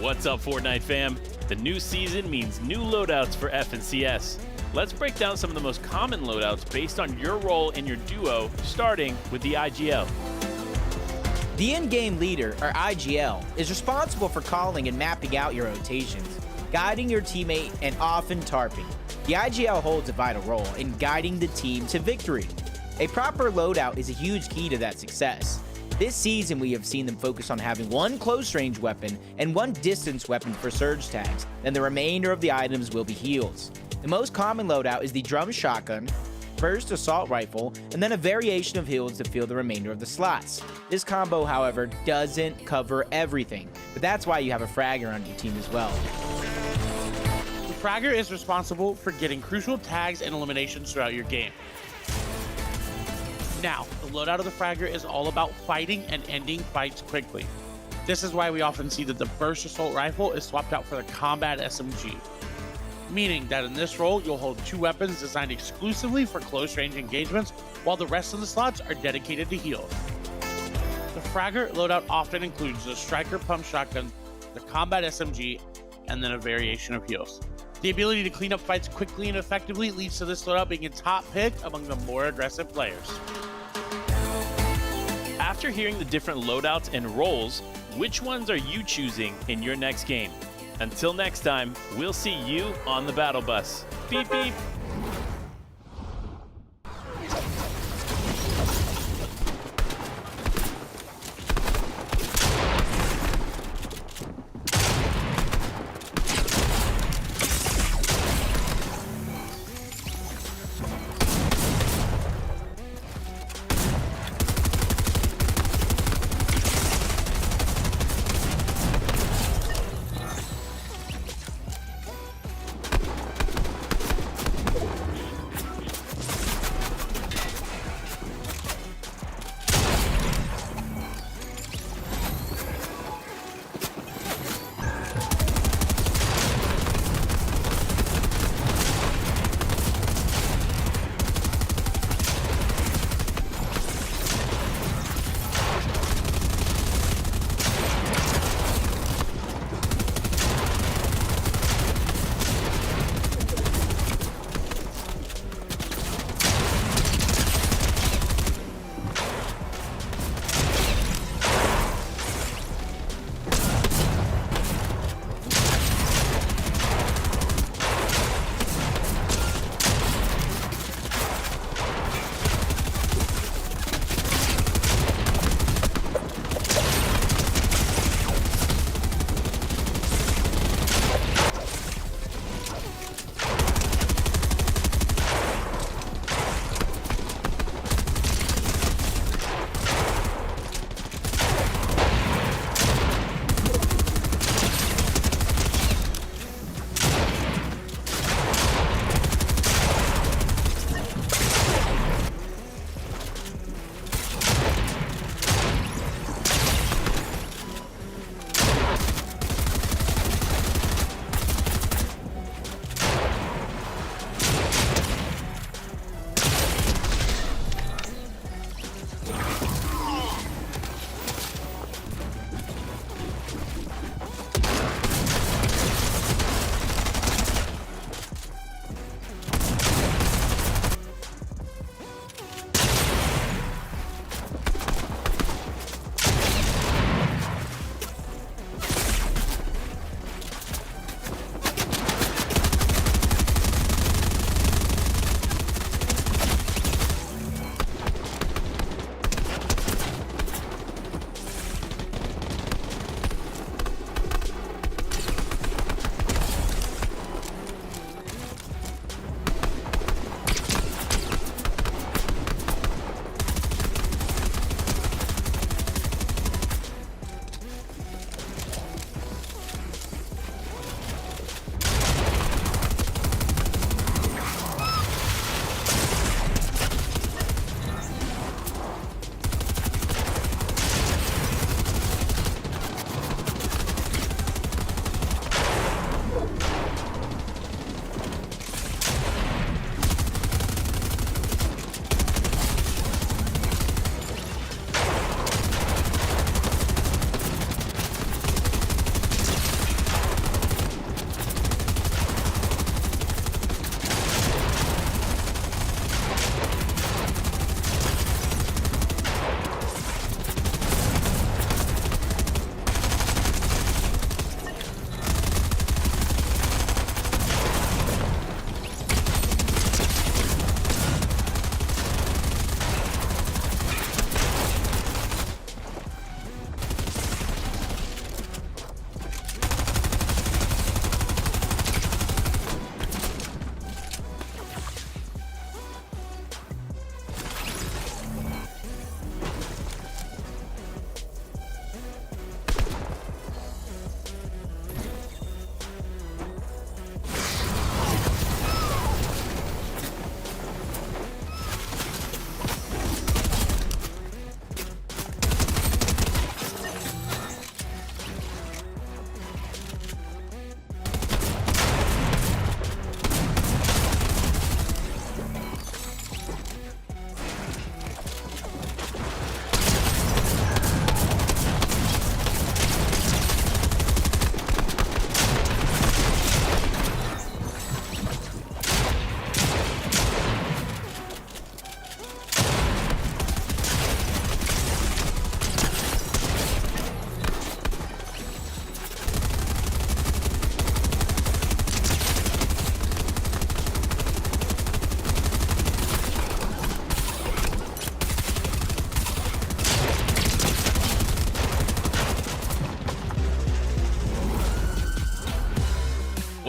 What's up, Fortnite fam? The new season means new loadouts for FNCS. Let's break down some of the most common loadouts based on your role in your duo, starting with the IGL. The in-game leader, or IGL, is responsible for calling and mapping out your rotations, guiding your teammate, and often tarping. The IGL holds a vital role in guiding the team to victory. A proper loadout is a huge key to that success. This season, we have seen them focus on having one close-range weapon and one distance weapon for surge tags, then the remainder of the items will be heals. The most common loadout is the drum shotgun, first assault rifle, and then a variation of heals to fill the remainder of the slots. This combo, however, doesn't cover everything, but that's why you have a fragger on your team as well. The fragger is responsible for getting crucial tags and eliminations throughout your game. Now, the loadout of the fragger is all about fighting and ending fights quickly. This is why we often see that the burst assault rifle is swapped out for the combat SMG. Meaning that in this role, you'll hold two weapons designed exclusively for close range engagements, while the rest of the slots are dedicated to heals. The fragger loadout often includes the striker pump shotgun, the combat SMG, and then a variation of heals. The ability to clean up fights quickly and effectively leads to this loadout being a top pick among the more aggressive players. After hearing the different loadouts and roles, which ones are you choosing in your next game? Until next time, we'll see you on the battle bus. Beep beep.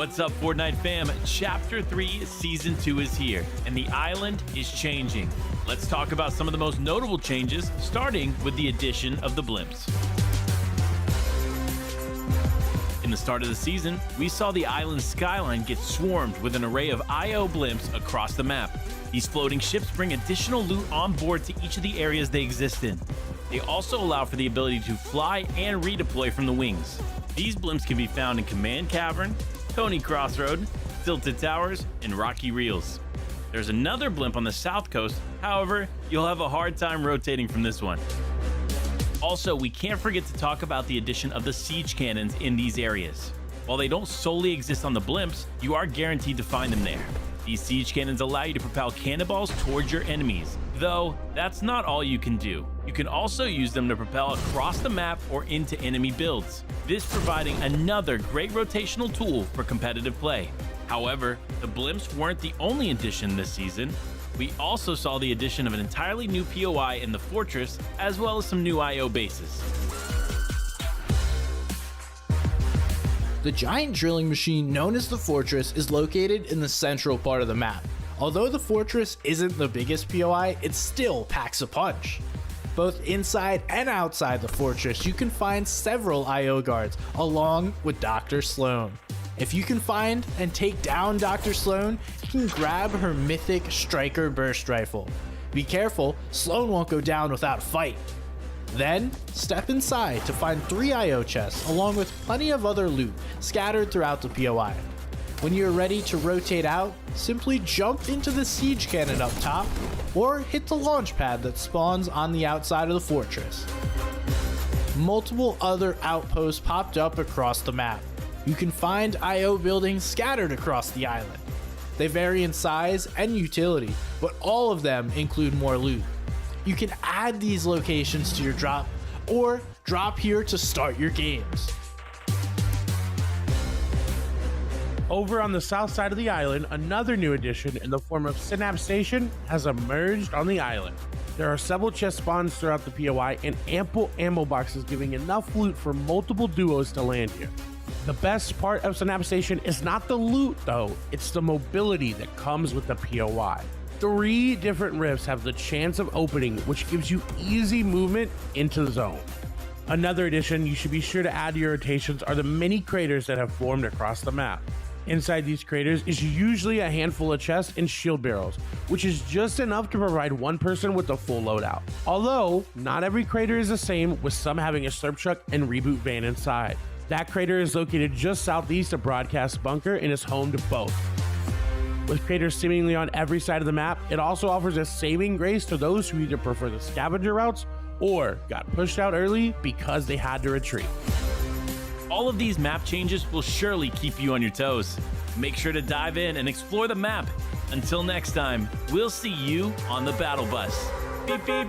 What's up, Fortnite fam? Chapter 3 Season 2 is here, and the island is changing. Let's talk about some of the most notable changes, starting with the addition of the blimps. In the start of the season, we saw the island's skyline get swarmed with an array of IO blimps across the map. These floating ships bring additional loot on board to each of the areas they exist in. They also allow for the ability to fly and redeploy from the wings. These blimps can be found in Command Cavern, Coney Crossroad, Tilted Towers, and Rocky Reels. There's another blimp on the south coast, however, you'll have a hard time rotating from this one. Also, we can't forget to talk about the addition of the siege cannons in these areas. While they don't solely exist on the blimps, you are guaranteed to find them there. These siege cannons allow you to propel cannonballs towards your enemies, though that's not all you can do. You can also use them to propel across the map or into enemy builds, this providing another great rotational tool for competitive play. However, the blimps weren't the only addition this season. We also saw the addition of an entirely new POI in the fortress, as well as some new IO bases. The giant drilling machine known as the Fortress is located in the central part of the map. Although the Fortress isn't the biggest POI, it still packs a punch. Both inside and outside the Fortress, you can find several IO guards, along with Dr. Sloan. If you can find and take down Dr. Sloan, you can grab her mythic Striker Burst Rifle. Be careful, Sloan won't go down without a fight. Then, step inside to find 3 IO chests, along with plenty of other loot scattered throughout the POI. When you're ready to rotate out, simply jump into the siege cannon up top, or hit the launch pad that spawns on the outside of the fortress. Multiple other outposts popped up across the map. You can find IO buildings scattered across the island. They vary in size and utility, but all of them include more loot. You can add these locations to your drop, or drop here to start your games. Over on the south side of the island, another new addition in the form of Synapse Station has emerged on the island. There are several chest spawns throughout the POI and ample ammo boxes giving enough loot for multiple duos to land here. The best part of Synapse Station is not the loot though, it's the mobility that comes with the POI. 3 different rifts have the chance of opening, which gives you easy movement into the zone. Another addition you should be sure to add to your rotations are the mini craters that have formed across the map. Inside these craters is usually a handful of chests and shield barrels, which is just enough to provide one person with a full loadout. Although, not every crater is the same, with some having a slurp truck and reboot van inside. That crater is located just southeast of Broadcast Bunker and is home to both. With craters seemingly on every side of the map, it also offers a saving grace to those who either prefer the scavenger routes or got pushed out early because they had to retreat. All of these map changes will surely keep you on your toes. Make sure to dive in and explore the map. Until next time, we'll see you on the battle bus. Beep beep.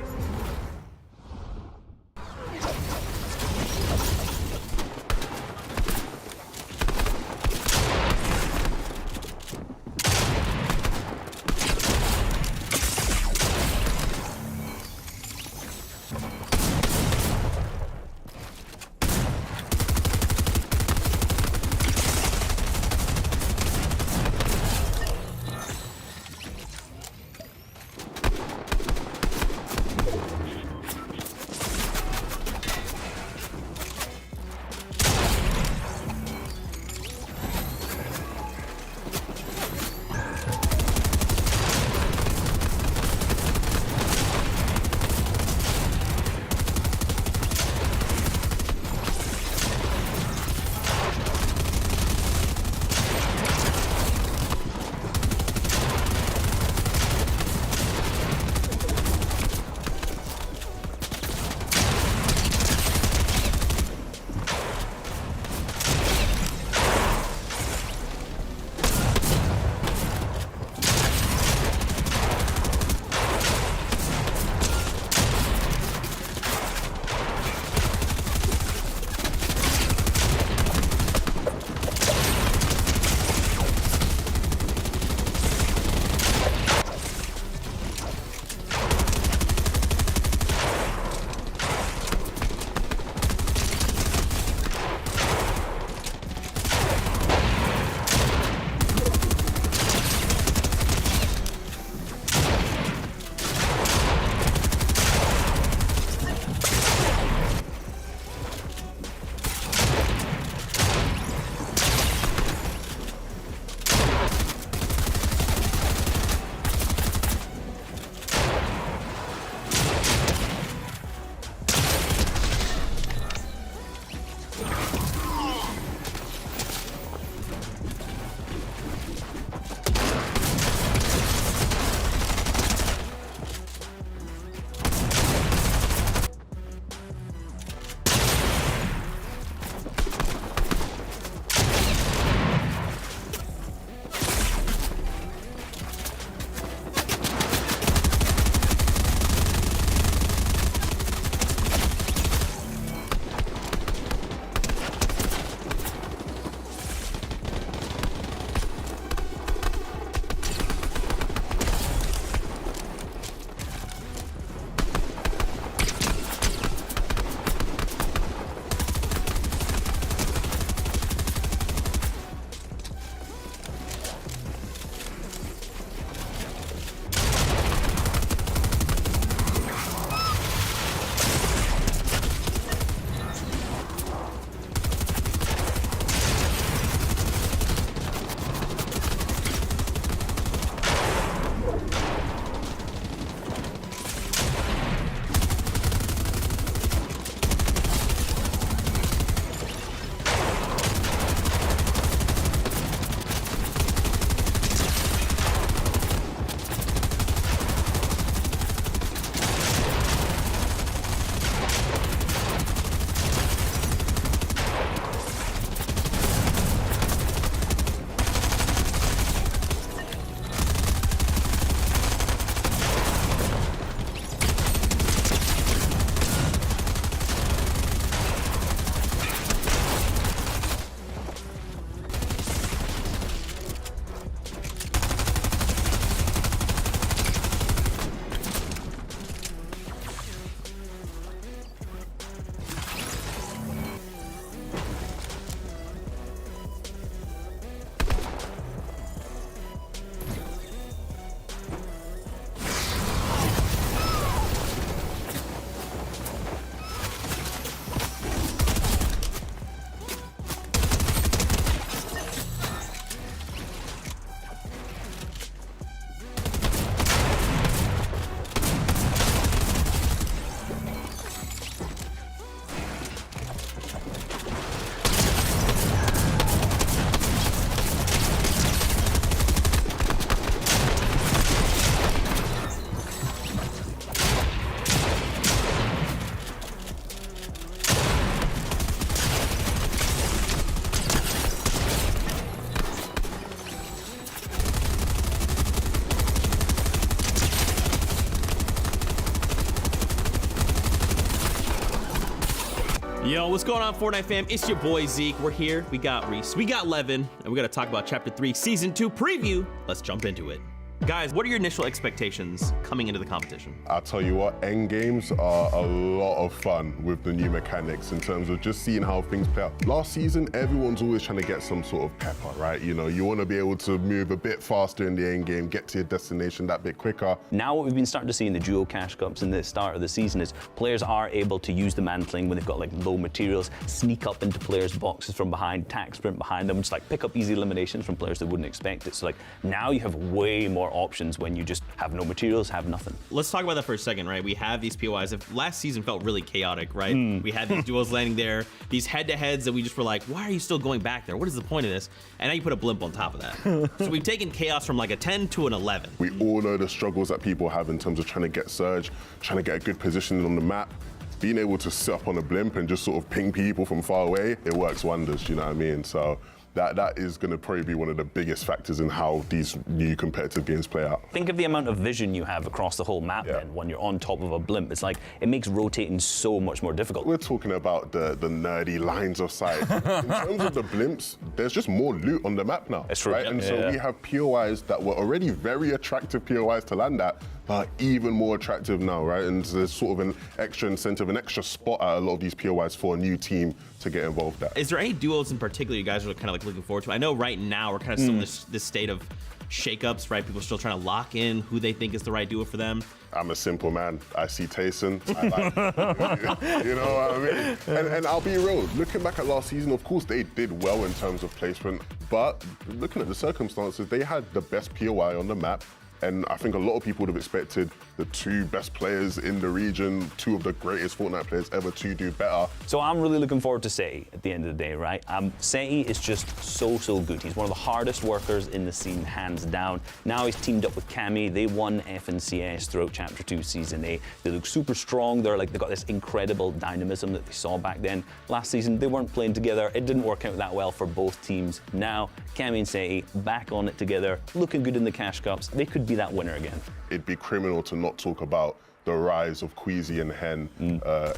Yo, what's going on, Fortnite fam? It's your boy Zeke. We're here. We got Reese. We got Levin. And we're going to talk about Chapter 3 Season 2 preview. Let's jump into it. Guys, what are your initial expectations coming into the competition? I'll tell you what, end games are a lot of fun with the new mechanics in terms of just seeing how things play out. Last season, everyone's always trying to get some sort of pepper, right? You know, you want to be able to move a bit faster in the end game, get to your destination that bit quicker. Now what we've been starting to see in the duo cash cups in the start of the season is players are able to use the mantling when they've got like low materials, sneak up into players' boxes from behind, tack sprint behind them, just like pick up easy eliminations from players that wouldn't expect it. So like now you have way more options when you just have no materials, have nothing. Let's talk about that for a second, right? We have these POIs. Last season felt really chaotic, right? We had these duos landing there, these head-to-heads that we just were like, why are you still going back there? What is the point of this? And now you put a blimp on top of that. So we've taken chaos from like a 10 to an 11. We all know the struggles that people have in terms of trying to get surge, trying to get a good position on the map. Being able to sit up on a blimp and just sort of ping people from far away, it works wonders, you know what I mean? So that is going to probably be one of the biggest factors in how these new competitive games play out. Think of the amount of vision you have across the whole map then when you're on top of a blimp. It's like, it makes rotating so much more difficult. We're talking about the nerdy lines of sight. In terms of the blimps, there's just more loot on the map now. That's true. Right? And so we have POIs that were already very attractive POIs to land at, but even more attractive now, right? And there's sort of an extra incentive, an extra spot at a lot of these POIs for a new team to get involved at. Is there any duos in particular you guys are kind of like looking forward to? I know right now we're kind of still in this state of shakeups, right? People are still trying to lock in who they think is the right duo for them. I'm a simple man. I see Tayson. I like you know what I mean? And I'll be real, looking back at last season, of course they did well in terms of placement, but looking at the circumstances, they had the best POI on the map. And I think a lot of people would have expected the two best players in the region, two of the greatest Fortnite players ever, to do better. So I'm really looking forward to Seti at the end of the day, right? Seti is just so good. He's one of the hardest workers in the scene, hands down. Now he's teamed up with Cammy. They won FNCS throughout Chapter 2 Season 8. They look super strong. They've got this incredible dynamism that they saw back then. Last season, they weren't playing together. It didn't work out that well for both teams. Now, Cammy and Seti back on it together, looking good in the cash cups. They could be that winner again. It'd be criminal to not talk about the rise of Queasy and Hen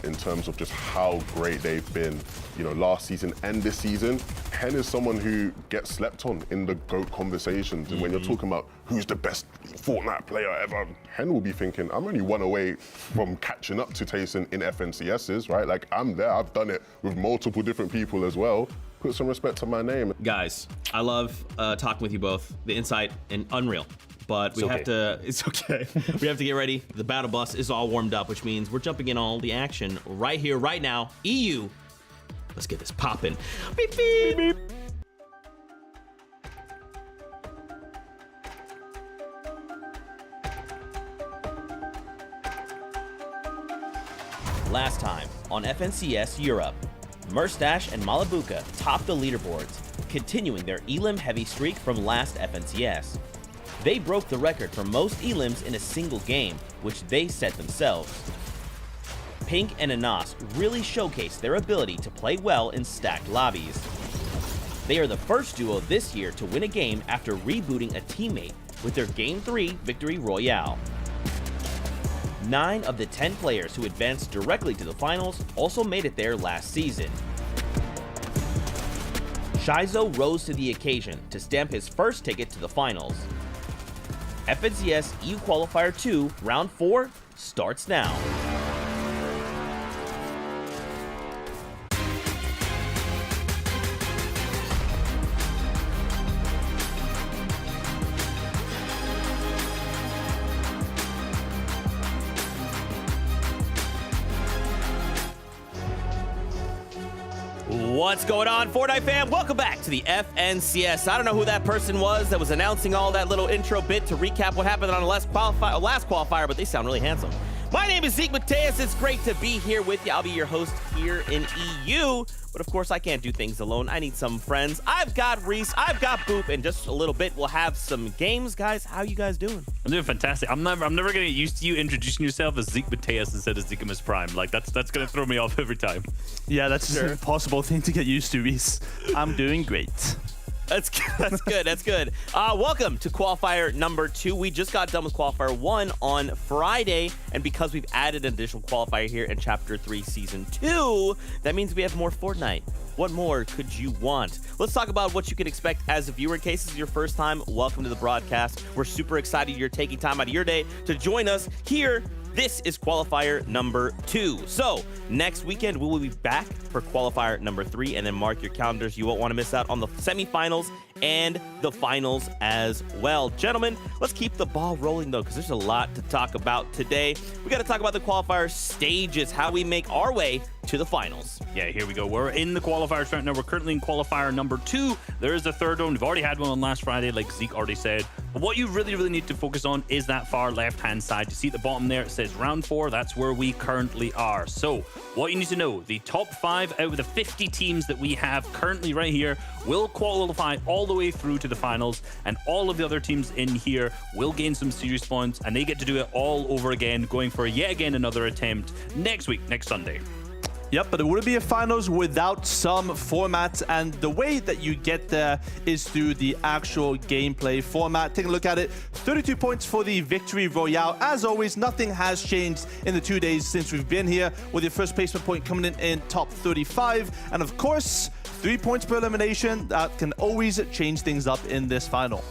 in terms of just how great they've been, you know, last season and this season. Hen is someone who gets slept on in the GOAT conversations. And when you're talking about who's the best Fortnite player ever, Hen will be thinking, I'm only one away from catching up to Tayson in FNCSs, right? Like, I'm there, I've done it with multiple different people as well. Put some respect to my name. Guys, I love talking with you both. The insight and unreal. But we have to, it's okay. We have to get ready. The battle bus is all warmed up, which means we're jumping in all the action right here, right now. EU. Let's get this popping. Beep, beep. Beep, beep. Last time on FNCS Europe, Murstache and Malabuka topped the leaderboards, continuing their elim heavy streak from last FNCS. They broke the record for most elims in a single game, which they set themselves. Pink and Anas really showcased their ability to play well in stacked lobbies. They are the first duo this year to win a game after rebooting a teammate with their Game 3 victory royale. 9 of the 10 players who advanced directly to the finals also made it there last season. Shizo rose to the occasion to stamp his first ticket to the finals. FNCS EU Qualifier 2 Round 4 starts now. What's going on, Fortnite fam? Welcome back to the FNCS. I don't know who that person was that was announcing all that little intro bit to recap what happened on the last qualifier, but they sound really handsome. My name is Zeke Mateus. It's great to be here with you. I'll be your host here in EU. But of course, I can't do things alone. I need some friends. I've got Reese, I've got Boop, and just a little bit, we'll have some games. Guys, how you guys doing? I'm doing fantastic. I'm never gonna get used to you introducing yourself as Zeke Mateus instead of Zekemus Prime. Like that's gonna throw me off every time. Yeah, that's just an impossible thing to get used to, Reese. I'm doing great. That's good. That's good. Welcome to qualifier number 2. We just got done with qualifier 1 on Friday, and because we've added an additional qualifier here in Chapter 3, Season 2, that means we have more Fortnite. What more could you want? Let's talk about what you can expect as a viewer. In case this is your first time, welcome to the broadcast. We're super excited you're taking time out of your day to join us here. This is qualifier number 2. So next weekend, we will be back for qualifier number 3, and then mark your calendars. You won't want to miss out on the semifinals and the finals as well. Gentlemen, let's keep the ball rolling, though, because there's a lot to talk about today. We got to talk about the qualifier stages, how we make our way to the finals. Yeah, here we go. We're in the qualifiers right now. We're currently in qualifier number 2. There is a third one. We've already had one on last Friday, like Zeke already said. But what you really need to focus on is that far left-hand side. You see at the bottom there, it says round 4. That's where we currently are. So what you need to know, the top 5 out of the 50 teams that we have currently right here will qualify all the way through to the finals, and all of the other teams in here will gain some series points, and they get to do it all over again, going for yet again another attempt next week, next Sunday. Yep, but it wouldn't be a finals without some formats, and the way that you get there is through the actual gameplay format. Take a look at it. 32 points for the Victory Royale. As always, nothing has changed in the 2 days since we've been here, with your first placement point coming in top 35. And of course, 3 points per elimination. That can always change things up in this final.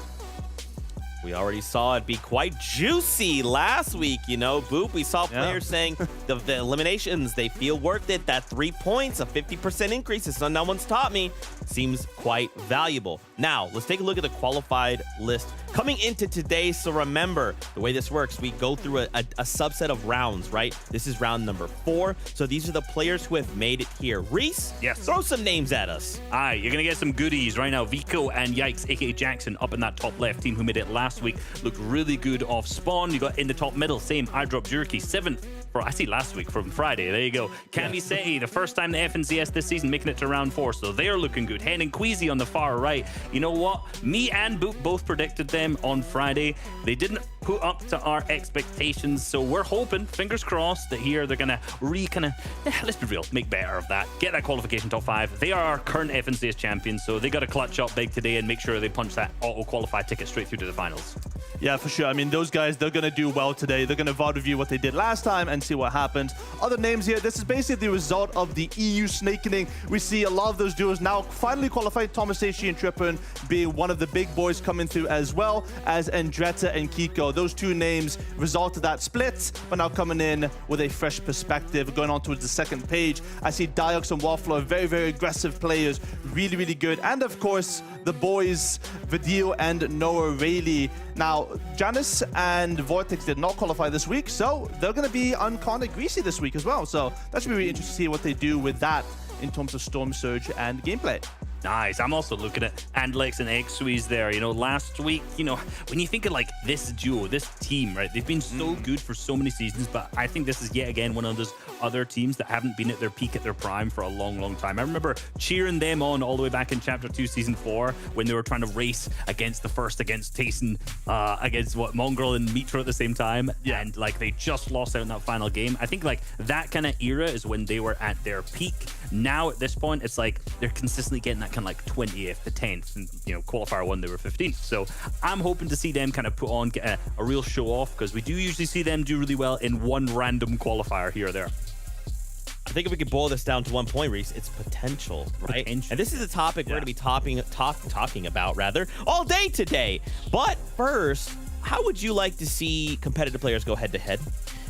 We already saw it be quite juicy last week, you know, Boop. We saw players saying the eliminations, they feel worth it. That 3 points, a 50% increase, as no one's taught me, seems quite valuable. Now, let's take a look at the qualified list coming into today. So remember, the way this works, we go through a subset of rounds, right? This is round number 4. So these are the players who have made it here. Reese, yes, throw some names at us. Aye, you're going to get some goodies right now. Vico and Yikes, aka Jackson, up in that top left team who made it last week. Looked really good off spawn. You got in the top middle, same Eyedrop Jerky, 7th. I see last week from Friday. There you go. Cami Seti, the first time the FNCS this season, making it to round 4. So they're looking good. Hen and Queasy on the far right. You know what? Me and Boop both predicted them on Friday. They didn't put up to our expectations. So we're hoping, fingers crossed, that here they're going to let's be real, make better of that. Get that qualification top 5. They are our current FNCS champions. So they got to clutch up big today and make sure they punch that auto-qualify ticket straight through to the finals. Yeah, for sure. I mean, those guys, they're going to do well today. They're going to VOD review what they did last time and see what happens. Other names here, this is basically the result of the EU snakening. We see a lot of those duos now finally qualified. Thomas Teishi and Trippin being one of the big boys coming through, as well as Andretta and Kiko. Those 2 names result of that split, but now coming in with a fresh perspective. Going on towards the second page, I see Diox and Waffler, very, very aggressive players, really good. And of course, the boys, Vidil and Noah Rayleigh. Now, Janice and Vortex did not qualify this week, so they're going to be on Connor Greasy this week as well. So that should be really interesting to see what they do with that in terms of Storm Surge and gameplay. Nice. I'm also looking at Andlex and X-Squeeze there. You know, last week, you know, when you think of like this duo, this team, right? They've been so good for so many seasons, but I think this is yet again one of those other teams that haven't been at their peak, at their prime for a long time. I remember cheering them on all the way back in Chapter 2, Season 4, when they were trying to race against Tayson, against Mongrel and Mitra at the same time. Yeah. And like they just lost out in that final game. I think like that kind of era is when they were at their peak. Now at this point, it's like they're consistently getting that kind of like 20th to 10th, and you know, qualifier 1 they were 15th. So I'm hoping to see them kind of put on, get a real show off, because we do usually see them do really well in one random qualifier here or there. I think if we could boil this down to 1 point, Reese, it's potential, right? Potential. And this is a topic we're going to be talking about rather all day today. But first, how would you like to see competitive players go head-to-head?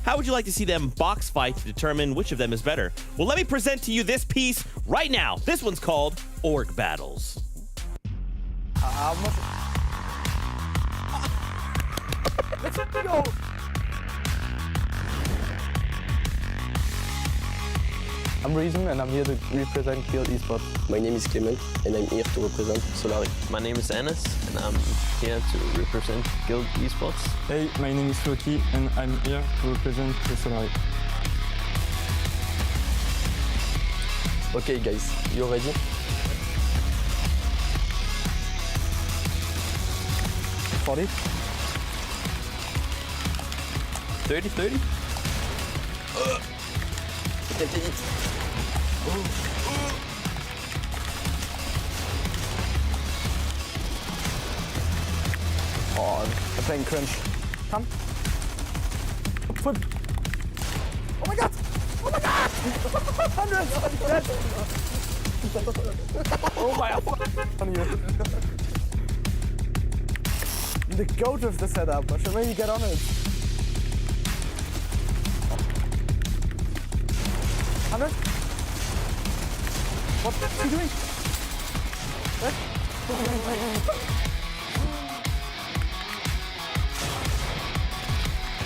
How would you like to see them box fight to determine which of them is better? Well, let me present to you this piece right now. This one's called Org Battles. I'm Reason and I'm here to represent Guild Esports. My name is Clement and I'm here to represent Solari. My name is Anis and I'm here to represent Guild Esports. Hey, my name is Loki and I'm here to represent the Solari. Okay guys, you ready? Forty? 30-30? Oh, I'm playing cringe. Come. Flip. Oh my god! Oh my god! 100! Oh my on you. The goat of the setup. I should maybe get on it. 100? What is he doing? What?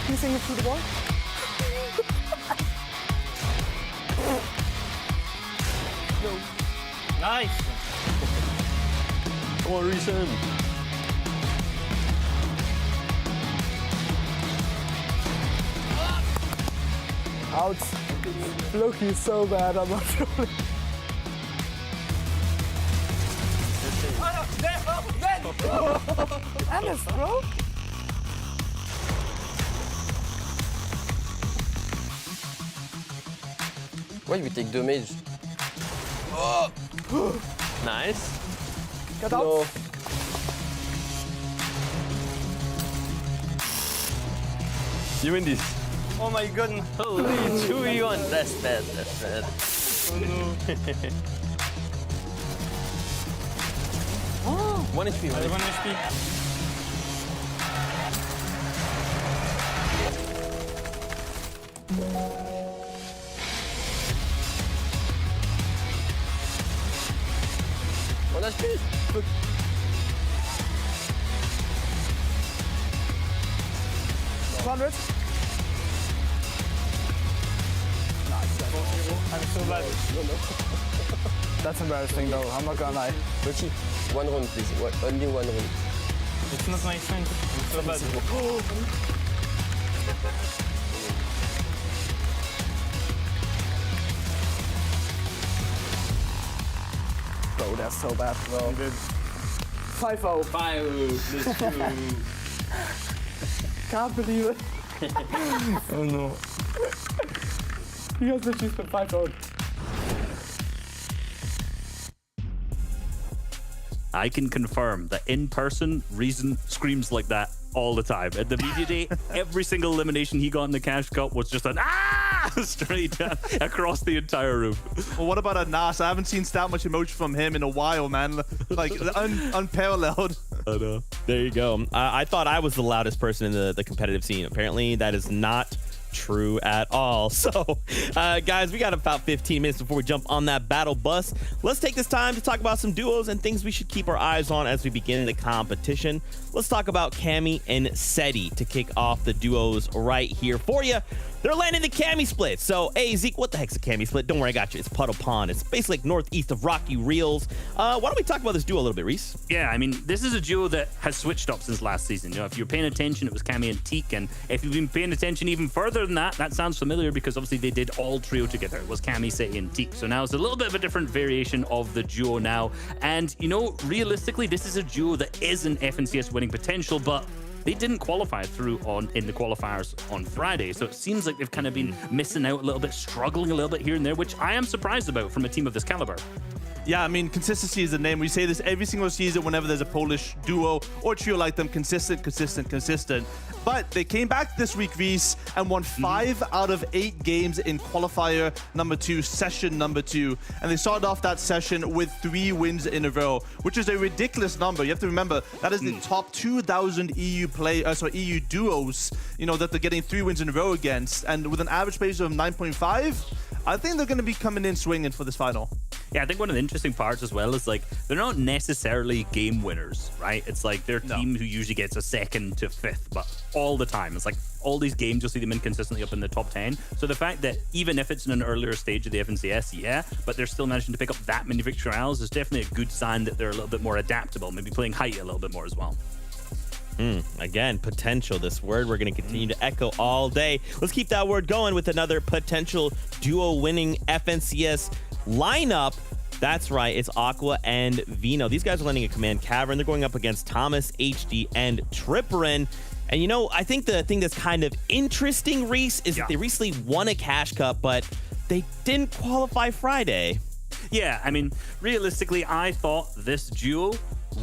Piecing it through the wall? No. Nice. Come on, Reason. Ouch. Loki is so bad, I'm not sure. Alice, bro. Ouais, we take damage. Nice. Get out. No. You win this. Oh my god. Holy 2v1. That's bad. That's bad. Oh no. 1 HP. 1 HP. On a plus. 200. I'm so bad. That's embarrassing though, I'm not gonna lie. Loki, 1 round please. Only 1 round. It's not my friend. I'm so bad. Bro, that's so bad, bro. 5-0. 5-0. Can't believe it. Oh no. You guys literally spent 5-0. I can confirm that in person, Reason screams like that all the time. At the media day, every single elimination he got in the Cash Cup was just an straight down across the entire room. Well, what about a Nas? I haven't seen that much emotion from him in a while, man. Like, unparalleled. I know. There you go. I thought I was the loudest person in the competitive scene. Apparently, that is not true at all. So, guys, we got about 15 minutes before we jump on that battle bus. Let's take this time to talk about some duos and things we should keep our eyes on as we begin the competition. Let's talk about Cammy and Seti to kick off the duos right here for you. They're landing the Cammy split. So, hey, Zeke, what the heck's a Cammy split? Don't worry, I got you. It's Puddle Pond. It's basically like northeast of Rocky Reels. Why don't we talk about this duo a little bit, Reese? Yeah, I mean, this is a duo that has switched up since last season. You know, if you're paying attention, it was Cammy and Teak. And if you've been paying attention even further than that, that sounds familiar because obviously they did all trio together. It was Cammy, Seti, and Teak. So now it's a little bit of a different variation of the duo now. And, you know, realistically, this is a duo that is an FNCS winning potential, but they didn't qualify through in the qualifiers on Friday, so it seems like they've kind of been missing out a little bit, struggling a little bit here and there, which I am surprised about from a team of this caliber. Yeah, I mean, consistency is the name. We say this every single season whenever there's a Polish duo or trio like them. Consistent. But they came back this week, Reese, and won 5 out of 8 games in qualifier number 2, session number 2. And they started off that session with 3 wins in a row, which is a ridiculous number. You have to remember, that is the top 2,000 EU EU duos, you know, that they're getting 3 wins in a row against. And with an average pace of 9.5, I think they're going to be coming in swinging for this final. Yeah, I think one of the interesting parts as well is like they're not necessarily game winners, right? It's like they're a team who usually gets a 2nd to 5th, but all the time. It's like all these games you'll see them in consistently up in the top 10. So the fact that even if it's in an earlier stage of the FNCS, yeah, but they're still managing to pick up that many victorials is definitely a good sign that they're a little bit more adaptable, maybe playing height a little bit more as well. Again, potential, this word we're going to continue to echo all day. Let's keep that word going with another potential duo winning FNCS lineup. That's right, it's Aqua and Vino. These guys are landing a Command Cavern. They're going up against Thomas, HD, and Tripperin. And you know, I think the thing that's kind of interesting, Reese, is that they recently won a Cash Cup, but they didn't qualify Friday. Yeah, I mean, realistically, I thought this duo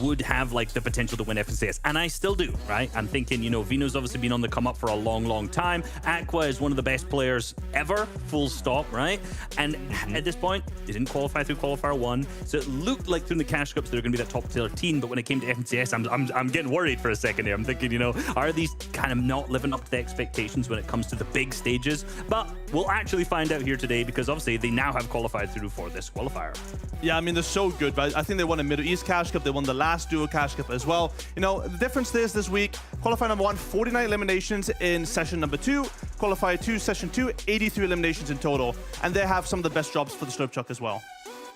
would have like the potential to win FNCS, and I still do, right? I'm thinking, you know, Vino's obviously been on the come up for a long time. Aqua is one of the best players ever, full stop, right? And at this point, they didn't qualify through Qualifier 1, so it looked like through the cash cups they were going to be that top tier team, but when it came to FNCS, I'm getting worried for a second here. I'm thinking, you know, are these kind of not living up to the expectations when it comes to the big stages? But we'll actually find out here today, because obviously they now have qualified through for this qualifier. Yeah, I mean, they're so good, but I think they won a Middle East Cash Cup. They won the last Duo Cash Cup as well. You know, the difference is this week, qualifier number 1, 49 eliminations in session number 2. Qualifier 2, session 2, 83 eliminations in total. And they have some of the best jobs for the Slope Chuck as well.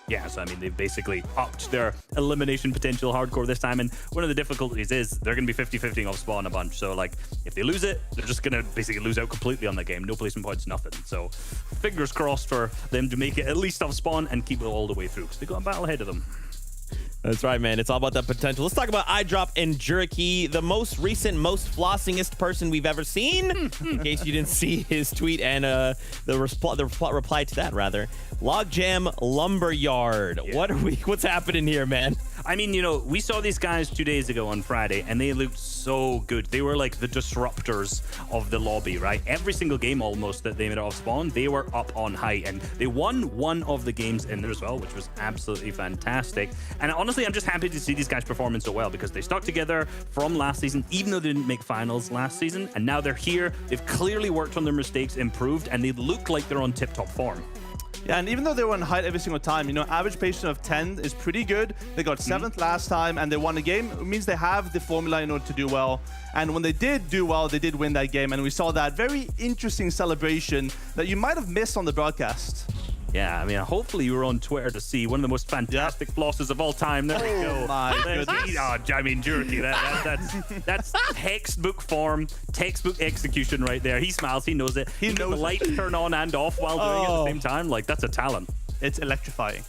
Yeah, so I mean, they've basically upped their elimination potential hardcore this time, and one of the difficulties is they're going to be 50-50 off spawn a bunch, so like, if they lose it, they're just going to basically lose out completely on the game. No placement points, nothing. So fingers crossed for them to make it at least off spawn and keep it all the way through, because they've got a battle ahead of them. That's right, man. It's all about that potential. Let's talk about iDrop and Juriki, the most recent, most flossingest person we've ever seen. In case you didn't see his tweet and the reply to that, rather. Logjam Lumberyard. Yeah. What's happening here, man? I mean, you know, we saw these guys 2 days ago on Friday, and they looked so good. They were like the disruptors of the lobby, right? Every single game almost that they made off spawn, they were up on height, and they won one of the games in there as well, which was absolutely fantastic. And honestly, I'm just happy to see these guys performing so well, because they stuck together from last season, even though they didn't make finals last season, and now they're here. They've clearly worked on their mistakes, improved, and they look like they're on tip-top form. Yeah, and even though they were on height every single time, you know, average patient of 10 is pretty good. They got 7th last time, and they won a game. It means they have the formula in order to do well. And when they did do well, they did win that game. And we saw that very interesting celebration that you might have missed on the broadcast. Yeah, I mean, hopefully you were on Twitter to see one of the most fantastic flosses of all time. There we go. My goodness. I mean, Juriki, that's textbook form, textbook execution right there. He smiles, he knows it. He knows the lights turn on and off while doing it at the same time. Like, that's a talent. It's electrifying.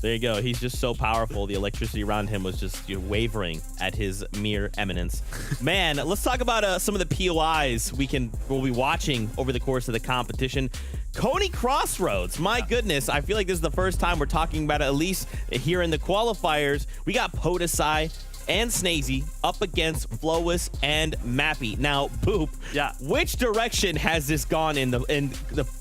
There you go. He's just so powerful. The electricity around him was just, you know, wavering at his mere eminence. Man, let's talk about some of the POIs we'll be watching over the course of the competition. Coney Crossroads. My goodness. I feel like this is the first time we're talking about it, at least here in the qualifiers. We got Podesai and Snazy up against Flowis and Mappy. Now, Boop, which direction has this gone in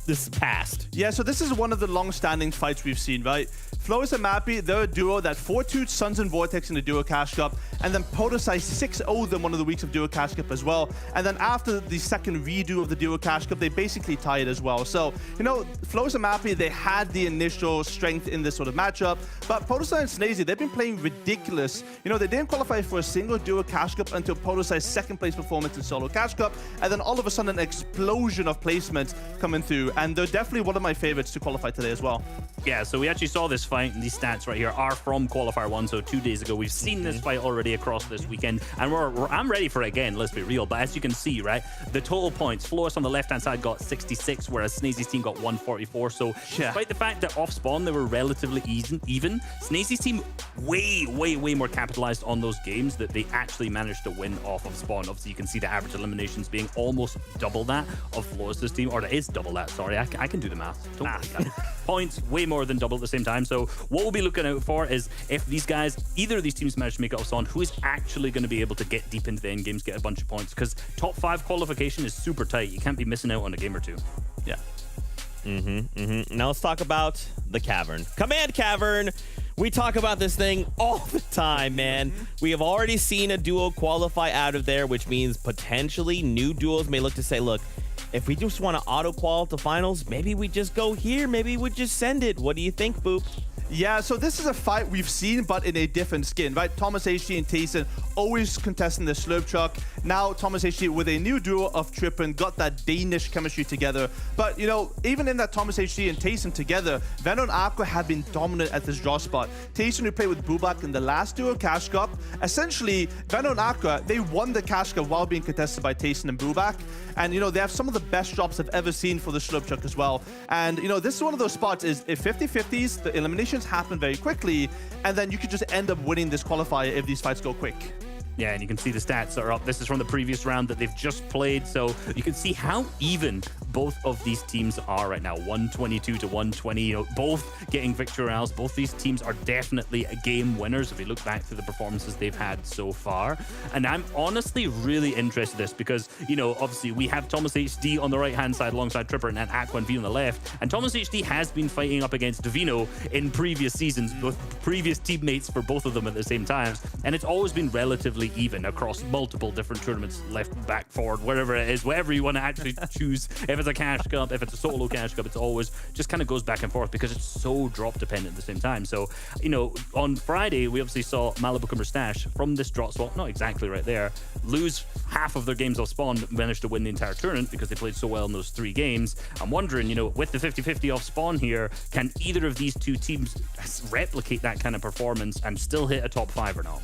this past? Yeah, so this is one of the long-standing fights we've seen, right? Flowis and Mappy, they're a duo that 4-2'd Suns and Vortex in the Duo Cash Cup, and then Podesai 6-0'd them one of the weeks of Duo Cash Cup as well. And then after the second redo of the Duo Cash Cup, they basically tied as well. So, you know, Flowis and Mappy, they had the initial strength in this sort of matchup, but Podesai and Snazy, they've been playing ridiculous. You know, they didn't qualify for a single Duo Cash Cup until Podesai's second place performance in Solo Cash Cup, and then all of a sudden an explosion of placements coming through, and they're definitely one of my favorites to qualify today as well. Yeah, so we actually saw this fight, and these stats right here are from Qualifier 1, so 2 days ago. We've seen this fight already across this weekend, and I'm ready for it again, let's be real. But as you can see, right, the total points, Flowis on the left-hand side got 66, whereas Snazy's team got 144. So despite the fact that off-spawn, they were relatively even, Snazy's team way more capitalized on those games that they actually managed to win off of spawn. Obviously, you can see the average eliminations being almost double that of Flowis' team, or it is double that, sorry. I can do the math. Points way more than double at the same time. So what we'll be looking out for is if these guys, either of these teams manage to make it off spawn, who is actually going to be able to get deep into the end games, get a bunch of points, because top 5 qualification is super tight. You can't be missing out on a game or two. Yeah. Now let's talk about the Cavern. Command Cavern. We talk about this thing all the time, man. We have already seen a duo qualify out of there, which means potentially new duos may look to say, look, if we just want to auto-qual to finals, maybe we just go here. Maybe we just send it. What do you think, Boop? Yeah, so this is a fight we've seen, but in a different skin, right? Thomas HG and Tayson always contesting the Slope Chuck. Now, Thomas HG with a new duo of Trippin got that Danish chemistry together. But, you know, even in that Thomas HG and Tayson together, Venom and Aqua have been dominant at this draw spot. Tayson, who played with Bubak in the last Duo Cash Cup, essentially, Venom and Aqua, they won the Cash Cup while being contested by Tayson and Bubak. And, you know, they have some of the best drops I've ever seen for the Slope Chuck as well. And, you know, this is one of those spots is if 50-50s, the eliminations happen very quickly, and then you could just end up winning this qualifier if these fights go quick. Yeah, and you can see the stats are up. This is from the previous round that they've just played, so you can see how even both of these teams are right now. 122 to 120, you know, both getting victory royales. Both these teams are definitely game winners if you look back to the performances they've had so far. And I'm honestly really interested in this because, you know, obviously we have Thomas HD on the right-hand side alongside Tripper and Aqua and V on the left. And Thomas HD has been fighting up against Divino in previous seasons, with previous teammates for both of them at the same time. And it's always been relatively even across multiple different tournaments, left, back, forward, wherever it is, whatever you want to actually choose. If it's a cash cup, if it's a solo cash cup, it's always just kind of goes back and forth because it's so drop dependent at the same time. So, you know, on Friday, we obviously saw Malibu and Mustache from this drop spot, not exactly right there, lose half of their games off spawn, managed to win the entire tournament because they played so well in those 3 games. I'm wondering, you know, with the 50-50 off spawn here, can either of these two teams replicate that kind of performance and still hit a top 5 or not?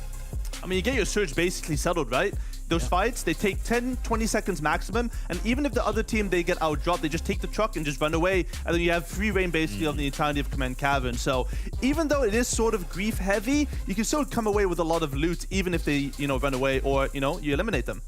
I mean, you get your surge basically settled, right? Those fights, they take 10-20 seconds maximum, and even if the other team, they get out-dropped, they just take the truck and just run away, and then you have free reign basically of the entirety of Command Cavern. So even though it is sort of grief heavy, you can still come away with a lot of loot, even if they, you know, run away or, you know, you eliminate them.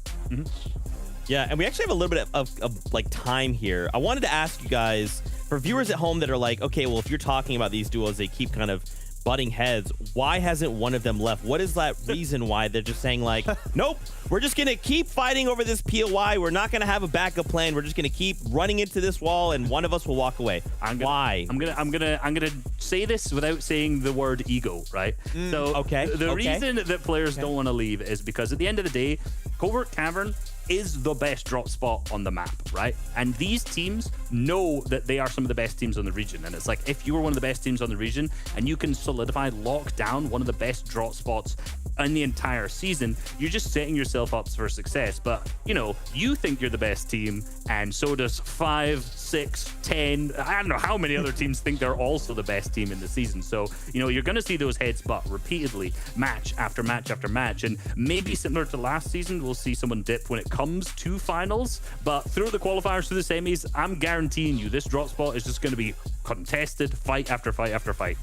Yeah, and we actually have a little bit of like time here. I wanted to ask you guys, for viewers at home that are like, okay, well, if you're talking about these duos, they keep kind of butting heads, why hasn't one of them left? What is that reason why they're just saying like, nope, we're just gonna keep fighting over this POI, we're not gonna have a backup plan, we're just gonna keep running into this wall and one of us will walk away? Why? I'm gonna say this without saying the word ego, right? So the reason that players don't want to leave is because at the end of the day, Covert Cavern is the best drop spot on the map, right? And these teams know that they are some of the best teams on the region. And it's like, if you were one of the best teams on the region and you can solidify, lock down one of the best drop spots in the entire season, you're just setting yourself up for success. But, you know, you think you're the best team, and so does 5, 6, 10, I don't know how many other teams think they're also the best team in the season. So, you know, you're going to see those heads butt repeatedly, match after match after match. And maybe similar to last season, we'll see someone dip when it comes to finals. But through the qualifiers, through the semis, I'm guaranteeing you this drop spot is just going to be contested fight after fight after fight.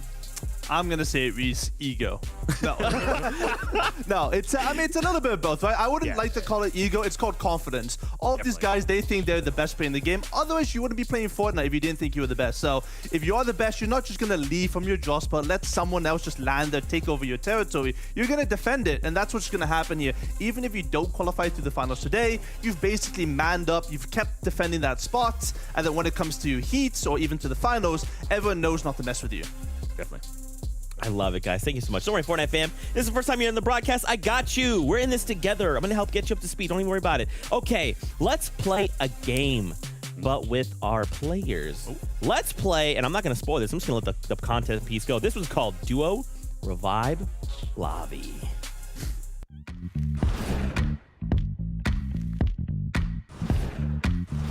I'm gonna say Reese ego. No, no. It's I mean, it's a little bit of both, right? I wouldn't like to call it ego. It's called confidence. All of these guys, they think they're the best player in the game. Otherwise, you wouldn't be playing Fortnite if you didn't think you were the best. So if you are the best, you're not just gonna leave from your drop spot, let someone else just land there, take over your territory. You're gonna defend it, and that's what's gonna happen here. Even if you don't qualify to the finals today, you've basically manned up. You've kept defending that spot, and then when it comes to heats or even to the finals, everyone knows not to mess with you. Definitely. I love it, guys. Thank you so much. Don't worry, Fortnite fam. This is the first time you're in the broadcast. I got you. We're in this together. I'm going to help get you up to speed. Don't even worry about it. Okay, let's play a game, but with our players. Let's play, and I'm not going to spoil this. I'm just going to let the content piece go. This was called Duo Revive Lobby.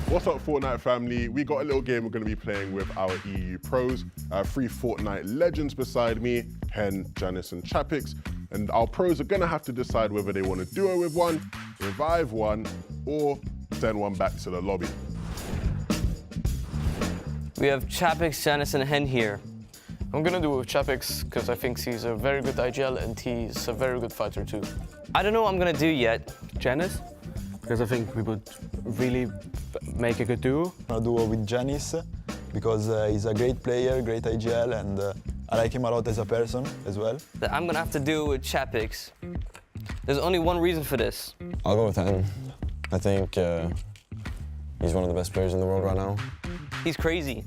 What's up, Fortnite family? We got a little game we're going to be playing with our EU pros. 3 Fortnite legends beside me, Hen, Janice, and Chapix. And our pros are going to have to decide whether they want to duo with one, revive one, or send one back to the lobby. We have Chapix, Janice, and Hen here. I'm gonna do it with Chapix because I think he's a very good IGL and he's a very good fighter too. I don't know what I'm gonna do yet. Janice, because I think we would really make a good duo. I'll duo with Janice because he's a great player, great IGL, and I like him a lot as a person as well. I'm gonna have to do it with Chapix. There's only one reason for this. I'll go with Hen. I think he's one of the best players in the world right now. He's crazy.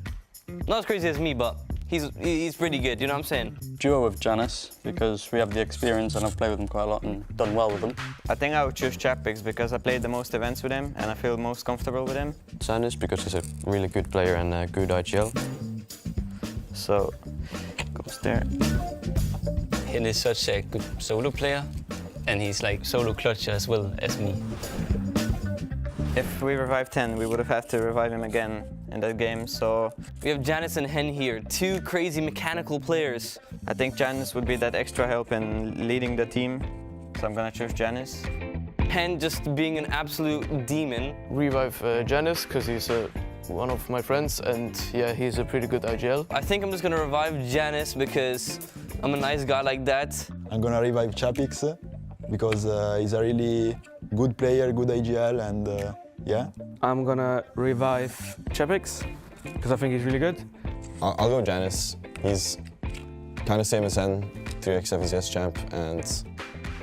Not as crazy as me, but he's pretty good, you know what I'm saying? Duo with Janice, because we have the experience and I've played with him quite a lot and done well with him. I think I would choose Chapix because I played the most events with him and I feel most comfortable with him. Janice, because he's a really good player and a good IGL. So, goes there. Hen is such a good solo player, and he's like solo clutcher as well as me. If we revived 10, we would have had to revive him again in that game, so... We have Janice and Hen here, 2 crazy mechanical players. I think Janice would be that extra help in leading the team, so I'm gonna choose Janice. Hen just being an absolute demon. Revive Janice, because he's one of my friends, and yeah, he's a pretty good IGL. I think I'm just gonna revive Janice because I'm a nice guy like that. I'm gonna revive Chapix because he's a really good player, good IGL, and yeah. I'm gonna revive Chapix because I think he's really good. I'll go Janice. He's kind of same as Hen, 3x FNCS champ, and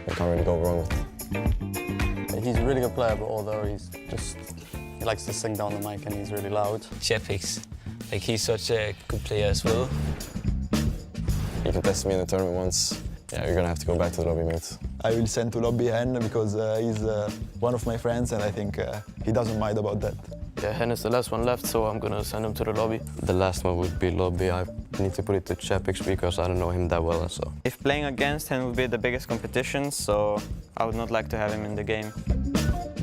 you can't really go wrong with him. He's a really good player, but although he likes to sing down the mic and he's really loud. Chapix, like he's such a good player as well. You can test me in the tournament once. Yeah, you're gonna have to go back to the lobby, mate. I will send to lobby Hen because he's one of my friends, and I think he doesn't mind about that. Yeah, Hen is the last one left, so I'm gonna send him to the lobby. The last one would be lobby. I need to put it to Chapix because I don't know him that well. So If playing against him would be the biggest competition, so I would not like to have him in the game.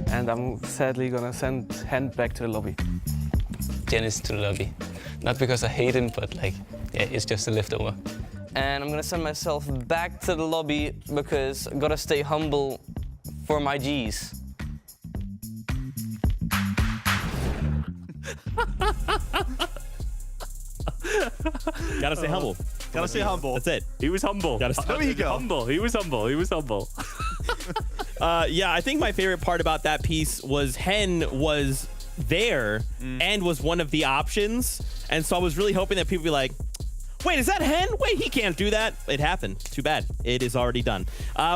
and I'm sadly gonna send Hen back to the lobby. Janice to the lobby. Not because I hate him, but like, yeah, it's just a leftover. And I'm gonna send myself back to the lobby because I gotta stay humble for my G's. Gotta stay humble. Gotta stay humble. That's it. He was humble. Gotta stay There you go. Humble. He was humble. He was humble. Yeah, I think my favorite part about that piece was Hen was there and was one of the options. And so I was really hoping that people would be like, wait, is that Hen? Wait, he can't do that. It happened. Too bad. It is already done.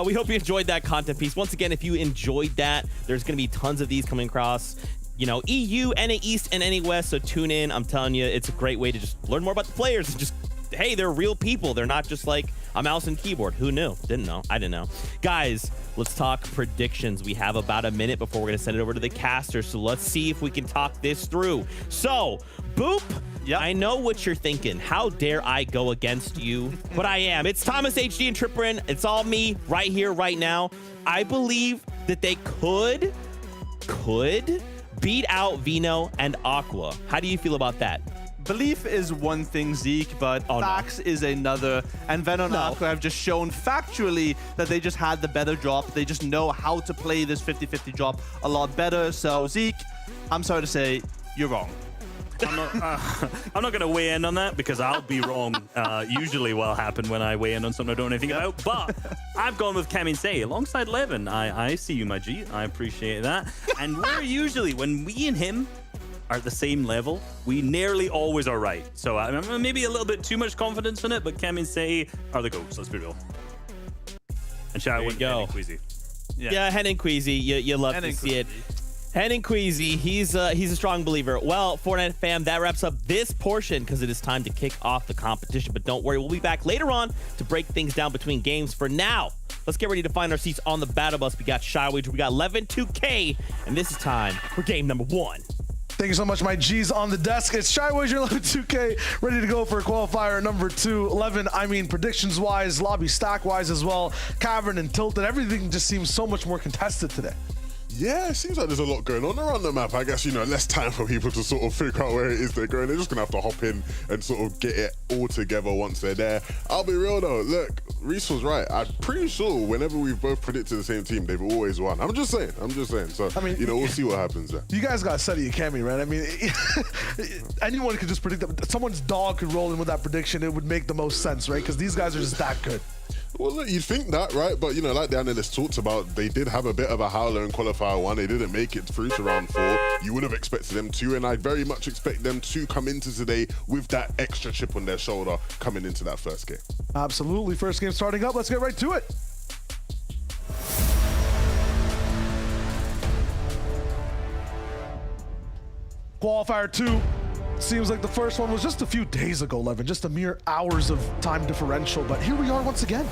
We hope you enjoyed that content piece. Once again, if you enjoyed that, there's going to be tons of these coming across, you know, EU, NA East, and NA West. So tune in. I'm telling you, it's a great way to just learn more about the players and just, hey, they're real people. They're not just like a mouse and keyboard. Who knew? Didn't know. I didn't know. Guys, let's talk predictions. We have about a minute before we're going to send it over to the caster. So let's see if we can talk this through. So, Boop. Yep. I know what you're thinking. How dare I go against you? But I am. It's Thomas HD and Tripperin. It's all me right here, right now. I believe that they could beat out Vino and Aqua. How do you feel about that? Belief is one thing, Zeke, but facts is another. And Venom and Aqua have just shown factually that they just had the better drop. They just know how to play this 50-50 drop a lot better. So, Zeke, I'm sorry to say, you're wrong. I'm not going to weigh in on that because I'll be wrong. Usually what will happen when I weigh in on something I don't know anything about. But I've gone with Kaminsei alongside Levin. I see you, my G. I appreciate that. And we're usually, when we and him are at the same level, we nearly always are right. So maybe a little bit too much confidence in it, but Kaminsei are the GOATs, let's be real. And shout out with Hen and Queasy. Yeah, Hen and Queasy. You love to see it. Hen and Queasy, he's a strong believer. Well, Fortnite fam, that wraps up this portion because it is time to kick off the competition. But don't worry, we'll be back later on to break things down between games. For now, let's get ready to find our seats on the battle bus. We got Shy Wager, we got 11-2K, and this is time for game number 1. Thank you so much, my G's on the desk. It's Shy Wager 11-2K, ready to go for qualifier number 2. 11, I mean, predictions-wise, lobby stack-wise as well. Cavern and Tilted, everything just seems so much more contested today. Yeah, it seems like there's a lot going on around the map. I guess, you know, less time for people to sort of figure out where it is they're going. They're just going to have to hop in and sort of get it all together once they're there. I'll be real, though. Look, Reese was right. I'm pretty sure whenever we've both predicted the same team, they've always won. I'm just saying. So, I mean, you know, we'll see what happens there. You guys got to study Akemi, right? I mean, anyone could just predict that. Someone's dog could roll in with that prediction. It would make the most sense, right? Because these guys are just that good. Well, look, you'd think that, right? But, you know, like the analyst talked about, they did have a bit of a howler in Qualifier 1. They didn't make it through to round 4. You would have expected them to, and I very much expect them to come into today with that extra chip on their shoulder coming into that first game. Absolutely. First game starting up. Let's get right to it. Qualifier 2. Seems like the first one was just a few days ago, Levin, just a mere hours of time differential, but here we are once again.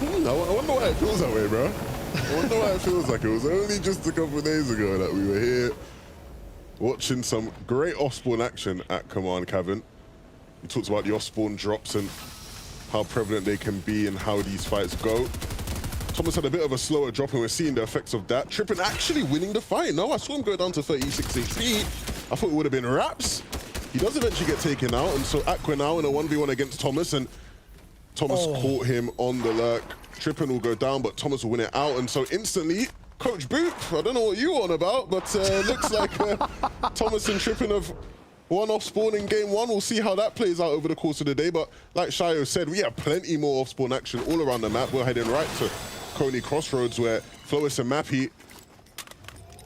I wonder why it feels that way, bro. I wonder why it feels like it was only just a couple of days ago that we were here watching some great off-spawn action at Command Cavern. We talked about the off-spawn drops and how prevalent they can be and how these fights go. Thomas had a bit of a slower drop and we're seeing the effects of that. Trippin actually winning the fight. No, I saw him go down to 36 HP. I thought it would have been wraps. He does eventually get taken out, and so Aqua now in a 1v1 against Thomas, and Thomas caught him on the lurk. Trippin will go down, but Thomas will win it out, and so instantly, Coach Boop, I don't know what you're on about, but looks like Thomas and Trippin have won off spawn in game 1. We'll see how that plays out over the course of the day, but like Shayo said, we have plenty more off spawn action all around the map. We're heading right to Coney Crossroads where Flois and Mappy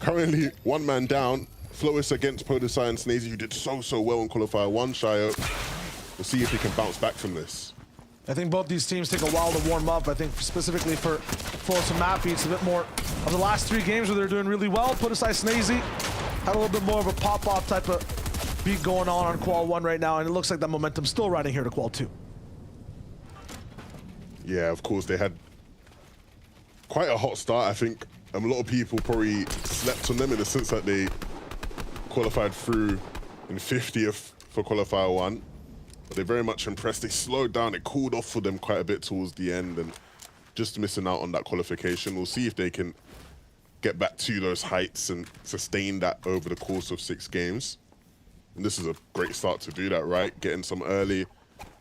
currently one man down. Flois against Podesai and Snazy, who did so well in Qualifier 1, Shayo. We'll see if he can bounce back from this. I think both these teams take a while to warm up. I think specifically for Flois and Mappy, it's a bit more of the last 3 games where they're doing really well. Podesai Snazy had a little bit more of a pop-off type of beat going on Qual 1 right now, and it looks like that momentum's still riding here to Qual 2. Yeah, of course, they had quite a hot start. I think a lot of people probably slept on them in the sense that they qualified through in 50th for Qualifier 1. But they're very much impressed. They slowed down. It cooled off for them quite a bit towards the end and just missing out on that qualification. We'll see if they can get back to those heights and sustain that over the course of 6 games. And this is a great start to do that, right? Getting some early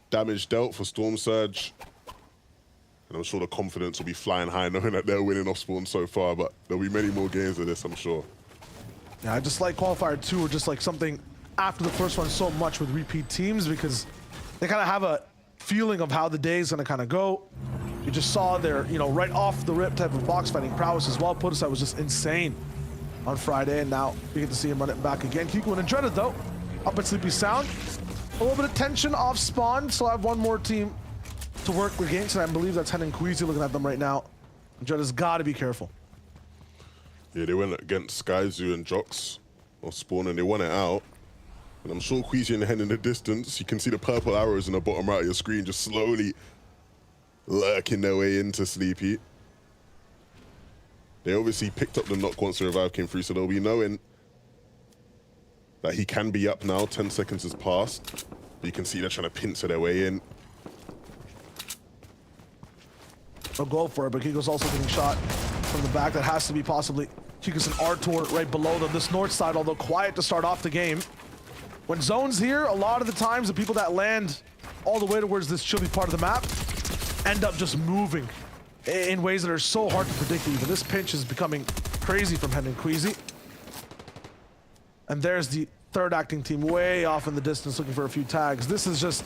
damage dealt for Storm Surge. And I'm sure the confidence will be flying high knowing that they're winning off spawn so far, but there'll be many more games of this, I'm sure. Yeah, I just like Qualifier 2 or just like something after the first one so much with repeat teams because they kind of have a feeling of how the day is going to kind of go. You just saw their, you know, right off the rip type of box fighting prowess as well. Podesai was just insane on Friday, and now we get to see him run it back again. Kiko and Andretta, though, up at Sleepy Sound. A little bit of tension off spawn, so I have one more team to work against, and I believe that's Hen and Queasy looking at them right now. Andretta's got to be careful. Yeah, they went against Skyzoo and Jox off spawn, and they won it out. And I'm sure Queasy and Hen in the distance, you can see the purple arrows in the bottom right of your screen just slowly lurking their way into Sleepy. They obviously picked up the knock once the revive came through, so they'll be knowing that he can be up now. 10 seconds has passed. But you can see they're trying to pincer their way in. They'll go for it, but Kiko's also getting shot from the back. That has to be possibly Kiko's and Artur right below them. This north side, although quiet to start off the game. When zone's here, a lot of the times the people that land all the way towards this chilly part of the map end up just moving in ways that are so hard to predict even. This pinch is becoming crazy from Hen and Queasy. And there's the third acting team way off in the distance looking for a few tags. This is just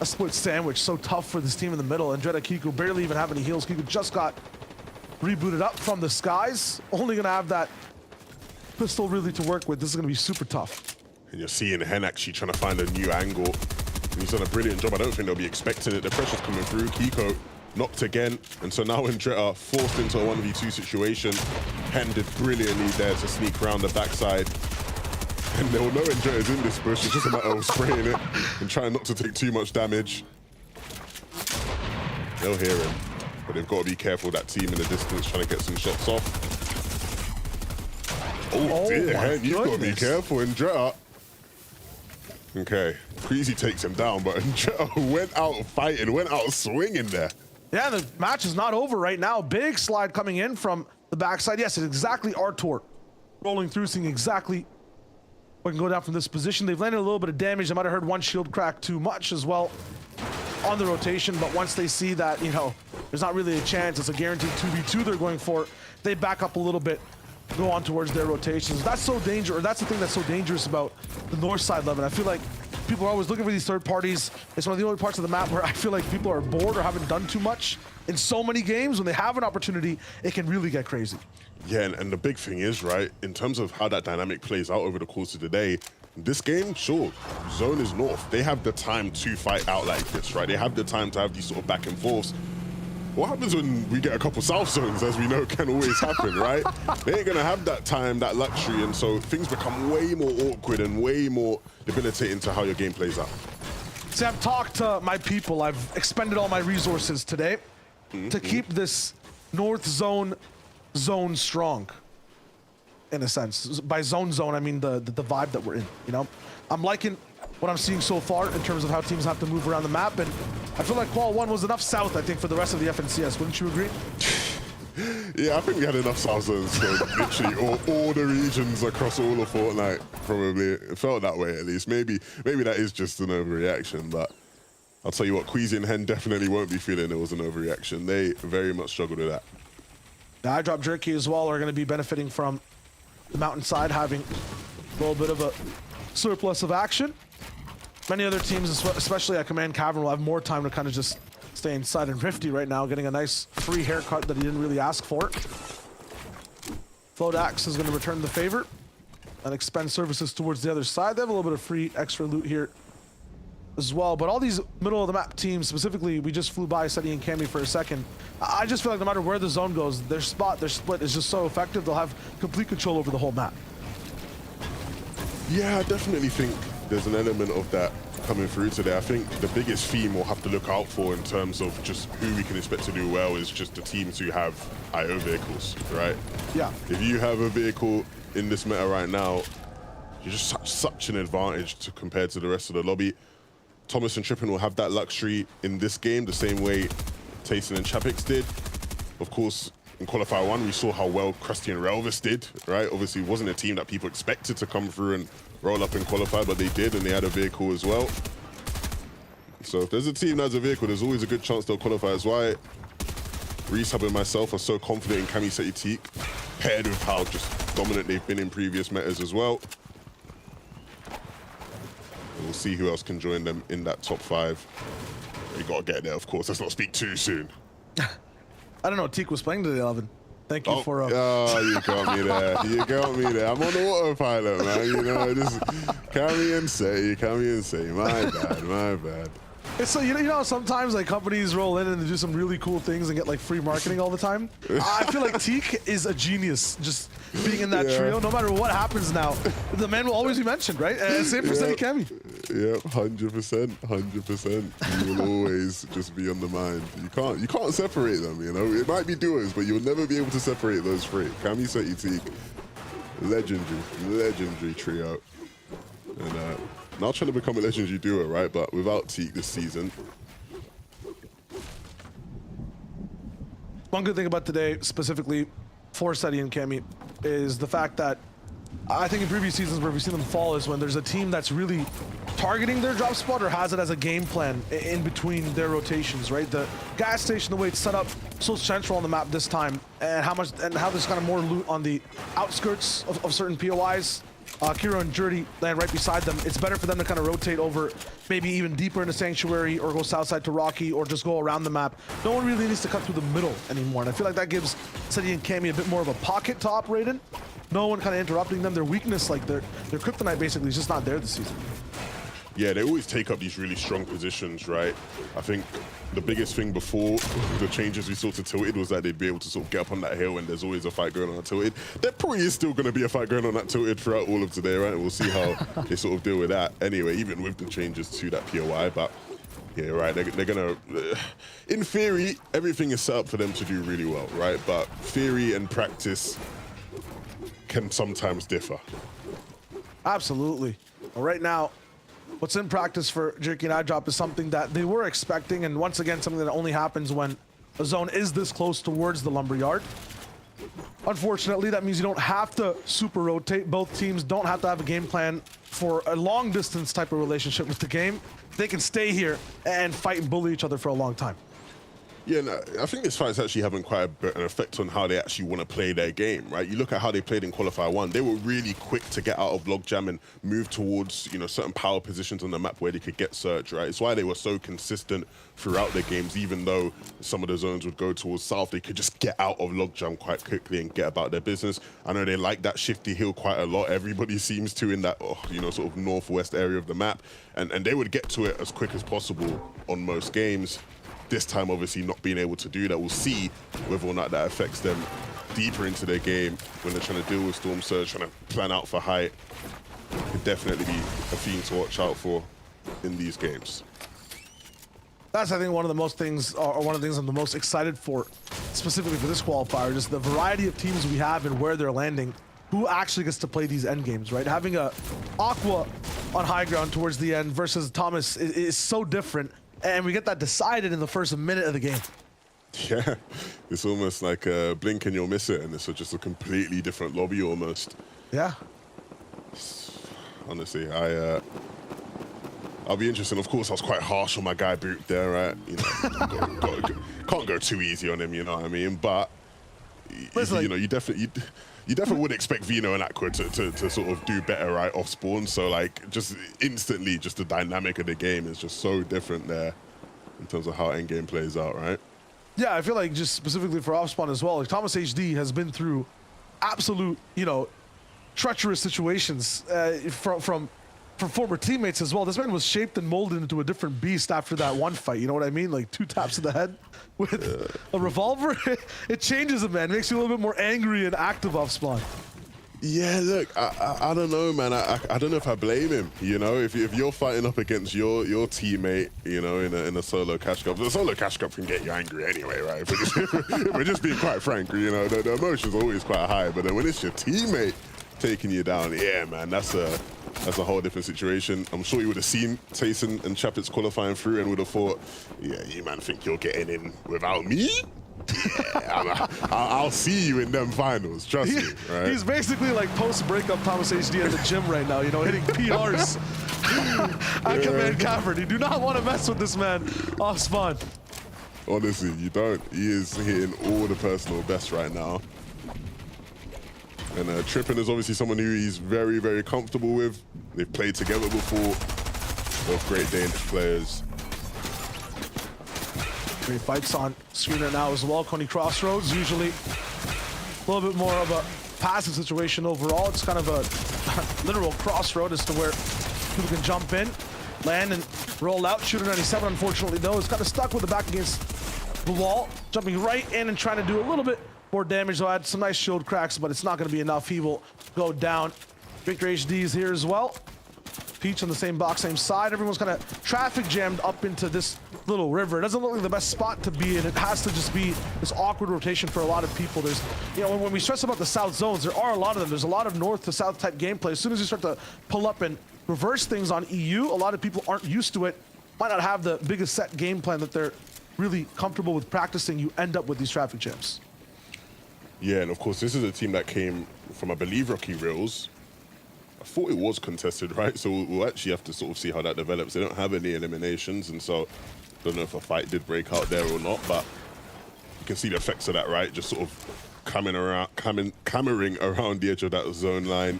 a split sandwich, so tough for this team in the middle. Andretta, Kiko barely even have any heals. Kiko just got rebooted up from the skies. Only gonna have that pistol really to work with. This is gonna be super tough. And you're seeing Hen actually trying to find a new angle. And he's done a brilliant job. I don't think they'll be expecting it. The pressure's coming through. Kiko knocked again. And so now Andretta forced into a 1v2 situation. Hen did brilliantly there to sneak around the backside. And they'll know Andretta's in this bush. It's just a matter of spraying it and trying not to take too much damage. They'll hear him. But they've got to be careful, that team in the distance trying to get some shots off. Oh dear, Hen, you've got to be careful, Andretta. Okay, Queasy takes him down, but Andretta went out fighting, went out swinging there. Yeah, the match is not over right now. Big slide coming in from the backside. Yes, it's exactly Artur rolling through, seeing exactly what can go down from this position. They've landed a little bit of damage. I might have heard one shield crack too much as well on the rotation, but once they see that, you know, there's not really a chance, it's a guaranteed 2v2 they're going for, they back up a little bit, go on towards their rotations. That's so dangerous, or that's the thing that's so dangerous about the north side, Levin. I feel like people are always looking for these third parties. It's one of the only parts of the map where I feel like people are bored or haven't done too much. In so many games, when they have an opportunity, it can really get crazy. Yeah, and the big thing is, right, in terms of how that dynamic plays out over the course of the day, this game, sure, zone is north. They have the time to fight out like this, right? They have the time to have these sort of back and forths. What happens when we get a couple south zones, as we know can always happen, right? They ain't gonna have that time, that luxury, and so things become way more awkward and way more debilitating to how your game plays out. See, I've talked to my people. I've expended all my resources today to keep this north zone strong, in a sense. By zone, I mean the vibe that we're in, you know? I'm liking what I'm seeing so far in terms of how teams have to move around the map, and I feel like Qual 1 was enough south, I think, for the rest of the FNCS. Wouldn't you agree? Yeah, I think we had enough south zones for literally all the regions across all of Fortnite, probably. It felt that way, at least. Maybe that is just an overreaction, but I'll tell you what, Queasy and Hen definitely won't be feeling it was an overreaction. They very much struggled with that. The eye drop jerky as well are going to be benefiting from the mountainside having a little bit of a surplus of action. Many other teams, especially at Command Cavern, will have more time to kind of just staying inside and Rifty right now, getting a nice free haircut that he didn't really ask for. Flodax is going to return the favor and expend services towards the other side. They have a little bit of free extra loot here as well. But all these middle of the map teams, specifically, we just flew by Seti and Cammy for a second. I just feel like no matter where the zone goes, their spot, their split is just so effective. They'll have complete control over the whole map. Yeah, I definitely think there's an element of that coming through today. I think the biggest theme we'll have to look out for in terms of just who we can expect to do well is just the teams who have IO vehicles, right? Yeah. If you have a vehicle in this meta right now, you're just such an advantage compared to the rest of the lobby. Thomas and Trippin will have that luxury in this game the same way Tayson and Chapix did. Of course, in Qualifier 1, we saw how well Krusty and Relvis did, right? Obviously, it wasn't a team that people expected to come through and roll up in Qualifier, but they did, and they had a vehicle as well. So if there's a team that has a vehicle, there's always a good chance they'll qualify. That's why Reese and myself are so confident in Cammy Teak, paired with how just dominant they've been in previous metas as well. We'll see who else can join them in that top 5. We got to get there, of course. Let's not speak too soon. I don't know. Teak was playing today, 11. Thank you for... Oh, you got me there. You got me there. I'm on the autopilot, man. You know, just Cammy and say. My bad, my bad. It's so, you know, sometimes like companies roll in and they do some really cool things and get like free marketing all the time. I feel like Teak is a genius just being in that trio. No matter what happens now, the man will always be mentioned, right? Same for Seti Cammy. Yep, 100%, 100%. You will always just be on the mind. You can't separate them, you know? It might be duos, but you'll never be able to separate those three. Cammy, Seti, Teak, legendary trio. And now trying to become a legendary duo, right? But without Teak this season. One good thing about today, specifically for Seti and Cammy, is the fact that I think in previous seasons where we've seen them fall is when there's a team that's really targeting their drop spot or has it as a game plan in between their rotations, right? The gas station, the way it's set up, so central on the map this time, and how there's kind of more loot on the outskirts of certain POIs. Kiro and Jurdy land right beside them. It's better for them to kind of rotate over, maybe even deeper into Sanctuary or go south side to Rocky or just go around the map. No one really needs to cut through the middle anymore. And I feel like that gives Seti and Cammy a bit more of a pocket to operate in. No one kind of interrupting them. Their weakness, like their kryptonite basically is just not there this season. Yeah, they always take up these really strong positions, right? I think the biggest thing before the changes we saw to Tilted was that they'd be able to sort of get up on that hill and there's always a fight going on at Tilted. There probably is still going to be a fight going on at Tilted throughout all of today, right? And we'll see how they sort of deal with that anyway, even with the changes to that POI. But yeah, right, they're going to... in theory, everything is set up for them to do really well, right? But theory and practice can sometimes differ. Absolutely. Well, right now, what's in practice for Jerky and iDrop is something that they were expecting, and once again, something that only happens when a zone is this close towards the lumberyard. Unfortunately, that means you don't have to super rotate. Both teams don't have to have a game plan for a long distance type of relationship with the game. They can stay here and fight and bully each other for a long time. Yeah, no, I think this fight's actually having quite an effect on how they actually want to play their game, right? You look at how they played in Qualifier 1. They were really quick to get out of logjam and move towards, you know, certain power positions on the map where they could get search, right? It's why they were so consistent throughout their games. Even though some of the zones would go towards south, they could just get out of logjam quite quickly and get about their business. I know they like that shifty hill quite a lot. Everybody seems to in that, you know, sort of northwest area of the map. And they would get to it as quick as possible on most games. This time, obviously, not being able to do that. We'll see whether or not that affects them deeper into their game when they're trying to deal with Storm Surge, trying to plan out for height. Could definitely be a theme to watch out for in these games. That's, I think, one of the most things, or one of the things I'm the most excited for, specifically for this qualifier, just the variety of teams we have and where they're landing. Who actually gets to play these end games, right? Having a Aqua on high ground towards the end versus Thomas is so different. And we get that decided in the first minute of the game. Yeah, it's almost like blink and you'll miss it, and it's just a completely different lobby almost. Yeah. Honestly, I'll be interested. Of course, I was quite harsh on my guy Boot there, right? You know, can't go too easy on him, you know what I mean? But you know, you definitely would expect Vino and Aqua to sort of do better right off spawn. So like just instantly, just the dynamic of the game is just so different there. in terms of how endgame plays out, right? Yeah, I feel like just specifically for Offspawn as well, like Thomas HD has been through absolute, you know, treacherous situations from former teammates as well. This man was shaped and molded into a different beast after that one fight. You know what I mean? Like 2 taps to the head with a revolver. It changes a man. Makes you a little bit more angry and active Offspawn. Yeah, look, I don't know, man. I don't know if I blame him. You know, if you're fighting up against your teammate, you know, in a solo cash cup, the solo cash cup can get you angry anyway, right? If we're just being quite frank, you know, the emotion's always quite high. But then when it's your teammate taking you down, yeah, man, that's a whole different situation. I'm sure you would have seen Tayson and Chapit's qualifying through and would have thought, yeah, you man think you're getting in without me? Yeah, I'll see you in them finals, trust me. Right? He's basically like post-breakup Thomas HD at the gym right now, you know, hitting PRs. I command Cavern. You do not want to mess with this man off spawn. Honestly, you don't. He is hitting all the personal best right now. And Trippin is obviously someone who he's very, very comfortable with. They've played together before. Both great Danish players. Great fights on screen right now as well. Coney Crossroads, usually a little bit more of a passive situation overall. It's kind of a literal crossroad as to where people can jump in, land, and roll out. Shooter 97, unfortunately, though, is kind of stuck with the back against the wall, jumping right in and trying to do a little bit more damage. Though I had some nice shield cracks, but it's not going to be enough. He will go down. Victor HD is here as well. Peach on the same box, same side. Everyone's kind of traffic jammed up into this little river. It doesn't look like the best spot to be in. It has to just be this awkward rotation for a lot of people. There's, you know, when we stress about the south zones, there are a lot of them. There's a lot of north to south type gameplay. As soon as you start to pull up and reverse things on EU, a lot of people aren't used to it, might not have the biggest set game plan that they're really comfortable with practicing. You end up with these traffic jams. Yeah, and of course, this is a team that came from, I believe, Rocky Reels. I thought it was contested, right? So we'll actually have to sort of see how that develops. They don't have any eliminations, and so I don't know if a fight did break out there or not, but you can see the effects of that, right? Just sort of cammering around the edge of that zone line.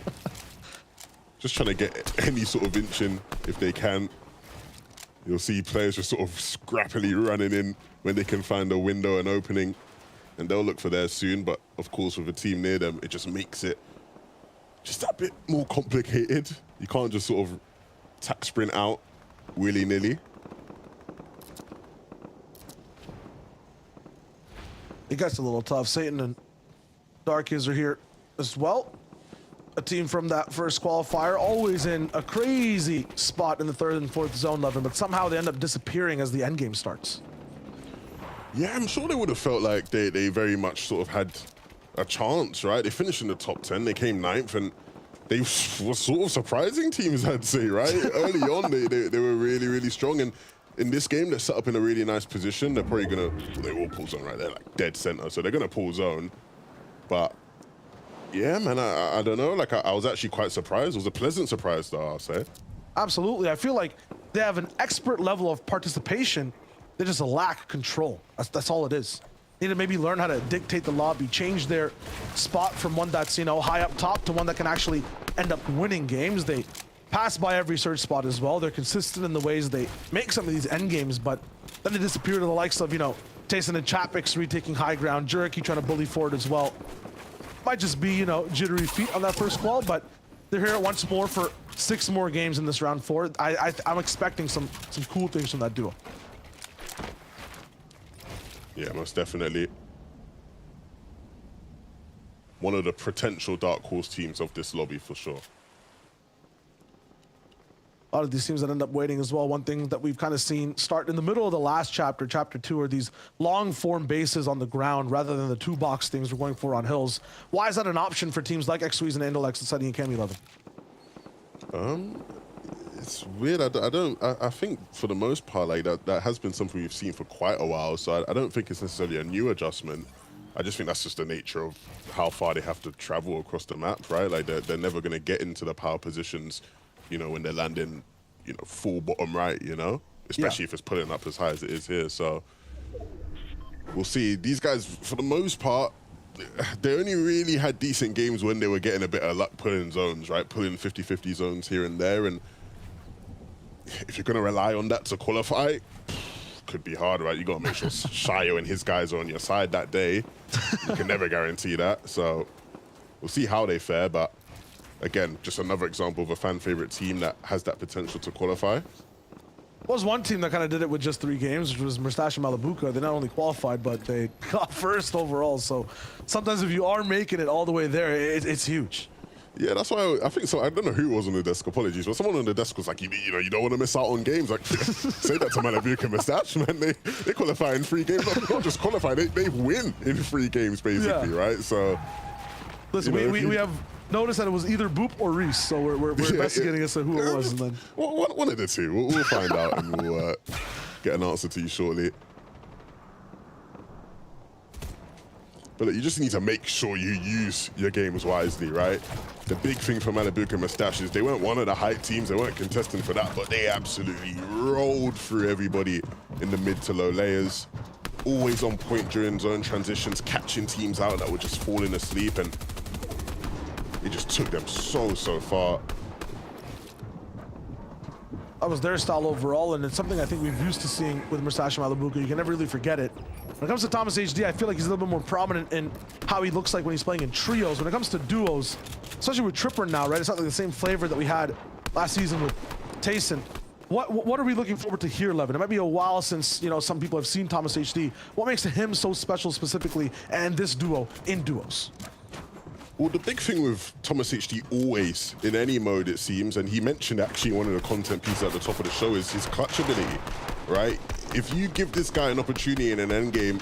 Just trying to get any sort of inch in if they can. You'll see players just sort of scrappily running in when they can find a window, an opening, and they'll look for theirs soon. But of course, with a team near them, it just makes it just a bit more complicated. You can't just sort of tack sprint out willy-nilly. It gets a little tough. Satan and Darkies are here as well. A team from that first qualifier, always in a crazy spot in the 3rd and 4th zone level, but somehow they end up disappearing as the endgame starts. Yeah, I'm sure they would have felt like they very much sort of had a chance, right? They finished in the top 10, they came 9th, and they were sort of surprising teams, I'd say, right? Early on, they were really, really strong, and in this game, they're set up in a really nice position. They're probably they will pull zone right there, like dead center, so they're gonna pull zone. But yeah, man, I don't know, like I was actually quite surprised. It was a pleasant surprise, though, I'll say. Absolutely, I feel like they have an expert level of participation. They just lack control. That's all it is. They need to maybe learn how to dictate the lobby, change their spot from one that's, you know, high up top to one that can actually end up winning games. They pass by every search spot as well. They're consistent in the ways they make some of these end games, but then they disappear to the likes of, you know, Tayson and Chapix retaking high ground, Jerky trying to bully forward as well. Might just be, you know, jittery feet on that first qual, but they're here once more for 6 more games in this round 4. I'm expecting some cool things from that duo. Yeah, most definitely. One of the potential dark horse teams of this lobby for sure. A lot of these teams that end up waiting as well. One thing that we've kind of seen start in the middle of the last chapter, chapter 2, are these long form bases on the ground rather than the 2-box things we're going for on hills. Why is that an option for teams like XWeez and Andalex and Sunny and Cami 11? It's weird. I think for the most part, like that has been something we've seen for quite a while. So I don't think it's necessarily a new adjustment. I just think that's just the nature of how far they have to travel across the map, right? Like they're never going to get into the power positions, you know, when they're landing, you know, full bottom right, you know, especially if it's pulling up as high as it is here. So we'll see. These guys, for the most part, they only really had decent games when they were getting a bit of luck pulling zones, right? Pulling 50-50 zones here and there. And if you're going to rely on that to qualify, could be hard, right? You got to make sure Shio and his guys are on your side that day. You can never guarantee that. So we'll see how they fare. But again, just another example of a fan favorite team that has that potential to qualify. There was one team that kind of did it with just 3 games, which was Mustache and Malibuca. They not only qualified, but they got first overall. So sometimes if you are making it all the way there, it's huge. Yeah, that's why I think so. I don't know who was on the desk, apologies, but someone on the desk was like, you know, you don't want to miss out on games. Like, say that to Malibuca and Mustache, man. They qualify in 3 games. Not just qualify, they win in 3 games, basically, right? So, listen, you know, we have noticed that it was either Boop or Reese, so we're investigating as to who it was. And then one of the two. We'll find out and we'll get an answer to you shortly. But look, you just need to make sure you use your games wisely, right? The big thing for Malibuca and Mustache is they weren't one of the hype teams. They weren't contesting for that, but they absolutely rolled through everybody in the mid to low layers. Always on point during zone transitions, catching teams out that were just falling asleep, and it just took them so far. That was their style overall, and it's something I think we've used to seeing with Mustache and Malibuca. You can never really forget it. When it comes to Thomas HD, I feel like he's a little bit more prominent in how he looks like when he's playing in trios. When it comes to duos, especially with Tripper now, right? It's not like the same flavor that we had last season with Tayson. What are we looking forward to here, Levin? It might be a while since, you know, some people have seen Thomas HD. What makes him so special specifically, and this duo in duos? Well, the big thing with Thomas HD always, in any mode it seems, and he mentioned actually one of the content pieces at the top of the show, is his clutch ability, right? If you give this guy an opportunity in an endgame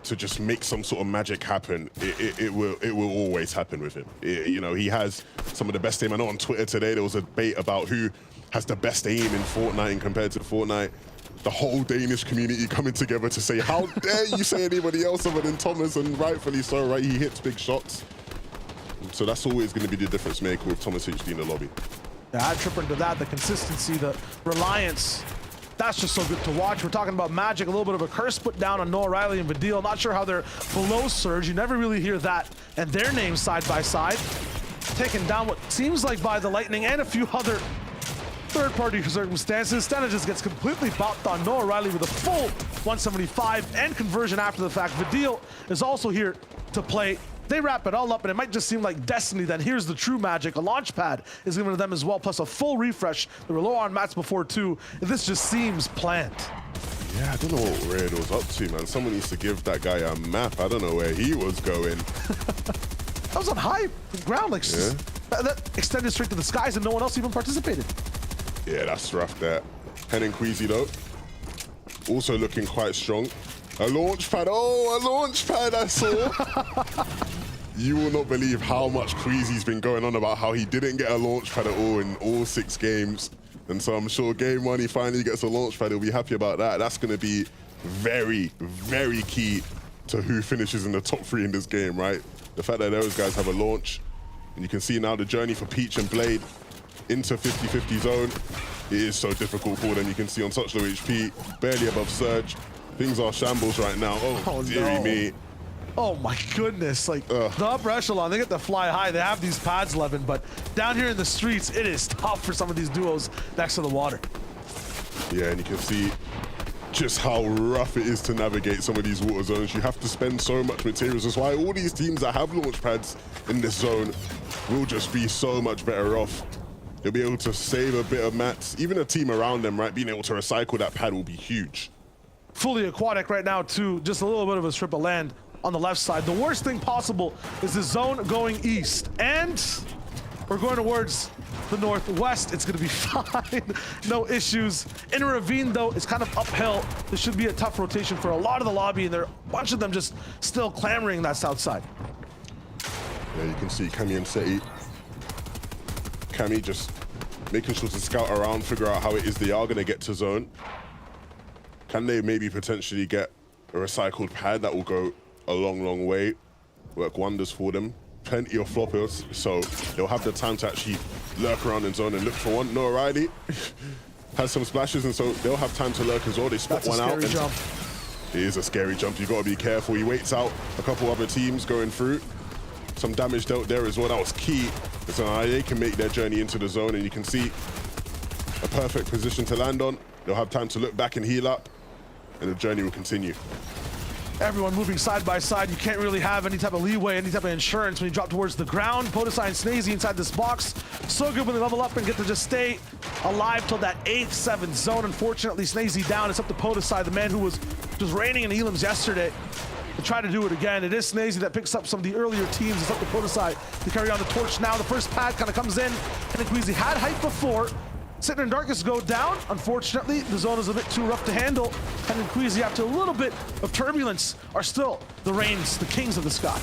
to just make some sort of magic happen, it will always happen with him. You know, he has some of the best aim. I know on Twitter today there was a debate about who has the best aim in Fortnite and compared to Fortnite. The whole Danish community coming together to say, how dare you say anybody else other than Thomas, and rightfully so, right? He hits big shots. So that's always going to be the difference maker with Thomas HD in the lobby. Yeah, add Tripper into that, the consistency, the reliance. That's just so good to watch. We're talking about Magic, a little bit of a curse put down on Noah Riley and Vidil. Not sure how they're below Surge. You never really hear that and their names side by side. Taken down what seems like by the Lightning and a few other third-party circumstances. Stena just gets completely bopped on Noah Riley with a full 175 and conversion after the fact. Vidil is also here to play. They wrap it all up, and it might just seem like destiny. Then here's the true Magic. A launch pad is given to them as well, plus a full refresh. They were low on mats before too. This just seems planned. Yeah, I don't know what Red was up to, man. Someone needs to give that guy a map. I don't know where he was going. That was on high ground, like that extended straight to the skies, and no one else even participated. Yeah, that's rough there. Hen and Queasy though, also looking quite strong. A launch pad, oh, a launch pad I saw. You will not believe how much Queasy's been going on about how he didn't get a launch pad at all in all 6 games. And so I'm sure game 1 he finally gets a launch pad. He'll be happy about that. That's going to be very, very key to who finishes in the top 3 in this game, right? The fact that those guys have a launch. And you can see now the journey for Peach and Blade into 50-50 zone. It is so difficult for them. You can see on such low HP, barely above Surge. Things are shambles right now. Oh dearie me. Oh my goodness, like the upper echelon, they get to fly high. They have these pads, Levin, but down here in the streets, it is tough for some of these duos next to the water. Yeah, and you can see just how rough it is to navigate some of these water zones. You have to spend so much materials. That's why all these teams that have launch pads in this zone will just be so much better off. They'll be able to save a bit of mats. Even a team around them, right, being able to recycle that pad will be huge. Fully aquatic right now too, just a little bit of a strip of land on the left side. The worst thing possible is the zone going east, and we're going towards the northwest. It's gonna be fine, no issues. In a ravine though, it's kind of uphill. This should be a tough rotation for a lot of the lobby, and there are a bunch of them just still clamoring that south side. Yeah, you can see Cammy and Seti. Cammy just making sure to scout around, figure out how it is they are gonna get to zone. Can they maybe potentially get a recycled pad that will go a long, long way? Work wonders for them. Plenty of floppers, so they'll have the time to actually lurk around in zone and look for one. Noah Riley has some splashes, and so they'll have time to lurk as well. They spot one out. Jump. It is a scary jump. You've got to be careful. He waits out a couple other teams going through. Some damage dealt there as well. That was key. So now they can make their journey into the zone, and you can see a perfect position to land on. They'll have time to look back and heal up. and the journey will continue. Everyone moving side by side. You can't really have any type of leeway, any type of insurance when you drop towards the ground. Podesai and Snazy inside this box. So good when they level up and get to just stay alive till that 8th, 7th zone. Unfortunately, Snazy down. It's up to Podesai, the man who was just reigning in elims yesterday, to try to do it again. It is Snazy that picks up some of the earlier teams. It's up to Podesai to carry on the torch now. The first pad kind of comes in, and Queasy had hype before. Sitting in Darkest go down. Unfortunately, the zone is a bit too rough to handle. And Queasy, after a little bit of turbulence, are still the reigns, the kings of the sky.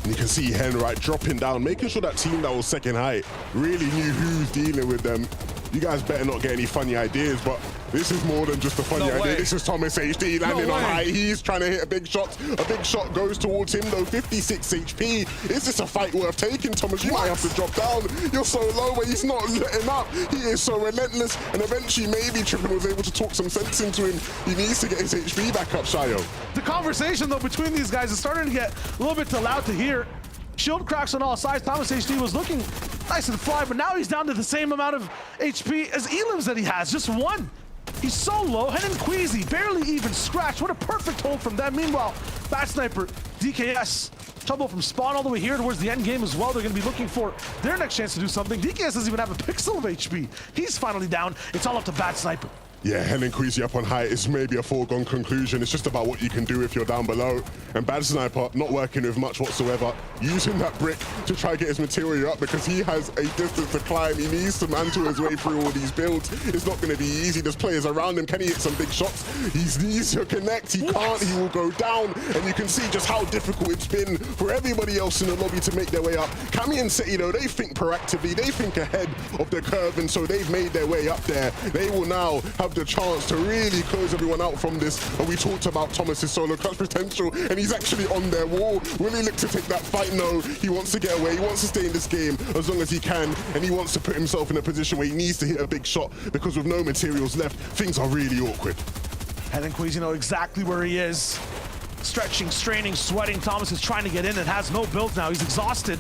And you can see Hen, right, dropping down, making sure that team that was second height really knew who's dealing with them. You guys better not get any funny ideas, but this is more than just a funny idea. This is Thomas HD landing on high. He's trying to hit a big shot. A big shot goes towards him, though. 56 HP. Is this a fight worth taking, Thomas? You might have to drop down. You're so low, but he's not letting up. He is so relentless. And eventually, maybe Trippin was able to talk some sense into him. He needs to get his HP back up, Shayo. The conversation, though, between these guys is starting to get a little bit too loud to hear. Shield cracks on all sides. Thomas HD was looking nice and fly, but now he's down to the same amount of HP as elims that he has, just one. He's so low. Hen and Queasy barely even scratched. What a perfect hold from them. Meanwhile, Bat Sniper, DKS, trouble from spawn all the way here towards the end game as well. They're going to be looking for their next chance to do something. DKS doesn't even have a pixel of HP. He's finally down. It's all up to Bat Sniper. Yeah, Hen and Queasy up on high is maybe a foregone conclusion. It's just about what you can do if you're down below. And Bad Sniper not working with much whatsoever, using that brick to try to get his material up because he has a distance to climb. He needs to mantle his way through all these builds. It's not going to be easy. There's players around him. Can he hit some big shots? He needs to connect. He can't. He will go down. And you can see just how difficult it's been for everybody else in the lobby to make their way up. Cammy and Seti, though, they think proactively. They think ahead of the curve, and so they've made their way up there. They will now have the chance to really close everyone out from this. And we talked about Thomas's solo clutch potential, and he's actually on their wall. Will he look to take that fight? No, he wants to get away. He wants to stay in this game as long as he can, and he wants to put himself in a position where he needs to hit a big shot, because with no materials left, things are really awkward. And then Queasy know exactly where he is. Stretching, straining, sweating. Thomas is trying to get in and has no build now. He's exhausted.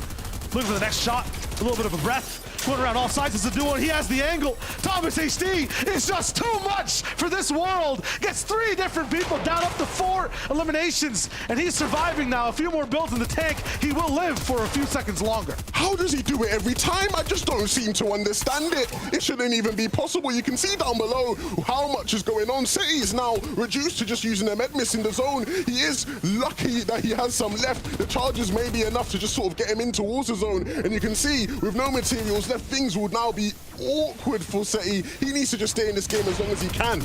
Looking for the next shot. A little bit of a breath. Going around all sides as a duo, and he has the angle. Thomas HD is just too much for this world. Gets 3 different people down, up to 4 eliminations, and he's surviving now. A few more builds in the tank. He will live for a few seconds longer. How does he do it every time? I just don't seem to understand it. It shouldn't even be possible. You can see down below how much is going on. City is now reduced to just using a med miss in the zone. He is lucky that he has some left. The charges may be enough to just sort of get him in towards the zone, and you can see with no materials left, things will now be awkward for Seti. He needs to just stay in this game as long as he can.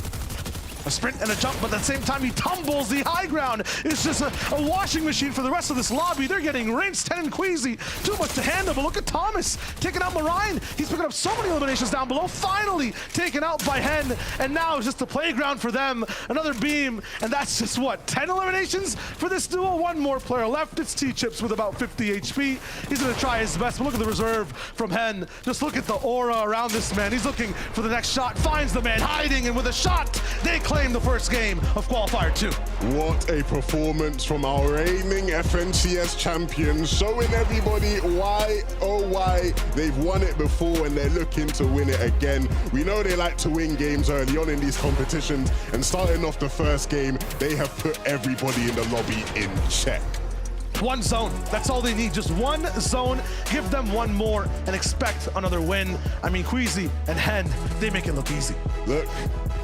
A sprint and a jump, but at the same time he tumbles. The high ground is just a washing machine for the rest of this lobby. They're getting rinsed. Hen and Queasy, too much to handle. But look at Thomas taking out Marine. He's picking up so many eliminations down below. Finally taken out by Hen, and now it's just the playground for them. Another beam, and that's just what, 10 eliminations for this duo? One more player left. It's T-Chips with about 50 HP. He's gonna try his best, but look at the reserve from Hen. Just look at the aura around this man. He's looking for the next shot, finds the man hiding, and with a shot, they claim the first game of Qualifier 2. What a performance from our reigning FNCS champions, showing everybody why, oh why, they've won it before and they're looking to win it again. We know they like to win games early on in these competitions, and starting off the first game, they have put everybody in the lobby in check. One zone, that's all they need, just one zone. Give them one more and expect another win. I mean, Queasy and Hen, they make it look easy. Look,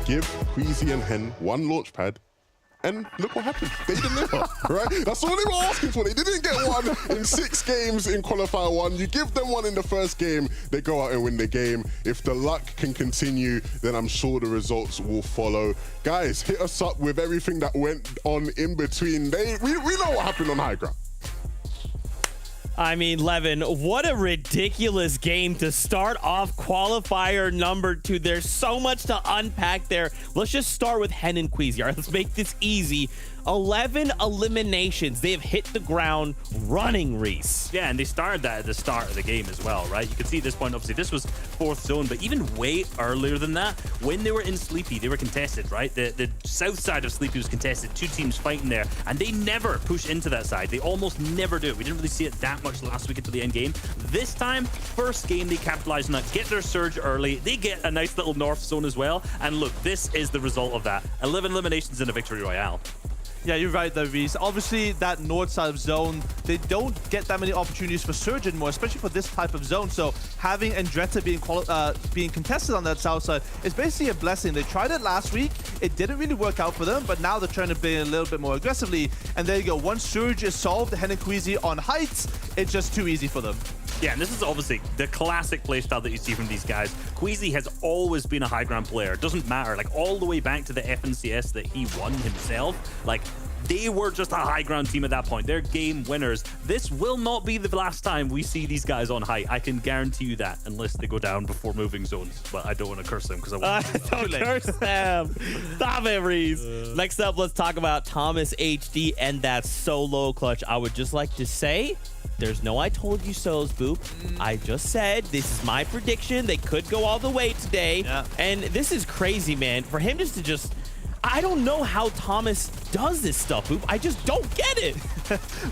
give Queasy and Hen one launch pad, and look what happened. They deliver, right? That's all they were asking for. They didn't get one in 6 games in Qualifier 1. You give them one in the first game, they go out and win the game. If the luck can continue, then I'm sure the results will follow. Guys, hit us up with everything that went on in between. We know what happened on high ground. I mean, Levin, what a ridiculous game to start off Qualifier number 2. There's so much to unpack there. Let's just start with Hen and Queasy. All right, let's make this easy. 11 eliminations. They have hit the ground running, Reese. Yeah, and they started that at the start of the game as well, right? You can see at this point, obviously, this was 4th zone, but even way earlier than that, when they were in Sleepy, they were contested, right? The south side of Sleepy was contested, 2 teams fighting there, and they never push into that side. They almost never do. We didn't really see it that much last week until the end game. This time, first game, they capitalized on that, get their surge early. They get a nice little north zone as well, and look, this is the result of that. 11 eliminations in a victory royale. Yeah, you're right there, Reese. Obviously, that north side of zone, they don't get that many opportunities for surge anymore, especially for this type of zone. So having Andretta being contested on that south side is basically a blessing. They tried it last week. It didn't really work out for them, but now they're trying to play a little bit more aggressively. And there you go. Once surge is solved, Hen and Queasy on heights, it's just too easy for them. Yeah, and this is obviously the classic playstyle that you see from these guys. Queasy has always been a high ground player. It doesn't matter, like all the way back to the FNCS that he won himself. Like, they were just a high ground team at that point. They're game winners. This will not be the last time we see these guys on height. I can guarantee you that, unless they go down before moving zones. But I don't want to curse them because I want Don't curse them. Stop it, Reese. Next up, let's talk about Thomas HD and that solo clutch. I would just like to say, there's no I told you so's, Boop. I just said this is my prediction. They could go all the way today. Yeah. And this is crazy, man. For him just I don't know how Thomas does this stuff, Boop. I just don't get it.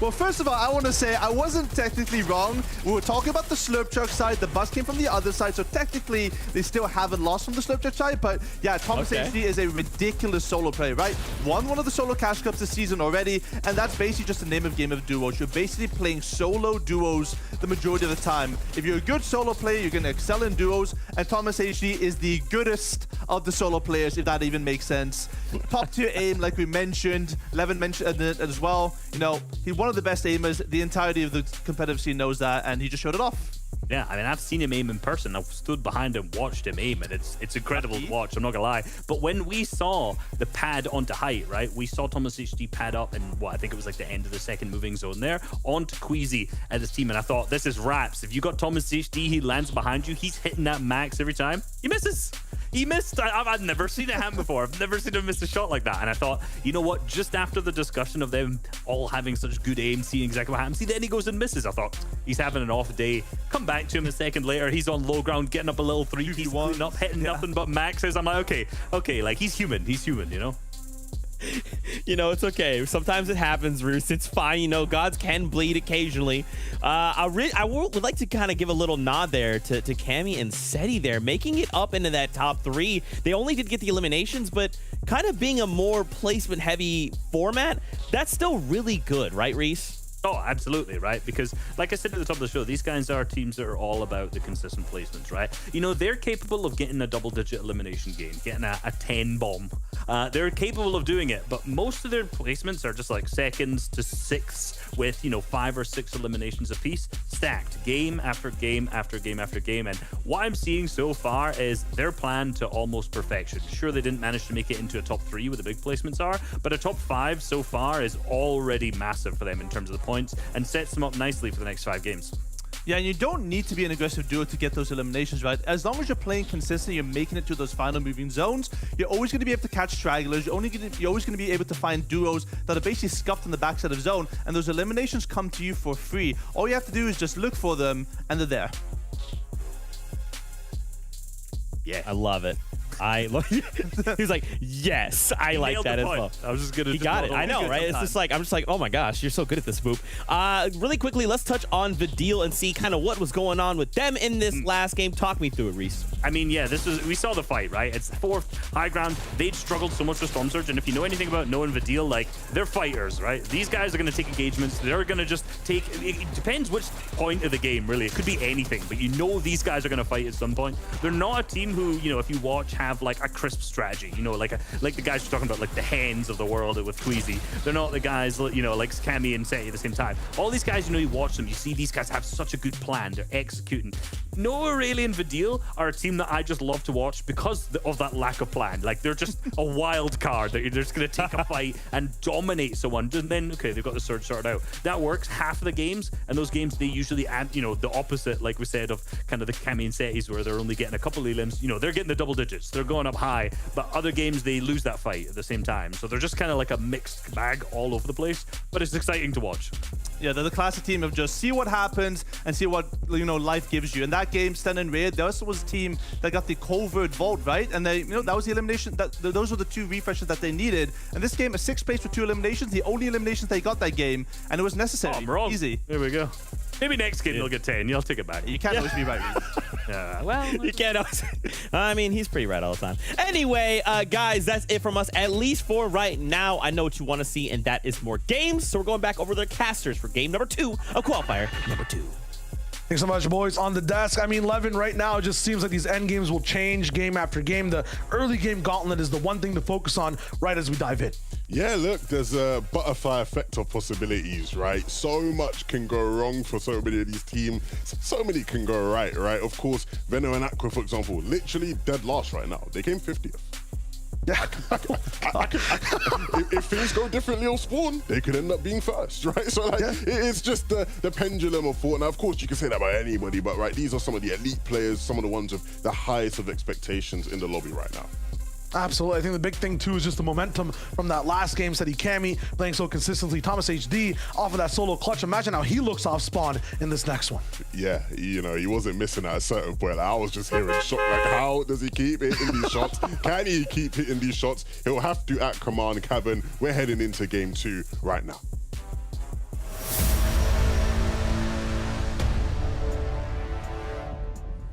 Well, first of all, I want to say I wasn't technically wrong. We were talking about the slurp truck side. The bus came from the other side, so technically they still haven't lost from the slurp truck side. But yeah, Thomas HD is a ridiculous solo player, right? Won one of the solo cash cups this season already, and that's basically just the name of game of duos. You're basically playing solo duos the majority of the time. If you're a good solo player, you're going to excel in duos, and Thomas HD is the goodest of the solo players, if that even makes sense. Top tier aim, like we mentioned. Levin mentioned it as well. You know, he's one of the best aimers. The entirety of the competitive scene knows that, and he just showed it off. Yeah, I mean, I've seen him aim in person. I've stood behind him, watched him aim, and it's incredible to watch. I'm not gonna lie. But when we saw the pad onto height, right, we saw Thomas HD pad up in what I think it was like the end of the second moving zone there onto Queasy and his team, and I thought, this is raps. If you got Thomas HD, he lands behind you. He's hitting that max every time. He misses. He missed. I've never seen it happen before. I've never seen him miss a shot like that. And I thought, you know what? Just after the discussion of them all having such good aim, seeing exactly what happens, then he goes and misses. I thought, he's having an off day. Come back to him a second later. He's on low ground, getting up a little 3-piece, cleaning up, hitting nothing but maxes. I'm like, okay, like he's human. He's human, you know? You know, it's okay. Sometimes it happens, Roos. It's fine. You know, gods can bleed occasionally. I would like to kind of give a little nod there to Cammy and Seti there, making it up into that top 3. They only did get the eliminations, but kind of being a more placement-heavy format, that's still really good, right, Reese? Oh, absolutely, right? Because, like I said at the top of the show, these guys are teams that are all about the consistent placements, right? You know, they're capable of getting a double-digit elimination game, getting a 10 bomb. They're capable of doing it, but most of their placements are just like seconds to 6 with, you know, 5 or 6 eliminations apiece, stacked game after game after game after game. And what I'm seeing so far is their plan to almost perfection. Sure, they didn't manage to make it into a top 3 where the big placements are, but a top 5 so far is already massive for them in terms of the points and sets them up nicely for the next 5 games. Yeah, and you don't need to be an aggressive duo to get those eliminations, right? As long as you're playing consistently, you're making it to those final moving zones, you're always going to be able to catch stragglers, you're always going to be able to find duos that are basically scuffed in the backside of zone, and those eliminations come to you for free. All you have to do is just look for them, and they're there. Yeah. I love it. He's like, yes, I like that as well. I was just gonna. He got it. I know, right? It's just like, I'm just like, oh my gosh, you're so good at this, Boop. Really quickly, let's touch on Vidil and see kind of what was going on with them in this last game. Talk me through it, Reese. I mean, yeah, we saw the fight, right? It's 4th high ground. They'd struggled so much with Storm Surge, and if you know anything about Noah and Vidil, like, they're fighters, right? These guys are going to take engagements. They're going to just take, it depends which point of the game, really. It could be anything, but you know these guys are going to fight at some point. They're not a team who, you know, if you watch, have like a crisp strategy, you know, like the guys you're talking about, like the Hens of the world with Queasy. They're not the guys, you know, like Cammy and Seti at the same time. All these guys, you know, you watch them, you see these guys have such a good plan. They're executing. Noah, Rayleigh, and Vidil are a team that I just love to watch because of that lack of plan. Like, they're just a wild card that you're just going to take a fight and dominate someone. And then, okay, they've got the surge sorted out. That works half of the games, and those games, they usually add, you know, the opposite, like we said, of kind of the Cammy and Setis, where they're only getting a couple of elims. You know, they're getting the double digits. they're going up high, but other games they lose that fight at the same time. So they're just kind of like a mixed bag all over the place, but it's exciting to watch. Yeah, they're the classic team of just see what happens and see what, you know, life gives you. In that game, Sten and Raid, this was a team that got the covert vault, right? And they, you know, that was the elimination. Those were the 2 refreshes that they needed. And this game, a 6th place with 2 eliminations, the only eliminations they got that game, and it was necessary. Oh, we're on. Easy. There we go. Maybe next game they'll get 10. You'll take it back. You can't always be right. Yeah, well, you can't always. I mean, he's pretty right all the time. Anyway, guys, that's it from us, at least for right now. I know what you want to see, and that is more games. So we're going back over the casters for game number 2 of Qualifier number 2. Thanks so much, boys. On the desk, I mean, Levin, right now, it just seems like these end games will change game after game. The early game gauntlet is the one thing to focus on right as we dive in. Yeah, look, there's a butterfly effect of possibilities, right? So much can go wrong for so many of these teams. So many can go right? Of course, Venom and Aqua, for example, literally dead last right now. They came 50th. Yeah, if things go differently on spawn, they could end up being first, right? So like, it's just the pendulum of Fortnite. Of course, you can say that about anybody, but right, these are some of the elite players, some of the ones with the highest of expectations in the lobby right now. Absolutely. I think the big thing, too, is just the momentum from that last game. Said Kami playing so consistently. Thomas HD off of that solo clutch. Imagine how he looks off spawn in this next one. Yeah, you know, he wasn't missing at a certain point. Like, I was just hearing shock. Like, how does he keep hitting these shots? Can he keep hitting these shots? He'll have to at command cabin. We're heading into game 2 right now.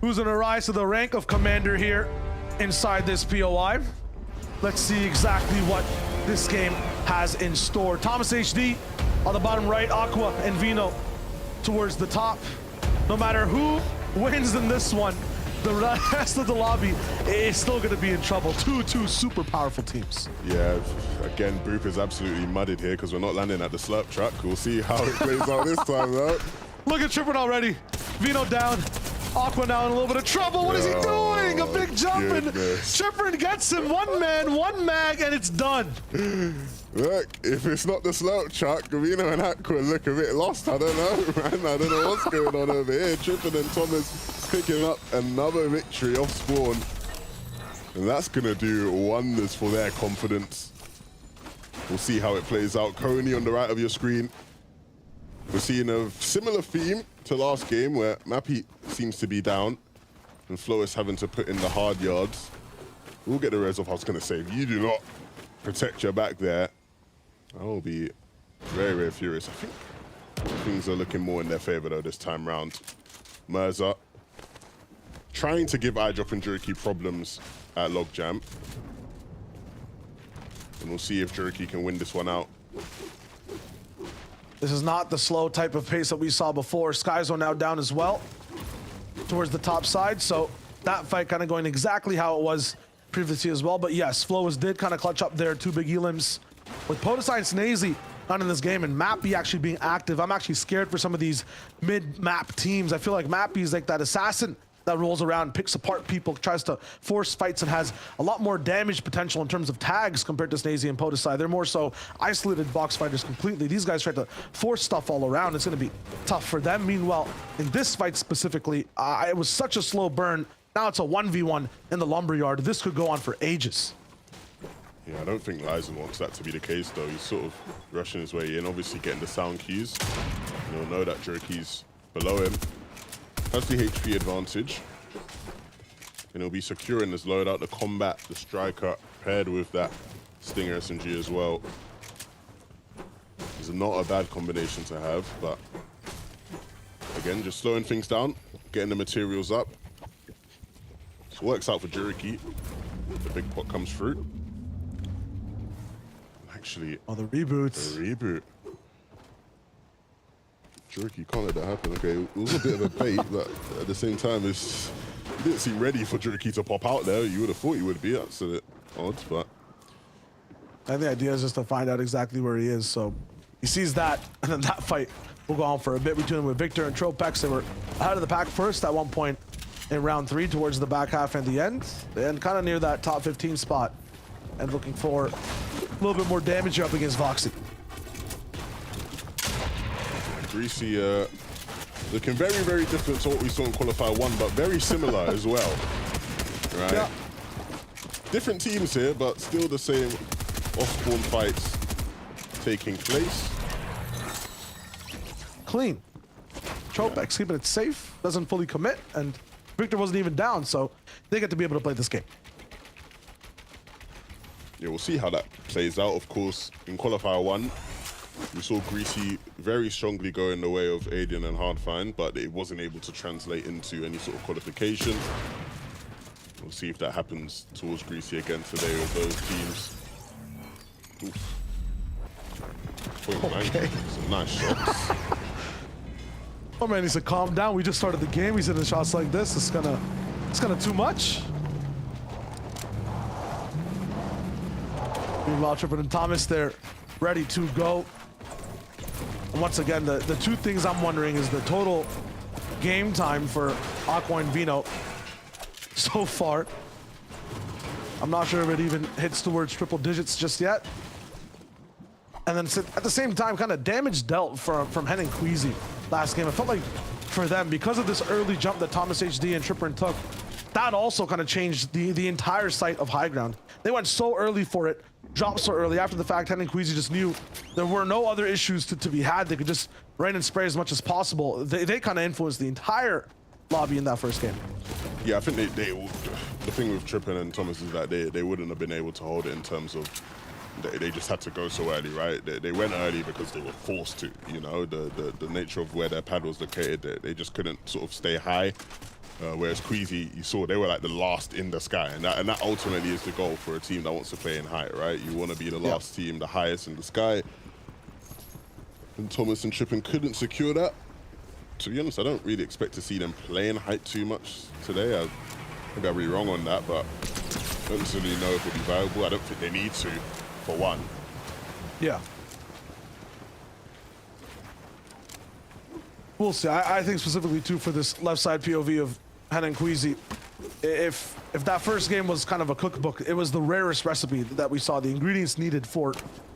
Who's going to rise to the rank of commander here inside this POI? Let's see exactly what this game has in store. Thomas HD on the bottom right, Aqua and Vino towards the top. No matter who wins in this one, the rest of the lobby is still going to be in trouble. Two super powerful teams. Yeah, again, Boop is absolutely mudded here because we're not landing at the slurp truck. We'll see how it plays out this time, though. Look at Trippin already. Vino down. Aqua now in a little bit of trouble. What is he doing? A big jump, and Trippin gets him. One man, one mag, and it's done. Look, if it's not the slurp truck, Vino and Aqua look a bit lost. I don't know, man. I don't know what's going on over here. Trippin and Thomas picking up another victory off spawn. And that's going to do wonders for their confidence. We'll see how it plays out. Coney on the right of your screen. We're seeing a similar theme to last game where Mappy seems to be down and Flo is having to put in the hard yards. We'll get the res off. I was going to say, if you do not protect your back there, I will be very, very furious. I think things are looking more in their favor though this time round. Mirza trying to give iDrop and Jerky problems at Logjam. And we'll see if Jerky can win this one out. This is not the slow type of pace that we saw before. Skyzo now down as well towards the top side. So that fight kind of going exactly how it was previously as well. But yes, Flowers did kind of clutch up there. 2 big elims with Podesai and Snazy not in this game, and Mappy actually being active. I'm actually scared for some of these mid-map teams. I feel like Mappy is like that assassin that rolls around, picks apart people, tries to force fights, and has a lot more damage potential in terms of tags compared to Snazy and Podesai. They're more so isolated box fighters completely. These guys try to force stuff all around. It's going to be tough for them. Meanwhile, in this fight specifically, it was such a slow burn. Now it's a 1v1 in the lumberyard. This could go on for ages. Yeah, I don't think Lizen wants that to be the case, though. He's sort of rushing his way in, obviously getting the sound cues. He'll know that Jerky's below him. Has the HP advantage. And he'll be securing this loadout, the combat, the striker, paired with that Stinger SMG as well. It's not a bad combination to have, but again, just slowing things down, getting the materials up. This works out for Jerky. The big pot comes through. Actually, the reboots. The reboot. Jerky can't let that happen. Okay, it was a bit of a bait, but at the same time, you didn't seem ready for Jerky to pop out there. You would have thought he would be. That's a bit odd, but I think the idea is just to find out exactly where he is. So he sees that, and then that fight will go on for a bit between him with Victor and Tropex. They were ahead of the pack first at one point in round 3 towards the back half and the end. And kind of near that top 15 spot and looking for a little bit more damage up against Voxy. Greasy looking very, very different to what we saw in Qualifier 1, but very similar as well, right? Yeah. different teams here, but still the same off-spawn fights taking place. Clean. Tropex keeping it safe, doesn't fully commit, and Victor wasn't even down, so they get to be able to play this game. Yeah, we'll see how that plays out. Of course, in Qualifier 1, we saw Greasy very strongly go in the way of Aiden and Hardfind, but it wasn't able to translate into any sort of qualification. We'll see if that happens towards Greasy again today with those teams. Oof. Okay. Some nice shots. Oh man, he said calm down. We just started the game. He's hitting shots like this. It's gonna too much. Meanwhile, Trippin and Thomas, they're ready to go. And once again, the two things I'm wondering is the total game time for Aqua and Vino so far. I'm not sure if it even hits towards triple digits just yet. And then at the same time, kind of damage dealt from Hen and Queasy last game. I felt like for them, because of this early jump that Thomas HD and Trippin took, that also kind of changed the entire site of high ground. They went so early for it, dropped so early. After the fact, Hen and Queasy just knew there were no other issues to be had. They could just rain and spray as much as possible. They kind of influenced the entire lobby in that first game. Yeah, I think the thing with Trippin and Thomas is that they wouldn't have been able to hold it in terms of they just had to go so early, right? They went early because they were forced to, you know, the nature of where their pad was located, they just couldn't sort of stay high. Whereas Queasy, you saw they were like the last in the sky, and that ultimately is the goal for a team that wants to play in height, right? You want to be the last team, the highest in the sky. And Thomas and Trippin couldn't secure that. To be honest, I don't really expect to see them play in height too much today. Maybe I'm really wrong on that, but I don't necessarily know if it'll be viable. I don't think they need to, for one. Yeah. We'll see. I think specifically too for this left side POV of Hen and Queasy, if that first game was kind of a cookbook, it was the rarest recipe that we saw, the ingredients needed for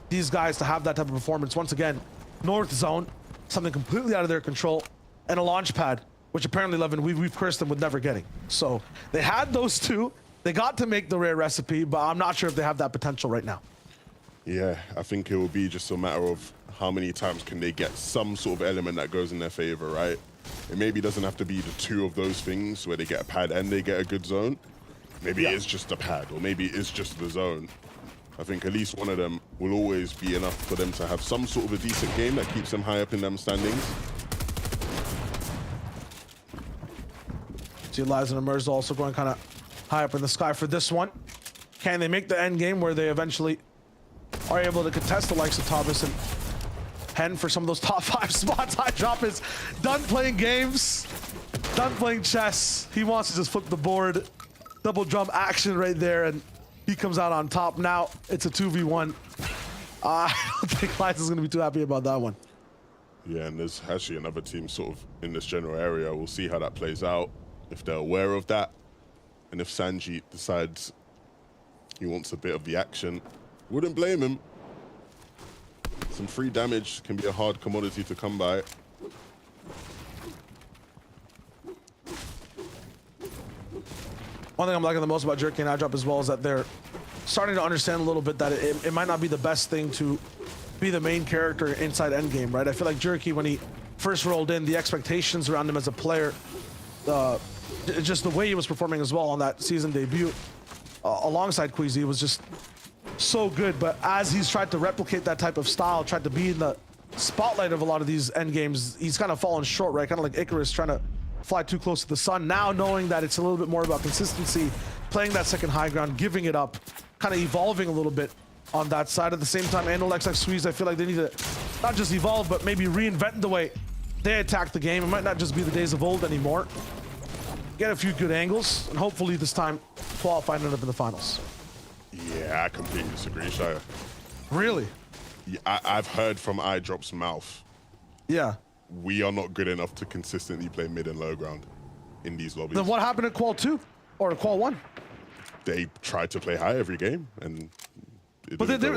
these guys to have that type of performance. Once again, North Zone, something completely out of their control, and a launch pad, which apparently Levin, we've cursed them with never getting. So they had those two. They got to make the rare recipe, but I'm not sure if they have that potential right now. Yeah, I think it will be just a matter of how many times can they get some sort of element that goes in their favor, right? It maybe doesn't have to be the two of those things where they get a pad and they get a good zone. Maybe it is just a pad, or maybe it's just the zone. I think at least one of them will always be enough for them to have some sort of a decent game that keeps them high up in them standings. See Liza and Emerz also going kind of high up in the sky for this one. Can they make the end game where they eventually are able to contest the likes of Thomas and Hen for some of those top 5 spots? High Drop is done playing games, done playing chess. He wants to just flip the board. Double jump action right there, and he comes out on top. Now it's a 2v1. I don't think Liza's going to be too happy about that one. Yeah, and there's actually another team sort of in this general area. We'll see how that plays out, if they're aware of that, and if Sanjit decides he wants a bit of the action. Wouldn't blame him. Some free damage can be a hard commodity to come by. One thing I'm liking the most about Jerky and iDrop as well is that they're starting to understand a little bit that it might not be the best thing to be the main character inside endgame, right? I feel like Jerky, when he first rolled in, the expectations around him as a player, just the way he was performing as well on that season debut alongside Queasy was just so good. But as he's tried to replicate that type of style, tried to be in the spotlight of a lot of these end games, he's kind of fallen short, right? Kind of like Icarus trying to fly too close to the sun. Now knowing that it's a little bit more about consistency, playing that second high ground, giving it up, kind of evolving a little bit on that side. At the same time, Anolx Squeeze, I feel like they need to not just evolve, but maybe reinvent the way they attack the game. It might not just be the days of old anymore. Get a few good angles, and hopefully this time qualify and end up in the finals. Yeah, I completely disagree, Shire. Really? Yeah, I've heard from iDrop's mouth. Yeah. We are not good enough to consistently play mid and low ground in these lobbies. Then what happened at Qual 2 or Qual 1? They tried to play high every game, and but they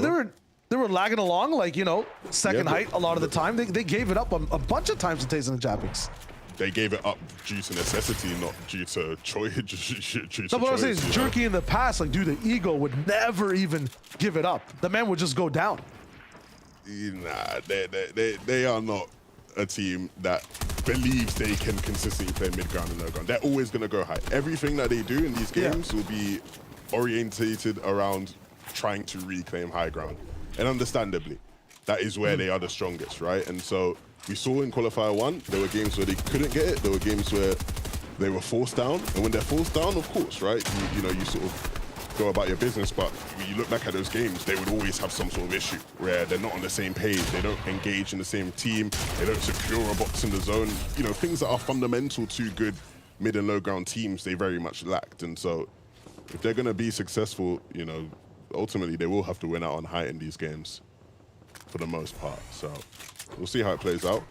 were lagging along, like, you know, second height a lot of the time. They gave it up a bunch of times to Tazen and Jappings. they gave it up due to necessity, not due to choice. No, what I'm saying is Jerky in the past, like, due to ego, would never even give it up. The man would just go down. Nah, they are not a team that believes they can consistently play mid-ground and low-ground. They're always going to go high. Everything that they do in these games will be orientated around trying to reclaim high ground. And understandably, that is where they are the strongest, right? And so we saw in Qualifier 1, there were games where they couldn't get it. There were games where they were forced down. And when they're forced down, of course, right, you know, you sort of go about your business, but when you look back at those games, they would always have some sort of issue where they're not on the same page, they don't engage in the same team, they don't secure a box in the zone. You know, things that are fundamental to good mid and low ground teams, they very much lacked. And so if they're going to be successful, you know, ultimately they will have to win out on height in these games for the most part. So we'll see how it plays out.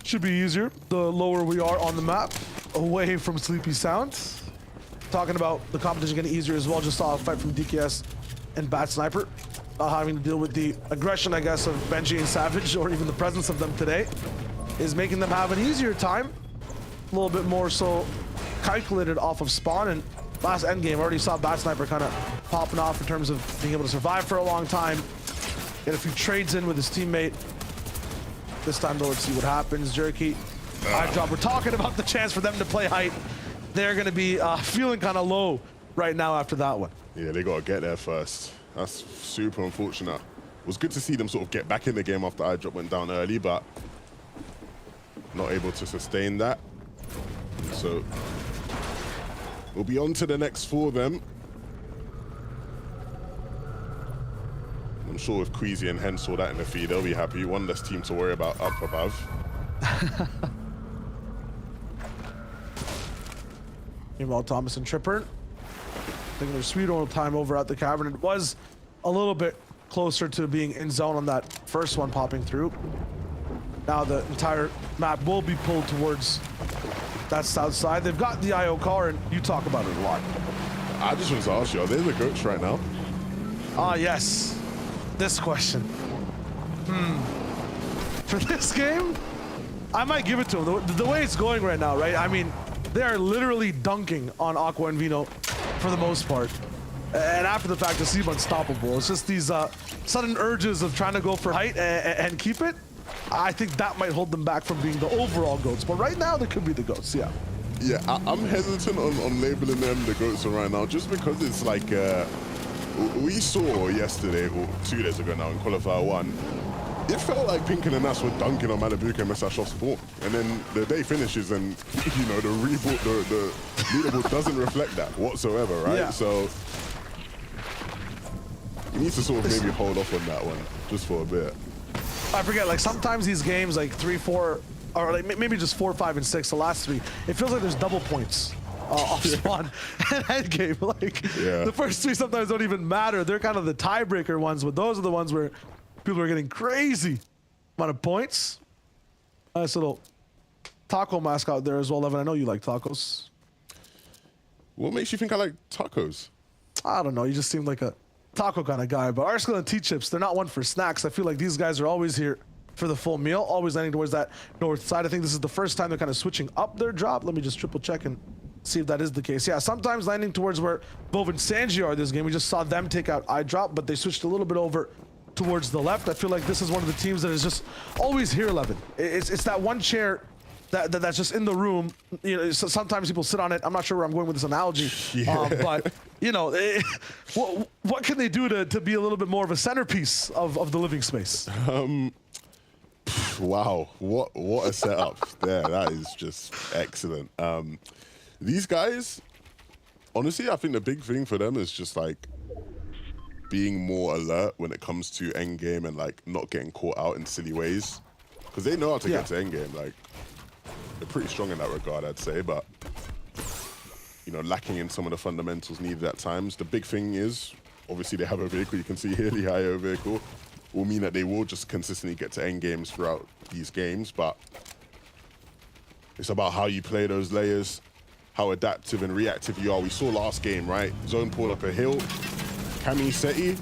Should be easier the lower we are on the map, away from Sleepy Sound. Talking about the competition getting easier as well. Just saw a fight from DKS and Bat Sniper, having to deal with the aggression, I guess, of Benji and Savage, or even the presence of them today, is making them have an easier time. A little bit more so calculated off of spawn. And last endgame, already saw Bat Sniper kind of popping off in terms of being able to survive for a long time. Get a few trades in with his teammate. This time, though, let's see what happens. Jerky, iDrop. We're talking about the chance for them to play height. They're going to be feeling kind of low right now after that one. Yeah, they got to get there first. That's super unfortunate. It was good to see them sort of get back in the game after iDrop went down early, but not able to sustain that. So we'll be on to the next for them. I'm sure if Queasy and Hen saw that in the feed, they'll be happy. One less team to worry about up above. Meanwhile, Thomas and Tripper taking their sweet old time over at the cavern. It was a little bit closer to being in zone on that first one popping through. Now the entire map will be pulled towards that south side. They've got the IO car, and you talk about it a lot. I just want to ask you, are they the GOATs right now? Ah, yes. This question. For this game, I might give it to them. The way it's going right now, right? I mean, they are literally dunking on Aqua and Vino for the most part. And after the fact, they seem unstoppable. It's just these sudden urges of trying to go for height and keep it. I think that might hold them back from being the overall GOATs. But right now, they could be the GOATs, yeah. Yeah, I'm hesitant on labeling them the GOATs right now, just because it's like, we saw yesterday, or 2 days ago now in Qualifier 1, it felt like Pink and Anas were dunking on Malibuca and Mesashov Spawn. And then the day finishes and, you know, the leaderboard doesn't reflect that whatsoever, right? Yeah. So you need to sort of maybe hold off on that one just for a bit. I forget, like sometimes these games, like 3, 4, or like maybe just 4, 5, and 6, the last 3, it feels like there's double points off spawn and endgame. Like the first 3 sometimes don't even matter. They're kind of the tiebreaker ones, but those are the ones where people are getting crazy amount of points. Nice little taco mask out there as well, Evan. I know you like tacos. What makes you think I like tacos? I don't know. You just seem like a taco kind of guy. But Arsenal and T-Chips, they're not one for snacks. I feel like these guys are always here for the full meal, always landing towards that north side. I think this is the first time they're kind of switching up their drop. Let me just triple check and see if that is the case. Yeah, sometimes landing towards where Bove and Sanji are this game. We just saw them take out iDrop, but they switched a little bit over towards the left. I feel like this is one of the teams that is just always here, Levin. It's that one chair that's just in the room. You know, sometimes people sit on it. I'm not sure where I'm going with this analogy, but you know, what can they do to be a little bit more of a centerpiece of the living space? Wow, what a setup there. That is just excellent. These guys, honestly, I think the big thing for them is just like being more alert when it comes to endgame and like not getting caught out in silly ways, because they know how to get to endgame. Like they're pretty strong in that regard, I'd say, but you know, lacking in some of the fundamentals needed at times. The big thing is obviously they have a vehicle. You can see here the IO vehicle will mean that they will just consistently get to endgames throughout these games, but it's about how you play those layers, how adaptive and reactive you are. We saw last game, right? Zone pull up a hill. Cami, Seti,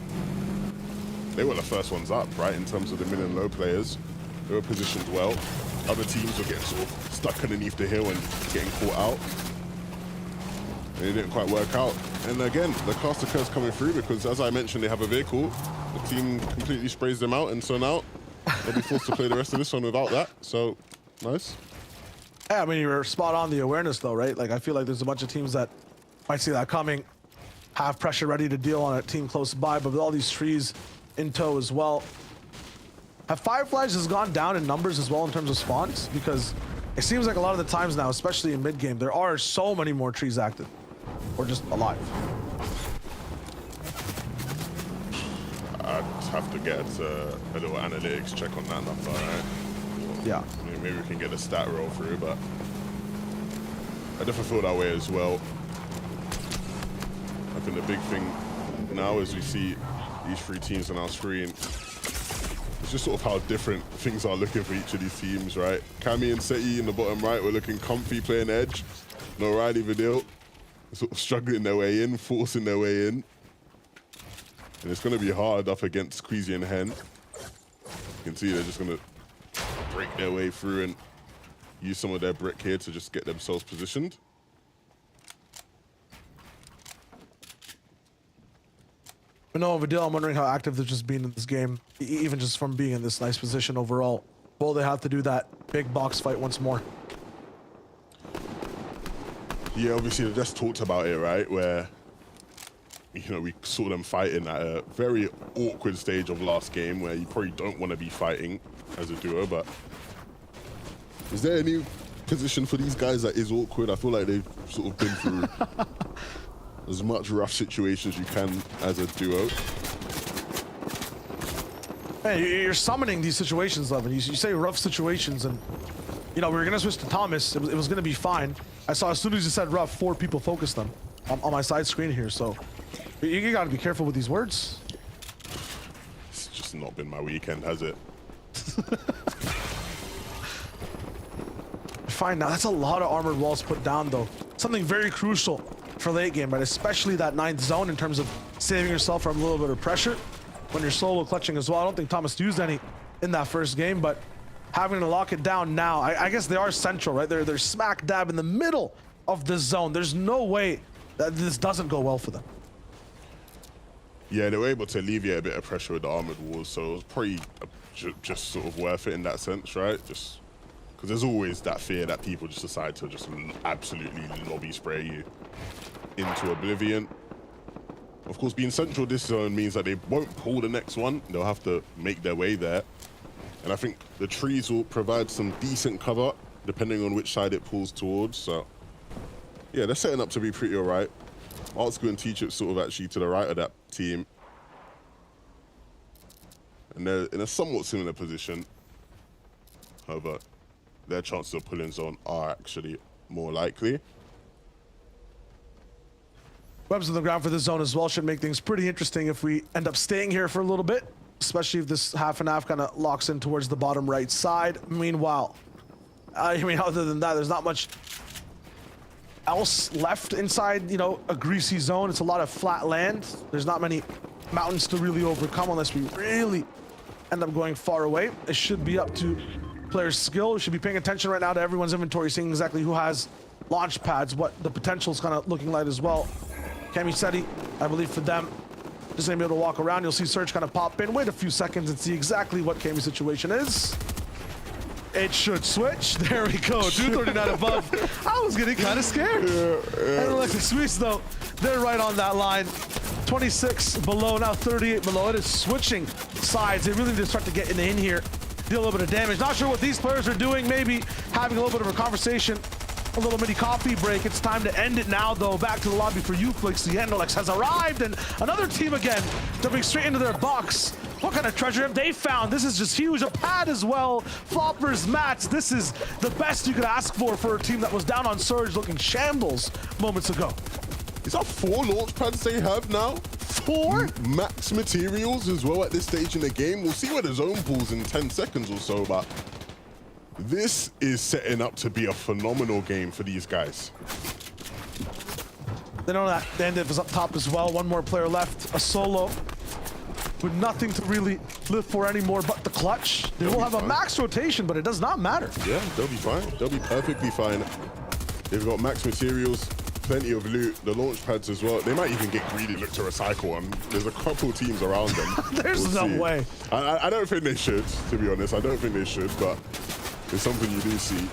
they were the first ones up, right, in terms of the mid and low players. They were positioned well. Other teams were getting sort of stuck underneath the hill and getting caught out. And it didn't quite work out. And again, the caster curse coming through because, as I mentioned, they have a vehicle. The team completely sprays them out, and so now they'll be forced to play the rest of this one without that. So, nice. Yeah, I mean, you're spot on the awareness, though, right? Like, I feel like there's a bunch of teams that might see that coming, have pressure ready to deal on a team close by, but with all these trees in tow as well. Have Fireflies has gone down in numbers as well in terms of spawns? Because it seems like a lot of the times now, especially in mid-game, there are so many more trees active or just alive. I'd have to get a little analytics check on that number, right? Yeah. I mean, maybe we can get a stat roll through, but I definitely feel that way as well. I think the big thing now is we see these three teams on our screen. It's just sort of how different things are looking for each of these teams, right? Cammy and Seti in the bottom right were looking comfy playing edge. No Riley Vidal, sort of struggling their way in, forcing their way in. And it's going to be hard up against Queasy and Hen. You can see they're just going to break their way through and use some of their brick here to just get themselves positioned. But no, Vidal, I'm wondering how active they've just been in this game, even just from being in this nice position overall. Will they have to do that big box fight once more? Yeah, obviously they just talked about it, right? Where, you know, we saw them fighting at a very awkward stage of last game where you probably don't want to be fighting as a duo, but is there any position for these guys that is awkward? I feel like they've sort of been through as much rough situations you can as a duo. Hey, you're summoning these situations, Levin. You say rough situations, and you know we were gonna switch to Thomas. It was gonna be fine. I saw as soon as you said rough, 4 people focused them on my side screen here. So you gotta be careful with these words. It's just not been my weekend, has it? Fine. Now that's a lot of armored walls put down, though. Something very crucial for late game, right? Especially that 9th zone in terms of saving yourself from a little bit of pressure when you're solo clutching as well. I don't think Thomas used any in that first game, but having to lock it down now, I guess they are central, right? They're smack dab in the middle of the zone. There's no way that this doesn't go well for them. Yeah, they were able to alleviate a bit of pressure with the armored walls, so it was probably just sort of worth it in that sense, right? Just because there's always that fear that people just decide to just absolutely lobby spray you into oblivion. Of course, being central this zone means that they won't pull the next one. They'll have to make their way there. And I think the trees will provide some decent cover depending on which side it pulls towards. So yeah, they're setting up to be pretty all right. Artsco and Teach sort of actually to the right of that team. And they're in a somewhat similar position. However, their chances of pulling zone are actually more likely. Webs on the ground for this zone as well should make things pretty interesting if we end up staying here for a little bit, especially if this half and half kind of locks in towards the bottom right side. Meanwhile, I mean, other than that, there's not much else left inside, you know, a greasy zone. It's a lot of flat land. There's not many mountains to really overcome unless we really end up going far away. It should be up to players' skill. We should be paying attention right now to everyone's inventory, seeing exactly who has launch pads, what the potential is kind of looking like as well. Cammy Seti, I believe for them, just gonna be able to walk around. You'll see Surge kind of pop in, wait a few seconds and see exactly what Cammy's situation is. It should switch. There we go. 239 above. I was getting kind of scared. And Alexis Suisse, though, they're right on that line. 26 below, now 38 below. It is switching sides. They really need to start to get in here, deal a little bit of damage. Not sure what these players are doing. Maybe having a little bit of a conversation, a little mini coffee break. It's time to end it now, though. Back to the lobby for YouFlix. The Endolex has arrived, and another team again jumping straight into their box. What kind of treasure have they found? This is just huge. A pad as well. Floppers, mats. This is the best you could ask for a team that was down on Surge looking shambles moments ago. Is that 4 launch pads they have now? 4? Max materials as well at this stage in the game. We'll see where the zone pulls in 10 seconds or so, but this is setting up to be a phenomenal game for these guys. They know that the end is up top as well. One more player left. A solo. with nothing to really live for anymore but the clutch. They will have a max rotation, but it does not matter. Yeah, they'll be fine. They'll be perfectly fine. They've got max materials, plenty of loot, the launch pads as well. They might even get greedy, look to recycle them. There's a couple teams around them. There's no way. I don't think they should, to be honest. I don't think they should, but it's something you do see.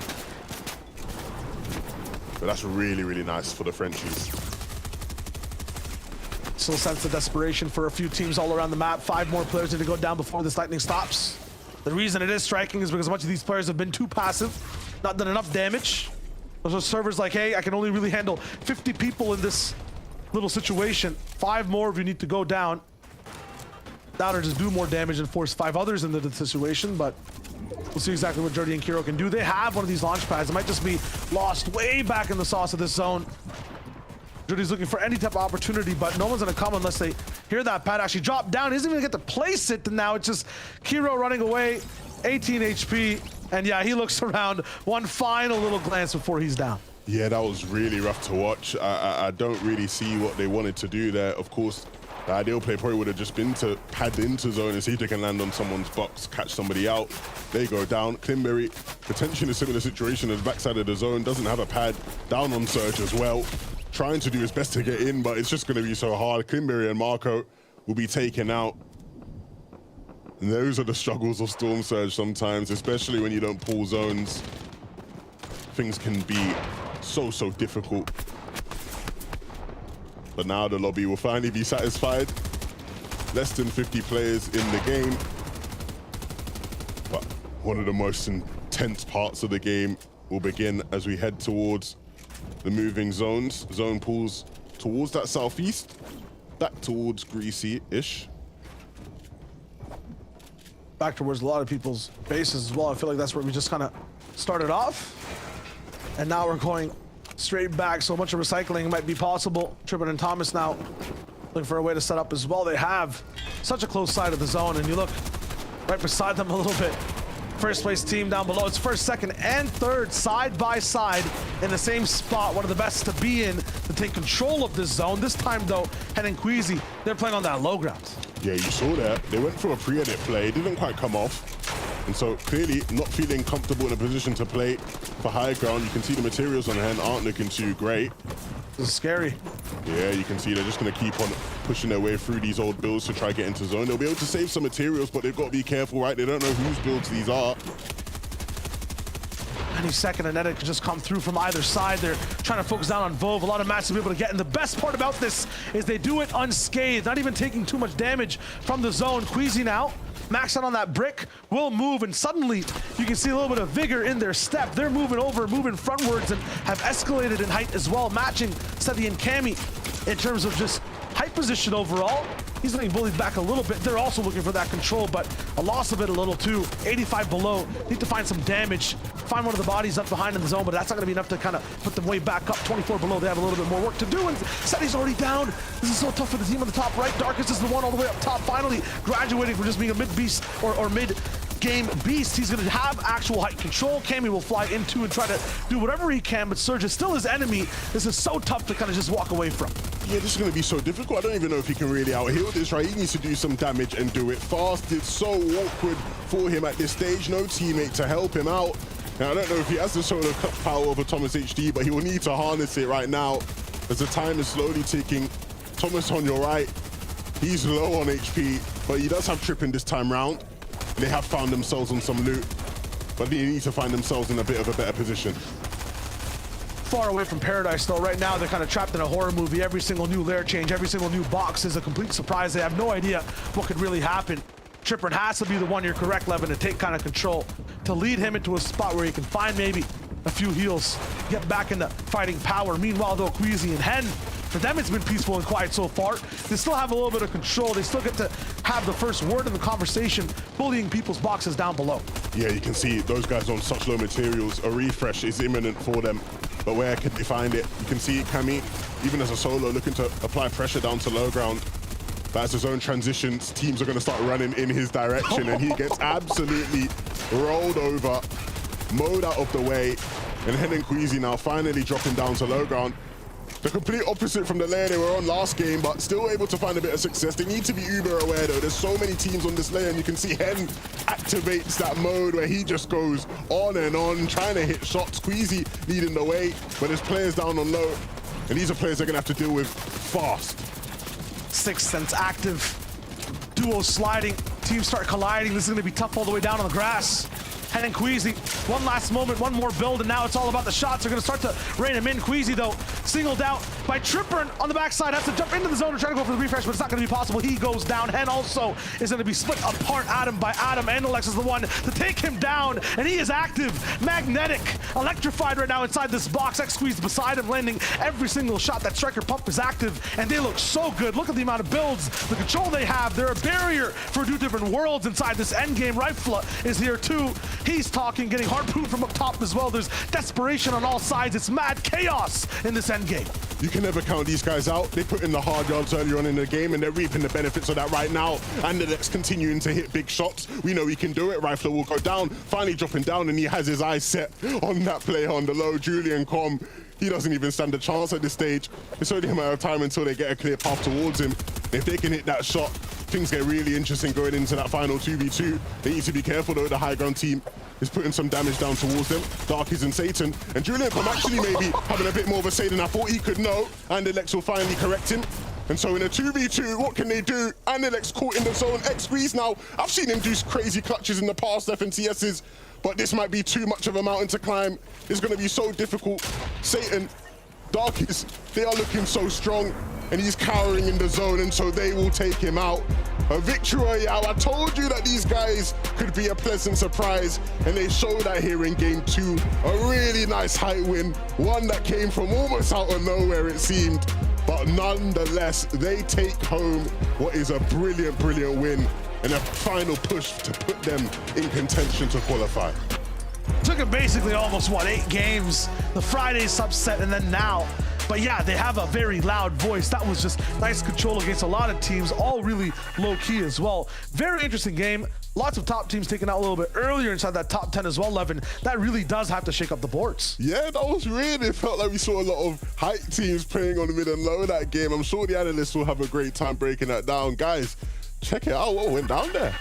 But that's really, really nice for the Frenchies. Still a sense of desperation for a few teams all around the map. 5 more players need to go down before this lightning stops. The reason it is striking is because a bunch of these players have been too passive, not done enough damage. Those are servers like, hey, I can only really handle 50 people in this little situation. 5 more of you need to go down. That or just do more damage and force 5 others into the situation, but we'll see exactly what Jordy and Kiro can do. They have one of these launch pads. It might just be lost way back in the sauce of this zone. Jordy's looking for any type of opportunity, but no one's gonna come unless they hear that pad actually drop down. He doesn't even get to place it, and now it's just Kiro running away, 18 HP, and yeah, he looks around, one final little glance before he's down. Yeah, that was really rough to watch. I don't really see what they wanted to do there. Of course, the ideal play probably would have just been to pad into zone and see if they can land on someone's box, catch somebody out. They go down. Klimberry, potentially in a similar situation as backside of the zone, doesn't have a pad, down on Surge as well. Trying to do his best to get in, but it's just going to be so hard. Klimberry and Marco will be taken out. And those are the struggles of Storm Surge sometimes, especially when you don't pull zones. Things can be so difficult. But now the lobby will finally be satisfied. Less than 50 players in the game. But one of the most intense parts of the game will begin as we head towards the moving zones. Zone pulls towards that southeast, back towards Greasy-ish. Back towards a lot of people's bases as well. I feel like that's where we just kind of started off. And now we're going straight back, so a bunch of recycling might be possible. Trippin and Thomas now looking for a way to set up as well. They have such a close side of the zone, and you look right beside them a little bit. First place team down below. It's first, second, and third side by side in the same spot. One of the best to be in to take control of this zone. This time though, Hen and Queasy, they're playing on that low ground. Yeah, you saw that. They went for a pre-edit play. It didn't quite come off. And so clearly not feeling comfortable in a position to play for high ground. You can see the materials on Hen aren't looking too great. This is scary. Yeah, you can see they're just going to keep on pushing their way through these old builds to try to get into zone. They'll be able to save some materials, but they've got to be careful, right? They don't know whose builds these are. Any second, and then it could just come through from either side. They're trying to focus down on Vove. A lot of matches to be able to get. And the best part about this is they do it unscathed, not even taking too much damage from the zone. Queasy now, max out on that brick, will move, and suddenly you can see a little bit of vigor in their step. They're moving over, moving frontwards, and have escalated in height as well, matching Seti and Cammy in terms of just height position overall. He's getting bullied back a little bit. They're also looking for that control, but a loss of it a little too. 85 below, need to find some damage. Find one of the bodies up behind in the zone, but that's not gonna be enough to kind of put them way back up. 24 below, they have a little bit more work to do, and Seti's already down. This is so tough for the team on the top right. Darkest is the one all the way up top, finally graduating from just being a mid-beast or mid-game beast. He's gonna have actual height control. Cammy will fly into and try to do whatever he can, but Surge is still his enemy. This is so tough to kind of just walk away from. Yeah, this is going to be so difficult. I don't even know if he can really out-heal this, right? He needs to do some damage and do it fast. It's so awkward for him at this stage. No teammate to help him out. Now, I don't know if he has the solo power over Thomas HD, but he will need to harness it right now as the time is slowly ticking. Thomas on your right, he's low on HP, but he does have Trippin this time round. They have found themselves on some loot, but they need to find themselves in a bit of a better position. Far away from paradise though. Right now they're kind of trapped in a horror movie. Every single new lair change, every single new box is a complete surprise. They have no idea what could really happen. Trippin has to be the one, you're correct, Levin, to take kind of control, to lead him into a spot where he can find maybe a few heals, get back into fighting power. Meanwhile though, Queasy and Hen, for them it's been peaceful and quiet so far. They still have a little bit of control. They still get to have the first word in the conversation, bullying people's boxes down below. Yeah, you can see those guys on such low materials. A refresh is imminent for them. But where can they find it? You can see Cammy, even as a solo, looking to apply pressure down to low ground. But as the zone transitions, teams are going to start running in his direction, and he gets absolutely rolled over, mowed out of the way. And Hen and Queasy now finally dropping down to low ground. the complete opposite from the layer they were on last game, but still able to find a bit of success. They need to be uber aware though. There's so many teams on this layer, and you can see Hen activates that mode where he just goes on and on, trying to hit shots. Queasy leading the way, but there's players down on low, and these are players they're gonna have to deal with fast. Sixth Sense active. Duo sliding. Teams start colliding. This is gonna be tough all the way down on the grass. Hen and Queasy, one last moment, one more build, and now it's all about the shots. They're going to start to rein him in. Queasy, though, singled out by Tripper on the backside. Has to jump into the zone and try to go for the refresh, but it's not going to be possible. He goes down. Hen also is going to be split apart Adam by Adam. Alex is the one to take him down, and he is active, magnetic, electrified right now inside this box. X-Squeeze beside him, landing every single shot. That Striker Pump is active, and they look so good. Look at the amount of builds, the control they have. They're a barrier for 2 different worlds inside this endgame. Rifla is here, too. He's talking, getting harpooned from up top as well. There's desperation on all sides. It's mad chaos in this endgame. You can never count these guys out. They put in the hard yards earlier on in the game, and they're reaping the benefits of that right now. And the next continuing to hit big shots. We know he can do it. Rifler will go down, finally dropping down, and he has his eyes set on that player on the low. Julian Com, he doesn't even stand a chance at this stage. It's only a matter of time until they get a clear path towards him. If they can hit that shot, things get really interesting going into that final 2v2. They need to be careful though. The high ground team is putting some damage down towards them. Darkies and Satan. And Julian Com actually maybe having a bit more of a say than I thought he could know. And Alex will finally correct him. And so in a 2v2, what can they do? And Alex caught in the zone. X-Squeeze now. I've seen him do crazy clutches in the past FNCSs, but this might be too much of a mountain to climb. It's going to be so difficult. Satan, Darkies, they are looking so strong, and he's cowering in the zone, and so they will take him out. A victory royale. I told you that these guys could be a pleasant surprise, and they showed that here in game 2. A really nice high win, one that came from almost out of nowhere it seemed, but nonetheless, they take home what is a brilliant, brilliant win and a final push to put them in contention to qualify. Took it basically almost, 8 games? The Friday subset, and then now. But yeah, they have a very loud voice. That was just nice control against a lot of teams, all really low-key as well. Very interesting game. Lots of top teams taken out a little bit earlier inside that top 10 as well, Levin. That really does have to shake up the boards. Yeah, that was weird. It felt like we saw a lot of height teams playing on the mid and low that game. I'm sure the analysts will have a great time breaking that down. Guys, check it out. What went down there?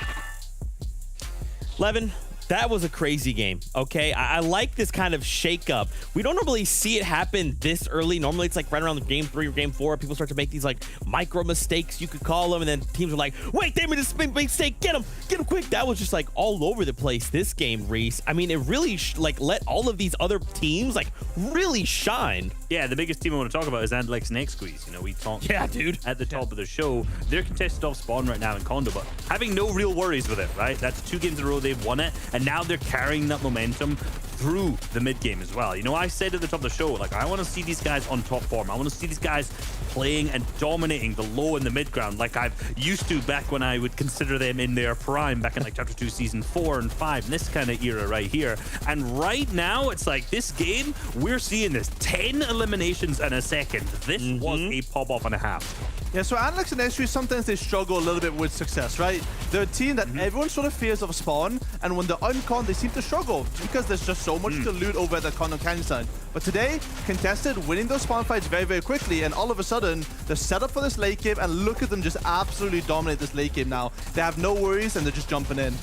Levin, that was a crazy game, okay? I like this kind of shakeup. We don't normally see it happen this early. Normally, it's like right around game 3 or game 4. People start to make these like micro mistakes, you could call them, and then teams are like, wait, they made this big mistake. Get him quick. That was just like all over the place this game, Reese. I mean, it really let all of these other teams like really shine. Yeah, the biggest team I want to talk about is Andlex and X-Squeeze. You know, we talked at the top of the show. They're contested off spawn right now in Condo, but having no real worries with it, right? That's 2 games in a row they've won it, and now they're carrying that momentum through the mid game as well. You know, I said at the top of the show, like, I want to see these guys on top form. I want to see these guys playing and dominating the low and the mid ground like I've used to back when I would consider them in their prime back in like Chapter 2 Season 4 and 5, this kind of era right here. And right now, it's like this game, we're seeing this 10 eliminations in a second. This was a pop-off and a half. Yeah, so Alex and X3, sometimes they struggle a little bit with success, right? They're a team that everyone sort of fears of spawn, and when they're uncon, they seem to struggle because there's just so much to loot over at the Condo Canyon side. But today, contested, winning those spawn fights very, very quickly, and all of a sudden, they're set up for this late game, and look at them just absolutely dominate this late game now. They have no worries, and they're just jumping in.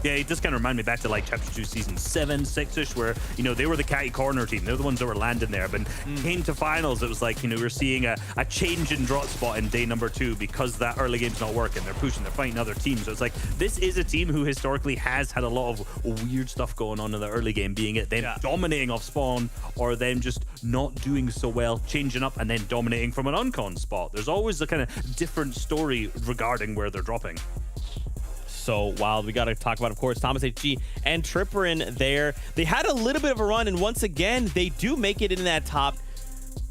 Yeah, it just kind of reminded me back to like Chapter 2 Season 7, 6-ish, where, you know, they were the catty corner team. They're the ones that were landing there. But came to finals, it was like, you know, we're seeing a change in drop spot in day number 2 because that early game's not working. They're pushing, they're fighting other teams. So it's like, this is a team who historically has had a lot of weird stuff going on in the early game, being it them dominating off spawn or them just not doing so well, changing up and then dominating from an uncon spot. There's always a kind of different story regarding where they're dropping. So wild. We got to talk about, of course, Thomas HG and Tripper in there. They had a little bit of a run, and once again, they do make it in that top.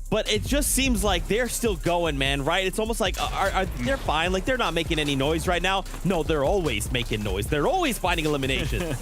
But it just seems like they're still going, man, right? It's almost like they're fine. Like, they're not making any noise right now. No, they're always making noise. They're always finding elimination.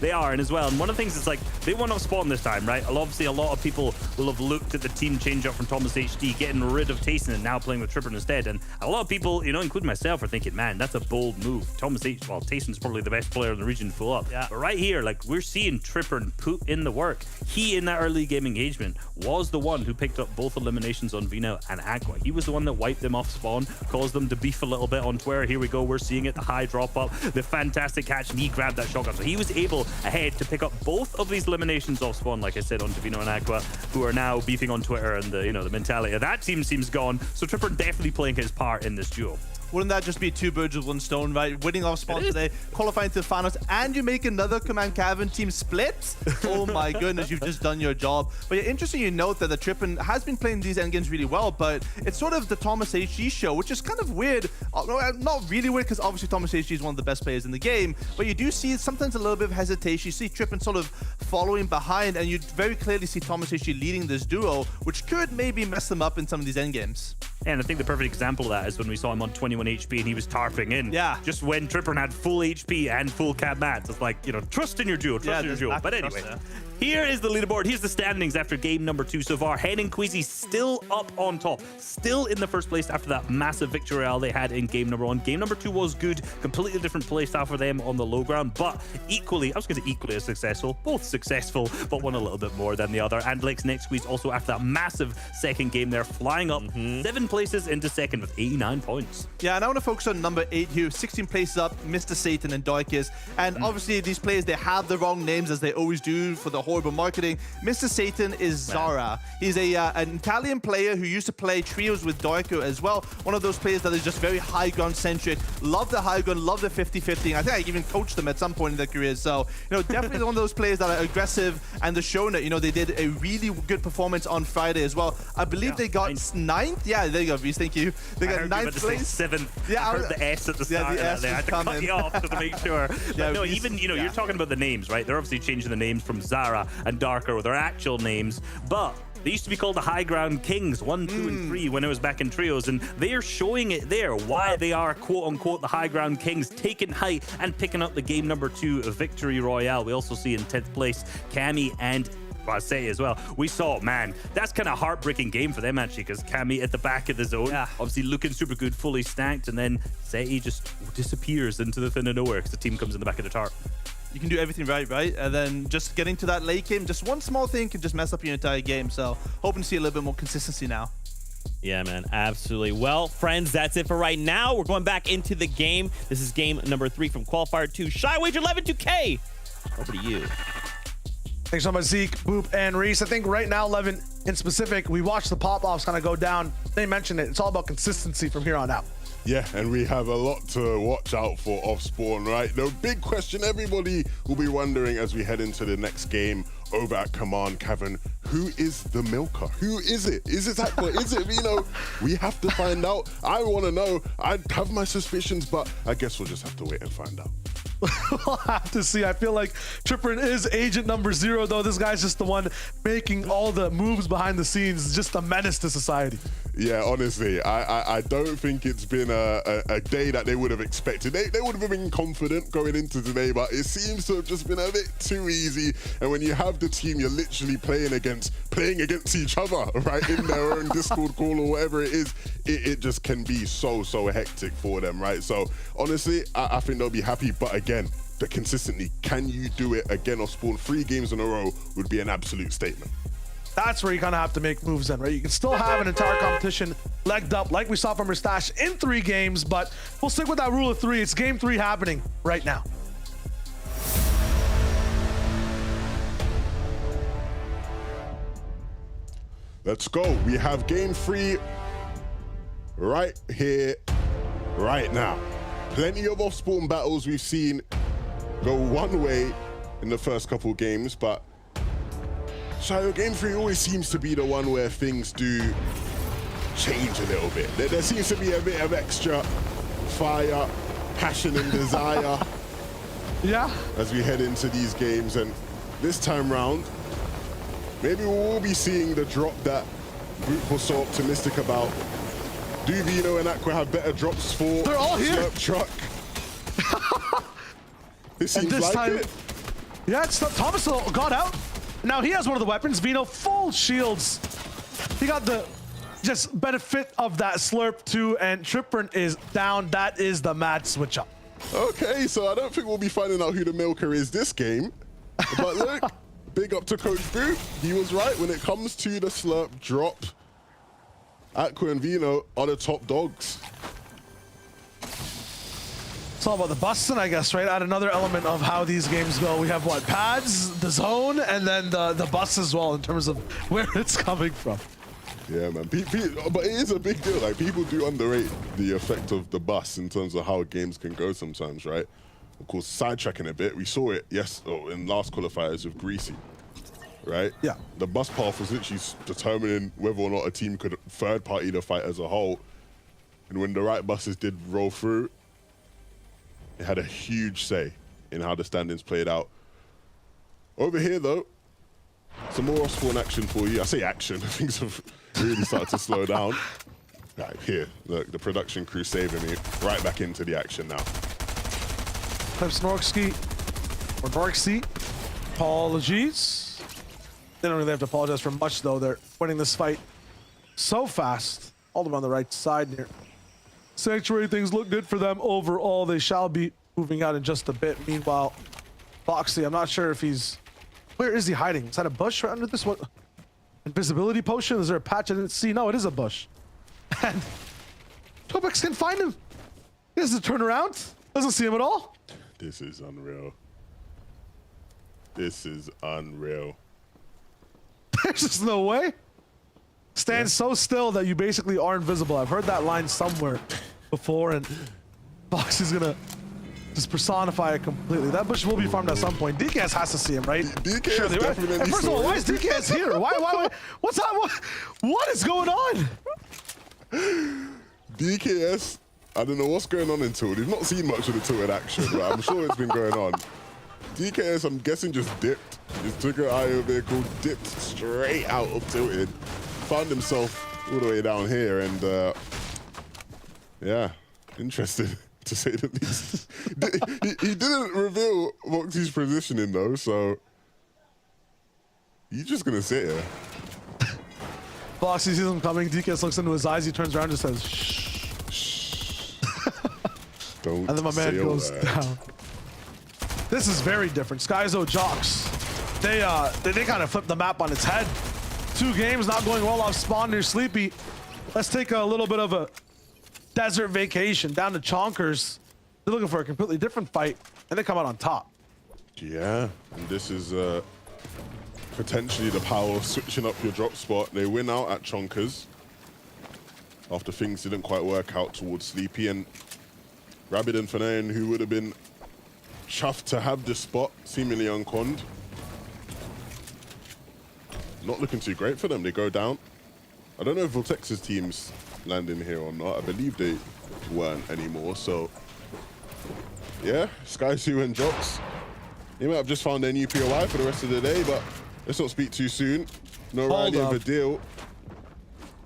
They are, and as well. And one of the things is, like, they won off spawn this time, right? Obviously, a lot of people will have looked at the team change up from Thomas HD, getting rid of Tayson and now playing with Tripper instead. And a lot of people, you know, including myself, are thinking, man, that's a bold move. Tayson's probably the best player in the region full up. Yeah. But right here, like, we're seeing Tripper put in the work. He, in that early game engagement, was the one who picked picked up both eliminations on Vino and Aqua. He was the one that wiped them off spawn, caused them to beef a little bit on Twitter. Here we go, we're seeing it, the high drop up, the fantastic catch, and he grabbed that shotgun. So he was able ahead to pick up both of these eliminations off spawn, like I said, onto Vino and Aqua, who are now beefing on Twitter, and the mentality of that team seems gone. So Tripper definitely playing his part in this duo. Wouldn't that just be 2 birds with 1 stone, right? Winning off spawn today, qualifying to the finals, and you make another Command Cavern team split? Oh my goodness, you've just done your job. But yeah, interesting you note that the Trippin has been playing these endgames really well, but it's sort of the Thomas HG show, which is kind of weird. Not really weird, because obviously Thomas HG is one of the best players in the game, but you do see sometimes a little bit of hesitation. You see Trippin sort of following behind, and you very clearly see Thomas HG leading this duo, which could maybe mess them up in some of these endgames. And I think the perfect example of that is when we saw him on 21 HP and he was tarping in. Yeah. Just when Tripper had full HP and full cap mats. It's like, trust in your duo, trust in your duo. But anyway, here is the leaderboard. Here's the standings after game number 2 so far. Hen and Queasy still up on top, still in the first place after that massive victory royale they had in game number 1. Game number 2 was good, completely different play style for them on the low ground, but equally, I was going to say equally as successful, both successful, but one a little bit more than the other. And Blake's next squeeze also after that massive second game there, flying up 7 places into second with 89 points. Yeah, and I want to focus on number 8 here, 16 places up, Mr. Satan and Darkest. And obviously these players, they have the wrong names as they always do for the horrible marketing. Mr. Satan is Zara. He's an Italian player who used to play trios with Darko as well. One of those players that is just very high ground centric. Love the high ground, love the 50-50. I think I even coached them at some point in their careers. So, definitely one of those players that are aggressive and they're showing it. They did a really good performance on Friday as well. I believe they got 9th. Yeah, there you go, Reese. Thank you. They got 9th place. 7th. Yeah, I heard the S at the start. Yeah, the S I had to cut you off just to make sure. Yeah, no, even, you're talking about the names, right? They're obviously changing the names from Zara and Darker with their actual names, but they used to be called the High Ground Kings, 1, 2, and 3 when it was back in trios, and they are showing it there why they are quote-unquote the High Ground Kings, taking height and picking up the game number 2 victory royale. We also see in 10th place Cammy and Say as well. We saw, man, that's kind of heartbreaking game for them actually, because Cammy at the back of the zone, obviously looking super good, fully stacked, and then Seti just disappears into the thin of nowhere because the team comes in the back of the tarp. You can do everything right? And then just getting to that late game, just one small thing can just mess up your entire game. So hoping to see a little bit more consistency now. Yeah, man, absolutely. Well, friends, that's it for right now. We're going back into the game. This is game number 3 from Qualifier 2. Shy Wager 11 2K. Over to you. Thanks so much, Zeke, Boop, and Reese. I think right now, 11 in specific, we watched the pop-offs kind of go down. They mentioned it. It's all about consistency from here on out. Yeah, and we have a lot to watch out for off spawn, right? The big question everybody will be wondering as we head into the next game over at Command Cavern, who is the milker? Who is it? Is it Aqua? Is it Vino? We have to find out. I want to know. I have my suspicions, but I guess we'll just have to wait and find out. We'll have to see. I feel like Tripper is agent number 0, though. This guy's just the one making all the moves behind the scenes, just a menace to society. Yeah, honestly, I don't think it's been a day that they would have expected. They would have been confident going into today, but it seems to have just been a bit too easy. And when you have the team you're literally playing against each other, right, in their own Discord call or whatever it is, it just can be so hectic for them, right? So honestly, I think they'll be happy, but again, the consistently, can you do it again off spawn 3 games in a row would be an absolute statement. That's where you kind of have to make moves then, right? You can still have an entire competition legged up like we saw from Mustache in 3 games, but we'll stick with that rule of 3. It's game 3 happening right now. Let's go. We have game 3 right here, right now. Plenty of off-spawn battles we've seen go one way in the first couple games, but Shayo, game 3 always seems to be the one where things do change a little bit. There seems to be a bit of extra fire, passion, and desire. Yeah. As we head into these games, and this time round, maybe we'll be seeing the drop that Group was so optimistic about. Do Vino and Aqua have better drops for They're all here. Slurp Truck? This seems this like time, it. Yeah, it's Thomas got out. Now he has one of the weapons. Vino full shields. He got the just benefit of that slurp too, and Tripper is down. That is the mad switch up. Okay, so I don't think we'll be finding out who the milker is this game. But look, big up to Coach Boo. He was right when it comes to the slurp drop. Aqua and Vino are the top dogs. It's all about the busting, I guess, right? Add another element of how these games go. We have what? Pads, the zone, and then the bus as well in terms of where it's coming from. Yeah, man. But it is a big deal. Like, people do underrate the effect of the bus in terms of how games can go sometimes, right? Of course, sidetracking a bit, we saw it in last qualifiers with Greasy, right? Yeah. The bus path was literally determining whether or not a team could third-party the fight as a whole. And when the right buses did roll through, it had a huge say in how the standings played out. Over here, though, some more Osborne action for you. I say action, things have really started to slow down. Right, here, look, the production crew saving me. Right back into the action now. Snorksky or Darksy, apologies. They don't really have to apologize for much, though. They're winning this fight so fast. All the way on the right side here. Sanctuary, things look good for them overall. They shall be moving out in just a bit. Meanwhile, Foxy, I'm not sure if he's... Where is he hiding? Is that a bush right under this? What? Invisibility potion? Is there a patch I didn't see? No, it is a bush. And Tobex can't find him. He has to turn around. Doesn't see him at all. This is unreal. This is unreal. There's just no way. Stand so still that you basically are invisible. I've heard that line somewhere before, and Foxy's gonna just personify it completely. That bush will be farmed at some point. DKS has to see him, right? DKS definitely. And first of all, why is DKS here? Why? What's that? What is going on? DKS, I don't know what's going on in Tilted. We've not seen much of the Tilted action, but I'm sure it's been going on. DKS, I'm guessing, just dipped. Just took an IO vehicle, dipped straight out of Tilted, found himself all the way down here, and yeah, interesting to say the least. he didn't reveal Moxie's positioning though, so he's just gonna sit here. Foxy sees him coming. DKS looks into his eyes. He turns around and just says, shh. Don't. And then my man goes down. This is very different. Skyzo Jocks, they kind of flipped the map on its head. 2 games not going well off spawn near Sleepy. Let's take a little bit of a desert vacation down to Chonkers. They're looking for a completely different fight, and they come out on top. Yeah, and this is potentially the power of switching up your drop spot. They win out at Chonkers after things didn't quite work out towards Sleepy, and Rabbit and Fanayan, who would have been chuffed to have this spot, seemingly unconned. Not looking too great for them. They go down. I don't know if Voltex's team's landing here or not. I believe they weren't anymore. So, yeah, Skysu and Jocks. They might have just found their new POI for the rest of the day, but let's not speak too soon. No Riley and Vidil.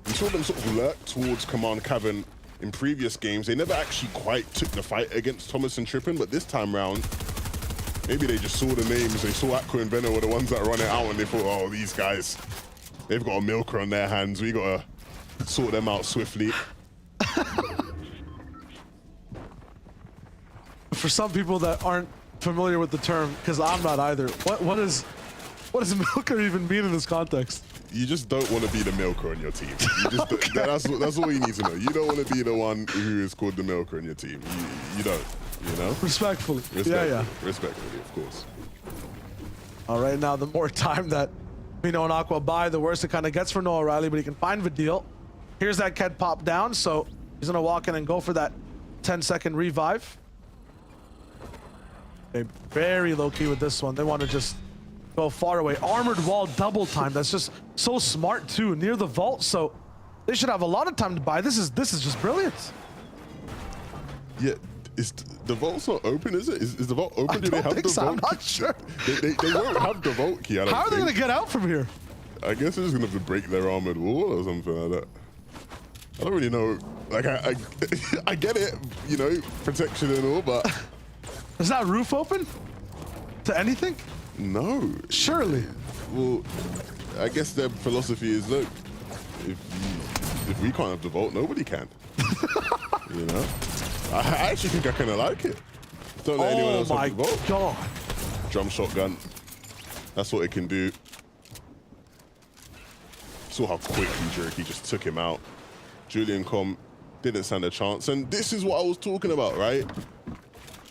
We saw them sort of lurk towards Command Cavern in previous games. They never actually quite took the fight against Thomas and Trippin, but this time round, maybe they just saw the names. They saw Aqua and Venom were the ones that run it out, and they thought, oh, these guys, they've got a milker on their hands. We gotta sort them out swiftly. For some people that aren't familiar with the term, because I'm not either, what does milker even mean in this context? You just don't want to be the milker on your team. You just that's all you need to know. You don't want to be the one who is called the milker on your team. You don't, you know? Respectfully. Yeah. Respectfully, of course. All right, now the more time that Vino and Aqua buy, the worse it kind of gets for Noah Riley, but he can find Vidil. Here's that Ked pop down, so he's going to walk in and go for that 10-second revive. They're very low-key with this one. They want to just go far away. Armored wall double time. That's just so smart, too, near the vault, so they should have a lot of time to buy. This is just brilliant. Yeah, the vault's not open, is it? Is the vault open? Do they have the vault? I'm not sure. They won't have the vault key, I don't How are they think. going to get out from here? I guess they're just going to have to break their armored wall or something like that. I don't really know. Like, I get it, you know, protection and all, but... Is that roof open to anything? No. Surely. Well, I guess their philosophy is, look, if we can't have the vault, nobody can. You know? I actually think I kind of like it. Don't let anyone else have the vault. God. Drum shotgun. That's what it can do. Saw how quickly Jerky just took him out. Julian Com didn't stand a chance. And this is what I was talking about, right?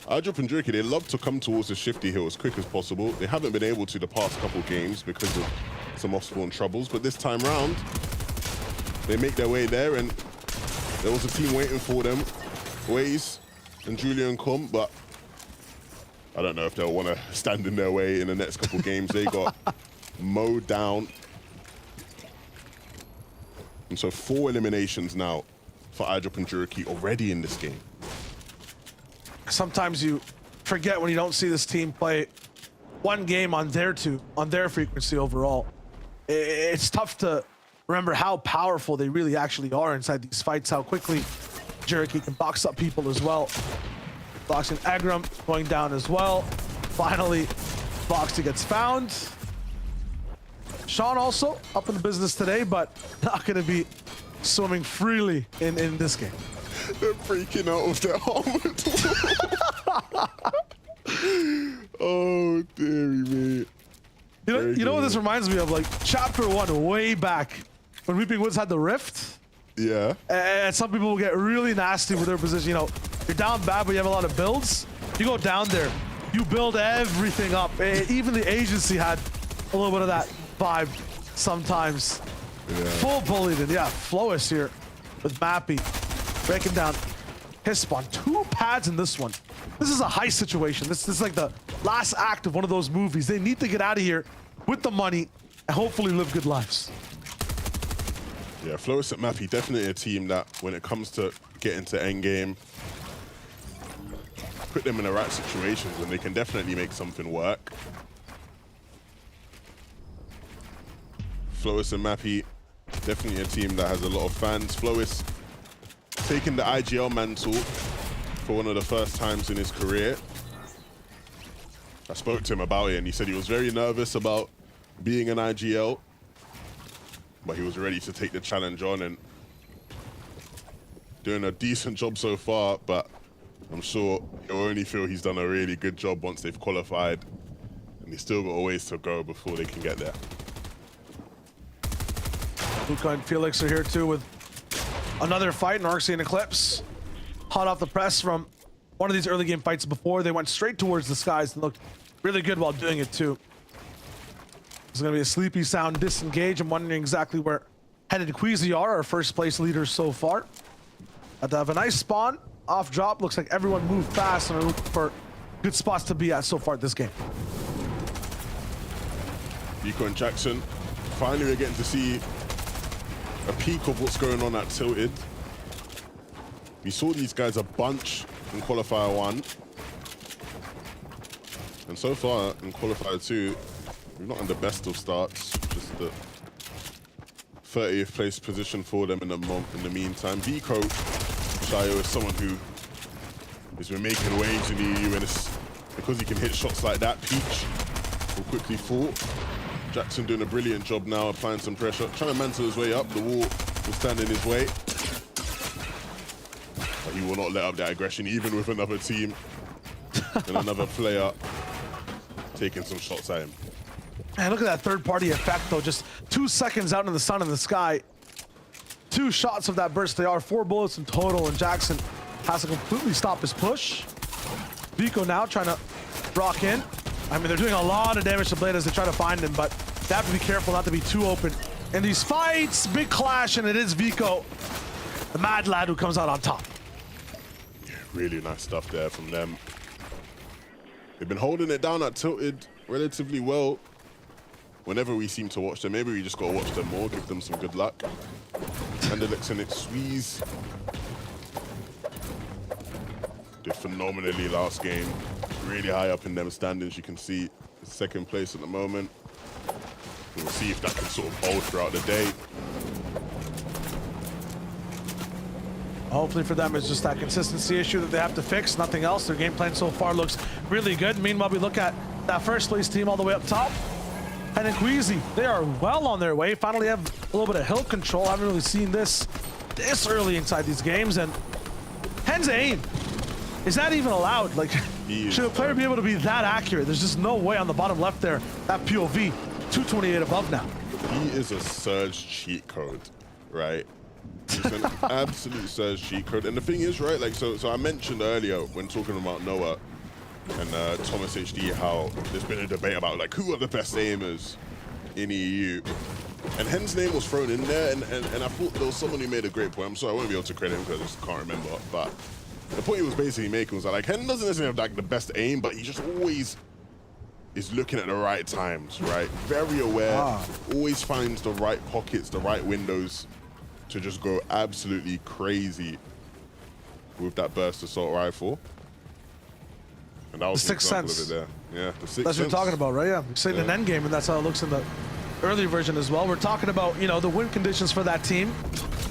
Idrop and Jerky, they love to come towards the shifty hill as quick as possible. They haven't been able to the past couple games because of some off-spawn troubles. But this time round, they make their way there, and there was a team waiting for them. Waze and Julian Com, but I don't know if they'll want to stand in their way in the next couple games. They got mowed down. And so 4 eliminations now for Idrop and Jerky already in this game. Sometimes you forget when you don't see this team play one game on their frequency overall. It's tough to remember how powerful they really actually are inside these fights, how quickly Jerky can box up people as well. Boxing Agram going down as well. Finally, Boxy gets found. Sean also up in the business today, but not going to be swimming freely in this game. They're freaking out of their helmet. Oh, dearie me. You know what this reminds me of? Like Chapter 1 way back when Weeping Woods had the rift. Yeah. And some people will get really nasty with their position. You know, you're down bad, but you have a lot of builds. You go down there, you build everything up. Even the agency had a little bit of that vibe sometimes. Yeah. Full bullied, and yeah, Flois here with Mappy breaking down his spawn. 2 pads in this one. This is a heist situation. This is like the last act of one of those movies. They need to get out of here with the money and hopefully live good lives. Yeah, Flois at Mappy, definitely a team that when it comes to getting to endgame, put them in the right situations and they can definitely make something work. Flois and Mappy, definitely a team that has a lot of fans. Flois taking the IGL mantle for one of the first times in his career. I spoke to him about it and he said he was very nervous about being an IGL, but he was ready to take the challenge on and doing a decent job so far, but I'm sure he'll only feel he's done a really good job once they've qualified, and he's still got a ways to go before they can get there. Luca and Felix are here too with another fight in Arxie and Eclipse. Hot off the press from one of these early game fights before. They went straight towards the skies and looked really good while doing it too. There's gonna be a sleepy sound disengage. I'm wondering exactly where Hen and Queasy are, our first place leaders so far. Had to have a nice spawn. Off drop, looks like everyone moved fast and are looking for good spots to be at so far this game. Nico and Jackson, finally we're getting to see a peek of what's going on at Tilted. We saw these guys a bunch in Qualifier 1. And so far in Qualifier 2, we've not had the best of starts, just the 30th place position for them in the meantime. Vico Shayo is someone who has been making waves in the EU, and it's because he can hit shots like that. Peach will quickly fall. Jackson doing a brilliant job now, applying some pressure, trying to mantle his way up. The wall will stand in his way. But he will not let up that aggression, even with another team and another player taking some shots at him. Man, look at that third-party effect, though. Just 2 seconds out in the sun in the sky. 2 shots of that burst. They are 4 bullets in total, and Jackson has to completely stop his push. Vico now trying to rock in. I mean, they're doing a lot of damage to Blade as they try to find him, but they have to be careful not to be too open in these fights. Big clash, and it is Vico, the mad lad, who comes out on top. Yeah, really nice stuff there from them. They've been holding it down at Tilted relatively well. Whenever we seem to watch them, maybe we just gotta watch them more, give them some good luck. And the Lexinic squeeze. Did phenomenally last game. Really high up in them standings. You can see second place at the moment. We'll see if that can sort of hold throughout the day. Hopefully for them, it's just that consistency issue that they have to fix, nothing else. Their game plan so far looks really good. Meanwhile, we look at that first place team all the way up top. And then Queasy, they are well on their way. Finally have a little bit of hill control. I haven't really seen this early inside these games. And Hen's aim is not even allowed. Like, Should a player be able to be that accurate? There's just no way on the bottom left there. That POV, 228 above now. He is a surge cheat code, right? He's an absolute surge cheat code. And the thing is, right, like, so I mentioned earlier when talking about Noah and Thomas HD, how there's been a debate about, like, who are the best aimers in EU. And Hen's name was thrown in there, and I thought there was someone who made a great point. I'm sorry, I won't be able to credit him because I just can't remember. But the point he was basically making was that, like, Hen doesn't necessarily have, like, the best aim, but he just always is looking at the right times, right? Very aware, always finds the right pockets, the right windows to just go absolutely crazy with that burst assault rifle. And that was the Sixth an example Sense. of it there. Yeah, the Sixth That's what Sense. you're talking about, right? Yeah, you're saying an end game, and that's how it looks in the early version as well. We're talking about, you know, the win conditions for that team,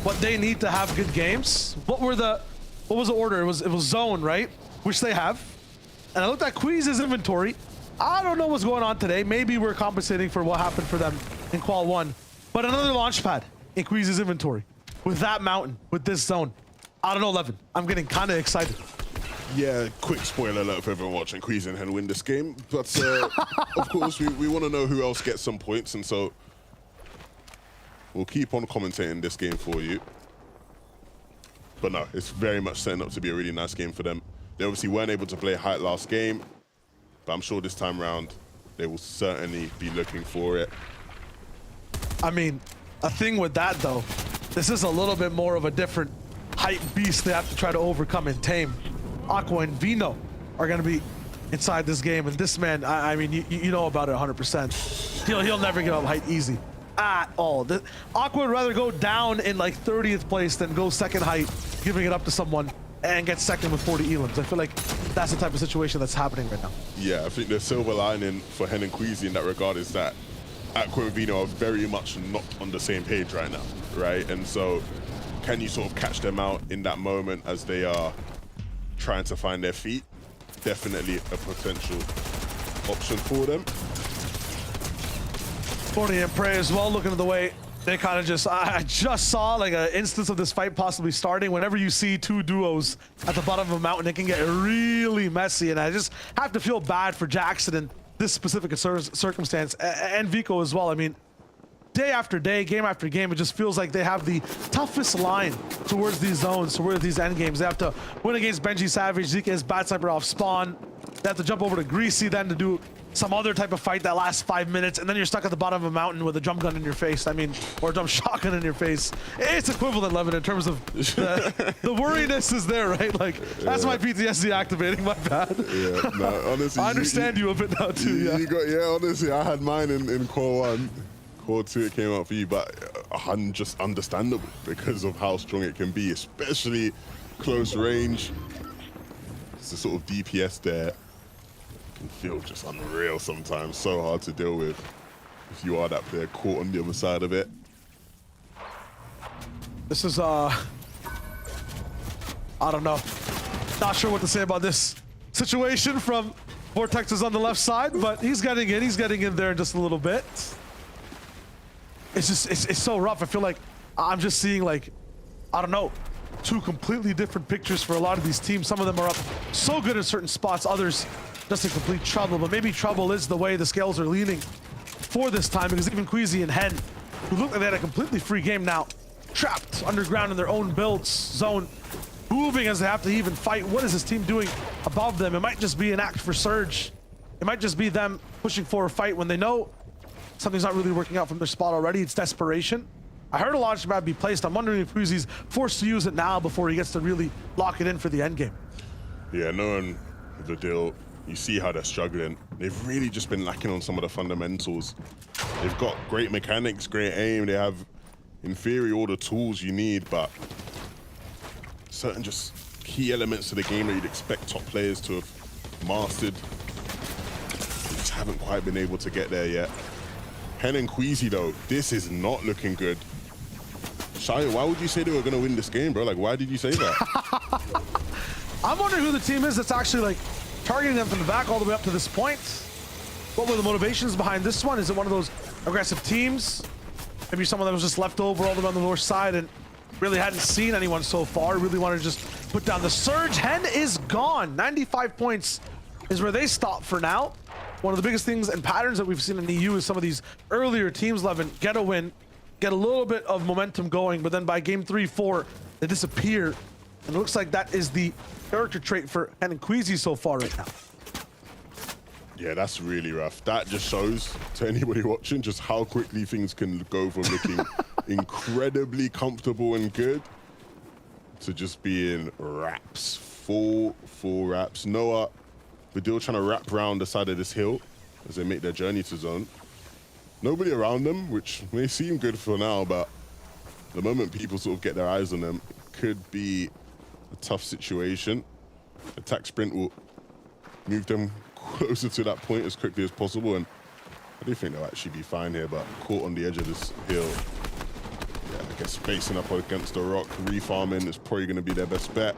what they need to have good games. What was the order? It was zone, right? Which they have. And I looked at Queeze's inventory. I don't know what's going on today. Maybe we're compensating for what happened for them in Qual 1. But another launch pad in Queeze's inventory with that mountain, with this zone. I don't know, 11. I'm getting kind of excited. Yeah, quick spoiler alert for everyone watching. Queez and Hen win this game. But of course, we want to know who else gets some points. And so we'll keep on commentating this game for you. But no, it's very much setting up to be a really nice game for them. They obviously weren't able to play height last game, but I'm sure this time around they will certainly be looking for it. I mean, a thing with that though, this is a little bit more of a different height beast they have to try to overcome and tame. Aqua and Vino are going to be inside this game, and this man, I mean, you know about it 100%. He'll never give up height easy at all. Aqua would rather go down in like 30th place than go second height, giving it up to someone and get second with 40 elims. I feel like that's the type of situation that's happening right now. Yeah, I think the silver lining for Hen and Queasy in that regard is that Aqua and Vino are very much not on the same page right now, right? And so can you sort of catch them out in that moment as they are trying to find their feet? Definitely a potential option for them. Fortnite and Prey as well, looking at the way they kind of just, I just saw like an instance of this fight possibly starting. Whenever you see two duos at the bottom of a mountain, it can get really messy, and I just have to feel bad for Jackson in this specific circumstance, and Vico as well. I mean, day after day, game after game, it just feels like they have the toughest line towards these zones, towards these end games. They have to win against Benji Savage, Zika is Bad Sniper off spawn. They have to jump over to Greasy then to do some other type of fight that lasts 5 minutes, and then you're stuck at the bottom of a mountain with a drum gun in your face. I mean, or a drum shotgun in your face. It's equivalent, Levin, in terms of the worriness is there, right? Like, that's my PTSD activating, my bad. Yeah, no, honestly. I understand you a bit now, too, yeah. Honestly, I had mine in Core 1. Core 2, it came out for you, but just understandable because of how strong it can be, especially close range. It's the sort of DPS there. Can feel just unreal sometimes, so hard to deal with if you are that player caught on the other side of it. This is I don't know, not sure what to say about this situation from Vortex is on the left side, but he's getting in there in just a little bit. It's just it's so rough. I feel like I'm just seeing, like, I don't know, two completely different pictures for a lot of these teams. Some of them are up so good in certain spots, others just in complete trouble, but maybe trouble is the way the scales are leaning for this time, because even Queasy and Hen, who look like they had a completely free game now, trapped underground in their own builds zone, moving as they have to even fight. What is this team doing above them? It might just be an act for Surge. It might just be them pushing for a fight when they know something's not really working out from their spot already. It's desperation. I heard a launch pad be placed. I'm wondering if Queasy's forced to use it now before he gets to really lock it in for the end game. Yeah, knowing the deal, you see how they're struggling. They've really just been lacking on some of the fundamentals. They've got great mechanics, great aim. They have, in theory, all the tools you need, but certain just key elements to the game that you'd expect top players to have mastered, they just haven't quite been able to get there yet. Hen and Queasy, though, this is not looking good. Shai, why would you say they were going to win this game, bro? Like, why did you say that? I'm wondering who the team is that's actually, like, targeting them from the back all the way up to this point. What were the motivations behind this one? Is it one of those aggressive teams? Maybe someone that was just left over all the way on the north side and really hadn't seen anyone so far, really wanted to just put down the Surge. Hen is gone. 95 points is where they stop for now. One of the biggest things and patterns that we've seen in EU is some of these earlier teams, Levin, get a win, get a little bit of momentum going, but then by game 3, 4, they disappear. And it looks like that is the character trait for Hen and Queasy so far right now. Yeah, that's really rough. That just shows to anybody watching just how quickly things can go from looking incredibly comfortable and good to just being wraps, full wraps. Noah, Vidil trying to wrap around the side of this hill as they make their journey to zone. Nobody around them, which may seem good for now, but the moment people sort of get their eyes on them, it could be a tough situation. Attack sprint will move them closer to that point as quickly as possible, and I do think they'll actually be fine here, but caught on the edge of this hill. Yeah, I guess facing up against the rock, refarming is probably going to be their best bet.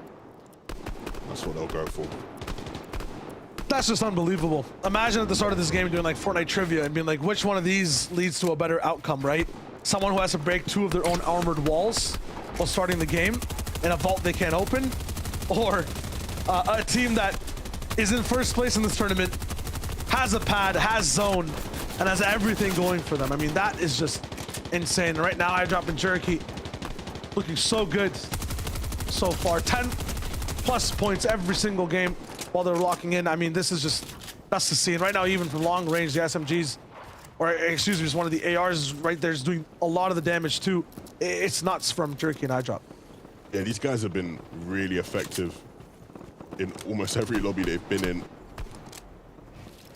That's what they'll go for. That's just unbelievable. Imagine at the start of this game doing like Fortnite trivia and being like, which one of these leads to a better outcome, right? Someone who has to break 2 of their own armored walls while starting the game in a vault they can't open, or a team that is in first place in this tournament, has a pad, has zone, and has everything going for them. I mean, that is just insane. Right now, iDrop and Jerky looking so good so far. 10+ points every single game while they're locking in. I mean, this is just, that's the scene. Right now, even from long range, the SMGs, or excuse me, just one of the ARs right there is doing a lot of the damage too. It's nuts from Jerky and iDrop. Yeah, these guys have been really effective in almost every lobby they've been in.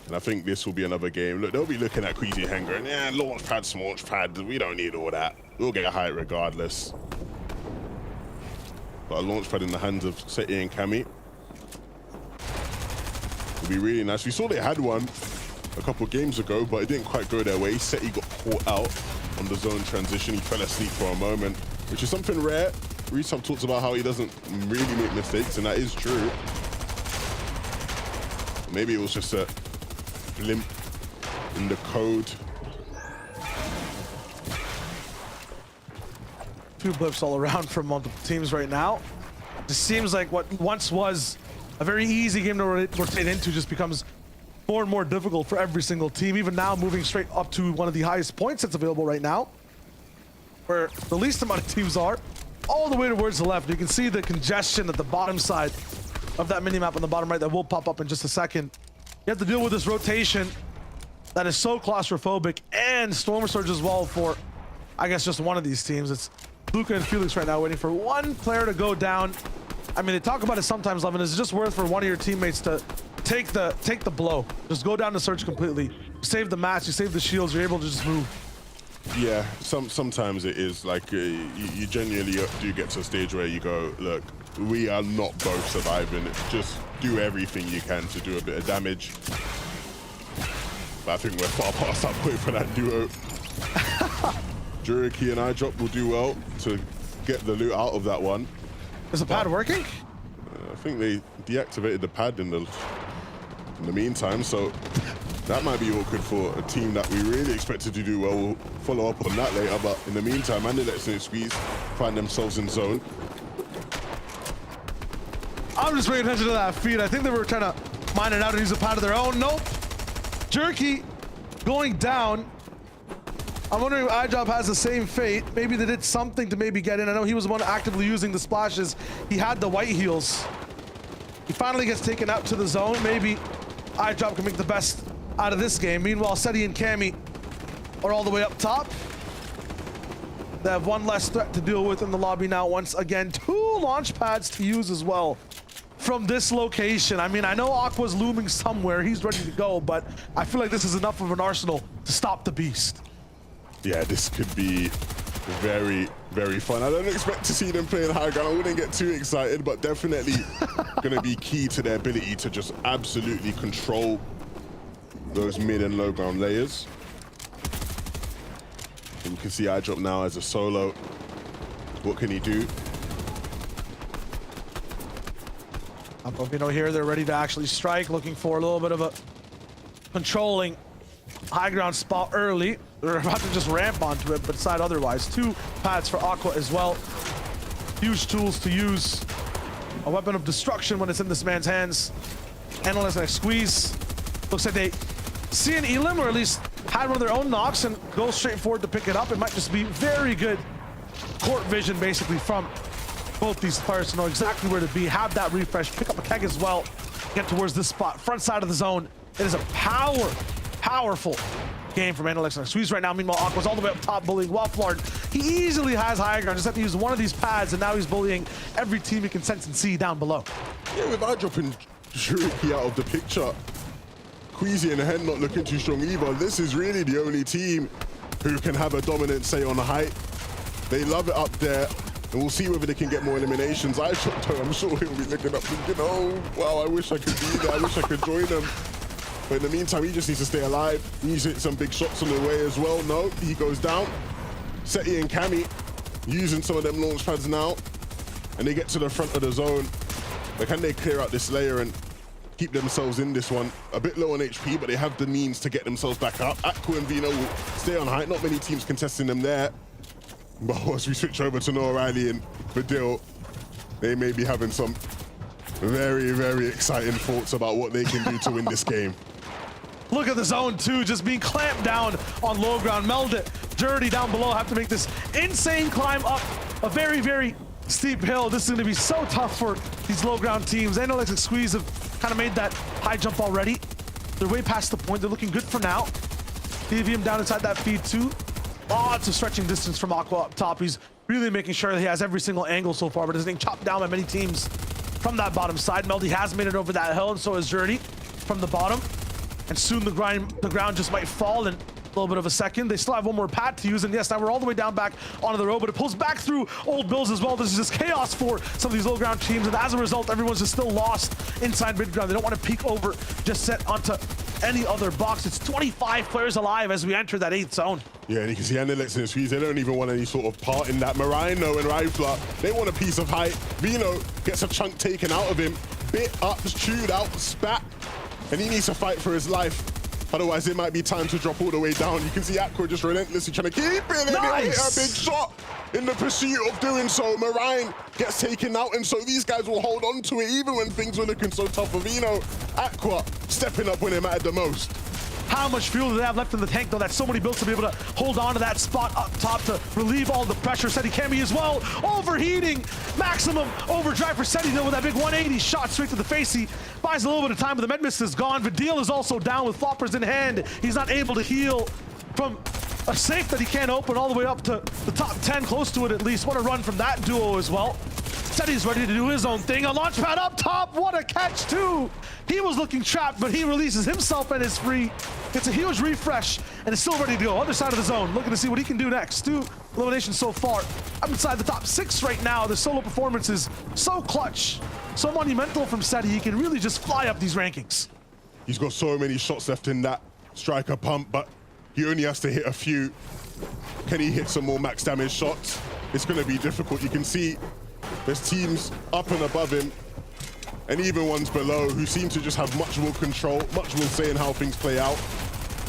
And I think this will be another game. Look, they'll be looking at Queasy and Hen going, yeah, launch pad, smaunch pad, we don't need all that. We'll get a height regardless. But a launch pad in the hands of Seti and Cammy will be really nice. We saw they had one a couple games ago, but it didn't quite go their way. Seti got caught out on the zone transition. He fell asleep for a moment, which is something rare. Resub talks about how he doesn't really make mistakes, and that is true. Maybe it was just a blimp in the code. 2 blips all around from multiple teams right now. It seems like what once was a very easy game to rotate into just becomes more and more difficult for every single team. Even now, moving straight up to one of the highest points that's available right now, where the least amount of teams are, all the way towards the left. You can see the congestion at the bottom side of that minimap on the bottom right that will pop up in just a second. You have to deal with this rotation that is so claustrophobic, and Storm Surge as well for, I guess, just one of these teams. It's Luca and Felix right now waiting for one player to go down. I mean, they talk about it sometimes, Levin. Is it just worth for one of your teammates to take the blow? Just go down the Surge completely. You save the match, you save the shields, you're able to just move. Yeah, sometimes it is like you genuinely do get to a stage where you go, look, we are not both surviving. Just do everything you can to do a bit of damage. But I think we're far past that point for that duo. Juriki and iDrop will do well to get the loot out of that one. Is the pad working? I think they deactivated the pad in the meantime, so that might be awkward for a team that we really expected to do well. We'll follow up on that later, but in the meantime, Mandelet's in squeeze, find themselves in zone. I'm just paying attention to that feed. I think they were trying to mine it out and use a pad of their own. Nope. Jerky going down. I'm wondering if iDrop has the same fate. Maybe they did something to maybe get in. I know he was the one actively using the splashes. He had the white heals. He finally gets taken out to the zone. Maybe iDrop can make the best out of this game. Meanwhile, Seti and Cammy are all the way up top. They have one less threat to deal with in the lobby now. Once again, 2 launch pads to use as well from this location. I mean, I know Aqua's looming somewhere. He's ready to go, but I feel like this is enough of an arsenal to stop the beast. Yeah, this could be very, very fun. I don't expect to see them playing high ground. I wouldn't get too excited, but definitely going to be key to their ability to just absolutely control those mid and low ground layers. And you can see iDrop now as a solo. What can he do? Bovino here, they're ready to actually strike, looking for a little bit of a controlling high ground spot early. They're about to just ramp onto it, but decide otherwise. 2 pads for Aqua as well. Huge tools to use. A weapon of destruction when it's in this man's hands. Analysts like Squeeze. Looks like they see an Elim, or at least had one of their own knocks, and go straight forward to pick it up. It might just be very good court vision, basically, from both these players to know exactly where to be, have that refresh, pick up a keg as well, get towards this spot, front side of the zone. It is a powerful game from Analytics and Squeeze right now. Meanwhile, Aqua's all the way up top bullying Wildflard. He easily has high ground, just have to use one of these pads, and now he's bullying every team he can sense and see down below. Yeah, without dropping Shuriki out of the picture, Queasy and Hen not looking too strong either. This is really the only team who can have a dominant say on the height. They love it up there, and we'll see whether they can get more eliminations. I'm sure he'll be looking up thinking, oh, wow, I wish I could be there. I wish I could join them. But in the meantime, he just needs to stay alive. He needs to hit some big shots on the way as well. No, he goes down. Seti and Cammy using some of them launch pads now, and they get to the front of the zone. But can they clear out this layer and keep themselves in this one? A bit low on HP, but they have the means to get themselves back up. Aqua and Vino will stay on height. Not many teams contesting them there. But once we switch over to Noah Riley and Badil, they may be having some very, very exciting thoughts about what they can do to win this game. Look at the zone too, just being clamped down on low ground. Meld it, Dirty down below, have to make this insane climb up a very, very steep hill. This is going to be so tough for these low ground teams. Analytics and Squeeze have kind of made that high jump already. They're way past the point. They're looking good for now. DVM down inside that feed too. Lots of stretching distance from Aqua up top. He's really making sure that he has every single angle so far, but is getting chopped down by many teams from that bottom side. Meldy has made it over that hill, and so is Journey from the bottom. And soon the ground just might fall in a little bit of a second. They still have one more pad to use, and yes, now we're all the way down back onto the road, but it pulls back through old Bills as well. This is just chaos for some of these low ground teams, and as a result, everyone's just still lost inside mid ground. They don't want to peek over just set onto any other box. It's 25 players alive as we enter that 8th zone. Yeah, and you can see Analytics and Squeeze, they don't even want any sort of part in that. Marino and Rifler, they want a piece of height. Vino gets a chunk taken out of him, bit up, chewed out, spat, and he needs to fight for his life. Otherwise, it might be time to drop all the way down. You can see Aqua just relentlessly trying to keep it, and he'll hit a big shot in the pursuit of doing so. Marine gets taken out, and so these guys will hold on to it even when things were looking so tough for Vino. Aqua stepping up when it mattered the most. How much fuel do they have left in the tank, though? That's so many builds to be able to hold on to that spot up top to relieve all the pressure. Seti Kemi as well, overheating. Maximum overdrive for Seti, though, with that big 180 shot straight to the face. He buys a little bit of time, but the med mist is gone. Vidil is also down with floppers in hand. He's not able to heal from a safe that he can't open all the way up to the top 10, close to it at least. What a run from that duo as well. Seti's ready to do his own thing. A launch pad up top. What a catch, too. He was looking trapped, but he releases himself and is free. It's a huge refresh, and it's still ready to go. Other side of the zone, looking to see what he can do next. 2 eliminations so far. Up inside the top 6 right now. The solo performance is so clutch, so monumental from Seti. He can really just fly up these rankings. He's got so many shots left in that striker pump, but he only has to hit a few. Can he hit some more max damage shots? It's going to be difficult. You can see there's teams up and above him, and even ones below who seem to just have much more control, much more say in how things play out.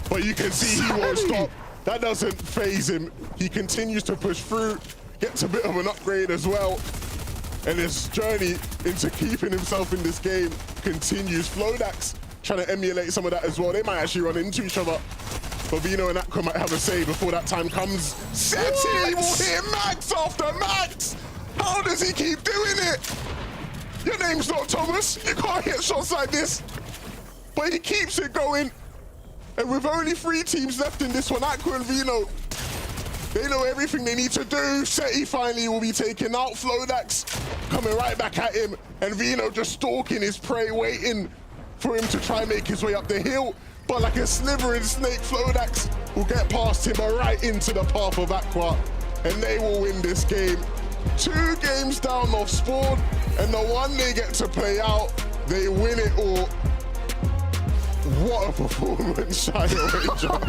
But you can see he won't stop. That doesn't phase him. He continues to push through, gets a bit of an upgrade as well. And his journey into keeping himself in this game continues. Flodax trying to emulate some of that as well. They might actually run into each other. But Vino and Aqua might have a say before that time comes. Seti will hit max after max! How does he keep doing it? Your name's not Thomas. You can't hit shots like this. But he keeps it going. And with only 3 teams left in this one, Aqua and Vino, they know everything they need to do. Seti finally will be taken out. Flodax coming right back at him. And Vino just stalking his prey, waiting for him to try and make his way up the hill. But like a slithering snake, Flodax will get past him right into the path of Aqua. And they will win this game. 2 games down off spawn, and the one they get to play out, they win it all. What a performance, Shire Ranger.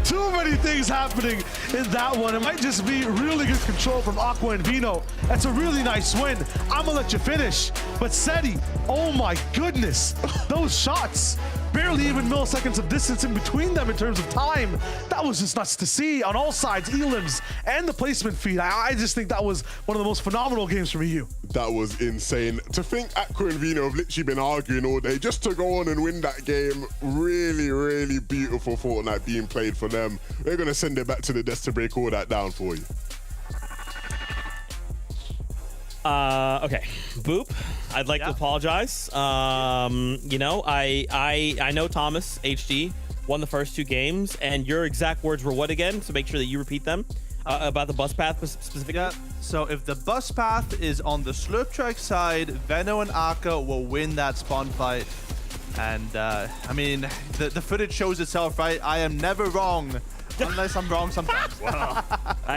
Too many things happening in that one. It might just be really good control from Aqua and Vino. That's a really nice win. I'm gonna let you finish. But Seti, oh my goodness, those shots. barely even milliseconds of distance in between them in terms of time. That was just nuts to see on all sides, elims and the placement feed. I just think that was one of the most phenomenal games from EU. That was insane. To think Aqua and Vino have literally been arguing all day just to go on and win that game. Really, really beautiful Fortnite being played for them. We're going to send it back to the desk to break all that down for you. Okay, Boop, I'd like to apologize. You know, I know Thomas HD won the first 2 games, and your exact words were what again? So make sure that you repeat them about the bus path specifically. Yeah, so if the bus path is on the slurp track side, Veno and Aka will win that spawn fight. And I mean, the footage shows itself, right? I am never wrong. Unless I'm wrong sometimes. Wow.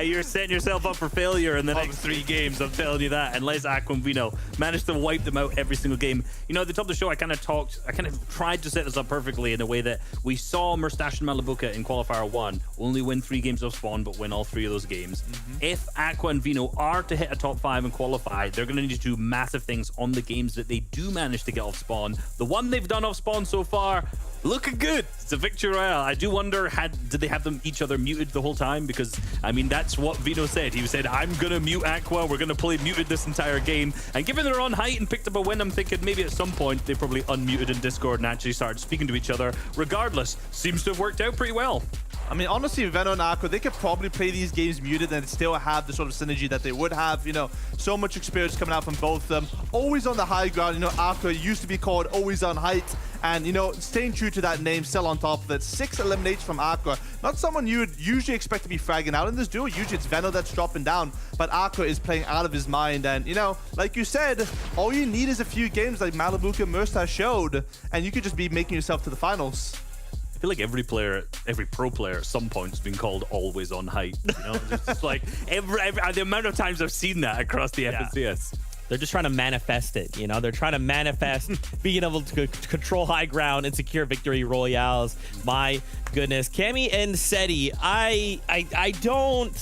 You're setting yourself up for failure in the next 3 games, I'm telling you that. Unless Aqua and Vino manage to wipe them out every single game. You know, at the top of the show, I kind of tried to set this up perfectly in a way that we saw Mustache and Malabuka in Qualifier 1 only win 3 games off spawn, but win all 3 of those games. If Aqua and Vino are to hit a top 5 and qualify, they're going to need to do massive things on the games that they do manage to get off spawn. The one they've done off spawn so far, looking good. It's a victory royale. I do wonder, did they have them each other muted the whole time? Because, I mean, that's what Vino said. He said, I'm going to mute Aqua. We're going to play muted this entire game. And given they're on height and picked up a win, I'm thinking maybe at some point they probably unmuted in Discord and actually started speaking to each other. Regardless, seems to have worked out pretty well. I mean, honestly, Veno and Aqua, they could probably play these games muted and still have the sort of synergy that they would have. You know, so much experience coming out from both of them. Always on the high ground. You know, Aqua used to be called always on height. And, you know, staying true to that name, still on top of it. 6 eliminates from Aqua. Not someone you would usually expect to be fragging out in this duel. Usually it's Veno that's dropping down. But Aqua is playing out of his mind. And, you know, like you said, all you need is a few games like Malabuka and Mustache showed. And you could just be making yourself to the finals. I feel like every pro player at some point has been called always on height. You know, it's just like the amount of times I've seen that across the FNCS. They're just trying to manifest it, you know? They're trying to manifest being able to control high ground and secure victory royales. My goodness. Cammy and Seti, I don't...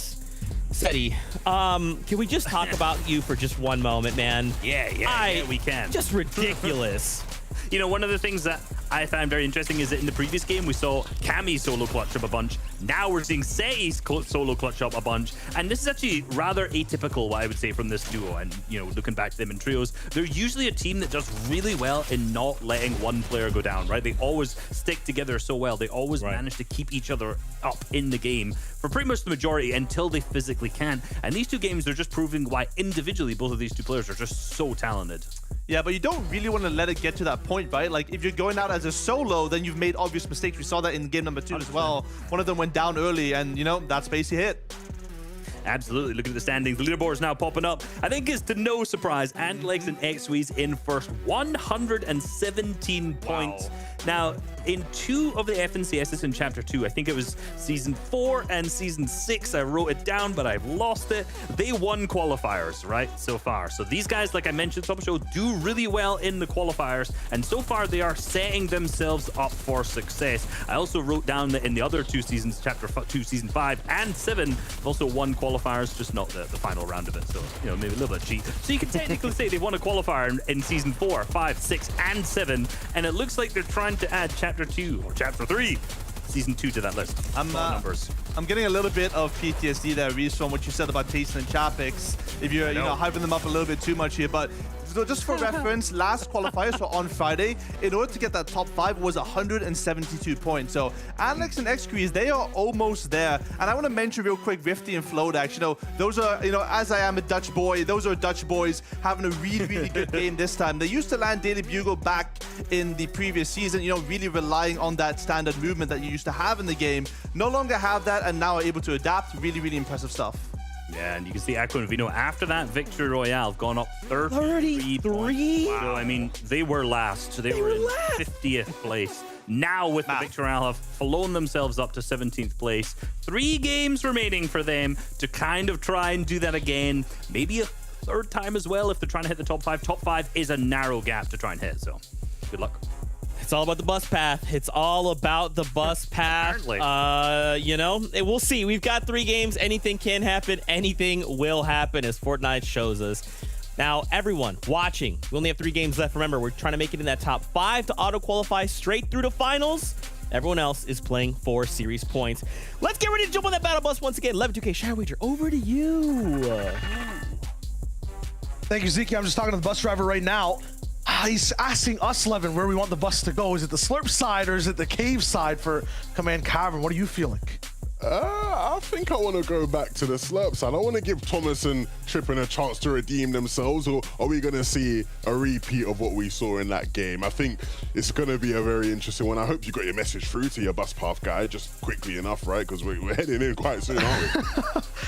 Seti, can we just talk about you for just one moment, man? Yeah, we can. Just ridiculous. You know, one of the things that I found very interesting is that in the previous game, we saw Cammy solo clutch up a bunch. Now we're seeing Sei's solo clutch up a bunch. And this is actually rather atypical, what I would say, from this duo. And, you know, looking back to them in trios, they're usually a team that does really well in not letting one player go down, right? They always stick together so well. They always manage to keep each other up in the game for pretty much the majority until they physically can. And these 2 games, they're just proving why individually both of these 2 players are just so talented. Yeah, but you don't really want to let it get to that point, right? Like, if you're going out as a solo, then you've made obvious mistakes. We saw that in game number 2 as well. One of them went down early, and, you know, that space he hit. Absolutely. Look at the standings. The leaderboard is now popping up. I think it's to no surprise. Antlex and XWeez in first, 117 points. Now, in 2 of the FNCSs in Chapter 2, I think it was Season 4 and Season 6, I wrote it down, but I've lost it. They won qualifiers, right, so far. So these guys, like I mentioned, top show, do really well in the qualifiers, and so far they are setting themselves up for success. I also wrote down that in the other 2 seasons, Chapter 2, Season 5 and 7, they've also won qualifiers, just not the final round of it. So, you know, maybe a little bit of cheat. So you can technically say they won a qualifier in Season 4, 5, 6, and 7, and it looks like they're trying to add Chapter 2 or Chapter 3 Season 2 to that list. I'm getting a little bit of PTSD there, Reese, from what you said about Tayson and Chapix. If you're, you know, hyping them up a little bit too much here, but so just for reference, last qualifier, so on Friday, in order to get that top 5 was 172 points. So Alex and XQeez, they are almost there. And I want to mention real quick Rifty and Flodax. You know, those are, you know, as I am a Dutch boy, those are Dutch boys having a really, really good game this time. They used to land Daily Bugle back in the previous season, you know, really relying on that standard movement that you used to have in the game. No longer have that and now are able to adapt. Really, really impressive stuff. Yeah, and you can see Aqua and Vino after that victory royale have gone up 33 points. Wow. So, I mean, they were last. So they were in 50th place. Now with the victory royale have flown themselves up to 17th place. 3 games remaining for them to kind of try and do that again. Maybe a 3rd time as well if they're trying to hit the top 5. Top 5 is a narrow gap to try and hit, so good luck. It's all about the bus path. It's all about the bus path. You know, we'll see. We've got 3 games. Anything can happen. Anything will happen, as Fortnite shows us. Now, everyone watching, we only have 3 games left. Remember, we're trying to make it in that top 5 to auto-qualify straight through to finals. Everyone else is playing for series points. Let's get ready to jump on that battle bus once again. 11-2K, Shy Wager, over to you. Thank you, Zeke. I'm just talking to the bus driver right now. He's asking us, Levin, where we want the bus to go. Is it the slurp side or is it the cave side for Command Cavern? What are you feeling? I think I want to go back to the slurp side. I want to give Thomas and Trippin a chance to redeem themselves, or are we going to see a repeat of what we saw in that game? I think it's going to be a very interesting one. I hope you got your message through to your bus path guy just quickly enough, right? Because we're heading in quite soon, aren't we?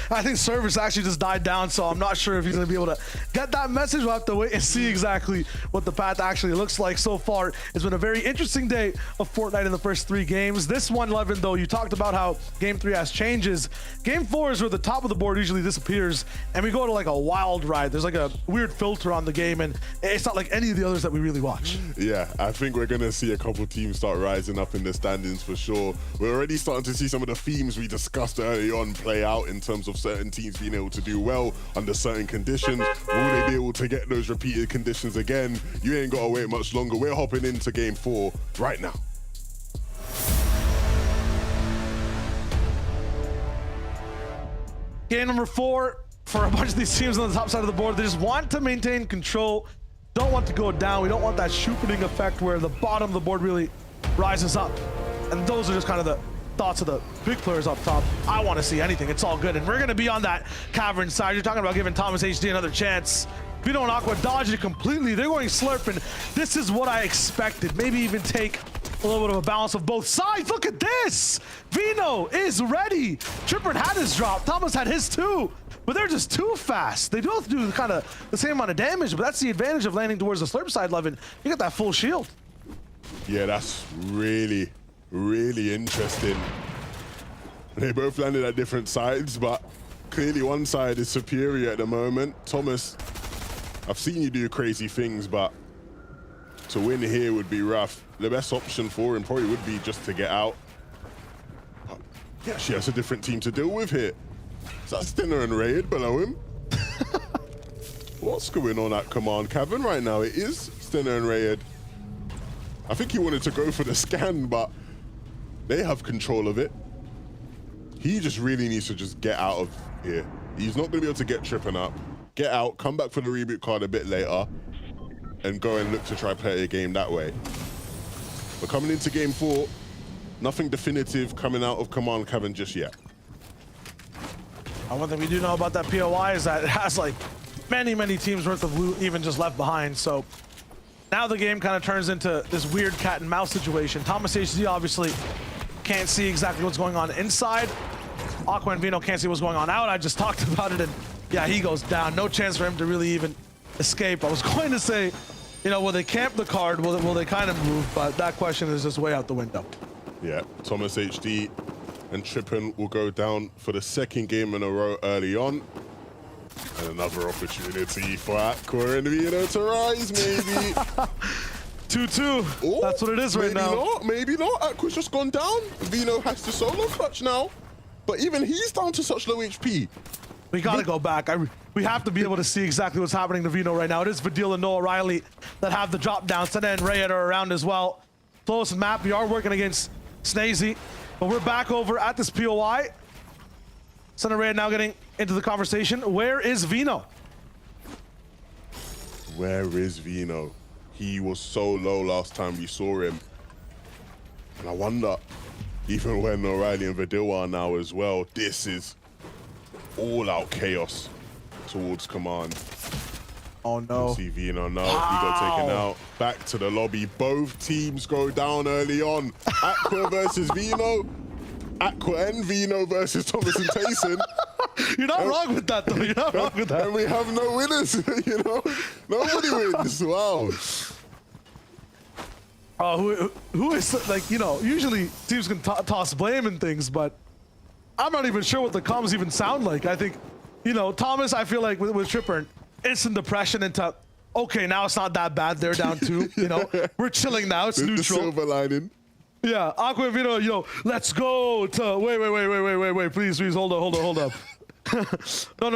I think service actually just died down, so I'm not sure if he's going to be able to get that message. We'll have to wait and see exactly what the path actually looks like. So far, it's been a very interesting day of Fortnite in the first 3 games. This one, Levin, though, you talked about how Game 3 has changes. Game 4 is where the top of the board usually disappears, and we go to like a wild ride. There's like a weird filter on the game, and it's not like any of the others that we really watch. Yeah, I think we're going to see a couple teams start rising up in the standings for sure. We're already starting to see some of the themes we discussed early on play out in terms of certain teams being able to do well under certain conditions. Will they be able to get those repeated conditions again? You ain't got to wait much longer. We're hopping into Game 4 right now. Game number 4 for a bunch of these teams on the top side of the board. They just want to maintain control, don't want to go down. We don't want that shooting effect where the bottom of the board really rises up. And those are just kind of the thoughts of the big players up top. I want to see anything. It's all good. And we're going to be on that Cavern side. You're talking about giving Thomas HD another chance. Vino and Aqua dodged it completely. They're going slurping. This is what I expected. Maybe even take a little bit of a balance of both sides. Look at this. Vino is ready. Tripper had his drop. Thomas had his too. But they're just too fast. They both do kind of the same amount of damage, but that's the advantage of landing towards the slurp side, Levin. You got that full shield. Yeah, that's really, really interesting. They both landed at different sides, but clearly one side is superior at the moment. Thomas, I've seen you do crazy things, but to win here would be rough. The best option for him probably would be just to get out. But yeah, she has a different team to deal with here. Is that Stinner and Raid below him? What's going on at Command Cavern right now? It is Stinner and Raid. I think he wanted to go for the scan, but they have control of it. He just really needs to just get out of here. He's not going to be able to get tripping up. Get out, come back for the reboot card a bit later, and go and look to try play a game that way. We're coming into Game 4. Nothing definitive coming out of Command Cavern just yet. One thing we do know about that POI is that it has like many teams worth of loot even just left behind. So now the game kind of turns into this weird cat and mouse situation. Thomas HD obviously can't see exactly what's going on inside. Aqua and Vino can't see what's going on out. I just talked about it, and yeah, he goes down. No chance for him to really even escape. I was going to say, you know, will they camp the card? Will they kind of move? But that question is just way out the window. Yeah, Thomas HD and Trippin will go down for the 2nd game in a row early on. And another opportunity for Aqua and Vino to rise, maybe. 2-2. Oh, that's what it is right now. Maybe not. Aqua's just gone down. Vino has to solo clutch now. But even he's down to such low HP. We gotta go back. We have to be able to see exactly what's happening to Vino right now. It is Vidil and Noah Riley that have the drop down. Senna and Rayed are around as well. Close map. We are working against Snazy. But we're back over at this POI. Senna and Rayed now getting into the conversation. Where is Vino? Where is Vino? He was so low last time we saw him. And I wonder, even when O'Reilly and Vidil are now as well, this is all-out chaos towards Command. Oh no. See Vino, no, he got taken out. Back to the lobby. Both teams go down early on. Aqua versus Vino. Aqua and Vino versus Thomas and Tayson. You're not wrong with that, though. You're not wrong with that. And we have no winners, you know? Nobody wins. Wow. Who is, like, you know, usually teams can toss blame and things, but I'm not even sure what the comms even sound like. I think, you know, Thomas, I feel like with Tripper, instant depression into, okay, now it's not that bad. They're down 2, you know? We're chilling now. It's neutral. The silver lining. Yeah, Aqua and Vino, let's go to, wait, please, hold up. No.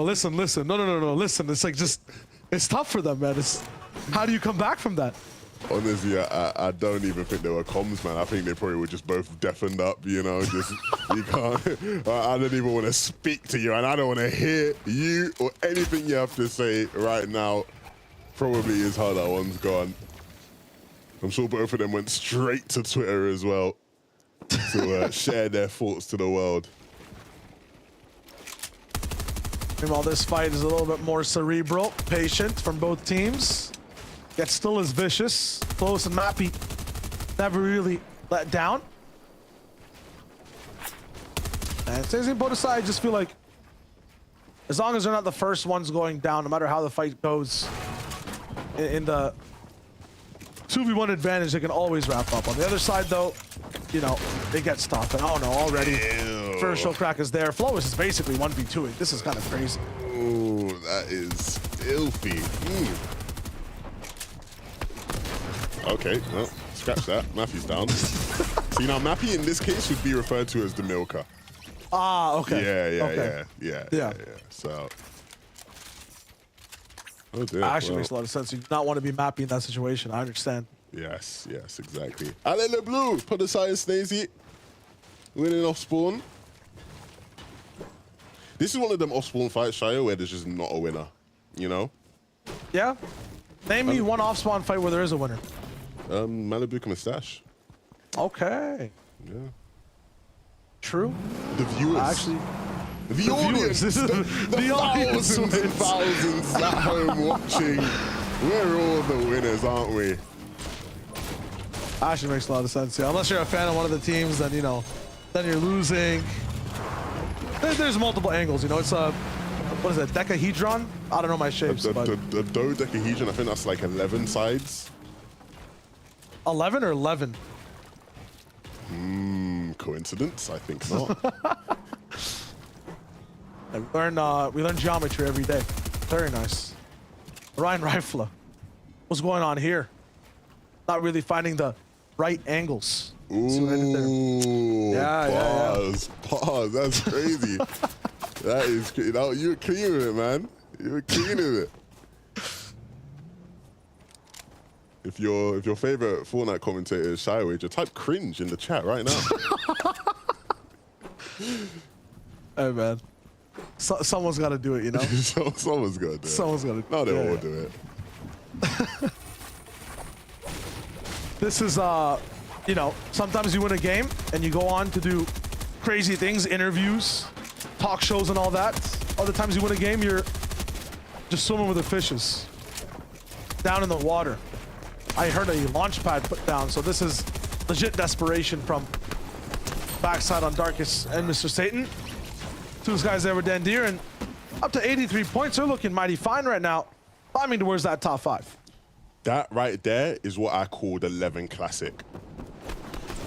Listen. No. Listen. It's like it's tough for them, man. How do you come back from that? Honestly, I don't even think they were comms, man. I think they probably were just both deafened up, you know, just, you can't, I don't even want to speak to you, and I don't want to hear you or anything you have to say right now. Probably is how that one's gone. I'm sure both of them went straight to Twitter as well to share their thoughts to the world. Meanwhile, this fight is a little bit more cerebral, patient from both teams. Yet still as vicious. Close and Mappy never really let down. And Stacey both aside, I just feel like as long as they're not the first ones going down, no matter how the fight goes, in the 2v1 advantage, they can always wrap up. On the other side, though, you know, it gets tough. And oh no, already first show crack is there. Flowis is basically 1v2ing. This is kind of crazy. Ooh, that is filthy. Okay, well, scratch that. Matthew's down. So, you know, Mappy in this case would be referred to as the milker. Ah, okay. Yeah. So. Oh dear. Actually makes a lot of sense. You do not want to be Mappy in that situation. I understand. Yes, exactly. Ale Le Blue, put aside Snazy. Winning off spawn. This is one of them off spawn fights, Shia, where there's just not a winner. You know? Yeah. Name me one off spawn fight where there is a winner. Malibu Mustache. Okay. Yeah. True. The viewers. Actually, the audience. The audience. Thousands and thousands at home watching. We're all the winners, aren't we? Actually makes a lot of sense. Yeah. Unless you're a fan of one of the teams, then, you know, then you're losing. There's multiple angles, you know. It's a, what is it, decahedron? I don't know my shapes. The dodecahedron, I think that's like 11 sides. 11 or 11? Coincidence? I think not. We learn geometry every day. Very nice. Ryan Rifla. What's going on here? Not really finding the right angles. Ooh, pause. That's crazy. That is, you know, you were clean with it, man. You were clean with it. If your favorite Fortnite commentator is Shywager, type cringe in the chat right now. Hey man, someone's got to do it, you know. Someone's got to do it. Someone's got to. No, they all do it. This is you know, sometimes you win a game and you go on to do crazy things, interviews, talk shows, and all that. Other times you win a game, you're just swimming with the fishes down in the water. I heard a launch pad put down, so this is legit desperation from backside on Darkest and Mr. Satan. Two guys there with Dandir, and up to 83 points. They're looking mighty fine right now, climbing towards that top 5. That right there is what I call the 11 classic.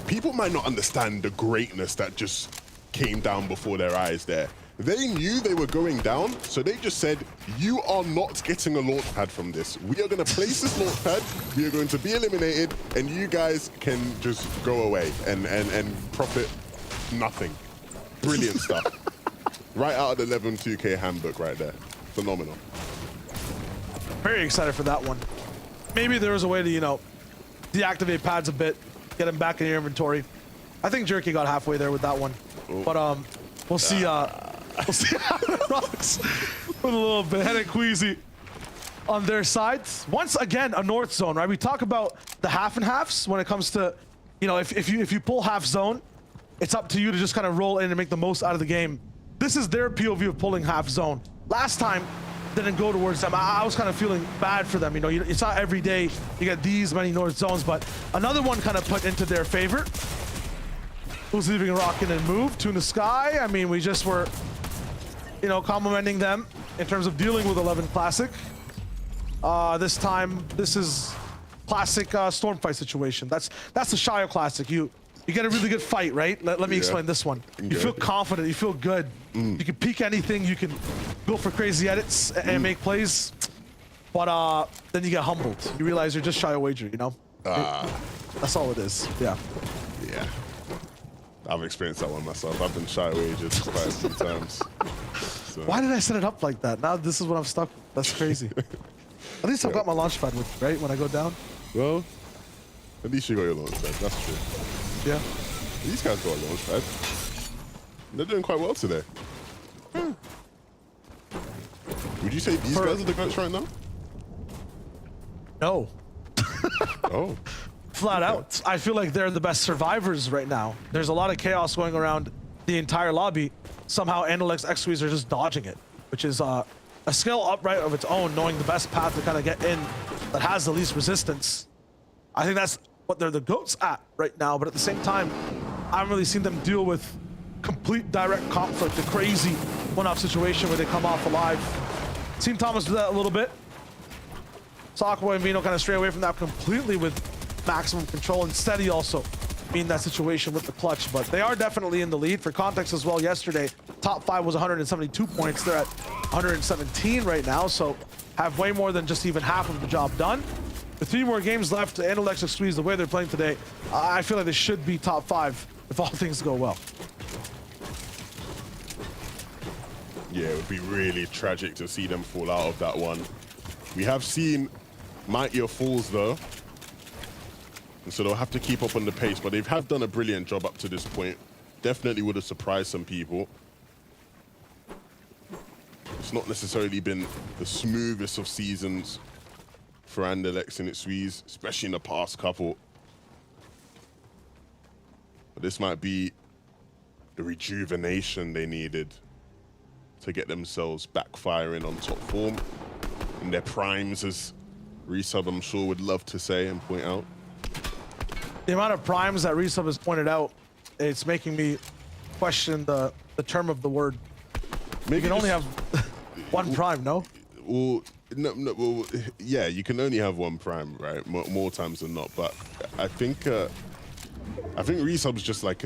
People might not understand the greatness that just came down before their eyes there. They knew they were going down, so they just said, you are not getting a launch pad from this. We are going to place this launch pad, we are going to be eliminated, and you guys can just go away and profit nothing. Brilliant stuff. Right out of the 11 2K handbook right there. Phenomenal. Very excited for that one. Maybe there was a way to, you know, deactivate pads a bit, get them back in your inventory. I think Jerky got halfway there with that one. Ooh. But we'll see we'll see how it rocks with a little bit. Head and Queasy on their sides. Once again, a north zone, right? We talk about the half and halves when it comes to, you know, if you pull half zone, it's up to you to just kind of roll in and make the most out of the game. This is their POV of pulling half zone. Last time didn't go towards them. I was kind of feeling bad for them. You know, it's not every day you get these many north zones, but another one kind of put into their favor. Who's leaving rockin' and move to the sky? I mean, we just were, you know, complimenting them in terms of dealing with 11 classic. This time, this is classic storm fight situation. That's the Shio classic. You get a really good fight, right? Let me explain this one. You feel confident, you feel good. You can peek anything, you can go for crazy edits and make plays. But then you get humbled. You realize you're just Shio Wager, you know? That's all it is, yeah. Yeah. I've experienced that one myself. I've been shy away just quite a few times. So. Why did I set it up like that? Now this is what I'm stuck with. That's crazy. At least I've got my launch pad with me, right? When I go down. Well, at least you got your launch pad. That's true. Yeah. These guys got a launch pad. They're doing quite well today. Would you say these guys are the GOATs right now? No. Oh. Flat out. I feel like they're the best survivors right now. There's a lot of chaos going around the entire lobby. Somehow Analex X-Squeeze are just dodging it, which is a skill upright of its own, knowing the best path to kind of get in that has the least resistance. I think that's what they're the GOATs at right now, but at the same time, I haven't really seen them deal with complete direct conflict, a crazy one-off situation where they come off alive. Seen Thomas do that a little bit. Sockboy and Vino kind of stray away from that completely with maximum control. Instead, he also in that situation with the clutch, but they are definitely in the lead. For context as well, yesterday, top 5 was 172 points. They're at 117 right now, so have way more than just even half of the job done. With 3 more games left, Analex X-Squeeze, the way they're playing today, I feel like they should be top 5 if all things go well. Yeah, it would be really tragic to see them fall out of that one. We have seen mightier falls though, and so they'll have to keep up on the pace, but they have done a brilliant job up to this point. Definitely would have surprised some people. It's not necessarily been the smoothest of seasons for Analex and X-Squeeze, especially in the past couple. But this might be the rejuvenation they needed to get themselves back firing on top form in their primes, as Resub I'm sure would love to say and point out. The amount of primes that Resub has pointed out, it's making me question the term of the word. Maybe you can only have one prime, no? Well, well, yeah, you can only have one prime, right? More times than not. But I think Resub's just like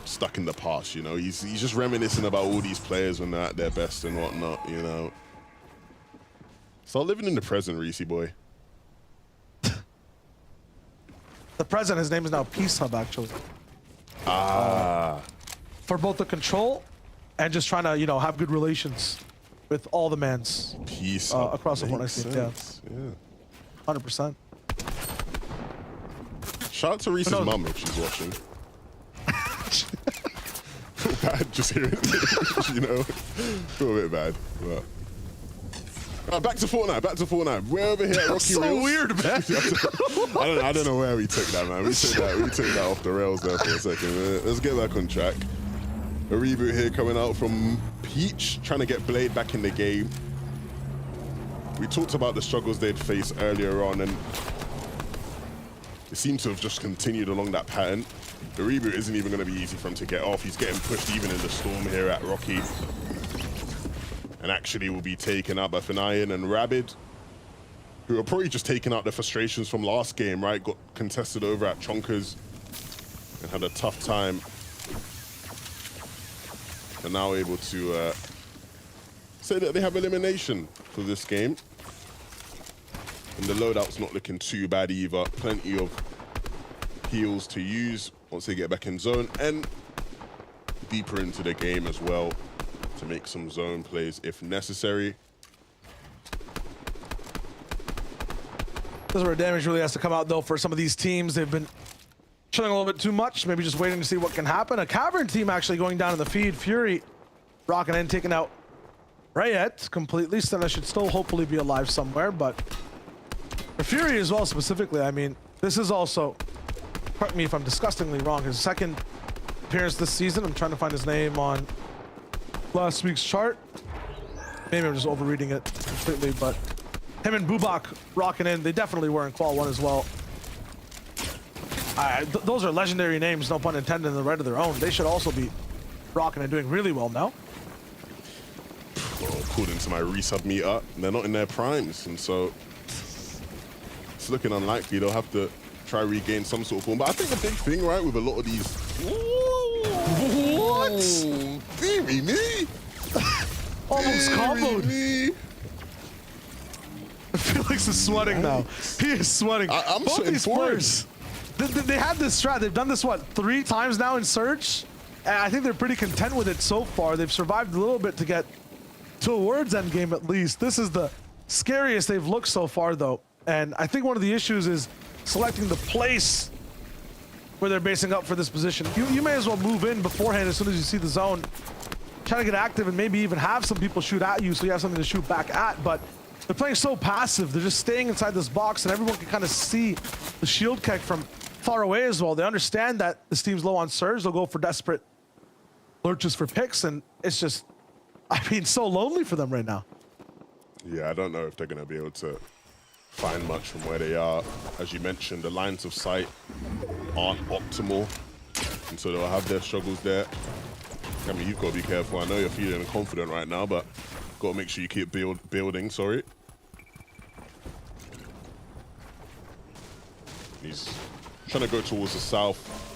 stuck in the past, you know. He's just reminiscing about all these players when they're at their best and whatnot, you know. Start living in the present, Reese boy. The present, his name is now Peace Hub, actually. For both the control and just trying to, you know, have good relations with all the mans. Peace across the Fortnite scene, yeah. 100%. Shout out to Reese's mum if she's watching. Feel bad just hearing it, you know. Feel a bit bad, but. Back to Fortnite. We're over here at Rocky so Reels. Weird, man. I don't know where we took that, man. We took that off the rails there for a second. Let's get back on track. A reboot here coming out from Peach, trying to get Blade back in the game. We talked about the struggles they'd faced earlier on, and it seems to have just continued along that pattern. The reboot isn't even going to be easy for him to get off. He's getting pushed even in the storm here at Rocky. And actually will be taken out by Fanayan and Rabid, who are probably just taking out the frustrations from last game, right? Got contested over at Chonkers and had a tough time. And now able to say that they have elimination for this game. And the loadout's not looking too bad either. Plenty of heals to use once they get back in zone and deeper into the game as well, to make some zone plays if necessary. This is where damage really has to come out, though, for some of these teams. They've been chilling a little bit too much, maybe just waiting to see what can happen. A Cavern team actually going down in the feed. Fury rocking in, taking out Rayet completely. Stella should still hopefully be alive somewhere, but for Fury as well specifically, I mean, this is also, correct me if I'm disgustingly wrong, his second appearance this season. I'm trying to find his name on last week's chart. Maybe I'm just overreading it completely, but him and Bubak rocking in. They definitely were in Qual 1 as well. Those are legendary names, no pun intended, in the right of their own. They should also be rocking and doing really well now. Well, according to my resub meter, they're not in their primes, and so it's looking unlikely they'll have to try regain some sort of form. But I think the big thing, right, with a lot of these... What? Me? Almost comboed. Felix is sweating now. He is sweating. I'm Both sweating these forward. players, They had this strat. They've done this, what, 3 times now in Surge? And I think they're pretty content with it so far. They've survived a little bit to get towards endgame at least. This is the scariest they've looked so far, though. And I think one of the issues is selecting the place where they're basing up for this position. You may as well move in beforehand as soon as you see the zone. Try to get active and maybe even have some people shoot at you so you have something to shoot back at. But they're playing so passive. They're just staying inside this box and everyone can kind of see the shield keg from far away as well. They understand that this team's low on surge. They'll go for desperate lurches for picks, and it's just, I mean, so lonely for them right now. Yeah, I don't know if they're going to be able to find much from where they are. As you mentioned, the lines of sight aren't optimal, and so they'll have their struggles there. I mean, you've got to be careful. I know you're feeling confident right now, but got to make sure you keep building. Sorry. He's trying to go towards the south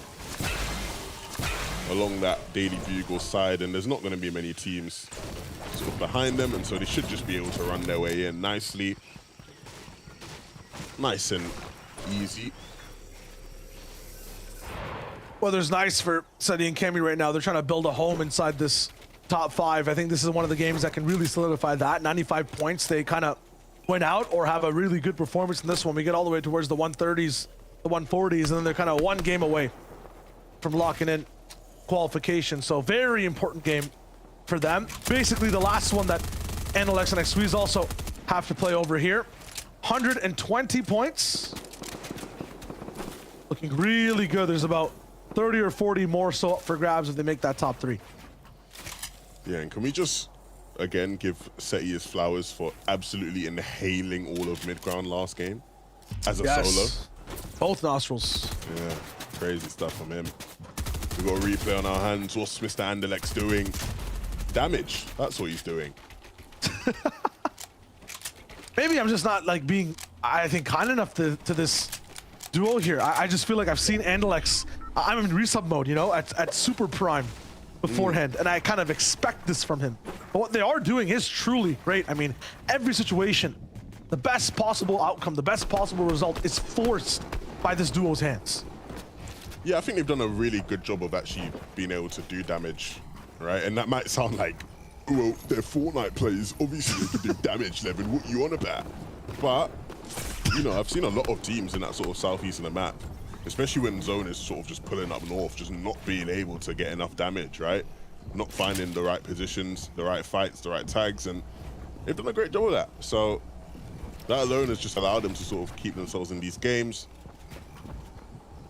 along that Daily Bugle side, and there's not going to be many teams sort of behind them, and so they should just be able to run their way in nicely. Nice and easy. Well, there's nice for Seti and Cammy right now. They're trying to build a home inside this top 5. I think this is one of the games that can really solidify that. 95 points. They kind of went out or have a really good performance in this one. We get all the way towards the 130s, the 140s, and then they're kind of one game away from locking in qualification. So very important game for them. Basically the last one that Analex and Xsqueeze also have to play over here. 120 points. Looking really good. There's about 30 or 40 more so up for grabs if they make that top 3. Yeah, and can we just, again, give Seti his flowers for absolutely inhaling all of mid-ground last game as a solo? Both nostrils. Yeah, crazy stuff from him. We've got a replay on our hands. What's Mr. Andalex doing? Damage. That's what he's doing. Maybe I'm just not like being, I think, kind enough to this duo here. I just feel like I've seen Andalex. I'm in resub mode, you know, at super prime beforehand, and I kind of expect this from him. But what they are doing is truly great. I mean, every situation, the best possible outcome, the best possible result is forced by this duo's hands. Yeah, I think they've done a really good job of actually being able to do damage, right? And that might sound like, well, they're Fortnite players. Obviously, they can do damage, Levin. What you on about? But, you know, I've seen a lot of teams in that sort of southeast of the map, especially when Zone is sort of just pulling up north, just not being able to get enough damage, right? Not finding the right positions, the right fights, the right tags, and they've done a great job of that. So that alone has just allowed them to sort of keep themselves in these games.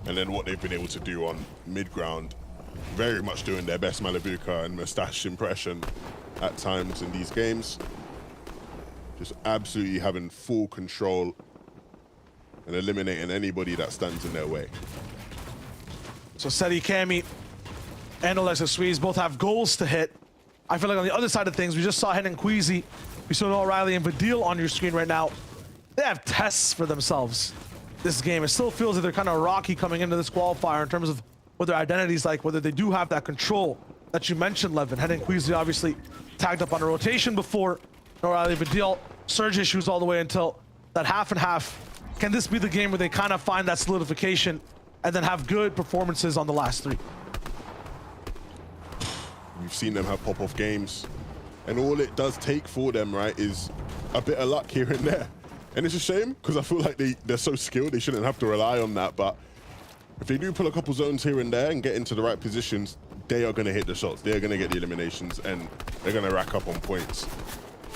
And then what they've been able to do on mid-ground, very much doing their best Malabuka and Mustache impression at times in these games. Just absolutely having full control and eliminating anybody that stands in their way. So Seti, Cammy, and Alexa Squeeze both have goals to hit. I feel like on the other side of things, we just saw Hen and Queasy, we saw Noah Riley and Vadil on your screen right now. They have tests for themselves this game. It still feels like they're kind of rocky coming into this qualifier in terms of what their identity's like, whether they do have that control that you mentioned, Levin. Hen and Queasy obviously tagged up on a rotation before. Noah Riley, Vadil, surge issues all the way until that half and half. Can this be the game where they kind of find that solidification and then have good performances on the last 3? We've seen them have pop-off games, and all it does take for them, right, is a bit of luck here and there. And it's a shame, because I feel like they're so skilled, they shouldn't have to rely on that. But if they do pull a couple zones here and there and get into the right positions, they are going to hit the shots. They're going to get the eliminations, and they're going to rack up on points.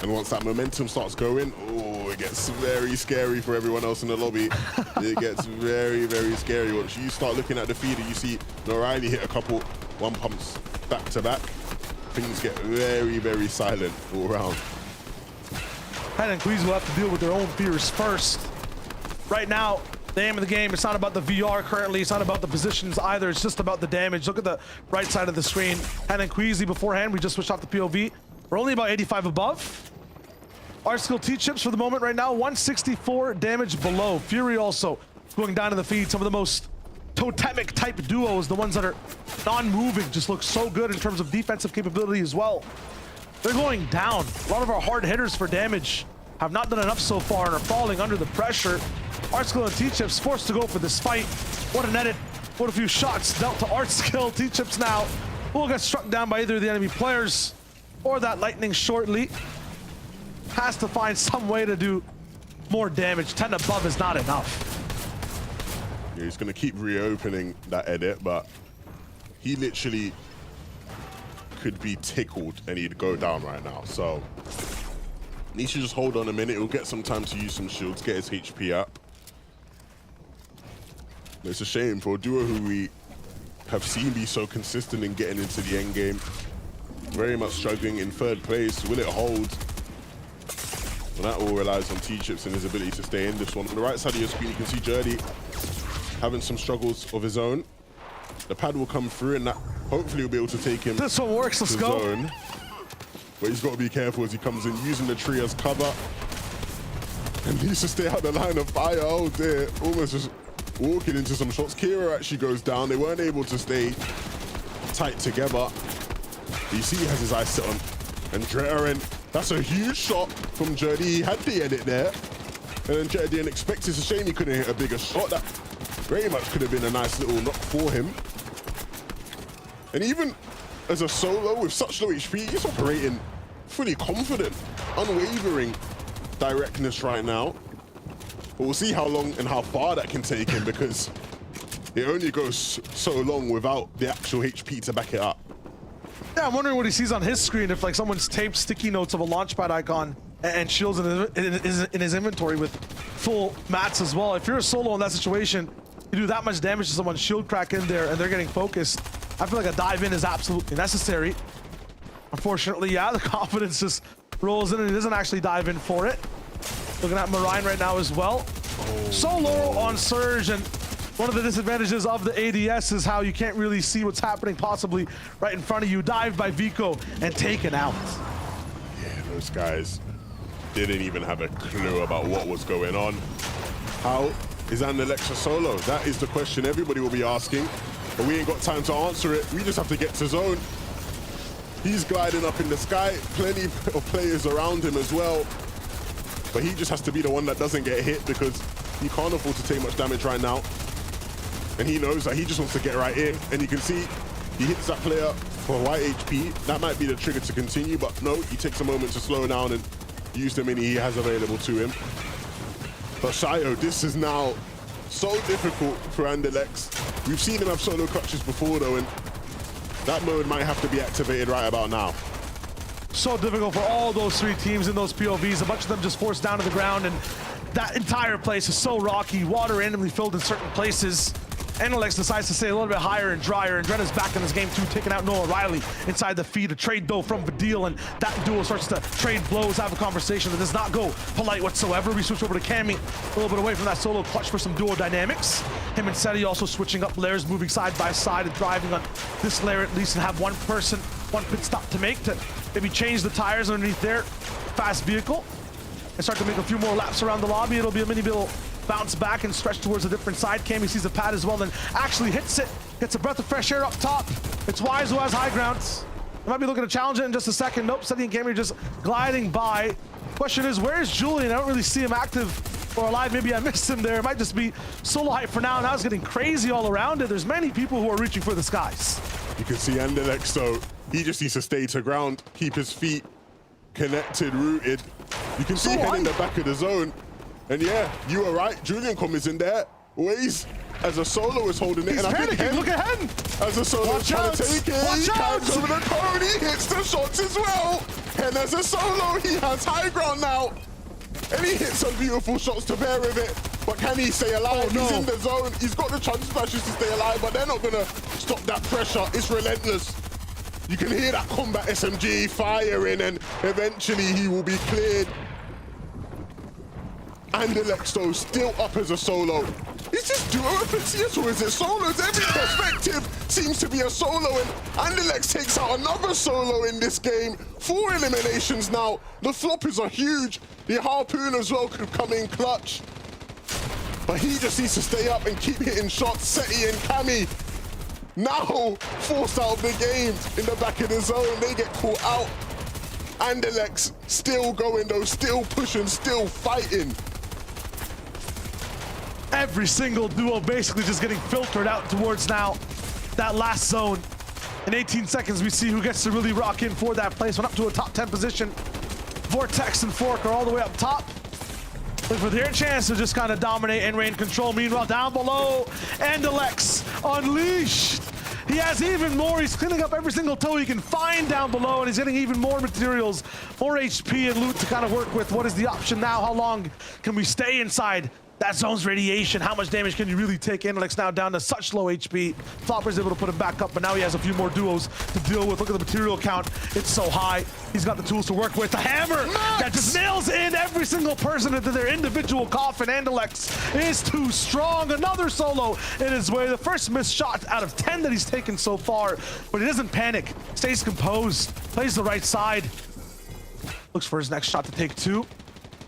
And once that momentum starts going, oh, it gets very scary for everyone else in the lobby. It gets very, very scary. Once you start looking at the feeder, you see O'Reilly hit a couple one pumps back to back. Things get very, very silent all around. Hen and Queasy will have to deal with their own fears first. Right now, the aim of the game, it's not about the VR currently, it's not about the positions either, it's just about the damage. Look at the right side of the screen. Hen and Queasy beforehand, we just switched off the POV. We're only about 85 above. Our skill T-chips for the moment right now, 164 damage below. Fury also going down to the feed. Some of the most totemic type duos, the ones that are non-moving, just look so good in terms of defensive capability as well. They're going down. A lot of our hard hitters for damage have not done enough so far and are falling under the pressure. Our skill and T-chips forced to go for this fight. What an edit. What a few shots dealt to Art Skill. T-Chips now will get struck down by either of the enemy players or that lightning shortly. Has to find some way to do more damage. 10 above is not enough. Yeah, he's going to keep reopening that edit, but he literally could be tickled and he'd go down right now. So needs to just hold on a minute. He'll get some time to use some shields, get his HP up. It's a shame for a duo who we have seen be so consistent in getting into the end game. Very much struggling in third place. Will it hold? Well, that all relies on T-Chips and his ability to stay in this one. On the right side of your screen, you can see Jerdy having some struggles of his own. The pad will come through and that hopefully will be able to take him. This one works, let's go. Zone. But he's got to be careful as he comes in, using the tree as cover. And needs to stay out the line of fire. Oh dear, almost just walking into some shots. Kira actually goes down. They weren't able to stay tight together. You see he has his eyes set on Andrea, and that's a huge shot from Jerdy. He had the edit there. And then Jerdy didn't expect it. It's a shame he couldn't hit a bigger shot. That very much could have been a nice little knock for him. And even as a solo with such low HP, he's operating fully confident, unwavering directness right now. But we'll see how long and how far that can take him, because it only goes so long without the actual HP to back it up. Yeah, I'm wondering what he sees on his screen, if like someone's taped sticky notes of a launchpad icon and shields in his inventory with full mats as well. If you're a solo in that situation, you do that much damage to someone's shield crack in there and they're getting focused, I feel like a dive in is absolutely necessary. Unfortunately, yeah, the confidence just rolls in and he doesn't actually dive in for it. Looking at Marine right now as well. Solo on Surge, and one of the disadvantages of the ADS is how you can't really see what's happening possibly right in front of you. Dived by Vico and taken out. Yeah, those guys didn't even have a clue about what was going on. How is Andalex a solo? That is the question everybody will be asking, but we ain't got time to answer it. We just have to get to zone. He's gliding up in the sky, plenty of players around him as well, but he just has to be the one that doesn't get hit, because he can't afford to take much damage right now. And he knows that he just wants to get right in, and you can see he hits that player for white HP. That might be the trigger to continue, but no, he takes a moment to slow down and use the mini he has available to him. But Shayo, this is now so difficult for Andalex. We've seen him have solo clutches before though, and that mode might have to be activated right about now. So difficult for all those three teams in those POVs. A bunch of them just forced down to the ground, and that entire place is so rocky. Water randomly filled in certain places. Andalex decides to stay a little bit higher and drier, and Drena's back in this game too, taking out Noah Riley inside the feed. A trade though from Vadil, and that duo starts to trade blows, have a conversation that does not go polite whatsoever. We switch over to Cammy, a little bit away from that solo clutch for some duo dynamics. Him and Seti also switching up layers, moving side by side and driving on this layer at least, and have one person, one pit stop to make to maybe change the tires underneath their fast vehicle and start to make a few more laps around the lobby. It'll be a mini bill bounce back and stretch towards a different side. Cammy sees the pad as well, then actually hits it, gets a breath of fresh air up top. It's Wise who has high ground. They might be looking to challenge it in just a second. Nope, Seti and Cammy are just gliding by. Question is, where's Julian? I don't really see him active or alive. Maybe I missed him there. It might just be solo hype for now. Now it's getting crazy all around it. There's many people who are reaching for the skies. You can see Andalex, so he just needs to stay to ground, keep his feet connected, rooted. You can see him in the back of the zone. And yeah, you are right. Julian is in there. Waze as a solo is holding it. He's and I think panicking. Look at Hen. As a solo is trying to take it. Watch He out. comes over the cone. He hits the shots as well. And as a solo, he has high ground now. And he hits some beautiful shots to pair with it. But can he stay alive? Oh, no. He's in the zone. He's got the chance splashes to stay alive, but they're not going to stop that pressure. It's relentless. You can hear that combat SMG firing, and eventually he will be cleared. Andalex though still up as a solo. Is this duo FNCS or is it solos? Every perspective seems to be a solo, and Andalex takes out another solo in this game. 4 eliminations now. The floppers are huge. The harpoon as well could come in clutch. But he just needs to stay up and keep hitting shots. Seti and Cammy now forced out of the game in the back of the zone. They get caught out. Andalex still going though, still pushing, still fighting. Every single duo basically just getting filtered out towards now that last zone. In 18 seconds, we see who gets to really rock in for that placement up to a top 10 position. Vortex and Fork are all the way up top. Look for their chance to just kind of dominate and reign control. Meanwhile, down below, Andalex unleashed. He has even more. He's cleaning up every single toe he can find down below, and he's getting even more materials, more HP and loot to kind of work with. What is the option now? How long can we stay inside that zone's radiation? How much damage can you really take? Andalex now down to such low HP. Flopper's able to put him back up, but now he has a few more duos to deal with. Look at the material count. It's so high. He's got the tools to work with. The hammer that just nails in every single person into their individual coffin. Andalex is too strong. Another solo in his way. The first missed shot out of 10 that he's taken so far, but he doesn't panic. Stays composed. Plays the right side. Looks for his next shot to take two.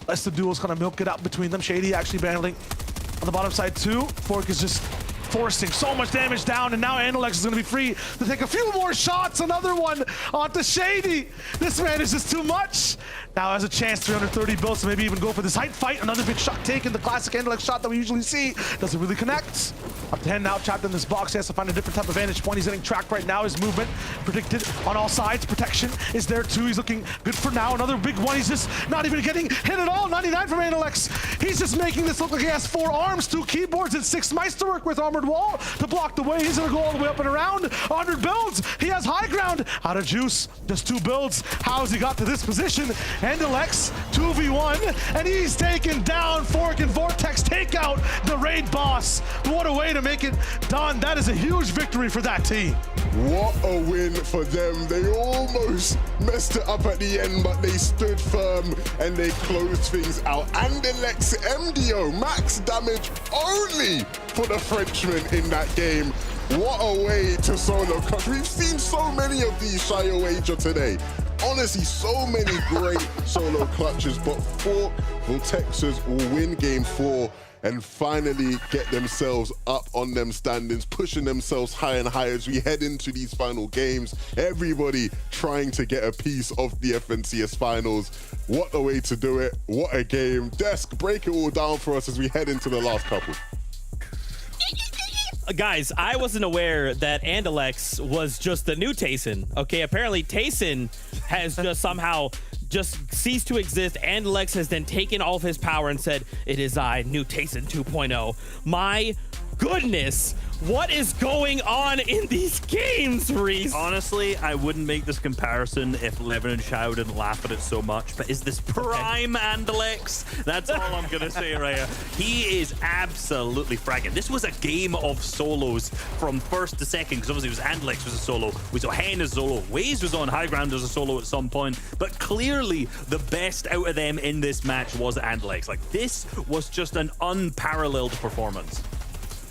Lets the duos kind of milk it out between them. Shady actually battling on the bottom side too. Fork is just forcing so much damage down, and now Andalex is going to be free to take a few more shots. Another one onto Shady. This man is just too much. Now has a chance, 330 builds, to maybe even go for this height fight. Another big shot taken, the classic Andalex shot that we usually see. Doesn't really connect. Up to 10 now, trapped in this box. He has to find a different type of vantage point. He's getting tracked right now. His movement predicted on all sides. Protection is there too. He's looking good for now. Another big one. He's just not even getting hit at all. 99 from Andalex. He's just making this look like he has 4 arms, 2 keyboards, and 6 mice to work with. Armored wall to block the way. He's gonna go all the way up and around. 100 builds. He has high ground. Out of juice. Just 2 builds. How has he got to this position? Andalex 2v1, and he's taken down. Fork and Vortex take out the raid boss. What a way to make it done. That is a huge victory for that team. What a win for them. They almost messed it up at the end, but they stood firm and they closed things out. Andalex MDO, max damage only for the Frenchman in that game. What a way to solo clutch. We've seen so many of these Shio Wager today. Honestly, so many great solo clutches, but Fork will Texas will win game 4 and finally get themselves up on them standings, pushing themselves higher and higher as we head into these final games. Everybody trying to get a piece of the FNCS finals. What a way to do it. What a game. Desk, break it all down for us as we head into the last couple. Guys, I wasn't aware that Andalex was just the new Tayson. Okay, apparently Tayson has just somehow just ceased to exist. Andalex has then taken all of his power and said, "It is I, new Tayson 2.0. My goodness, what is going on in these games, Reese? Honestly, I wouldn't make this comparison if Levin and Shao didn't laugh at it so much, but is this prime Andalex? That's all I'm going to say right here. He is absolutely fragging. This was a game of solos from first to second, because obviously it was Andalex was a solo, we saw Hen as a solo, Waze was on high ground as a solo at some point, but clearly the best out of them in this match was Andalex. Like, this was just an unparalleled performance.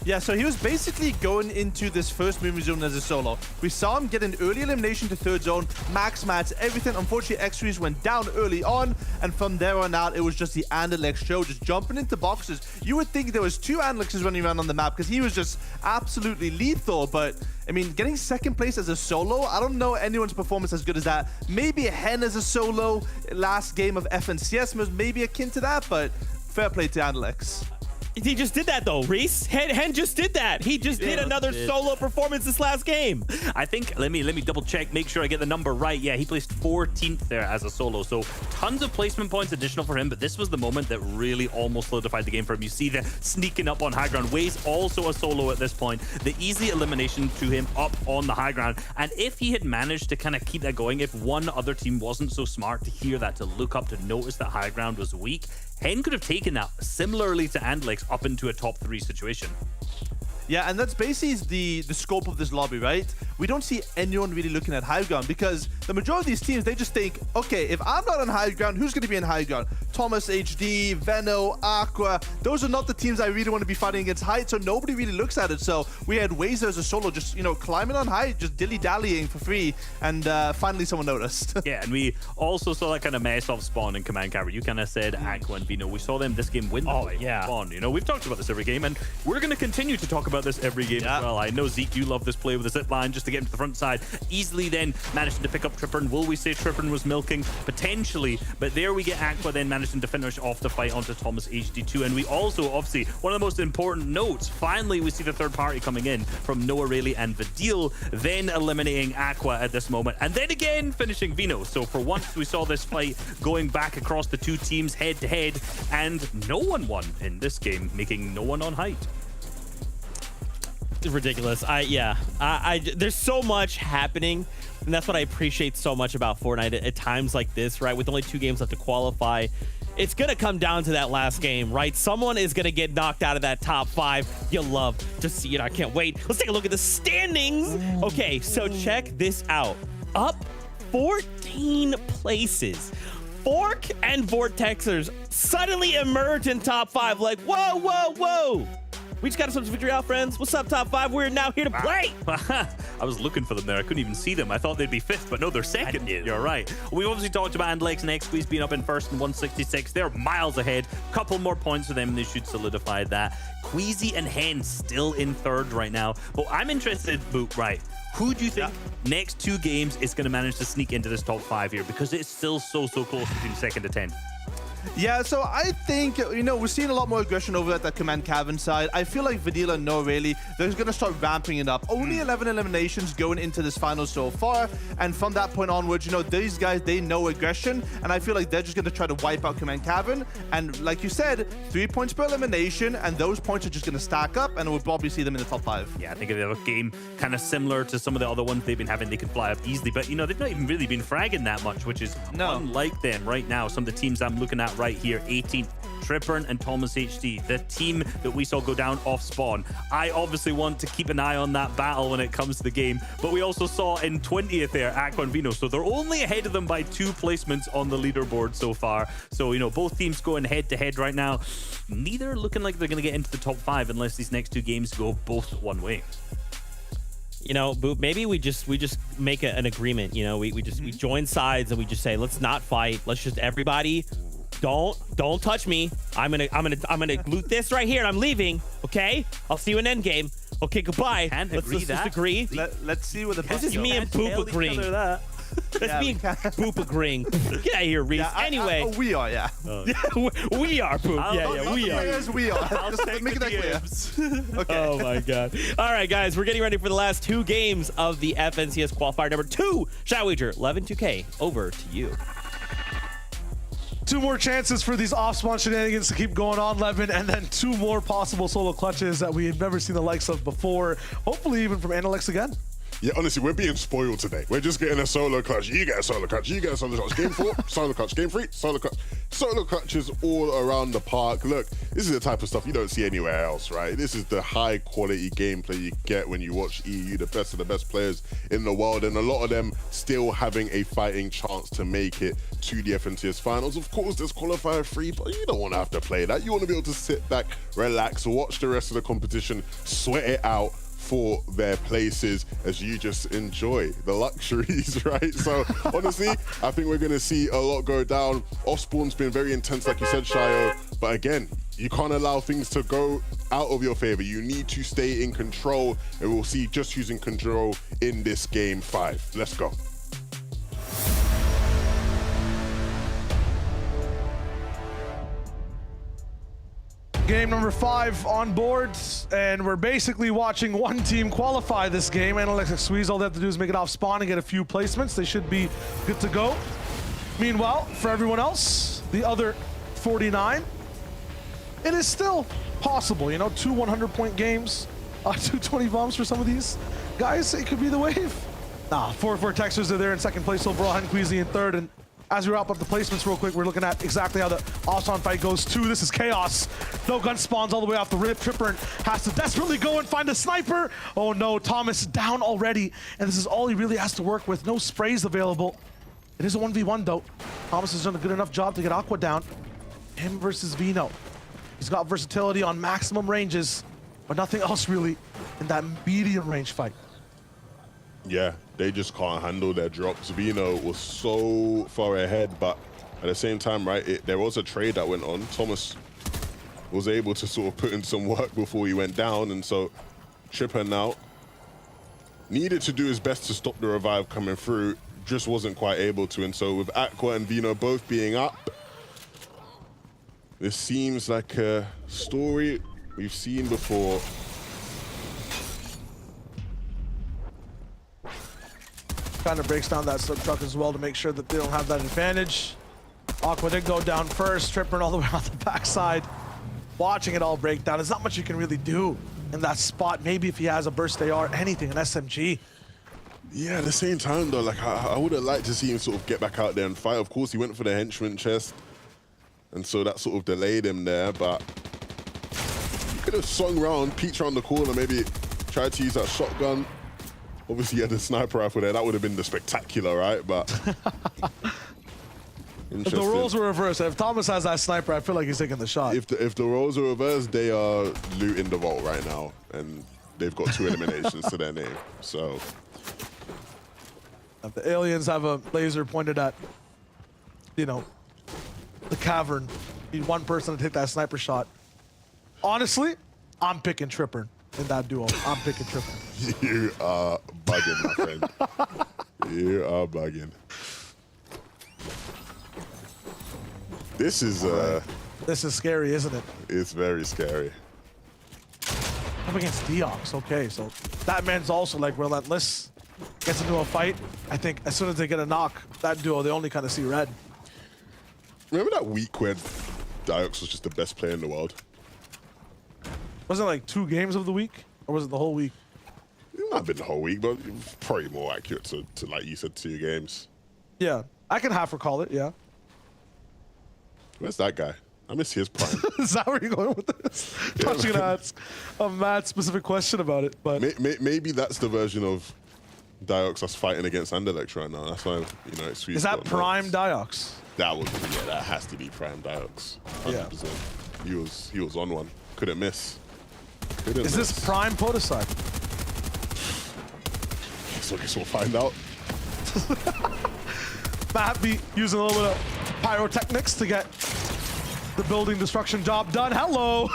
Yeah, so he was basically going into this first moving zone as a solo. We saw him get an early elimination to third zone, max mats, everything. Unfortunately, X3s went down early on, and from there on out, it was just the Andalex show, just jumping into boxes. You would think there was 2 Andalexes running around on the map because he was just absolutely lethal, but I mean, getting second place as a solo, I don't know anyone's performance as good as that. Maybe a Hen as a solo, last game of FNCS was maybe akin to that, but fair play to Andalex. He just did that though, Reese. Hen just did that. He just did another solo performance this last game. I think, let me double check, make sure I get the number right. Yeah, he placed 14th there as a solo. So tons of placement points additional for him, but this was the moment that really almost solidified the game for him. You see the sneaking up on high ground. Waze also a solo at this point. The easy elimination to him up on the high ground. And if he had managed to kind of keep that going, if one other team wasn't so smart to hear that, to look up, to notice that high ground was weak, Hen could have taken that similarly to Andalex up into a top 3 situation. Yeah, and that's basically the scope of this lobby, right? We don't see anyone really looking at high ground because the majority of these teams, they just think, okay, if I'm not on high ground, who's going to be in high ground? Thomas HD, Veno, Aqua, those are not the teams I really want to be fighting against height, so nobody really looks at it. So we had Wazer as a solo just, you know, climbing on height, just dilly-dallying for free, and finally someone noticed. Yeah, and we also saw that kind of mess off spawn in Command Carver. You kind of said Aqua and Veno. We saw them this game win the spawn. You know, we've talked about this every game, and we're going to continue to talk about about this every game as well. I know, Zeke, you love this play with the zip line just to get into the front side. Easily then managing to pick up Trippern. Will we say Trippern was milking? Potentially, but there we get Aqua then managing to finish off the fight onto Thomas HD2. And we also, obviously, one of the most important notes, finally we see the third party coming in from Noah Rayleigh and Vidil, then eliminating Aqua at this moment, and then again finishing Vino. So for once we saw this fight going back across the two teams head to head, and no one won in this game, making no one on height. Ridiculous. There's so much happening, and that's what I appreciate so much about Fortnite at times like this, right? With only 2 games left to qualify, it's gonna come down to that last game, right? Someone is gonna get knocked out of that top 5. You'll love to see it. I can't wait. Let's take a look at the standings. Okay, so check this out. Up 14 places. Fork and Vortexers suddenly emerge in top 5. Like, whoa, whoa, whoa. We just got ourselves a victory out, friends. What's up, top 5? We're now here to play. I was looking for them there. I couldn't even see them. I thought they'd be 5th, but no, they're 2nd. You're right. We obviously talked about Andlex and X-Squeeze being up in 1st and 166. They're miles ahead. Couple more points for them, and they should solidify that. Queasy and Hen still in 3rd right now. But I'm interested, Boop, right? Who do you think next 2 games is going to manage to sneak into this top 5 here? Because it's still so close between 2nd to 10th. Yeah, so I think, we're seeing a lot more aggression over at the Command Cavern side. I feel like Vidila and Noah Rayleigh, they're going to start ramping it up. Only 11 eliminations going into this final so far. And from that point onwards, these guys, they know aggression. And I feel like they're just going to try to wipe out Command Cavern. And like you said, 3 points per elimination. And those points are just going to stack up. And we'll probably see them in the top 5. Yeah, I think if they have a game kind of similar to some of the other ones they've been having, they can fly up easily. But, they've not even really been fragging that much, which is unlike them right now. Some of the teams I'm looking at right here, 18th, Trippern and Thomas HD, the team that we saw go down off spawn. I obviously want to keep an eye on that battle when it comes to the game, but we also saw in 20th there, Aqua and Vino, so they're only ahead of them by 2 placements on the leaderboard so far. So, both teams going head to head right now. Neither looking like they're going to get into the top 5 unless these next 2 games go both one way. Boop, maybe we just make an agreement. We join sides and we just say, let's not fight. Let's just everybody don't touch me. I'm gonna loot this right here and I'm leaving. Okay, I'll see you in endgame. Okay, goodbye. Let's just agree. Let's see what the this is me and Boop agreeing. That's me and Boop agreeing. Get out of here, Reese. Yeah, anyway, we are, yeah. We are, Boop. We are. Yes, we are. Just make that clear. Okay. Oh my God. All right, guys, we're getting ready for the last 2 games of the FNCS qualifier number 2. Shot wager, 11-2K. Over to you. 2 more chances for these off-spawn shenanigans to keep going on, Levin, and then 2 more possible solo clutches that we have never seen the likes of before. Hopefully even from Analyx again. Yeah, honestly, we're being spoiled today. We're just getting a solo clutch. You get a solo clutch. You get a solo clutch. Game 4, solo clutch. Game 3, solo clutch. Solo clutches all around the park. Look, this is the type of stuff you don't see anywhere else, right? This is the high-quality gameplay you get when you watch EU, the best of the best players in the world, and a lot of them still having a fighting chance to make it to the FNCS finals. Of course, there's qualifier 3, but you don't want to have to play that. You want to be able to sit back, relax, watch the rest of the competition, sweat it out for their places as you just enjoy the luxuries, right? So honestly, I think we're going to see a lot go down. Off-spawn's been very intense, like you said, Shayo, but again, you can't allow things to go out of your favor. You need to stay in control, and we'll see just who's in control in this game 5. Let's go. Game number 5 on board, and we're basically watching one team qualify this game. Analyx Squeeze, all they have to do is make it off spawn and get a few placements. They should be good to go. Meanwhile, for everyone else, the other 49, it is still possible, 2 100-point games, 220 bombs for some of these guys. It could be the wave. 4 Vortexers are there in 2nd place overall, and Queasy in 3rd, and as we wrap up the placements real quick, we're looking at exactly how the off-spawn fight goes too. This is chaos. No gun spawns all the way off the rip. Trippern has to desperately go and find a sniper. Oh no, Thomas down already. And this is all he really has to work with. No sprays available. It is a 1v1 though. Thomas has done a good enough job to get Aqua down. Him versus Vino. He's got versatility on maximum ranges, but nothing else really in that medium range fight. Yeah, they just can't handle their drops. Vino was so far ahead, but at the same time, right, there was a trade that went on. Thomas was able to sort of put in some work before he went down, and so Tripper now needed to do his best to stop the revive coming through, just wasn't quite able to. And so with Aqua and Vino both being up, this seems like a story we've seen before. Kind of breaks down that slip truck as well to make sure that they don't have that advantage. Aqua did go down first, Tripping all the way on the backside. Watching it all break down. There's not much you can really do in that spot. Maybe if he has a burst AR, anything, an SMG. Yeah, at the same time though, like I would have liked to see him sort of get back out there and fight. Of course, he went for the henchman chest, and so that sort of delayed him there, but he could have swung around, peeked around the corner, maybe tried to use that shotgun. Obviously, he had the sniper rifle there. That would have been the spectacular, right? But if the roles were reversed, if Thomas has that sniper, I feel like he's taking the shot. If the roles are reversed, they are looting the vault right now, and they've got 2 eliminations to their name. So if the aliens have a laser pointed at, you know, the cavern, need one person to take that sniper shot. Honestly, I'm picking Tripper in that duo. I'm picking Tripper. You are bugging, my friend. You are bugging. This is this is scary, isn't it? It's very scary. Up against Deox. Okay, so that man's also like relentless. Gets into a fight. I think as soon as they get a knock, that duo, they only kind of see red. Remember that week when Deox was just the best player in the world? Wasn't it like 2 games of the week? Or was it the whole week? It might have been the whole week, but probably more accurate to like you said, 2 games. Yeah, I can half recall it, yeah. Where's that guy? I miss his prime. Is that where you're going with this? Yeah, I'm going to ask a mad specific question about it, but maybe that's the version of Diox us fighting against Anderlecht right now. That's why, you know, it's sweet. Is that prime Diox? That would, yeah, that has to be prime Diox. 100%. Yeah. He was on one. Couldn't miss. Is this prime Podicide? So I guess we'll find out. Mappy using a little bit of pyrotechnics to get the building destruction job done. Hello!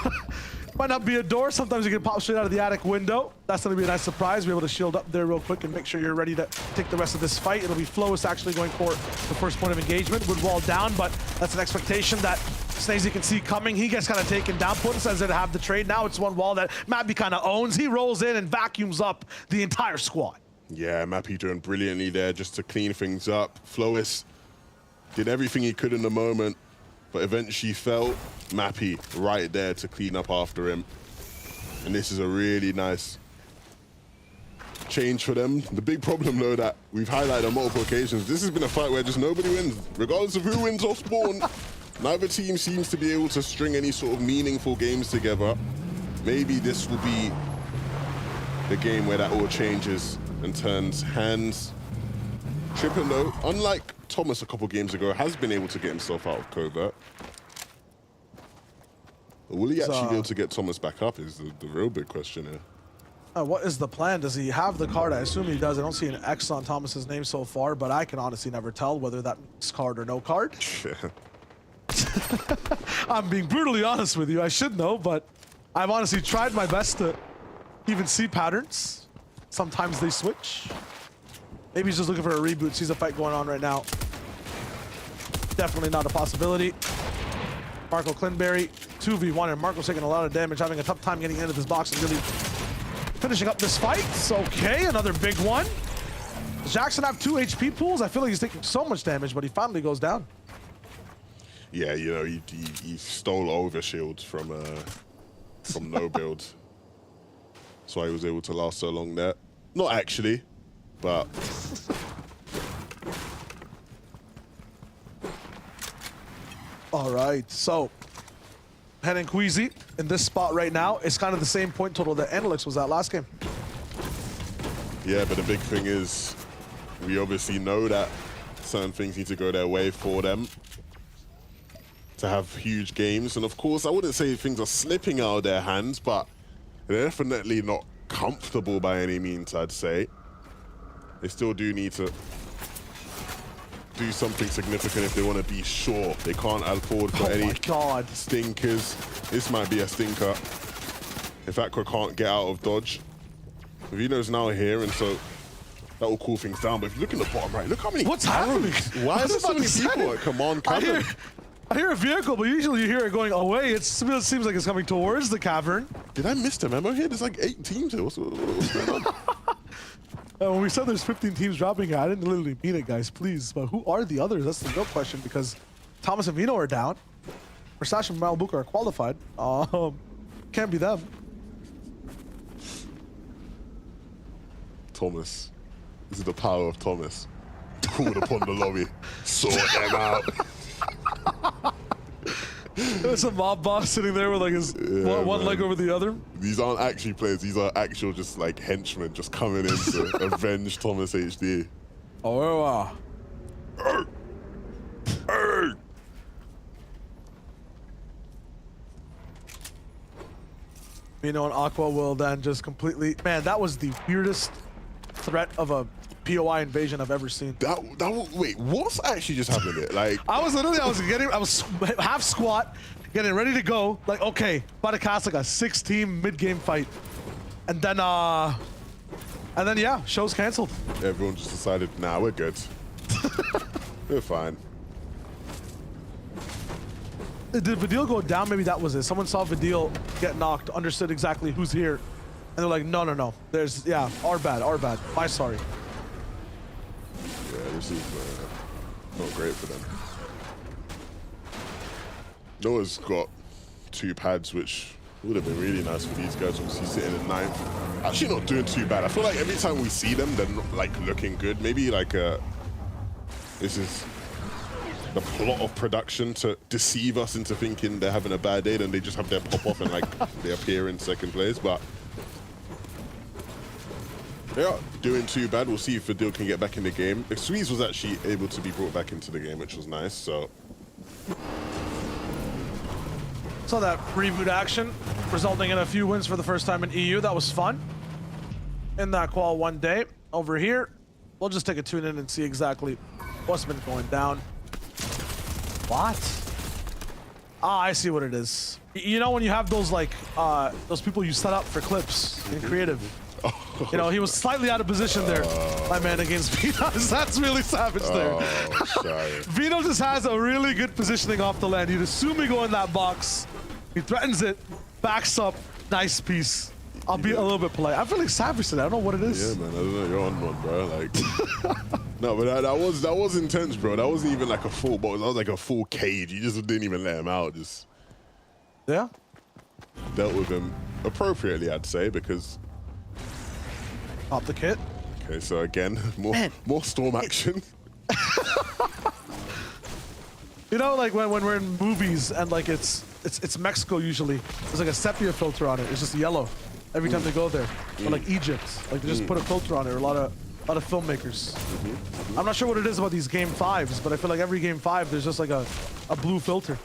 Might not be a door. Sometimes you can pop straight out of the attic window. That's going to be a nice surprise. Be able to shield up there real quick and make sure you're ready to take the rest of this fight. It'll be Flois actually going for the first point of engagement. Would wall down, but that's an expectation that Snazy can see coming. He gets kind of taken down. Putin says to have the trade. Now it's one wall that Mappy kind of owns. He rolls in and vacuums up the entire squad. Yeah, Mappy doing brilliantly there just to clean things up. Flois did everything he could in the moment, but eventually fell. Mappy right there to clean up after him. And this is a really nice change for them. The big problem, though, that we've highlighted on multiple occasions, this has been a fight where just nobody wins. Regardless of who wins off spawn, neither team seems to be able to string any sort of meaningful games together. Maybe this will be the game where that all changes and turns hands. Trippin, though, unlike Thomas a couple games ago, has been able to get himself out of covert. Will he actually be able to get Thomas back up is the real big question here. What is the plan? Does he have the card? I assume he does. I don't see an X on Thomas's name so far, but I can honestly never tell whether that's card or no card. I'm being brutally honest with you. I should know, but I've honestly tried my best to even see patterns. Sometimes they switch. Maybe he's just looking for a reboot. Sees a fight going on right now. Definitely not a possibility. Marco Clinberry, 2v1, and Marco's taking a lot of damage, having a tough time getting into this box and really finishing up this fight. Okay, another big one. Does Jackson have 2 HP pools? I feel like he's taking so much damage, but he finally goes down. Yeah, you know, he stole overshield from no build. That's why he was able to last so long there. Not actually, but... All right, so Hen and Queasy in this spot right now. It's kind of the same point total that Analyx was at last game. Yeah, but the big thing is we obviously know that certain things need to go their way for them to have huge games. And of course, I wouldn't say things are slipping out of their hands, but they're definitely not comfortable by any means, I'd say. They still do need to do something significant if they want to be sure. They can't afford for any stinkers. This might be a stinker. If Aqua can't get out of dodge, Vino's now here, and so that will cool things down. But if you look in the bottom right, look how many What's arrows. happening? Why I is there was so about many to say. people at Command Cavern? I hear a vehicle, but usually you hear it going away. It seems like it's coming towards the cavern. Did I miss the memo here? There's like 8 teams here. What's going on? When we said there's 15 teams dropping here, I didn't literally mean it, guys, please. But who are the others? That's the real question, because Thomas and Vino are down. Versace and Malibuca are qualified. Can't be them. Thomas. This is the power of Thomas. Called upon the lobby. Sort them out. There's a mob boss sitting there with like his one leg over the other. These aren't actually players. These are actual just like henchmen just coming in to avenge Thomas HD. Oh, Vino and Aqua will then just completely... Man, that was the weirdest threat of a POI invasion I've ever seen. Wait, what's actually just happened there? Like, I was half squat, getting ready to go. Like, okay, about to cast like a 6-team mid-game fight, and then yeah, show's canceled. Everyone just decided, nah, we're good. We're fine. Did Vidil go down? Maybe that was it. Someone saw Vidil get knocked, understood exactly who's here, and they're like, no. There's, yeah, our bad. My sorry. Yeah, this is not great for them. Noah's got 2 pads, which would have been really nice for these guys. Obviously sitting in 9th. Actually not doing too bad. I feel like every time we see them, they're not like looking good. Maybe like this is the plot of production to deceive us into thinking they're having a bad day, then they just have their pop off and like they appear in 2nd place. But they are doing too bad. We'll see if Fadil can get back in the game. Squeeze was actually able to be brought back into the game, which was nice. So saw that reboot action, resulting in a few wins for the first time in EU. That was fun. In that qual one day. Over here, we'll just take a tune in and see exactly what's been going down. What? Ah, I see what it is. You know when you have those like those people you set up for clips in creative. You know, he was slightly out of position there, my man, against Vino. That's really savage there. Vino just has a really good positioning off the land. You'd assume he go in that box. He threatens it, backs up, nice piece. I'll be a little bit polite. I'm feeling savage today. I don't know what it is. Yeah, man, I don't know. You're on one, bro. Like, no, but that was intense, bro. That wasn't even like a full box. That was like a full cage. You just didn't even let him out. Just dealt with him appropriately, I'd say, because pop the kit. Okay, so again, more storm action. You know, like when we're in movies and like it's Mexico usually. There's like a sepia filter on it. It's just yellow every time they go there. Or like Egypt, like they just put a filter on it. Or a lot of filmmakers. I'm not sure what it is about these game 5s, but I feel like every game 5 there's just like a blue filter.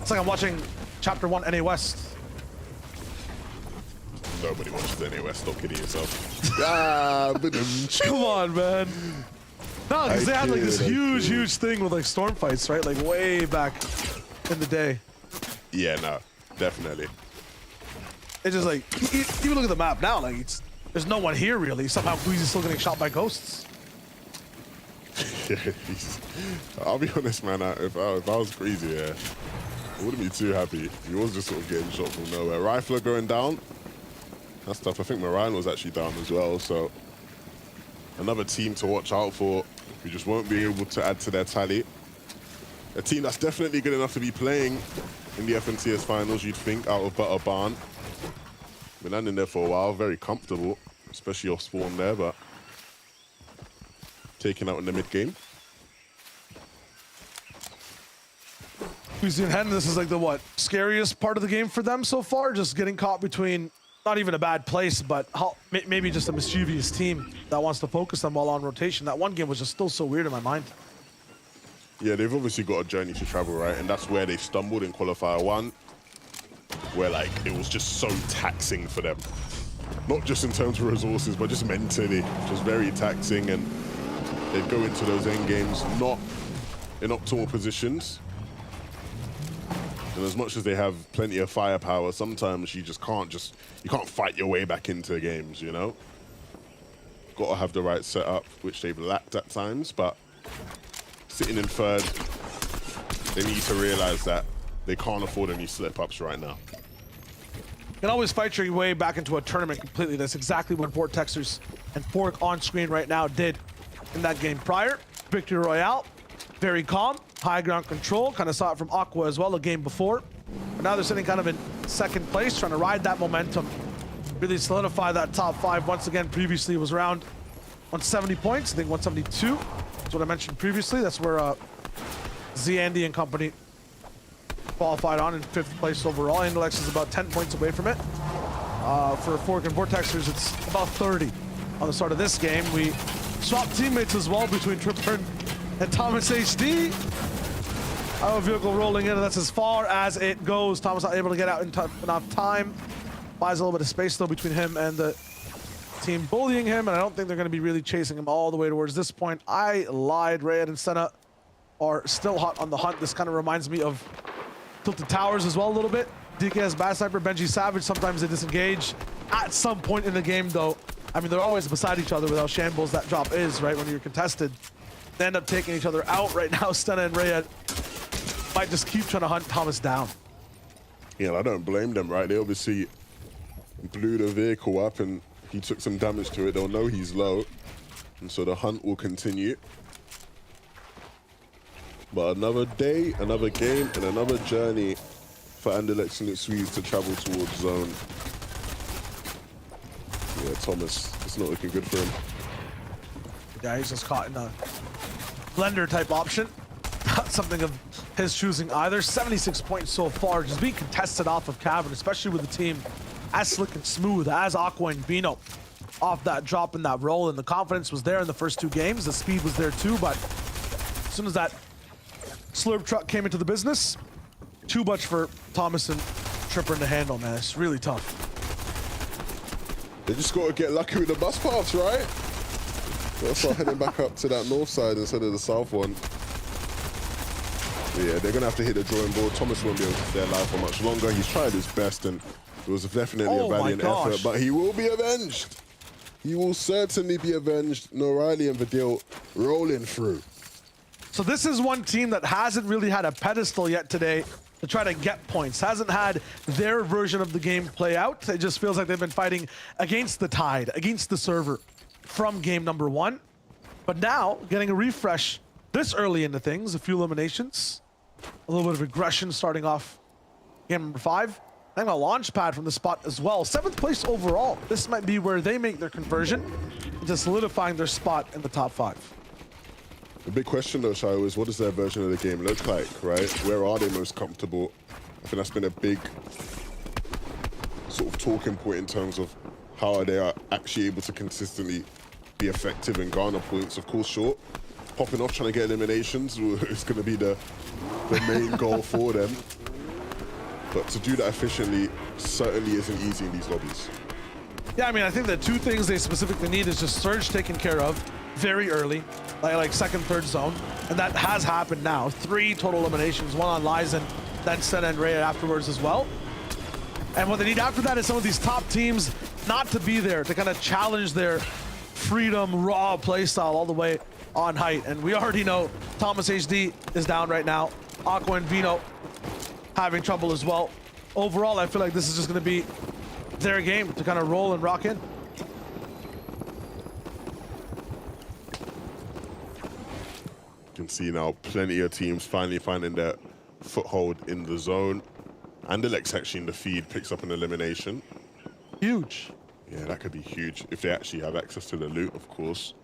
It's like I'm watching Chapter 1 NA West. Nobody watches NA West. Stop kidding yourself. Come on, man. No, because they had like this huge thing with like storm fights, right? Like way back in the day. Yeah, no, definitely. It's just like, even look at the map now, like there's no one here really. Somehow Queasy's still getting shot by ghosts. Yeah, I'll be honest, man. If I was Queasy, yeah, I wouldn't be too happy. He was just sort of getting shot from nowhere. Rifler going down. That's tough. I think Mariah was actually down as well, so another team to watch out for who just won't be able to add to their tally. A team that's definitely good enough to be playing in the FNCS finals, you'd think, out of Butter Barn. Been landing there for a while, very comfortable, especially off spawn there, but taken out in the mid game. Queasy and Hen, this is like the scariest part of the game for them so far, just getting caught between not even a bad place, but maybe just a mischievous team that wants to focus them while on rotation. That one game was just still so weird in my mind. Yeah, they've obviously got a journey to travel, right? And that's where they stumbled in Qualifier 1, where like it was just so taxing for them. Not just in terms of resources, but just mentally, just very taxing. And they'd go into those end games not in optimal positions. And as much as they have plenty of firepower, sometimes you can't fight your way back into games, you know? Got to have the right setup, which they've lacked at times, but sitting in third, they need to realize that they can't afford any slip-ups right now. You can always fight your way back into a tournament completely. That's exactly what Vortexers and Fork on screen right now did in that game prior. Victory Royale, very calm, high ground control. Kind of saw it from Aqua as well a game before. But now they're sitting kind of in second place, trying to ride that momentum, really solidify that top 5. Once again, previously it was around 170 points. I think 172 is what I mentioned previously. That's where Z Andy and company qualified on in 5th place overall. Indelex is about 10 points away from it. For Fork and Vortexers, it's about 30 on the start of this game. We swapped teammates as well between Tripper and Thomas HD. Our vehicle rolling in, and that's as far as it goes. Thomas not able to get out in enough time. Buys a little bit of space though between him and the team bullying him, and I don't think they're going to be really chasing him all the way towards this point. I lied. Rayed and Senna are still hot on the hunt. This kind of reminds me of Tilted Towers as well a little bit. DK has Bad Sniper, Benji Savage. Sometimes they disengage. At some point in the game though, I mean, they're always beside each other with how shambles that drop is, right? When you're contested, they end up taking each other out. Right now, Senna and Rayed might just keep trying to hunt Thomas down. Yeah, I don't blame them, right? They obviously blew the vehicle up and he took some damage to it. They'll know he's low, and so the hunt will continue. But another day, another game, and another journey for Anderlecht and its Swedes to travel towards zone. Yeah, Thomas, it's not looking good for him. Yeah, he's just caught in a blender type option. Not something of his choosing either. 76 points so far, just being contested off of Cavern, especially with the team as slick and smooth as Aqua and Bino off that drop and that roll. And the confidence was there in the first 2 games. The speed was there too, but as soon as that slurp truck came into the business, too much for Thomas and Tripper to handle, man. It's really tough. They just got to get lucky with the bus paths, right? Got to start heading back up to that north side instead of the south one. But yeah, they're going to have to hit the drawing board. Thomas won't be able to stay alive for much longer. He's tried his best, and it was definitely a valiant effort, but he will be avenged. He will certainly be avenged. Norali and Vidil rolling through. So this is one team that hasn't really had a pedestal yet today to try to get points. Hasn't had their version of the game play out. It just feels like they've been fighting against the tide, against the server from game number 1. But now, getting a refresh this early into things, a few eliminations, a little bit of aggression starting off game number 5. And a launch pad from the spot as well. 7th place overall. This might be where they make their conversion into solidifying their spot in the top 5. The big question though, Shio, is what does their version of the game look like, right? Where are they most comfortable? I think that's been a big sort of talking point in terms of how they are actually able to consistently be effective and garner points. Of course, short, popping off, trying to get eliminations is going to be the main goal for them. But to do that efficiently certainly isn't easy in these lobbies. Yeah, I mean, I think the 2 things they specifically need is just Surge taken care of very early, like 2nd, 3rd zone, and that has happened now. 3 total eliminations, 1 on Lizen, then Senna and Ray afterwards as well. And what they need after that is some of these top teams not to be there to kind of challenge their freedom, raw playstyle all the way on height. And we already know Thomas HD is down right now. Aqua and Vino having trouble as well. Overall, I feel like this is just going to be their game to kind of roll and rock in. You can see now plenty of teams finally finding their foothold in the zone. Anderlecht actually in the feed picks up an elimination. Huge. Yeah, that could be huge if they actually have access to the loot, of course.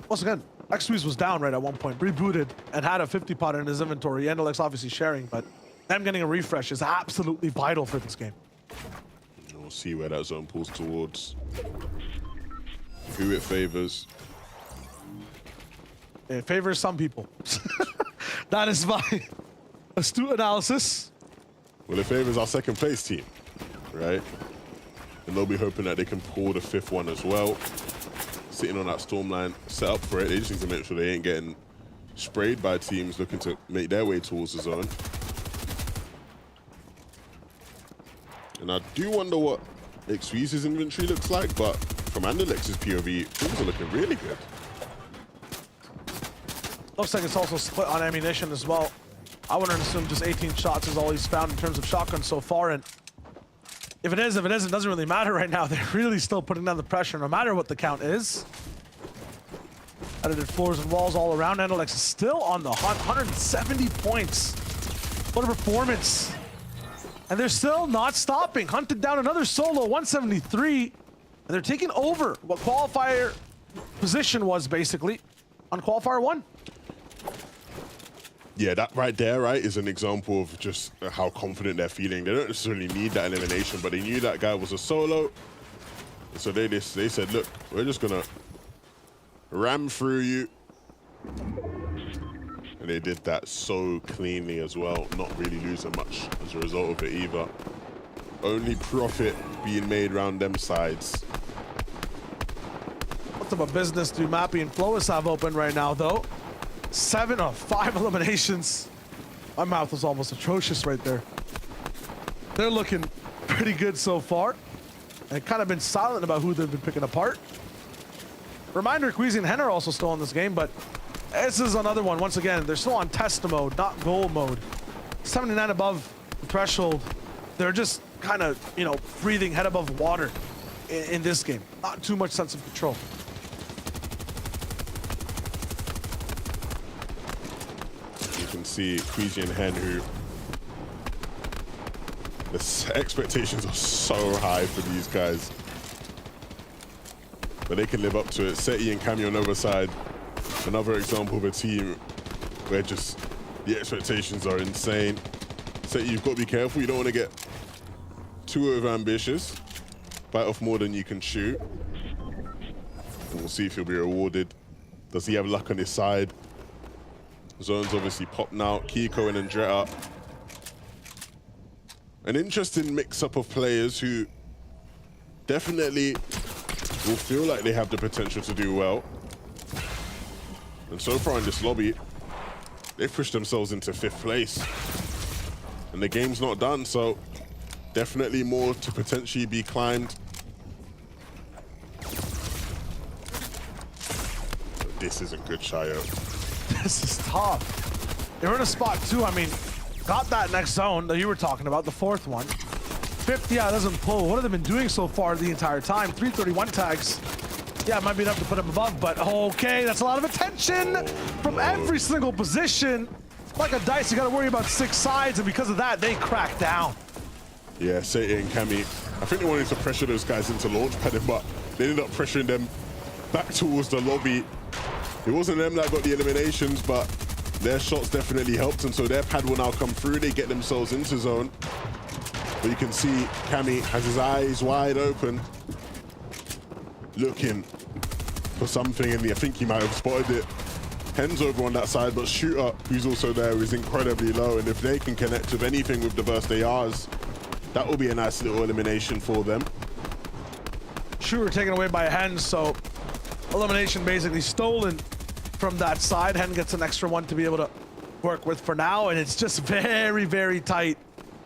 Once again, X-Squeeze was down right at one point, rebooted, and had a 50 pot in his inventory. Anderlecht's obviously sharing, but them getting a refresh is absolutely vital for this game. We'll see where that zone pulls towards. Who it favors. It favors some people. That is my astute analysis. Well, it favors our 2nd place team, right? And they'll be hoping that they can pull the 5th one as well. Sitting on that storm line, set up for it. They just need to make sure they ain't getting sprayed by teams looking to make their way towards the zone. And I do wonder what Xweeze's inventory looks like, but from Andalex's POV, things are looking really good. Looks like it's also split on ammunition as well. I wouldn't assume just 18 shots is all he's found in terms of shotguns so far. And if it is, it doesn't really matter right now. They're really still putting down the pressure no matter what the count is. Edited floors and walls all around. Andalex is still on the hunt. 170 points. What a performance. And they're still not stopping. Hunted down another solo, 173. And they're taking over what Qualifier position was basically on Qualifier 1. Yeah, that right there, right, is an example of just how confident they're feeling. They don't necessarily need that elimination, but they knew that guy was a solo. So they said, look, we're just gonna ram through you. And they did that so cleanly as well, not really losing much as a result of it either. Only profit being made around them sides. What type of business do Mappy and Flois have open right now, though? 7 of 5 eliminations. My mouth was almost atrocious right there. They're looking pretty good so far. And kind of been silent about who they've been picking apart. Reminder, Queasy and Hen are also still in this game, but this is another one. Once again, they're still on test mode, not goal mode. 79 above the threshold. They're just kind of, you know, breathing head above water in this game. Not too much sense of control. You can see Queasy and Hen, who the expectations are so high for these guys. But they can live up to it. Seti and Cammy on the other side. Another example of a team where just the expectations are insane. Seti, you've got to be careful. You don't want to get too over ambitious. Bite off more than you can chew. And we'll see if he'll be rewarded. Does he have luck on his side? Zone's obviously popped now. Kiko and Andretta. An interesting mix-up of players who definitely will feel like they have the potential to do well. And so far in this lobby, they've pushed themselves into 5th place. And the game's not done, so definitely more to potentially be climbed. But this isn't good, Shayo. This is tough. They're in a spot too. I mean, got that next zone that you were talking about, the 4th one. 5th, yeah, doesn't pull. What have they been doing so far the entire time? 331 tags. Yeah, it might be enough to put him above, but okay, that's a lot of attention from every single position. Like a dice, you got to worry about 6 sides, and because of that, they crack down. Yeah, Seti and Cammy, I think they wanted to pressure those guys into launch padding, but they ended up pressuring them back towards the lobby. It wasn't them that got the eliminations, but their shots definitely helped, and so their pad will now come through. They get themselves into zone. But you can see Cammy has his eyes wide open, looking for something in the, I think he might have spotted it. Hen's over on that side, but Shooter, who's also there, is incredibly low, and if they can connect with anything with diverse ARs, that will be a nice little elimination for them. Shooter taken away by Hen, so elimination basically stolen from that side. Hen gets an extra one to be able to work with for now, and it's just very, very tight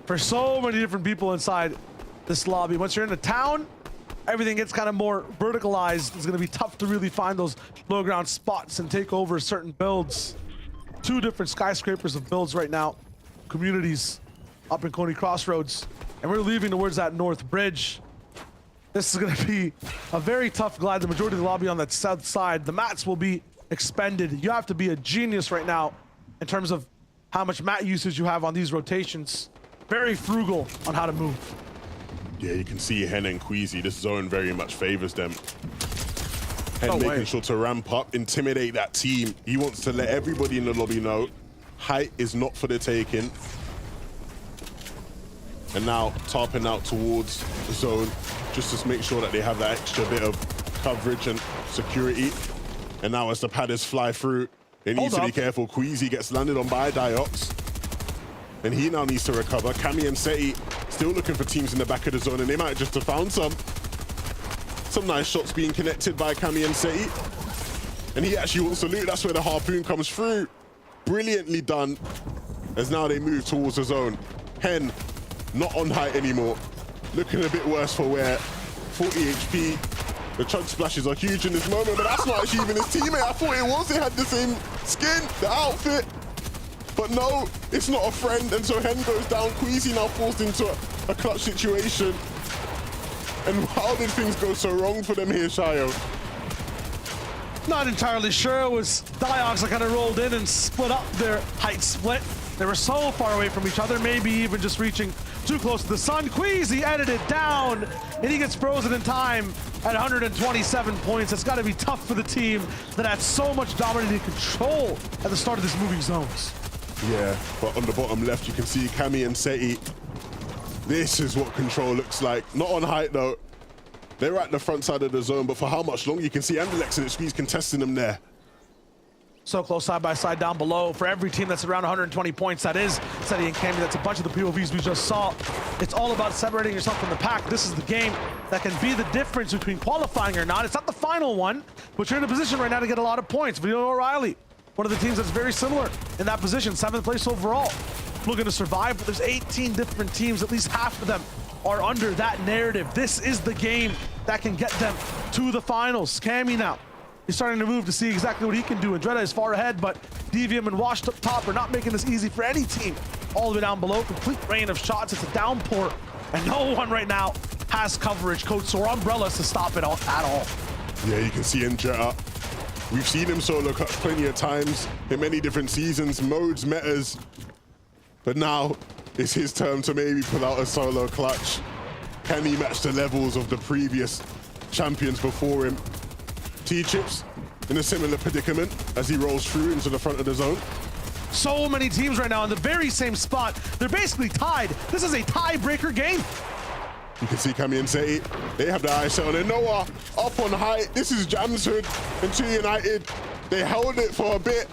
for so many different people inside this lobby. Once you're in the town, everything gets kind of more verticalized. It's going to be tough to really find those low ground spots and take over certain builds. 2 different skyscrapers of builds right now. Communities up in Coney Crossroads. And we're leaving towards that north bridge. This is going to be a very tough glide. The majority of the lobby on that south side. The mats will be expended. You have to be a genius right now in terms of how much mat usage you have on these rotations. Very frugal on how to move. Yeah, you can see Hen and Queasy. This zone very much favors them. Hen making sure to ramp up, intimidate that team. He wants to let everybody in the lobby know height is not for the taking. And now tarping out towards the zone just to make sure that they have that extra bit of coverage and security. And now as the padders fly through, they need to be careful. Queasy gets landed on by Diox. And he now needs to recover. Cammy and Seti still looking for teams in the back of the zone, and they might just have found some nice shots being connected by Cammy and Seti. And he actually wants to loot. That's where the harpoon comes through. Brilliantly done. As now they move towards the zone. Hen not on height anymore. looking a bit worse for wear. 40 HP. The chug splashes are huge in this moment, but that's not actually even his teammate. I thought it was. They had the same skin, the outfit. But no, it's not a friend, and so Hen goes down. Queasy now forced into a clutch situation. And how did things go so wrong for them here, Shayo? Not entirely sure. It was Diox that kind of rolled in and split up their height split. They were so far away from each other, maybe even just reaching too close to the sun. Queasy edited down, and he gets frozen in time at 127 points. It's got to be tough for the team that had so much dominating control at the start of this moving zones. Yeah, but on the bottom left, you can see Cammy and Seti. This is what control looks like. Not on height, though. They're at the front side of the zone, but for how much longer? You can see Andalex and Squeeze contesting them there. So close side by side down below. For every team that's around 120 points, that is Seti and Cammy. That's a bunch of the POVs we just saw. It's all about separating yourself from the pack. This is the game that can be the difference between qualifying or not. It's not the final one, but you're in a position right now to get a lot of points. Video O'Reilly, one of the teams that's very similar in that position, 7th place overall, looking to survive, but there's 18 different teams. At least half of them are under that narrative. This is the game that can get them to the finals. Cammy now, he's starting to move to see exactly what he can do. And Andretta is far ahead, but Devium and Washed up top are not making this easy for any team. All the way down below, complete rain of shots. It's a downpour, and no one right now has coverage, coats, or umbrellas to stop it all, at all. Yeah, you can see Andretta. We've seen him solo clutch plenty of times in many different seasons, modes, metas. But now it's his turn to maybe pull out a solo clutch. Can he match the levels of the previous champions before him? T-Chips in a similar predicament as he rolls through into the front of the zone. So many teams right now in the very same spot. They're basically tied. This is a tiebreaker game. You can see Cammy and Seti. They have their eyes set on it. Noah up on height. This is Jam's hood and 2 United. They held it for a bit,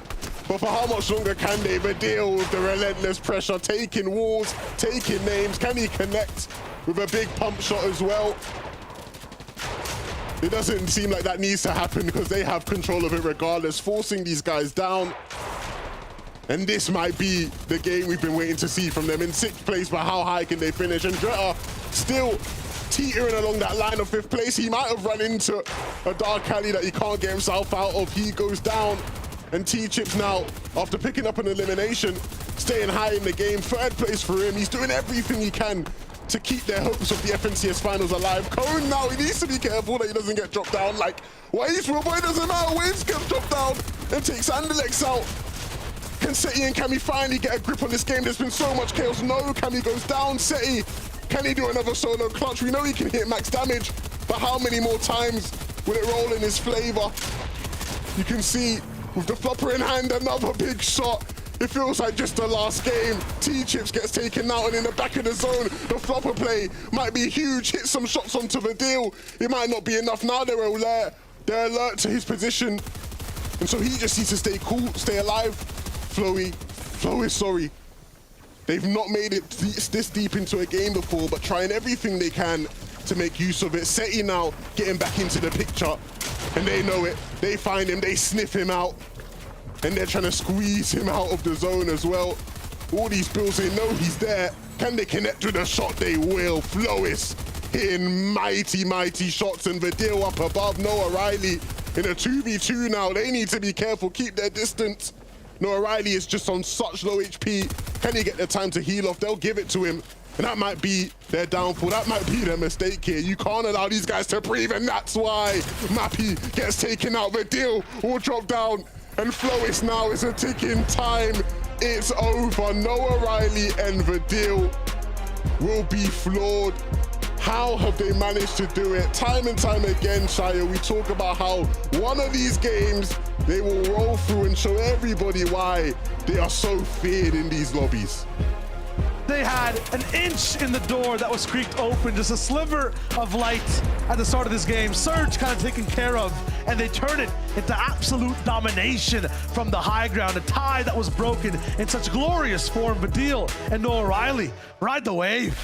but for how much longer can they deal with the relentless pressure? Taking walls, taking names. Can he connect with a big pump shot as well? It doesn't seem like that needs to happen because they have control of it regardless, forcing these guys down. And this might be the game we've been waiting to see from them. In 6th place, but how high can they finish? And Andretta still teetering along that line of 5th place. He might have run into a dark alley that he can't get himself out of. He goes down. And T-Chips now, after picking up an elimination, staying high in the game. 3rd place for him. He's doing everything he can to keep their hopes of the FNCS finals alive. Cone now, he needs to be careful that he doesn't get dropped down. Like, Waves, well, boy, doesn't matter. Waves gets dropped down and takes Andalex out. Can Seti and Cammy finally get a grip on this game? There's been so much chaos. No, Cammy goes down. Seti, can he do another solo clutch? We know he can hit max damage, but how many more times will it roll in his flavor? You can see with the flopper in hand, another big shot. It feels like just the last game. T-Chips gets taken out, and in the back of the zone, the flopper play might be huge. Hit some shots onto the deal. It might not be enough. Now they're alert to his position. And so he just needs to stay cool, stay alive. Flowy, sorry. They've not made it this deep into a game before, but trying everything they can to make use of it. Seti now getting back into the picture, and they know it. They find him, they sniff him out, and they're trying to squeeze him out of the zone as well. All these bills, they know he's there. Can they connect with a shot? They will. Flois hitting mighty, mighty shots, and Vidil up above. Noah Riley in a 2v2 now. They need to be careful, keep their distance. Noah Riley is just on such low HP. Can he get the time to heal off? They'll give it to him. And that might be their downfall. That might be their mistake here. You can't allow these guys to breathe, and that's why Mappy gets taken out. Vidil will drop down, and Flois now is a ticking time. It's over. Noah Riley and Vidil will be floored. How have they managed to do it? Time and time again, Shia, we talk about how one of these games they will roll through and show everybody why they are so feared in these lobbies. They had an inch in the door that was creaked open, just a sliver of light at the start of this game. Surge kind of taken care of, and they turn it into absolute domination from the high ground. A tie that was broken in such glorious form. Vidil and Noah Riley ride the wave.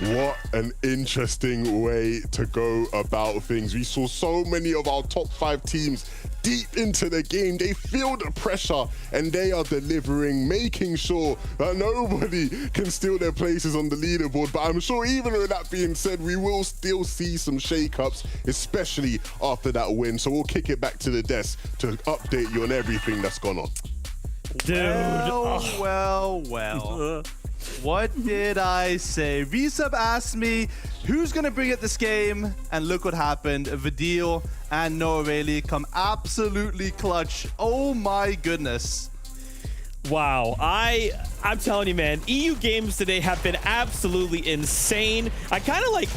What an interesting way to go about things. We saw so many of our top 5 teams deep into the game. They feel the pressure and they are delivering, making sure that nobody can steal their places on the leaderboard. But I'm sure even with that being said, we will still see some shakeups, especially after that win. So we'll kick it back to the desk to update you on everything that's gone on. Dude. Well. What did I say? Resub asked me who's going to bring it this game, and look what happened. Vidil and Noah Rayleigh come absolutely clutch. Oh my goodness. Wow, I'm telling you, man, EU games today have been absolutely insane. I kind of like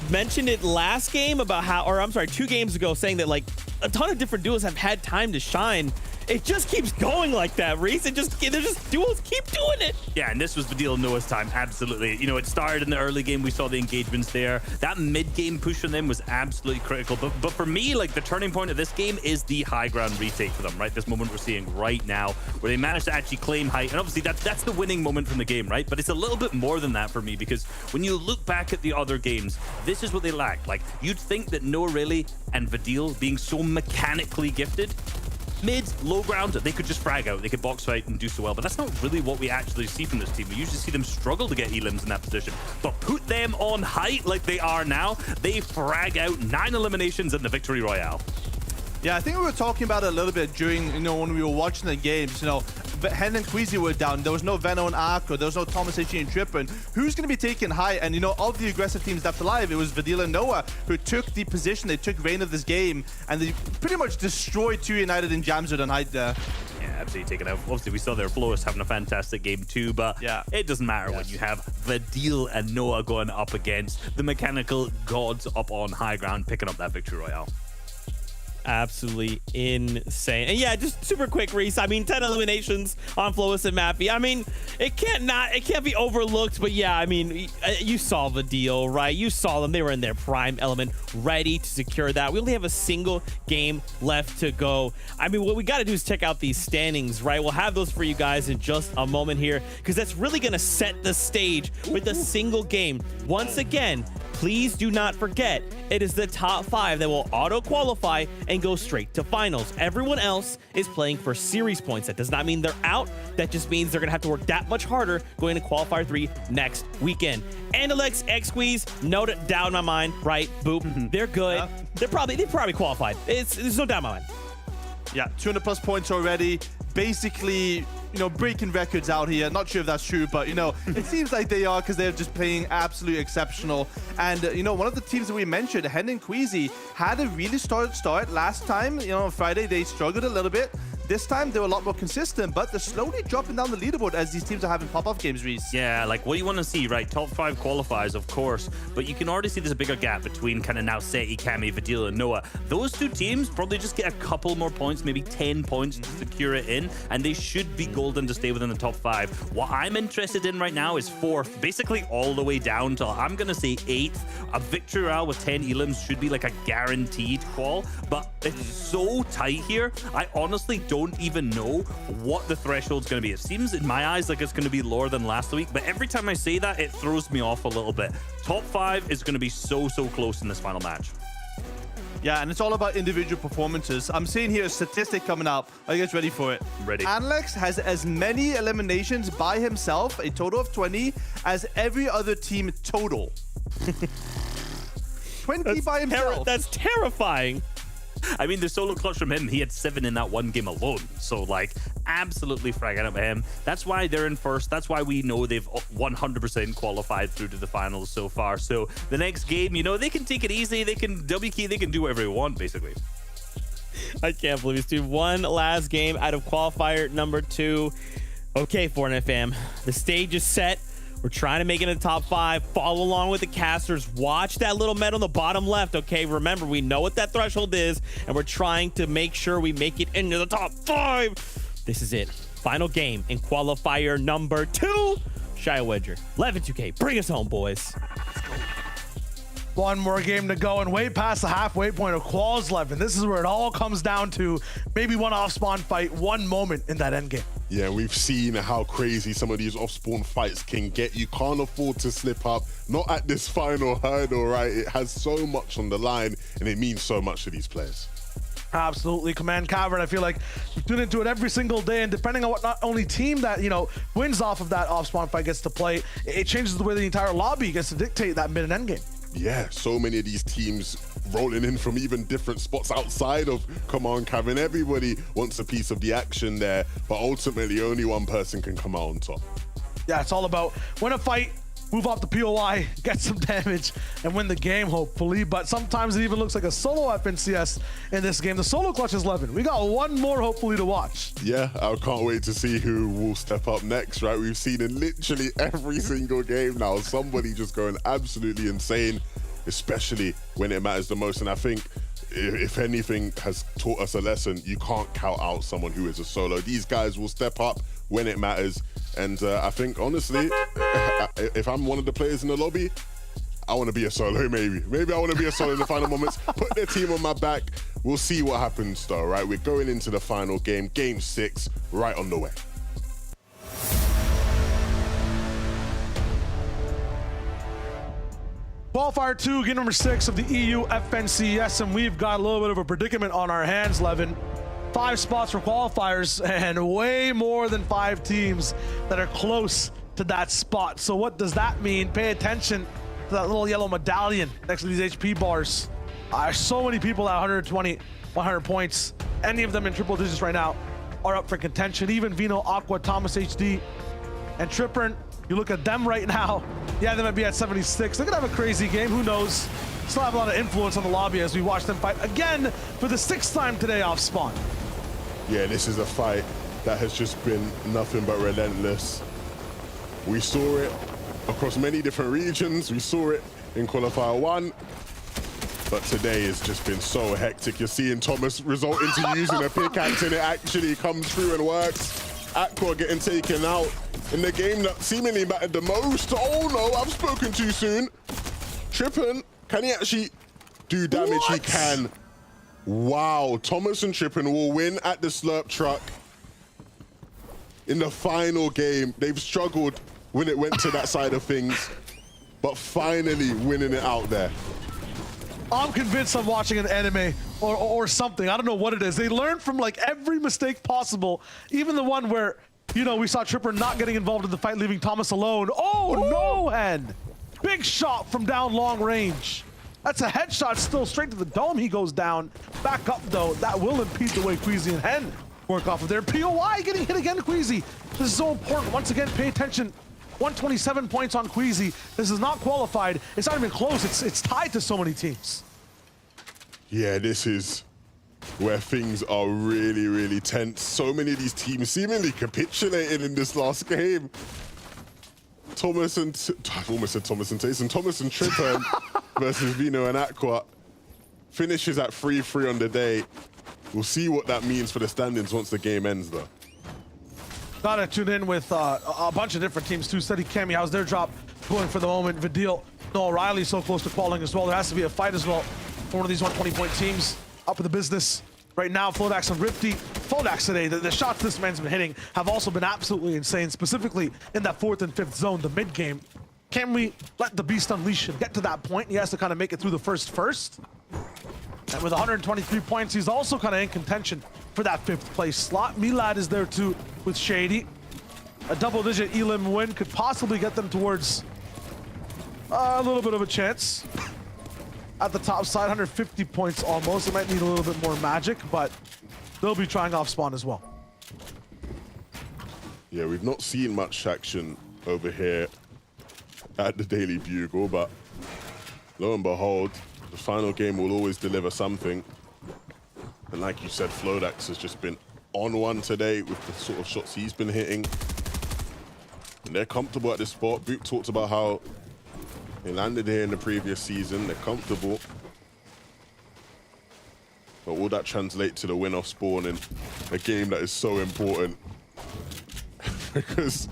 mentioned it last game about how, or I'm sorry, 2 games ago, saying that like a ton of different duos have had time to shine. It just keeps going like that, Reese. They're just duos keep doing it. Yeah, and this was the deal Noah's time, absolutely. You know, it started in the early game. We saw the engagements there. That mid-game push from them was absolutely critical. But for me, like, the turning point of this game is the high ground retake for them, right? This moment we're seeing right now, where they managed to actually claim height. And obviously, that's the winning moment from the game, right? But it's a little bit more than that for me, because when you look back at the other games, this is what they lack. Like, you'd think that Noah Rayleigh and Vidil being so mechanically gifted, mid, low ground, they could just frag out. They could box fight and do so well. But that's not really what we actually see from this team. We usually see them struggle to get elims in that position. But put them on height like they are now, they frag out 9 eliminations in the Victory Royale. Yeah, I think we were talking about it a little bit during, when we were watching the games. Hen and Queasy were down. There was no Veno and Arco. There was no Thomas H and Trippin. Who's going to be taking high? And, of the aggressive teams left alive, it was Vidil and Noah who took the position. They took reign of this game, and they pretty much destroyed 2 United and Jamsud on height there. Yeah, absolutely taken out. Obviously, we saw their Flawless having a fantastic game too, but yeah, it doesn't matter when you have Vidil and Noah going up against the mechanical gods up on high ground, picking up that Victory Royale. Absolutely insane. And yeah, just super quick, Reese. I mean, 10 eliminations on Flawless and Mappy. I mean, it can't be overlooked, but yeah, I mean, you saw the deal, right? You saw them. They were in their prime element, ready to secure that. We only have a single game left to go. I mean, what we got to do is check out these standings, right? We'll have those for you guys in just a moment here, because that's really going to set the stage with a single game. Once again, please do not forget, it is the top 5 that will auto-qualify and go straight to finals. Everyone else is playing for series points. That does not mean they're out. That just means they're going to have to work that much harder going to Qualifier 3 next weekend. Andalex, X-Squeeze, no doubt in my mind, right? Boop. They're good. Yeah. They probably qualified. There's no doubt in my mind. Yeah, 200+ points already. Basically, breaking records out here. Not sure if that's true, but, it seems like they are, because they're just playing absolutely exceptional. And, one of the teams that we mentioned, Hen and Queasy, had a really solid start last time. On Friday, they struggled a little bit. This time, they were a lot more consistent, but they're slowly dropping down the leaderboard as these teams are having pop-off games, Reese. Yeah, like what you want to see, right? Top 5 qualifiers, of course, but you can already see there's a bigger gap between kind of now Seti, Kami, Vidil, and Noah. Those 2 teams probably just get a couple more points, maybe 10 points to secure it in, and they should be golden to stay within the top 5. What I'm interested in right now is 4th, basically all the way down to, I'm going to say 8th. A Victory Royale with 10 elims should be like a guaranteed qual, but it's so tight here. I honestly don't even know what the threshold's going to be. It seems in my eyes like it's going to be lower than last week, but every time I say that, it throws me off a little bit. Top 5 is going to be so close in this final match. Yeah, and it's all about individual performances. I'm seeing here a statistic coming up. Are you guys ready for it? Ready. Andalex has as many eliminations by himself, a total of 20, as every other team total. 20 by himself. That's terrifying. I mean, the solo clutch from him, he had 7 in that one game alone. So, like, absolutely fragging out by him. That's why they're in first. That's why we know they've 100% qualified through to the finals so far. So, the next game, they can take it easy. They can W-key. They can do whatever they want, basically. I can't believe it's dude. One last game out of qualifier number 2. Okay, Fortnite fam. The stage is set. We're trying to make it in the top 5. Follow along with the casters. Watch that little medal on the bottom left, okay? Remember, we know what that threshold is, and we're trying to make sure we make it into the top 5. This is it. Final game in qualifier number 2. Shy Wedger, 11-2K. Bring us home, boys. One more game to go and way past the halfway point of Quals 11. This is where it all comes down to maybe one off-spawn fight, one moment in that end game. Yeah, we've seen how crazy some of these off-spawn fights can get. You can't afford to slip up, not at this final hurdle, right? It has so much on the line, and it means so much to these players. Absolutely. Command Cavern, I feel like you tune into it every single day, and depending on what not only team that, wins off of that off-spawn fight gets to play, it changes the way the entire lobby gets to dictate that mid and end game. Yeah, so many of these teams rolling in from even different spots outside of Command Cavern. Everybody wants a piece of the action there, but ultimately only one person can come out on top. Yeah, it's all about win a fight, move up the POI, get some damage, and win the game, hopefully. But sometimes it even looks like a solo FNCS in this game. The solo clutch is 11. We got one more, hopefully, to watch. Yeah, I can't wait to see who will step up next, right? We've seen in literally every single game now, somebody just going absolutely insane, especially when it matters the most. And I think if anything has taught us a lesson, you can't count out someone who is a solo. These guys will step up when it matters. And I think, honestly, if I'm one of the players in the lobby, I want to be a solo, maybe. Maybe I want to be a solo in the final moments, put their team on my back. We'll see what happens, though, right? We're going into the final game, Game 6, right on the way. Qualifier 2, game number 6 of the EU FNCS, and we've got a little bit of a predicament on our hands, Levin. 5 spots for qualifiers and way more than 5 teams that are close to that spot. So what does that mean? Pay attention to that little yellow medallion next to these HP bars. So many people at 120, 100 points. Any of them in triple digits right now are up for contention. Even Vino, Aqua, Thomas HD, and Trippern. You look at them right now. Yeah, they might be at 76. They're gonna have a crazy game. Who knows? Still have a lot of influence on the lobby as we watch them fight again for the 6th time today off spawn. Yeah, this is a fight that has just been nothing but relentless. We saw it across many different regions. We saw it in Qualifier 1. But today has just been so hectic. You're seeing Thomas result into using a pickaxe, and it actually comes through and works. Aqua getting taken out in the game that seemingly mattered the most. Oh no, I've spoken too soon. Trippin, can he actually do damage? What? He can. Wow, Thomas and Trippin will win at the Slurp Truck in the final game. They've struggled when it went to that side of things, but finally winning it out there. I'm convinced I'm watching an anime or something. I don't know what it is. They learn from like every mistake possible, even the one where, we saw Tripper not getting involved in the fight, leaving Thomas alone. Oh, no, Hen. Big shot from down long range. That's a headshot still straight to the dome. He goes down. Back up, though. That will impede the way Queasy and Hen work off of there. POI getting hit again, Queasy. This is so important. Once again, pay attention. 127 points on Queasy. This is not qualified. It's not even close. It's tied to so many teams. Yeah, this is where things are really, really tense. So many of these teams seemingly capitulated in this last game. Thomas and Trippern versus Vino and Aqua finishes at 3-3 on the day. We'll see what that means for the standings once the game ends, though. Gotta tune in with a bunch of different teams too. Steady Cammy, how's their drop going for the moment? Vidil, no, Riley so close to qualifying as well. There has to be a fight as well for one of these 120-point teams. Up in the business right now. Flodax and Rifty. Flodax today, the shots this man's been hitting have also been absolutely insane, specifically in that 4th and 5th zone, the mid game. Can we let the beast unleash and get to that point? He has to kind of make it through the first. And with 123 points, he's also kind of in contention for that 5th place slot. Milad is there too with Shady. A double-digit Elim win could possibly get them towards a little bit of a chance. At the top side, 150 points almost. It might need a little bit more magic, but they'll be trying off spawn as well. Yeah, we've not seen much action over here at the Daily Bugle, but lo and behold, the final game will always deliver something. And like you said, Flodax has just been on one today with the sort of shots he's been hitting. And they're comfortable at this spot. Boot talked about how they landed here in the previous season. They're comfortable. But will that translate to the win off spawn in a game that is so important? Because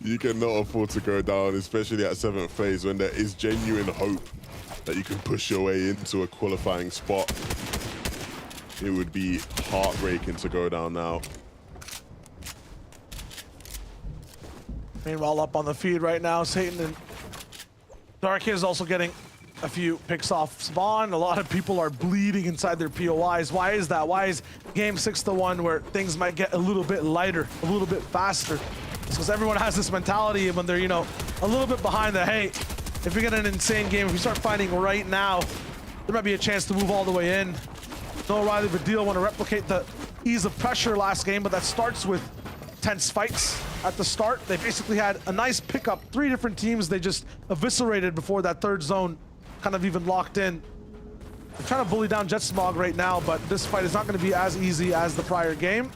you cannot afford to go down, especially at 7th phase when there is genuine hope that you can push your way into a qualifying spot. It would be heartbreaking to go down now. Meanwhile, up on the feed right now, Satan and Dark is also getting a few picks off spawn. A lot of people are bleeding inside their POIs. Why is that? Why is game 6 the one where things might get a little bit lighter, a little bit faster? It's because everyone has this mentality when they're, you know, a little bit behind that, hey, if we get an insane game, if we start fighting right now, there might be a chance to move all the way in. No Riley Badil want to replicate the ease of pressure last game, but that starts with tense fights at the start. They basically had a nice pickup. 3 different teams they just eviscerated before that third zone kind of even locked in. They're trying to bully down Jet Smog right now, but this fight is not going to be as easy as the prior game.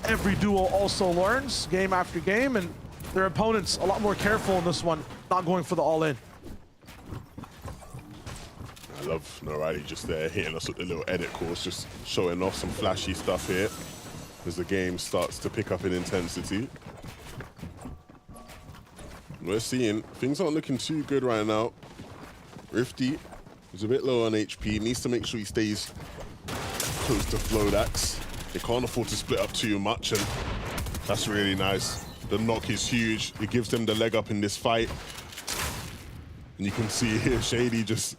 Every duo also learns game after game, and their opponents a lot more careful in this one, not going for the all-in. I love Noradi just there hitting us with the little edit course, just showing off some flashy stuff here as the game starts to pick up in intensity. We're seeing things aren't looking too good right now. Rifty is a bit low on HP, needs to make sure he stays close to Flodax. They can't afford to split up too much, and that's really nice. The knock is huge. It gives them the leg up in this fight. And you can see here, Shady just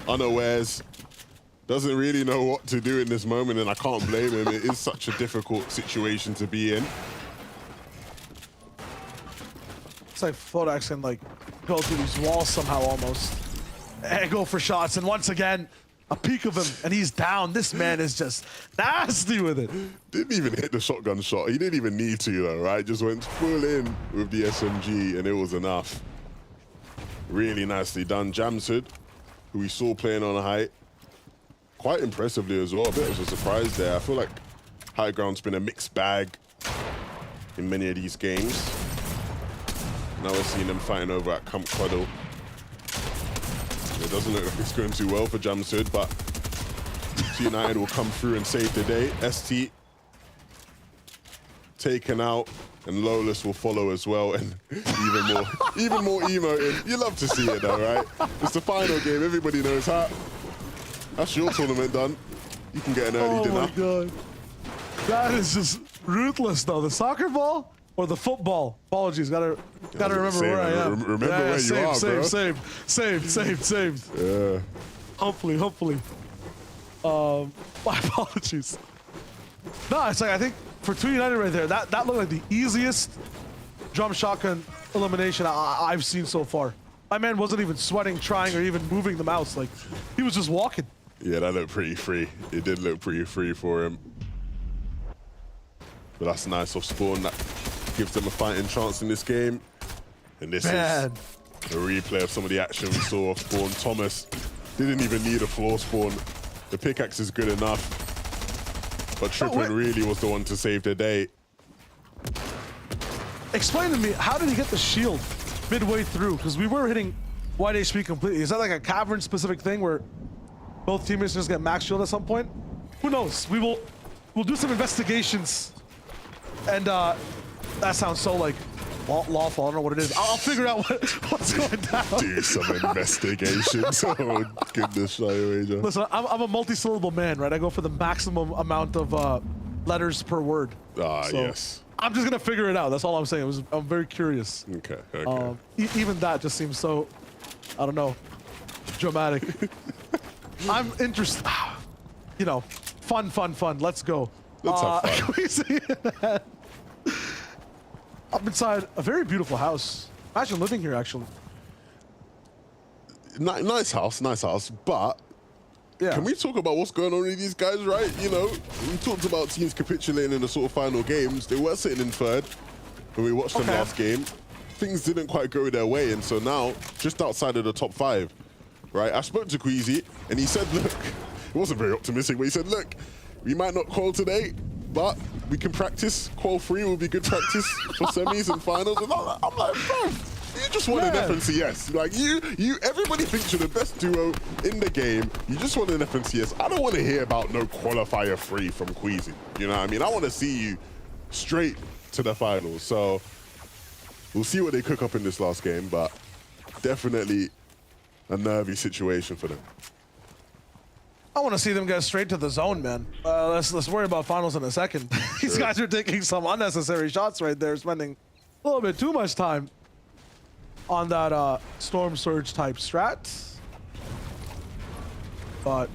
unawares, doesn't really know what to do in this moment, and I can't blame him. It is such a difficult situation to be in. It's like Flodax can like go through these walls somehow almost and go for shots, and once again a peek of him and he's down. This man is just nasty with it. Didn't even hit the shotgun shot. He didn't even need to though, right? Just went full in with the SMG and it was enough. Really nicely done. Jamsud, who we saw playing on a height, quite impressively as well. A bit of a surprise there. I feel like high ground's been a mixed bag in many of these games. Now we're seeing them fighting over at Camp Cuddle. It doesn't look like it's going too well for Jamsud, but United will come through and save the day. ST taken out, and Lawless will follow as well, and even more emoting. You love to see it though, right? It's the final game. Everybody knows how. That's your tournament done. You can get an early dinner. Oh my god, that is just ruthless though. The soccer ball or the football? Apologies, gotta remember where I am. Remember where you are, bro. Saved. Yeah. Hopefully. My apologies. No, it's like, I think for 2 United right there, that looked like the easiest drum shotgun elimination I've seen so far. My man wasn't even sweating, trying, or even moving the mouse. Like, he was just walking. Yeah, that looked pretty free. It did look pretty free for him. But that's nice off spawn. That gives them a fighting chance in this game. And this is a replay of some of the action we saw off spawn. Thomas didn't even need a floor spawn. The pickaxe is good enough. But Trippin really was the one to save the day. Explain to me, how did he get the shield midway through? Because we were hitting white HP completely. Is that like a cavern specific thing where both teammates just get max shield at some point? Who knows? We'll do some investigations. And that sounds so like lawful. I don't know what it is. I'll figure out what's going down. Do some investigations. Oh goodness, shy wager. Listen, I'm a multi-syllable man, right? I go for the maximum amount of letters per word. Yes. I'm just gonna figure it out. That's all I'm saying. I'm very curious. Okay. Even that just seems so, I don't know, dramatic. I'm interested. You know, fun. Let's go. Let's have fun. Can we see that? Up inside a very beautiful house. Imagine living here, actually. Nice house, but can we talk about what's going on with these guys, right? You know, we talked about teams capitulating in the sort of final games. They were sitting in third when we watched them last game. Things didn't quite go their way, and so now, just outside of the top 5, right? I spoke to Queasy, and he said, look, he wasn't very optimistic, but he said, look, we might not qual today, but we can practice. Qual 3 will be good practice for semis and finals. And I'm like, bro, you just want an FNCS. Like, everybody thinks you're the best duo in the game. You just want an FNCS. I don't want to hear about no qualifier 3 from Queasy. You know what I mean? I want to see you straight to the finals. So we'll see what they cook up in this last game, but definitely a nervy situation for them. I want to see them get straight to the zone, man. Let's worry about finals in a second. These guys are taking some unnecessary shots right there, spending a little bit too much time on that Storm Surge type strat. But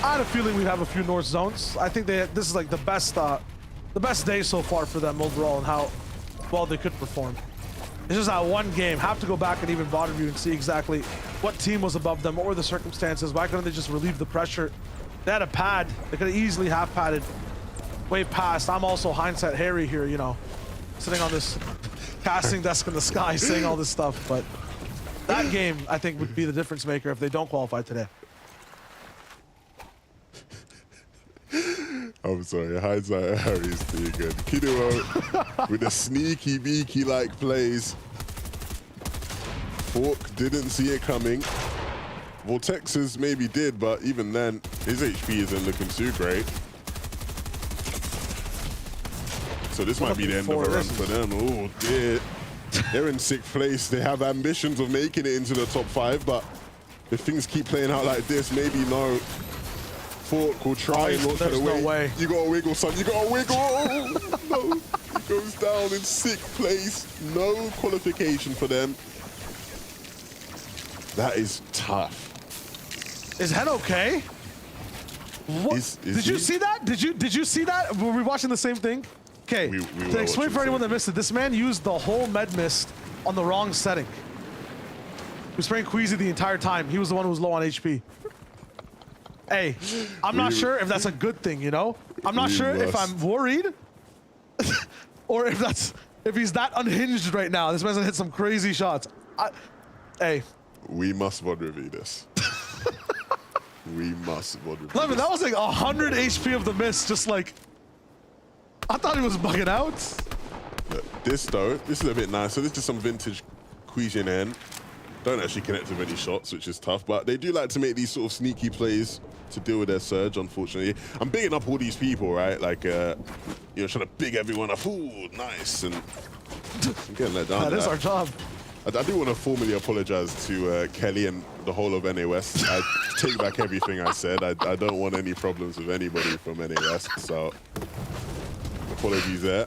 I had a feeling we'd have a few North zones. I think this is like the best day so far for them overall and how well they could perform. It's just that one game. Have to go back and even bother you and see exactly what team was above them. What were the circumstances? Why couldn't they just relieve the pressure? They had a pad. They could have easily half padded way past. I'm also hindsight Harry here, you know, sitting on this casting desk in the sky saying all this stuff. But that game, I think, would be the difference maker if they don't qualify today. I'm sorry, hindsight Harry's too good. Kiduo with the sneaky beaky like plays. Fork didn't see it coming. Vortexes maybe did, but even then, his HP isn't looking too great. So this might be the end of a run for them. Oh dear. They're in 6th place. They have ambitions of making it into the top 5, but if things keep playing out like this, maybe no. Fork will try and look at no way. You gotta wiggle, son. You gotta wiggle. Oh, no. He goes down in 6th place. No qualification for them. That is tough. Is Hen okay? What? Did you see that? Did you see that? Were we watching the same thing? Okay. To explain for anyone that missed it, this man used the whole med mist on the wrong setting. He was spraying Queasy the entire time. He was the one who was low on HP. Hey, I'm not sure if that's a good thing, you know? I'm not sure if I'm worried or if he's that unhinged right now. This man's gonna hit some crazy shots. Hey. We must VOD review this. We must VOD review Levin, that was like 100 HP of the mist, just like, I thought he was bugging out. Look, this though, this is a bit nice. So this is some vintage Queasian Hen. Don't actually connect with any shots, which is tough, but they do like to make these sort of sneaky plays to deal with their surge, unfortunately. I'm bigging up all these people, right? Like, you know, trying to big everyone up. Ooh, nice. And I'm getting let down. That is our job. I do want to formally apologize to Kelly and the whole of NA West. I take back everything I said. I don't want any problems with anybody from NA West, so apologies there.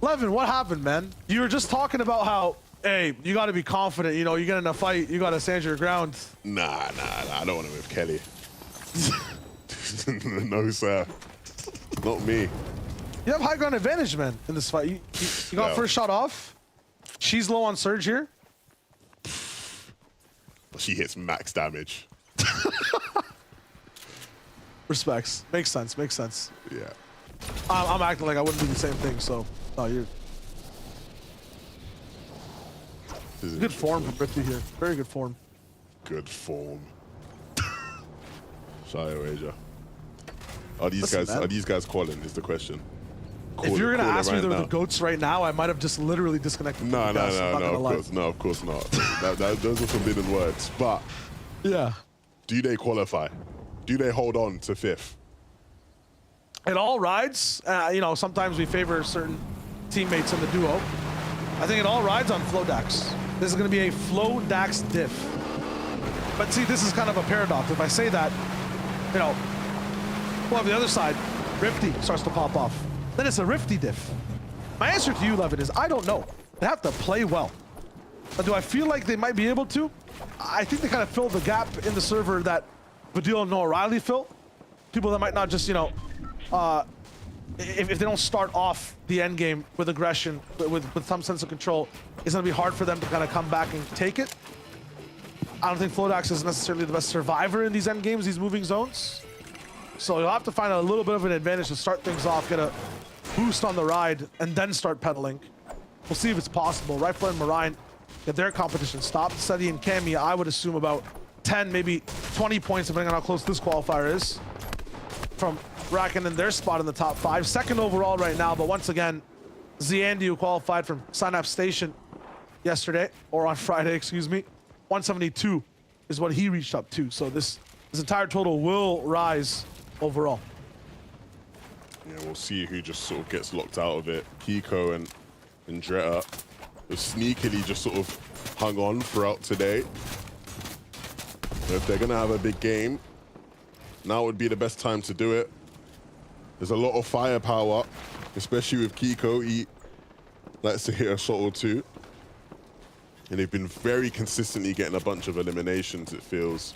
Levin, what happened, man? You were just talking about how, hey, you got to be confident. You know, you get in a fight, you got to stand your ground. Nah, I don't want to with Kelly. No, sir. Not me. You have high ground advantage, man, in this fight. You got first shot off. She's low on surge here. She hits max damage. Respects. Makes sense. Makes sense. Yeah. I'm acting like I wouldn't do the same thing, so. Oh, you're. Good form from Rifty here. Very good form. Good form. Shy wager. Are these guys calling? Is the question. If you're gonna ask me if they're the goats right now, I might have just literally disconnected. No, of course not. Those are forbidden words. But yeah, do they qualify? Do they hold on to 5th? It all rides. You know, sometimes we favor certain teammates in the duo. I think it all rides on Flodax. This is going to be a Flodax diff. But see, this is kind of a paradox. If I say that, you know, well, on the other side, Rifty starts to pop off. Then it's a Rifty diff. My answer to you, Levin, is I don't know. They have to play well. But do I feel like they might be able to? I think they kind of fill the gap in the server that Vadil and Noah Riley fill. People that might not just, you know, if they don't start off the end game with aggression, with some sense of control, it's going to be hard for them to kind of come back and take it. I don't think Flodax is necessarily the best survivor in these end games, these moving zones. So you'll have to find a little bit of an advantage to start things off, get a boost on the ride, and then start pedaling. We'll see if it's possible. Rifle and Marine get their competition stopped. Seti and Cammy, I would assume about 10, maybe 20 points, depending on how close this qualifier is, from racking in their spot in the top 5. Second overall right now, but once again, Ziandi, who qualified from Synapse Station yesterday, or on Friday, excuse me, 172 is what he reached up to. So this entire total will rise overall. Yeah, we'll see who just sort of gets locked out of it. Kiko and Dretta have sneakily just sort of hung on throughout today. If they're gonna have a big game, now would be the best time to do it. There's a lot of firepower, especially with Kiko. He likes to hit a shot or two. And they've been very consistently getting a bunch of eliminations, it feels.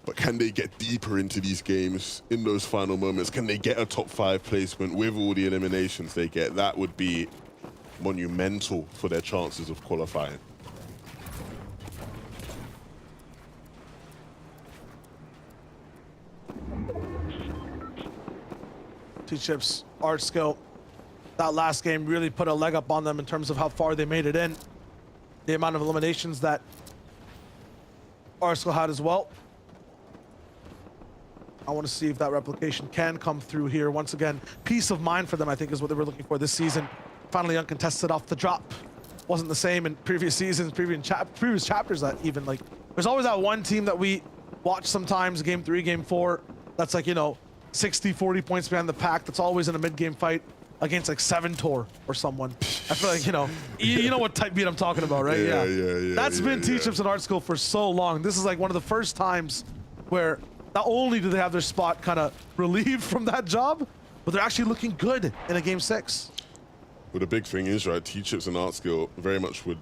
But can they get deeper into these games in those final moments? Can they get a top 5 placement with all the eliminations they get? That would be monumental for their chances of qualifying. T-Chips, art skill. That last game really put a leg up on them in terms of how far they made it in. The amount of eliminations that Arsenal had as well. I want to see if that replication can come through here. Once again, peace of mind for them, I think, is what they were looking for this season. Finally uncontested off the drop. Wasn't the same in previous seasons, previous chapters that even, like, there's always that one team that we watch sometimes, game 3, game 4, that's like, you know, 60, 40 points behind the pack. That's always in a mid-game fight against like 7-Tor or someone. I feel like, you know what type beat I'm talking about, right? Yeah. That's been T-Chips and Art School for so long. This is like one of the first times where not only do they have their spot kind of relieved from that job, but they're actually looking good in a game 6. Well, the big thing is, right, T-Chips and Art Skill very much would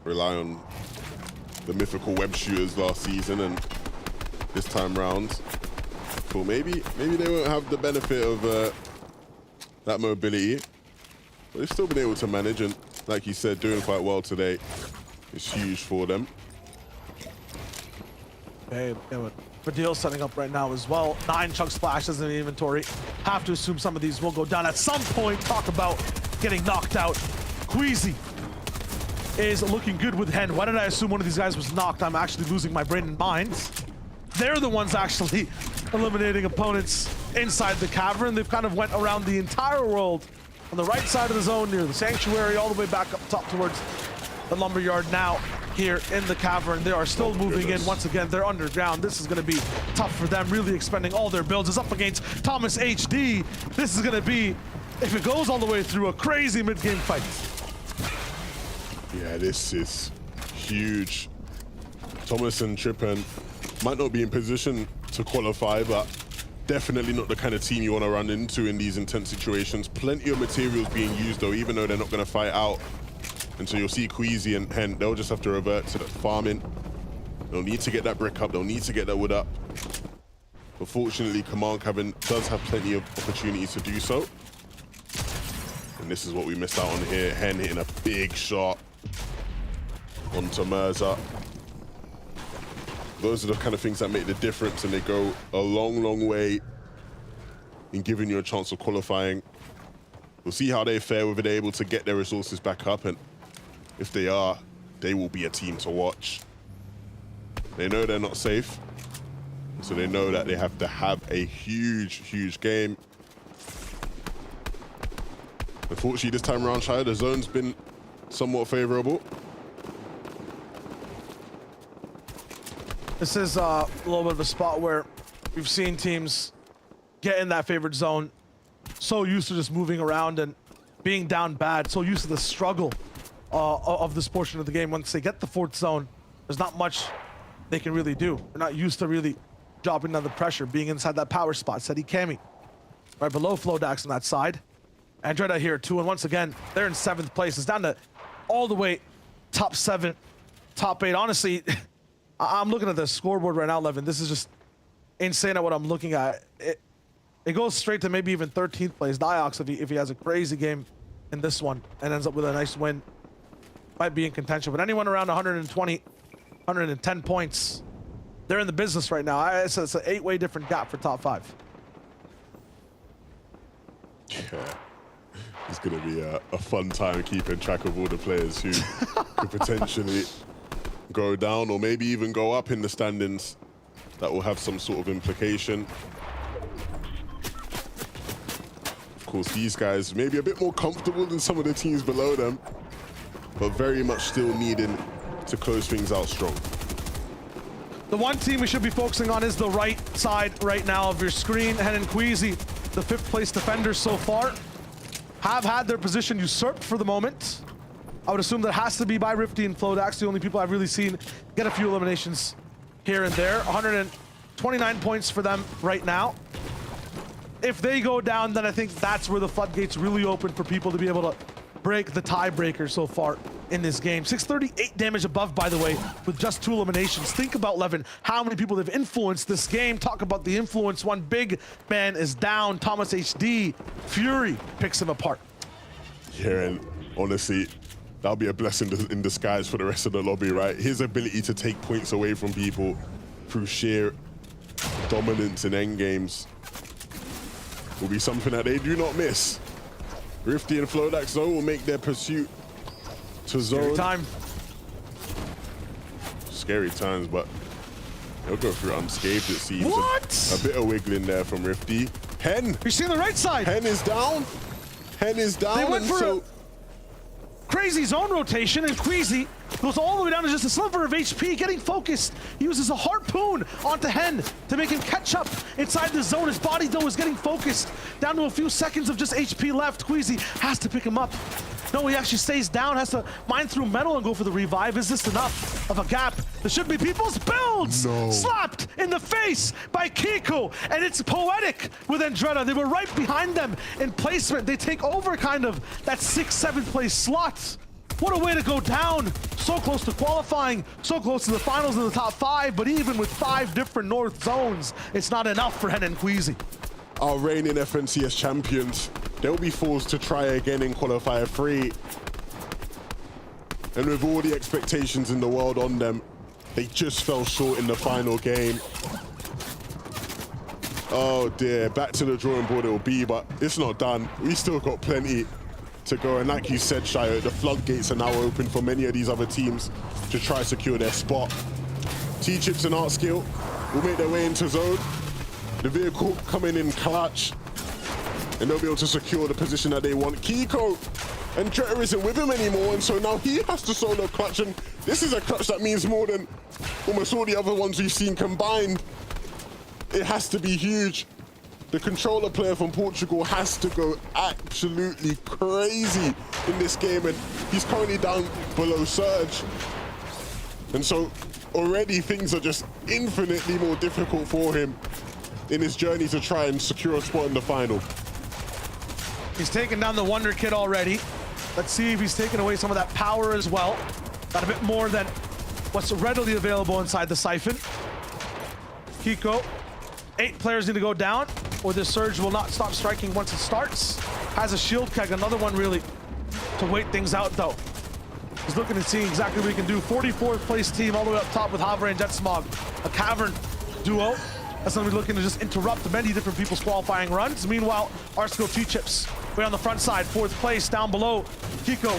rely on the mythical web shooters last season, and this time round, well, maybe they won't have the benefit of that mobility, but they've still been able to manage, and like you said, doing quite well today is huge for them. Okay, Fadil setting up right now as well. 9 chunk splashes in the inventory. Have to assume some of these will go down at some point. Talk about getting knocked out. Queasy is looking good with Hen. Why did I assume one of these guys was knocked? I'm actually losing my brain and mind. They're the ones actually eliminating opponents inside the cavern. They've kind of went around the entire world on the right side of the zone near the sanctuary, all the way back up top towards the lumberyard. Now here in the cavern, they are still moving in. Once again, they're underground. This is going to be tough for them, really expending all their builds. It's up against Thomas HD. This is going to be, if it goes all the way through, a crazy mid-game fight. Yeah, this is huge. Thomas and Trippen might not be in position to qualify, but definitely not the kind of team you want to run into in these intense situations. Plenty of materials being used, though, even though they're not going to fight out. And so you'll see Queasy and Hen, they'll just have to revert to the farming. They'll need to get that brick up, they'll need to get that wood up. But fortunately, Command Cabin does have plenty of opportunities to do so. And this is what we missed out on here. Hen hitting a big shot onto Mirza. Those are the kind of things that make the difference, and they go a long, long way in giving you a chance of qualifying. We'll see how they fare, whether they're able to get their resources back up, and if they are, they will be a team to watch. They know they're not safe, so they know that they have to have a huge, huge game. Unfortunately, this time around, Shire, the zone's been somewhat favorable. This is a little bit of a spot where we've seen teams get in that favored zone, so used to just moving around and being down bad, so used to the struggle of this portion of the game. Once they get the 4th zone, there's not much they can really do. They're not used to really dropping down the pressure, being inside that power spot. Seti Kami right below Flodax on that side. Andretta here too, and once again, they're in 7th place. It's down to all the way top 7, top 8. Honestly, I'm looking at the scoreboard right now, Levin. This is just insane at what I'm looking at. It goes straight to maybe even 13th place. Diox, if he has a crazy game in this one and ends up with a nice win, might be in contention. But anyone around 120, 110 points, they're in the business right now. It's an 8-way different gap for top 5. Yeah. It's going to be a fun time keeping track of all the players who could potentially go down or maybe even go up in the standings. That will have some sort of implication. Of course, these guys may be a bit more comfortable than some of the teams below them, but very much still needing to close things out strong. The one team we should be focusing on is the right side right now of your screen. Hen and Queasy, the 5th place defenders so far, have had their position usurped for the moment. I would assume that has to be by Rifty and Flodax, the only people I've really seen get a few eliminations here and there. 129 points for them right now. If they go down, then I think that's where the floodgates really open for people to be able to break the tiebreaker so far in this game. 638 damage above, by the way, with just 2 eliminations. Think about, Levin, how many people have influenced this game. Talk about the influence. One big man is down. Thomas HD. Fury picks him apart. Yeah, and honestly, that'll be a blessing in disguise for the rest of the lobby, right? His ability to take points away from people through sheer dominance in endgames will be something that they do not miss. Rifty and Flodax, though, will make their pursuit to zone. Scary time. Scary times, but they'll go through unscathed, it seems. What? A bit of wiggling there from Rifty. Hen! You see on the right side? Hen is down. Hen is down. They went and for so a crazy zone rotation, and Queasy goes all the way down to just a sliver of HP, getting focused. He uses a harpoon onto Hen to make him catch up inside the zone. His body, though, is getting focused. Down to a few seconds of just HP left. Queasy has to pick him up. No, he actually stays down, has to mine through metal and go for the revive. Is this enough of a gap? There should be people's builds slapped in the face by Kiko, and it's poetic with Andretta. They were right behind them in placement. They take over kind of that 6th, 7th place slot. What a way to go down. So close to qualifying, so close to the finals in the top 5, but even with 5 different North zones, it's not enough for Hen and Queasy. Our reigning FNCS champions, they'll be forced to try again in Qualifier 3. And with all the expectations in the world on them, they just fell short in the final game. Oh dear, back to the drawing board it'll be, but it's not done. We still got plenty to go, and like you said, Shio, the floodgates are now open for many of these other teams to try to secure their spot. T-Chips and Artskill will make their way into zone. The vehicle coming in clutch, and they'll be able to secure the position that they want. Kiko and Jetta isn't with him anymore, and so now he has to solo clutch, and this is a clutch that means more than almost all the other ones we've seen combined. It has to be huge. The controller player from Portugal has to go absolutely crazy in this game, and he's currently down below Surge. And so already things are just infinitely more difficult for him in his journey to try and secure a spot in the final. He's taken down the Wonder Kid already. Let's see if he's taken away some of that power as well. Got a bit more than what's readily available inside the Siphon. Kiko, 8 players need to go down, or this Surge will not stop striking once it starts. Has a shield keg, another one really to wait things out though. He's looking and seeing exactly what he can do. 44th place team all the way up top with Havre and Jetsmog. A Cavern duo. That's going to be looking to just interrupt many different people's qualifying runs. Meanwhile, Artskill T-Chips way on the front side, 4th place down below. Kiko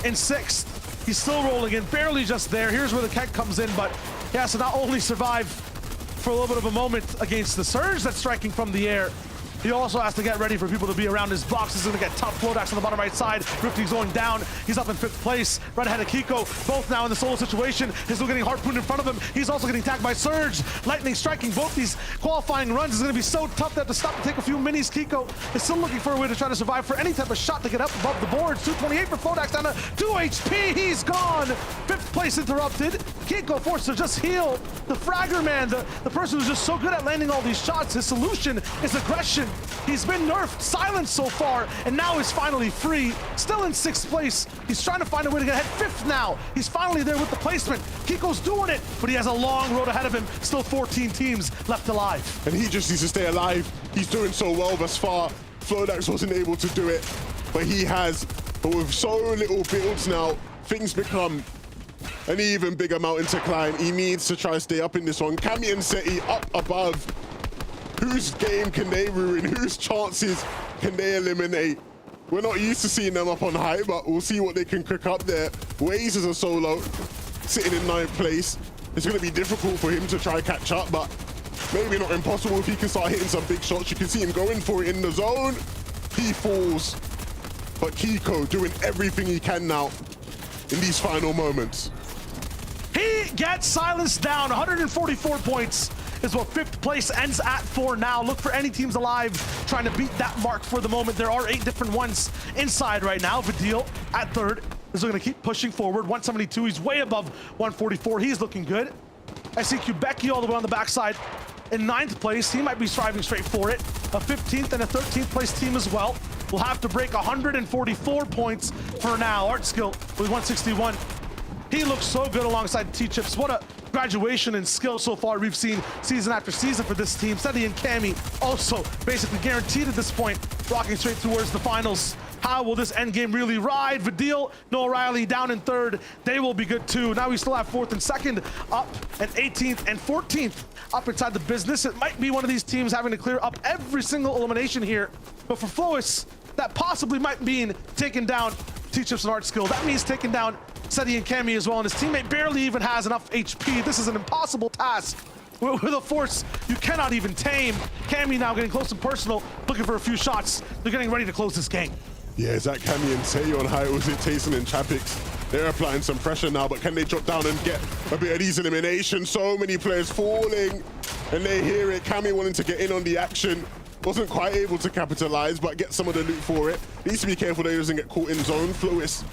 in 6th. He's still rolling in, barely just there. Here's where the keg comes in, but he has to not only survive for a little bit of a moment against the Surge that's striking from the air, he also has to get ready for people to be around his box. He's going to get tough. Flodax on the bottom right side. Rifty's going down. He's up in 5th place. Right ahead of Kiko. Both now in the solo situation. He's still getting harpooned in front of him. He's also getting tagged by Surge. Lightning striking both these qualifying runs. Is going to be so tough that to stop to take a few minis. Kiko is still looking for a way to try to survive for any type of shot to get up above the boards. 228 for Flodax down to 2 HP. He's gone. 5th place interrupted. Kiko forced to just heal. The Fragger man, the person who's just so good at landing all these shots. His solution is aggression. He's been nerfed, silenced so far, and now is finally free. Still in 6th place. He's trying to find a way to get ahead. 5th now. He's finally there with the placement. Kiko's doing it, but he has a long road ahead of him. Still 14 teams left alive. And he just needs to stay alive. He's doing so well thus far. Flodax wasn't able to do it, but he has. But with so little builds now, things become an even bigger mountain to climb. He needs to try to stay up in this one. Cammy and Seti up above. Whose game can they ruin? Whose chances can they eliminate? We're not used to seeing them up on high, but we'll see what they can cook up there. Waze is a solo, sitting in 9th place. It's going to be difficult for him to try catch up, but maybe not impossible if he can start hitting some big shots. You can see him going for it in the zone. He falls, but Kiko doing everything he can now in these final moments. He gets silenced down. 144 points is what 5th place ends at for now. Look for any teams alive trying to beat that mark for the moment. There are 8 different ones inside right now. Vidil at 3rd is going to keep pushing forward. 172, he's way above 144. He's looking good. I see Quebecky all the way on the backside in 9th place. He might be striving straight for it. A 15th and a 13th place team as well. Will have to break 144 points for now. Artskill with 161. He looks so good alongside T-Chips. What a graduation in skill so far we've seen season after season for this team. Seti and Cammy also basically guaranteed at this point, rocking straight towards the finals. How will this end game really ride? Vidil, Noah Riley down in 3rd. They will be good too. Now we still have 4th and 2nd up, and 18th and 14th up inside the business. It might be one of these teams having to clear up every single elimination here. But for Flois, that possibly might mean taking down T-Chips and Artskill. That means taking down Seti and Cammy as well, and his teammate barely even has enough HP. This is an impossible task with a force you cannot even tame. Cammy now getting close and personal, looking for a few shots. They're getting ready to close this game. Yeah, is that Cammy and Seti on high, or is it Tayson and Chapix? They're applying some pressure now, but can they drop down and get a bit of these eliminations? So many players falling, and they hear it. Cammy wanting to get in on the action. Wasn't quite able to capitalize, but get some of the loot for it. Needs to be careful that he doesn't get caught in zone. Flois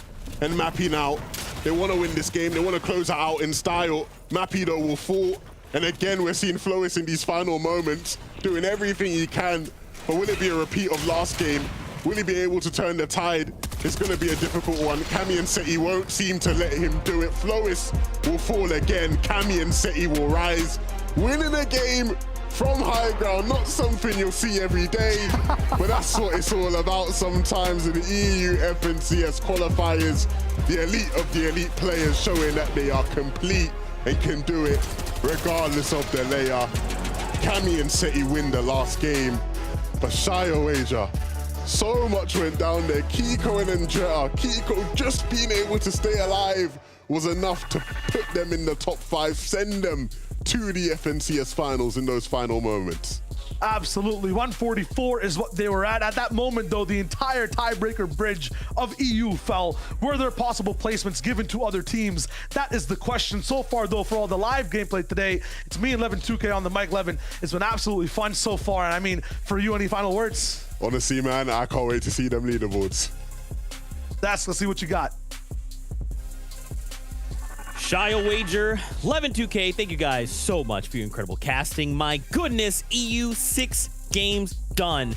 and Mappy now. They want to win this game. They want to close it out in style. Mappy, though, will fall. And again, we're seeing Flois in these final moments, doing everything he can. But will it be a repeat of last game? Will he be able to turn the tide? It's going to be a difficult one. Cammy and Seti won't seem to let him do it. Flois will fall again. Cammy and Seti will rise. Winning a game from high ground, not something you'll see every day, but that's what it's all about sometimes in the EU FNCS qualifiers. The elite of the elite players showing that they are complete and can do it regardless of their layer. Cammy and Seti win the last game, but Shio Asia, so much went down there. Kiko and Andrea, Kiko just being able to stay alive was enough to put them in the top 5, send them to the FNCS finals in those final moments. Absolutely, 144 is what they were at. At that moment, though, the entire tiebreaker bridge of EU fell. Were there possible placements given to other teams? That is the question. So far, though, for all the live gameplay today, it's me and Levin 2K on the mic. Levin, it's been absolutely fun so far. And I mean, for you, any final words? Honestly, man, I can't wait to see them leaderboards. Let's see what you got. Shio Wager, 11-2K, thank you guys so much for your incredible casting. My goodness, EU 6 games done.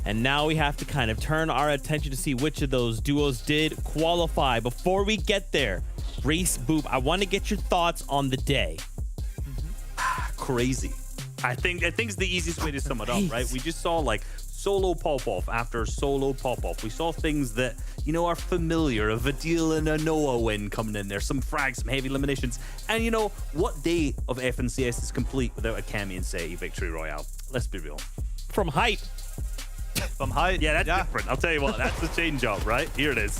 And now we have to kind of turn our attention to see which of those duos did qualify. Before we get there, Race Boop, I want to get your thoughts on the day. Crazy. I think it's the easiest way to sum it up, right? We just saw like solo pop-off after solo pop-off. We saw things that, you know, are familiar. A Vidil and a Noah win coming in there. Some frags, some heavy eliminations. And, you know, what day of FNCS is complete without a Cammy and Seti victory royale? Let's be real. From height. From height? Yeah, that's different. I'll tell you what, that's the change up, right? Here it is.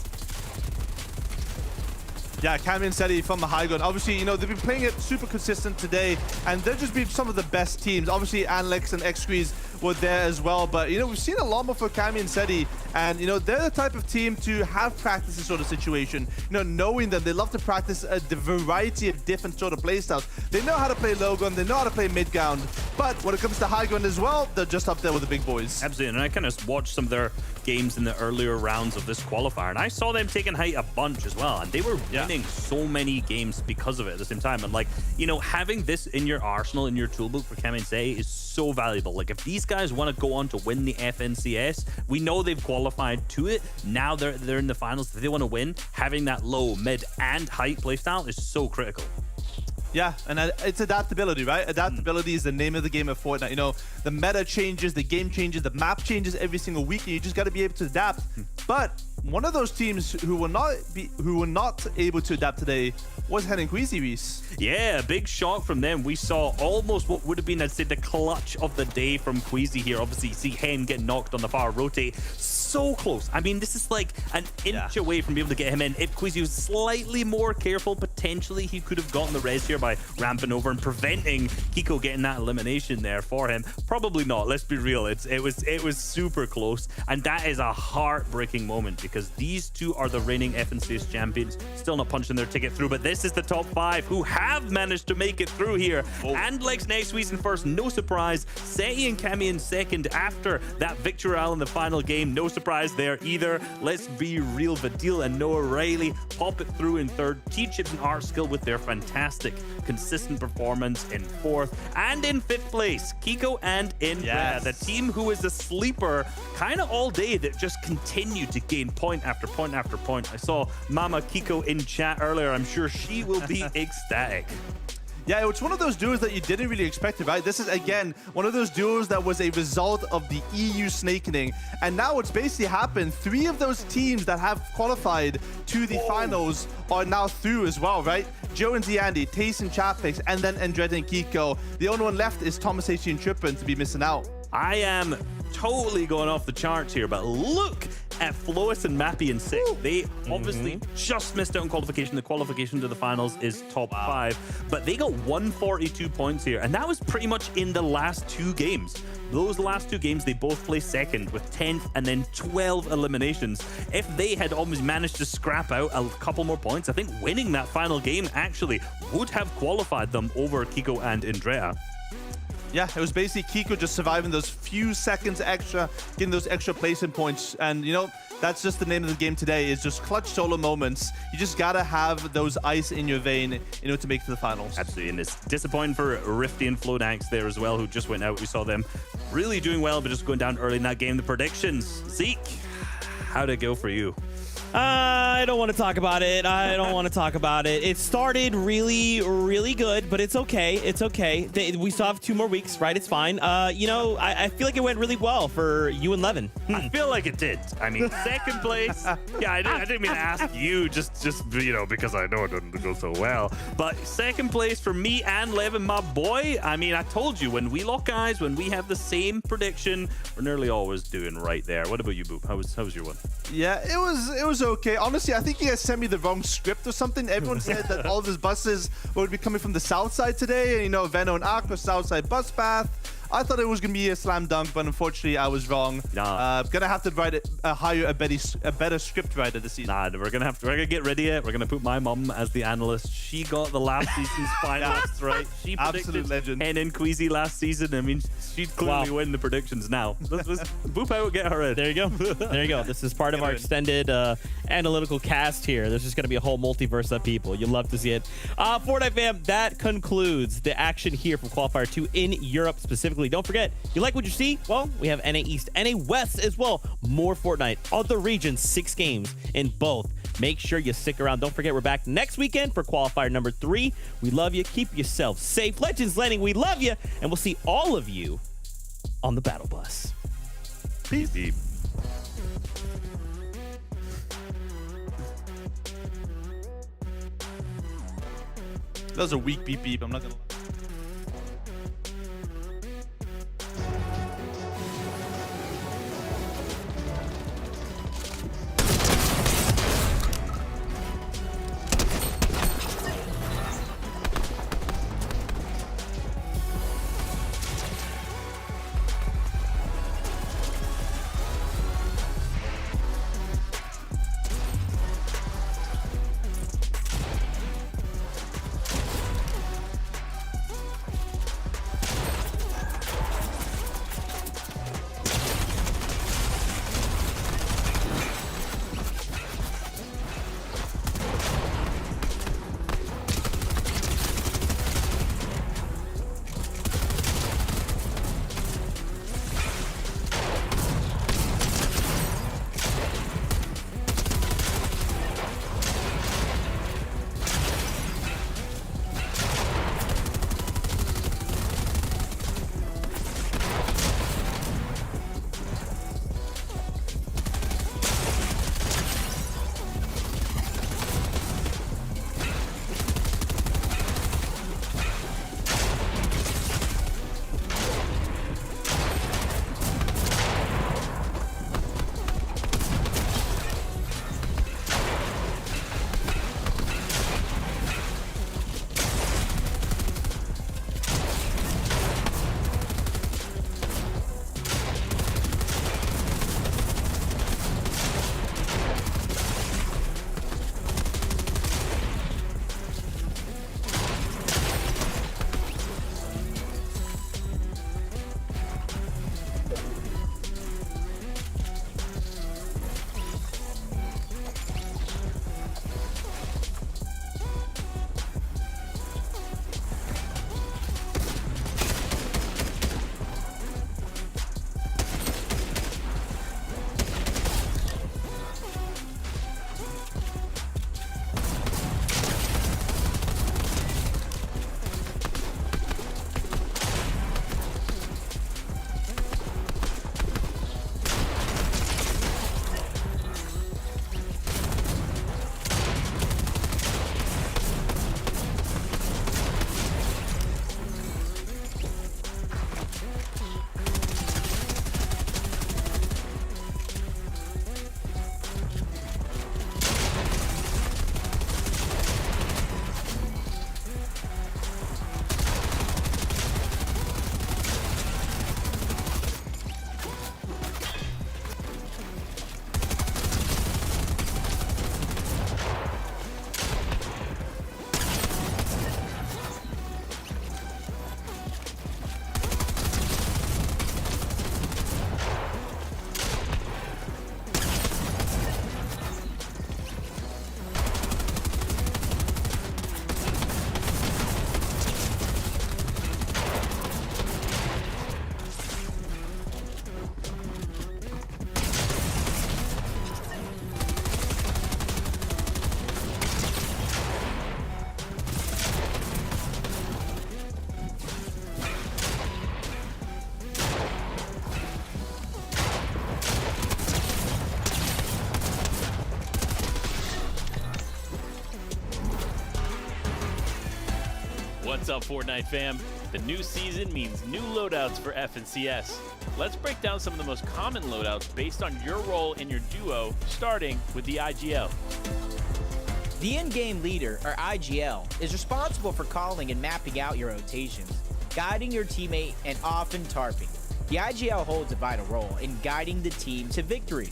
Yeah, Cammy and Seti from the high ground. Obviously, you know, they've been playing it super consistent today, and they've just been some of the best teams. Obviously, Anlex and X-Squeeze were there as well, but, you know, we've seen a lot more for Cammy and Seti, and, you know, they're the type of team to have practice this sort of situation. You know, knowing that they love to practice the variety of different sort of playstyles. They know how to play low ground, they know how to play mid ground, but when it comes to high ground as well, they're just up there with the big boys. Absolutely, and I kind of watched some of their games in the earlier rounds of this qualifier, and I saw them taking height a bunch as well, and they were winning so many games because of it at the same time. And like, you know, having this in your arsenal, in your toolbook for Cammy and Seti is so valuable. Like, if these guys want to go on to win the FNCS, we know they've qualified to it. Now they're in the finals. If they want to win, having that low, mid, and height playstyle is so critical. Yeah, and it's adaptability, right? Adaptability is the name of the game of Fortnite. You know, the meta changes, the game changes, the map changes every single week, and you just got to be able to adapt. But one of those teams who were not able to adapt today was Hen and Queasy, Reese. Yeah, a big shock from them. We saw almost what would have been, I'd say, the clutch of the day from Queasy here. Obviously, you see Hen get knocked on the far rotate. So close. I mean, this is like an inch away from being able to get him in. If Queasy was slightly more careful, potentially he could have gotten the res here by ramping over and preventing Kiko getting that elimination there for him. Probably not. Let's be real. It was super close, and that is a heartbreaking moment because these two are the reigning FNCS champions. Still not punching their ticket through, but this is the top 5 who have managed to make it through here. And Lex next week in first, no surprise. Seti and Cammy in second after that victory royale in the final game, no surprise. surprise there either. Let's be real. Vadil and Noah Riley pop it through in third. T-Chips and Art Skill with their fantastic, consistent performance in fourth. And in fifth place, Kiko and Indra, the team who is a sleeper kind of all day that just continue to gain point after point after point. I saw Mama Kiko in chat earlier. I'm sure she will be ecstatic. Yeah, it's one of those duos that you didn't really expect, right? This is, again, one of those duos that was a result of the EU snakening. And now it's basically happened. 3 of those teams that have qualified to the finals are now through as well, right? Joe and Ziandi, Tace and Chapix, and then Andretta and Kiko. The only one left is Thomas H. and Trippin to be missing out. I am totally going off the charts here, but look at Flois and Mappy in 6th. They obviously just missed out on qualification. The qualification to the finals is top 5, but they got 142 points here, and that was pretty much in the last 2 games. Those last 2 games, they both placed second with 10th and then 12 eliminations. If they had almost managed to scrap out a couple more points, I think winning that final game actually would have qualified them over Kiko and Andrea. Yeah, it was basically Kiko just surviving those few seconds extra, getting those extra placing points. And, you know, that's just the name of the game today, is just clutch solo moments. You just got to have those ice in your vein in order to make it to the finals. Absolutely, and it's disappointing for Rifty and Flodax there as well, who just went out. We saw them really doing well, but just going down early in that game. The predictions. Zeke, how'd it go for you? I don't want to talk about it. It started really, really good, but it's okay. It's okay. We still have 2 more weeks, right? It's fine. You know, I feel like it went really well for you and Levin. I feel like it did. I mean, second place. Yeah, I didn't mean to ask you, just you know, because I know it didn't go so well. But second place for me and Levin, my boy. I mean, I told you, when we lock eyes, when we have the same prediction, we're nearly always doing right there. What about you, Boop? How was your one? Yeah, it was okay. Honestly, I think you guys sent me the wrong script or something. Everyone said that all of his buses would be coming from the south side today, and you know, Venno and Aqua south side bus path. I thought it was gonna be a slam dunk, but unfortunately, I was wrong. Gonna have to hire a better script writer this season. Nah, we're gonna get rid of it. We're gonna put my mom as the analyst. She got the last season's finalists right. She predicted legend. Hen and Queasy last season. I mean, she'd clearly win the predictions now. Let's boop out, get her in. There you go. There you go. This is part of our extended analytical cast here. There's just gonna be a whole multiverse of people. You'll love to see it. Fortnite fam, that concludes the action here from Qualifier 2 in Europe specifically. Don't forget, you like what you see? Well, we have NA East, NA West as well. More Fortnite. Other regions, 6 games in both. Make sure you stick around. Don't forget, we're back next weekend for Qualifier number 3. We love you. Keep yourself safe. Legends Landing, we love you. And we'll see all of you on the battle bus. Peace. That was a weak beep beep. I'm not gonna lie. What's up, Fortnite fam? The new season means new loadouts for FNCS. Let's break down some of the most common loadouts based on your role in your duo, starting with the IGL. The in-game leader, or IGL, is responsible for calling and mapping out your rotations, guiding your teammate, and often tarping. The IGL holds a vital role in guiding the team to victory.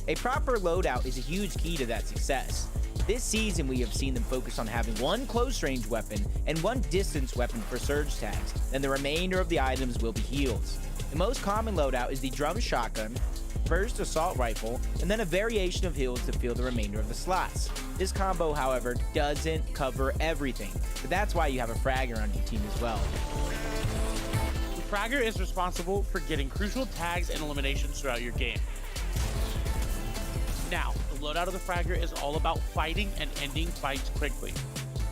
A proper loadout is a huge key to that success. This season, we have seen them focus on having one close-range weapon and one distance weapon for surge tags, and the remainder of the items will be heals. The most common loadout is the drum shotgun, burst assault rifle, and then a variation of heals to fill the remainder of the slots. This combo, however, doesn't cover everything, but that's why you have a fragger on your team as well. The fragger is responsible for getting crucial tags and eliminations throughout your game. Now, the loadout of the fragger is all about fighting and ending fights quickly.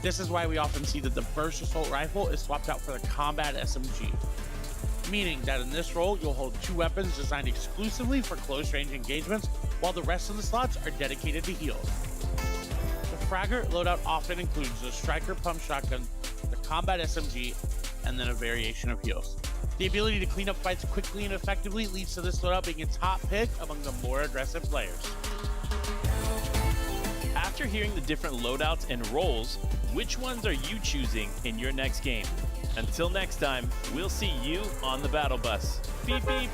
This is why we often see that the burst assault rifle is swapped out for the combat SMG. Meaning that in this role, you'll hold two weapons designed exclusively for close range engagements, while the rest of the slots are dedicated to heals. The fragger loadout often includes the striker pump shotgun, the combat SMG, and then a variation of heals. The ability to clean up fights quickly and effectively leads to this loadout being a top pick among the more aggressive players. After hearing the different loadouts and roles, which ones are you choosing in your next game? Until next time, we'll see you on the battle bus. Beep beep.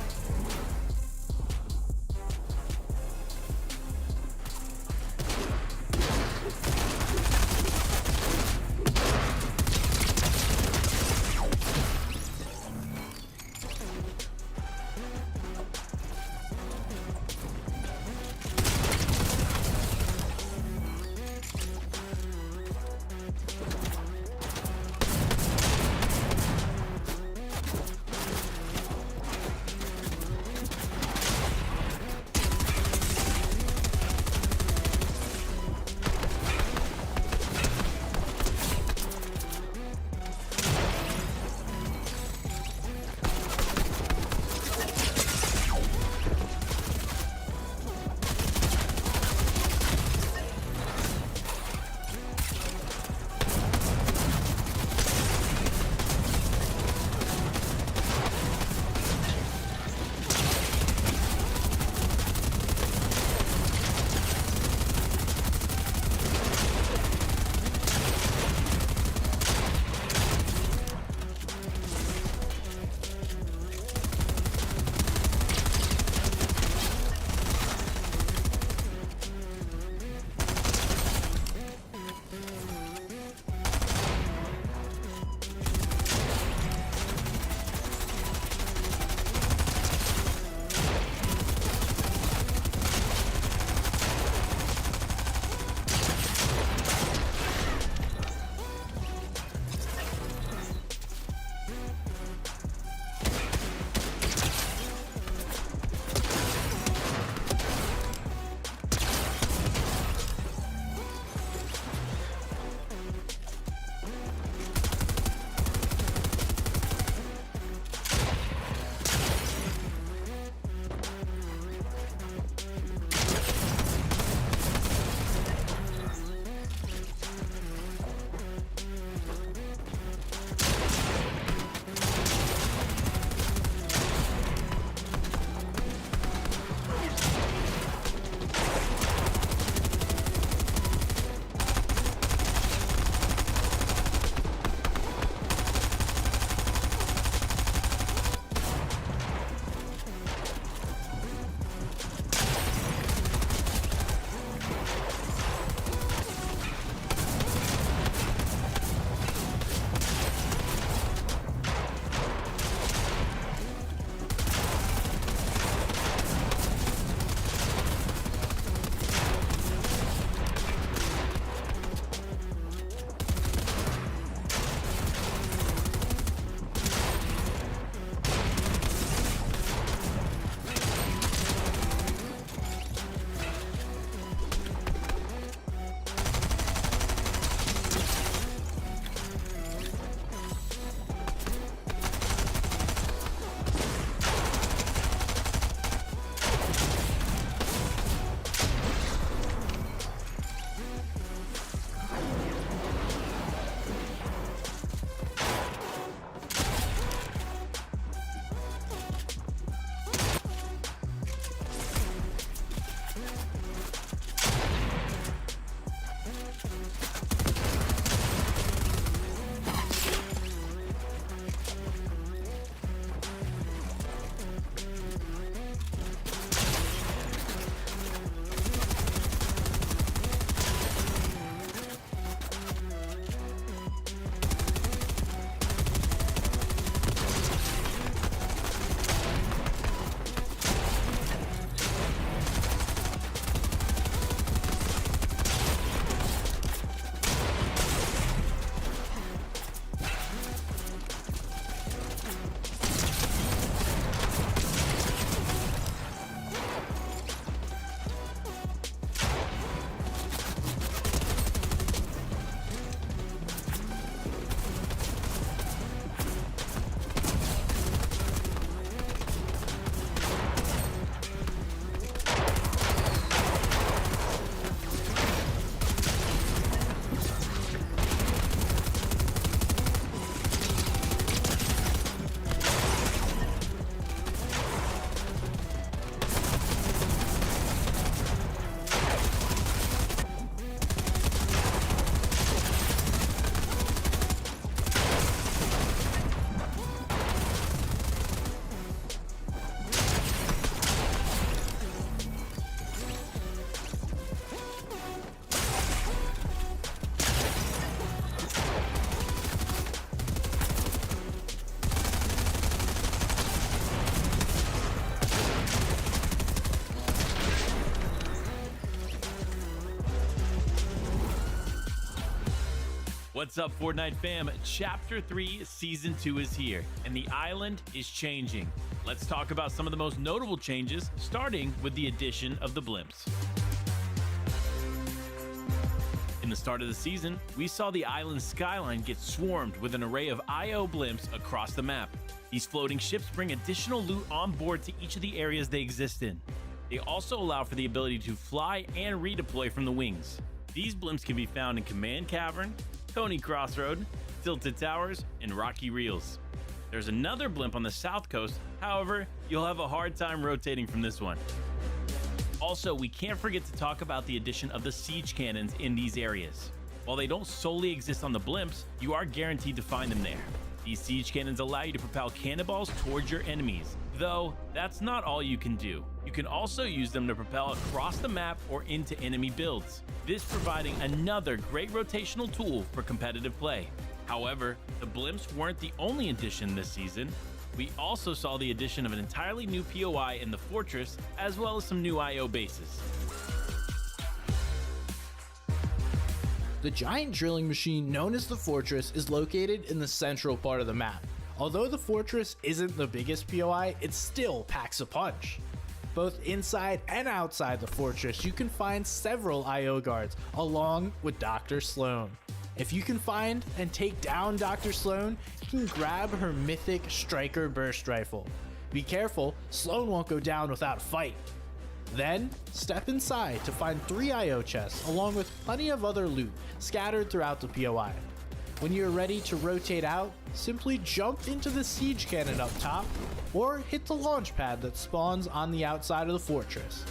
What's up, Fortnite fam? Chapter 3 Season 2 is here, and the island is changing. Let's talk about some of the most notable changes, starting with the addition of the blimps. In the start of the season, we saw the island skyline get swarmed with an array of IO blimps across the map. These floating ships bring additional loot on board to each of the areas they exist in. They also allow for the ability to fly and redeploy from the wings. These blimps can be found in Command Cavern, Coney Crossroad, Tilted Towers, and Rocky Reels. There's another blimp on the south coast, however, you'll have a hard time rotating from this one. Also, we can't forget to talk about the addition of the siege cannons in these areas. While they don't solely exist on the blimps, you are guaranteed to find them there. These siege cannons allow you to propel cannonballs towards your enemies, though that's not all you can do. You can also use them to propel across the map or into enemy builds, this providing another great rotational tool for competitive play. However, the blimps weren't the only addition this season. We also saw the addition of an entirely new POI in the Fortress, as well as some new IO bases. The giant drilling machine known as the Fortress is located in the central part of the map. Although the Fortress isn't the biggest POI, it still packs a punch. Both inside and outside the Fortress, you can find several IO guards, along with Dr. Sloan. If you can find and take down Dr. Sloan, you can grab her mythic Striker Burst Rifle. Be careful, Sloan won't go down without a fight. Then, step inside to find 3 IO chests, along with plenty of other loot scattered throughout the POI. When you're ready to rotate out, simply jump into the siege cannon up top, or hit the launch pad that spawns on the outside of the fortress.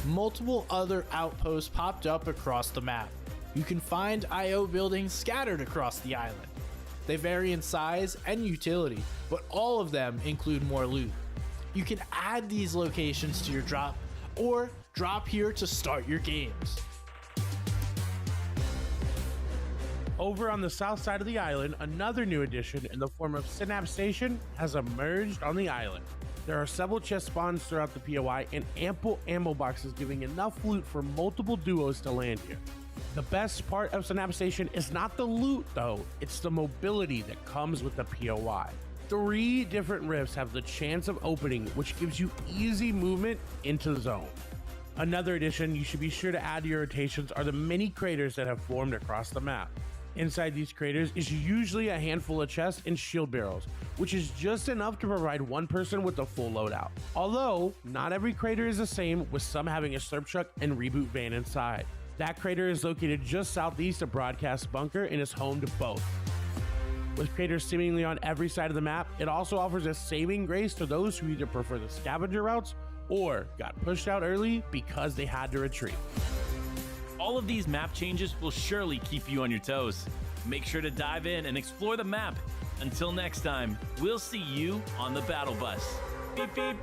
Multiple other outposts popped up across the map. You can find IO buildings scattered across the island. They vary in size and utility, but all of them include more loot. You can add these locations to your drop, or drop here to start your games. Over on the south side of the island, another new addition in the form of Synapse Station has emerged on the island. There are several chest spawns throughout the POI and ample ammo boxes giving enough loot for multiple duos to land here. The best part of Synapse Station is not the loot though, it's the mobility that comes with the POI. 3 different rifts have the chance of opening, which gives you easy movement into the zone. Another addition you should be sure to add to your rotations are the mini craters that have formed across the map. Inside these craters is usually a handful of chests and shield barrels, which is just enough to provide one person with a full loadout. Although, not every crater is the same, with some having a slurp truck and reboot van inside. That crater is located just southeast of Broadcast Bunker and is home to both. With craters seemingly on every side of the map, it also offers a saving grace to those who either prefer the scavenger routes or got pushed out early because they had to retreat. All of these map changes will surely keep you on your toes. Make sure to dive in and explore the map. Until next time, we'll see you on the battle bus. Beep beep.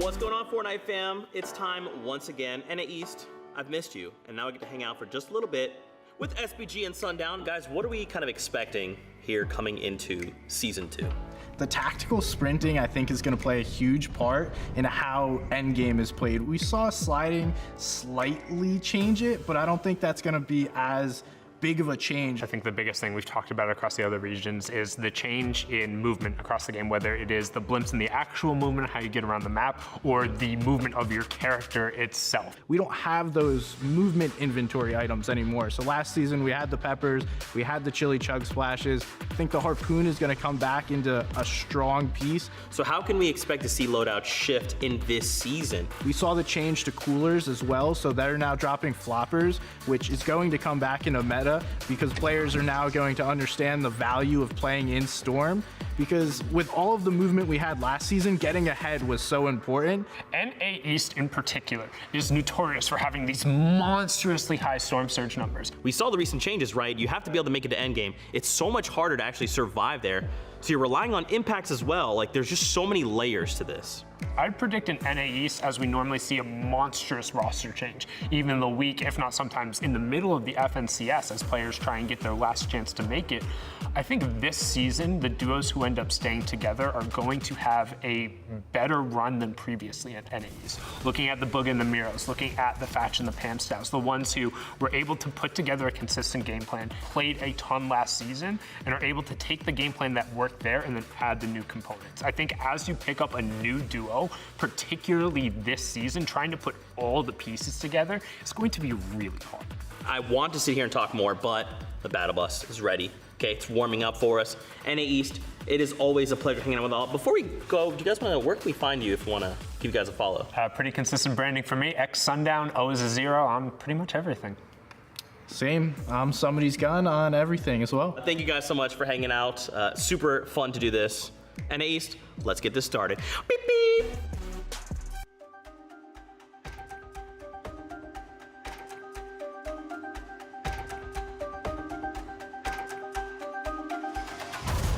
What's going on, Fortnite fam? It's time once again. NA East, I've missed you, and now I get to hang out for just a little bit with SBG and Sundown. Guys, what are we kind of expecting here coming into Season 2? The tactical sprinting, I think, is going to play a huge part in how endgame is played. We saw sliding slightly change it, but I don't think that's going to be as big of a change. I think the biggest thing we've talked about across the other regions is the change in movement across the game, whether it is the blimps and the actual movement, how you get around the map, or the movement of your character itself. We don't have those movement inventory items anymore. So last season we had the peppers, we had the chili chug splashes. I think the harpoon is going to come back into a strong piece. So how can we expect to see loadouts shift in this season? We saw the change to coolers as well, so they're now dropping floppers, which is going to come back into meta because players are now going to understand the value of playing in Storm, because with all of the movement we had last season, getting ahead was so important. NA East in particular is notorious for having these monstrously high Storm Surge numbers. We saw the recent changes, right? You have to be able to make it to endgame. It's so much harder to actually survive there. So you're relying on impacts as well. Like, there's just so many layers to this. I'd predict in NA East, as we normally see, a monstrous roster change, even in the week, if not sometimes in the middle of the FNCS, as players try and get their last chance to make it. I think this season, the duos who end up staying together are going to have a better run than previously at NA East. Looking at the Boog and the Miros, looking at the Fatch and the Pam Styles, the ones who were able to put together a consistent game plan, played a ton last season, and are able to take the game plan that worked there and then add the new components. I think as you pick up a new duo, particularly this season, trying to put all the pieces together is going to be really hard. I want to sit here and talk more, but the battle bus is ready. Okay, it's warming up for us. NA East, it is always a pleasure hanging out with all. Before we go, do you guys want to, where can we find you if we want to give you guys a follow? Pretty consistent branding for me. X Sundown, O is a 0. I'm pretty much everything. Same. I'm somebody's gun on everything as well. Thank you guys so much for hanging out. Super fun to do this. NA East, let's get this started. Beep, beep.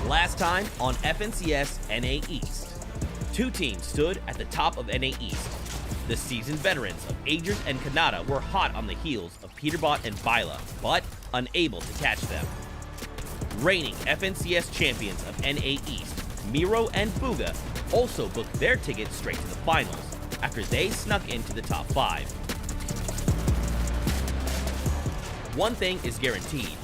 Last time on FNCS NA East, two teams stood at the top of NA East. The seasoned veterans of Agers and Kanata were hot on the heels of Peterbot and Byla, but unable to catch them. Reigning FNCS champions of NA East, Miro and Fuga, also booked their tickets straight to the finals after they snuck into the top 5. One thing is guaranteed,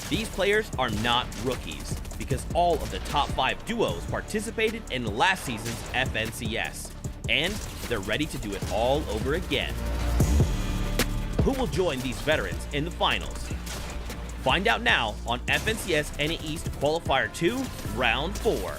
these players are not rookies, because all of the top 5 duos participated in last season's FNCS, and they're ready to do it all over again. Who will join these veterans in the finals? Find out now on FNCS NA East Qualifier 2, Round 4.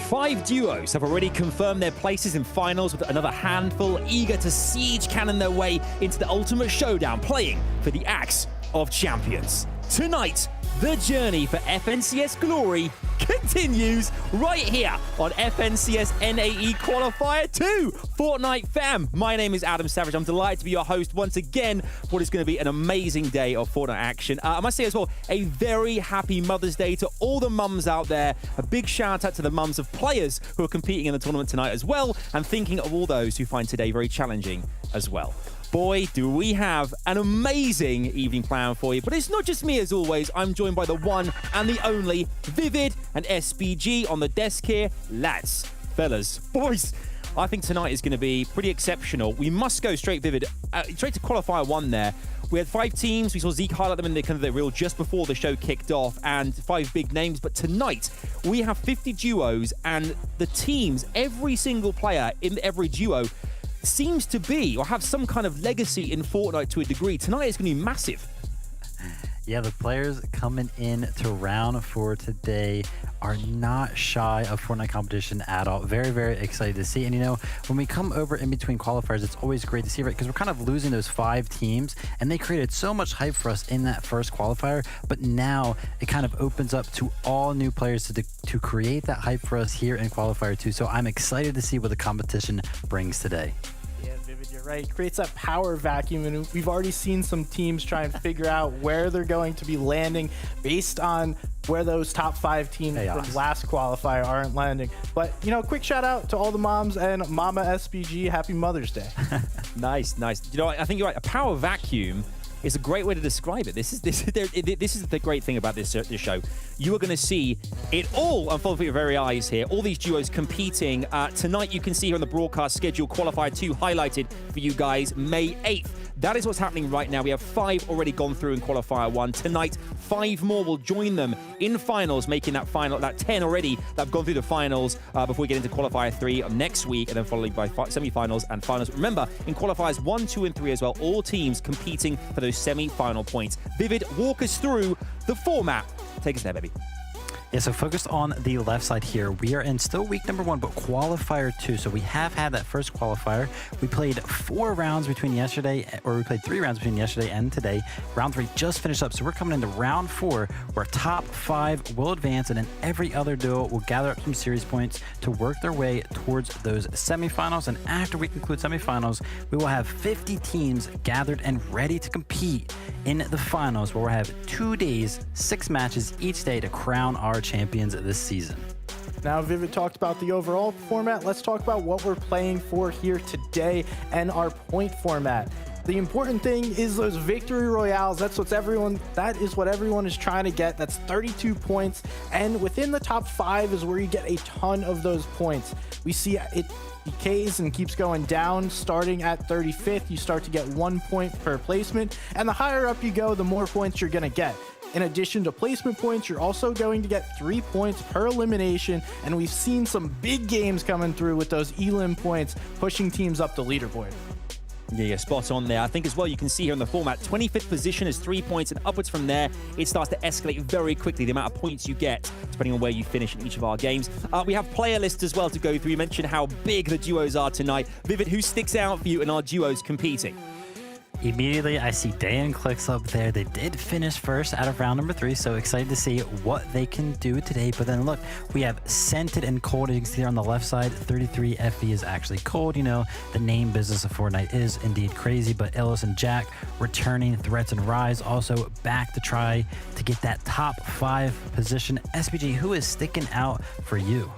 5 duos have already confirmed their places in finals, with another handful eager to siege cannon their way into the ultimate showdown, playing for the Axe of Champions. Tonight, the journey for FNCS Glory continues right here on FNCS NAE Qualifier 2. Fortnite fam, my name is Adam Savage. I'm delighted to be your host once again for what is going to be an amazing day of Fortnite action. I must say as well, a very happy Mother's Day to all the mums out there. A big shout out to the mums of players who are competing in the tournament tonight as well, and thinking of all those who find today very challenging as well. Boy, do we have an amazing evening plan for you. But it's not just me, as always. I'm joined by the one and the only Vivid and SBG on the desk here. Lads, fellas, boys, I think tonight is going to be pretty exceptional. We must go straight, Vivid, straight to Qualifier 1 there. We had 5 teams. We saw Zeke highlight them in the kind of the reel just before the show kicked off, and 5 big names. But tonight, we have 50 duos, and the teams, every single player in every duo seems to be or have some kind of legacy in Fortnite to a degree. Tonight is going to be massive. Yeah, the players coming in to round 4 today are not shy of Fortnite competition at all. Very, very excited to see. And you know, when we come over in between qualifiers, it's always great to see, right? Because we're kind of losing those 5 teams, and they created so much hype for us in that first qualifier. But now it kind of opens up to all new players to create that hype for us here in qualifier 2. So I'm excited to see what the competition brings today. Yeah, Vivid, you're right. It creates that power vacuum, and we've already seen some teams try and figure out where they're going to be landing based on where those top 5 teams from last qualifier aren't landing. But, you know, quick shout out to all the moms and Mama SBG. Happy Mother's Day. Nice. You know, I think you're right. A power vacuum is a great way to describe it. This is the great thing about this show. You are going to see it all unfold before your very eyes here. All these duos competing. Tonight, you can see here on the broadcast schedule, Qualifier 2 highlighted for you guys, May 8th. That is what's happening right now. We have 5 already gone through in Qualifier 1. Tonight, 5 more will join them in finals, making that 10 already that have gone through the finals before we get into Qualifier 3 next week, and then followed by semi-finals and finals. Remember, in Qualifiers 1, 2, and 3 as well, all teams competing for those semi-final points. Vivid, walk us through the format. Take us there, baby. Yeah, so focused on the left side here, we are in still week number 1, but qualifier 2. So we have had that first qualifier. We played 4 rounds between yesterday, or we played 3 rounds between yesterday and today. Round 3 just finished up. So we're coming into round 4, where top 5 will advance, and then every other duo will gather up some series points to work their way towards those semifinals. And after we conclude semifinals, we will have 50 teams gathered and ready to compete in the finals, where we'll have 2 days, 6 matches each day to crown our champions this season. Now, Vivid talked about the overall format. Let's talk about what we're playing for here today and our point format. The important thing is those victory royales. That is what everyone is trying to get. That's 32 points. And within the top 5 is where you get a ton of those points. We see it decays and keeps going down. Starting at 35th, you start to get 1 point per placement. And the higher up you go, the more points you're going to get. In addition to placement points, you're also going to get 3 points per elimination, and we've seen some big games coming through with those elim points, pushing teams up the leaderboard. Yeah, spot on there. I think as well, you can see here in the format, 25th position is 3 points, and upwards from there, it starts to escalate very quickly, the amount of points you get, depending on where you finish in each of our games. We have player lists as well to go through. You mentioned how big the duos are tonight. Vivid, who sticks out for you in our duos competing? Immediately, I see Day and Clicks up there. They did finish first out of round number 3, so excited to see what they can do today. But then look, we have Scented and Cold. You can see here on the left side, 33 FE is actually Cold. You know, the name business of Fortnite is indeed crazy, but Illis and Jack returning. Threats and Rise also back to try to get that top 5 position. SBG, who is sticking out for you?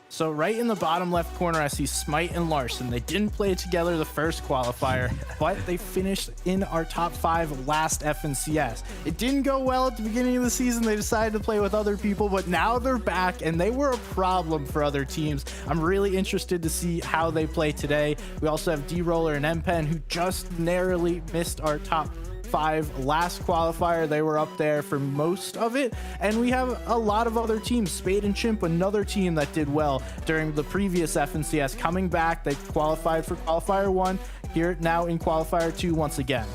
So right in the bottom left corner, I see Smite and Larson. They didn't play together the first qualifier, but they finished in our top 5 last FNCS. It didn't go well at the beginning of the season. They decided to play with other people, but now they're back, and they were a problem for other teams. I'm really interested to see how they play today. We also have D-Roller and M-Pen, who just narrowly missed our top 5 last qualifier. They were up there for most of it, and we have a lot of other teams. Spade and Chimp, another team that did well during the previous FNCS, coming back. They qualified for qualifier 1, here now in qualifier 2 once again.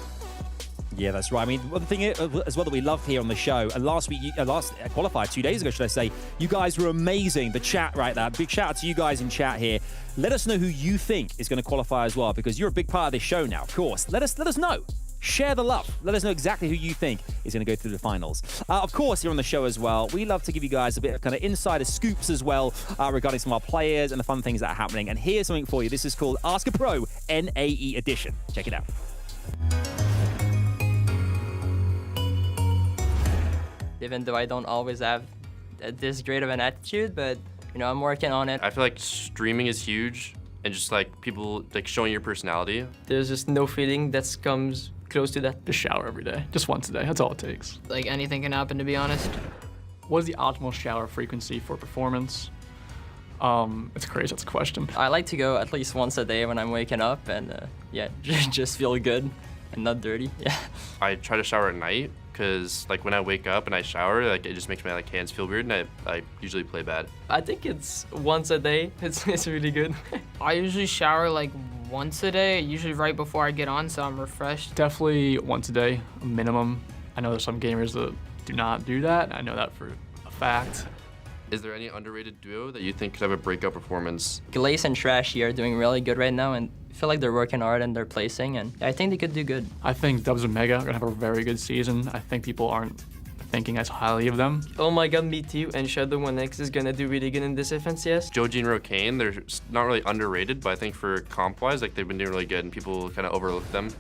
Yeah, that's right. I mean, one thing as well that we love here on the show, and last qualifier 2 days ago, should I say, you guys were amazing. The chat right there. Big shout out to you guys in chat here. Let us know who you think is going to qualify as well, because you're a big part of this show now, of course. Let us know. Share the love. Let us know exactly who you think is going to go through the finals. Of course, here on the show as well, we love to give you guys a bit of kind of insider scoops as well regarding some of our players and the fun things that are happening. And here's something for you. This is called Ask a Pro NAE Edition. Check it out. Even though I don't always have this great of an attitude, but you know, I'm working on it. I feel like streaming is huge, and just like people like showing your personality. There's just no feeling that comes close to that. Just shower every day, just once a day, that's all it takes. Like anything can happen, to be honest. What is the optimal shower frequency for performance? It's crazy, that's a question. I like to go at least once a day when I'm waking up, and yeah, just feel good and not dirty, yeah. I try to shower at night, because like when I wake up and I shower, like it just makes my like hands feel weird, and I usually play bad. I think it's once a day, it's really good. I usually shower like once a day, usually right before I get on, so I'm refreshed. Definitely once a day, minimum. I know there's some gamers that do not do that. I know that for a fact. Is there any underrated duo that you think could have a breakout performance? Glaze and Trashy are doing really good right now, and I feel like they're working hard and they're placing, and I think they could do good. I think Dubs and Mega are gonna have a very good season. I think people aren't thinking as highly of them. Oh my god, me too. And Shadow 1X is gonna do really good in this FNCS. Joji and Rokane, they're not really underrated, but I think for comp-wise, like they've been doing really good and people kind of overlook them.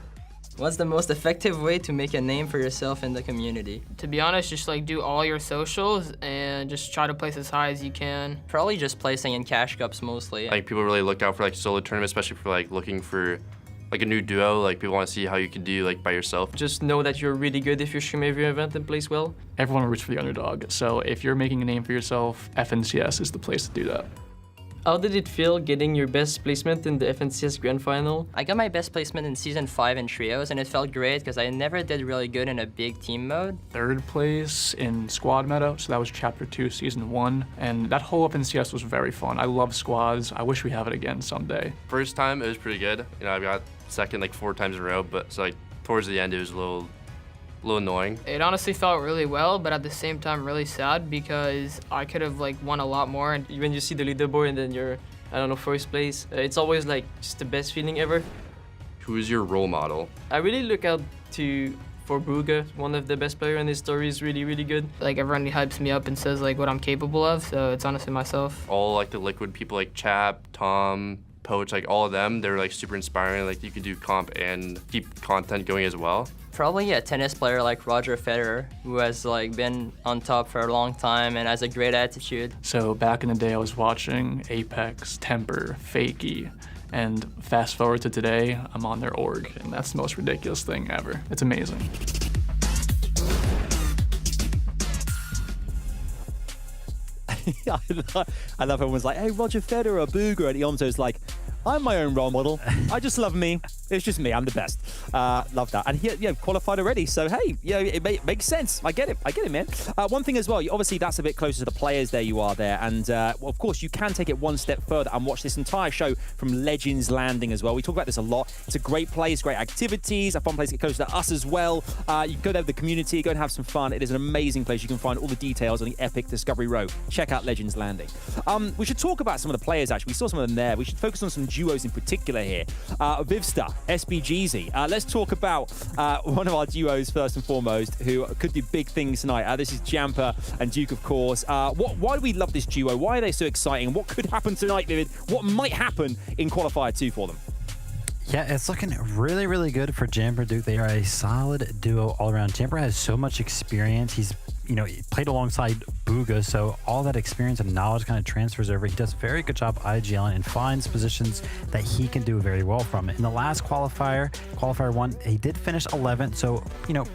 What's the most effective way to make a name for yourself in the community? To be honest, just like do all your socials and just try to place as high as you can. Probably just placing in cash cups mostly. Like people really look out for like solo tournaments, especially for like looking for like a new duo. Like people want to see how you can do like by yourself. Just know that you're really good if you stream every event and place well. Everyone roots for the underdog, so if you're making a name for yourself, FNCS is the place to do that. How did it feel getting your best placement in the FNCS Grand Final? I got my best placement in Season 5 in Trios, and it felt great because I never did really good in a big team mode. 3rd place in Squad Meta, so that was Chapter 2, Season 1, and that whole FNCS was very fun. I love squads. I wish we have it again someday. First time, it was pretty good. You know, I got second like 4 times in a row, but so like towards the end, it was a little annoying. It honestly felt really well, but at the same time really sad because I could have like won a lot more. And when you see the leaderboard and then you're, I don't know, 1st place, it's always like just the best feeling ever. Who is your role model? I really look out for Buga, one of the best players, and his story is really, really good. Like everyone hypes me up and says like what I'm capable of, so it's honestly myself. All like the Liquid people like Chap, Tom, Poach, like all of them, they're like super inspiring. Like you can do comp and keep content going as well. Probably a tennis player like Roger Federer, who has like been on top for a long time and has a great attitude. So back in the day, I was watching Apex, Temper, Fakey, and fast forward to today, I'm on their org, and that's the most ridiculous thing ever. It's amazing. I love everyone's like, hey, Roger Federer, Booger, and Yomzo's like, I'm my own role model. I just love me. It's just me. I'm the best. Love that. And he qualified already. So, hey, it makes sense. I get it, man. One thing as well, obviously that's a bit closer to the players. There you are there. And, of course, you can take it one step further and watch this entire show from Legends Landing as well. We talk about this a lot. It's a great place, great activities, a fun place to get closer to us as well. You can go there with the community, go and have some fun. It is an amazing place. You can find all the details on the epic Discovery Row. Check out Legends Landing. We should talk about some of the players, actually. We saw some of them there. We should focus on some duos in particular here. Vivstar, SBGZ. Let's talk about one of our duos first and foremost, who could do big things tonight. This is Jamper and Duke, of course. Why do we love this duo? Why are they so exciting? What could happen tonight, Vivid? What might happen in Qualifier 2 for them? Yeah, it's looking really, really good for Jamper Duke. They are a solid duo all around. Jamper has so much experience. He's he played alongside Booga, so all that experience and knowledge kind of transfers over. He does a very good job IGLing and finds positions that he can do very well from. In the last qualifier 1, he did finish 11th, so,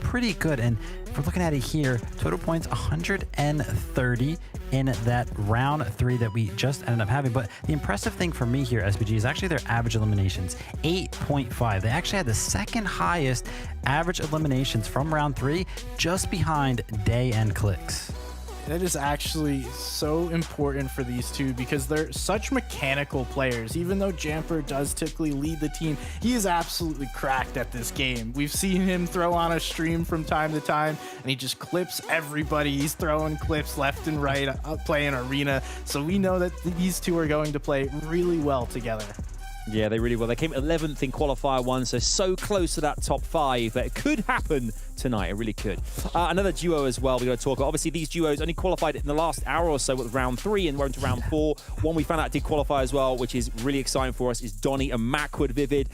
pretty good. And if we're looking at it here, total points 130 in that round 3 that we just ended up having. But the impressive thing for me here, SBG, is actually their average eliminations, 8.5. They actually had the second highest average eliminations from round 3, just behind Day and Clicks. That is actually so important for these two because they're such mechanical players. Even though Jamper does typically lead the team, he is absolutely cracked at this game. We've seen him throw on a stream from time to time, and he just clips everybody. He's throwing clips left and right, playing Arena. So we know that these two are going to play really well together. Yeah, they really will. They came 11th in Qualifier 1, so close to that top 5. But it could happen tonight. It really could. Another duo as well we're going to talk about. Obviously, these duos only qualified in the last hour or so with round 3, and we're into round 4. One we found out did qualify as well, which is really exciting for us, is Donnie and Macwood Vivid.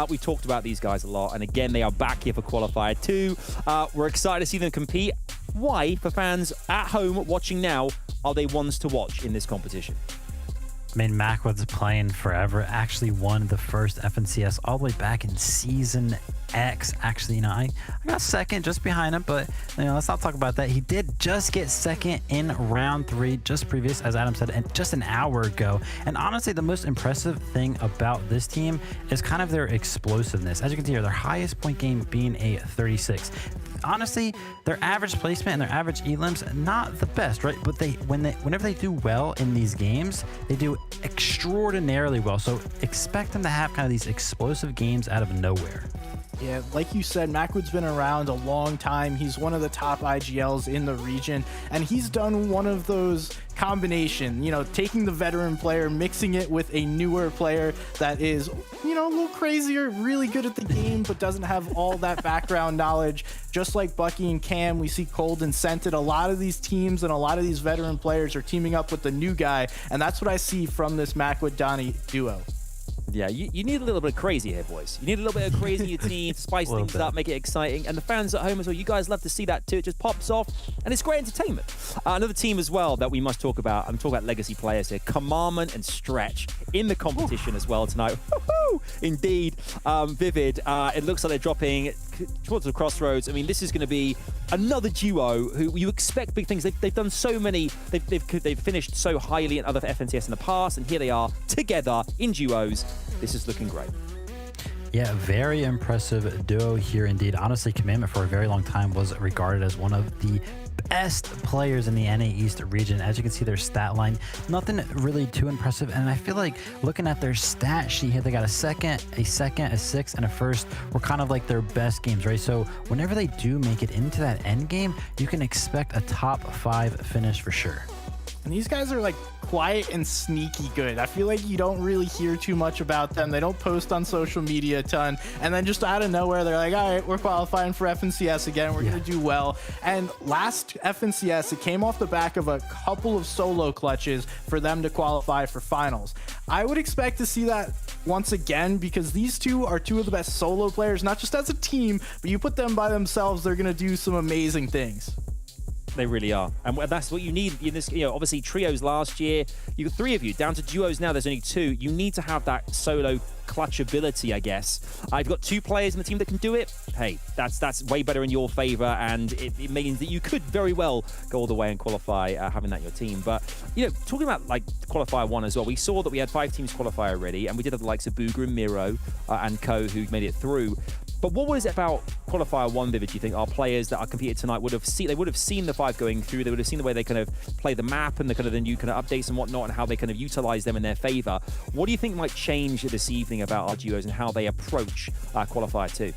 We talked about these guys a lot, and again, they are back here for Qualifier 2. We're excited to see them compete. Why, for fans at home watching now, are they ones to watch in this competition? I mean, Macwood's playing forever. Actually won the first FNCS all the way back in Season X. Actually, I got second just behind him, but let's not talk about that. He did just get second in round 3, just previous, as Adam said, and just an hour ago. And honestly, the most impressive thing about this team is kind of their explosiveness. As you can see here, their highest point game being a 36. Honestly, their average placement and their average elims, not the best, right? But whenever they do well in these games, they do extraordinarily well. So expect them to have kind of these explosive games out of nowhere. Yeah, like you said, Macwood's been around a long time. He's one of the top IGLs in the region, and he's done one of those combination, taking the veteran player, mixing it with a newer player that is, a little crazier, really good at the game, but doesn't have all that background knowledge. Just like Bucky and Cam, we see Cold and Scented. A lot of these teams and a lot of these veteran players are teaming up with the new guy, and that's what I see from this Macwood-Donnie duo. Yeah, you need a little bit of crazy here, boys. You need a little bit of crazy in your team to spice things up, make it exciting. And the fans at home as well, you guys love to see that too. It just pops off, and it's great entertainment. Another team as well that we must talk about, I'm talking about legacy players here, Commandment and Stretch in the competition as well tonight. Woohoo! Indeed. Vivid, it looks like they're dropping towards the crossroads. I mean, this is going to be another duo who you expect big things. They've done so many, they've finished so highly in other FNCS in the past, and here they are together in duos. This is looking great. Yeah, very impressive duo here indeed. Honestly, Commandment for a very long time was regarded as one of the best players in the NA East region. As you can see, their stat line, nothing really too impressive. And I feel like looking at their stat sheet here, they got a second, a sixth, and a first were kind of like their best games, right? So whenever they do make it into that end game, you can expect a top 5 finish for sure. And these guys are like quiet and sneaky good. I feel like you don't really hear too much about them. They don't post on social media a ton. And then just out of nowhere, they're like, all right, we're qualifying for FNCS again. We're going to do well. And last FNCS, it came off the back of a couple of solo clutches for them to qualify for finals. I would expect to see that once again, because these two are two of the best solo players, not just as a team, but you put them by themselves, they're going to do some amazing things. They really are, and that's what you need in this. Obviously trios last year, you got 3 of you down to duos now. There's only 2. You need to have that solo clutch ability, I guess. I've got 2 players in the team that can do it. Hey, that's way better in your favor, and it means that you could very well go all the way and qualify having that in your team. But talking about like qualifier 1 as well, we saw that we had 5 teams qualify already, and we did have the likes of Booger and Miro and Co who made it through. But what was it about qualifier 1, Vivid, do you think our players that are competed tonight would have seen the 5 going through? They would have seen the way they kind of play the map and the new updates and whatnot, and how they kind of utilize them in their favor. What do you think might change this evening about our duos and how they approach qualifier 2?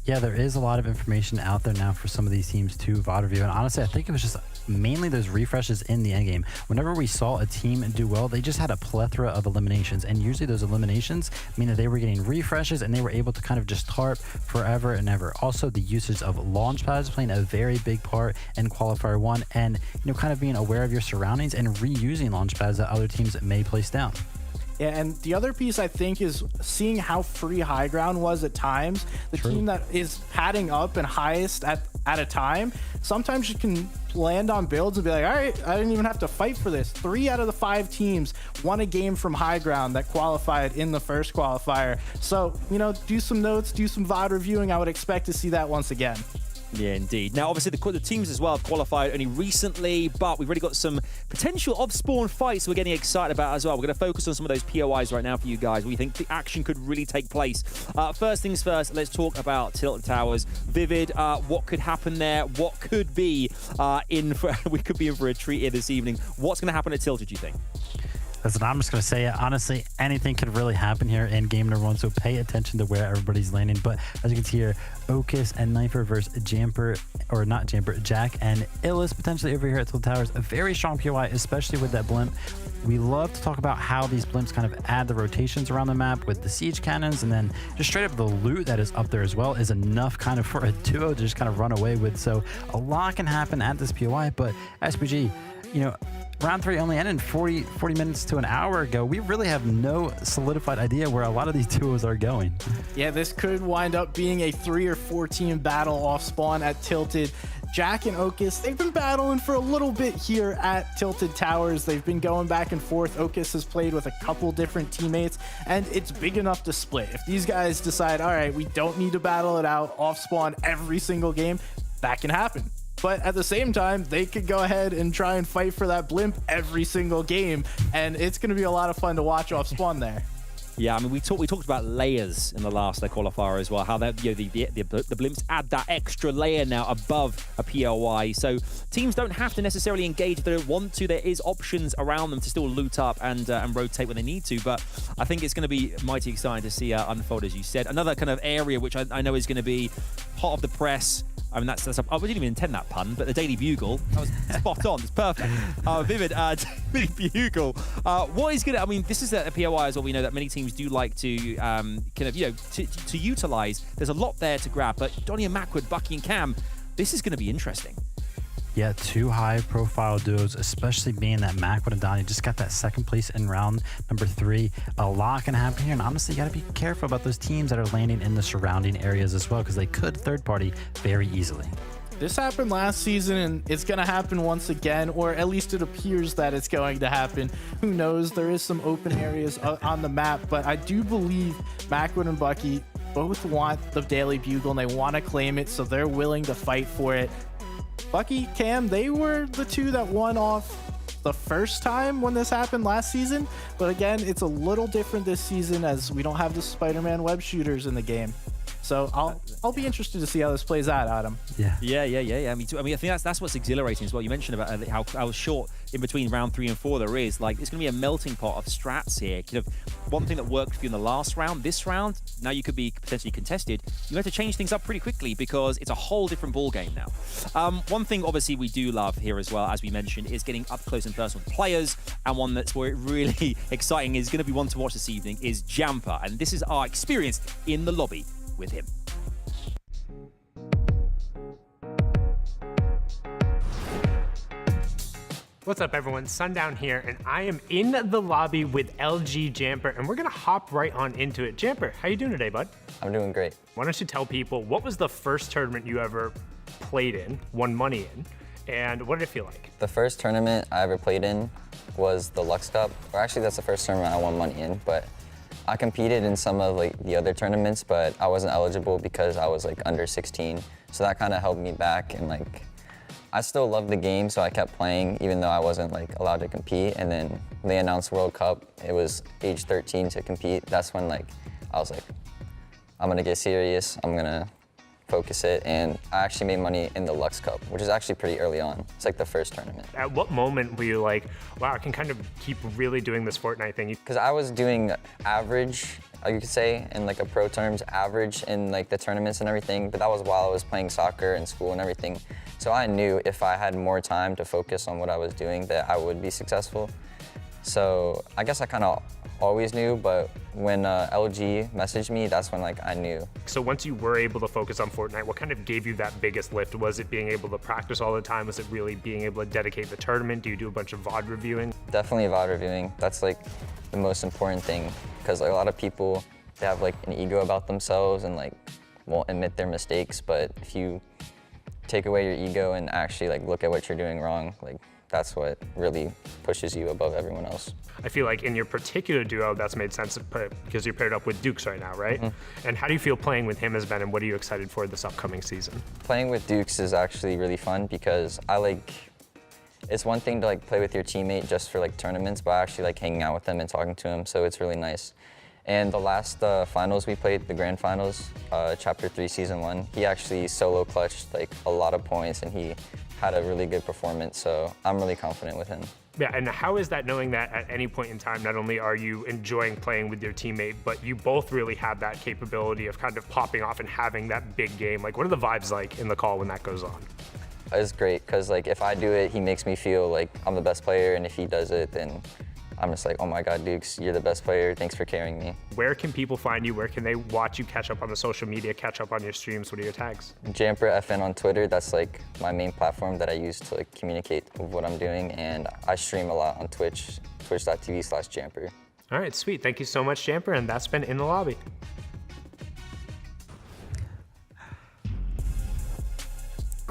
Yeah, there is a lot of information out there now for some of these teams to VOD review. And honestly, I think it was just mainly those refreshes in the end game. Whenever we saw a team do well, they just had a plethora of eliminations. And usually those eliminations mean that they were getting refreshes and they were able to kind of just tarp forever and ever. Also, the usage of launch pads playing a very big part in qualifier 1, and kind of being aware of your surroundings and reusing launch pads that other teams may place down. Yeah, and the other piece I think is seeing how free high ground was at times. The team that is padding up and highest at a time, sometimes you can land on builds and be like, all right, I didn't even have to fight for this. 3 out of the 5 teams won a game from high ground that qualified in the first qualifier. So, do some notes, do some VOD reviewing. I would expect to see that once again. Yeah, indeed. Now, obviously, the teams as well have qualified only recently, but we've already got some potential off-spawn fights we're getting excited about as well. We're going to focus on some of those POIs right now for you guys. We think the action could really take place. First things first, let's talk about Tilted Towers. Vivid, what could happen there? What could be we could be in for a treat here this evening. What's going to happen at Tilted, do you think? Listen, I'm just going to say it. Honestly, anything could really happen here in game number 1, so pay attention to where everybody's landing. But as you can see here, Okus and Knifer versus Jack and Illis potentially over here at Tilted Towers. A very strong POI, especially with that blimp. We love to talk about how these blimps kind of add the rotations around the map with the siege cannons, and then just straight up the loot that is up there as well is enough kind of for a duo to just kind of run away with. So a lot can happen at this POI, but SPG, round 3 only ended 40 minutes to an hour ago. We really have no solidified idea where a lot of these duos are going. Yeah, this could wind up being a 3 or 4 team battle off spawn at Tilted. Jack and Okus, they've been battling for a little bit here at Tilted Towers. They've been going back and forth. Okus has played with a couple different teammates, and it's big enough to split. If these guys decide, all right, we don't need to battle it out off spawn every single game, that can happen. But at the same time, they could go ahead and try and fight for that blimp every single game, and it's going to be a lot of fun to watch off spawn there. Yeah, I mean, we talked about layers in the last qualifier as well, how that the blimps add that extra layer now above a POI. So teams don't have to necessarily engage if they don't want to. There is options around them to still loot up and rotate when they need to. But I think it's going to be mighty exciting to see unfold, as you said. Another kind of area which I know is going to be hot off the press. I mean, that's I didn't even intend that pun, but the Daily Bugle, that was spot on. It's perfect. Vivid, Daily Bugle. What is good? I mean, this is a POI as well. We know that many teams do like to to utilize. There's a lot there to grab, but Donnie and Macwood, Bucky and Cam, this is going to be interesting. Yeah, 2 high-profile duos, especially being that Macwood and Donnie just got that second place in round number 3. A lot can happen here, and honestly, you got to be careful about those teams that are landing in the surrounding areas as well, because they could third-party very easily. This happened last season, and it's going to happen once again, or at least it appears that it's going to happen. Who knows? There is some open areas on the map, but I do believe Macwood and Bucky both want the Daily Bugle, and they want to claim it, so they're willing to fight for it. Bucky, Cam, they were the two that won off the first time when this happened last season. But again, it's a little different this season as we don't have the Spider-Man web shooters in the game. So I'll be interested to see how this plays out, Adam. Yeah. Me too. I mean, I think that's what's exhilarating as well. You mentioned about how short in between round 3 and 4 there is. Like, it's going to be a melting pot of strats here. Kind of one thing that worked for you in the last round, this round, now you could be potentially contested. You have to change things up pretty quickly because it's a whole different ball game now. One thing, obviously, we do love here as well, as we mentioned, is getting up close and personal with players. And one that's really exciting is going to be one to watch this evening is Jamper. And this is our experience in the lobby with him. What's up, everyone? Sundown here, and I am in the lobby with LG Jamper, and we're gonna hop right on into it. Jamper, how you doing today, bud? I'm doing great. Why don't you tell people, what was the first tournament you ever played in, won money in, and what did it feel like? The first tournament I ever played in was the Lux Cup, or actually that's the first tournament I won money in, but I competed in some of the other tournaments, but I wasn't eligible because I was under 16. So that kind of held me back, and I still loved the game, so I kept playing even though I wasn't allowed to compete. And then they announced World Cup. It was age 13 to compete. That's when I was like, I'm gonna get serious. I'm gonna focus it, and I actually made money in the Lux Cup, which is actually pretty early on. It's the first tournament. At what moment were you like, wow, I can kind of keep really doing this Fortnite thing? Because I was doing average, you could say, in a pro terms, average in the tournaments and everything, but that was while I was playing soccer and school and everything. So I knew if I had more time to focus on what I was doing that I would be successful. So I guess I kind of always knew, but when LG messaged me, that's when I knew. So once you were able to focus on Fortnite, what kind of gave you that biggest lift? Was it being able to practice all the time? Was it really being able to dedicate the tournament? Do you do a bunch of VOD reviewing? Definitely VOD reviewing. That's the most important thing, because a lot of people, they have an ego about themselves and won't admit their mistakes, but if you take away your ego and actually look at what you're doing wrong, that's what really pushes you above everyone else. I feel like in your particular duo, that's made sense because you're paired up with Dukes right now, right? Mm-hmm. And how do you feel playing with him as Ben, and what are you excited for this upcoming season? Playing with Dukes is actually really fun because it's one thing to play with your teammate just for tournaments, but I actually hanging out with him and talking to him, so it's really nice. And the last finals we played, the grand finals, Chapter 3 Season 1, he actually solo clutched a lot of points, and he had a really good performance, so I'm really confident with him. Yeah, and how is that knowing that at any point in time, not only are you enjoying playing with your teammate, but you both really have that capability of kind of popping off and having that big game? What are the vibes like in the call when that goes on? It's great, because if I do it, he makes me feel like I'm the best player, and if he does it, then I'm just oh my God, Dukes, you're the best player. Thanks for carrying me. Where can people find you? Where can they watch you, catch up on the social media, catch up on your streams? What are your tags? Jamper FN on Twitter. That's my main platform that I use to communicate with what I'm doing. And I stream a lot on Twitch, twitch.tv/Jamper. All right, sweet. Thank you so much, Jamper. And that's been In the Lobby.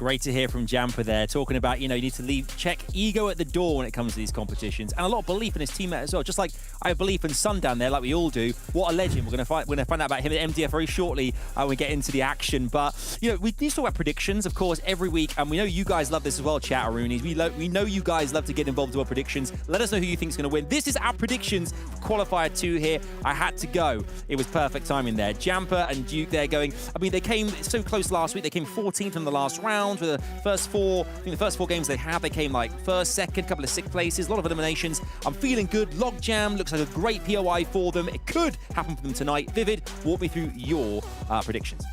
great to hear from Jamper there, talking about, you need to check ego at the door when it comes to these competitions, and a lot of belief in his teammate as well. Just like I have belief in Sundown there, like we all do. What a legend. We're going to find out about him at MDF very shortly when we get into the action. But, we need to talk about predictions, of course, every week, and we know you guys love this as well, Chatteroonies. We know you guys love to get involved with our predictions. Let us know who you think is going to win. This is our predictions for Qualifier 2 here. I had to go. It was perfect timing there. Jamper and Duke there going, they came so close last week. They came 14th in the last round with the first four games they had. They came like first, second, couple of sixth places, a lot of eliminations. I'm feeling good. Logjam looks like a great POI for them. It could happen for them tonight. Vivid, walk me through your predictions.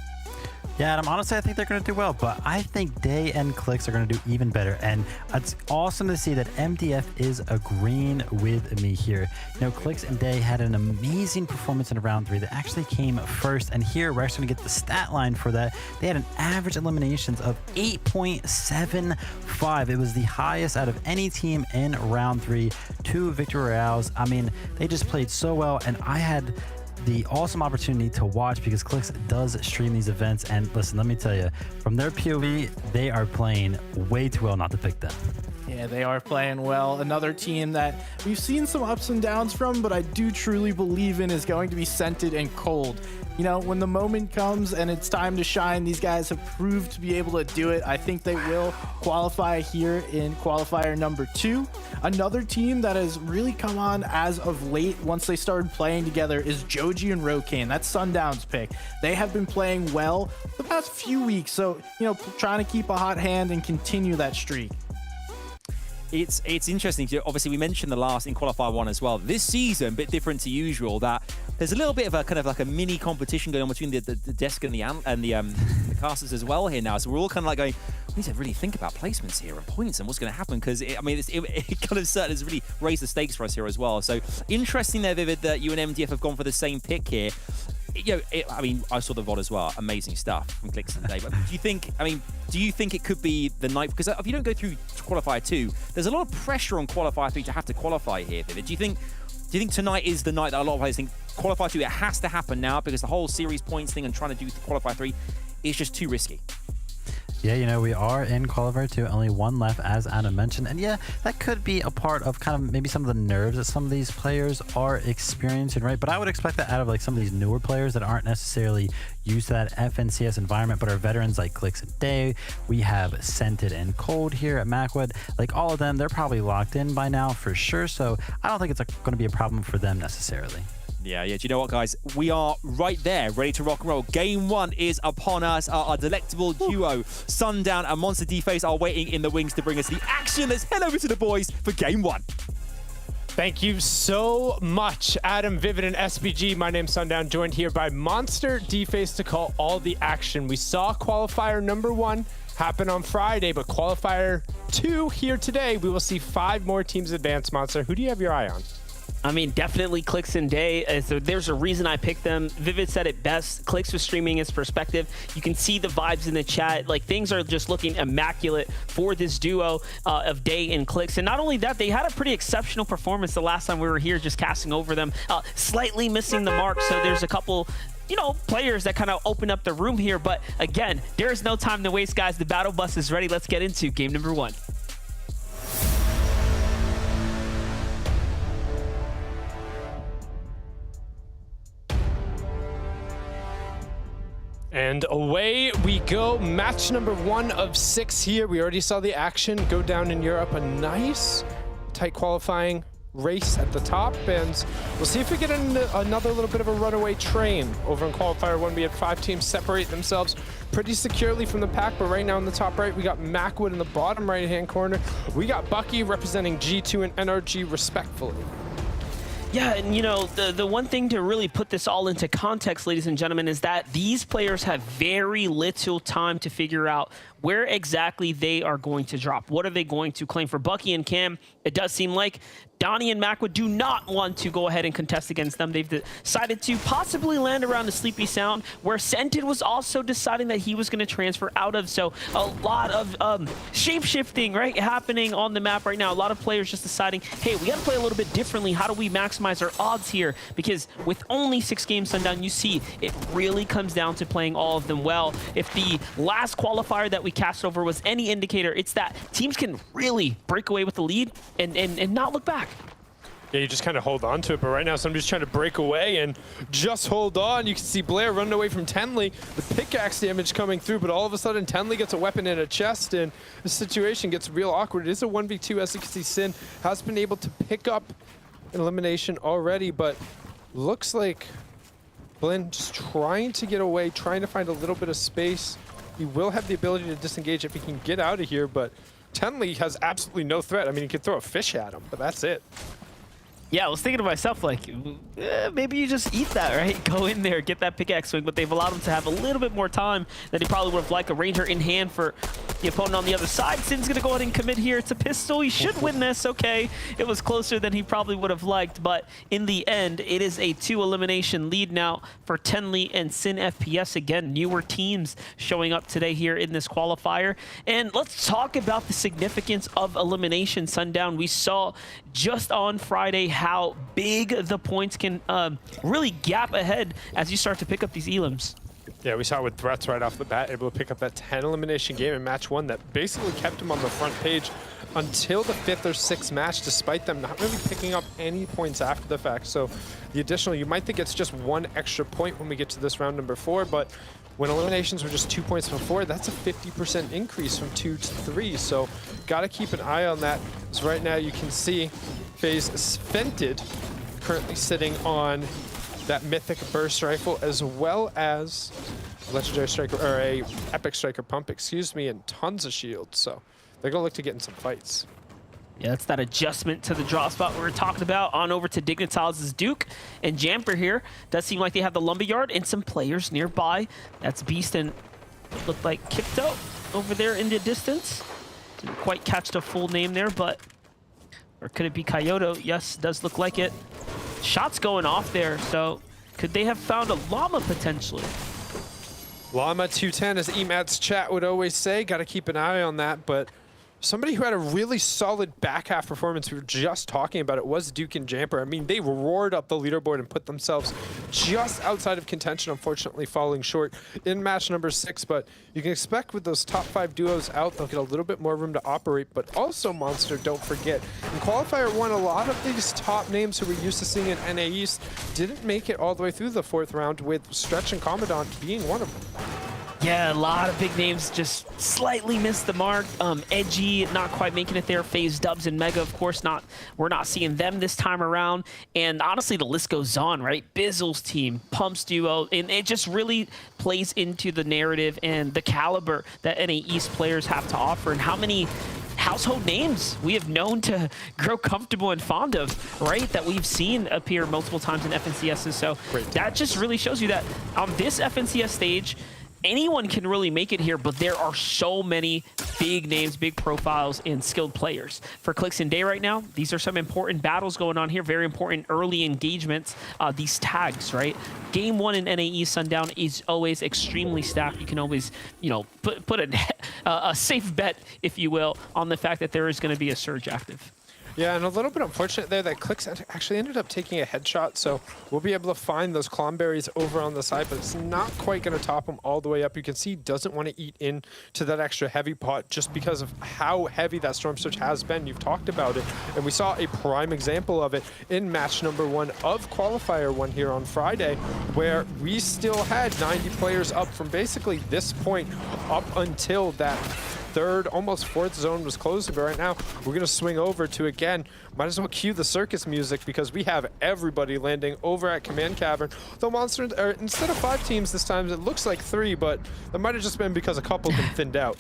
Yeah, Adam, honestly, I think they're going to do well, but I think Day and Clicks are going to do even better, and it's awesome to see that MDF is agreeing with me here. Clicks and Day had an amazing performance in round 3 that actually came first, and here we're actually going to get the stat line for that. They had an average eliminations of 8.75. It was the highest out of any team in round 3. 2 victory royales. They just played so well, and I had the awesome opportunity to watch because Clicks does stream these events, and listen, let me tell you, from their POV, they are playing way too well not to pick them. Yeah, they are playing well. Another team that we've seen some ups and downs from, but I do truly believe in is going to be Scented and Cold. When the moment comes and it's time to shine, these guys have proved to be able to do it. I think they will qualify here in qualifier number 2. Another team that has really come on as of late once they started playing together is Joji and Rokane. That's Sundown's pick. They have been playing well the past few weeks, so trying to keep a hot hand and continue that streak. It's interesting. Obviously, we mentioned the last in Qualifier 1 as well. This season, a bit different to usual, that there's a little bit of a kind of like a mini competition going on between the desk and the casters as well here now. So we're all kind of like going, we need to really think about placements here and points and what's going to happen, because it kind of certainly has really raised the stakes for us here as well. So interesting there, Vivid, that you and MDF have gone for the same pick here. I saw the VOD as well. Amazing stuff from Clicks today. But do you think it could be the night? Because if you don't go through Qualifier 2, there's a lot of pressure on Qualifier 3 to have to qualify here, Vivid. Do you think tonight is the night that a lot of players think Qualifier 2, it has to happen now because the whole series points thing and trying to do Qualifier 3 is just too risky? Yeah, we are in Qualifier 2, only one left, as Adam mentioned. And yeah, that could be a part of kind of maybe some of the nerves that some of these players are experiencing, right? But I would expect that out of like some of these newer players that aren't necessarily used to that FNCS environment, but are veterans like Clicks and Day. We have Scented and Cold here at Macwood. Like all of them, they're probably locked in by now for sure. So I don't think it's going to be a problem for them necessarily. Yeah. Do you know what, guys? We are right there, ready to rock and roll. Game 1 is upon us. Our delectable duo, Sundown and Monster D-Face, are waiting in the wings to bring us the action. Let's head over to the boys for Game 1. Thank you so much, Adam, Vivid, and SBG. My name's Sundown, joined here by Monster D-Face to call all the action. We saw qualifier number 1 happen on Friday, but qualifier 2 here today. We will see 5 more teams advance. Monster, who do you have your eye on? Definitely Clicks and Day. So there's a reason I picked them. Vivid said it best. Clicks was streaming his perspective. You can see the vibes in the chat. Like, things are just looking immaculate for this duo of Day and Clicks. And not only that, they had a pretty exceptional performance the last time we were here, just casting over them, slightly missing the mark. So there's a couple players that kind of open up the room here. But again, there's no time to waste, guys. The battle bus is ready. Let's get into game number 1. And away we go. Match number 1 of 6 here. We already saw the action go down in Europe. A nice, tight qualifying race at the top. And we'll see if we get another little bit of a runaway train. Over in Qualifier 1, we had 5 teams separate themselves pretty securely from the pack. But right now in the top right, we got Macwood in the bottom right-hand corner. We got Bucky representing G2 and NRG respectfully. Yeah, and the one thing to really put this all into context, ladies and gentlemen, is that these players have very little time to figure out where exactly they are going to drop. What are they going to claim? For Bucky and Cam, it does seem like Donnie and Macwood do not want to go ahead and contest against them. They've decided to possibly land around the Sleepy Sound, where Scented was also deciding that he was going to transfer out of. So a lot of shape-shifting, right, happening on the map right now. A lot of players just deciding, hey, we got to play a little bit differently. How do we maximize our odds here? Because with only 6 games, Sundown, you see it really comes down to playing all of them well. If the last qualifier that we we cast over was any indicator, it's that teams can really break away with the lead and not look back. Yeah, you just kind of hold on to it, but right now somebody's trying to break away and just hold on. You can see Blair running away from Tenley, the pickaxe damage coming through, but all of a sudden Tenley gets a weapon in a chest and the situation gets real awkward. It is a 1v2, as you can see Sin has been able to pick up an elimination already, but looks like Blinn just trying to get away, trying to find a little bit of space. He will have the ability to disengage if he can get out of here, but Tenley has absolutely no threat. I mean, he could throw a fish at him, but that's it. Yeah, I was thinking to myself, like, maybe you just eat that, right? Go in there, get that pickaxe swing, but they've allowed him to have a little bit more time than he probably would have liked. A Ranger in hand for the opponent on the other side. Sin's going to go ahead and commit here. It's a pistol. He should win this. Okay, it was closer than he probably would have liked, but in the end, it is a 2-elimination lead now for Tenley and Sin FPS. Again, newer teams showing up today here in this qualifier. And let's talk about the significance of elimination, Sundown. We saw just on Friday how big the points can really gap ahead as you start to pick up these elims. Yeah, we saw it with Threats right off the bat, able to pick up that 10 elimination game in match 1 that basically kept him on the front page until the 5th or 6th match, despite them not really picking up any points after the fact. So the additional, you might think it's just 1 extra point when we get to this round number 4, but when eliminations were just 2 points before, that's a 50% increase from 2 to 3. So got to keep an eye on that. So right now you can see FaZe Svented currently sitting on that mythic burst rifle, as well as a legendary striker, or a epic striker pump, excuse me, and tons of shields. So they're gonna look to get in some fights. Yeah, that's that adjustment to the drop spot we were talking about. On over to Dignitas' Duke and Jamper here. Does seem like they have the Lumberyard and some players nearby. That's Beast and looked like Kipto over there in the distance. Didn't quite catch the full name there, but or could it be Kyoto? Yes, does look like it. Shots going off there, so could they have found a Llama potentially? Llama 210, as Emat's chat would always say, got to keep an eye on that, but somebody who had a really solid back half performance, we were just talking about it, was Duke and Jamper. I mean, they roared up the leaderboard and put themselves just outside of contention, unfortunately falling short in match number 6. But you can expect with those top 5 duos out, they'll get a little bit more room to operate. But also, Monster, don't forget, in Qualifier 1, a lot of these top names who we're used to seeing in NA East didn't make it all the way through the 4th round, with Stretch and Commandant being one of them. Yeah, a lot of big names just slightly missed the mark. Edgy, not quite making it there. FaZe, Dubs, and Mega, of course, we're not seeing them this time around. And honestly, the list goes on, right? Bizzle's team, Pump's duo, and it just really plays into the narrative and the caliber that NA East players have to offer, and how many household names we have known to grow comfortable and fond of, right? That we've seen appear multiple times in FNCSs. So that just really shows you that on this FNCS stage, anyone can really make it here, but there are so many big names, big profiles, and skilled players. For Clicks and Day right now, these are some important battles going on here, very important early engagements, these tags, right? Game 1 in NAE Sundown is always extremely stacked. You can always, you know, put a safe bet, if you will, on the fact that there is going to be a surge active. Yeah, and a little bit unfortunate there that Clicks actually ended up taking a headshot, so we'll be able to find those Clomberries over on the side, but it's not quite going to top him all the way up. You can see he doesn't want to eat into that extra heavy pot just because of how heavy that Storm Surge has been. You've talked about it, and we saw a prime example of it in match number 1 of Qualifier 1 here on Friday, where we still had 90 players up from basically this point up until that 3rd, almost 4th zone was closing. But right now, we're going to swing over to, again, might as well cue the circus music, because we have everybody landing over at Command Cavern. Though Monster, instead of 5 teams this time, it looks like 3, but that might have just been because a couple of them thinned out.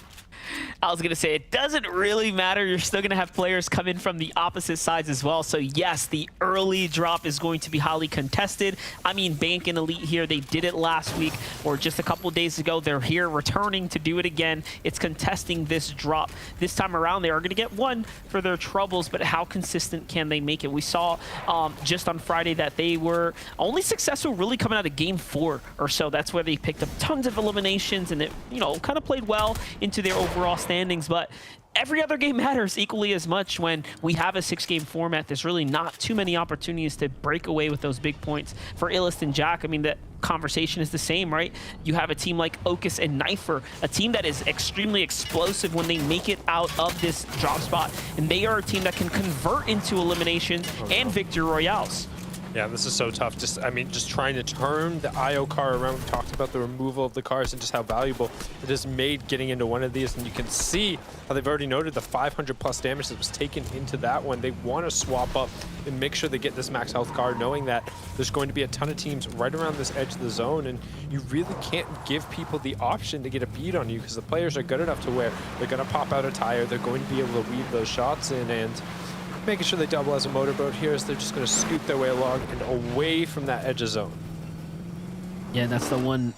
I was going to say, it doesn't really matter. You're still going to have players come in from the opposite sides as well. So yes, the early drop is going to be highly contested. I mean, Bank and Elite here, they did it last week or just a couple of days ago. They're here returning to do it again. It's contesting this drop. This time around, they are going to get 1 for their troubles, but how consistent can they make it? We saw just on Friday that they were only successful really coming out of game 4 or so. That's where they picked up tons of eliminations, and it, you know, kind of played well into their overall standings. But every other game matters equally as much when we have a 6-game format. There's really not too many opportunities to break away with those big points. For Illist and Jack, I mean, the conversation is the same, right? You have a team like Okus and Knifer, a team that is extremely explosive when they make it out of this drop spot, and they are a team that can convert into elimination and victory royales. Yeah, this is so tough. Just trying to turn the IO car around. We talked about the removal of the cars and just how valuable it has made getting into one of these. And you can see how they've already noted the 500 plus damage that was taken into that one. They want to swap up and make sure they get this max health car, knowing that there's going to be a ton of teams right around this edge of the zone. And you really can't give people the option to get a beat on you because the players are good enough to where they're going to pop out a tire. They're going to be able to weave those shots in, and making sure they double as a motorboat here is they're just going to scoot their way along and away from that edge of zone. Yeah, that's the one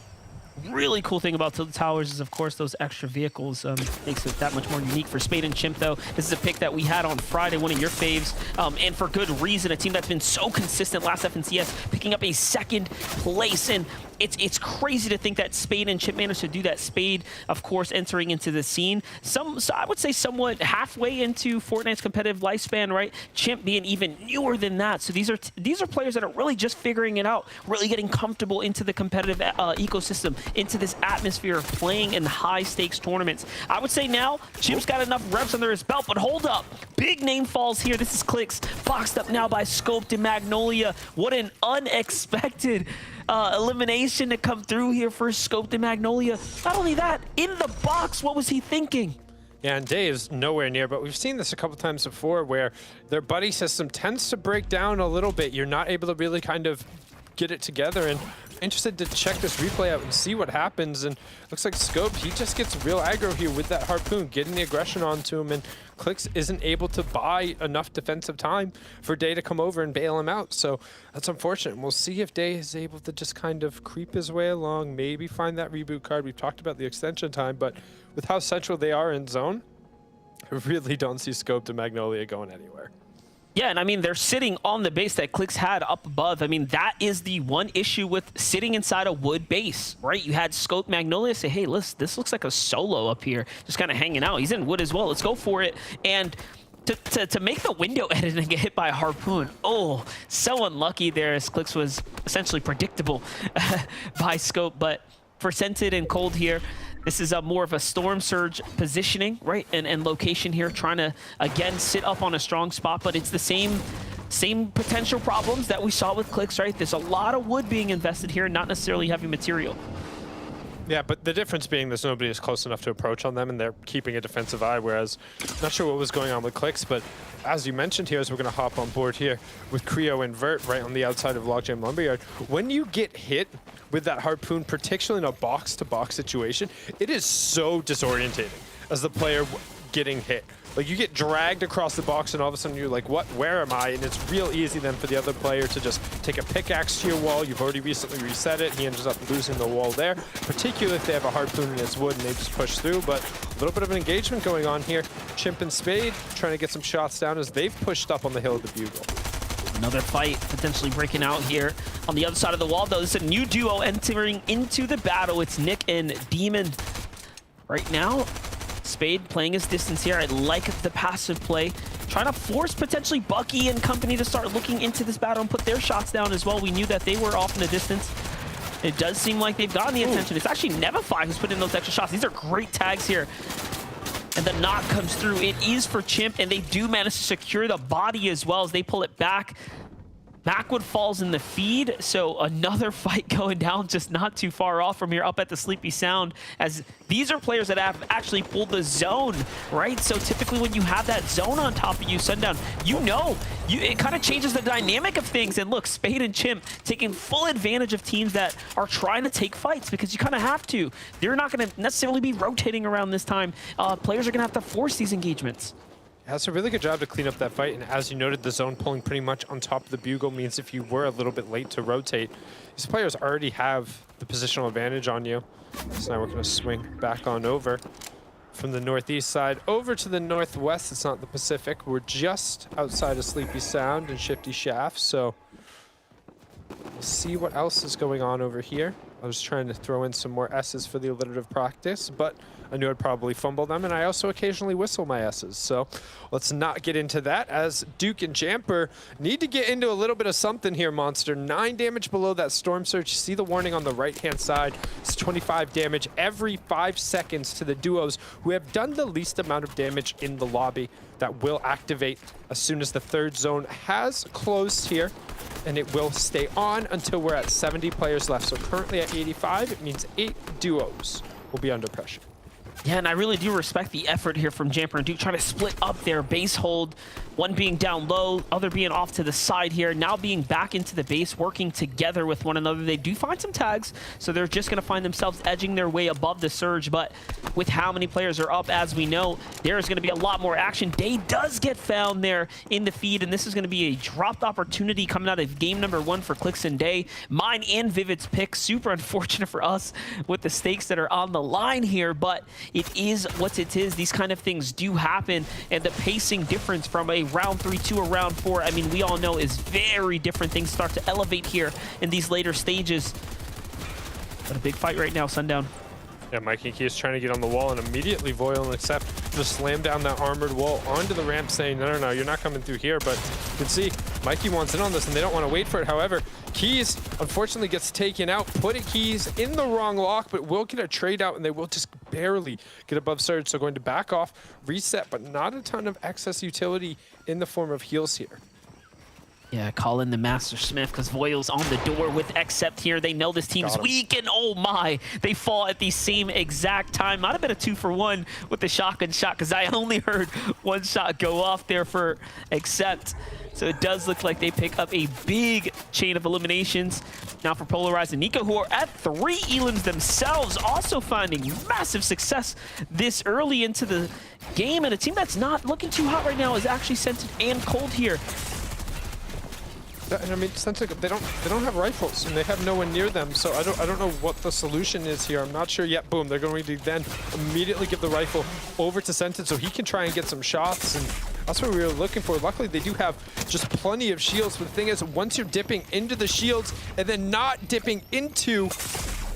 really cool thing about Tilted Towers is, of course, those extra vehicles. Makes it that much more unique for Spade and Chimp, though. This is a pick that we had on Friday, one of your faves, and for good reason. A team that's been so consistent last FNCS, picking up a 2nd place, and it's crazy to think that Spade and Chimp managed to do that. Spade, of course, entering into the scene. So I would say somewhat halfway into Fortnite's competitive lifespan, right? Chimp being even newer than that. So these are players that are really just figuring it out, really getting comfortable into the competitive ecosystem, into this atmosphere of playing in high-stakes tournaments. I would say now Chimp's got enough reps under his belt, but hold up. Big name falls here. This is Clix, boxed up now by Scoped and Magnolia. What an unexpected elimination to come through here for Scoped and Magnolia. Not only that, in the box, what was he thinking? Yeah, and Dave's nowhere near, but we've seen this a couple times before where their buddy system tends to break down a little bit. You're not able to really kind of get it together, and interested to check this replay out and see what happens. And looks like Scoped, he just gets real aggro here with that harpoon, getting the aggression onto him, and Clix isn't able to buy enough defensive time for Day to come over and bail him out. So that's unfortunate. We'll see if Day is able to just kind of creep his way along, maybe find that reboot card. We've talked about the extension time, but with how central they are in zone, I really don't see Scoped and Magnolia going anywhere. Yeah, and I mean, they're sitting on the base that Clix had up above. I mean, that is the one issue with sitting inside a wood base, right? You had Scope Magnolia say, hey, listen, this looks like a solo up here, just kind of hanging out. He's in wood as well. Let's go for it. And to make the window edit and get hit by a harpoon, oh, so unlucky there, as Clix was essentially predictable by Scope. But for Scented and Cold here, this is more of a storm surge positioning, right? And location here, trying to, again, sit up on a strong spot, but it's the same potential problems that we saw with Clix, right? There's a lot of wood being invested here, not necessarily heavy material. Yeah, but the difference being there's nobody is close enough to approach on them, and they're keeping a defensive eye, whereas not sure what was going on with Clix, but as you mentioned here, as we're going to hop on board here with Creo and Vert right on the outside of Logjam Lumberyard, when you get hit with that harpoon, particularly in a box-to-box situation, it is so disorientating as the player getting hit. Like, you get dragged across the box and all of a sudden you're like, what, where am I? And it's real easy then for the other player to just take a pickaxe to your wall. You've already recently reset it. He ends up losing the wall there, particularly if they have a harpoon in its wood and they just push through. But a little bit of an engagement going on here. Chimp and Spade trying to get some shots down as they've pushed up on the hill of the Bugle. Another fight potentially breaking out here on the other side of the wall, though. This is a new duo entering into the battle. It's Nick and Demon right now. Spade playing his distance here. I like the passive play. Trying to force potentially Bucky and company to start looking into this battle and put their shots down as well. We knew that they were off in the distance. It does seem like they've gotten the attention. It's actually Nevify who's put in those extra shots. These are great tags here. And the knock comes through. It is for Chimp, and they do manage to secure the body as well as they pull it back. Backwood falls in the feed, so another fight going down just not too far off from here up at the Sleepy Sound, as these are players that have actually pulled the zone, right? So typically when you have that zone on top of you, Sundown, it kind of changes the dynamic of things. And look, Spade and Chimp taking full advantage of teams that are trying to take fights because you kind of have to. They're not going to necessarily be rotating around this time. Players are going to have to force these engagements. That's a really good job to clean up that fight, and as you noted, the zone pulling pretty much on top of the Bugle means if you were a little bit late to rotate, these players already have the positional advantage on you. So now we're going to swing back on over from the northeast side over to the northwest. It's not the Pacific. We're just outside of Sleepy Sound and Shifty Shaft, so we'll see what else is going on over here. I was trying to throw in some more S's for the alliterative practice, but I knew I'd probably fumble them, and I also occasionally whistle my S's. So let's not get into that, as Duke and Jamper need to get into a little bit of something here, Monster. 9 damage below that Storm Surge. You see the warning on the right-hand side. It's 25 damage every 5 seconds to the duos who have done the least amount of damage in the lobby. That will activate as soon as the third zone has closed here, and it will stay on until we're at 70 players left. So currently at 85, it means 8 duos will be under pressure. Yeah, and I really do respect the effort here from Jamper and Duke, trying to split up their base hold. One being down low, other being off to the side here, now being back into the base, working together with one another. They do find some tags, so they're just going to find themselves edging their way above the surge. But with how many players are up, as we know, there is going to be a lot more action. Day does get found there in the feed, and this is going to be a dropped opportunity coming out of game number 1 for Clix and Day. Mine and Vivid's pick, super unfortunate for us with the stakes that are on the line here, but it is what it is. These kind of things do happen, and the pacing difference from a round 3 to a round 4, I mean, we all know is very different. Things start to elevate here in these later stages. But a big fight right now, Sundown. Yeah, Mikey Key is trying to get on the wall, and immediately Voil and Accept just slam down that armored wall onto the ramp, saying, no, no, no, you're not coming through here. But you can see Mikey wants in on this, and they don't want to wait for it. However, Keys unfortunately gets taken out, putting Keys in the wrong lock, but will get a trade out, and they will just barely get above surge. So going to back off, reset, but not a ton of excess utility in the form of heals here. Yeah, call in the Master Smith because Voil's on the door with Accept here. They know this team's weak, and oh my, they fall at the same exact time. Might have been a 2-for-1 with the shotgun shot because I only heard one shot go off there for Accept. So it does look like they pick up a big chain of eliminations. Now for Polarize and Nico, who are at 3 elims themselves, also finding massive success this early into the game. And a team that's not looking too hot right now is actually Scented and Cold here. And I mean, they don't have rifles, and they have no one near them. So I don't know what the solution is here. I'm not sure yet. Boom, they're going to then immediately give the rifle over to Scented so he can try and get some shots. And that's what we were looking for. Luckily, they do have just plenty of shields. But the thing is, once you're dipping into the shields and then not dipping into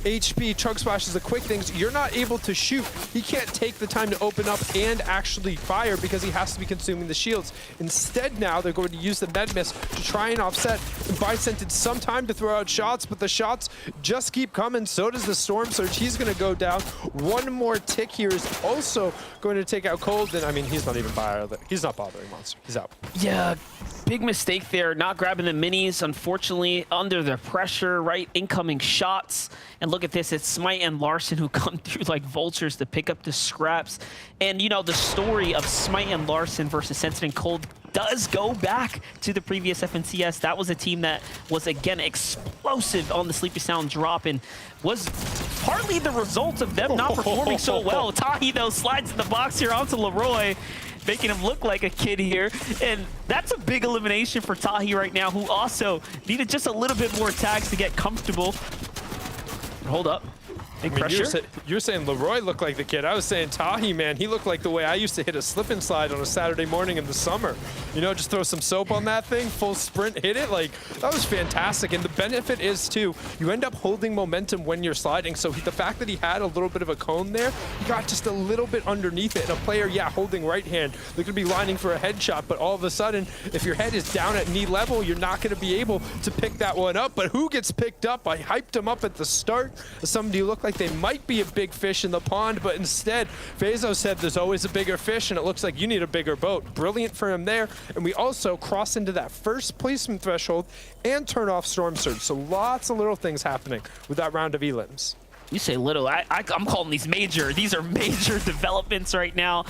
HP, Chug Splash is a quick thing. You're not able to shoot. He can't take the time to open up and actually fire because he has to be consuming the shields. Instead, now they're going to use the med miss to try and offset and buy Scented some time to throw out shots, but the shots just keep coming. So does the Storm Surge. He's going to go down. One more tick here is also going to take out Cold. And I mean, he's not even bothering. He's not bothering Monster. He's out. Yeah, big mistake there. Not grabbing the minis, unfortunately, under the pressure, right? Incoming shots. And look at this, it's Smite and Larson who come through like vultures to pick up the scraps. And, you know, the story of Smite and Larson versus Scented and Cold does go back to the previous FNCS. That was a team that was, again, explosive on the Sleepy Sound drop and was partly the result of them not performing so well. Tahi, though, slides in the box here onto Leroy, making him look like a kid here. And that's a big elimination for Tahi right now, who also needed just a little bit more tags to get comfortable. Hold up. Big pressure. You're saying Leroy looked like the kid. I was saying Tahi, man, he looked like the way I used to hit a slip and slide on a Saturday morning in the summer. You know, just throw some soap on that thing, full sprint, hit it. Like, that was fantastic. And the benefit is, too, you end up holding momentum when you're sliding. So the fact that he had a little bit of a cone there, he got just a little bit underneath it. And a player, yeah, holding right hand, they're going to be lining for a headshot. But all of a sudden, if your head is down at knee level, you're not going to be able to pick that one up. But who gets picked up? I hyped him up at the start. Somebody who looked like they might be a big fish in the pond, but instead, Fazo said there's always a bigger fish, and it looks like you need a bigger boat. Brilliant for him there. And we also cross into that first placement threshold and turn off Storm Surge. So lots of little things happening with that round of elims. You say little, I'm calling these major. These are major developments right now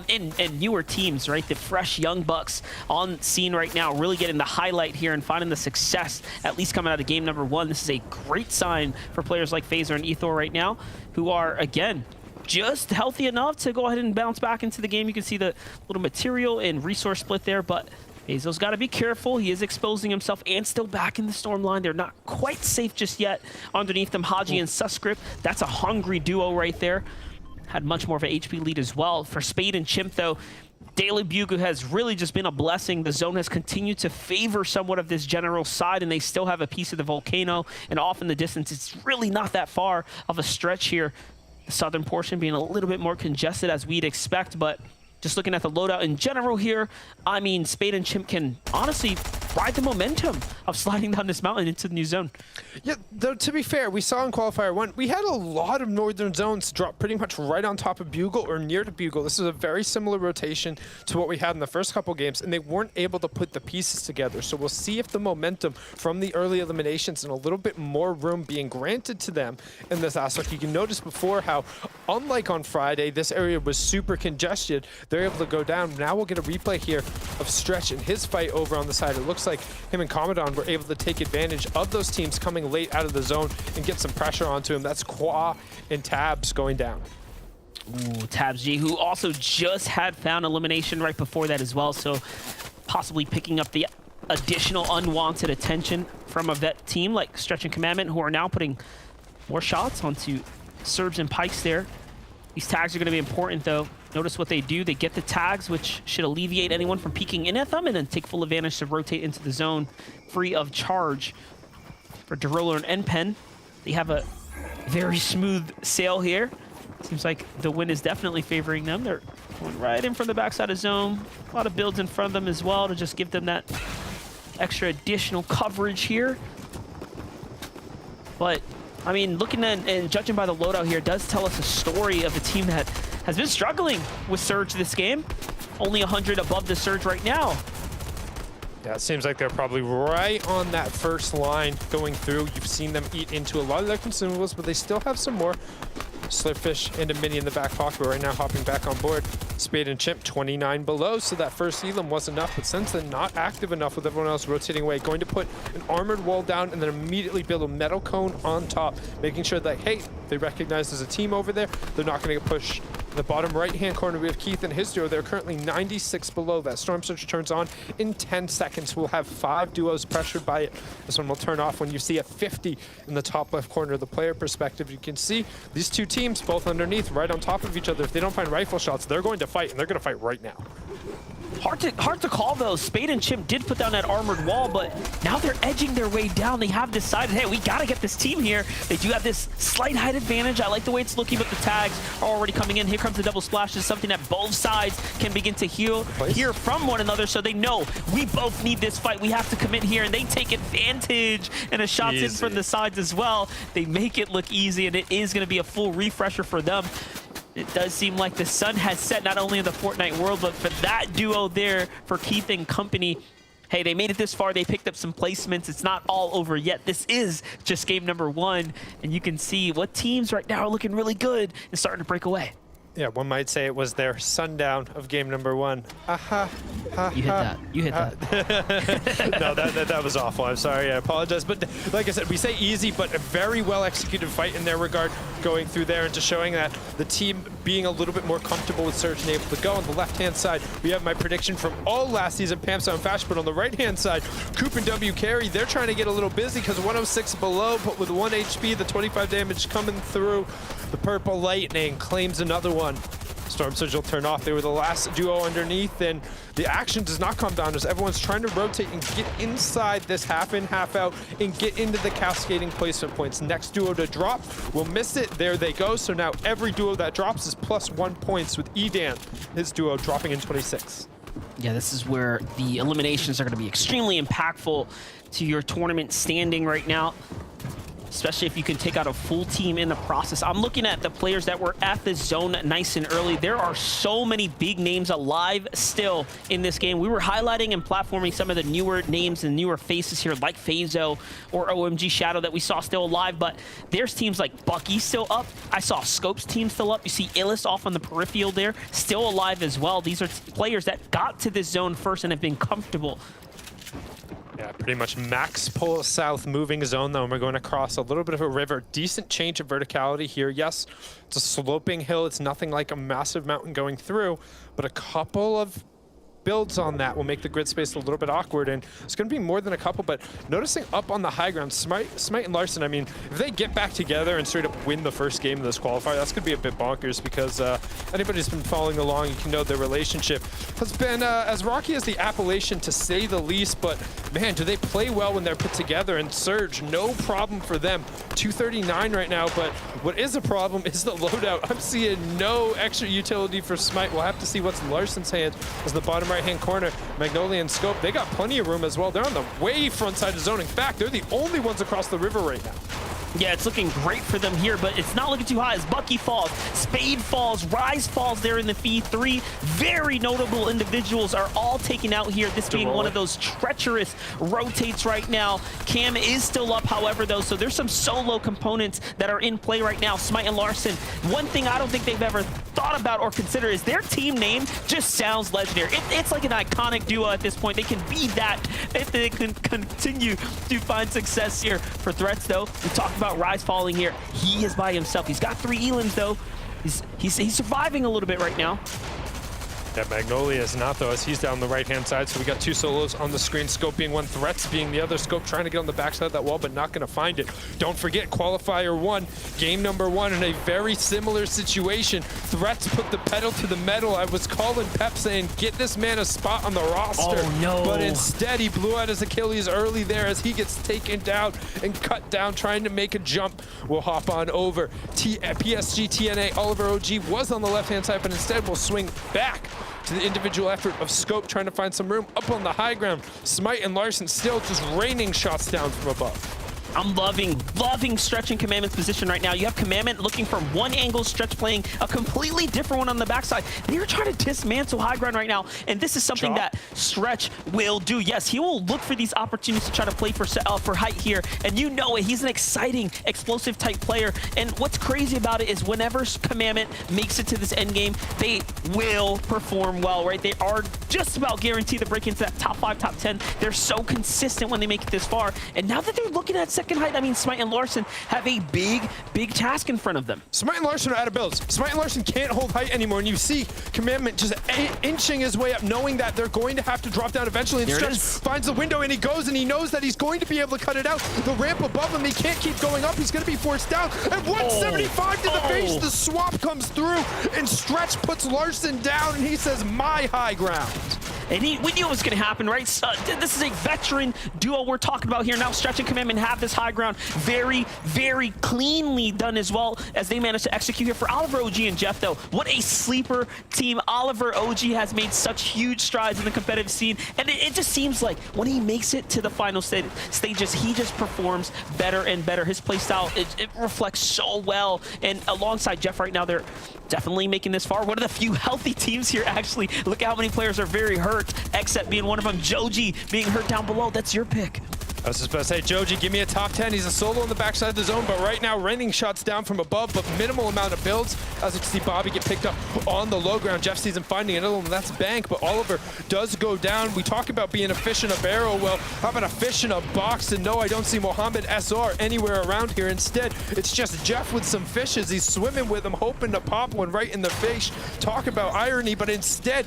in newer teams, right? The fresh young bucks on scene right now, really getting the highlight here and finding the success, at least coming out of game number 1. This is a great sign for players like Phaser and Ethor right now, who are, again, just healthy enough to go ahead and bounce back into the game. You can see the little material and resource split there, but Hazel's got to be careful. He is exposing himself and still back in the storm line. They're not quite safe just yet. Underneath them, Haji and Suscript. That's a hungry duo right there. Had much more of an HP lead as well. For Spade and Chimp, though, Daily Bugle has really just been a blessing. The zone has continued to favor somewhat of this general side, and they still have a piece of the volcano, and off in the distance, it's really not that far of a stretch here. The southern portion being a little bit more congested as we'd expect, but just looking at the loadout in general here, I mean, Spade and Chimp can honestly ride the momentum of sliding down this mountain into the new zone. Yeah, though, to be fair, we saw in Qualifier 1, we had a lot of northern zones drop pretty much right on top of Bugle or near to Bugle. This is a very similar rotation to what we had in the first couple games, and they weren't able to put the pieces together. So we'll see if the momentum from the early eliminations and a little bit more room being granted to them in this aspect. You can notice before how, unlike on Friday, this area was super congested. They're able to go down. Now we'll get a replay here of Stretch and his fight over on the side. It looks like him and Commandant were able to take advantage of those teams coming late out of the zone and get some pressure onto him. That's Qua and Tabs going down. Ooh, Tabs G, who also just had found elimination right before that as well, so possibly picking up the additional unwanted attention from a vet team like Stretch and Commandment, who are now putting more shots onto Serbs and Pikes there. These tags are going to be important, though. Notice what they do. They get the tags, which should alleviate anyone from peeking in at them, and then take full advantage to rotate into the zone free of charge. For Deroller and Npen, they have a very smooth sail here. Seems like the wind is definitely favoring them. They're going right in from the backside of zone. A lot of builds in front of them as well to just give them that extra additional coverage here. But I mean, looking at and judging by the loadout here, does tell us a story of a team that has been struggling with Surge this game. Only 100 above the Surge right now. Yeah, it seems like they're probably right on that first line going through. You've seen them eat into a lot of their consumables, but they still have some more. Slurpfish and a mini in the back pocket, but right now hopping back on board. Spade and Chimp 29 below, so that first Elam was enough, but since then not active enough with everyone else rotating away. Going to put an armored wall down and then immediately build a metal cone on top, making sure that, hey, they recognize there's a team over there. They're not going to get pushed. In the bottom right-hand corner, we have Keith and his duo. They're currently 96 below. That Storm Surge turns on in 10 seconds. We'll have 5 duos pressured by it. This one will turn off when you see a 50 in the top left corner of the player perspective. You can see these two teams both underneath, right on top of each other. If they don't find rifle shots, they're going to fight, and they're going to fight right now. Hard to call, though. Spade and Chimp did put down that armored wall, but now they're edging their way down. They have decided, hey, we got to get this team here. They do have this slight height advantage. I like the way it's looking, but the tags are already coming in. Here comes the double splash. This is something that both sides can begin to hear from one another, so they know we both need this fight. We have to commit here, and they take advantage. And a shot's in from the sides as well. They make it look easy, and it is going to be a full refresher for them. It does seem like the sun has set not only in the Fortnite world, but for that duo there, for Keith and company. Hey, they made it this far. They picked up some placements. It's not all over yet. This is just game number 1, and you can see what teams right now are looking really good and starting to break away. Yeah, one might say it was their sundown of game number 1. Aha. You hit that. You hit that. No, that was awful. I'm sorry. I apologize. But like I said, we say easy, but a very well-executed fight in their regard, going through there and just showing that the team being a little bit more comfortable with Surge and able to go. On the left-hand side, we have my prediction from all last season, Pamsa and Fash, but on the right-hand side, Coop and W Carry, they're trying to get a little busy because 106 below, but with 1 HP, the 25 damage coming through. The Purple Lightning claims another one. Storm Surge will turn off. They were the last duo underneath, and the action does not come down as everyone's trying to rotate and get inside this half in, half out, and get into the cascading placement points. Next duo to drop will miss it. There they go. So now every duo that drops is +1 points, with Edan, his duo, dropping in 26. Yeah, this is where the eliminations are going to be extremely impactful to your tournament standing right now, especially if you can take out a full team in the process. I'm looking at the players that were at the zone nice and early. There are so many big names alive still in this game. We were highlighting and platforming some of the newer names and newer faces here, like Phazo or OMG Shadow, that we saw still alive, but there's teams like Bucky still up. I saw Scope's team still up. You see Illis off on the peripheral there, still alive as well. These are players that got to this zone first and have been comfortable. Yeah, pretty much max pull south moving zone, though, and we're going across a little bit of a river. Decent change of verticality here. Yes, it's a sloping hill. It's nothing like a massive mountain going through, but a couple of builds on that will make the grid space a little bit awkward, and it's going to be more than a couple, but noticing up on the high ground, Smite and Larson, I mean, if they get back together and straight up win the first game of this qualifier, that's going to be a bit bonkers, because anybody who's been following along, you can know their relationship has been as rocky as the Appalachian, to say the least, but man, do they play well when they're put together, and Surge, no problem for them. 239 right now, but what is a problem is the loadout. I'm seeing no extra utility for Smite. We'll have to see what's in Larson's hand as the bottom right-hand corner. Magnolia and Scope, they got plenty of room as well. They're on the way front side of zone. In fact, they're the only ones across the river right now. Yeah, it's looking great for them here, but it's not looking too high as Bucky falls, Spade falls, Rise falls there in the feed. 3 very notable individuals are all taken out here. This being one of those treacherous rotates right now. Cam is still up, however, though, so there's some solo components that are in play right now. Smite and Larson, one thing I don't think they've ever thought about or considered is their team name just sounds legendary. It's like an iconic duo at this point. They can be that if they can continue to find success here. For threats, though, we talked about Rise falling here. He is by himself. He's got 3 elims, though. He's surviving a little bit right now. Yeah, Magnolia is not, though, as he's down the right-hand side. So we got 2 solos on the screen, Scope being one, Threats being the other. Scope trying to get on the backside of that wall, but not going to find it. Don't forget, Qualifier 1, game number 1, in a very similar situation. Threats put the pedal to the metal. I was calling Pep saying, get this man a spot on the roster. Oh, no. But instead, he blew out his Achilles early there as he gets taken down and cut down, trying to make a jump. We'll hop on over. PSG TNA Oliver OG was on the left-hand side, but instead we'll swing back to the individual effort of Scope trying to find some room up on the high ground. Smite and Larson still just raining shots down from above. I'm loving Stretch and Commandment's position right now. You have Commandment looking from one angle, Stretch playing a completely different one on the backside. They're trying to dismantle high ground right now, and this is something that Stretch will do. Yes, he will look for these opportunities to try to play for height here, and you know it. He's an exciting, explosive type player, and what's crazy about it is whenever Commandment makes it to this end game, they will perform well, right? They are just about guaranteed to break into that top 5, top 10. They're so consistent when they make it this far, and now that they're looking at second height, I mean, Smite and Larson have a big task in front of them. Smite and Larson are out of builds. Smite and Larson can't hold height anymore, and you see Commandment just inching his way up, knowing that they're going to have to drop down eventually, and Stretch finds the window, and he goes, and he knows that he's going to be able to cut it out. The ramp above him, he can't keep going up. He's going to be forced down, and 175 to the face. The swap comes through, and Stretch puts Larson down, and he says, my high ground. And we knew it was going to happen, right? This is a veteran duo we're talking about here. Now Stretch and Commandment have this high ground very cleanly done as well as they managed to execute here. For Oliver OG and Jeff, though, what a sleeper team. Oliver OG has made such huge strides in the competitive scene, and it just seems like when he makes it to the final stages, he just performs better and better. His playstyle, it reflects so well, and alongside Jeff right now, they're definitely making this far. One of the few healthy teams here, actually. Look at how many players are very hurt, except being one of them. Joji being hurt down below. That's your pick. I was just about to say, Joji, give me a top 10. He's a solo on the backside of the zone, but right now, raining shots down from above, but minimal amount of builds. As you can see, Bobby get picked up on the low ground. Jeff sees him finding another one, that's Bank, but Oliver does go down. We talk about being a fish in a barrel. Well, how about a fish in a box? And no, I don't see Mohammed SR anywhere around here. Instead, it's just Jeff with some fishes. He's swimming with them, hoping to pop one right in the face. Talk about irony, but instead,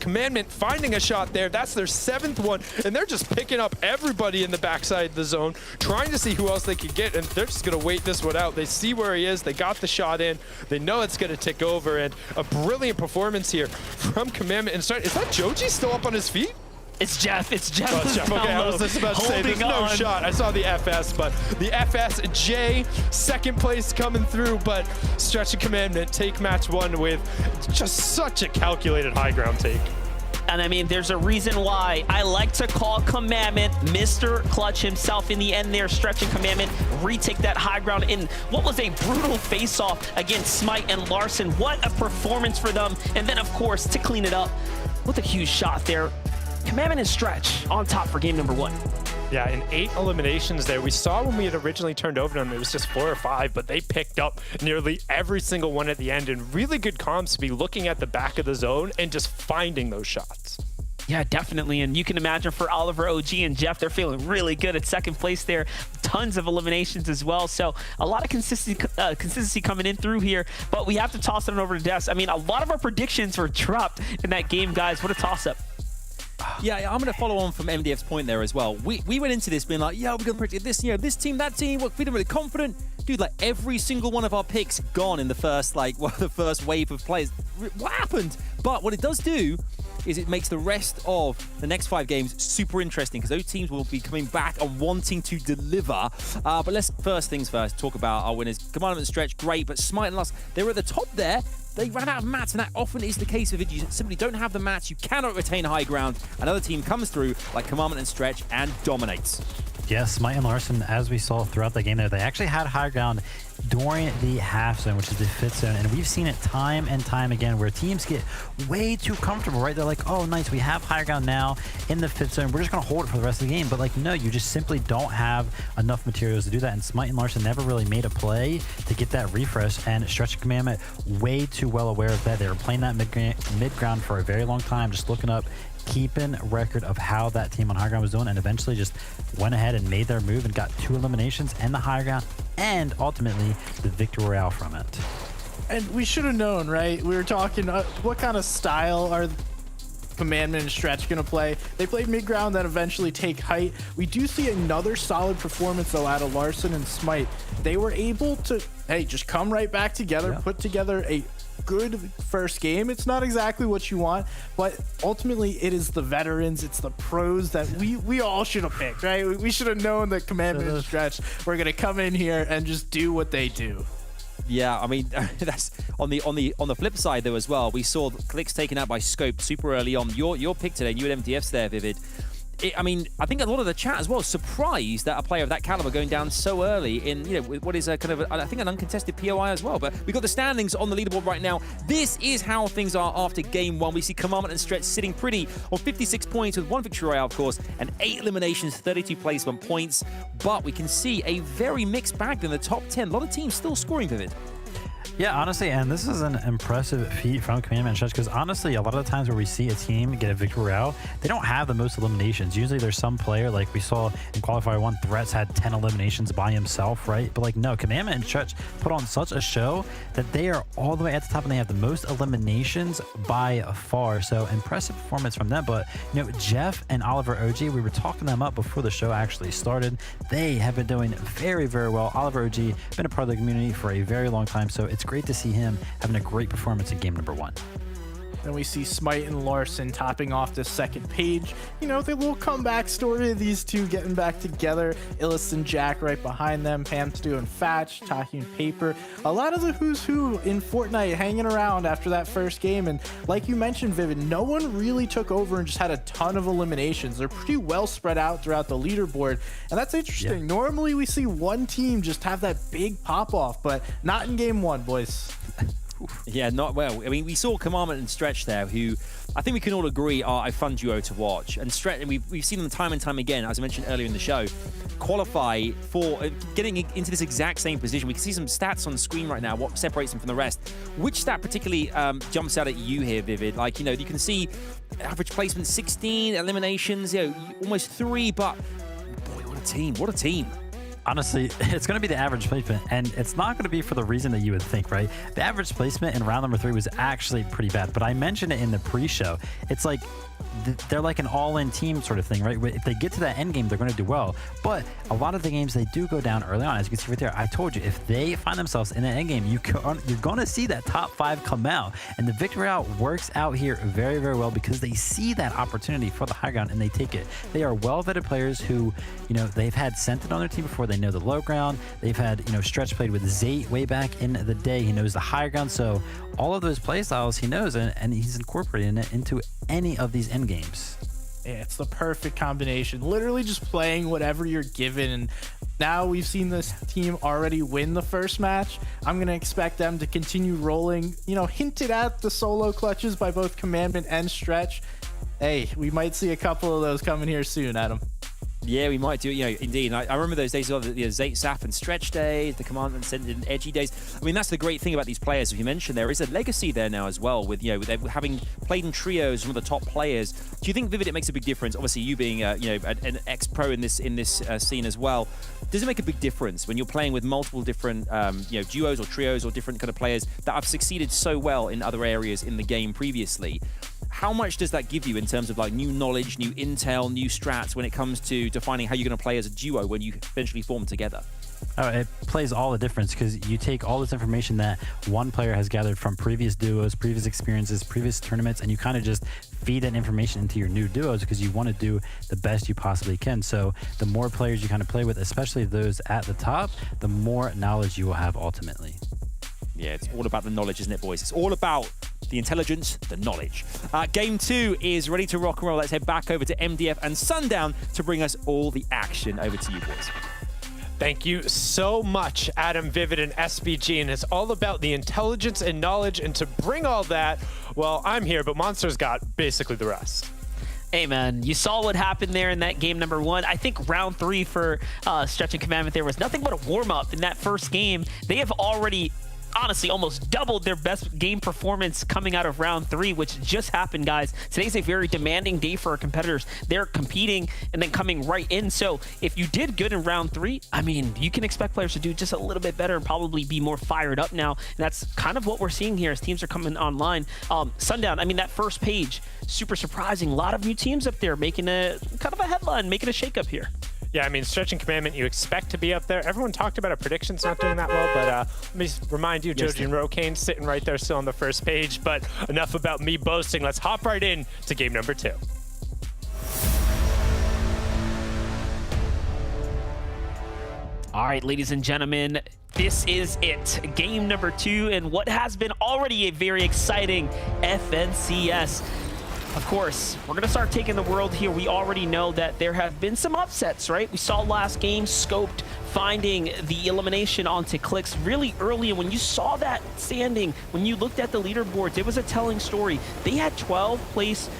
Commandment finding a shot there. That's their 7th one, and they're just picking up everybody in the backside of the zone, trying to see who else they could get, and they're just going to wait this one out. They see where he is. They got the shot in. They know it's going to tick over, and a brilliant performance here from Commandment. And is that Joji still up on his feet? It's Jeff. It's Jeff. Oh, it's Jeff. Okay, I was just about to say, there's no shot. I saw the FS, but the FSJ, 2nd place coming through, but Stretch and Commandment take match 1 with just such a calculated high ground take. And I mean, there's a reason why I like to call Commandment Mr. Clutch himself in the end there. Stretch and Commandment retake that high ground in what was a brutal face-off against Smite and Larson. What a performance for them. And then, of course, to clean it up with a huge shot there, Commandment and Stretch on top for game number 1. Yeah, in 8 eliminations there. We saw when we had originally turned over to them, it was just 4 or 5, but they picked up nearly every single one at the end, and really good comms to be looking at the back of the zone and just finding those shots. Yeah, definitely. And you can imagine for Oliver, OG, and Jeff, they're feeling really good at second place there. Tons of eliminations as well. So a lot of consistency coming in through here. But we have to toss it over to Des. I mean, a lot of our predictions were dropped in that game, guys. What a toss-up. Yeah, I'm going to follow on from MDF's point there as well. We went into this being like, yeah, we're going to predict this, this team, that team. We're feeling really confident. Dude, like every single one of our picks gone in the first, the first wave of players. What happened? But what it does do is it makes the rest of the next 5 games super interesting because those teams will be coming back and wanting to deliver. But let's first things first talk about our winners. Commandment and Stretch, great, but Smite and Lust, they were at the top there. They ran out of mats, and that often is the case with it. You simply don't have the mats. You cannot retain high ground. Another team comes through like Commandment and Stretch and dominates. Yes, Smite and Larson, as we saw throughout the game there, they actually had high ground during the half zone, which is the 5th zone, and we've seen it time and time again where teams get way too comfortable, right? They're like, oh, nice, we have high ground now in the 5th zone. We're just going to hold it for the rest of the game. But like, no, you just simply don't have enough materials to do that. And Smite and Larson never really made a play to get that refresh, and Stretch and Commandment way too well aware of that. They were playing that mid-ground for a very long time, just looking up, keeping record of how that team on high ground was doing, and eventually just went ahead and made their move and got 2 eliminations and the high ground and ultimately the victory royale from it. And we should have known, right? We were talking what kind of style are Commandment and Stretch gonna play. They played mid-ground, then eventually take height. We do see another solid performance though out of Larson and Smite. They were able to, hey, just come right back together, put together a good first game. It's not exactly what you want, but ultimately it is the veterans, it's the pros that we all should have picked, right? We should have known that Commandment and Stretch were gonna come in here and just do what they do. Yeah, I mean, that's on the flip side though as well. We saw clicks taken out by Scope super early on. Your pick today, and you had MDFs there, Vivid. I mean, I think a lot of the chat as well surprised that a player of that caliber going down so early in, what is a kind of, I think, an uncontested POI as well. But we got the standings on the leaderboard right now. This is how things are after game 1. We see Commandment and Stretch sitting pretty on 56 points with 1 victory royale, of course, and 8 eliminations, 32 placement points. But we can see a very mixed bag in the top 10. A lot of teams still scoring, Vivid. Yeah, honestly, and this is an impressive feat from Commandment and Stretch because honestly, a lot of the times where we see a team get a victory royale, they don't have the most eliminations. Usually there's some player, like we saw in Qualifier 1, Threats had 10 eliminations by himself, right? But like, no, Commandment and Stretch put on such a show that they are all the way at the top and they have the most eliminations by far. So impressive performance from them. But, Jeff and Oliver OG, we were talking them up before the show actually started. They have been doing very, very well. Oliver OG, been a part of the community for a very long time, so it's great to see him having a great performance in game number 1. Then we see Smite and Larson topping off this second page. The little comeback story of these two getting back together. Illis and Jack right behind them. Pam, Stu, and Fatch talking paper. A lot of the who's who in Fortnite hanging around after that first game. And like you mentioned, Vivid, no one really took over and just had a ton of eliminations. They're pretty well spread out throughout the leaderboard. And that's interesting. Yeah. Normally we see one team just have that big pop-off, but not in game 1, boys. Yeah, not well. I mean, we saw Commandment and Stretch there, who I think we can all agree are a fun duo to watch. And Stretch, and we've seen them time and time again, as I mentioned earlier in the show, qualify for getting into this exact same position. We can see some stats on the screen right now, what separates them from the rest. Which stat particularly jumps out at you here, Vivid? Like, you can see average placement 16, eliminations, almost 3, but boy, what a team. What a team. Honestly, it's going to be the average placement, and it's not going to be for the reason that you would think, right? The average placement in round number 3 was actually pretty bad, but I mentioned it in the pre-show. It's like they're like an all-in team sort of thing, right? If they get to that end game, they're going to do well. But a lot of the games, they do go down early on. As you can see right there, I told you, if they find themselves in the end game, you're going to see that top 5 come out. And the victory royale works out here very, very well because they see that opportunity for the high ground and they take it. They are well-vetted players who, they've had Scented on their team before. They know the low ground. They've had, Stretch played with Zate way back in the day. He knows the high ground. So all of those play styles he knows, and he's incorporating it into any of these end games. Yeah, it's the perfect combination. Literally just playing whatever you're given. And now we've seen this team already win the first match. I'm going to expect them to continue rolling, hinted at the solo clutches by both Commandment and Stretch. Hey, we might see a couple of those coming here soon, Adam. Yeah, we might do it, indeed. And I remember those days of the Zate Sap and Stretch days, the Command and Send and Edgy days. I mean, that's the great thing about these players. As you mentioned, there is a legacy there now as well with, with having played in trios, some of the top players. Do you think, Vivid, it makes a big difference? Obviously, you being, an ex-pro in this scene as well. Does it make a big difference when you're playing with multiple different, duos or trios or different kind of players that have succeeded so well in other areas in the game previously? How much does that give you in terms of like new knowledge, new intel, new strats when it comes to defining how you're going to play as a duo when you eventually form together? Oh, it plays all the difference because you take all this information that one player has gathered from previous duos, previous experiences, previous tournaments, and you kind of just feed that information into your new duos because you want to do the best you possibly can. So the more players you kind of play with, especially those at the top, the more knowledge you will have ultimately. Yeah, it's all about the knowledge, isn't it, boys? It's all about the intelligence, the knowledge. Game 2 is ready to rock and roll. Let's head back over to MDF and Sundown to bring us all the action. Over to you, boys. Thank you so much, Adam, Vivid, and SBG. And it's all about the intelligence and knowledge. And to bring all that, well, I'm here, but Monster's got basically the rest. Hey, man, you saw what happened there in that game number 1. I think round 3 for Stretch and Commandment there was nothing but a warm-up in that first game. They have already honestly almost doubled their best game performance coming out of round 3, which just happened, guys. Today's a very demanding day for our competitors. They're competing and then coming right in. So if you did good in round 3, I mean, you can expect players to do just a little bit better and probably be more fired up now. And that's kind of what we're seeing here as teams are coming online. Sundown, I mean, that first page, super surprising. A lot of new teams up there making a kind of a headline, making a shakeup here. Yeah, I mean, Stretch and Commandment, you expect to be up there. Everyone talked about our predictions not doing that well, but let me remind you, Joji and Rokane sitting right there still on the first page. But enough about me boasting. Let's hop right in to game number 2. All right, ladies and gentlemen, this is it. Game number 2 and what has been already a very exciting FNCS. Of course, we're going to start taking the world here. We already know that there have been some upsets, right? We saw last game, Scoped finding the elimination onto Clicks really early. And when you saw that standing, when you looked at the leaderboards, it was a telling story. They had 12 points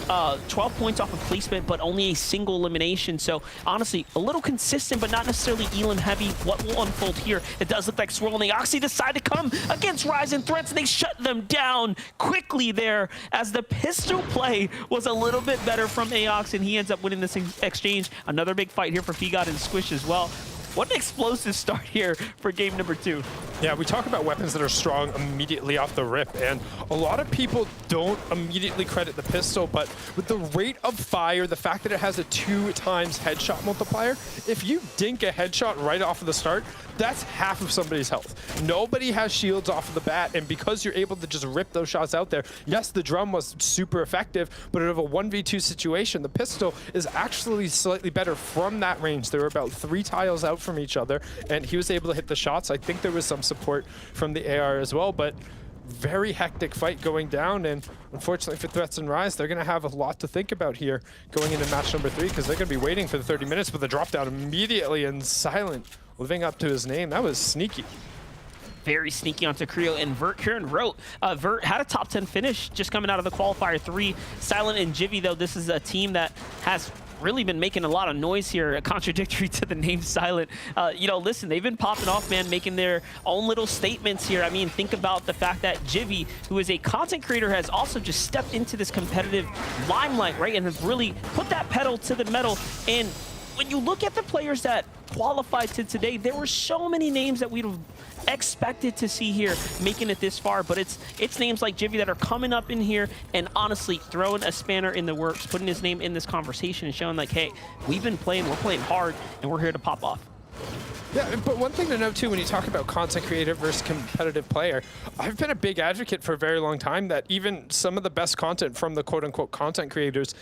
off of placement, but only a single elimination. So honestly, a little consistent, but not necessarily Elim heavy. What will unfold here? It does look like Swirl and the Oxy decide to come against Ryzen Threats, and they shut them down quickly there as the pistol play was a little bit better from Aox, and he ends up winning this exchange. Another big fight here for Figod and Squish as well. What an explosive start here for game number 2. Yeah, we talk about weapons that are strong immediately off the rip, and a lot of people don't immediately credit the pistol, but with the rate of fire, the fact that it has a 2 times headshot multiplier, if you dink a headshot right off of the start, that's half of somebody's health. Nobody has shields off of the bat, and because you're able to just rip those shots out there, yes, the drum was super effective, but out of a 1v2 situation, the pistol is actually slightly better from that range. They were about 3 tiles out from each other, and he was able to hit the shots. I think there was some support from the AR as well, but very hectic fight going down, and unfortunately for Threats and Rise, they're going to have a lot to think about here going into match number 3, because they're going to be waiting for the 30 minutes, but the drop down immediately, and Silent living up to his name. That was sneaky. Very sneaky onto Creo, and Vert here and wrote. Vert had a top 10 finish just coming out of the Qualifier 3. Silent and Jivvy, though, this is a team that has really been making a lot of noise here, contradictory to the name Silent. Listen, they've been popping off, man, making their own little statements here. I mean, think about the fact that Jivvy, who is a content creator, has also just stepped into this competitive limelight, right, and have really put that pedal to the metal. And when you look at the players that qualified to today, there were so many names that we'd have expected to see here making it this far, but it's names like Jivvy that are coming up in here and honestly throwing a spanner in the works, putting his name in this conversation and showing like, hey, we're playing hard, and we're here to pop off. Yeah, but one thing to note too, when you talk about content creator versus competitive player, I've been a big advocate for a very long time that even some of the best content from the quote-unquote content creators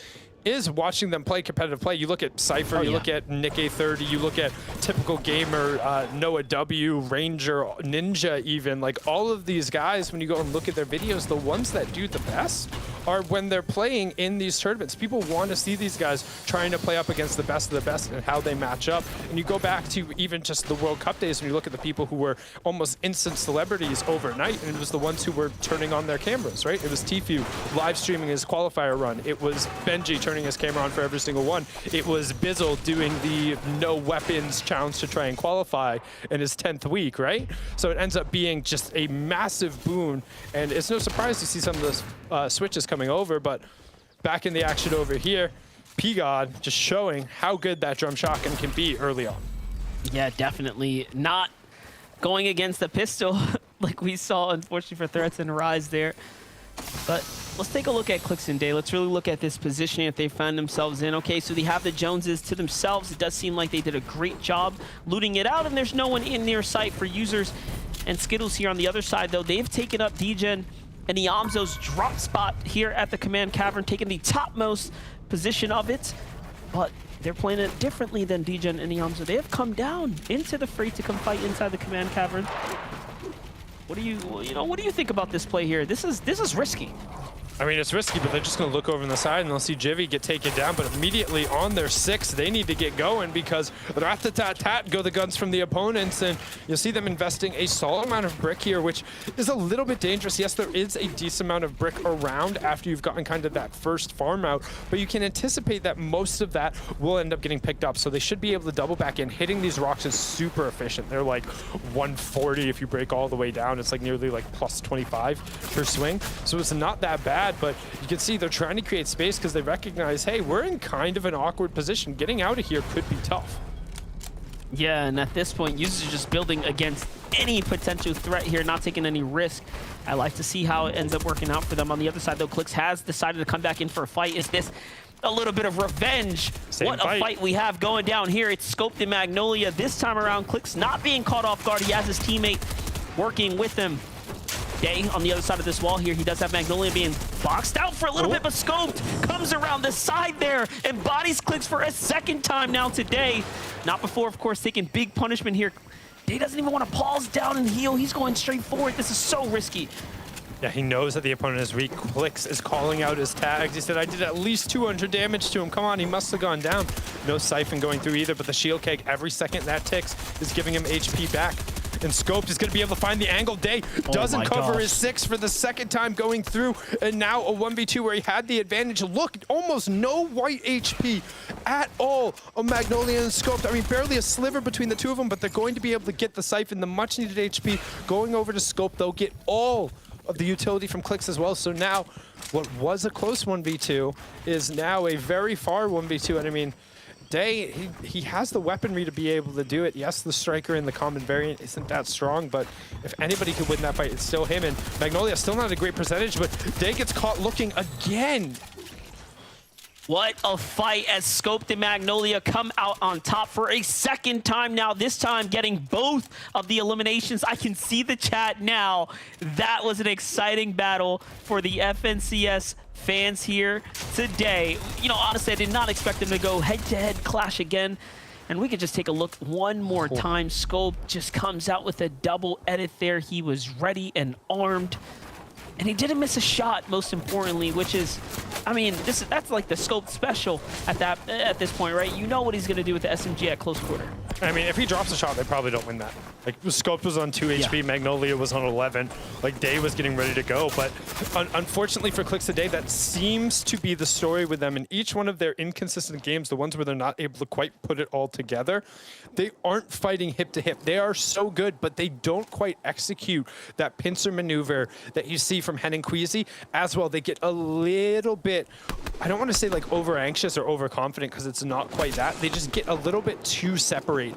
is watching them play competitive play. You look at Cypher, you look at Nick A30, you look at Typical Gamer, Noah W, Ranger, Ninja even, like all of these guys, when you go and look at their videos, the ones that do the best are when they're playing in these tournaments. People want to see these guys trying to play up against the best of the best and how they match up. And you go back to even just the World Cup days when you look at the people who were almost instant celebrities overnight, and it was the ones who were turning on their cameras, right? It was Tfue live streaming his qualifier run. It was Benji turning his camera on for every single one. It was Bizzle doing the no weapons challenge to try and qualify in his 10th week, right? So it ends up being just a massive boon, and it's no surprise to see some of those switches coming over, but back in the action over here, P-God just showing how good that drum shotgun can be early on. Yeah, definitely. Not going against the pistol like we saw, unfortunately, for Threats and Rise there. But let's take a look at Clix and Day. Let's really look at this positioning that they found themselves in. Okay, so they have the Joneses to themselves. It does seem like they did a great job looting it out, and there's no one in near sight for users. And Skittles here on the other side, though, they've taken up Degen and Iamzo's drop spot here at the Command Cavern, taking the topmost position of it. But they're playing it differently than Degen and Iamzo. They have come down into the fray to come fight inside the Command Cavern. What do you think about this play here? This is risky. I mean, it's risky, but they're just going to look over on the side and they'll see Jivvy get taken down. But immediately on their 6, they need to get going because rat-a-tat-tat go the guns from the opponents. And you'll see them investing a solid amount of brick here, which is a little bit dangerous. Yes, there is a decent amount of brick around after you've gotten kind of that first farm out, but you can anticipate that most of that will end up getting picked up. So they should be able to double back in. Hitting these rocks is super efficient. They're like 140 if you break all the way down. It's like nearly like plus 25 per swing. So it's not that bad. But you can see they're trying to create space because they recognize, hey, we're in kind of an awkward position. Getting out of here could be tough. Yeah, and at this point, users are just building against any potential threat here, not taking any risk. I like to see how it ends up working out for them. On the other side, though, Clix has decided to come back in for a fight. Is this a little bit of revenge? What a fight we have going down here. It's Scoped and Magnolia. This time around, Clix not being caught off guard. He has his teammate working with him. Day on the other side of this wall here. He does have Magnolia being boxed out for a little bit, but Scoped comes around the side there and bodies Clix for a second time now today. Not before, of course, taking big punishment here. Day doesn't even want to pause down and heal. He's going straight forward. This is so risky. Yeah, he knows that the opponent is weak. Clix is calling out his tags. He said, I did at least 200 damage to him. Come on, he must have gone down. No siphon going through either, but the shield keg, every second that ticks, is giving him HP back. And Scoped is going to be able to find the angle. Day doesn't cover his 6 for the second time going through. And now a 1v2 where he had the advantage. Look, almost no white HP at all of Magnolia and Scoped. I mean, barely a sliver between the two of them, but they're going to be able to get the siphon, the much needed HP. Going over to Scoped, they'll get all of the utility from Clix as well. So now what was a close 1v2 is now a very far 1v2. And I mean, Day, he has the weaponry to be able to do it. Yes, the striker in the common variant isn't that strong, but if anybody could win that fight, it's still him. And Magnolia still not a great percentage, but Day gets caught looking again. What a fight as Scoped and Magnolia come out on top for a second time now, this time getting both of the eliminations. I can see the chat now. That was an exciting battle for the FNCS fans here today. You know, honestly, I did not expect them to go head-to-head clash again. And we could just take a look one more time. Scope just comes out with a double edit there. He was ready and armed. And he didn't miss a shot, most importantly, which is, I mean, that's like the Scope special at this point, right? You know what he's going to do with the SMG at close quarter. I mean, if he drops a shot, they probably don't win that. Like, Scope was on 2 HP, Magnolia was on 11. Like, Day was getting ready to go. But unfortunately for Clix today, that seems to be the story with them. In each one of their inconsistent games, the ones where they're not able to quite put it all together, they aren't fighting hip to hip. They are so good, but they don't quite execute that pincer maneuver that you see from Hen and Queasy as well. They get a little bit, I don't want to say like over anxious or overconfident because it's not quite that. They just get a little bit too separated,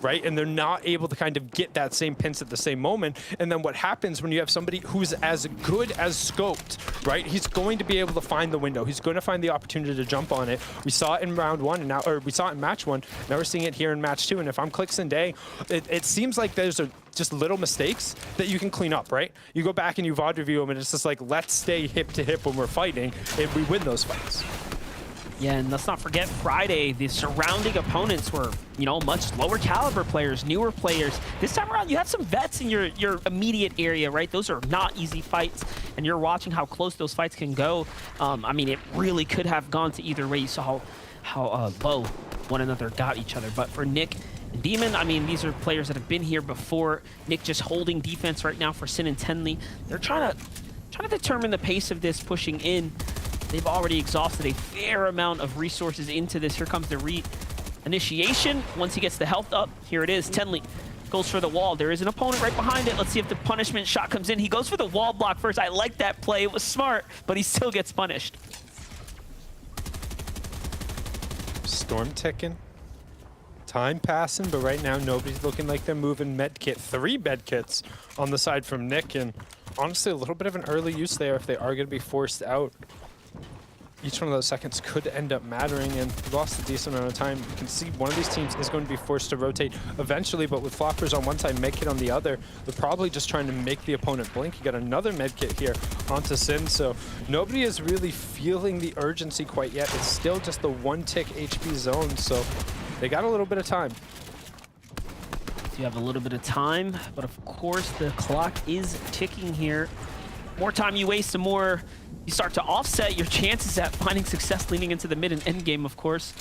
right? And they're not able to kind of get that same pinch at the same moment. And then what happens when you have somebody who's as good as Scoped, right? He's going to be able to find the window. He's going to find the opportunity to jump on it. We saw it in round 1 and now, or we saw it in match 1. Now we're seeing it here in match 2. And if I'm Clix and Day, it seems like there's just little mistakes that you can clean up, right? You go back and you VOD review them and it's just like, let's stay hip to hip when we're fighting and we win those fights. Yeah, and let's not forget Friday, the surrounding opponents were, you know, much lower caliber players, newer players. This time around, you have some vets in your immediate area, right? Those are not easy fights, and you're watching how close those fights can go. I mean, it really could have gone to either way. You saw how low one another got each other. But for Nick and Demon, I mean, these are players that have been here before. Nick just holding defense right now for Sin and Tenley. They're trying to determine the pace of this pushing in. They've already exhausted a fair amount of resources into this. Here comes the re-initiation. Once he gets the health up, here it is. Tenley goes for the wall. There is an opponent right behind it. Let's see if the punishment shot comes in. He goes for the wall block first. I like that play. It was smart, but he still gets punished. Storm ticking. Time passing, but right now nobody's looking like they're moving medkit. 3 medkits on the side from Nick, and honestly a little bit of an early use there if they are going to be forced out. Each one of those seconds could end up mattering, and lost a decent amount of time. You can see one of these teams is going to be forced to rotate eventually, but with Floppers on one side, medkit on the other, they're probably just trying to make the opponent blink. You got another medkit here onto Sin, so nobody is really feeling the urgency quite yet. It's still just the 1-tick HP zone, so they got a little bit of time. You have a little bit of time, but of course the clock is ticking here. More time you waste, the more you start to offset your chances at finding success leading into the mid and end game, of course.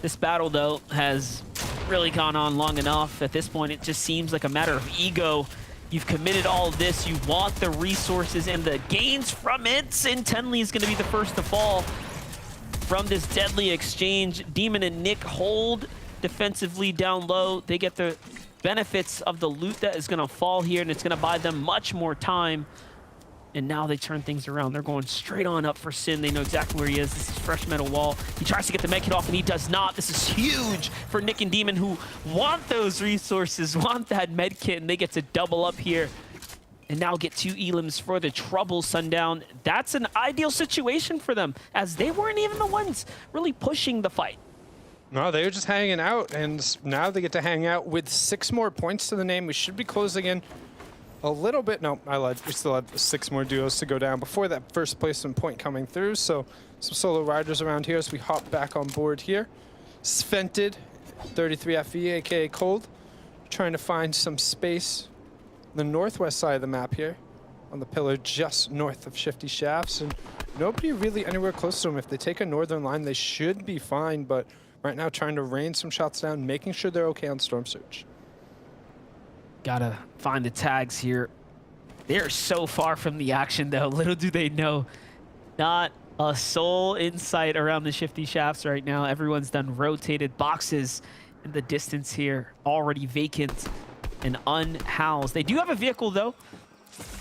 This battle, though, has really gone on long enough. At this point, it just seems like a matter of ego. You've committed all of this. You want the resources and the gains from it. Sin Tenley is going to be the first to fall from this deadly exchange. Demon and Nick hold defensively down low. They get the benefits of the loot that is going to fall here, and it's going to buy them much more time. And now they turn things around. They're going straight on up for Sin. They know exactly where he is. This is fresh metal wall. He tries to get the medkit off, and he does not. This is huge for Nick and Demon, who want those resources, want that medkit, and they get to double up here. And now get 2 elims for the trouble Sundown. That's an ideal situation for them, as they weren't even the ones really pushing the fight. No, they were just hanging out, and now they get to hang out with 6 more points to the name. We should be closing in a little bit. No, I lied. We still have 6 more duos to go down before that first placement point coming through. So some solo riders around here as we hop back on board here. Svented, 33 FE, aka Cold, trying to find some space on the northwest side of the map here, on the pillar just north of Shifty Shafts, and nobody really anywhere close to them. If they take a northern line, they should be fine, but right now trying to rain some shots down, making sure they're okay on Storm Surge. Gotta find the tags here. They're so far from the action, though. Little do they know. Not a soul in sight around the Shifty Shafts right now. Everyone's done rotated. Boxes in the distance here, already vacant and unhoused. They do have a vehicle, though,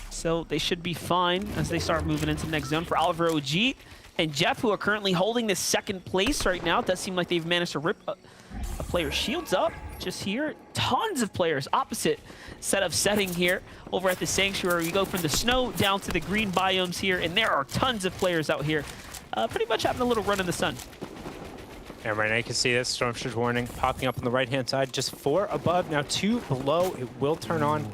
so they should be fine as they start moving into the next zone. For Oliver OG and Jeff, who are currently holding this 2nd place right now, it does seem like they've managed to rip a player's shields up just here. Tons of players, opposite set of setting here over at the Sanctuary. We go from the snow down to the green biomes here, and there are tons of players out here pretty much having a little run in the sun. And right now you can see that Storm Surge warning popping up on the right-hand side. Just 4 above, now 2 below. It will turn on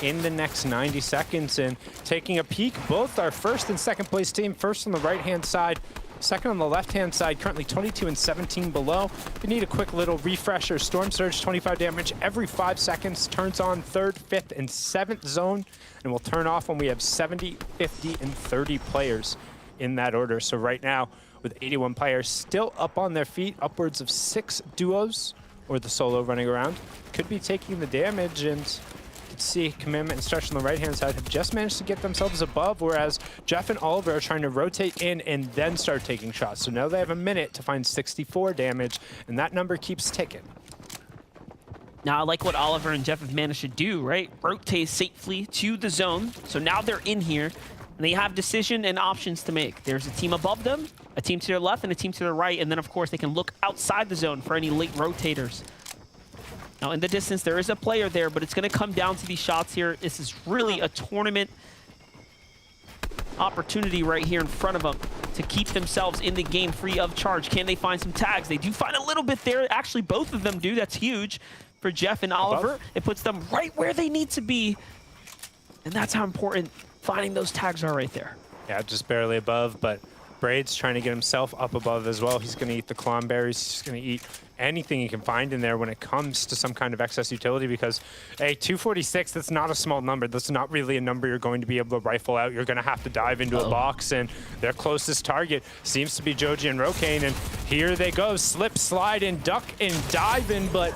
in the next 90 seconds. And taking a peek, both our 1st and 2nd place team. 1st on the right-hand side, 2nd on the left-hand side, currently 22 and 17 below. We need a quick little refresher. Storm Surge, 25 damage every 5 seconds. Turns on 3rd, 5th, and 7th zone, and will turn off when we have 70, 50, and 30 players in that order. So right now, with 81 players still up on their feet, upwards of 6 duos, or the solo running around, could be taking the damage, and see Commitment and Stretch on the right-hand side have just managed to get themselves above, whereas Jeff and Oliver are trying to rotate in and then start taking shots. So now they have a minute to find 64 damage, and that number keeps ticking. Now, I like what Oliver and Jeff have managed to do, right? Rotate safely to the zone. So now they're in here, and they have decision and options to make. There's a team above them, a team to their left, and a team to their right, and then, of course, they can look outside the zone for any late rotators. Now, in the distance, there is a player there, but it's going to come down to these shots here. This is really a tournament opportunity right here in front of them to keep themselves in the game free of charge. Can they find some tags? They do find a little bit there. Actually, both of them do. That's huge for Jeff and Oliver. It puts them right where they need to be, and that's how important finding those tags are right there. Yeah, just barely above, but Braid's trying to get himself up above as well. He's going to eat the clomberries. He's going to eat anything he can find in there when it comes to some kind of excess utility, because, hey, 246, that's not a small number. That's not really a number you're going to be able to rifle out. You're going to have to dive into a box, and their closest target seems to be Joji and Rokane, and here they go. Slip, slide, and duck, and dive in, but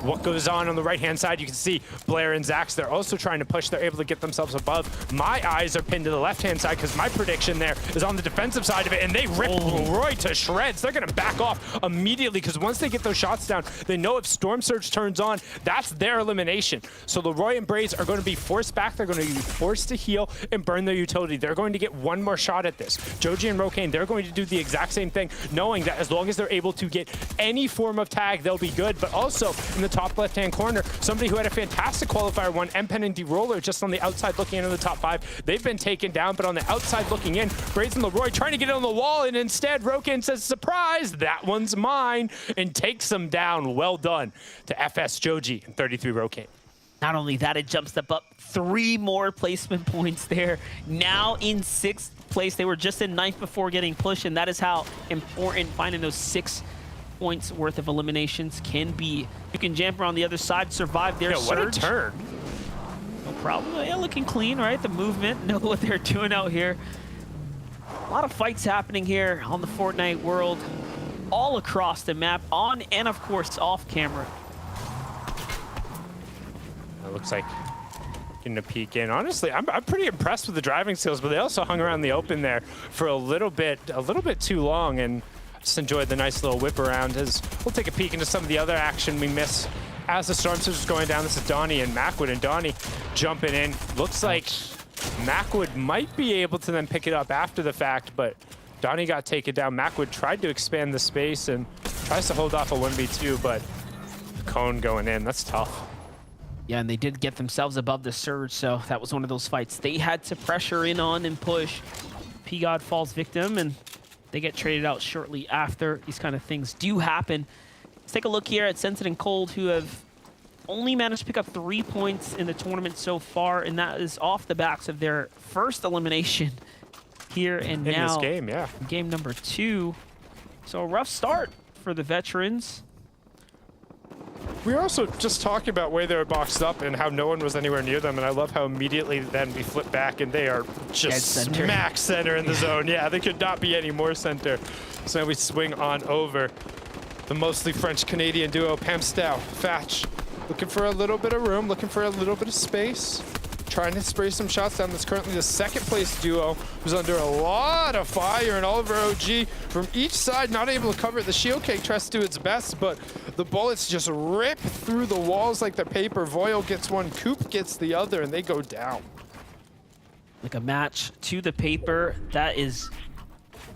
what goes on the right-hand side, you can see Blair and Zax, they're also trying to push. They're able to get themselves above. My eyes are pinned to the left-hand side because my prediction there is on the defensive side of it, and they rip Leroy to shreds. They're going to back off immediately because once they get those shots down, they know if Storm Surge turns on, that's their elimination. So Leroy and Braids are going to be forced back. They're going to be forced to heal and burn their utility. They're going to get one more shot at this. Joji and Rokane, they're going to do the exact same thing, knowing that as long as they're able to get any form of tag, they'll be good. But also, in the top left-hand corner, somebody who had a fantastic qualifier one, Mpen and D-Roller, just on the outside looking into the top 5. They've been taken down, but on the outside looking in, Braids and Leroy trying to get on the wall, and instead Rokane says, surprise, that one's mine, and takes them down. Well done to FS Joji and 33 Rokane. Not only that, it jumps up 3 more placement points there. Now in 6th place. They were just in 9th before getting pushed, and that is how important finding those 6 points worth of eliminations can be. You can jump around the other side, survive their surge. What a turn. No problem. Yeah, looking clean, right? The movement, know what they're doing out here. A lot of fights happening here on the Fortnite world, all across the map, on and of course off camera. It looks like getting a peek in. Honestly, I'm pretty impressed with the driving skills, but they also hung around the open there for a little bit too long, and just enjoyed the nice little whip around. As we'll take a peek into some of the other action we miss as the Storm Surge is going down. This is Donnie and Macwood, and Donnie jumping in. Looks like Macwood might be able to then pick it up after the fact, but Donnie got taken down. Macwood tried to expand the space and tries to hold off a 1v2, but the cone going in, that's tough. Yeah, and they did get themselves above the surge, so that was one of those fights they had to pressure in on and push. P-God falls victim, and they get traded out shortly after. These kind of things do happen. Let's take a look here at Scented and Cold, who have only managed to pick up 3 points in the tournament so far, and that is off the backs of their first elimination here and in now. this game, yeah. Game number 2. So a rough start for the veterans. We were also just talking about where they were boxed up and how no one was anywhere near them, and I love how immediately then we flip back and they are just smack center in the zone. Yeah, they could not be any more center. So now we swing on over. The mostly French-Canadian duo, Pam Stow, Fatch, looking for a little bit of room, looking for a little bit of space, trying to spray some shots down. That's currently the 2nd place duo, who's under a lot of fire, and Oliver OG from each side, not able to cover it. The Shield Cake tries to do its best, but the bullets just rip through the walls like the paper. Voyle gets one, Coop gets the other, and they go down. Like a match to the paper. That is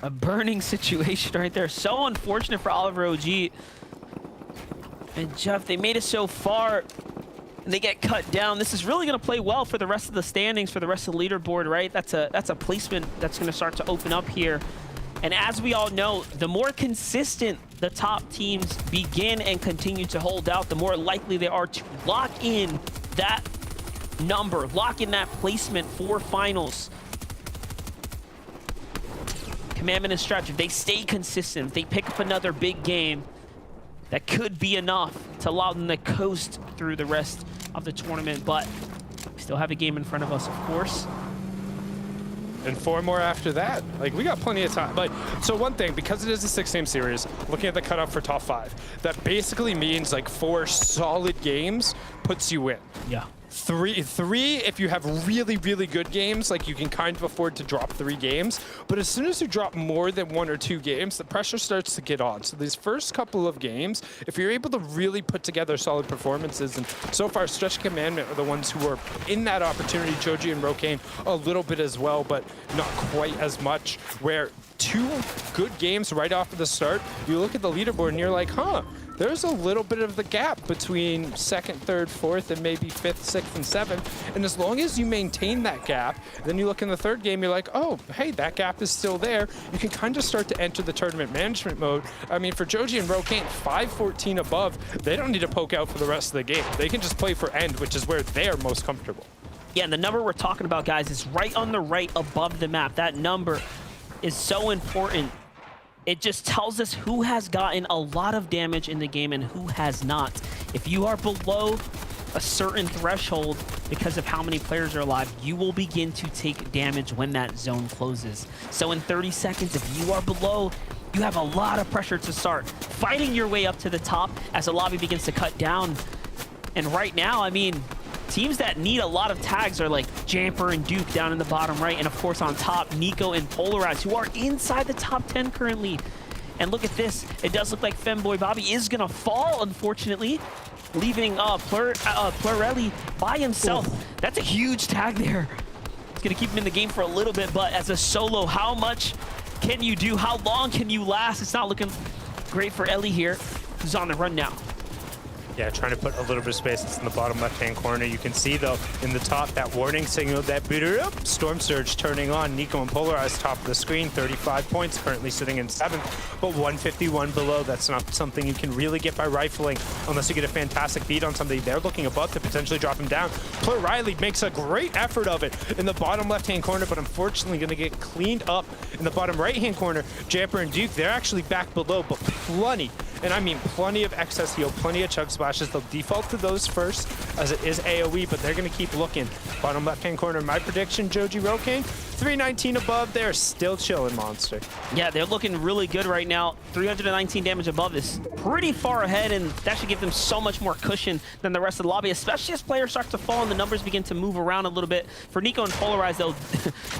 a burning situation right there. So unfortunate for Oliver OG. And Jeff, they made it so far, and they get cut down. This is really going to play well for the rest of the standings, for the rest of the leaderboard, right? That's a placement that's going to start to open up here. And as we all know, the more consistent the top teams begin and continue to hold out, the more likely they are to lock in that number, lock in that placement for finals. Commandment and Stretch, if they stay consistent, if they pick up another big game, that could be enough to allow them to coast through the rest of the tournament. But we still have a game in front of us, of course. And 4 more after that. Like, we got plenty of time. But so one thing, because it is a 6-game series, looking at the cutoff for top 5, that basically means like 4 solid games puts you in. Yeah. Three, if you have really, really good games, like you can kind of afford to drop 3 games. But as soon as you drop more than 1 or 2 games, the pressure starts to get on. So these first couple of games, if you're able to really put together solid performances, and so far Stretch Commandment are the ones who are in that opportunity, Joji and Rokane a little bit as well, but not quite as much, where 2 good games right off of the start, you look at the leaderboard and you're like, huh, there's a little bit of the gap between 2nd, 3rd, 4th, and maybe 5th, 6th, and 7th. And as long as you maintain that gap, then you look in the 3rd game, you're like, oh, hey, that gap is still there. You can kind of start to enter the tournament management mode. I mean, for Joji and Rokane, 5-14 above, they don't need to poke out for the rest of the game. They can just play for end, which is where they're most comfortable. Yeah, and the number we're talking about, guys, is right on the right above the map. That number is so important. It just tells us who has gotten a lot of damage in the game and who has not. If you are below a certain threshold because of how many players are alive, you will begin to take damage when that zone closes. So in 30 seconds, if you are below, you have a lot of pressure to start fighting your way up to the top as the lobby begins to cut down. And right now, I mean, teams that need a lot of tags are like Jamper and Duke down in the bottom right, and of course on top, Nico and Polarize, who are inside the top 10 currently. And look at this. It does look like Femboy Bobby is gonna fall, unfortunately, leaving Plurelli by himself. Ooh. That's a huge tag there. It's gonna keep him in the game for a little bit, but as a solo, how much can you do? How long can you last? It's not looking great for Ellie here, who's on the run now. Yeah, trying to put a little bit of space. It's in the bottom left-hand corner. You can see, though, in the top, that warning signal that booted up. Storm Surge turning on. Nico and Polarize top of the screen. 35 points, currently sitting in 7th, but 151 below. That's not something you can really get by rifling unless you get a fantastic beat on somebody. They're looking above to potentially drop him down. Plur Riley makes a great effort of it in the bottom left-hand corner, but unfortunately going to get cleaned up in the bottom right-hand corner. Jamper and Duke, they're actually back below, but plenty, and I mean plenty of excess heal, plenty of chug splashes. They'll default to those first, as it is AoE, but they're going to keep looking. Bottom left-hand corner, my prediction, Joji Rokane, 319 above. They're still chilling, Monster. Yeah, they're looking really good right now. 319 damage above is pretty far ahead, and that should give them so much more cushion than the rest of the lobby, especially as players start to fall and the numbers begin to move around a little bit. For Nico and Polarize, though,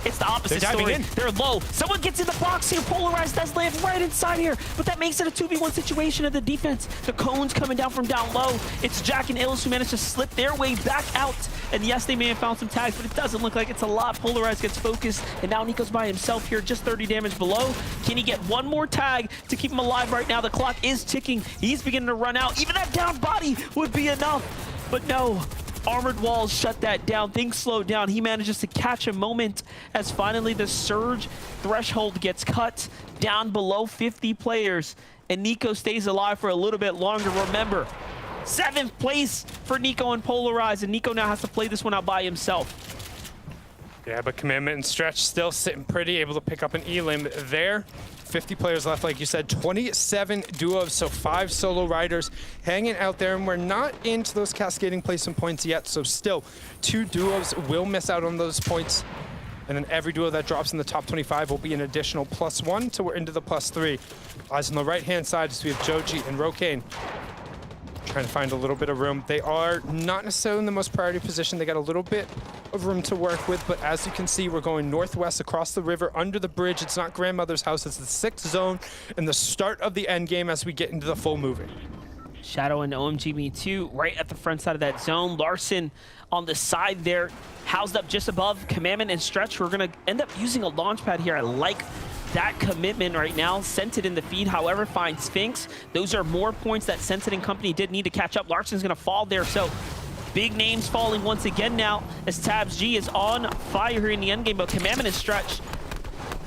it's the opposite story. They're low. Someone gets in the box here. Polarize does land right inside here, but that makes it a 2v1 situation of the defense. The cones coming down from down low. It's Jack and Illis who managed to slip their way back out. And yes, they may have found some tags, but it doesn't look like it's a lot. Polarize gets focused, and now Nico's by himself here, just 30 damage below. Can he get one more tag to keep him alive right now? The clock is ticking. He's beginning to run out. Even that down body would be enough, but no. Armored walls shut that down. Things slowed down. He manages to catch a moment as finally the surge threshold gets cut down below 50 players, and Nico stays alive for a little bit longer. Remember, 7th place for Nico and Polarize, and Nico now has to play this one out by himself. Yeah, but Commandment and Stretch still sitting pretty, able to pick up an elim there. 50 players left, like you said, 27 duos, so 5 solo riders hanging out there, and we're not into those cascading placement points yet, so still 2 duos will miss out on those points, and then every duo that drops in the top 25 will be an additional +1, so we're into the +3. Eyes on the right-hand side, so we have Joji and Rokane trying to find a little bit of room. They are not necessarily in the most priority position. They got a little bit of room to work with, but as you can see, we're going northwest across the river, under the bridge. It's not Grandmother's house. It's the 6th zone and the start of the end game as we get into the full moving. Shadow and OMG Me Too right at the front side of that zone. Larson on the side there, housed up just above Commandment and Stretch. We're going to end up using a launch pad here. I like that commitment right now. Scented in the feed, however, finds Sphinx. Those are more points that Scented and company did need to catch up. Larson's going to fall there, so big names falling once again now as Tabs G is on fire here in the endgame, but Commandment and Stretch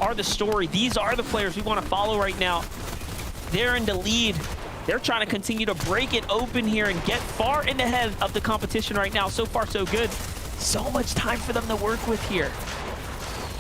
are the story. These are the players we want to follow right now. They're in the lead. They're trying to continue to break it open here and get far in the head of the competition right now. So far, so good. So much time for them to work with here.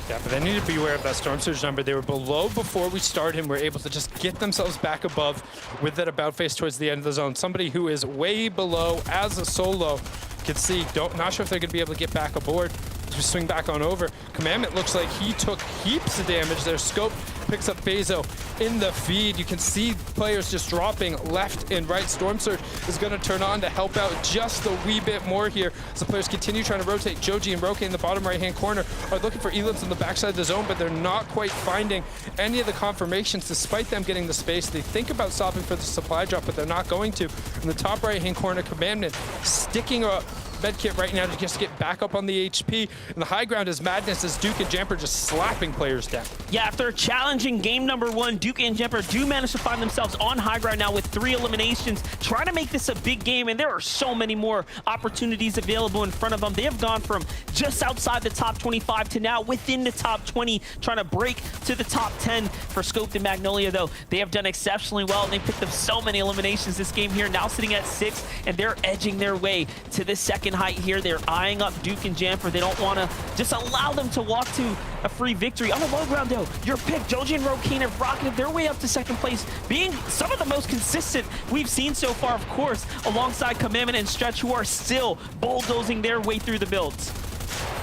Yeah, but they need to be aware of that Storm Surge number. They were below before we started and were able to just get themselves back above with that about face towards the end of the zone. Somebody who is way below as a solo can see, not sure if they're going to be able to get back aboard to swing back on over. Commandment looks like he took heaps of damage there. Scope picks up Bezo in the feed. You can see players just dropping left and right. Storm Surge is going to turn on to help out just a wee bit more here as the players continue trying to rotate. Joji and Roke in the bottom right-hand corner are looking for elims on the backside of the zone, but they're not quite finding any of the confirmations despite them getting the space. They think about stopping for the supply drop, but they're not going to. In the top right-hand corner, Commandment sticking a medkit right now to just get back up on the HP. And the high ground is madness as Duke and Jamper just slapping players down. Yeah, after a challenging game number 1, Duke and Jamper do manage to find themselves on high ground now with 3 eliminations, trying to make this a big game, and there are so many more opportunities available in front of them. They have gone from just outside the top 25 to now within the top 20, trying to break to the top 10 for Scoped and Magnolia, though. They have done exceptionally well, and they picked up so many eliminations this game here, now sitting at 6, and they're edging their way to the second and Height here. They're eyeing up Duke and Jamper. They don't want to just allow them to walk to a free victory. On the low ground, though, your pick, Joji and Rokane have rocketed their way up to second place, being some of the most consistent we've seen so far, of course, alongside Commandment and Stretch, who are still bulldozing their way through the builds.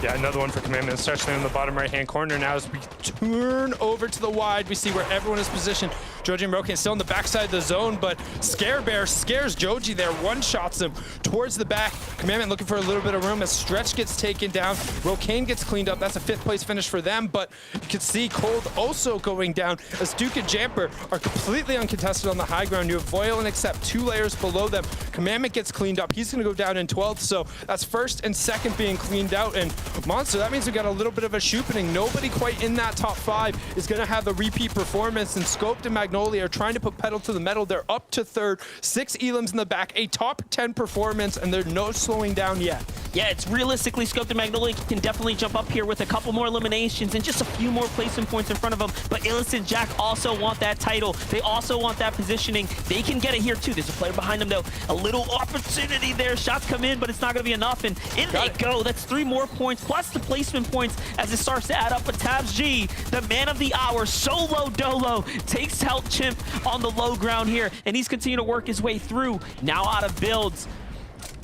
Yeah, another one for Commandment and Stretch in the bottom right-hand corner. Now as we turn over to the wide, we see where everyone is positioned. Joji and Rokane still on the backside of the zone, but Scare Bear scares Joji there, one-shots him towards the back. Commandment looking for a little bit of room as Stretch gets taken down. Rokane gets cleaned up. That's a 5th place finish for them, but you can see Cold also going down as Duke and Jamper are completely uncontested on the high ground. You have Voil and Accept 2 layers below them. Commandment gets cleaned up. He's going to go down in 12th, so that's 1st and 2nd being cleaned out. And Monster, that means we got a little bit of a shooting. Nobody quite in that top 5 is going to have the repeat performance, and Scoped and Magnolia are trying to put pedal to the metal. They're up to 3rd, 6 elims in the back, a top 10 performance, and they're no slowing down yet. Yeah, it's realistically, Scoped and Magnolia can definitely jump up here with a couple more eliminations and just a few more placement points in front of them. But Illicit Jack also want that title. They also want that positioning. They can get it here too. There's a player behind them though. A little opportunity there. Shots come in, but it's not going to be enough. And in they go. That's 3 more points plus the placement points as it starts to add up. But Tabs G, the man of the hour, solo dolo, takes out Chimp on the low ground here. And he's continuing to work his way through. Now out of builds.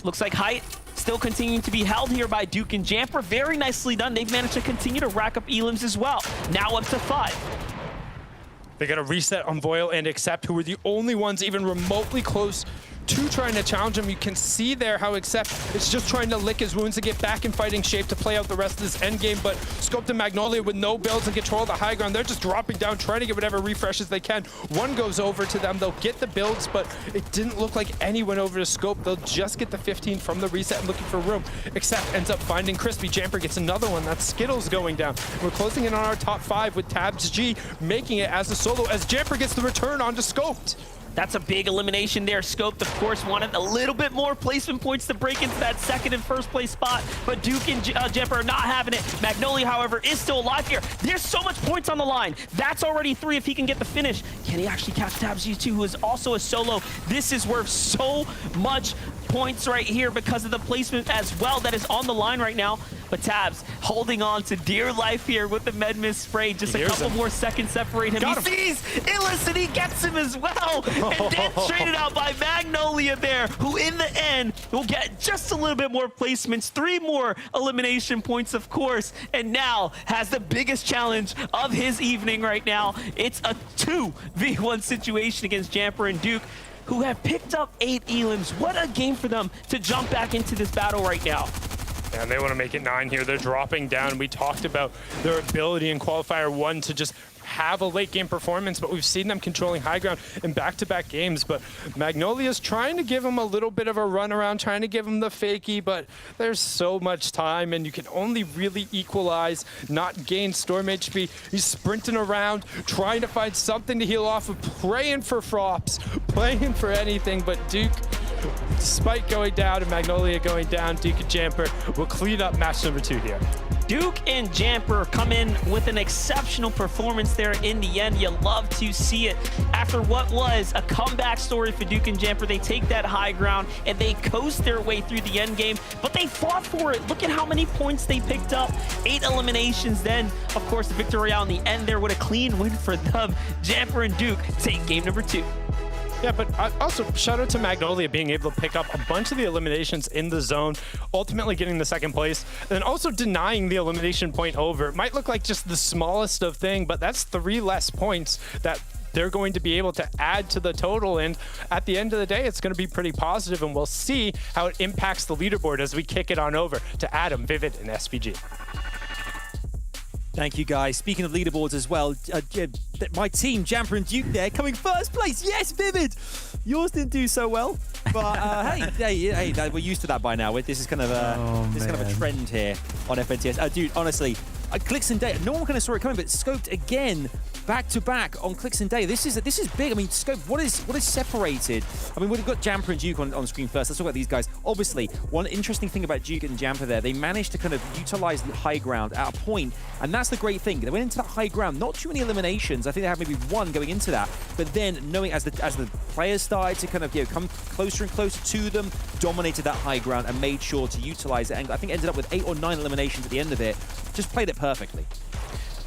Looks like Height still continuing to be held here by Duke and Jamper. Very nicely done. They've managed to continue to rack up elims as well. Now up to 5. They got a reset on Voil and Accept, who were the only ones even remotely close to trying to challenge him. You can see there how Accept is just trying to lick his wounds to get back in fighting shape to play out the rest of this end game. But Scoped and Magnolia with no builds and control of the high ground, they're just dropping down, trying to get whatever refreshes they can. One goes over to them. They'll get the builds, but it didn't look like any went over to Scope. They'll just get the 15 from the reset and looking for room. Accept ends up finding Crispy. Jamper gets another one. That's Skittles going down. We're closing in on our top 5 with Tabs G making it as a solo as Jamper gets the return onto Scoped. That's a big elimination there. Scoped, of course, wanted a little bit more placement points to break into that 2nd and 1st place spot, but Duke and Jamper are not having it. Magnolia, however, is still alive here. There's so much points on the line. That's already 3 if he can get the finish. Can he actually catch Tabs G2, who is also a solo? This is worth so much points right here because of the placement as well that is on the line right now. But Tabs holding on to dear life here with the med miss spray. Just a couple more seconds separate him. He sees Illicit, he gets him as well. And then traded out by Magnolia there, who in the end will get just a little bit more placements, 3 more elimination points, of course, and now has the biggest challenge of his evening right now. It's a 2v1 situation against Jamper and Duke, who have picked up 8 elims. What a game for them to jump back into this battle right now. And they want to make it 9 here. They're dropping down. We talked about their ability in Qualifier 1 to just have a late game performance, but we've seen them controlling high ground in back-to-back games. But Magnolia's trying to give him a little bit of a run around, trying to give him the fakie, but there's so much time and you can only really equalize, not gain Storm HP. He's sprinting around, trying to find something to heal off of, praying for Frops, playing for anything, but Duke, despite going down and Magnolia going down, Duke and Jamper will clean up match number 2 here. Duke and Jamper come in with an exceptional performance there in the end. You love to see it. After what was a comeback story for Duke and Jamper, they take that high ground and they coast their way through the end game, but they fought for it. Look at how many points they picked up. 8 eliminations. Then, of course, the Victory Royale in the end there with a clean win for them. Jamper and Duke take game number 2. Yeah, but also shout out to Magnolia being able to pick up a bunch of the eliminations in the zone, ultimately getting the 2nd place, and also denying the elimination point over. It might look like just the smallest of thing, but that's 3 less points that they're going to be able to add to the total, and at the end of the day, it's going to be pretty positive, and we'll see how it impacts the leaderboard as we kick it on over to Adam, Vivid, and SPG. Thank you, guys. Speaking of leaderboards as well, my team, Jamper and Duke there, coming 1st place. Yes, Vivid! Yours didn't do so well, but hey, we're used to that by now. This is kind of a trend here on FNTS. Dude, honestly, clicks and data, no one kind of saw it coming, but Scoped again back-to-back on Clicks and Day. This is big. I mean, Scope, what is separated? I mean, we've got Jamper and Duke on screen first. Let's talk about these guys. Obviously, one interesting thing about Duke and Jamper there, they managed to kind of utilize the high ground at a point, and that's the great thing. They went into that high ground, not too many eliminations. I think they had maybe one going into that, but then knowing as the players started to kind of come closer and closer to them, dominated that high ground and made sure to utilize it, and I think ended up with 8 or 9 eliminations at the end of it. Just played it perfectly.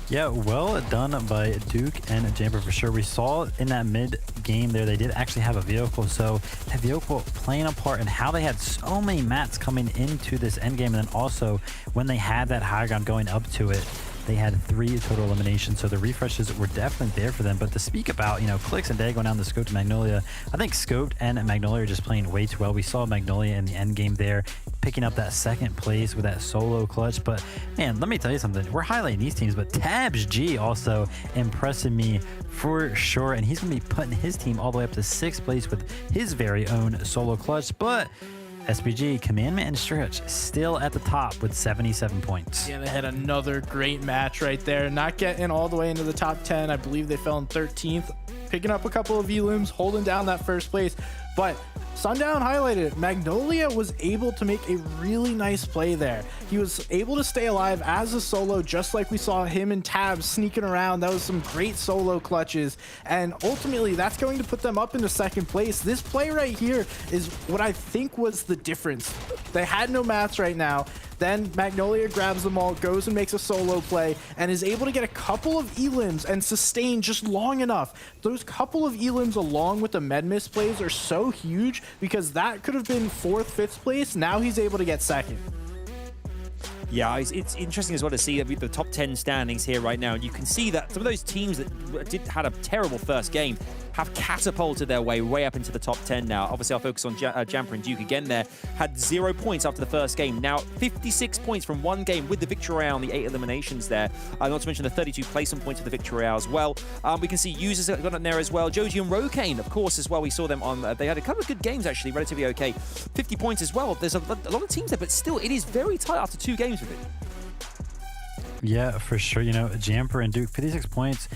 Yeah, well done by Duke and Jamper for sure. We saw in that mid game there, they did actually have a vehicle. So that vehicle playing a part in how they had so many mats coming into this end game. And then also when they had that high ground going up to it, they had 3 total eliminations, so the refreshes were definitely there for them. But to speak about, Clicks and Day going down the Scoped and Magnolia, I think Scoped and Magnolia are just playing way too well. We saw Magnolia in the end game there, picking up that 2nd place with that solo clutch. But man, let me tell you something. We're highlighting these teams, but Tabs G also impressing me for sure. And he's going to be putting his team all the way up to 6th place with his very own solo clutch. But SBG, Commandment, and Stretch still at the top with 77 points. Yeah, they had another great match right there. Not getting all the way into the top 10. I believe they fell in 13th, picking up a couple of elims, holding down that 1st place. But Sundown highlighted it. Magnolia was able to make a really nice play there. He was able to stay alive as a solo, just like we saw him and Tabs sneaking around. That was some great solo clutches, and ultimately that's going to put them up into 2nd place. This play right here is what I think was the difference. They had no mats right now. Then Magnolia grabs them all, goes and makes a solo play, and is able to get a couple of elims and sustain just long enough. Those couple of elims along with the med miss plays are so huge, because that could have been 4th, 5th place. Now he's able to get 2nd. Yeah, it's interesting as well to see the top 10 standings here right now. And you can see that some of those teams that had a terrible first game have catapulted their way up into the top 10 now. Obviously, I'll focus on Jamper and Duke again there. Had 0 points after the first game. Now, 56 points from 1 game with the victory royale and the 8 eliminations there. Not to mention the 32 placement points with the victory royale as well. We can see users that got in there as well. Joji and Rokane, of course, as well. We saw them on. They had a couple of good games, actually, relatively okay. 50 points as well. There's a lot of teams there, but still, it is very tight after 2 games with it. Yeah, for sure. Jamper and Duke, 56 points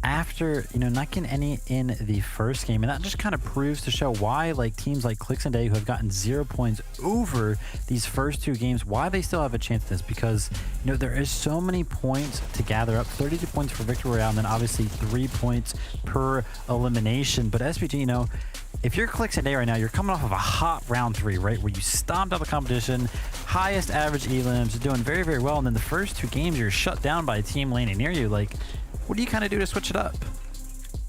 after, not getting any in the first game. And that just kind of proves to show why teams like Clicks and Day, who have gotten 0 points over these first 2 games, why they still have a chance at this. Because, there is so many points to gather up. 32 points for victory royale, and then obviously 3 points per elimination. But SPG, if you're Clicks and Day right now, you're coming off of a hot round 3, right? Where you stomped out the competition, highest average elims, doing very, very well. And then the first 2 games, you're shut down by a team landing near you. What do you kind of do to switch it up?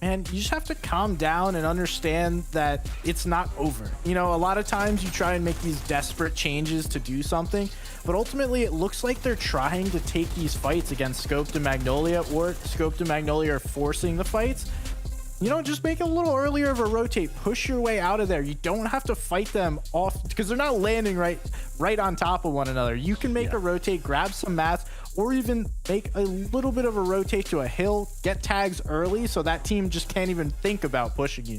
And you just have to calm down and understand that it's not over. A lot of times you try and make these desperate changes to do something, but ultimately it looks like they're trying to take these fights against Scoped and Magnolia, or Scoped and Magnolia are forcing the fights. Just make it a little earlier of a rotate. Push your way out of there. You don't have to fight them off, because they're not landing right on top of one another. You can make a rotate, grab some mats, or even make a little bit of a rotate to a hill, get tags early so that team just can't even think about pushing you.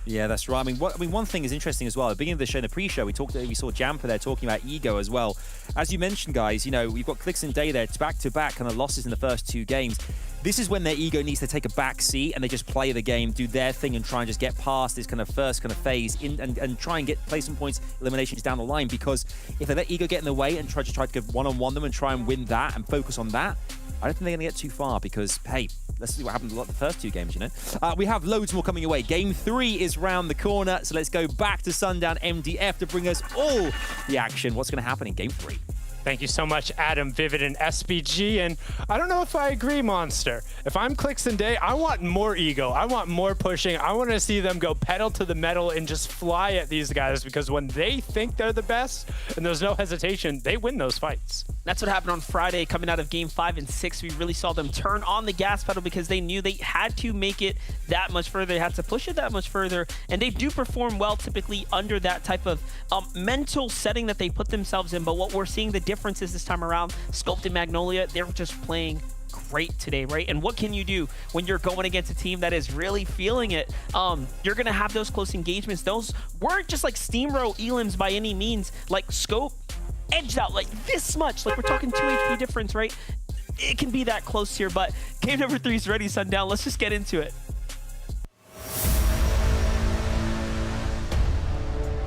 Yeah, that's right. One thing is interesting as well. At the beginning of the show, in the pre-show, we saw Jamper there talking about ego as well. As you mentioned, guys, we've got Clicks and Day there, back-to-back kind of losses in the first 2 games. This is when their ego needs to take a back seat and they just play the game, do their thing, and try and just get past this kind of first kind of phase and try and get placement points, eliminations down the line. Because if they let ego get in the way and try to go one-on-one them and try and win that and focus on that, I don't think they're going to get too far, because, hey, let's see what happened the first 2 games, We have loads more coming away. Game 3 is round the corner, so let's go back to Sundown MDF to bring us all the action. What's going to happen in Game 3? Thank you so much, Adam, Vivid, and SBG. And I don't know if I agree, Monster. If I'm Clicks and Day, I want more ego. I want more pushing. I want to see them go pedal to the metal and just fly at these guys, because when they think they're the best and there's no hesitation, they win those fights. That's what happened on Friday. Coming out of Game 5 and 6, we really saw them turn on the gas pedal, because they knew they had to make it that much further. They had to push it that much further, and they do perform well typically under that type of mental setting that they put themselves in. But what we're seeing the difference is this time around, Scoped and Magnolia, they're just playing great today, right? And what can you do when you're going against a team that is really feeling it? You're gonna have those close engagements. Those weren't just steamroll elims by any means. Scope edged out this much. We're talking 2 HP difference, right? it can be that close here, but game number 3 is ready, Sundown. Let's just get into it.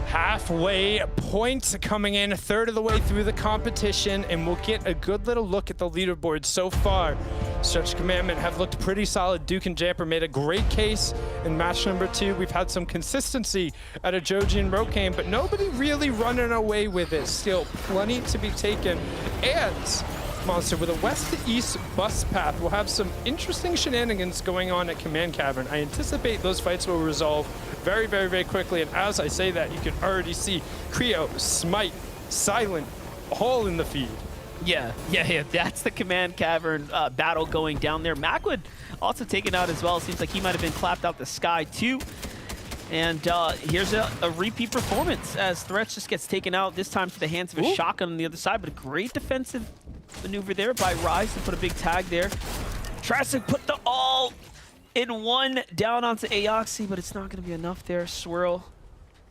Halfway point coming in, a third of the way through the competition, and we'll get a good little look at the leaderboard so far. Stretch Commandment have looked pretty solid. Duke and Jamper made a great case in match number 2. We've had some consistency out of Joji and Rokane, but nobody really running away with it. Still plenty to be taken. And Monster, with a west to east bus path, we'll have some interesting shenanigans going on at Command Cavern. I anticipate those fights will resolve very, very, very quickly. And as I say that, you can already see Creo, Smite, Silent, all in the feed. Yeah. That's the Command Cavern battle going down there. Macwood also taken out as well. Seems like he might have been clapped out the sky too. And here's a repeat performance as Threats just gets taken out, this time to the hands of a shotgun on the other side, but a great defensive maneuver there by Rise to put a big tag there. Tries to put the all-in-one down onto Aoxy, but it's not going to be enough there. Swirl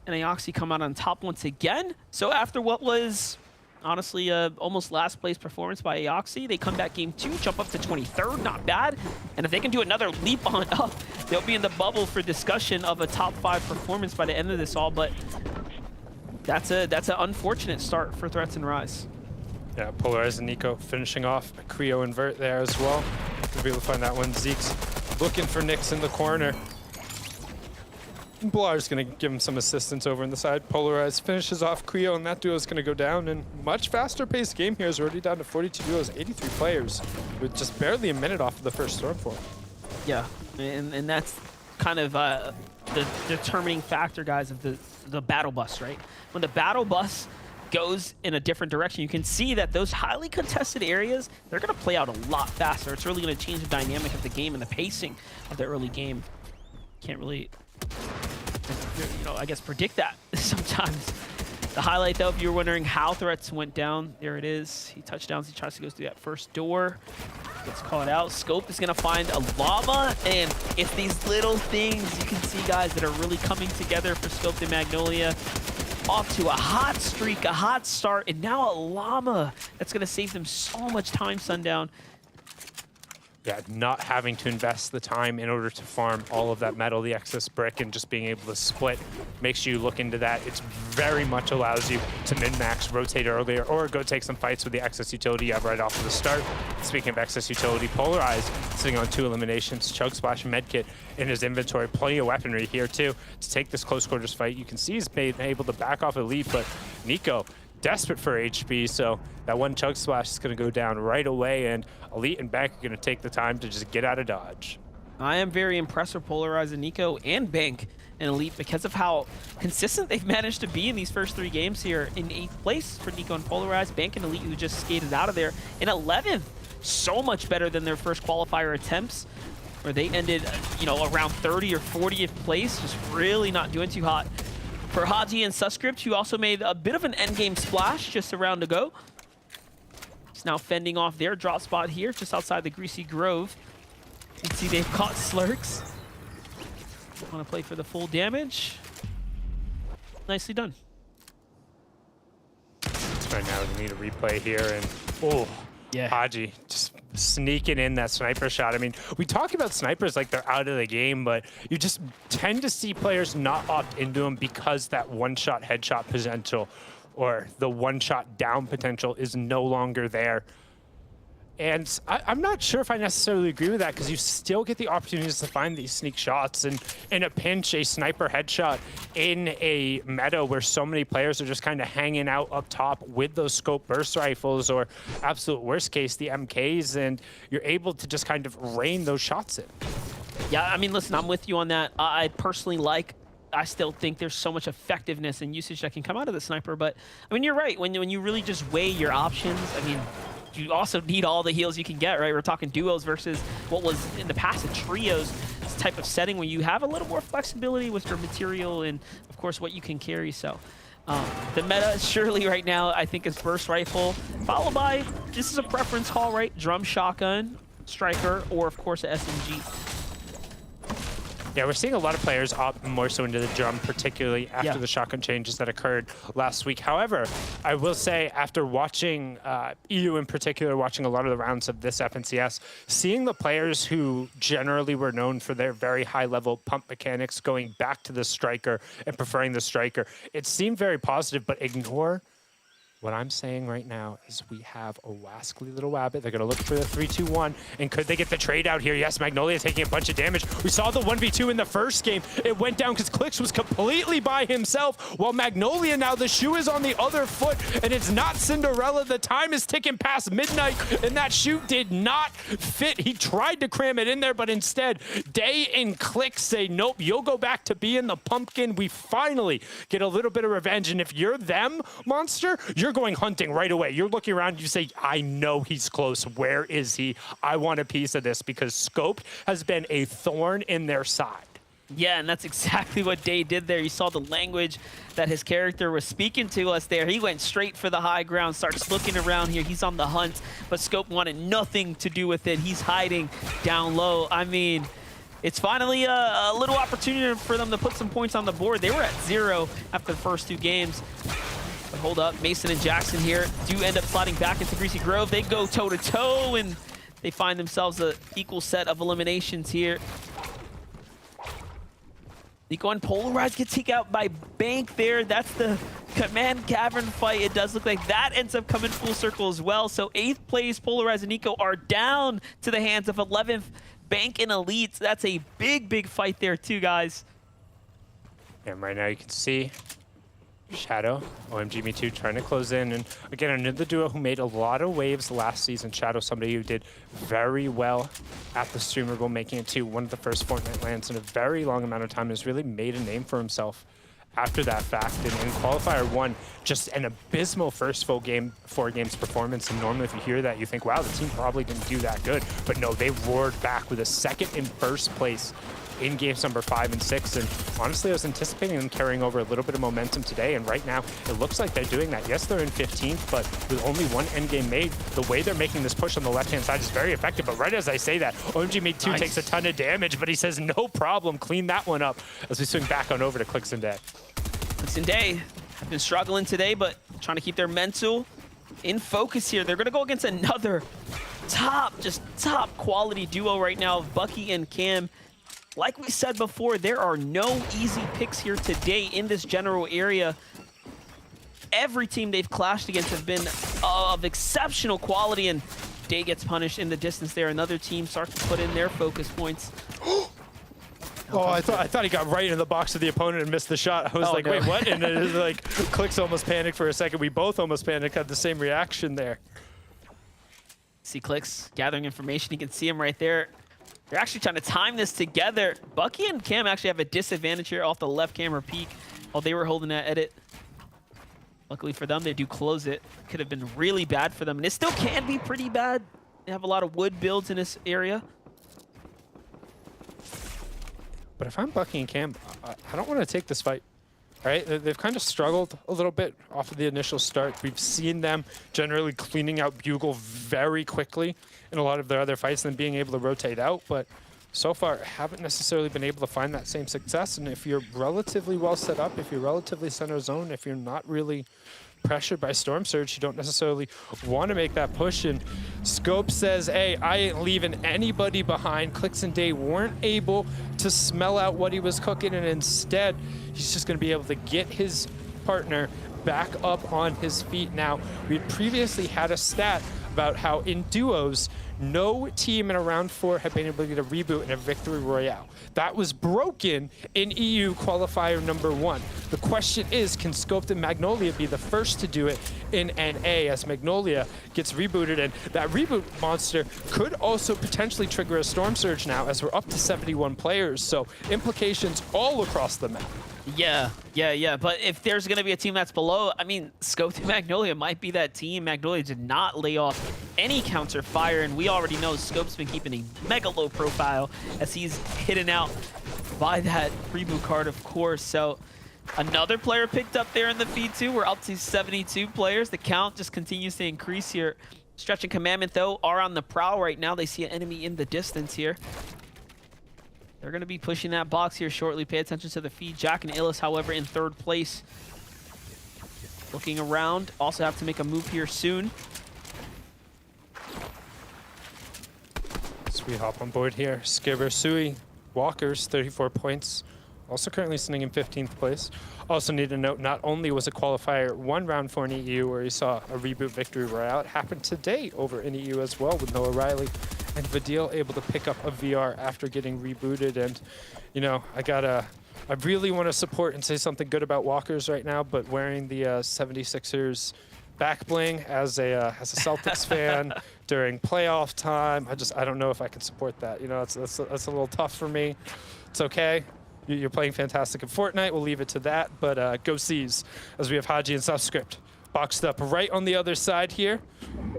and Aoxy come out on top once again. So after what was honestly almost last place performance by Aoxy, they come back game 2, jump up to 23rd, not bad. And if they can do another leap on up, they'll be in the bubble for discussion of a top 5 performance by the end of this all. But that's an unfortunate start for Threats and Rise. Yeah, Polarize and Nico finishing off a Creo invert there as well. We'll be able to find that one. Zeke's looking for Nyx in the corner. Blar's going to give him some assistance over on the side. Polarize finishes off Creo, and that duo is going to go down. And much faster paced game here is already down to 42 duos, 83 players, with just barely a minute off of the first Stormform. Yeah, and that's kind of the determining factor, guys, of the battle bus, right? When the battle bus goes in a different direction, you can see that those highly contested areas, they're going to play out a lot faster. It's really going to change the dynamic of the game and the pacing of the early game. Can't really, I guess predict that sometimes. The highlight, though, if you were wondering how Threats went down, there it is. He touchdowns, he tries to go through that first door. Gets caught out. Scope is going to find a llama, and it's these little things you can see, guys, that are really coming together for Scope the Magnolia. Off to a hot streak, a hot start, and now a llama. That's going to save them so much time, Sundown. Yeah, not having to invest the time in order to farm all of that metal, the excess brick, and just being able to split makes you look into that. It's very much allows you to min-max, rotate earlier, or go take some fights with the excess utility you have right off of the start. Speaking of excess utility, Polarize sitting on 2 eliminations, Chug Splash medkit in his inventory, plenty of weaponry here too to take this close quarters fight. You can see he's been able to back off Elite, but Nico desperate for HP, so that one Chug Splash is going to go down right away, and Elite and Bank are going to take the time to just get out of dodge. I am very impressed with Polarize and Nico and Bank and Elite because of how consistent they've managed to be in these first 3 games here. In 8th place for Nico and Polarize, Bank and Elite, who just skated out of there in 11th. So much better than their first qualifier attempts, where they ended, around 30 or 40th place, just really not doing too hot. For Haji and Suscript, who also made a bit of an endgame splash just a round to go. He's now fending off their drop spot here, just outside the Greasy Grove. You can see they've caught Slurks. Want to play for the full damage. Nicely done. Right now we need a replay here, and yeah, Haji just sneaking in that sniper shot. I mean, we talk about snipers like they're out of the game, but you just tend to see players not opt into them because that one-shot headshot potential or the one-shot down potential is no longer there. And I'm not sure if I necessarily agree with that, because you still get the opportunities to find these sneak shots. And in a pinch, a sniper headshot in a meta where so many players are just kind of hanging out up top with those scope burst rifles, or absolute worst case, the MKs, and you're able to just kind of rain those shots in. Yeah, I mean, listen, I'm with you on that. I personally I still think there's so much effectiveness and usage that can come out of the sniper. But, I mean, you're right. When you really just weigh your options, I mean, you also need all the heals you can get, right? We're talking duos versus what was in the past a trios type of setting where you have a little more flexibility with your material and, of course, what you can carry. So the meta surely right now, I think, is burst rifle, followed by, this is a preference call, right? Drum shotgun, striker, or, of course, a SMG. Yeah, we're seeing a lot of players opt more so into the drum, particularly after the shotgun changes that occurred last week. However, I will say, after watching EU in particular, watching a lot of the rounds of this FNCS, seeing the players who generally were known for their very high-level pump mechanics going back to the striker and preferring the striker, it seemed very positive, but ignore what I'm saying right now is we have a wascally little wabbit. They're going to look for the 3-2-1. And could they get the trade out here? Yes, Magnolia taking a bunch of damage. We saw the 1v2 in the first game. It went down because Clix was completely by himself, while Magnolia now, the shoe is on the other foot, and it's not Cinderella. The time is ticking past midnight, and that shoe did not fit. He tried to cram it in there, but instead, Day and Clix say, nope, you'll go back to being the pumpkin. We finally get a little bit of revenge, and if you're them, Monster, you're going hunting right away. You're looking around, you say, I know he's close. Where is he? I want a piece of this, because Scoped has been a thorn in their side. Yeah, and that's exactly what Day did there. You saw the language that his character was speaking to us there. He went straight for the high ground, starts looking around here. He's on the hunt, but Scope wanted nothing to do with it. He's hiding down low. I mean, it's finally a little opportunity for them to put some points on the board. They were at 0 after the first 2 games. But hold up, Mason and Jackson here do end up sliding back into Greasy Grove. They go toe-to-toe, and they find themselves an equal set of eliminations here. Nico and Polarized gets taken out by Bank there. That's the Command Cavern fight. It does look like that ends up coming full circle as well. So 8th place, Polarized and Nico are down to the hands of 11th, Bank and Elites. That's a big, big fight there too, guys. And right now you can see Shadow, OMG Me Too, trying to close in. And again, another duo who made a lot of waves last season. Shadow, somebody who did very well at the streamer bowl, making it to one of the first Fortnite lands in a very long amount of time, has really made a name for himself after that fact. And in Qualifier 1, just an abysmal first full game, 4 games performance. And normally if you hear that, you think, wow, the team probably didn't do that good. But no, they roared back with a 2nd and 1st place in games number 5 and 6, and honestly, I was anticipating them carrying over a little bit of momentum today, and right now, it looks like they're doing that. Yes, they're in 15th, but with only 1 endgame made, the way they're making this push on the left-hand side is very effective, but right as I say that, OMG Made 2 takes a ton of damage, but he says, no problem, clean that one up, as we swing back on over to Clix and Day. Clix and Day have been struggling today, but trying to keep their mental in focus here. They're going to go against another top quality duo right now of Bucky and Cam. Like we said before, there are no easy picks here today in this general area. Every team they've clashed against has been of exceptional quality, and Day gets punished in the distance there. Another team starts to put in their focus points. Oh, I thought he got right in the box of the opponent and missed the shot. I was like, wait, what? And then it was like, Clix almost panicked for a second. We both almost panicked, had the same reaction there. See Clix gathering information. You can see him right there. They're actually trying to time this together. Bucky and Cam actually have a disadvantage here off the left camera peak while they were holding that edit. Luckily for them, they do close it. Could have been really bad for them, and it still can be pretty bad. They have a lot of wood builds in this area. But if I'm Bucky and Cam, I don't want to take this fight. Right? They've kind of struggled a little bit off of the initial start. We've seen them generally cleaning out Bugle very quickly in a lot of their other fights and then being able to rotate out. But so far, haven't necessarily been able to find that same success. And if you're relatively well set up, if you're relatively center zone, if you're not really pressured by Storm Surge, you don't necessarily want to make that push. And Scope says, hey, I ain't leaving anybody behind. Clix and Day weren't able to smell out what he was cooking, and instead, he's just going to be able to get his partner back up on his feet. Now, we had previously had a stat about how in duos, no team in a round 4 had been able to get a reboot in a victory royale. That was broken in EU qualifier number 1. The question is, can Scoped and Magnolia be the first to do it in NA as Magnolia gets rebooted? And that reboot, Monster, could also potentially trigger a Storm Surge now as we're up to 71 players. So implications all across the map. Yeah. But if there's going to be a team that's below, I mean, Scoped and Magnolia might be that team. Magnolia did not lay off any counter fire, and we already know Scope's been keeping a mega low profile as he's hidden out by that reboot card, of course. So another player picked up there in the feed too. We're up to 72 players. The count just continues to increase here. Stretch and Commandment, though, are on the prowl right now. They see an enemy in the distance here. They're going to be pushing that box here shortly. Pay attention to the feed. Jack and Illis, however, in third place. Looking around. Also have to make a move here soon. So we hop on board here. Skibber, Sui, Walkers, 34 points. Also currently sitting in 15th place. Also need to note, not only was a qualifier 1 round for an EU where he saw a reboot victory royale, it happened today over in EU as well with Noah Riley and Vadil able to pick up a VR after getting rebooted. And, you know, I really want to support and say something good about Walkers right now, but wearing the 76ers back bling as a Celtics fan during playoff time, I don't know if I can support that. You know, that's a little tough for me. It's okay. You're playing fantastic in Fortnite. We'll leave it to that, but go C's as we have Haji and Subscript boxed up right on the other side here.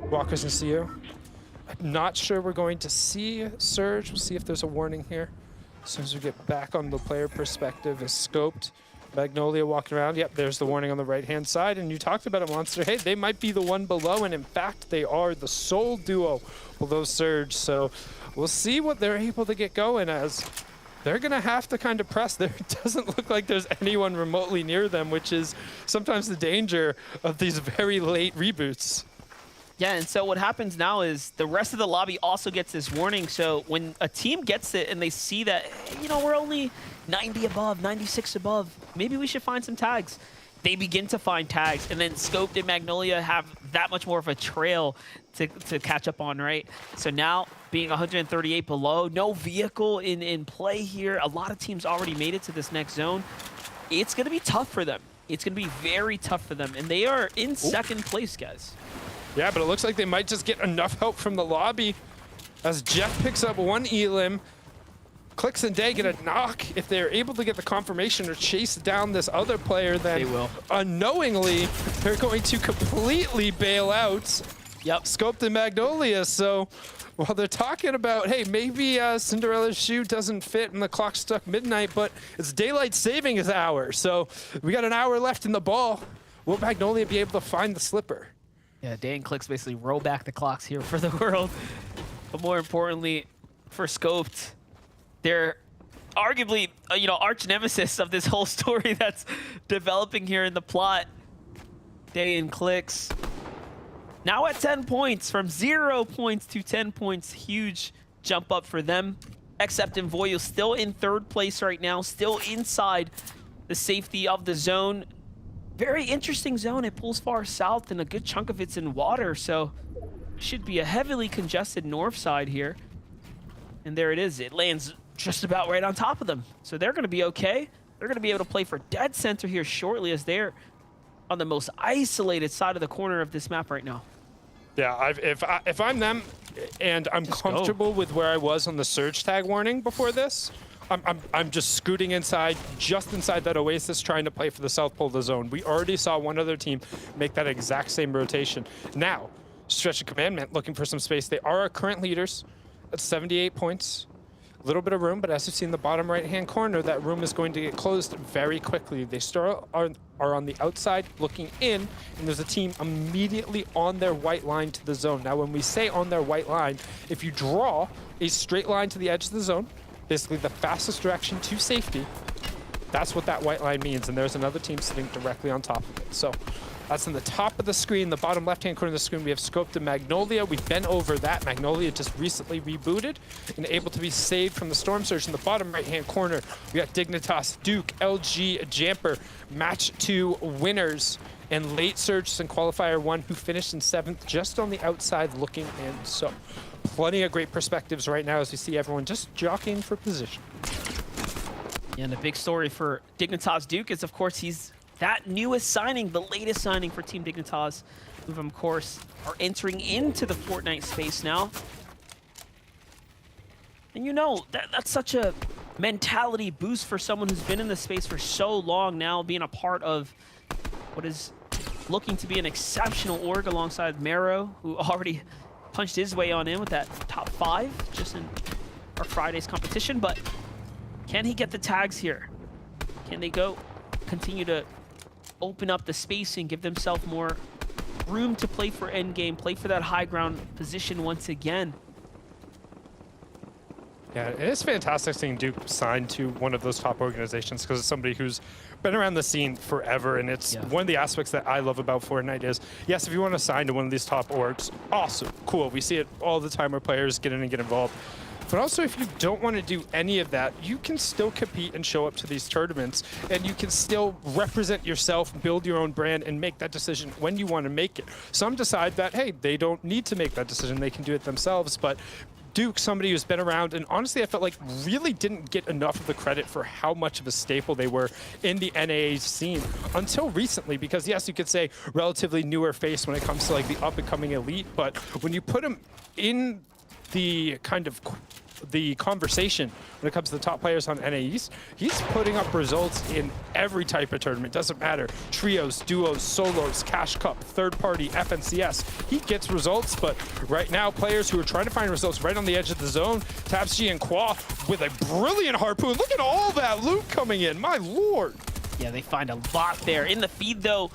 Walkers and CU. I'm not sure we're going to see Surge. We'll see if there's a warning here. As soon as we get back on the player perspective is scoped. Magnolia walking around. Yep, there's the warning on the right-hand side. And you talked about it, Monster. Hey, they might be the one below, and in fact, they are the sole duo below Surge. So we'll see what they're able to get going as. They're going to have to kind of press. There doesn't look like there's anyone remotely near them, which is sometimes the danger of these very late reboots. Yeah, and so what happens now is the rest of the lobby also gets this warning. So when a team gets it and they see that, hey, you know, we're only 90 above, 96 above, maybe we should find some tags. They begin to find tags, and then Scoped and Magnolia have that much more of a trail to catch up on, right? So now, being 138 below, no vehicle in play here. A lot of teams already made it to this next zone. It's going to be tough for them. It's going to be very tough for them, and they are in second place, guys. Yeah, but it looks like they might just get enough help from the lobby as Jeff picks up one elim. Clicks and Day get a knock. If they're able to get the confirmation or chase down this other player, then they will. Unknowingly, they're going to completely bail out. Yep. Scoped and Magnolia. So while they're talking about, hey, maybe Cinderella's shoe doesn't fit and the clock struck midnight, but it's daylight saving hour. So we got an hour left in the ball. Will Magnolia be able to find the slipper? Yeah, Day and Clicks basically roll back the clocks here for the world. But more importantly, for Scoped, they're arguably, you know, arch nemesis of this whole story that's developing here in the plot. Day and Clicks. Now at 10 points, from 0 points to 10 points. Huge jump up for them. Except Voyo still in third place right now, still inside the safety of the zone. Very interesting zone. It pulls far south, and a good chunk of it's in water, so should be a heavily congested north side here. And there it is. It lands just about right on top of them. So they're going to be okay. They're going to be able to play for dead center here shortly, as they're on the most isolated side of the corner of this map right now. Yeah, if I'm them and I'm just comfortable with where I was on the surge tag warning before this, I'm just scooting inside, just inside that oasis, trying to play for the south pole of the zone. We already saw one other team make that exact same rotation. Now, Stretch and Commandment looking for some space. They are our current leaders at 78 points. A little bit of room, but as you see in the bottom right-hand corner, that room is going to get closed very quickly. They still are on the outside looking in, and there's a team immediately on their white line to the zone. Now, when we say on their white line, if you draw a straight line to the edge of the zone, basically the fastest direction to safety, that's what that white line means, and there's another team sitting directly on top of it. So that's in the top of the screen, the bottom left-hand corner of the screen. We have Scoped and Magnolia. We've been over that. Magnolia just recently rebooted and able to be saved from the Storm Surge. In the bottom right-hand corner, we got Dignitas, Duke, LG, Jamper, Match 2 winners, and Late Surge and Qualifier 1, who finished in 7th, just on the outside looking in. So plenty of great perspectives right now as we see everyone just jockeying for position. And the big story for Dignitas Duke is, of course, he's that newest signing, the latest signing for Team Dignitas, who, of course, are entering into the Fortnite space now. And you know, that's such a mentality boost for someone who's been in the space for so long now, being a part of what is looking to be an exceptional org alongside Mero, who already punched his way on in with that top 5 just in our Friday's competition. But can he get the tags here? Can they continue to open up the space and give themselves more room to play for endgame, play for that high ground position once again? Yeah, it is fantastic seeing Duke signed to one of those top organizations because it's somebody who's been around the scene forever, and it's one of the aspects that I love about Fortnite is, yes, if you want to sign to one of these top orgs, awesome, cool. We see it all the time where players get in and get involved. But also, if you don't want to do any of that, you can still compete and show up to these tournaments, and you can still represent yourself, build your own brand, and make that decision when you want to make it. Some decide that, hey, they don't need to make that decision. They can do it themselves, but Duke, somebody who's been around, and honestly, I felt like really didn't get enough of the credit for how much of a staple they were in the NAA scene until recently, because yes, you could say relatively newer face when it comes to like the up-and-coming elite, but when you put them in the kind of the conversation when it comes to the top players on NAEs, he's putting up results in every type of tournament. Doesn't matter. Trios, duos, solos, Cash Cup, third party, FNCS. He gets results, but right now, players who are trying to find results right on the edge of the zone, TabsG and Qua with a brilliant harpoon. Look at all that loot coming in, my lord. Yeah, they find a lot there. In the feed, though,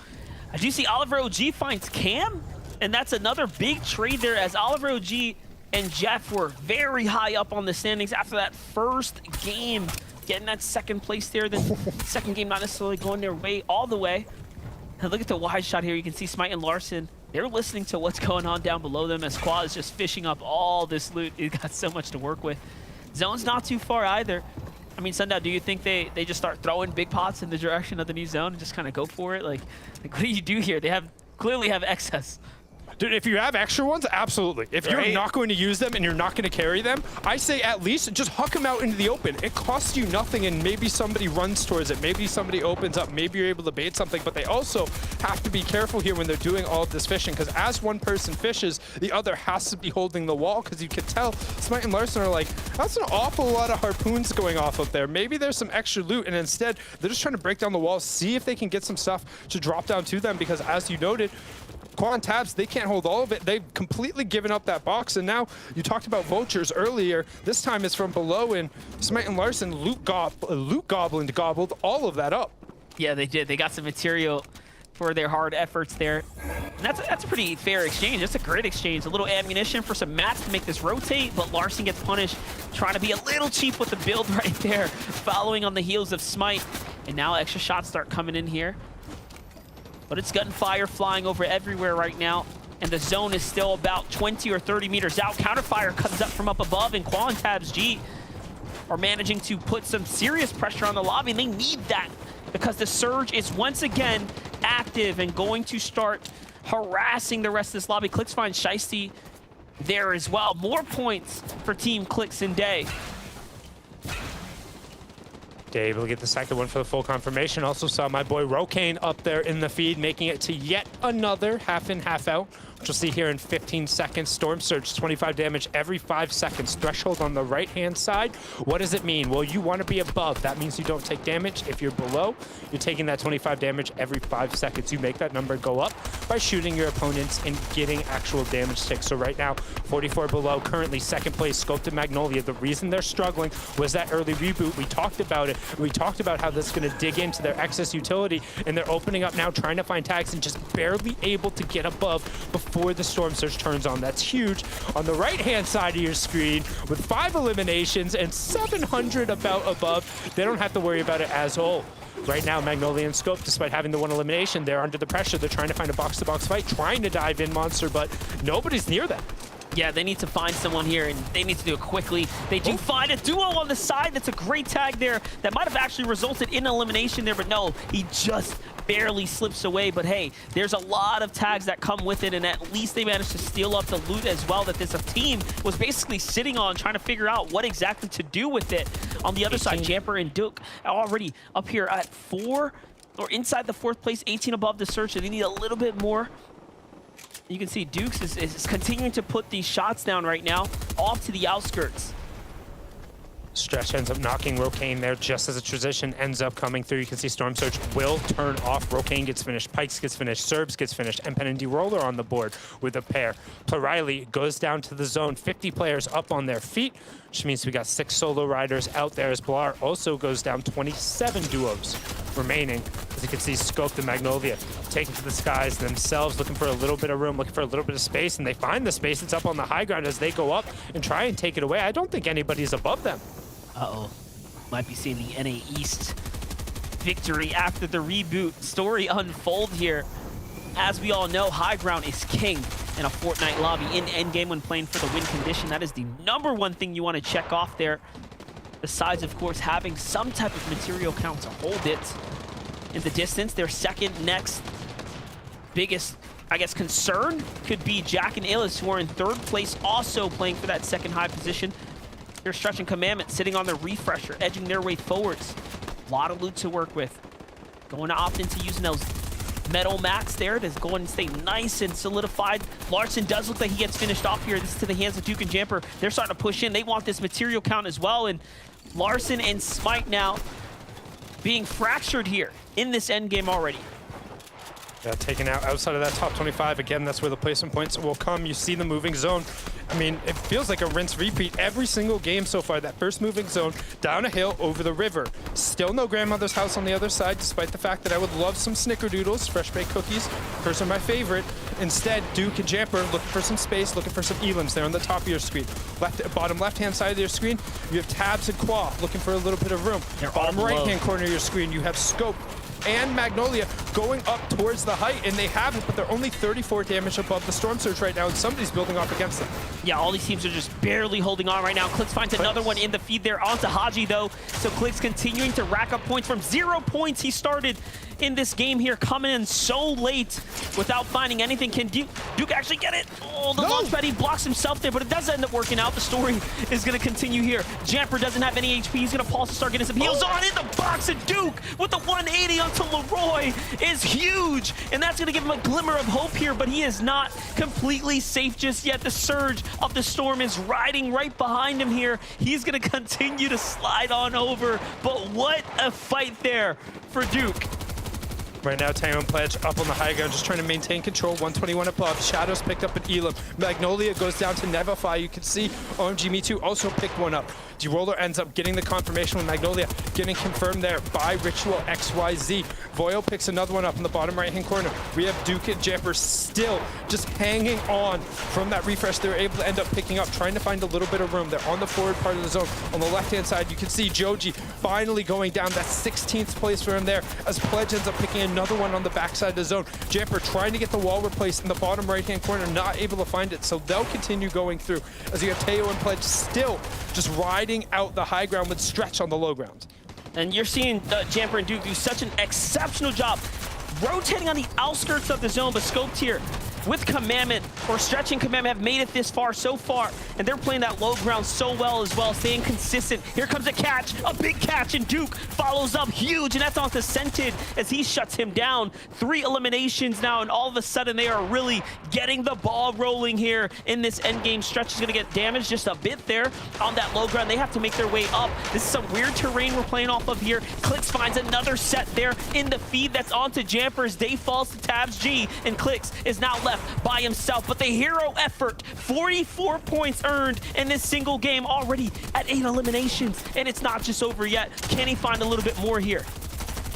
I do see Oliver OG finds Cam, and that's another big trade there as Oliver OG and Jeff were very high up on the standings after that first game, getting that second place there. Then second game not necessarily going their way all the way. And look at the wide shot here. You can see Smite and Larson. They're listening to what's going on down below them as Qua is just fishing up all this loot. He's got so much to work with. Zone's not too far either. I mean, Sundown, do you think they just start throwing big pots in the direction of the new zone and just kind of go for it? Like what do you do here? They clearly have excess. Dude, if you have extra ones, absolutely. If you're not going to use them and you're not going to carry them, I say at least just huck them out into the open. It costs you nothing, and maybe somebody runs towards it. Maybe somebody opens up. Maybe you're able to bait something, but they also have to be careful here when they're doing all of this fishing, because as one person fishes, the other has to be holding the wall, because you can tell Smite and Larson are like, that's an awful lot of harpoons going off up there. Maybe there's some extra loot, and instead, they're just trying to break down the walls, see if they can get some stuff to drop down to them, because as you noted, Qua and Tabs, they can't hold all of it. They've completely given up that box, and now you talked about vultures earlier. This time it's from below, and Smite and Larson loot goblin gobbled all of that up. Yeah, they did. They got some material for their hard efforts there. And that's a pretty fair exchange. That's a great exchange. A little ammunition for some mats to make this rotate, but Larson gets punished, trying to be a little cheap with the build right there, following on the heels of Smite. And now extra shots start coming in here. But it's gunfire flying over everywhere right now, and the zone is still about 20 or 30 meters out. Counterfire comes up from up above, and Qua and TabsG are managing to put some serious pressure on the lobby, and they need that because the Surge is once again active and going to start harassing the rest of this lobby. Clix finds Shiesty there as well. More points for Team Clix and Day. Day able to get the second one for the full confirmation. Also saw my boy Rokane up there in the feed, making it to yet another half in, half out, which we'll see here in 15 seconds. Storm Surge, 25 damage every 5 seconds. Threshold on the right-hand side. What does it mean? Well, you want to be above. That means you don't take damage. If you're below, you're taking that 25 damage every 5 seconds. You make that number go up by shooting your opponents and getting actual damage ticks. So right now, 44 below, currently second place, Scoped and Magnolia. The reason they're struggling was that early reboot. We talked about it. We talked about how this is going to dig into their excess utility, and they're opening up now, trying to find tags, and just barely able to get above before the Storm Surge turns on. That's huge. On the right-hand side of your screen, with 5 eliminations and 700 about above, they don't have to worry about it as whole. Right now, Magnolia and Scope, despite having the 1 elimination, they're under the pressure. They're trying to find a box-to-box fight, trying to dive in Monster, but nobody's near them. Yeah, they need to find someone here, and they need to do it quickly. They do find a duo on the side. That's a great tag there. That might have actually resulted in elimination there, but no, he just barely slips away. But hey, there's a lot of tags that come with it, and at least they managed to steal up the loot as well that this team was basically sitting on, trying to figure out what exactly to do with it. On the other side, Jamper and Duke are already up here at 4, or inside the 4th place, 18 above the Surge, so they need a little bit more. You can see Dukes is continuing to put these shots down right now, off to the outskirts. Stretch ends up knocking Rocane there just as a transition ends up coming through. You can see Storm Surge will turn off. Rocane gets finished, Pikes gets finished, Serbs gets finished, and Pen and D-Roller on the board with a pair. Riley goes down to the zone, 50 players up on their feet, which means we got 6 solo riders out there as Blar also goes down, 27 duos remaining. As you can see, Scope and Magnolia taking to the skies themselves, looking for a little bit of room, looking for a little bit of space, and they find the space. It's up on the high ground as they go up and try and take it away. I don't think anybody's above them. Uh-oh. Might be seeing the NA East victory after the reboot story unfold here. As we all know, high ground is king in a Fortnite lobby in endgame when playing for the win condition. That is the #1 thing you want to check off there. Besides, of course, having some type of material count to hold it in the distance. Their second next biggest, I guess, concern could be Jack and Illis, who are in 3rd place, also playing for that second high position. They're Stretch and Commandment sitting on their refresher, edging their way forwards. A lot of loot to work with. Going to opt into using those metal mats there to go and stay nice and solidified. Larson does look like he gets finished off here. This is to the hands of Duke and Jamper. They're starting to push in. They want this material count as well. And Larson and Smite now being fractured here in this end game already. Yeah, taken out outside of that top 25. Again, that's where the placement points will come. You see the moving zone. I mean, it feels like a rinse repeat every single game so far. That first moving zone, down a hill, over the river. Still no grandmother's house on the other side, despite the fact that I would love some snickerdoodles, fresh baked cookies. Those are my favorite. Instead, Duke and Jamper looking for some space, looking for some elims there on the top of your screen. Bottom left-hand side of your screen, you have Tabs and Qual looking for a little bit of room. Bottom right-hand corner of your screen, you have Scope and Magnolia going up towards the height, and they have it, but they're only 34 damage above the Storm Surge right now, and somebody's building off against them. Yeah, all these teams are just barely holding on right now. Clicks finds another one in the feed there onto Haji, though. So Clicks continuing to rack up points from 0 points. He started in this game here, coming in so late without finding anything. Can Duke actually get it? Oh, the launch pad, he blocks himself there, but it does end up working out. The story is going to continue here. Jamper doesn't have any HP. He's going to pulse to start getting some heals on in the box, and Duke with the 180 onto Leroy is huge, and that's going to give him a glimmer of hope here, but he is not completely safe just yet. The surge of the Storm is riding right behind him here. He's going to continue to slide on over, but what a fight there for Duke. Right now, Tango and Pledge up on the high ground, just trying to maintain control. 121 above. Shadows picked up an Elam. Magnolia goes down to Nevify. You can see OMG Me Too also picked one up. D-Roller ends up getting the confirmation with Magnolia, getting confirmed there by Ritual XYZ. Voyle picks another one up in the bottom right-hand corner. We have Duke and Jamper still just hanging on from that refresh. They were able to end up picking up, trying to find a little bit of room. They're on the forward part of the zone. On the left-hand side, you can see Joji finally going down. That 16th place for him there, as Pledge ends up picking another one on the backside of the zone. Jamper trying to get the wall replaced in the bottom right-hand corner, not able to find it, so they'll continue going through. As you have Teo and Pledge still just riding out the high ground with Stretch on the low ground. And you're seeing Jamper and Duke do such an exceptional job rotating on the outskirts of the zone, but Scoped here with Commandment, or Stretch and Commandment, have made it this far so far, and they're playing that low ground so well as well, staying consistent. Here comes a catch, a big catch, and Duke follows up huge, and that's onto Scented as he shuts him down. 3 eliminations now, and all of a sudden they are really getting the ball rolling here in this endgame. Stretch is going to get damaged just a bit there on that low ground. They have to make their way up. This is some weird terrain we're playing off of here. Clicks finds another set there in the feed that's onto Jamper's. Day falls to Tabs G, and Clicks is now left by himself, but the hero effort, 44 points earned in this single game, already at 8 eliminations, and it's not just over yet. Can he find a little bit more here?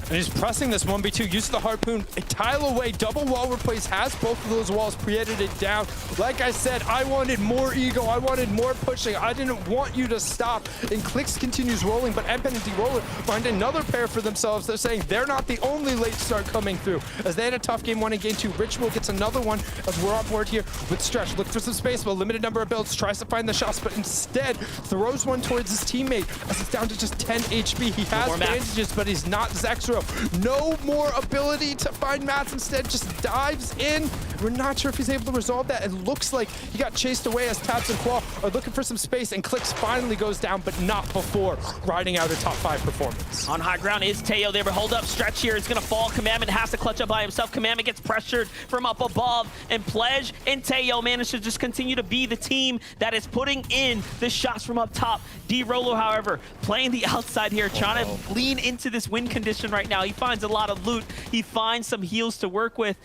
And he's pressing this 1v2, uses the harpoon, a tile away, double wall replace, has both of those walls pre-edited down. Like I said, I wanted more ego, I wanted more pushing, I didn't want you to stop. And Clicks continues rolling, but Empen and D-Roller find another pair for themselves. They're saying they're not the only late start coming through, as they had a tough game 1 and game 2. Ritual gets another one, as we're on board here with Stretch. Look for some space, but a limited number of builds, tries to find the shots, but instead throws one towards his teammate, as it's down to just 10 HP. He has bandages, but he's not Zexor throw. No more ability to find Mats, instead just dives in. We're not sure if he's able to resolve that. It looks like he got chased away as Tabs and Qual are looking for some space, and Clicks finally goes down, but not before riding out a top 5 performance. On high ground is Teo there, but hold up, Stretch here is gonna fall. Commandment has to clutch up by himself. Commandment gets pressured from up above, and Pledge and Teo manage to just continue to be the team that is putting in the shots from up top. D-Rolo, however, playing the outside here, trying to lean into this win condition right now. He finds a lot of loot. He finds some heals to work with.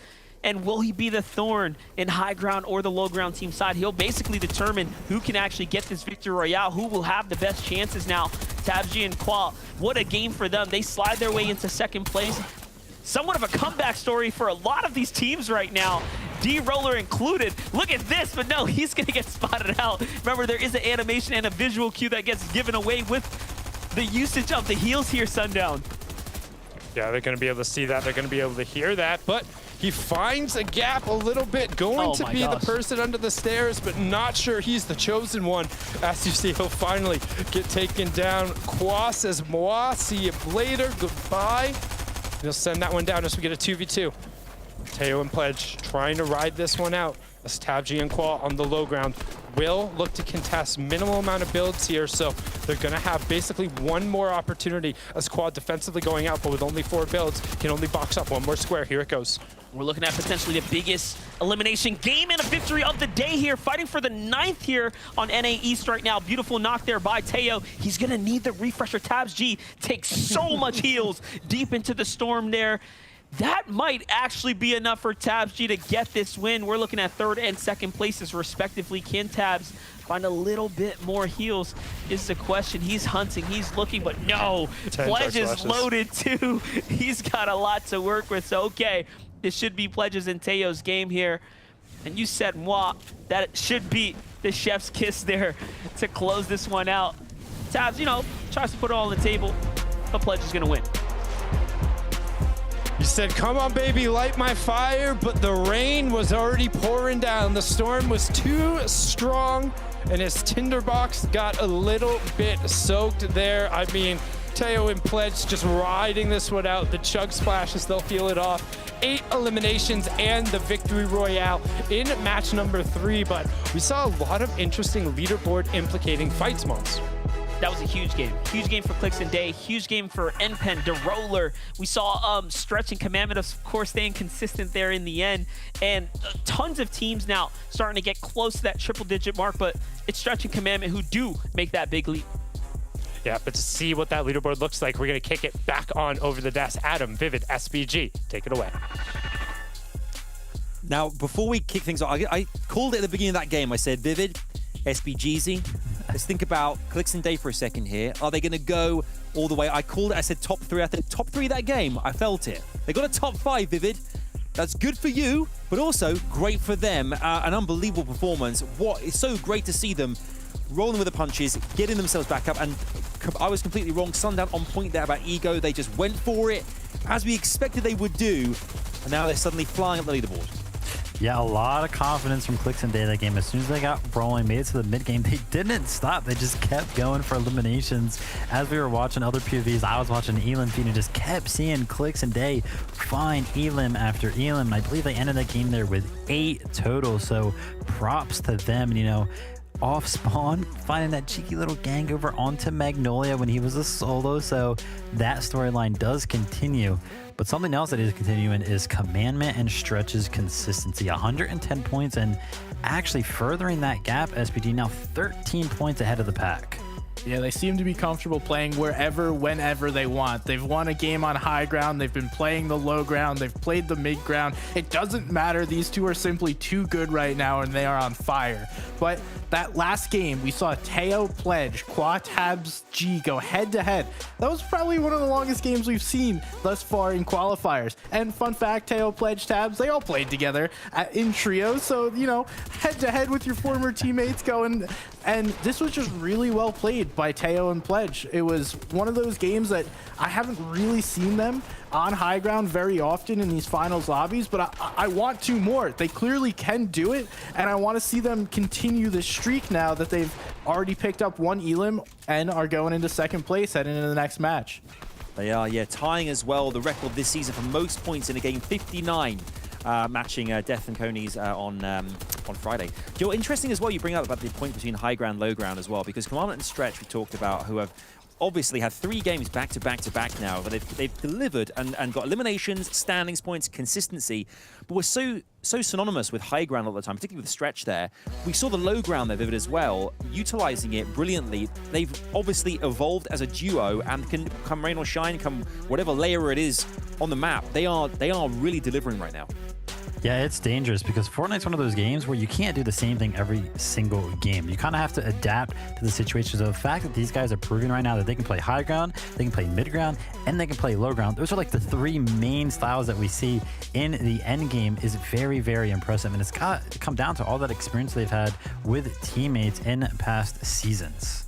And will he be the thorn in high ground or the low ground team side? He'll basically determine who can actually get this victory royale, who will have the best chances now. Tabji and Qual, what a game for them. They slide their way into second place. Somewhat of a comeback story for a lot of these teams right now, D-Roller included. Look at this, but no, he's gonna get spotted out. Remember, there is an animation and a visual cue that gets given away with the usage of the heals here, Sundown. Yeah, they're going to be able to see that. They're going to be able to hear that. But he finds a gap a little bit, going to be the person under the stairs, but not sure he's the chosen one. As you see, he'll finally get taken down. Kwa says, Moa, see you later. Goodbye. He'll send that one down as we get a 2v2. Teo and Pledge trying to ride this one out. As Tabji and Qual on the low ground will look to contest minimal amount of builds here, so they're going to have basically one more opportunity as Quad defensively going out, but with only 4 builds, can only box up one more square. Here it goes. We're looking at potentially the biggest elimination game and a victory of the day here, fighting for the 9th here on NA East right now. Beautiful knock there by Teo. He's going to need the refresher. Tabs G takes so much heals deep into the storm there. That might actually be enough for Tabs G to get this win. We're looking at 3rd and 2nd places respectively. Can Tabs find a little bit more heals is the question. He's hunting, he's looking, but no. Pledge is loaded too. He's got a lot to work with, so okay. This should be Pledge's and Teo's game here. And you said, Moi, that it should be the chef's kiss there to close this one out. Tabs, you know, tries to put it all on the table, but Pledge is gonna win. He said, come on, baby, light my fire, but the rain was already pouring down. The storm was too strong, and his tinderbox got a little bit soaked there. I mean, Teo and Pledge just riding this one out. The chug splashes, they'll feel it off. 8 eliminations and the victory royale in match number 3, but we saw a lot of interesting leaderboard implicating fights, Mons. That was a huge game. Huge game for Clicks and Day. Huge game for NPen, DeRoller. We saw Stretch and Commandment, of course, staying consistent there in the end. And tons of teams now starting to get close to that triple-digit mark, but it's Stretch and Commandment who do make that big leap. Yeah, but to see what that leaderboard looks like, we're going to kick it back on over the desk. Adam, Vivid, SBG, take it away. Now, before we kick things off, I called it at the beginning of that game. I said, Vivid, SBGZ. Let's think about Clicks and Day for a second here. Are they going to go all the way? I called it, I said top 3. I think top 3 that game, I felt it. They got a top 5, Vivid. That's good for you, but also great for them. An unbelievable performance. It's so great to see them rolling with the punches, getting themselves back up, and I was completely wrong. Sundown on point there about ego. They just went for it, as we expected they would do, and now they're suddenly flying up the leaderboard. Yeah, a lot of confidence from Clicks and Day that game. As soon as they got rolling, made it to the mid game, they didn't stop. They just kept going for eliminations. As we were watching other POVs, I was watching Elim feed and just kept seeing Clicks and Day find Elim after Elim. I believe they ended that game there with 8 total, so props to them. And, you know, off spawn, finding that cheeky little gang over onto Magnolia when he was a solo, so that storyline does continue. But something else that is continuing is Commandment and Stretch's consistency. 110 points and actually furthering that gap. SPG now 13 points ahead of the pack. Yeah, they seem to be comfortable playing wherever, whenever they want. They've won a game on high ground. They've been playing the low ground. They've played the mid ground. It doesn't matter. These two are simply too good right now, and they are on fire. But that last game, we saw Teo, Pledge, Qua, Tabs, G go head-to-head. That was probably one of the longest games we've seen thus far in qualifiers. And fun fact, Teo, Pledge, Tabs, they all played together in trios. So, you know, head-to-head with your former teammates going. And this was just really well played by Teo and Pledge. It was one of those games that I haven't really seen them on high ground very often in these finals lobbies, but I want 2 more. They clearly can do it, and I want to see them continue this streak now that they've already picked up 1 Elim and are going into 2nd place heading into the next match. They are, yeah, tying as well the record this season for most points in a game, 59. Matching Death and Coney's on Friday. Joe, interesting as well, you bring up about the point between high ground, low ground as well, because Commandment and Stretch we talked about, who have obviously had 3 games back to back now, but they've delivered and got eliminations, standings points, consistency. But we're so synonymous with high ground all the time, particularly with Stretch there. We saw the low ground there, Vivid, as well, utilizing it brilliantly. They've obviously evolved as a duo and can come rain or shine, come whatever layer it is on the map. They are really delivering right now. Yeah, it's dangerous because Fortnite's one of those games where you can't do the same thing every single game. You kind of have to adapt to the situation. So the fact that these guys are proving right now that they can play high ground, they can play mid ground, and they can play low ground. Those are like the 3 main styles that we see in the end game is very, very impressive. And it's got to come down to all that experience they've had with teammates in past seasons.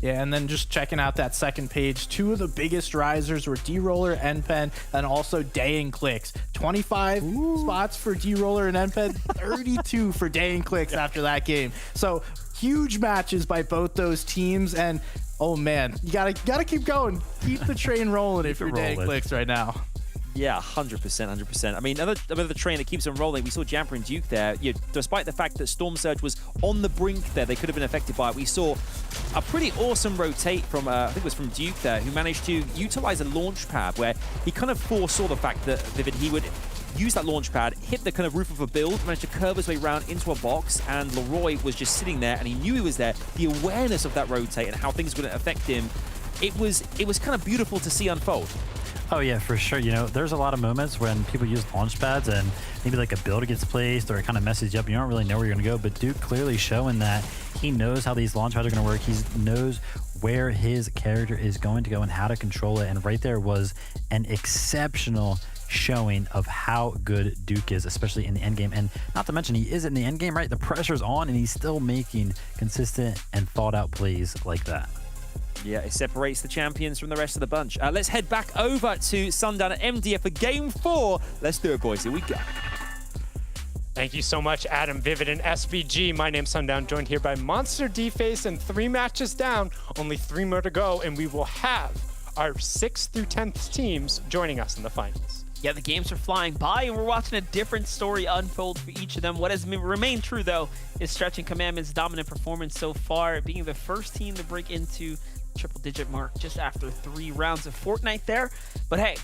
Yeah, and then just checking out that second page, 2 of the biggest risers were D-Roller, NPen, and also Day and Clicks. 25 spots for D-Roller and NPen, 32 for Day and Clicks after that game. So huge matches by both those teams, and oh man, you gotta keep going. Keep the train rolling if you're Day and Clicks right now. Yeah, 100%. I mean, another train that keeps on rolling. We saw Jamper and Duke there. Despite the fact that Storm Surge was on the brink there, they could have been affected by it. We saw a pretty awesome rotate from, I think it was from Duke there, who managed to utilize a launch pad where he kind of foresaw the fact that Vivid, he would use that launch pad, hit the kind of roof of a build, managed to curve his way around into a box, and Leroy was just sitting there, and he knew he was there. The awareness of that rotate and how things would affect him, it was kind of beautiful to see unfold. Oh yeah, for sure. You know, there's a lot of moments when people use launch pads and maybe like a build gets placed or it kind of messes you up. You don't really know where you're going to go, but Duke clearly showing that he knows how these launch pads are going to work. He knows where his character is going to go and how to control it. And right there was an exceptional showing of how good Duke is, especially in the end game. And not to mention, he is in the end game, right? The pressure's on and he's still making consistent and thought out plays like that. Yeah, it separates the champions from the rest of the bunch. Let's head back over to Sundown at MDF for Game 4. Let's do it, boys. Here we go. Thank you so much, Adam, Vivid, and SVG. My name's Sundown, joined here by Monster, D-Face, and 3 matches down. Only 3 more to go, and we will have our 6th through 10th teams joining us in the finals. Yeah, the games are flying by, and we're watching a different story unfold for each of them. What has remained true, though, is Stretch and Commandment's dominant performance so far, being the first team to break into triple-digit mark just after 3 rounds of Fortnite there. But hey,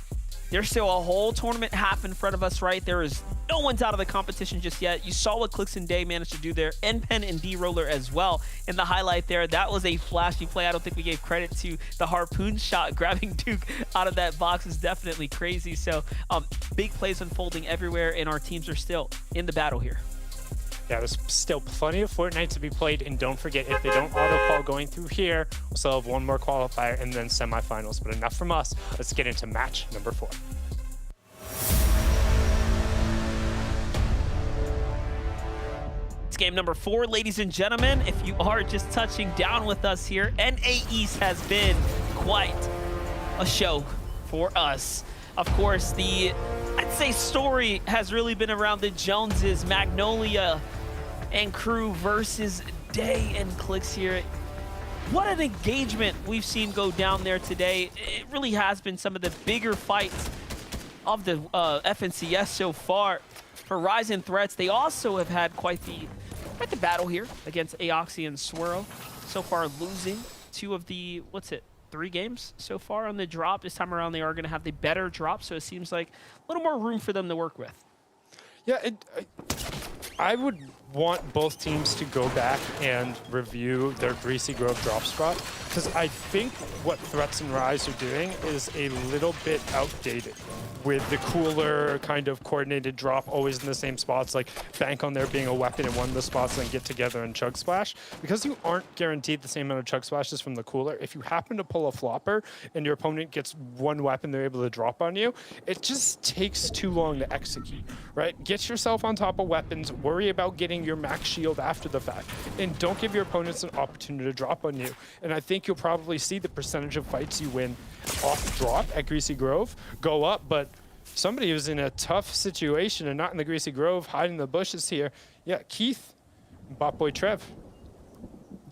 there's still a whole tournament half in front of us, right? There is no one's out of the competition just yet. You saw what Clicks and Day managed to do there, NPen and D-Roller as well. In the highlight there, that was a flashy play. I don't think we gave credit to the harpoon shot. Grabbing Duke out of that box is definitely crazy. So big plays unfolding everywhere, and our teams are still in the battle here. Yeah, there's still plenty of Fortnite to be played, and don't forget, if they don't auto-call going through here, we'll still have 1 more qualifier and then semifinals. But enough from us. Let's get into match number 4. It's game number 4, ladies and gentlemen. If you are just touching down with us here, NA East has been quite a show for us. Of course, I'd say story has really been around the Joneses, Magnolia, and crew versus Day and Clicks here. What an engagement we've seen go down there today. It really has been some of the bigger fights of the FNCS so far. For Ryzen Threats, they also have had quite the battle here against Aoxy and Swirl. So far losing 2 of the, 3 games so far on the drop. This time around, they are going to have the better drop, so it seems like a little more room for them to work with. Yeah, I would want both teams to go back and review their Greasy Grove drop spot, because I think what Threats and Rise are doing is a little bit outdated, with the cooler kind of coordinated drop always in the same spots, like bank on there being a weapon in one of the spots and then get together and chug splash. Because you aren't guaranteed the same amount of chug splashes from the cooler, if you happen to pull a flopper and your opponent gets 1 weapon they're able to drop on you, it just takes too long to execute, right? Get yourself on top of weapons, worry about getting your max shield after the fact, and don't give your opponents an opportunity to drop on you. And I think you'll probably see the percentage of fights you win off drop at Greasy Grove go up, but somebody who's in a tough situation and not in the Greasy Grove, hiding in the bushes here. Yeah, Keith, Botboy Trev.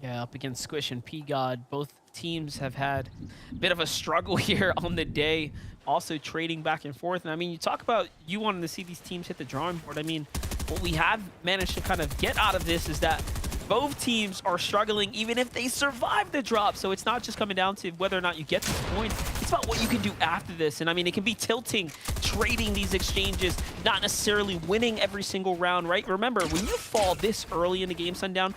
Yeah, up against Squish and P-God, both teams have had a bit of a struggle here on the day, also trading back and forth. And I mean, you talk about you wanting to see these teams hit the drawing board. I mean, what we have managed to kind of get out of this is that both teams are struggling even if they survive the drop. So it's not just coming down to whether or not you get these points. It's about what you can do after this. And I mean, it can be tilting, trading these exchanges, not necessarily winning every single round, right? Remember, when you fall this early in the game, Sundown,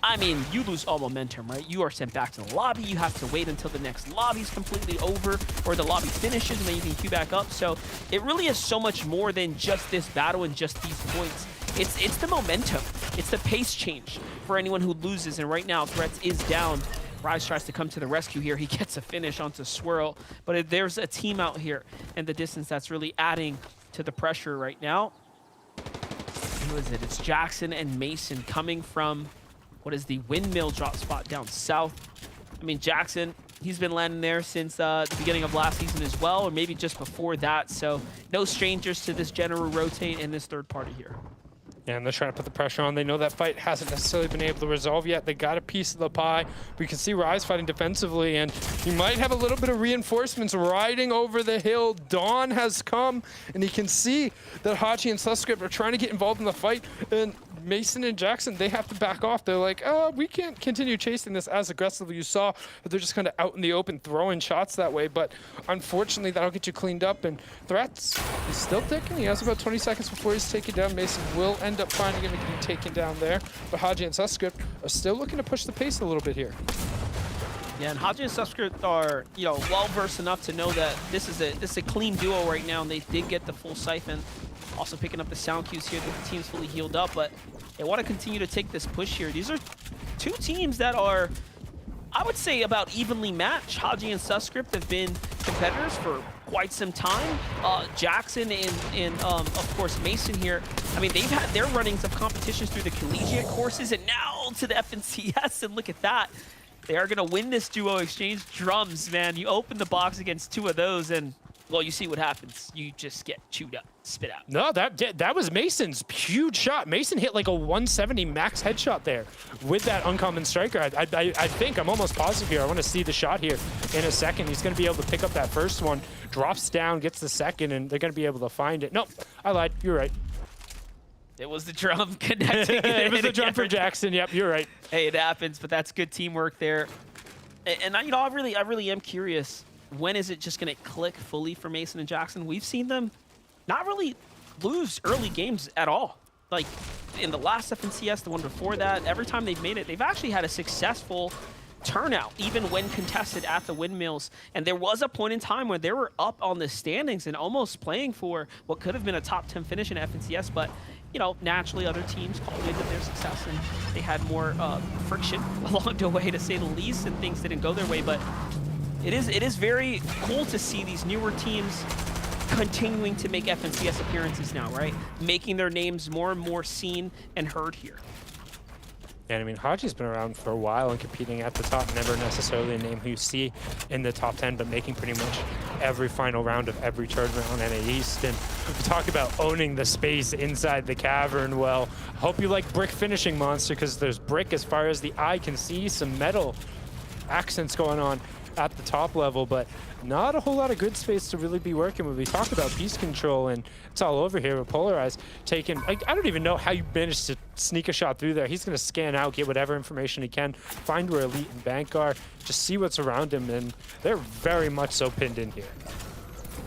I mean, you lose all momentum, right? You are sent back to the lobby. You have to wait until the next lobby is completely over or the lobby finishes and then you can queue back up. So it really is so much more than just this battle and just these points. It's the momentum. It's the pace change for anyone who loses. And right now, Threats is down. Rise tries to come to the rescue here. He gets a finish onto Swirl. But there's a team out here in the distance that's really adding to the pressure right now. Who is it? It's Jackson and Mason coming from what is the windmill drop spot down south. I mean, Jackson, he's been landing there since the beginning of last season as well, or maybe just before that. So no strangers to this general rotate and this third party here. Yeah, and they're trying to put the pressure on. They know that fight hasn't necessarily been able to resolve yet. They got a piece of the pie. We can see Rise fighting defensively, and he might have a little bit of reinforcements riding over the hill. Dawn has come, and he can see that Hachi and Suscript are trying to get involved in the fight, and Mason and Jackson, they have to back off. They're like, oh, we can't continue chasing this as aggressively. You saw that they're just kind of out in the open throwing shots that way, but unfortunately that'll get you cleaned up. And Threats is still ticking. He has about 20 seconds before he's taken down. Mason will end up finding him and getting taken down there, but Haji and Suscript are still looking to push the pace a little bit here. Yeah, and Haji and Suscript are, you know, well-versed enough to know that this is a clean duo right now, and they did get the full siphon. Also picking up the sound cues here. The team's fully healed up, but they want to continue to take this push here. These are two teams that are, I would say, about evenly matched. Haji and Suscript have been competitors for quite some time. Jackson and of course, Mason here. I mean, they've had their runnings of competitions through the collegiate courses and now to the FNCS, and look at that. They are going to win this duo exchange. Drums, man. You open the box against two of those, and, well, you see what happens. You just get chewed up, spit out. No, that was Mason's huge shot. Mason hit like a 170 max headshot there with that uncommon striker. I think, I'm almost positive here. I want to see the shot here in a second. He's going to be able to pick up that first one, drops down, gets the second, and they're going to be able to find it. Nope, I lied. You're right. It was the drum connecting. It was the drum for Jackson. Yep, you're right. Hey, it happens, but that's good teamwork there. And you know, I really am curious. When is it just going to click fully for Mason and Jackson? We've seen them not really lose early games at all. Like in the last FNCS, the one before that, every time they've made it, they've actually had a successful turnout, even when contested at the windmills. And there was a point in time where they were up on the standings and almost playing for what could have been a top 10 finish in FNCS, but you know, naturally other teams culminated their success and they had more friction along the way, to say the least, and things didn't go their way. But it is very cool to see these newer teams continuing to make FNCS appearances now, right? Making their names more and more seen and heard here. And I mean, Haji's been around for a while and competing at the top, never necessarily a name who you see in the top 10, but making pretty much every final round of every tournament on NA East. And we talk about owning the space inside the cavern. Well, I hope you like brick finishing, Monster, because there's brick as far as the eye can see, some metal accents going on at the top level, but not a whole lot of good space to really be working with. We talk about piece control, and it's all over here with Polarize taking, I don't even know how you managed to sneak a shot through there. He's going to scan out, get whatever information he can, find where Elite and Bank are, just see what's around him, and they're very much so pinned in here.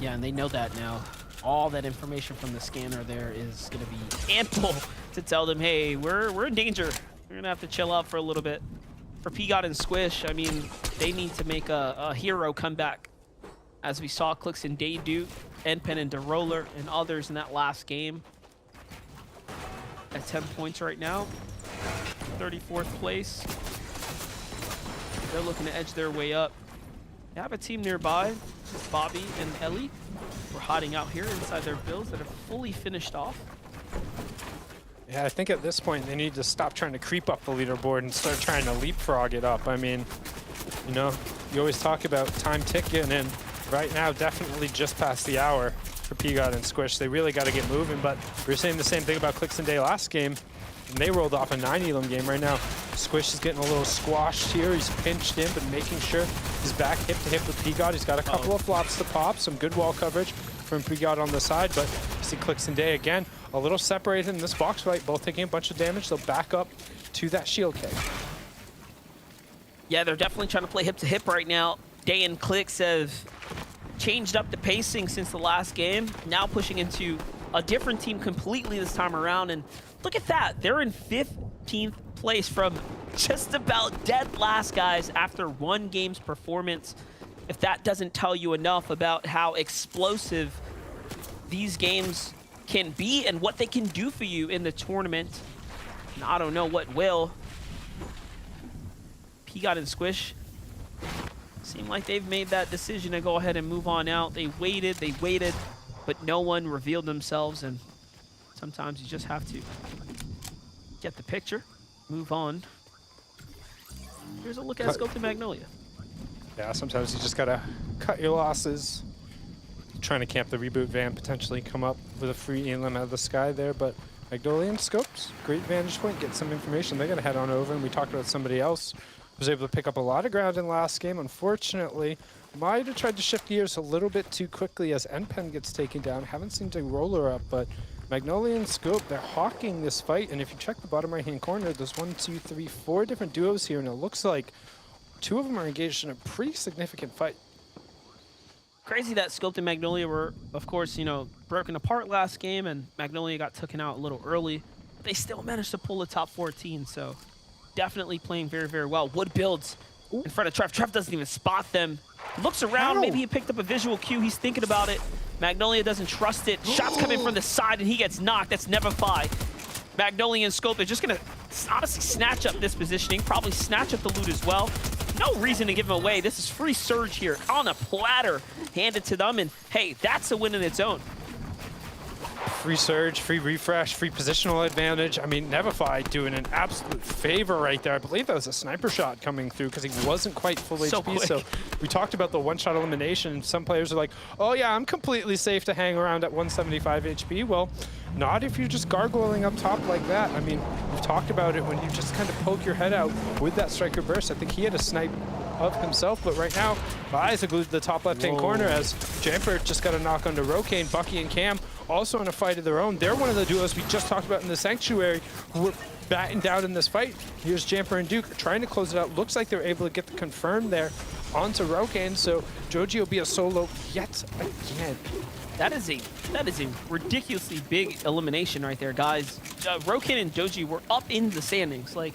Yeah, and they know that now. All that information from the scanner there is going to be ample to tell them, hey, we're in danger. We're going to have to chill out for a little bit. For P-God and Squish, I mean, they need to make a hero comeback. As we saw Clix and Day do, Enpen and DeRoller and others in that last game. At 10 points right now, 34th place. They're looking to edge their way up. They have a team nearby, Bobby and Ellie. We're hiding out here inside their builds that are fully finished off. Yeah, I think at this point they need to stop trying to creep up the leaderboard and start trying to leapfrog it up. I mean, you know, you always talk about time ticking, and right now definitely just past the hour for P-God and Squish. They really got to get moving, but we were saying the same thing about Clix and Day last game. and they rolled off a 9 elim game right now. Squish is getting a little squashed here. He's pinched in, but making sure he's back hip to hip with Pigod. He's got a couple of flops to pop, some good wall coverage from Pigod on the side, but you see Clicks and Day again, a little separated in this box fight, both taking a bunch of damage. They'll back up to that shield cake. Yeah, they're definitely trying to play hip to hip right now. Day and Clicks have changed up the pacing since the last game, now pushing into a different team completely this time around. And look at that, they're in 15th place from just about dead last, guys, after one game's performance. If that doesn't tell you enough about how explosive these games can be and what they can do for you in the tournament, and I don't know what will. Pigod and Squish seem like they've made that decision to go ahead and move on out. They waited, but no one revealed themselves, and sometimes you just have to get the picture, move on. Here's a look at Scope to Magnolia. Yeah, sometimes you just gotta cut your losses. Trying to camp the reboot van, potentially come up with a free elim out of the sky there, but Magnolia and Scopes, great vantage point, get some information. They're gonna head on over, and we talked about somebody else was able to pick up a lot of ground in last game. Unfortunately, might have tried to shift gears a little bit too quickly as NPen gets taken down. Haven't seen a roller up, but Magnolia and Scope, they're hawking this fight, and if you check the bottom right-hand corner, there's 1, 2, 3, 4 different duos here, and it looks like 2 of them are engaged in a pretty significant fight. Crazy that Scope and Magnolia were, of course, you know, broken apart last game, and Magnolia got taken out a little early, but they still managed to pull the top 14, so definitely playing very, very well. Wood builds in front of Trev. Trev doesn't even spot them. Looks around, maybe he picked up a visual cue. He's thinking about it. Magnolia doesn't trust it. Shots come in from the side, and he gets knocked. That's Nevify. Magnolia and Scope, they're just going to honestly snatch up this positioning, probably snatch up the loot as well. No reason to give him away. This is free Surge here on a platter handed to them, and hey, that's a win in its own. Free Surge, free refresh, free positional advantage. I mean, Nevify doing an absolute favor right there. I believe that was a sniper shot coming through because he wasn't quite full HP. Quick. So we talked about the one-shot elimination. Some players are like, oh yeah, I'm completely safe to hang around at 175 HP. Well, not if you're just gargoyling up top like that. I mean, we've talked about it when you just kind of poke your head out with that Striker Burst. I think he had a snipe of himself, but right now, my eyes are glued to the top left-hand corner as Jumper just got a knock onto Rokane. Bucky and Cam also in a fight of their own. They're one of the duos we just talked about in the Sanctuary who were batting down in this fight. Here's Jumper and Duke trying to close it out. Looks like they're able to get the confirm there onto Rokane, so Joji will be a solo yet again. That is a ridiculously big elimination right there, guys. Rokane and Joji were up in the standings. Like,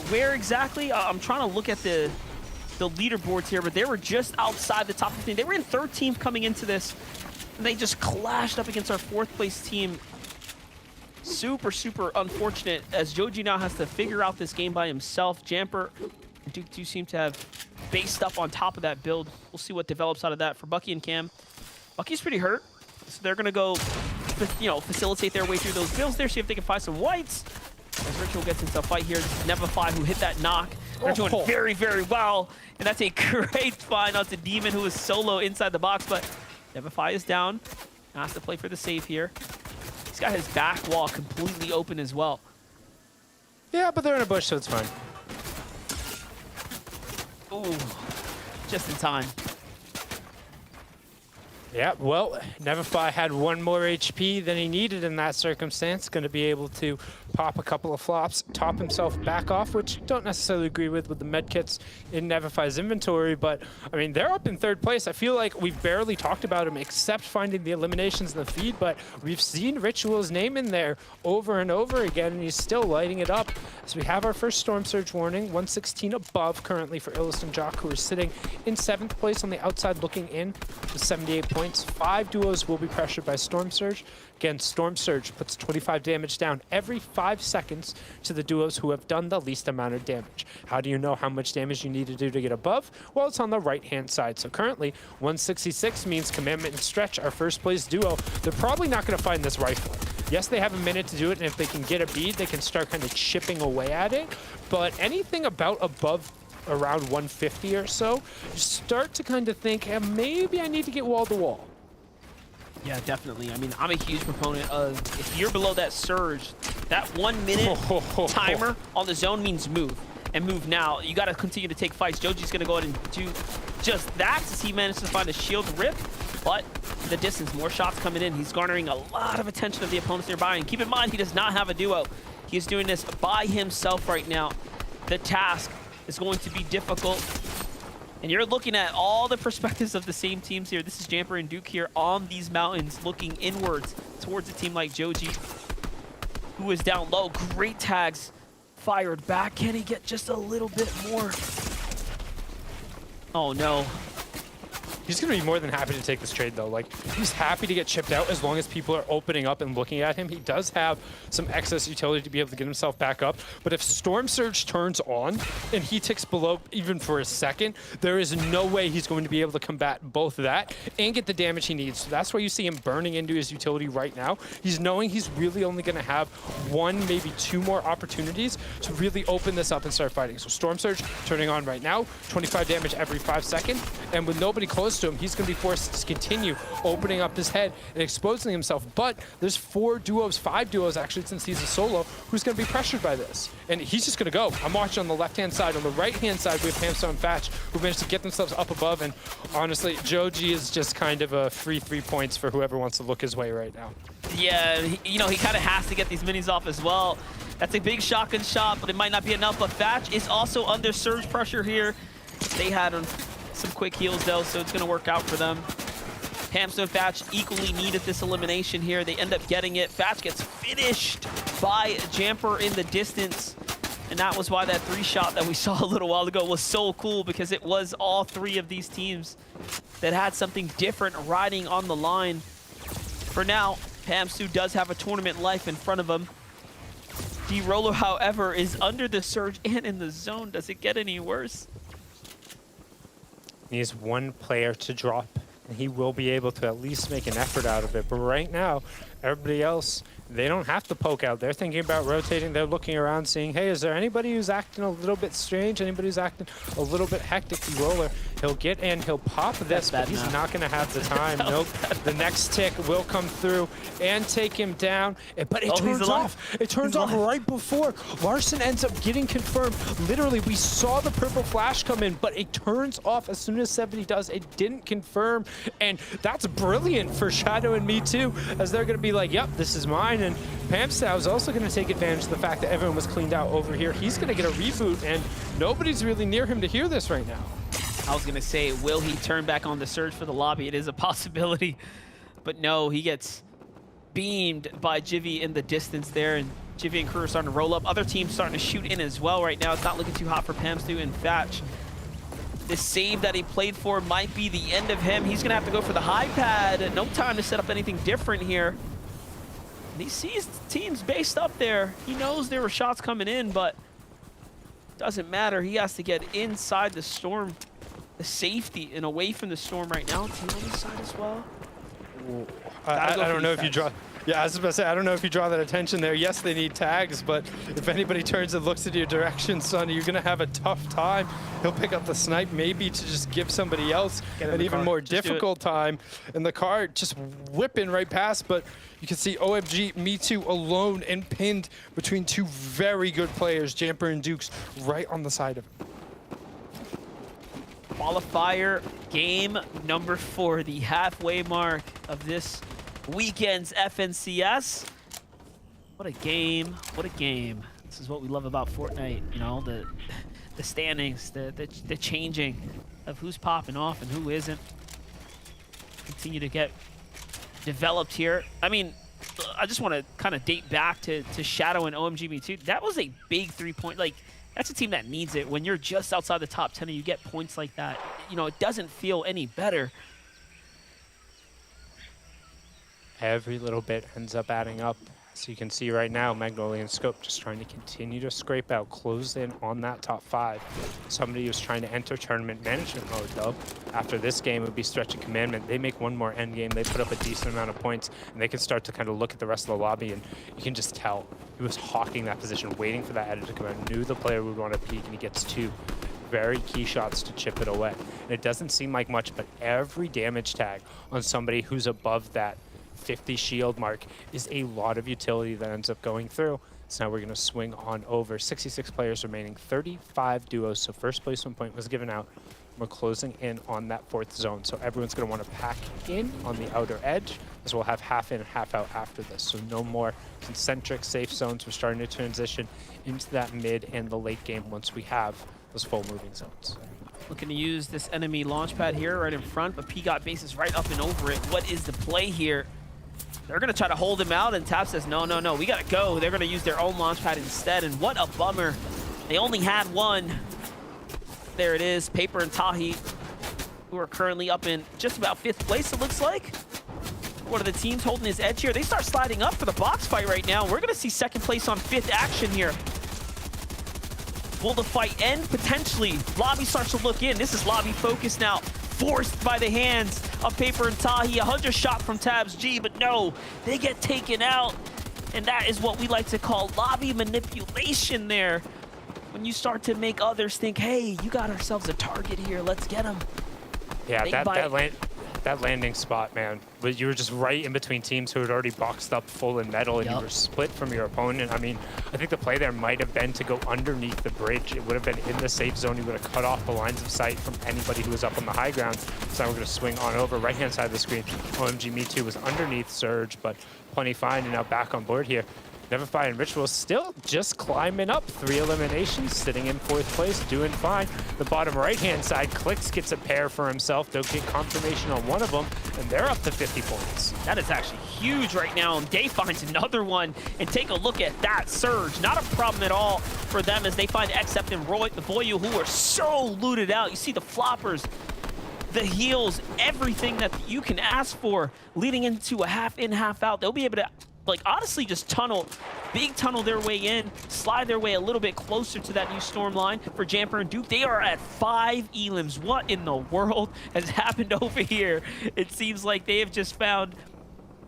where exactly? I'm trying to look at the leaderboards here, but they were just outside the top 15. They were in 13th coming into this, and they just clashed up against our 4th place team. Super, super unfortunate as Joji now has to figure out this game by himself. Jamper and Duke do seem to have based up on top of that build. We'll see what develops out of that for Bucky and Cam. Bucky's pretty hurt, so they're going to go, you know, facilitate their way through those builds there, see if they can find some whites. As Ritual gets into a fight here, Nevify who hit that knock. They're doing very, very well, and that's a great find onto Demon, who is solo inside the box, but Nevify is down. Has to play for the save here. He's got his back wall completely open as well. Yeah, but they're in a bush, so it's fine. Ooh, just in time. Yeah, well, Nevify had 1 more HP than he needed in that circumstance. Going to be able to pop a couple of flops, top himself back off, which don't necessarily agree with the medkits in Nevify's inventory. But, I mean, they're up in 3rd place. I feel like we've barely talked about him except finding the eliminations in the feed, but we've seen Ritual's name in there over and over again, and he's still lighting it up. So we have our first Storm Surge warning, 116 above currently for Illust and Jock, who are sitting in 7th place on the outside looking in with 78 points. 5 duos will be pressured by Storm Surge. Again, Storm Surge puts 25 damage down every 5 seconds to the duos who have done the least amount of damage. How do you know how much damage you need to do to get above? Well, it's on the right-hand side. So currently, 166 means Commandment and Stretch, our first place duo. They're probably not going to find this rifle. Yes, they have a minute to do it, and if they can get a bead, they can start kind of chipping away at it. But anything about above around 150 or so, you start to kind of think, hey, maybe I need to get wall to wall. Yeah, definitely. I mean, I'm a huge proponent of if you're below that surge, That 1 minute timer on the zone means move. And move now. You got to continue to take fights. Joji's going to go ahead and do just that as he managed to find a shield rip. But in the distance, more shots coming in. He's garnering a lot of attention of the opponents nearby. And keep in mind, he does not have a duo. He's doing this by himself right now. The task is going to be difficult. And you're looking at all the perspectives of the same teams here. This is Jamper and Duke here on these mountains, looking inwards towards a team like Joji, who is down low. Great tags fired back. Can he get just a little bit more? Oh no. He's going to be more than happy to take this trade, though. Like, he's happy to get chipped out as long as people are opening up and looking at him. He does have some excess utility to be able to get himself back up. But if Storm Surge turns on and he ticks below even for a second, there is no way he's going to be able to combat both that and get the damage he needs. So that's why you see him burning into his utility right now. He's knowing he's really only going to have 1, maybe 2 more opportunities to really open this up and start fighting. So Storm Surge turning on right now, 25 damage every 5 seconds. And with nobody close to him, he's going to be forced to continue opening up his head and exposing himself. But there's 4 duos, 5 duos actually, since he's a solo, who's going to be pressured by this. And he's just going to go. I'm watching on the left-hand side. On the right-hand side, we have Hamster and Fatch, who managed to get themselves up above. And honestly, Joji is just kind of a free 3 points for whoever wants to look his way right now. Yeah, you know, he kind of has to get these minis off as well. That's a big shotgun shot, but it might not be enough. But Fatch is also under surge pressure here. They had some quick heals though, so it's going to work out for them. Hamster and Fatch equally needed this elimination here. They end up getting it. Fatch gets finished by Jamper in the distance. And that was why that 3-shot that we saw a little while ago was so cool, because it was all 3 of these teams that had something different riding on the line. For now, Hamsu does have a tournament life in front of him. D-Roller, however, is under the surge and in the zone. Does it get any worse? He needs 1 player to drop, and he will be able to at least make an effort out of it. But right now, everybody else, they don't have to poke out. They're thinking about rotating. They're looking around, seeing, hey, is there anybody who's acting a little bit strange? Anybody who's acting a little bit hectic? D-Roller, he'll get in, he'll pop this, but he's not going to have the time. Nope. The next tick will come through and take him down. But it turns off. It turns off right before Larson ends up getting confirmed. Literally, we saw the purple flash come in, but it turns off as soon as 70 does. It didn't confirm, and that's brilliant for Shadow and Me Too, as they're going to be like, yep, this is mine. And Pamstow is also going to take advantage of the fact that everyone was cleaned out over here. He's going to get a reboot, and nobody's really near him to hear this right now. I was going to say, will he turn back on the surge for the lobby? It is a possibility. But no, he gets beamed by Jivy in the distance there, and Jivy and crew are starting to roll up. Other teams starting to shoot in as well right now. It's not looking too hot for Pamstu and Fatch. This save that he played for might be the end of him. He's going to have to go for the high pad. No time to set up anything different here. And he sees teams based up there. He knows there were shots coming in, but doesn't matter. He has to get inside the storm, the safety, and away from the storm right now. Team on the side as well. I don't know if you draw. Yeah, I was about to say, I don't know if you draw that attention there. Yes, they need tags, but if anybody turns and looks at your direction, son, you're going to have a tough time. He'll pick up the snipe maybe to just give somebody else an even more difficult time. And the car just whipping right past, but you can see OMG, Me Too alone and pinned between 2 very good players, Jamper and Dukes, right on the side of him. Qualifier game number 4, the halfway mark of this weekend's FNCS. What a game, what a game. This is what we love about Fortnite, you know, the standings, the changing of who's popping off and who isn't. Continue to get developed here. I mean, I just want to kind of date back to Shadow and OMG Me Too. That was a big 3-point, like, that's a team that needs it. When you're just outside the top 10 and you get points like that, you know, it doesn't feel any better. Every little bit ends up adding up. So you can see right now, Magnolia and Scope just trying to continue to scrape out, close in on that top 5. Somebody who's trying to enter tournament management mode, though. After this game, it would be Stretch and Commandment. They make one more end game. They put up a decent amount of points, and they can start to kind of look at the rest of the lobby, and you can just tell he was hawking that position, waiting for that edit to come out. Knew the player would want to peek, and he gets 2 very key shots to chip it away. And it doesn't seem like much, but every damage tag on somebody who's above that 50 shield mark is a lot of utility that ends up going through. So now we're going to swing on over. 66 players remaining, 35 duos. So first placement point was given out. We're closing in on that 4th zone. So everyone's going to want to pack in on the outer edge, as we'll have half in and half out after this. So no more concentric safe zones. We're starting to transition into that mid and the late game once we have those full moving zones. Looking to use this enemy launch pad here right in front, but P got bases right up and over it. What is the play here? They're going to try to hold him out, and Tap says, no, no, no, we got to go. They're going to use their own launch pad instead, and what a bummer. They only had one. There it is, Paper and Tahi, who are currently up in just about 5th place, it looks like. One of the teams holding his edge here. They start sliding up for the box fight right now. We're going to see 2nd place on 5th action here. Will the fight end? Potentially. Lobby starts to look in. This is lobby focus now. Forced by the hands of Paper and Tahi. 100 shot from Tabs G, but no, they get taken out. And that is what we like to call lobby manipulation there. When you start to make others think, hey, you got ourselves a target here, let's get him. Yeah, that landing spot, man. You were just right in between teams who had already boxed up full in metal, and you were split from your opponent. I mean, I think the play there might have been to go underneath the bridge. It would have been in the safe zone. You would have cut off the lines of sight from anybody who was up on the high ground. So now we're going to swing on over right-hand side of the screen. OMG Me Too was underneath Surge, but plenty fine, and now back on board here. Neverfire and Ritual still just climbing up. 3 eliminations, sitting in 4th place, doing fine. The bottom right-hand side, Clix gets a pair for himself. They'll get confirmation on one of them, and they're up to 50 points. That is actually huge right now, and Day finds another one. And take a look at that Surge. Not a problem at all for them as they find Accept and Voyu, who are so looted out. You see the floppers, the heals, everything that you can ask for leading into a half in, half out. They'll be able to, like, honestly just big tunnel their way in, slide their way a little bit closer to that new storm line for Jamper and Duke. They are at 5 elims. What in the world has happened over here? It seems like they have just found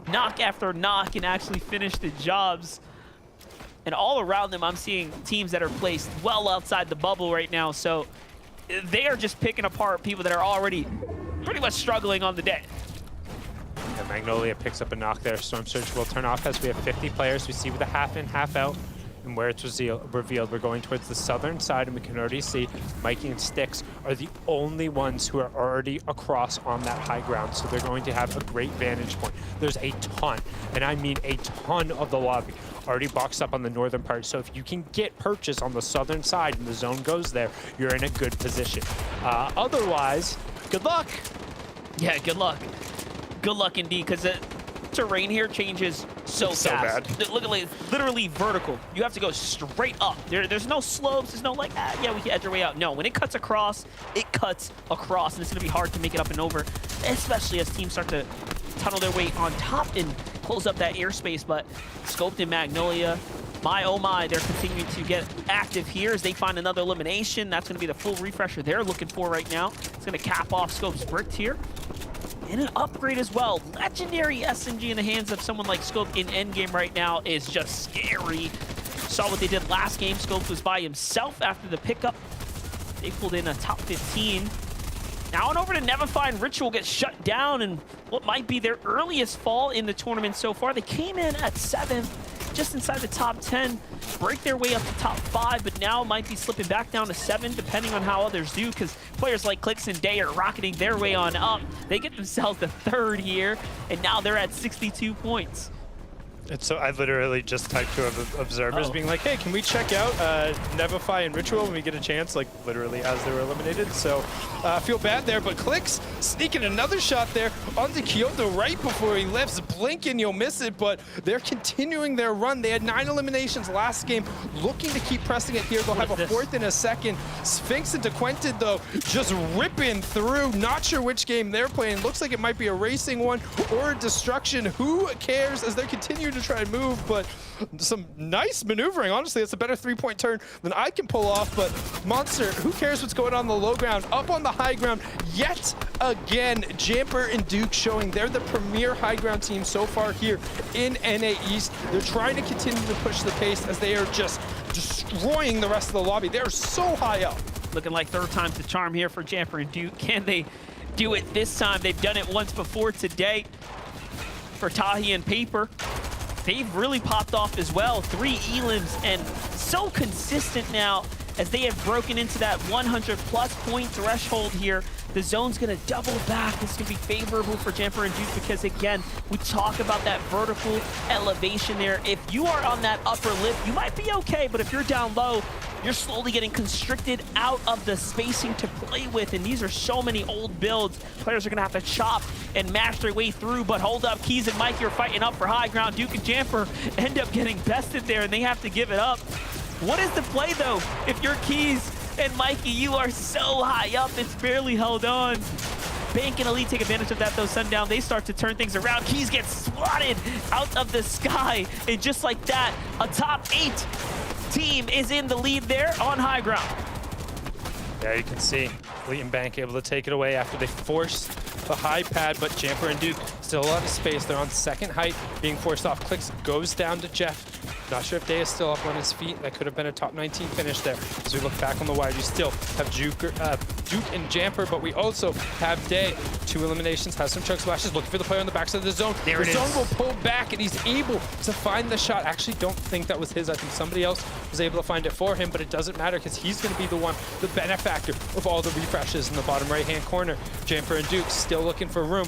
knock after knock and actually finished the jobs. And all around them, I'm seeing teams that are placed well outside the bubble right now. So they are just picking apart people that are already pretty much struggling on the day. And Magnolia picks up a knock there. Storm Surge will turn off as we have 50 players. We see with a half in, half out. And where it's revealed, we're going towards the southern side, and we can already see Mikey and Styx are the only ones who are already across on that high ground. So they're going to have a great vantage point. There's a ton, and I mean a ton of the lobby already boxed up on the northern part. So if you can get purchase on the southern side and the zone goes there, you're in a good position. Otherwise, good luck. Yeah, good luck. Good luck indeed, because the terrain here changes so fast. Look at it, literally vertical. You have to go straight up. There's no slopes. There's no like, yeah, we can edge our way out. No, when it cuts across, and it's going to be hard to make it up and over, especially as teams start to tunnel their way on top and close up that airspace. But Scoped and Magnolia, my oh my, they're continuing to get active here as they find another elimination. That's going to be the full refresher they're looking for right now. It's going to cap off Scope's bricked here. And an upgrade as well. Legendary SMG in the hands of someone like Scope in endgame right now is just scary. Saw what they did last game. Scope was by himself after the pickup. They pulled in a top 15. Now on over to Neverfire and Ritual gets shut down, and what might be their earliest fall in the tournament so far. They came in at 7th, just inside the top 10, break their way up to top 5, but now might be slipping back down to 7, depending on how others do, because players like Clix and Day are rocketing their way on up. They get themselves the 3rd here, and now they're at 62 points. And so I literally just typed to observers being like, hey, can we check out Neverfire and Ritual when we get a chance, like literally as they were eliminated. So I feel bad there, but Clix sneaking another shot there onto Kyoto right before he lifts. Blink and you'll miss it, but they're continuing their run. They had 9 eliminations last game, looking to keep pressing it here. They'll have a 4th in a second. Sphinx and Dequented, though, just ripping through. Not sure which game they're playing. Looks like it might be a racing one or a destruction. Who cares as they continue to try and move, but some nice maneuvering. Honestly, it's a better 3-point turn than I can pull off, but Monster, who cares what's going on the low ground? Up on the high ground, yet again, Jamper and Duke showing they're the premier high ground team so far here in NA East. They're trying to continue to push the pace as they are just destroying the rest of the lobby. They're so high up. Looking like 3rd time's the charm here for Jamper and Duke. Can they do it this time? They've done it once before today. for Tahi and Paper. They've really popped off as well. 3 elims, and so consistent now as they have broken into that 100+ point threshold here. The zone's gonna double back. This is gonna be favorable for Jamper and Duke because, again, we talk about that vertical elevation there. If you are on that upper lip, you might be okay, but if you're down low, you're slowly getting constricted out of the spacing to play with, and these are so many old builds. Players are gonna have to chop and mash their way through, but hold up, Keys and Mikey are fighting up for high ground. Duke and Jamper end up getting bested there, and they have to give it up. What is the play, though? If you're Keys and Mikey, you are so high up, it's barely held on. Bank and Elite take advantage of that, though. Sundown, they start to turn things around. Keys gets swatted out of the sky, and just like that, a top 8 team is in the lead there on high ground. Yeah, you can see Elite and Bank able to take it away after they forced the high pad, but Jamper and Duke still a lot of space. They're on second height, being forced off. Clicks goes down to Jeff. Not sure if Day is still up on his feet. That could have been a top 19 finish there. As we look back on the wide, you still have Duke and Jamper, but we also have Day. 2 eliminations, has some chug splashes, looking for the player on the backside of the zone. There the it zone is. will pull back, and he's able to find the shot. Actually, don't think that was his. I think somebody else was able to find it for him, but it doesn't matter because he's going to be the one, the benefactor of all the refreshes in the bottom right-hand corner. Jamper and Duke still looking for room.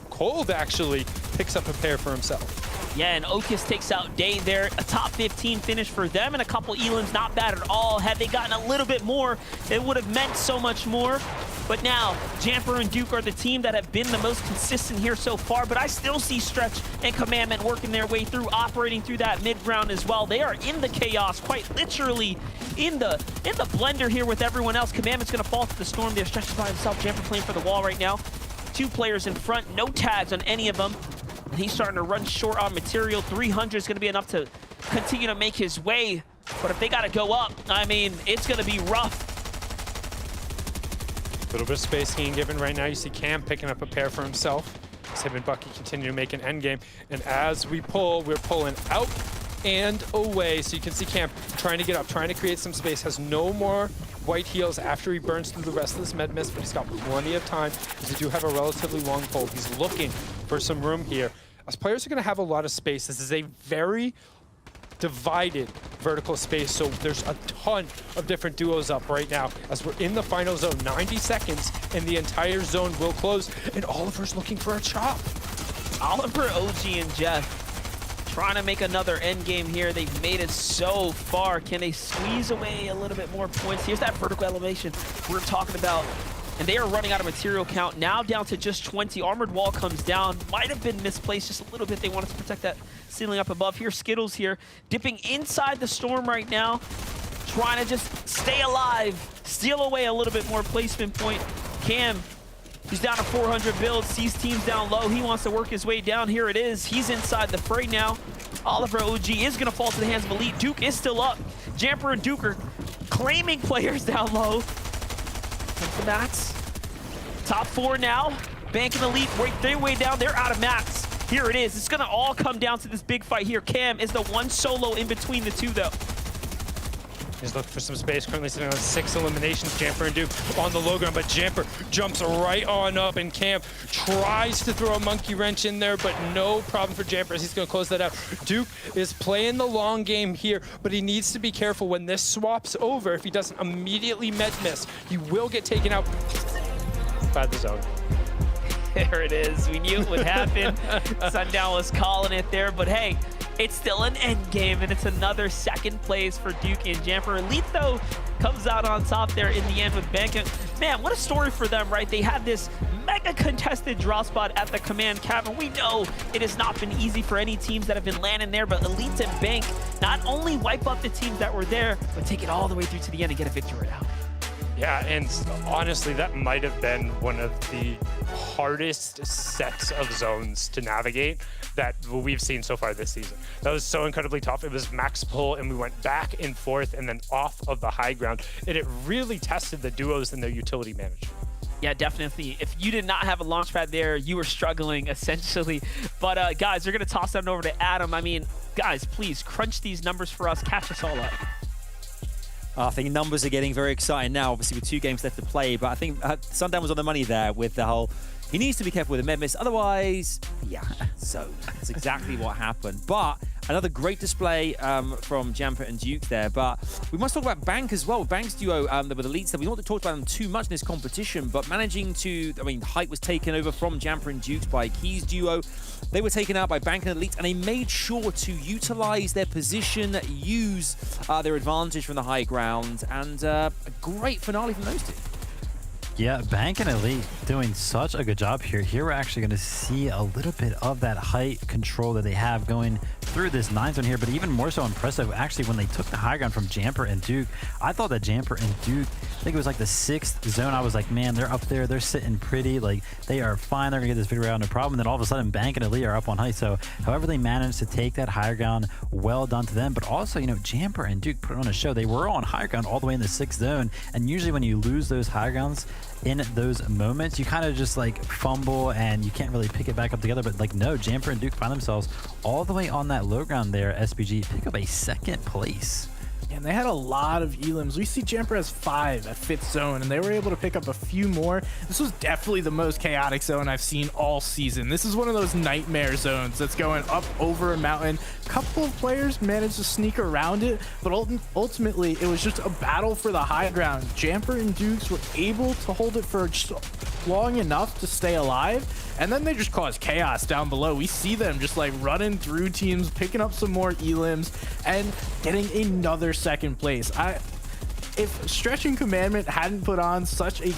Cold actually picks up a pair for himself. Yeah, and Okus takes out Day there. A top 15 finish for them, and a couple elims, not bad at all. Had they gotten a little bit more, it would have meant so much more. But now, Jamper and Duke are the team that have been the most consistent here so far, but I still see Stretch and Commandment working their way through, operating through that mid-ground as well. They are in the chaos, quite literally in the blender here with everyone else. Commandment's gonna fall to the storm there. Stretch is by himself. Jamper playing for the wall right now. 2 players in front, no tags on any of them. And he's starting to run short on material. 300 is going to be enough to continue to make his way. But if they got to go up, I mean, it's going to be rough. A little bit of space being given right now. You see Cam picking up a pair for himself. Him and Bucky continue to make an end game. And as we pull, we're pulling out and away. So you can see Cam trying to get up, trying to create some space. Has no more white heals after he burns through the rest of this med mist, but he's got plenty of time because they do have a relatively long pole. He's looking for some room here. As players are going to have a lot of space. This is a very divided vertical space, so there's a ton of different duos up right now as we're in the final zone. 90 seconds and the entire zone will close, and Oliver's looking for a chop. Oliver, OG, and Jeff trying to make another end game here. They've made it so far. Can they squeeze away a little bit more points? Here's that vertical elevation we're talking about. And they are running out of material count, now down to just 20. Armored wall comes down. Might have been misplaced just a little bit. They wanted to protect that ceiling up above. Here's Skittles here, dipping inside the storm right now, trying to just stay alive, steal away a little bit more placement point. Cam, he's down to 400 builds, sees teams down low. He wants to work his way down. Here it is. He's inside the fray now. Oliver, OG, is going to fall to the hands of Elite. Duke is still up. Jamper and Duke are claiming players down low. The mats. Top 4 now. Bank and Elite work their way down. They're out of mats. Here it is. It's going to all come down to this big fight here. Cam is the one solo in between the 2, though. He's looking for some space, currently sitting on 6 eliminations. Jamper and Duke on the low ground, but Jamper jumps right on up, and Cam tries to throw a monkey wrench in there, but no problem for Jamper as he's going to close that out. Duke is playing the long game here, but he needs to be careful when this swaps over. If he doesn't immediately med miss, he will get taken out by the zone. There it is. We knew it would happen. Sundown was calling it there, but hey, it's still an end game, and it's another second place for Duke and Jamper. Elite, though, comes out on top there in the end with Bank. Man, what a story for them, right? They had this mega contested draw spot at the command cabin. We know it has not been easy for any teams that have been landing there, but Elite and Bank not only wipe up the teams that were there, but take it all the way through to the end and get a victory out. Yeah, and honestly, that might have been one of the hardest sets of zones to navigate that we've seen so far this season. That was so incredibly tough. It was max pull, and we went back and forth and then off of the high ground, and it really tested the duos and their utility management. Yeah, definitely. If you did not have a launch pad there, you were struggling, essentially. But guys, we're going to toss that over to Adam. I mean, guys, please crunch these numbers for us. Catch us all up. I think numbers are getting very exciting now, obviously with 2 games left to play, but I think Sundown was on the money there with the whole, He needs to be careful with the med miss, otherwise, yeah, so that's exactly what happened. But another great display from Jamper and Duke there. But we must talk about Bank as well. Bank's duo with Elites. We don't want to talk about them too much in this competition, but managing to, I mean, height was taken over from Jamper and Duke by Keys duo. They were taken out by Bank and Elites, and they made sure to utilize their position, use their advantage from the high ground, and a great finale from those two. Yeah, Bank and Elite doing such a good job here. Here we're actually going to see a little bit of that height control that they have going through this 9 zone here, but even more so impressive actually when they took the high ground from Jamper and Duke. I thought that Jamper and Duke, I think it was like the 6th zone, I was like, man, they're up there, they're sitting pretty, like they are fine, they're gonna get this victory out, no problem. And then all of a sudden Bank and Elite are up on height. So however they managed to take that higher ground, well done to them. But also, you know, Jamper and Duke put on a show. They were on high ground all the way in the 6th zone, and usually when you lose those high grounds in those moments, you kind of just like fumble and you can't really pick it back up together. But like, no, Jamper and Duke find themselves all the way on that low ground there. SBG pick up a 2nd place. And they had a lot of elims. We see Jamper has 5 at 5th zone, and they were able to pick up a few more. This was definitely the most chaotic zone I've seen all season. This is one of those nightmare zones that's going up over a mountain. A couple of players managed to sneak around it, but ultimately it was just a battle for the high ground. Jamper and Dukes were able to hold it for just long enough to stay alive, and then they just caused chaos down below. We see them just like running through teams, picking up some more elims, and getting another 2nd place. If Stretching Commandment hadn't put on such a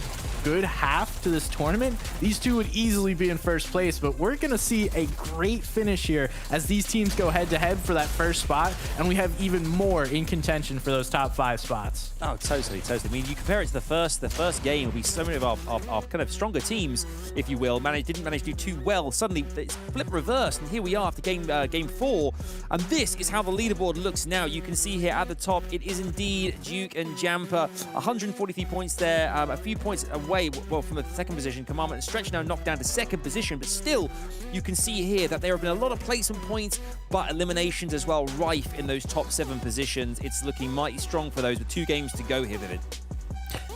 good half to this tournament, these two would easily be in 1st place. But we're gonna see a great finish here as these teams go head to head for that 1st spot, and we have even more in contention for those top 5 spots. Oh, totally. I mean, you compare it to the first game, will be so many of our kind of stronger teams, if you will, didn't manage to do too well. Suddenly, it's flip reverse, and here we are after game 4. And this is how the leaderboard looks now. You can see here at the top, it is indeed Duke and Jamper, 143 points there, a few points away, well, from the 2nd position. Commandment and Stretch now knocked down to 2nd position, but still, you can see here that there have been a lot of placement points, but eliminations as well, rife in those top 7 positions. It's looking mighty strong for those with 2 games to go here, Vivid.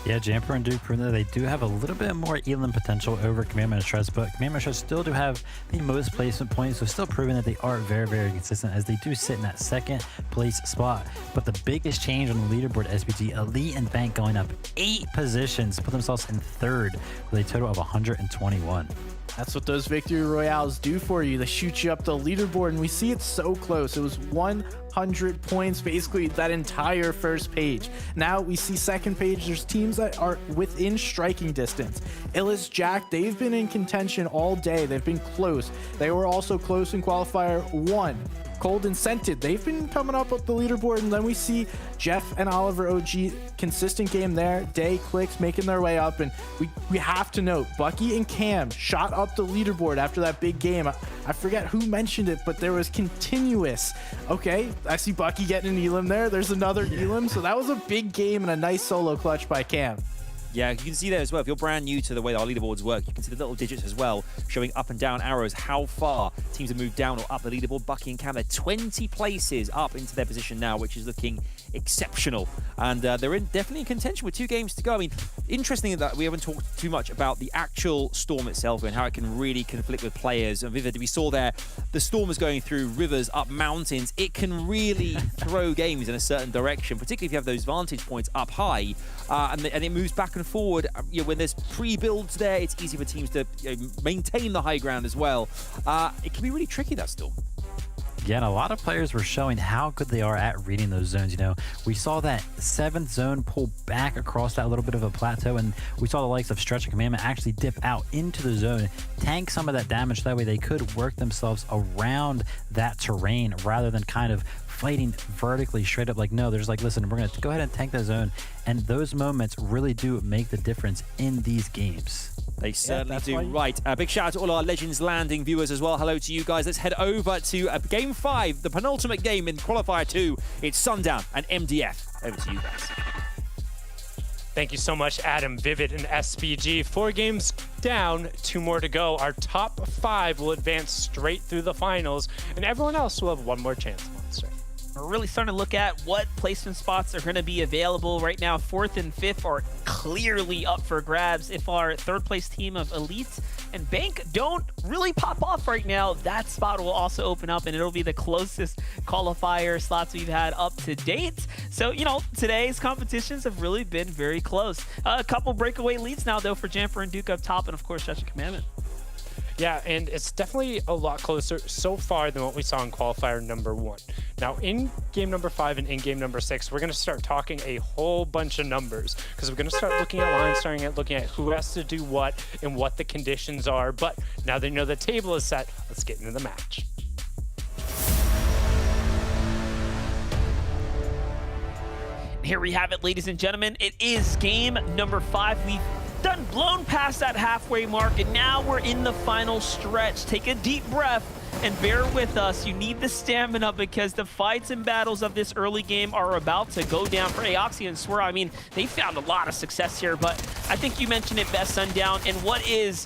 Yeah, Jamper and Duke proving that they do have a little bit more elim potential over Commandment and Shreds, but Commandment and Shreds still do have the most placement points, so still proving that they are very, very consistent as they do sit in that 2nd place spot. But the biggest change on the leaderboard, SBG, Elite and Bank going up 8 positions, put themselves in 3rd with a total of 121. That's what those victory royales do for you. They shoot you up the leaderboard, and we see it so close. It was 100 points, basically that entire 1st page. Now we see 2nd page. There's teams that are within striking distance. Illis, Jack, they've been in contention all day. They've been close. They were also close in qualifier 1. Cold and Scented, they've been coming up the leaderboard, and then we see Jeff and Oliver OG, consistent game there. Day, Clicks making their way up, and we have to note, Bucky and Cam shot up the leaderboard after that big game. I forget who mentioned it, but there was continuous. Okay, I see Bucky getting an elim there. There's another elim, so that was a big game and a nice solo clutch by Cam. Yeah, you can see there as well. If you're brand new to the way our leaderboards work, you can see the little digits as well, showing up and down arrows, how far teams have moved down or up the leaderboard. Bucky and Cam, they're 20 places up into their position now, which is looking exceptional. And they're definitely in contention with 2 games to go. I mean, interesting that we haven't talked too much about the actual storm itself and how it can really conflict with players. And Vivid, we saw there, the storm is going through rivers, up mountains. It can really throw games in a certain direction, particularly if you have those vantage points up high. And it moves back and forward. When there's pre-builds there, it's easy for teams to maintain the high ground as well. It can be really tricky, that storm. Yeah, and a lot of players were showing how good they are at reading those zones. You know, we saw that 7th zone pull back across that little bit of a plateau, and we saw the likes of Stretch and Commandment actually dip out into the zone, tank some of that damage. That way they could work themselves around that terrain rather than kind of fighting vertically straight up. Like, no, there's like, listen, we're going to go ahead and tank that zone. And those moments really do make the difference in these games. They certainly do. Right. Big shout out to all our Legends Landing viewers as well. Hello to you guys. Let's head over to Game 5, the penultimate game in Qualifier 2. It's Sundown and MDF. Over to you guys. Thank you so much, Adam, Vivid, and SBG. 4 games down, 2 more to go. Our top 5 will advance straight through the finals, and everyone else will have one more chance, Monster. We're really starting to look at what placement spots are going to be available right now. 4th and 5th are clearly up for grabs. If our 3rd place team of Elite and Bank don't really pop off right now, that spot will also open up, and it'll be the closest qualifier slots we've had up to date. So, you know, today's competitions have really been very close. A couple breakaway leads now, though, for Jamper and Duke up top, and of course, Judge Commandment. Yeah, and it's definitely a lot closer so far than what we saw in qualifier number 1. Now, in game number 5 and in game number 6, we're going to start talking a whole bunch of numbers because we're going to start looking at lines, looking at who has to do what and what the conditions are. But now that you know the table is set, let's get into the match. Here we have it, ladies and gentlemen. It is game number 5. We've blown past that halfway mark, and now we're in the final stretch. Take a deep breath and bear with us. You need the stamina because the fights and battles of this early game are about to go down for Aoxia and Swear. I mean, they found a lot of success here, but I think you mentioned it best, Sundown, and what is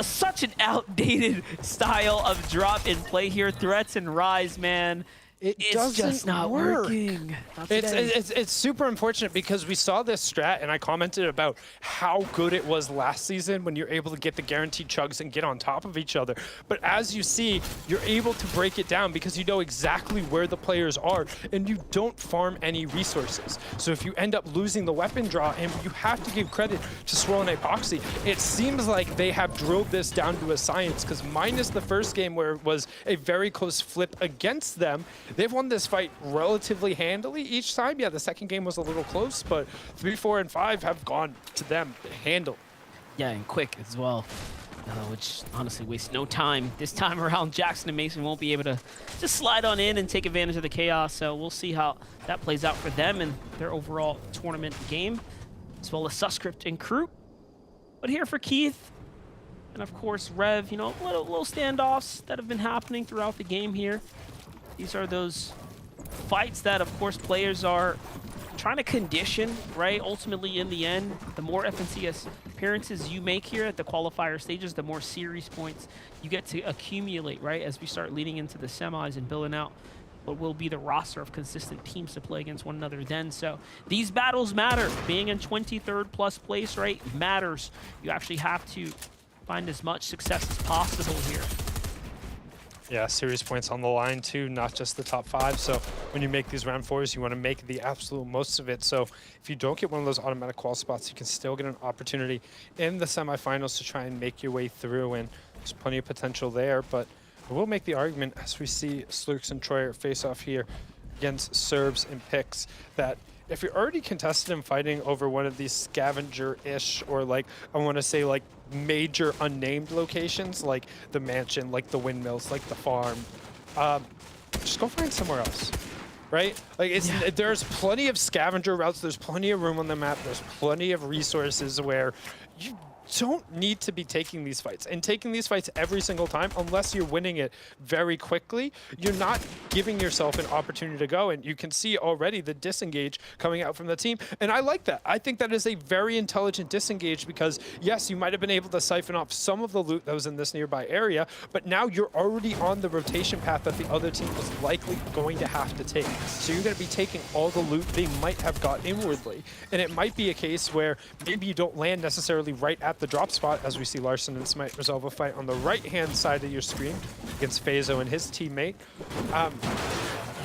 such an outdated style of drop in play here. Threats and Rise, man. It's just not working. It's super unfortunate because we saw this strat, and I commented about how good it was last season when you're able to get the guaranteed chugs and get on top of each other. But as you see, you're able to break it down because you know exactly where the players are, and you don't farm any resources. So if you end up losing the weapon draw, and you have to give credit to Swirl and Epoxy, it seems like they have drilled this down to a science, because minus the first game where it was a very close flip against them, they've won this fight relatively handily each time. Yeah, the second game was a little close, but 3, 4, and 5 have gone to them handle. Yeah, and quick as well, which honestly wastes no time. This time around, Jackson and Mason won't be able to just slide on in and take advantage of the chaos, so we'll see how that plays out for them and their overall tournament game, as well as Suscript and Crew. But here for Keith, and of course Rev, you know, little standoffs that have been happening throughout the game here. These are those fights that, of course, players are trying to condition, right? Ultimately, in the end, the more FNCS appearances you make here at the qualifier stages, the more series points you get to accumulate, right? As we start leading into the semis and building out what will be the roster of consistent teams to play against one another then. So these battles matter. Being in 23rd plus place, right, matters. You actually have to find as much success as possible here. Yeah, series points on the line too, not just the top 5. So when you make these round 4s, you want to make the absolute most of it. So if you don't get one of those automatic qual spots, you can still get an opportunity in the semifinals to try and make your way through, and there's plenty of potential there. But I will make the argument, as we see Slurks and Troyer face off here against Serbs and Picks, that if you're already contested and fighting over one of these scavenger-ish, or like, I want to say like major unnamed locations, like the mansion, like the windmills, like the farm, just go find somewhere else, right? Like there's plenty of scavenger routes, there's plenty of room on the map, there's plenty of resources where you don't need to be taking these fights. And taking these fights every single time, unless you're winning it very quickly, you're not giving yourself an opportunity to go. And you can see already the disengage coming out from the team. And I like that. I think that is a very intelligent disengage because, yes, you might have been able to siphon off some of the loot that was in this nearby area, but now you're already on the rotation path that the other team was likely going to have to take. So you're going to be taking all the loot they might have got inwardly. And it might be a case where maybe you don't land necessarily right at the drop spot, as we see Larson and Smite resolve a fight on the right-hand side of your screen against Fazo and his teammate.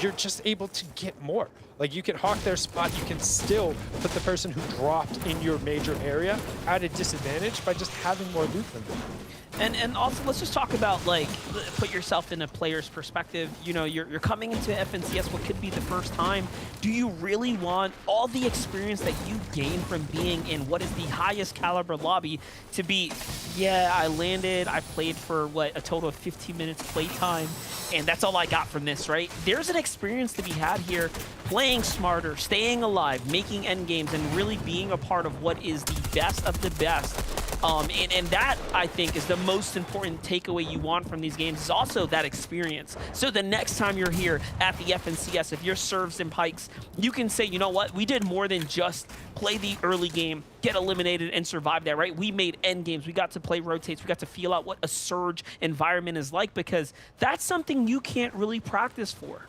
You're just able to get more. Like, you can hawk their spot, you can still put the person who dropped in your major area at a disadvantage by just having more loot than them. And also, let's just talk about, like, put yourself in a player's perspective. You know, you're coming into FNCS what could be the first time. Do you really want all the experience that you gain from being in what is the highest caliber lobby to be, yeah, I landed, I played for, what, a total of 15 minutes playtime, and that's all I got from this, right? There's an experience to be had here, playing smarter, staying alive, making end games, and really being a part of what is the best of the best. And that, I think, is the most important takeaway you want from these games, is also that experience. So the next time you're here at the FNCS, if you're Serves and Pikes, you can say, you know what, we did more than just play the early game, get eliminated, and survive that, right? We made end games. We got to play rotates. We got to feel out what a Surge environment is like, because that's something you can't really practice for.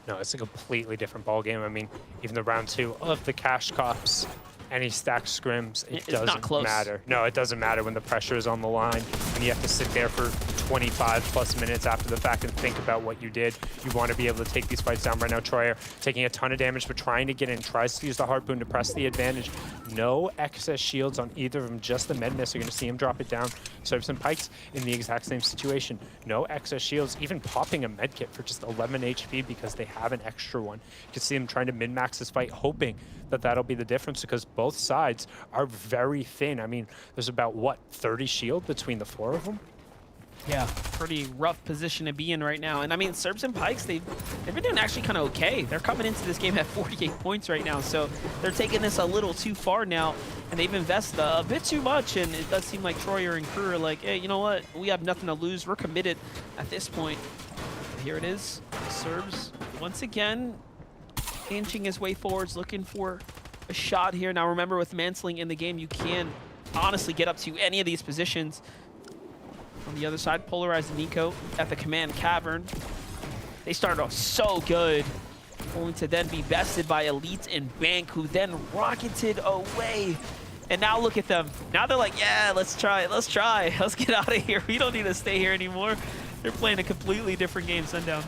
No, it's a completely different ballgame. I mean, even the round 2 of the Cash Cops, any stacked scrims, it It's not doesn't close. matter. No, it doesn't matter when the pressure is on the line and you have to sit there for 25 plus minutes after the fact and think about what you did. You want to be able to take these fights down. Right now, Troyer taking a ton of damage, but trying to get in, tries to use the harpoon to press the advantage. No excess shields on either of them, just the med miss. You're going to see him drop it down. Serbs and Pikes in the exact same situation. No excess shields, even popping a med kit for just 11 HP because they have an extra one. You can see him trying to min-max this fight, hoping that that'll be the difference because both sides are very thin. I mean, there's about, what, 30 shield between the 4 of them? Yeah, pretty rough position to be in right now. And I mean, Serbs and Pikes, they've been doing actually kind of okay. They're coming into this game at 48 points right now, so they're taking this a little too far now, and they've invested a bit too much, and it does seem like Troyer and crew are like, hey, you know what? We have nothing to lose. We're committed at this point. Here it is. Serbs, once again, inching his way forwards, looking for a shot here. Now remember, with Mantling in the game, you can honestly get up to any of these positions. On the other side, Polarized Nico at the command cavern. They started off so good, only to then be bested by Elite and Bank, who then rocketed away. And now look at them. Now they're like, yeah, let's try. Let's get out of here. We don't need to stay here anymore. They're playing a completely different game, Sundown.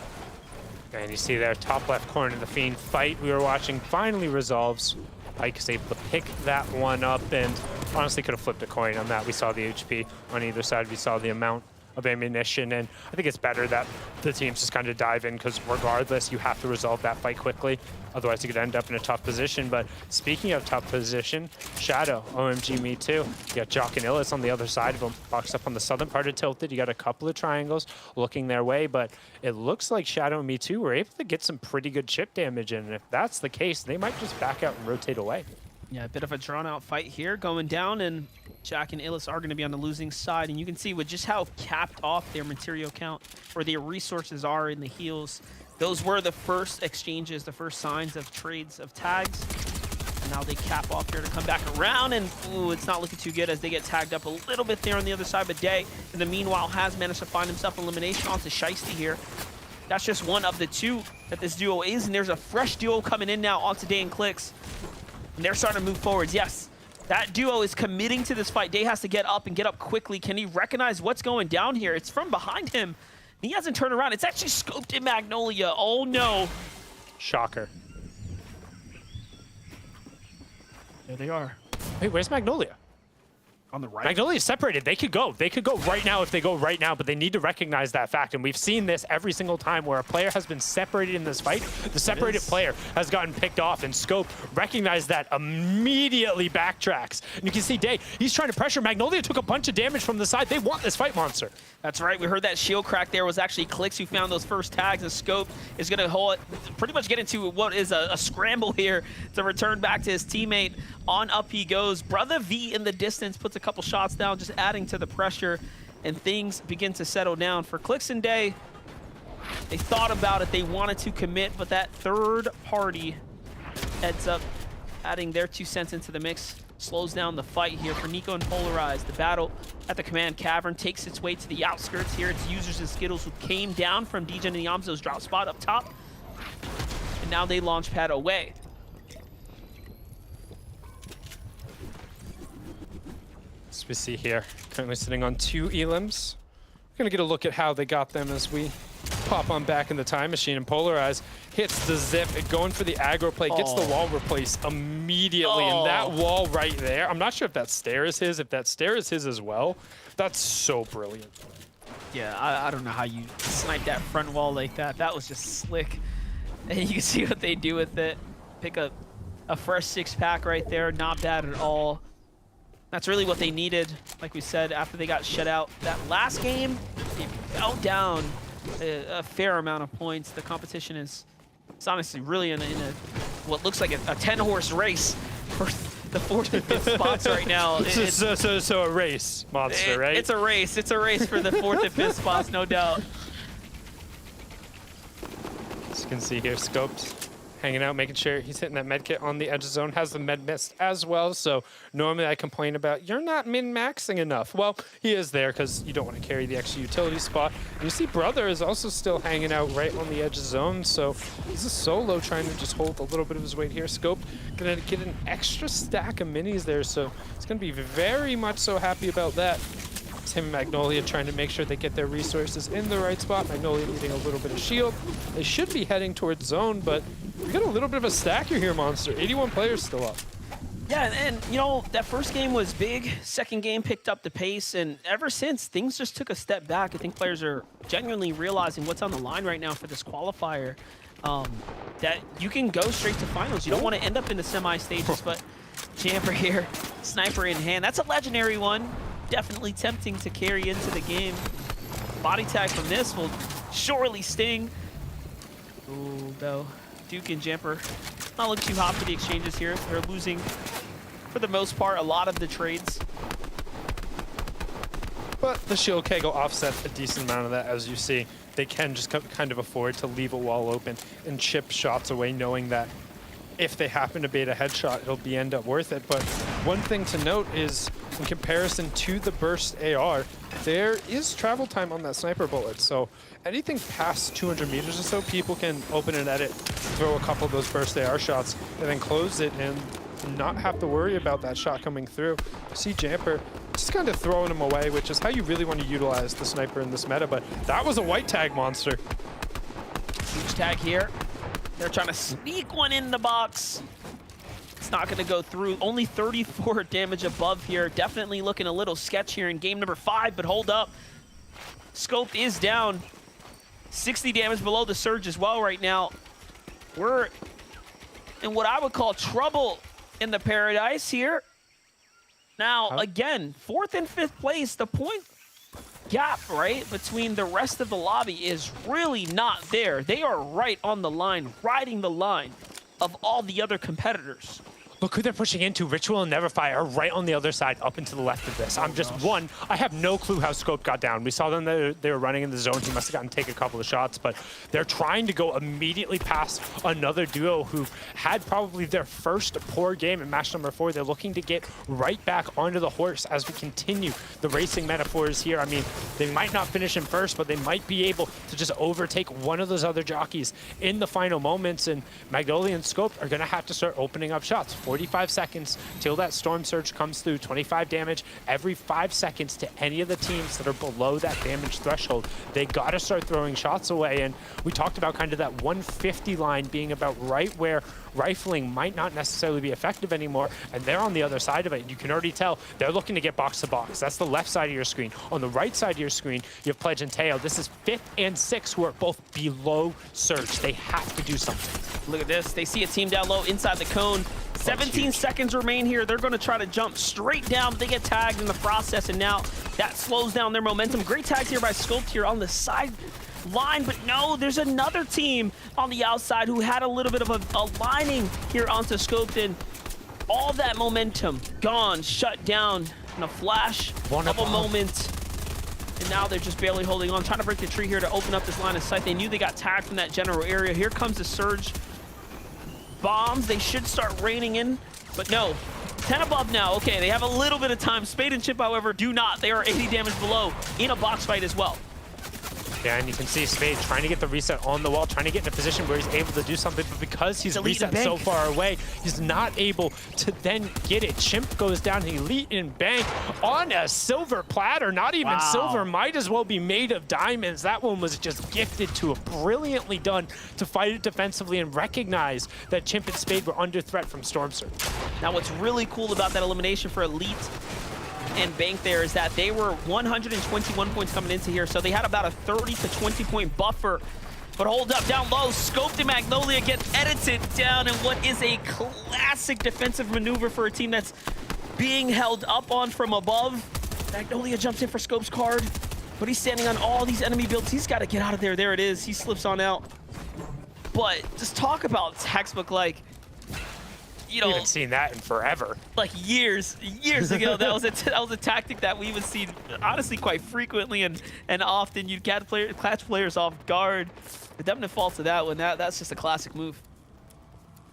And you see there, top left corner, the Fiend fight we were watching finally resolves. Ike is able to pick that one up and honestly could have flipped a coin on that. We saw the HP on either side. We saw the amount of ammunition, and I think it's better that the teams just kind of dive in because regardless, you have to resolve that fight quickly. Otherwise, you could end up in a tough position. But speaking of tough position, Shadow, OMG Me Too. You got Jock and Illis on the other side of them. Boxed up on the southern part of Tilted. You got a couple of triangles looking their way, but it looks like Shadow and Me Too were able to get some pretty good chip damage in. And if that's the case, they might just back out and rotate away. Yeah, a bit of a drawn-out fight here going down, and Jack and Illis are going to be on the losing side. And you can see with just how capped off their material count or their resources are in the heals, those were the first exchanges, the first signs of trades of tags. And now they cap off here to come back around, and ooh, it's not looking too good as they get tagged up a little bit there on the other side. But Day, in the meanwhile, has managed to find himself elimination onto Shiesty here. That's just one of the two that this duo is, and there's a fresh duo coming in now onto Day and Clicks. And they're starting to move forwards. Yes, that duo is committing to this fight. Day has to get up and get up quickly. Can he recognize what's going down here? It's from behind him. He hasn't turned around. It's actually scoped in Magnolia. Oh, no. Shocker. There they are. Wait, where's Magnolia? On the right. Magnolia is separated. They could go. They could go right now if they go right now, but they need to recognize that fact. And we've seen this every single time where a player has been separated in this fight. The separated player has gotten picked off, and Scope recognized that, immediately backtracks. And you can see Day, he's trying to pressure. Magnolia took a bunch of damage from the side. They want this fight, Monster. That's right. We heard that shield crack there was actually Clicks who found those first tags, and Scope is going to pretty much get into what is a scramble here to return back to his teammate. On up he goes. Brother V in the distance puts a couple shots down, just adding to the pressure, and things begin to settle down for Clicks and Day. They thought about it. They wanted to commit, but that third party ends up adding their 2 cents into the mix. Slows down the fight here for Nico and Polarized. The battle at the command cavern takes its way to the outskirts here. It's Users and Skittles who came down from DJ and Yamzo's drop spot up top. And now they launch pad away. As we see here, currently sitting on 2 elims. We're going to get a look at how they got them as we pop on back in the time machine. And Polarize hits the zip, going for the aggro play, gets the wall replaced immediately. And that wall right there, I'm not sure if that stair is his. If that stair is his as well, that's so brilliant. Yeah, I don't know how you snipe that front wall like that. That was just slick. And you can see what they do with it. Pick up a fresh 6-pack right there. Not bad at all. That's really what they needed, like we said, after they got shut out that last game. They fell down a fair amount of points. The competition is honestly really in what looks like a 10-horse race for the 4th and 5th spots right now. So a race, Monster, right? It's a race. It's a race for the 4th and 5th spots, no doubt. As you can see here, Scopes hanging out, making sure he's hitting that med kit on the edge of zone, has the med mist as well. So normally I complain about, you're not min-maxing enough. Well, he is there because you don't want to carry the extra utility spot. And you see Brother is also still hanging out right on the edge of zone. So he's a solo trying to just hold a little bit of his weight here. Scope gonna get an extra stack of minis there. So he's gonna be very much so happy about that. It's him and Magnolia trying to make sure they get their resources in the right spot. Magnolia needing a little bit of shield. They should be heading towards zone, but we got a little bit of a stacker here, Monster. 81 players still up. Yeah, and you know, that first game was big. Second game picked up the pace, and ever since, things just took a step back. I think players are genuinely realizing what's on the line right now for this qualifier. That you can go straight to finals. You don't want to end up in the semi-stages, but Jamper here, sniper in hand. That's a legendary one. Definitely tempting to carry into the game. Body tag from this will surely sting. Ooh, though. Duke and Jamper not looking too hot for the exchanges here. They're losing, for the most part, a lot of the trades. But the shield keg will offset a decent amount of that, as you see. They can just kind of afford to leave a wall open and chip shots away, knowing that if they happen to bait a headshot, it'll end up worth it. But one thing to note is, in comparison to the burst AR, there is travel time on that sniper bullet. So anything past 200 meters or so, people can open and edit, throw a couple of those burst AR shots, and then close it and not have to worry about that shot coming through. See Jamper just kind of throwing him away, which is how you really want to utilize the sniper in this meta. But that was a white tag, Monster. Huge tag here. They're trying to sneak one in the box. It's not going to go through. Only 34 damage above here. Definitely looking a little sketch here in game number 5, but hold up. Scope is down. 60 damage below the surge as well right now. We're in what I would call trouble in the paradise here. Now, again, 4th and 5th place, the point gap, right, between the rest of the lobby is really not there. They are right on the line, riding the line of all the other competitors. Look who they're pushing into. Ritual and Neverfire are right on the other side, up and to the left of this. I have no clue how Scope got down. We saw them, they were running in the zone. He must have gotten to take a couple of shots, but they're trying to go immediately past another duo who had probably their first poor game in match number 4. They're looking to get right back onto the horse as we continue the racing metaphors here. I mean, they might not finish in first, but they might be able to just overtake one of those other jockeys in the final moments, and Magnolia and Scope are gonna have to start opening up shots. 45 seconds till that storm surge comes through. 25 damage every 5 seconds to any of the teams that are below that damage threshold. They got to start throwing shots away, and we talked about kind of that 150 line being about right where rifling might not necessarily be effective anymore, and they're on the other side of it. You can already tell they're looking to get box to box. That's the left side of your screen. On the right side of your screen, you have Pledge and Teo. This is 5th and 6th who are both below surge. They have to do something. Look at this. They see a team down low inside the cone. 17 seconds remain here. They're going to try to jump straight down, but they get tagged in the process, and now that slows down their momentum. Great tags here by Sculpt here on the side line, but no, there's another team on the outside who had a little bit of a lining here onto Scoped, and all that momentum gone, shut down in a flash of a moment. And now they're just barely holding on, trying to break the tree here to open up this line of sight. They knew they got tagged from that general area. Here comes the surge. Bombs, they should start raining in, but no. 10 above now. Okay, they have a little bit of time. Spade and Chip, however, do not. They are 80 damage below in a box fight as well. Yeah, and you can see Spade trying to get the reset on the wall, trying to get in a position where he's able to do something, but because he's reset so far away, he's not able to then get it. Chimp goes down, Elite and Bank on a silver platter, not even silver, might as well be made of diamonds. That one was just gifted to it, brilliantly done to fight it defensively and recognize that Chimp and Spade were under threat from Storm Surge. Now what's really cool about that elimination for Elite and Bank there is that they were 121 points coming into here, so they had about a 30 to 20 point buffer. But hold up, down low, Scoped and Magnolia get edited down in what is a classic defensive maneuver for a team that's being held up on from above. Magnolia jumps in for Scope's card, but he's standing on all these enemy builds. He's got to get out of there. There it is. He slips on out. But just talk about textbook, like, you know, we haven't seen that in forever. Like years ago, that was a tactic that we would see honestly quite frequently and often. You'd catch players off guard. The definite fault to that one. That's just a classic move.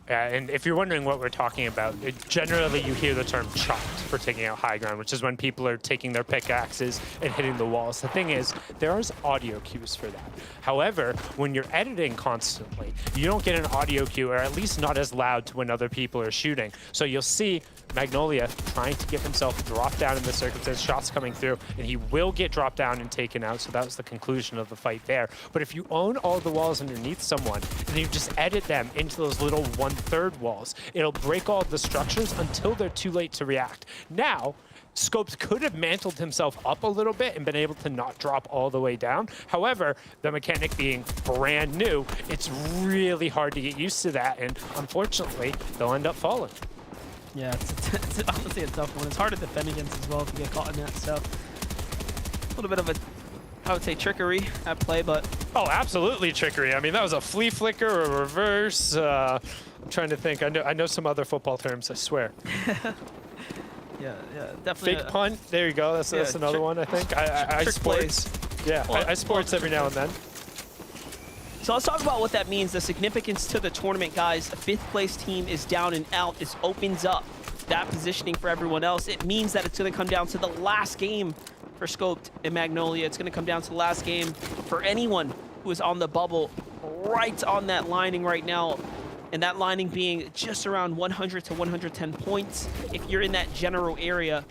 And if you're wondering what we're talking about, generally you hear the term chopped for taking out high ground, which is when people are taking their pickaxes and hitting the walls. The thing is, there are audio cues for that. However, when you're editing constantly, you don't get an audio cue, or at least not as loud to when other people are shooting. So you'll see Magnolia trying to get himself dropped down in this circumstance, shots coming through, and he will get dropped down and taken out, so that was the conclusion of the fight there. But if you own all the walls underneath someone, and you just edit them into those little 1/3 walls, it'll break all the structures until they're too late to react. Now, Scopes could have mantled himself up a little bit and been able to not drop all the way down. However, the mechanic being brand new, it's really hard to get used to that, and unfortunately, they'll end up falling. Yeah, it's honestly a tough one. It's hard to defend against as well if you get caught in that. So a little bit of a, I would say, trickery at play, but... Oh, absolutely trickery. I mean, that was a flea flicker, a reverse. I'm trying to think. I know some other football terms, I swear. Yeah, definitely. Fake punt. There you go. That's another one, I think. I sports. Yeah, well, I sports every now and then. So let's talk about what that means, the significance to the tournament, guys. A 5th place team is down and out. This opens up that positioning for everyone else. It means that it's going to come down to the last game for Scoped and Magnolia. It's going to come down to the last game for anyone who is on the bubble, right on that lining right now. And that lining being just around 100 to 110 points. If you're in that general area,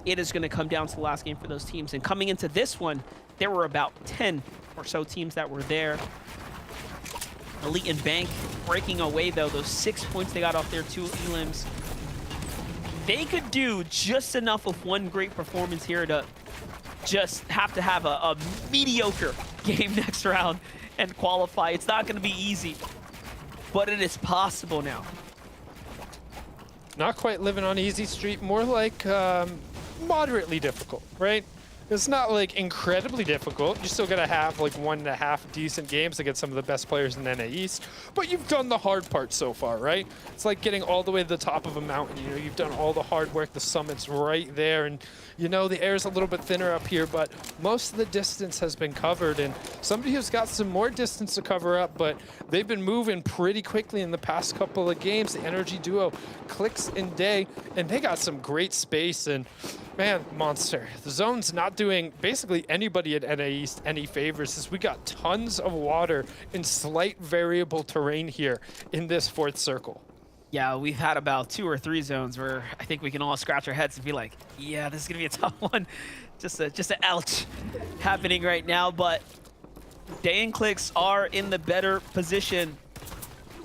it is going to come down to the last game for those teams. And coming into this one, there were about 10 or so teams that were there. Elite and Bank breaking away, though. Those 6 points they got off their 2 elims. They could do just enough of one great performance here to just have to have a mediocre game next round and qualify. It's not going to be easy, but it is possible now. Not quite living on easy street, more like moderately difficult, right? It's not like incredibly difficult. You're still gonna have like 1.5 decent games against some of the best players in NA East, but you've done the hard part so far, right? It's like getting all the way to the top of a mountain. You know, you've done all the hard work. The summit's right there, and you know the air's a little bit thinner up here, but most of the distance has been covered. And somebody who's got some more distance to cover up, but they've been moving pretty quickly in the past couple of games. The energy duo, Clicks and Day, and they got some great space. And man, Monster, the zone's not doing basically anybody at NA East any favors, as we got tons of water in slight variable terrain here in this 4th circle. Yeah, we've had about 2 or 3 zones where I think we can all scratch our heads and be like, yeah, this is gonna be a tough one. Just an ouch happening right now, but Day and Clicks are in the better position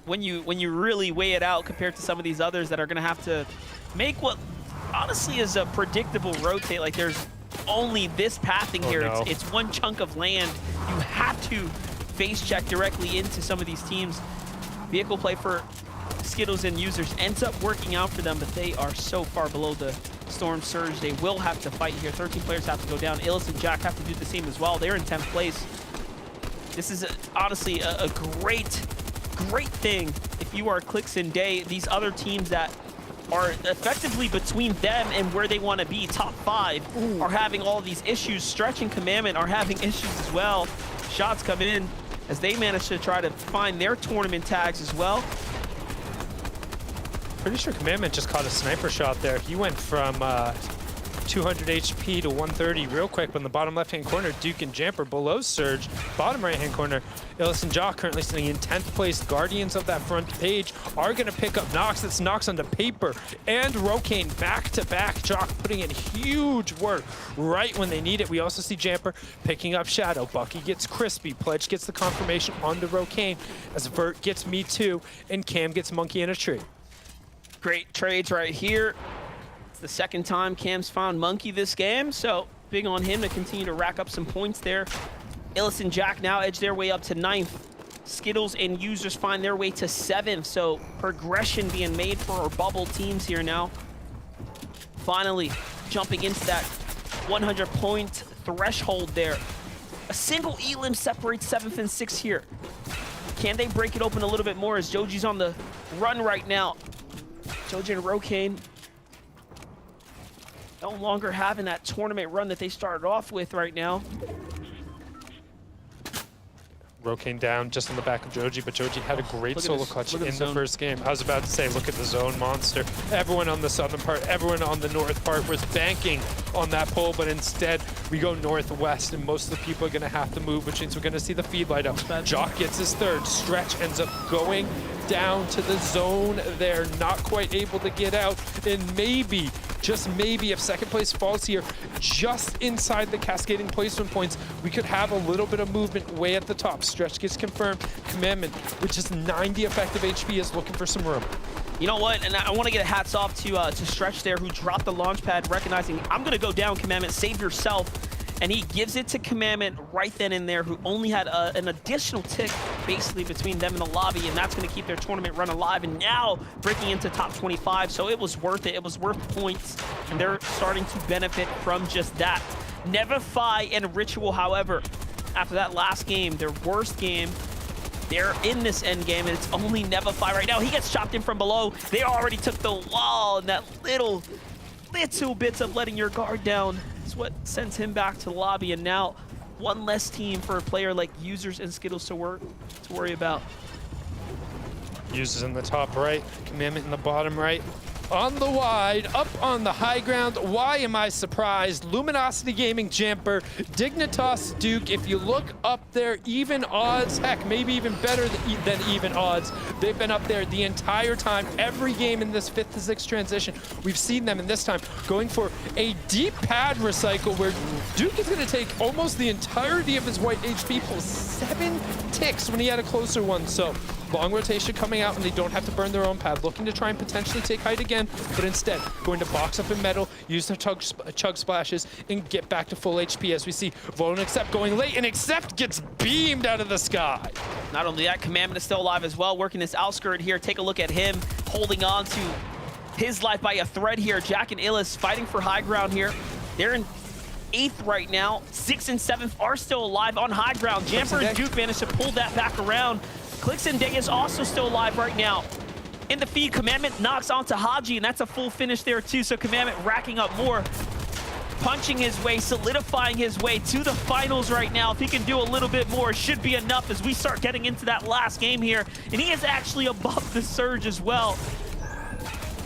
when you really weigh it out compared to some of these others that are gonna have to make what honestly is a predictable rotate. Like, there's only this pathing here. No. It's one chunk of land. You have to face check directly into some of these teams. Vehicle play for Skittles and users ends up working out for them, but they are so far below the Storm Surge. They will have to fight here. 13 players have to go down. Illis and Jack have to do the same as well. They're in 10th place. This is honestly a great thing if you are Clicks and Day. These other teams that are effectively between them and where they want to be, top 5, are having all these issues. Stretch and Commandment are having issues as well. Shots come in as they manage to try to find their tournament tags as well. Pretty sure Commandment just caught a sniper shot there. He went from 200 HP to 130 real quick when the bottom left-hand corner, Duke and Jamper below Surge. Bottom right-hand corner, Illis and Jock currently sitting in 10th place. Guardians of that front page are going to pick up Nox. That's Nox onto Paper and Rokane back-to-back. Jock putting in huge work right when they need it. We also see Jamper picking up Shadow. Bucky gets Crispy. Pledge gets the confirmation onto Rokane as Vert gets Me Too and Cam gets Monkey in a Tree. Great trades right here. It's the 2nd time Cam's found Monkey this game, so big on him to continue to rack up some points there. Illis and Jack now edge their way up to 9th. Skittles and users find their way to 7th, so progression being made for our bubble teams here now. Finally, jumping into that 100-point threshold there. A single elim separates 7th and 6th here. Can they break it open a little bit more as Joji's on the run right now? Joji and Rokane no longer having that tournament run that they started off with right now. Rokane down just on the back of Joji, but Joji had a great solo clutch in the zone. first game. I was about to say, look at the zone monster. Everyone on the southern part, everyone on the north part was banking on that pull, but instead we go northwest, and most of the people are going to have to move, which means we're going to see the feed light up. Jock gets his third. Stretch ends up going down to the zone there, not quite able to get out, and maybe, just maybe, if second place falls here, just inside the cascading placement points, we could have a little bit of movement way at the top. Stretch gets confirmed. Commandment, with just 90 effective HP, is looking for some room. You know what? And I want to get a hats off to Stretch there, who dropped the launch pad, recognizing, I'm going to go down, Commandment, save yourself. And he gives it to Commandment right then and there, who only had an additional tick basically between them and the lobby, and that's going to keep their tournament run alive, and now breaking into top 25. So it was worth it. It was worth points, and they're starting to benefit from just that. Nevify and Ritual, however, after that last game, their worst game, they're in this end game, and it's only Nevify right now. He gets chopped in from below. They already took the wall, and that little bits of letting your guard down is what sends him back to the lobby, and now one less team for a player like Users and Skittles to worry about. Users in the top right, Commandment in the bottom right. On the wide, up on the high ground. Why am I surprised? Luminosity Gaming Jamper, Dignitas Duke. If you look up there, even odds, heck, maybe even better than even odds. They've been up there the entire time. Every game in this 5th to 6th transition, we've seen them, and this time going for a deep pad recycle where Duke is going to take almost the entirety of his white HP, pulls 7 ticks when he had a closer one. So long rotation coming out, and they don't have to burn their own pad. Looking to try and potentially take height again, but instead going to box up in metal, use their chug splashes, and get back to full HP as we see Vote and Accept going late, and Accept gets beamed out of the sky. Not only that, Commandment is still alive as well, working this outskirt here. Take a look at him holding on to his life by a thread here. Jack and Illis fighting for high ground here. They're in 8th right now. 6th and 7th are still alive on high ground. Jamper and Duke managed to pull that back around. Clicks and Day is also still alive right now. In the feed, Commandment knocks onto Haji, and that's a full finish there too. So Commandment racking up more, punching his way, solidifying his way to the finals right now. If he can do a little bit more, it should be enough as we start getting into that last game here. And he is actually above the Surge as well.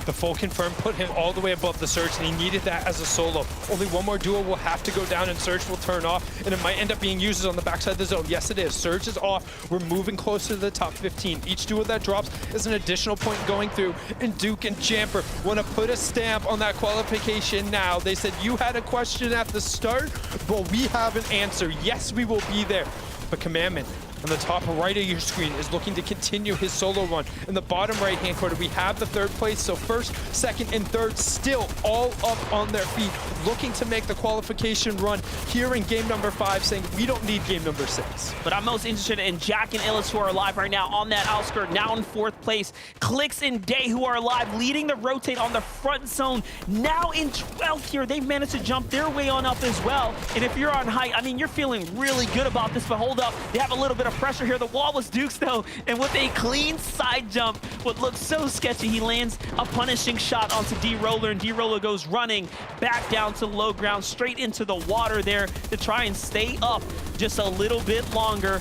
The full confirm put him all the way above the Surge, and he needed that as a solo. Only one more duo will have to go down, and Surge will turn off, and it might end up being Users on the backside of the zone. Yes, it is. Surge is off. We're moving closer to the top 15. Each duo that drops is an additional point going through, and Duke and Jamper want to put a stamp on that qualification now. They said, you had a question at the start, but we have an answer. Yes, we will be there. But Commandment, on the top right of your screen, is looking to continue his solo run. In the bottom right-hand corner, we have the 3rd place. So 1st, 2nd, and 3rd still all up on their feet, looking to make the qualification run here in game number 5, saying we don't need game number 6. But I'm most interested in Jack and Illis, who are alive right now on that outskirt, now in 4th place. Clicks and Day, who are alive, leading the rotate on the front zone, now in 12th here. They've managed to jump their way on up as well. And if you're on height, I mean, you're feeling really good about this, but hold up, they have a little bit of pressure here. The wall was Duke's though, and with a clean side jump, what looks so sketchy, he lands a punishing shot onto D-Roller, and D-Roller goes running back down to low ground, straight into the water there to try and stay up just a little bit longer.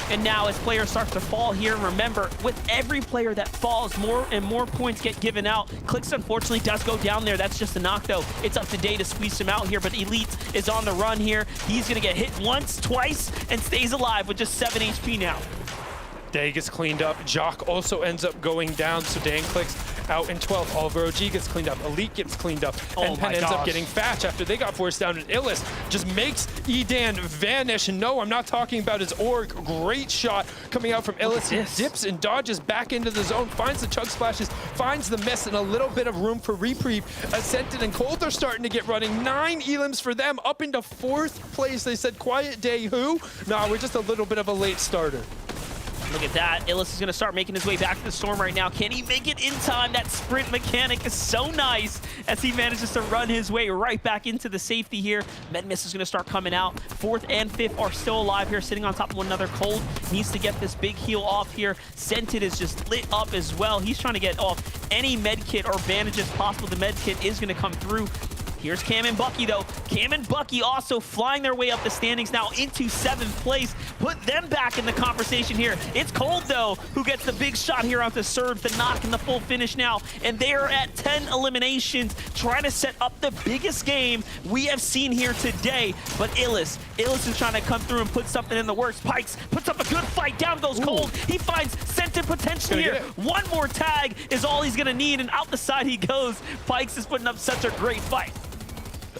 And now as players start to fall here, remember, with every player that falls, more and more points get given out. Clicks unfortunately does go down there. That's just a knock though. It's up to Day to squeeze him out here, but Elite is on the run here. He's gonna get hit once, twice, and stays alive with just 7 HP now. Day gets cleaned up. Jock also ends up going down, so Dan Clicks out in 12th. Oliver OG gets cleaned up. Elite gets cleaned up. And Penn ends up getting Fatch after they got forced down. And Illis just makes Edan vanish. And no, I'm not talking about his org. Great shot coming out from Illis. He dips and dodges back into the zone, finds the chug splashes, finds the miss, and a little bit of room for reprieve. Ascended and Cold are starting to get running. 9 elims for them, up into 4th place. They said, Quiet Day who? Nah, we're just a little bit of a late starter. Look at that. Illis is going to start making his way back to the storm right now. Can he make it in time? That sprint mechanic is so nice as he manages to run his way right back into the safety here. Medmiss is going to start coming out. 4th and 5th are still alive here, sitting on top of one another. Cold needs to get this big heal off here. Scented is just lit up as well. He's trying to get off any med kit or bandages possible. The med kit is going to come through. Here's Cam and Bucky, though. Cam and Bucky also flying their way up the standings now into 7th place. Put them back in the conversation here. It's Cold, though, who gets the big shot here onto Surge, the knock and the full finish now. And they are at 10 eliminations, trying to set up the biggest game we have seen here today. But Illis is trying to come through and put something in the works. Pikes puts up a good fight. Down goes Cold. He finds Scented potential here. One more tag is all he's going to need, and out the side he goes. Pikes is putting up such a great fight.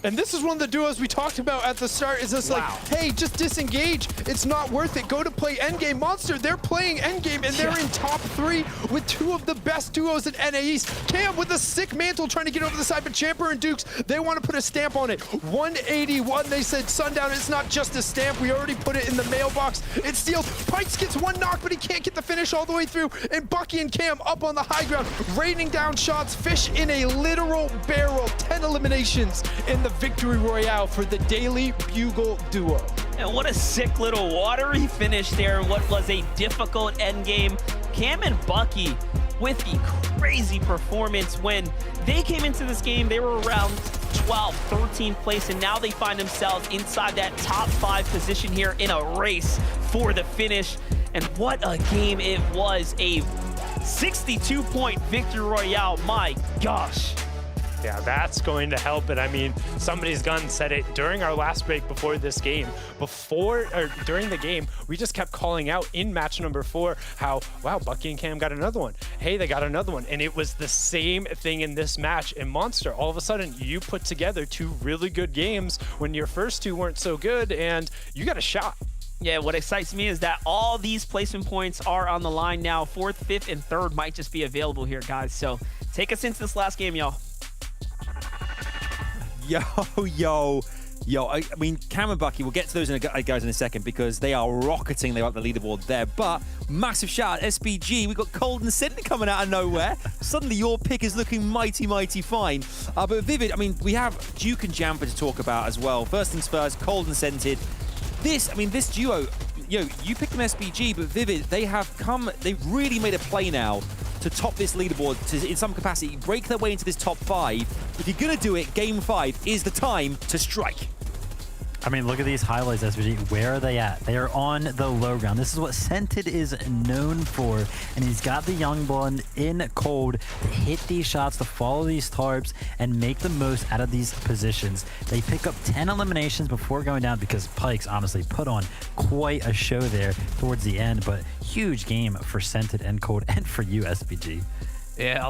And this is one of the duos we talked about at the start. Is just like, hey, just disengage. It's not worth it. Go to play endgame. Monster, they're playing endgame, and they're in top 3 with 2 of the best duos in NA East. Cam with a sick mantle trying to get over the side, but Champer and Dukes, they want to put a stamp on it. 181, they said, Sundown, it's not just a stamp. We already put it in the mailbox. It steals. Pikes gets one knock, but he can't get the finish all the way through. And Bucky and Cam up on the high ground, raining down shots. Fish in a literal barrel. 10 eliminations in the victory royale for the Daily Bugle duo. And what a sick little watery finish there. What was a difficult endgame. Cam and Bucky with the crazy performance. When they came into this game, they were around 12th, 13th place, and now they find themselves inside that top 5 position here in a race for the finish. And what a game it was. A 62-point victory royale. My gosh. Yeah, that's going to help it. I mean, somebody's gun said it during our last break before this game. During the game, we just kept calling out in match number 4 how, wow, Bucky and Cam got another one. Hey, they got another one. And it was the same thing in this match. And Monster, all of a sudden, you put together 2 really good games when your first 2 weren't so good, and you got a shot. Yeah, what excites me is that all these placement points are on the line now. 4th, 5th, and 3rd might just be available here, guys. So take us into this last game, y'all. Yo. I mean, Cam and Bucky, we'll get to those guys in a second because they are rocketing. They're up the leaderboard there. But massive shout out, SBG. We got Cold and Scented coming out of nowhere. Suddenly your pick is looking mighty, mighty fine. But Vivid, I mean, we have Duke and Jamper to talk about as well. First things first, Cold and Scented. This duo, you picked them SBG, but Vivid, they've really made a play now to top this leaderboard to, in some capacity, break their way into this top 5. If you're going to do it, Game 5 is the time to strike. I mean, look at these highlights, SVG. Where are they at? They are on the low ground. This is what Scented is known for. And he's got the young blood in Cold to hit these shots, to follow these tarps, and make the most out of these positions. They pick up 10 eliminations before going down because Pikes honestly put on quite a show there towards the end. But huge game for Scented and Cold, and for you, SVG. Yeah,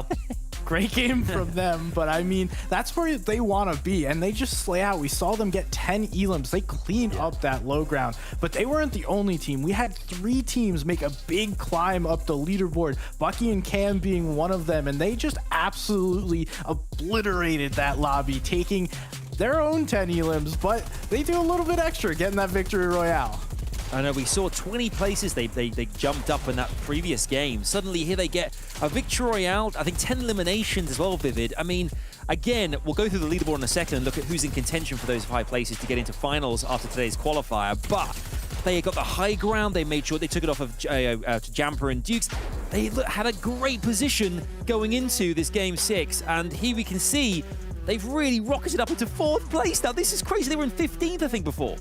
great game from them, but I mean, that's where they want to be, and they just slay out. We saw them get 10 elims. They cleaned up that low ground, but they weren't the only team. We had 3 teams make a big climb up the leaderboard, Bucky and Cam being one of them, and they just absolutely obliterated that lobby, taking their own 10 elims, but they do a little bit extra getting that victory royale. I know we saw 20 places they jumped up in that previous game. Suddenly here they get a victory royale, I think 10 eliminations as well, Vivid. I mean, again, we'll go through the leaderboard in a second and look at who's in contention for those 5 places to get into finals after today's qualifier. But they got the high ground. They made sure they took it off of Jamper and Dukes. They had a great position going into this game 6. And here we can see they've really rocketed up into 4th place. Now, this is crazy. They were in 15th, I think, before.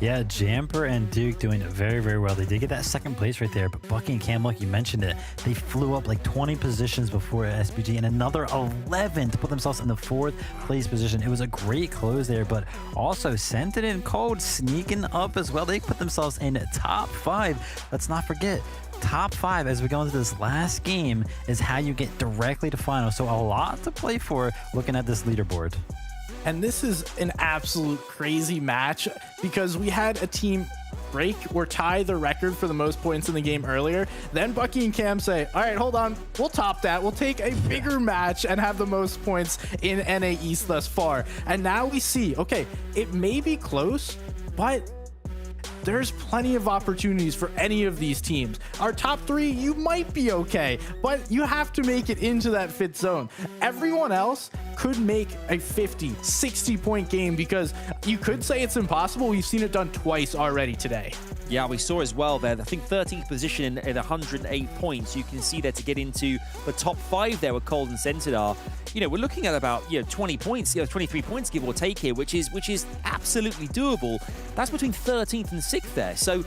Yeah, Jamper and Duke doing very, very well. They did get that 2nd place right there, but Bucky and Cam, like you mentioned it, they flew up like 20 positions before SBG and another 11 to put themselves in the 4th place position. It was a great close there, but also Scented and Cold sneaking up as well. They put themselves in top 5. Let's not forget, top 5 as we go into this last game is how you get directly to finals. So a lot to play for looking at this leaderboard. And this is an absolute crazy match because we had a team break or tie the record for the most points in the game earlier. Then Bucky and Cam say, all right, hold on, we'll top that. We'll take a bigger match and have the most points in NA East thus far. And now we see, okay, it may be close, but there's plenty of opportunities for any of these teams. Our top 3, you might be okay, but you have to make it into that 5th zone. Everyone else could make a 50, 60-point game because you could say it's impossible. We've seen it done twice already today. Yeah, we saw as well there, I think 13th position at 108 points. You can see there to get into the top 5 there where Cold and Scented are. you know, we're looking at about 20 points, 23 points give or take here, which is absolutely doable. That's between 13th and 6th there. So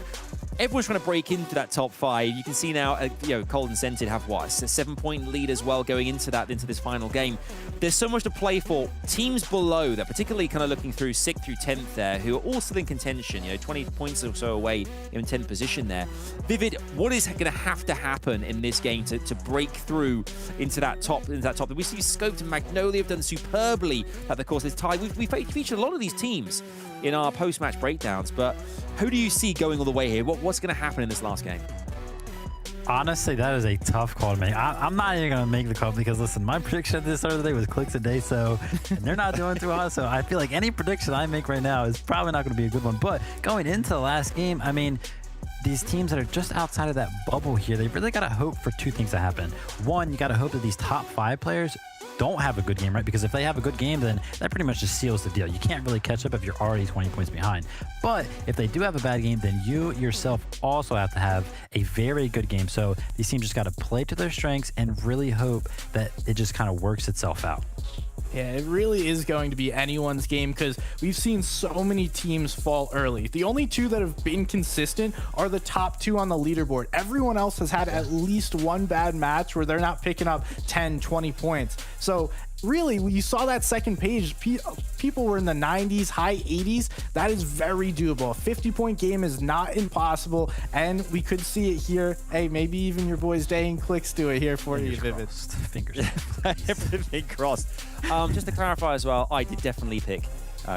everyone's trying to break into that top 5. You can see now, Cold and Scented have what, a 7-point lead as well going into this final game. There's so much to play for. Teams below that, particularly kind of looking through 6th through 10th there, who are all still in contention, 20 points or so away in 10th position there. Vivid, what is going to have to happen in this game to break through into that top? We see Scoped and Magnolia have done superbly at the course of this tie. We featured a lot of these teams in our post-match breakdowns, but who do you see going all the way here? What's going to happen in this last game? Honestly, that is a tough call to make. I'm not even going to make the call because, listen, my prediction at the start of the day was clicks a day, and they're not doing too hot, so I feel like any prediction I make right now is probably not going to be a good one. But going into the last game, I mean, these teams that are just outside of that bubble here, they really got to hope for 2 things to happen. One, you got to hope that these top 5 players don't have a good game, right? Because if they have a good game, then that pretty much just seals the deal. You can't really catch up if you're already 20 points behind. But if they do have a bad game, then you yourself also have to have a very good game. So these teams just got to play to their strengths and really hope that it just kind of works itself out. Yeah, it really is going to be anyone's game because we've seen so many teams fall early. The only 2 that have been consistent are the top 2 on the leaderboard. Everyone else has had at least one bad match where they're not picking up 10, 20 points. So really, you saw that second page, people were in the 90s, high 80s. That is very doable. A 50-point game is not impossible, and we could see it here. Hey, maybe even your boys Day and Clicks do it here for you, Vivid. Fingers Everything crossed. Just to clarify as well, I did definitely pick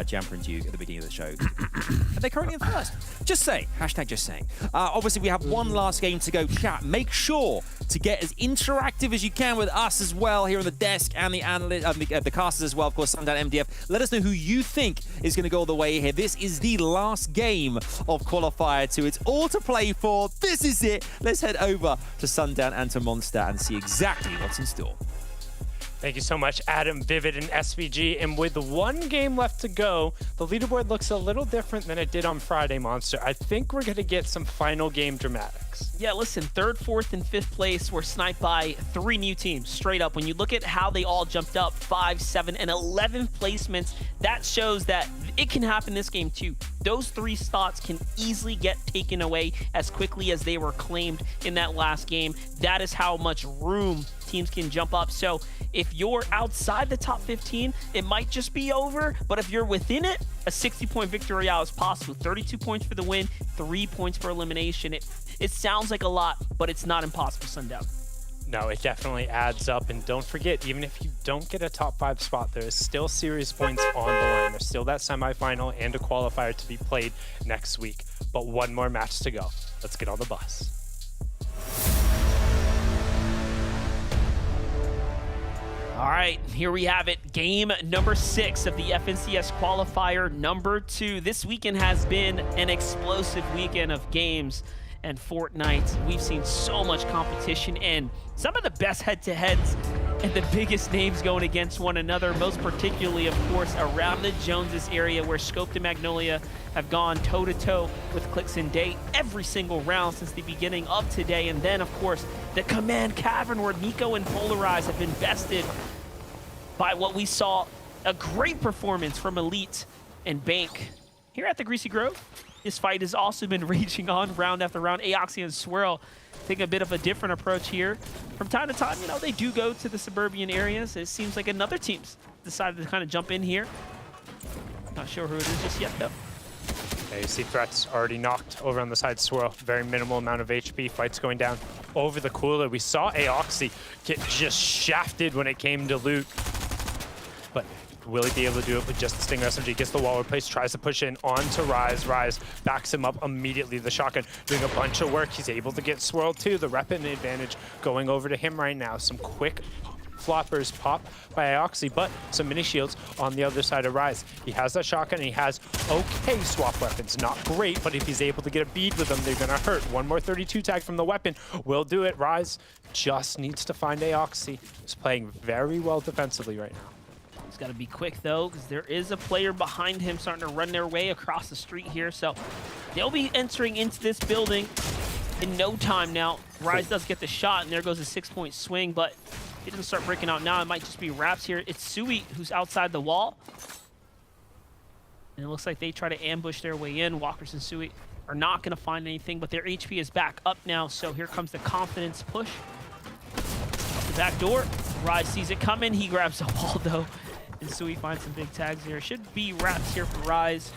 Jamper and Duke at the beginning of the show. And they're currently in first. Just saying. Hashtag just saying. Obviously, we have one last game to go. Chat, make sure to get as interactive as you can with us as well here on the desk and the analyst, the casters as well. Of course, Sundown MDF. Let us know who you think is going to go all the way here. This is the last game of Qualifier 2. It's all to play for. This is it. Let's head over to Sundown and to Monster and see exactly what's in store. Thank you so much, Adam, Vivid, and SVG. And with 1 game left to go, the leaderboard looks a little different than it did on Friday, Monster. I think we're going to get some final game dramatics. Yeah, listen, 3rd, 4th, and 5th place were sniped by 3 new teams, straight up. When you look at how they all jumped up, 5, 7, and 11 placements, that shows that it can happen this game too. Those 3 spots can easily get taken away as quickly as they were claimed in that last game. That is how much room teams can jump up. So if you're outside the top 15, it might just be over. But if you're within it, a 60-point victory royale is possible. 32 points for the win, 3 points for elimination. It sounds like a lot, but it's not impossible, Sundown. No, it definitely adds up. And don't forget, even if you don't get a top 5 spot, there is still series points on the line. There's still that semifinal and a qualifier to be played next week. But 1 more match to go. Let's get on the bus. All right, here we have it. Game number 6 of the FNCS qualifier number 2. This weekend has been an explosive weekend of games and Fortnite. We've seen so much competition and some of the best head-to-heads and the biggest names going against one another, most particularly, of course, around the Joneses area where Scoped and Magnolia have gone toe-to-toe with Clicks and Day every single round since the beginning of today. And then, of course, the Command Cavern where Nico and Polarize have been bested by what we saw, a great performance from Elite and Bank. Here at the Greasy Grove, this fight has also been raging on round after round. Aoxy and Swirl take a bit of a different approach here. From time to time, they do go to the suburban areas. It seems like another team's decided to kind of jump in here. Not sure who it is just yet, though. Okay, you see Threats already knocked over on the side. Swirl, very minimal amount of HP. Fight's going down over the cooler. We saw Aoxy get just shafted when it came to loot. But will he be able to do it with just the Stinger SMG? Gets the wall replaced, tries to push in onto Rise. Rise backs him up immediately. The shotgun doing a bunch of work. He's able to get Swirled too. The rep and advantage going over to him right now. Some quick floppers pop by Aoxy, but some mini shields on the other side of Rise. He has that shotgun and he has okay swap weapons. Not great, but if he's able to get a bead with them, they're gonna hurt. One more 32 tag from the weapon will do it. Rise just needs to find Aoxy. He's playing very well defensively right now. He's got to be quick, though, because there is a player behind him starting to run their way across the street here. So they'll be entering into this building in no time now. Rise does get the shot, and there goes a 6-point swing, but He doesn't start breaking out now. It might just be Raps here. It's Sui who's outside the wall. And it looks like they try to ambush their way in. Walkers and Sui are not going to find anything, but their HP is back up now. So here comes the confidence push. The back door. Rise sees it coming. He grabs the wall, though. And Sui finds some big tags here. Should be Raps here for Rise.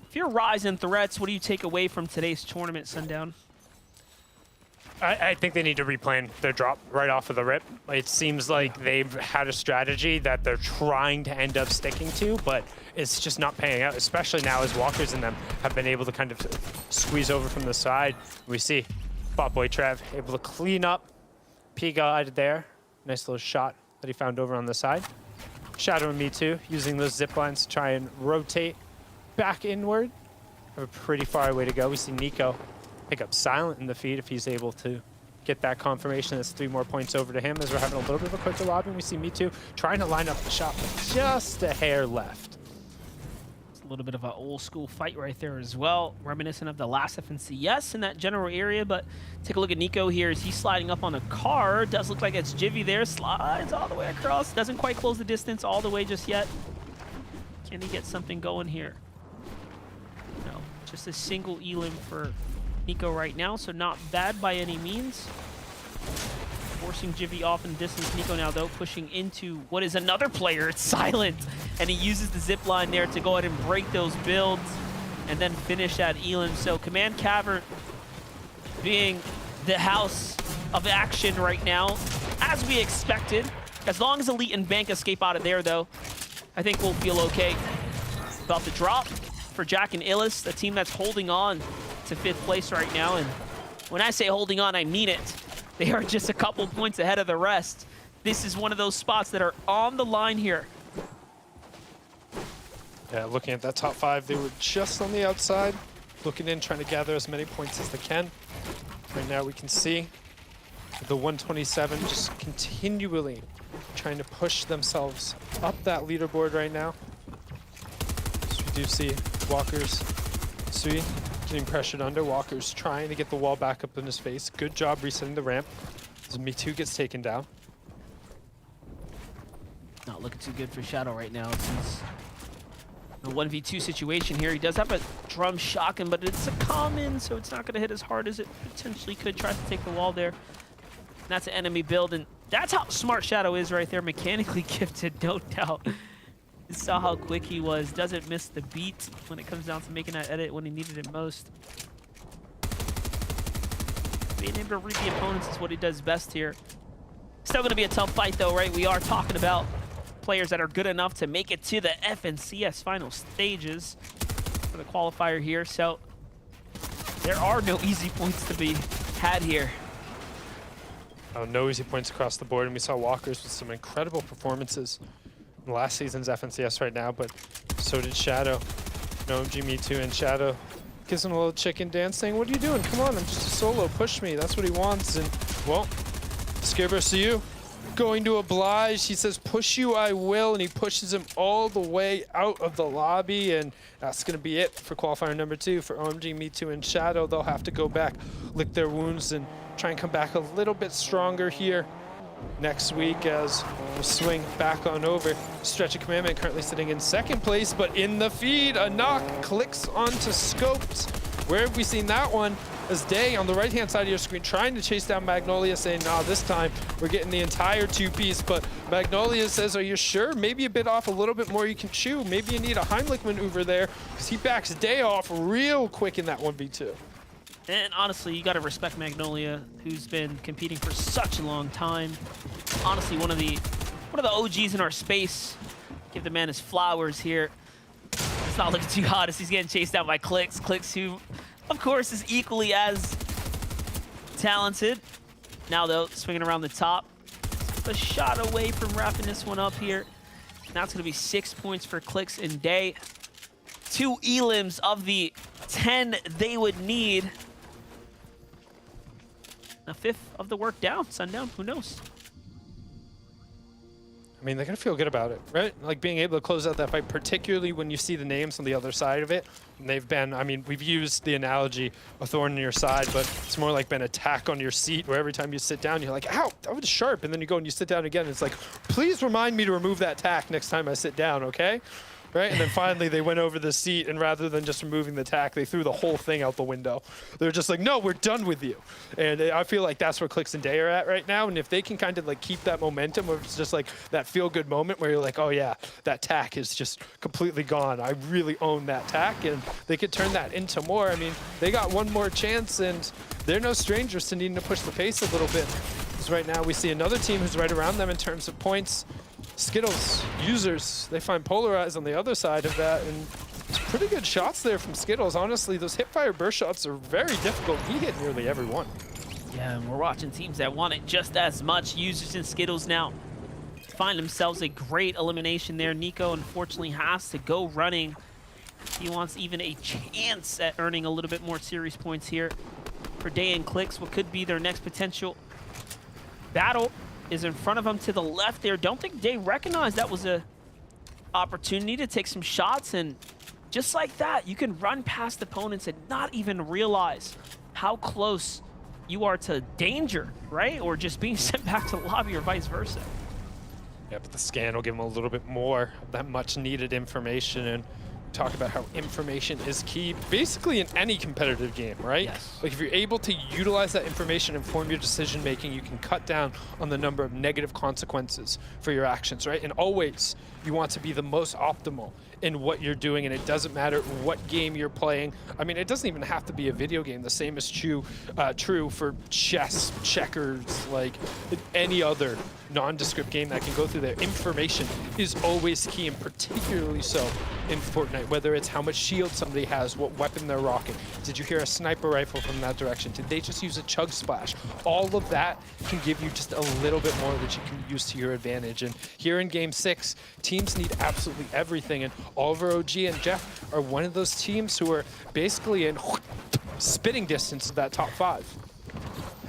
If you're Rise and Threats, what do you take away from today's tournament, Sundown? I think they need to replan their drop right off of the rip. It seems like they've had a strategy that they're trying to end up sticking to, but it's just not paying out, especially now as Walkers and them have been able to kind of squeeze over from the side. We see Bot Boy Trev able to clean up P-God there. Nice little shot that he found over on the side. Shadow and Me Too using those zip lines to try and rotate back inward. Have a pretty far way to go. We see Nico pick up Silent in the feed if he's able to get that confirmation. That's 3 more points over to him as we're having a little bit of a quicker lobby. We see Me Too trying to line up the shot, but just a hair left. It's a little bit of an old school fight right there as well, reminiscent of the last FNCS in that general area. But take a look at Nico here as he's sliding up on a car. Does look like it's Jivy there, slides all the way across. Doesn't quite close the distance all the way just yet. Can he get something going here? No, just a single elim for Nico right now, so not bad by any means. Forcing Jivy off in distance. Nico now, though, pushing into what is another player. It's Silent, and he uses the zip line there to go ahead and break those builds and then finish that elim. So Command Cavern being the house of action right now, as we expected. As long as Elite and Bank escape out of there, though, I think we'll feel okay. About the drop for Jack and Illis, the team that's holding on to 5th place right now. And when I say holding on, I mean it. They are just a couple points ahead of the rest. This is one of those spots that are on the line here. Yeah, looking at that top 5, they were just on the outside, looking in, trying to gather as many points as they can. Right now we can see the 127 just continually trying to push themselves up that leaderboard right now. So we do see Walkers, Sui getting pressured under. Walkers trying to get the wall back up in his face. Good job resetting the ramp as Me Too gets taken down. Not looking too good for Shadow right now. Since the 1v2 situation here. He does have a drum shotgun, but it's a common, so it's not going to hit as hard as it potentially could. Tries to take the wall there. And that's an enemy build, and that's how smart Shadow is right there. Mechanically gifted, no doubt. You saw how quick he was. Doesn't miss the beat when it comes down to making that edit when he needed it most. Being able to read the opponents is what he does best here. Still going to be a tough fight, though, right? We are talking about players that are good enough to make it to the FNCS final stages for the qualifier here. So there are no easy points to be had here. Oh, no easy points across the board, and we saw Walkers with some incredible performances in last season's FNCS right now, but so did Shadow. No OMG Me Too, and Shadow gives him a little chicken dance saying, "What are you doing? Come on, I'm just a solo, push me." That's what he wants, and well, Scareburst to you. Going to oblige, he says, "Push you, I will," and he pushes him all the way out of the lobby, and that's gonna be it for qualifier number 2 for OMG Me Too and Shadow. They'll have to go back, lick their wounds, and try and come back a little bit stronger here next week as we'll swing back on over. Stretch of Commandment currently sitting in 2nd place, but in the feed, a knock clicks onto Scopes. Where have we seen that one? As Day on the right-hand side of your screen trying to chase down Magnolia, saying, "Nah, this time we're getting the entire 2-piece." But Magnolia says, "Are you sure? Maybe a bit off, a little bit more you can chew. Maybe you need a Heimlich maneuver there," because he backs Day off real quick in that 1v2. And honestly, you got to respect Magnolia, who's been competing for such a long time. Honestly, one of the OGs in our space. Give the man his flowers here. It's not looking too hot as he's getting chased out by Clix. Clix, who, of course, is equally as talented. Now, though, swinging around the top. A shot away from wrapping this one up here. Now it's going to be 6 points for Clix and Day. 2 elims of the 10 they would need. A 5th of the work down. Sundown, who knows? I mean, they're going to feel good about it, right? Like being able to close out that fight, particularly when you see the names on the other side of it. And they've been, I mean, we've used the analogy of thorn in your side, but it's more like been a tack on your seat where every time you sit down, you're like, ow, that was sharp. And then you go and you sit down again. And it's like, please remind me to remove that tack next time I sit down, okay? Right? And then finally they went over the seat, and rather than just removing the tack, they threw the whole thing out the window. They're just like, no, we're done with you. And I feel like that's where Clix and Day are at right now. And if they can kind of like keep that momentum, where it's just like that feel-good moment where you're like, oh yeah, that tack is just completely gone. I really own that tack, and they could turn that into more. I mean, they got one more chance, and they're no strangers to needing to push the pace a little bit. Because right now we see another team who's right around them in terms of points. Skittles, users, they find Polarize on the other side of that, and it's pretty good shots there from Skittles. Honestly, those hipfire burst shots are very difficult. He hit nearly every one. Yeah, and we're watching teams that want it just as much. Users and Skittles now find themselves a great elimination there. Nico, unfortunately, has to go running. He wants even a chance at earning a little bit more series points here for Day and Clix. What could be their next potential battle is in front of him to the left there. Don't think Day recognized that was a opportunity to take some shots, and just like that, you can run past opponents and not even realize how close you are to danger, right? Or just being sent back to the lobby or vice versa. Yeah, but the scan will give him a little bit more of that much needed information, and talk about how information is key basically in any competitive game, right? Yes. Like if you're able to utilize that information and inform your decision making, you can cut down on the number of negative consequences for your actions, right? And always you want to be the most optimal in what you're doing, and it doesn't matter what game you're playing. I mean, it doesn't even have to be a video game. The same is true for chess, checkers, like any other nondescript game that can go through there. Information is always key, and particularly so in Fortnite, whether it's how much shield somebody has, what weapon they're rocking. Did you hear a sniper rifle from that direction? Did they just use a chug splash? All of that can give you just a little bit more that you can use to your advantage. And here in Game 6, teams need absolutely everything, and Oliver, OG, and Jeff are one of those teams who are basically in spitting distance of that top 5.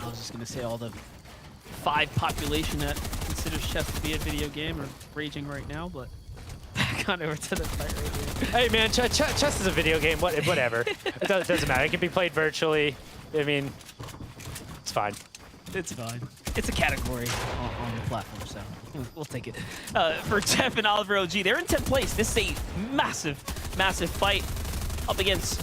I was just going to say all the 5 population that considers chess to be a video game are raging right now, but back on over to the fight right here. Hey man, chess is a video game, whatever. It doesn't matter, it can be played virtually. I mean, it's fine. It's fine. It's a category on the platform, so we'll take it. For Jeff and Oliver OG, they're in 10th place. This is a massive, massive fight up against,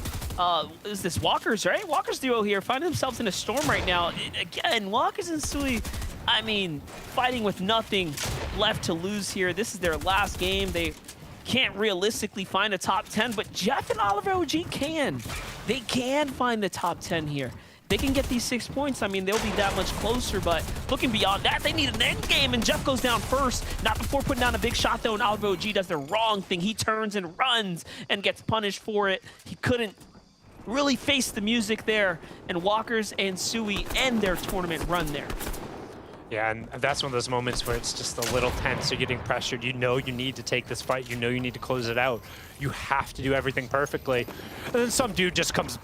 is this Walkers, right? Walkers duo here find themselves in a storm right now. Again, Walkers and Sui, I mean, fighting with nothing left to lose here. This is their last game. They can't realistically find a top 10, but Jeff and Oliver OG can. They can find the top 10 here. They can get these 6 points. I mean, they'll be that much closer, but looking beyond that, they need an end game, and Jeff goes down first. Not before putting down a big shot, though, and Oliver OG does the wrong thing. He turns and runs and gets punished for it. He couldn't really face the music there, and Walkers and Sui end their tournament run there. Yeah, and that's one of those moments where it's just a little tense. You're getting pressured. You know you need to take this fight. You know you need to close it out. You have to do everything perfectly. And then some dude just comes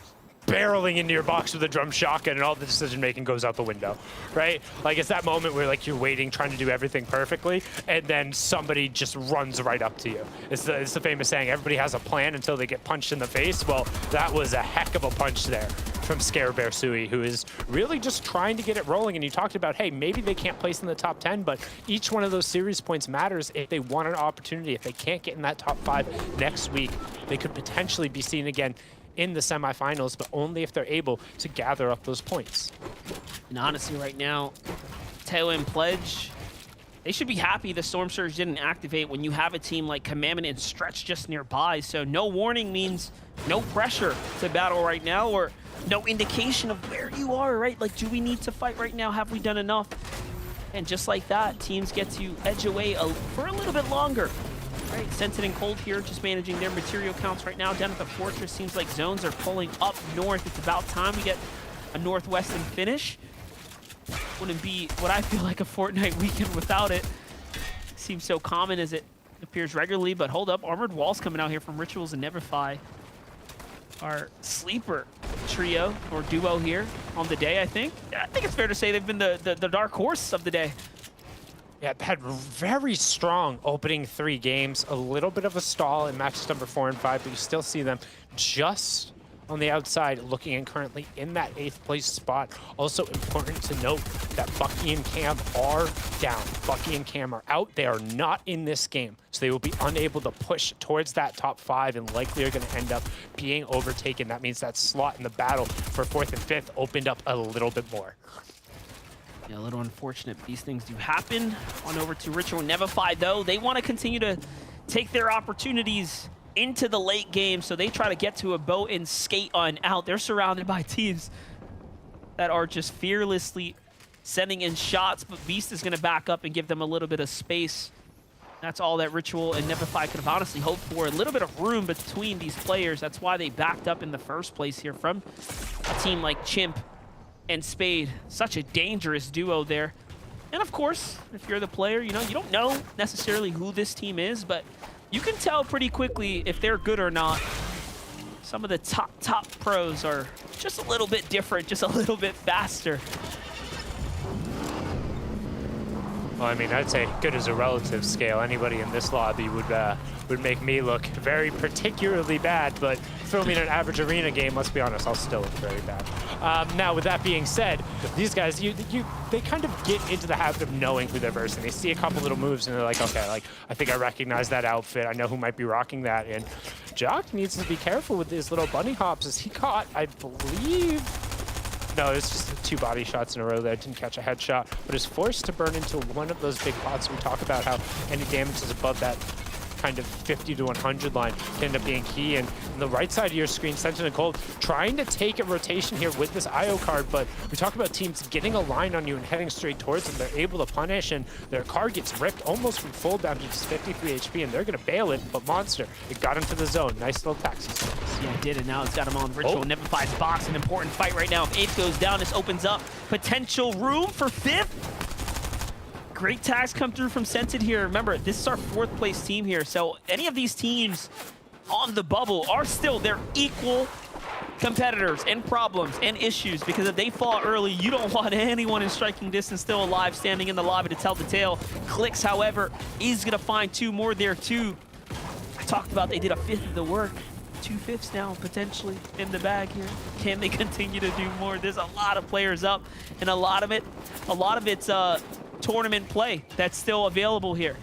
barreling into your box with a drum shotgun, and all the decision making goes out the window, right? Like it's that moment where like you're waiting, trying to do everything perfectly, and then somebody just runs right up to you. It's the famous saying, everybody has a plan until they get punched in the face. Well, that was a heck of a punch there from Scare Bear Sui, who is really just trying to get it rolling. And you talked about, hey, maybe they can't place in the top 10, but each one of those series points matters if they want an opportunity. If they can't get in that top 5 next week, they could potentially be seen again in the semifinals, but only if they're able to gather up those points. And honestly, right now, Tail and Pledge, they should be happy the Storm Surge didn't activate when you have a team like Commandment and Stretch just nearby. So no warning means no pressure to battle right now, or no indication of where you are, right? Like, do we need to fight right now? Have we done enough? And just like that, teams get to edge away for a little bit longer. Right, Sentinel and Cold here just managing their material counts right now. Down at the Fortress, seems like zones are pulling up north. It's about time we get a Northwestern finish. Wouldn't be what I feel like a Fortnite weekend without it. Seems so common as it appears regularly, but hold up. Armored Walls coming out here from Rituals and Neverify. Our sleeper trio or duo here on the day, I think. I think it's fair to say they've been the dark horse of the day. Yeah, had very strong opening 3 games. A little bit of a stall in matches number 4 and 5, but you still see them just on the outside, looking in currently in that 8th place spot. Also important to note that Bucky and Cam are down. Bucky and Cam are out. They are not in this game, so they will be unable to push towards that top 5 and likely are going to end up being overtaken. That means that slot in the battle for 4th and 5th opened up a little bit more. Yeah, a little unfortunate. These things do happen. On over to Ritual and Nevify, though. They want to continue to take their opportunities into the late game, so they try to get to a boat and skate on out. They're surrounded by teams that are just fearlessly sending in shots, but Beast is going to back up and give them a little bit of space. That's all that Ritual and Nevify could have honestly hoped for. A little bit of room between these players. That's why they backed up in the first place here from a team like Chimp and Spade. Such a dangerous duo there. And of course, if you're the player, you know, you don't know necessarily who this team is, but you can tell pretty quickly if they're good or not. Some of the top pros are just a little bit different, just a little bit faster. Well, I mean, I'd say good as a relative scale. Anybody in this lobby would make me look very particularly bad, but throw me in an average arena game, let's be honest, I'll still look very bad. Now, with that being said, these guys, they kind of get into the habit of knowing who they're versing. They see a couple little moves and they're like, okay, like, I think I recognize that outfit. I know who might be rocking that. And Jock needs to be careful with his little bunny hops as he caught, I believe, no, it's just 2 body shots in a row there. Didn't catch a headshot, but is forced to burn into one of those big pots. We talk about how any damage is above that kind of 50 to 100 line can end up being key. And on the right side of your screen, Sentinel Cold trying to take a rotation here with this IO card, but we talk about teams getting a line on you and heading straight towards them. They're able to punish, and their card gets ripped almost from full down to just 53 HP, and they're going to bail it, but Monster, it got him to the zone. Nice little taxi service. Yeah, it did, and now it's got him on Ritual. Nevify's box, an important fight right now. If 8th goes down, this opens up potential room for 5th. Great tags come through from Scented here. Remember, this is our 4th place team here, so any of these teams on the bubble are still their equal competitors and problems and issues, because if they fall early, you don't want anyone in striking distance still alive standing in the lobby to tell the tale. Clicks, however, is going to find 2 more there too. I talked about they did a 5th of the work. 2/5 now potentially in the bag here. Can they continue to do more? There's a lot of players up, and a lot of it's tournament play that's still available here.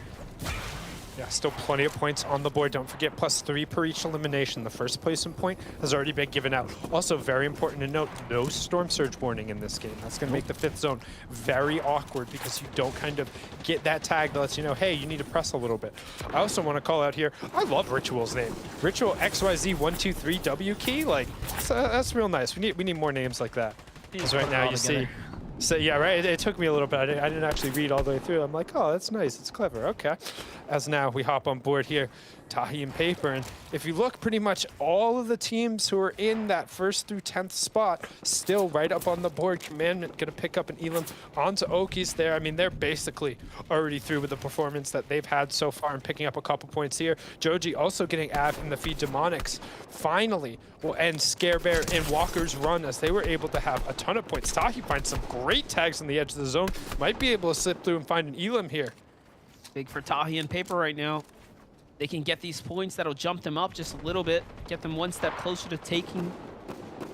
Yeah, still plenty of points on the board. Don't forget, +3 per each elimination. The first placement point has already been given out. Also, very important to note, no storm surge warning in this game. That's going to make the 5th zone very awkward, because you don't kind of get that tag that lets you know, hey, you need to press a little bit. I also want to call out here, I love Ritual's name. Ritual XYZ123W key, like, that's real nice. We need more names like that. Because right now you see. So yeah, right, it took me a little bit. I didn't actually read all the way through. I'm like, oh, that's nice, it's clever, okay. As now we hop on board here, Tahi and Paper, and if you look, pretty much all of the teams who are in that 1st through 10th spot still right up on the board. Commandment gonna pick up an Elam onto Okies there. I mean, they're basically already through with the performance that they've had so far and picking up a couple points here. Joji also getting Av in the feed. Demonics finally will end Scare Bear and Walker's run, as they were able to have a ton of points. Tahi finds some great tags on the edge of the zone. Might be able to slip through and find an Elam here. Big for Tahi and Paper right now. They can get these points that'll jump them up just a little bit, get them one step closer to taking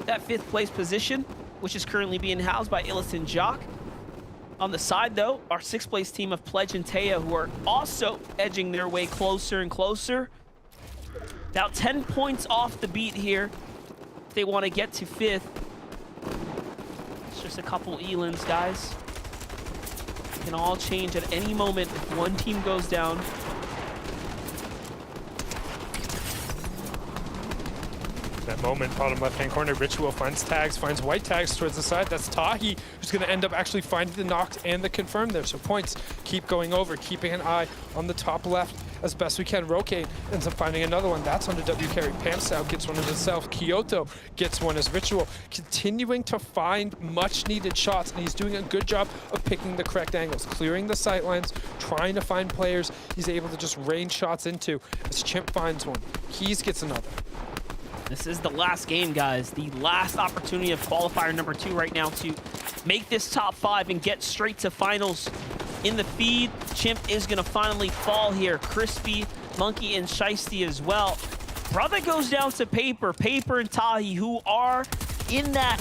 that 5th place position, which is currently being housed by Illis and Jock. On the side, though, our 6th place team of Pledge and Taya, who are also edging their way closer and closer. Now 10 points off the beat here. They want to get to 5th. It's just a couple Elans, guys. It can all change at any moment if one team goes down. That moment, bottom left-hand corner, Ritual finds tags, finds white tags towards the side. That's Tahi, who's going to end up actually finding the knocks and the confirm there. So points keep going over, keeping an eye on the top left as best we can. Roke ends up finding another one. That's on the W carry. Pamstow gets one of himself. Kyoto gets one as Ritual continuing to find much-needed shots, and he's doing a good job of picking the correct angles, clearing the sight lines, trying to find players he's able to just rain shots into as Chimp finds one. Keys gets another. This is the last game, guys. The last opportunity of qualifier number 2 right now to make this top 5 and get straight to finals in the feed. Chimp is going to finally fall here. Crispy, Monkey, and Shiesty as well. Brother goes down to Paper. Paper and Tahi, who are in that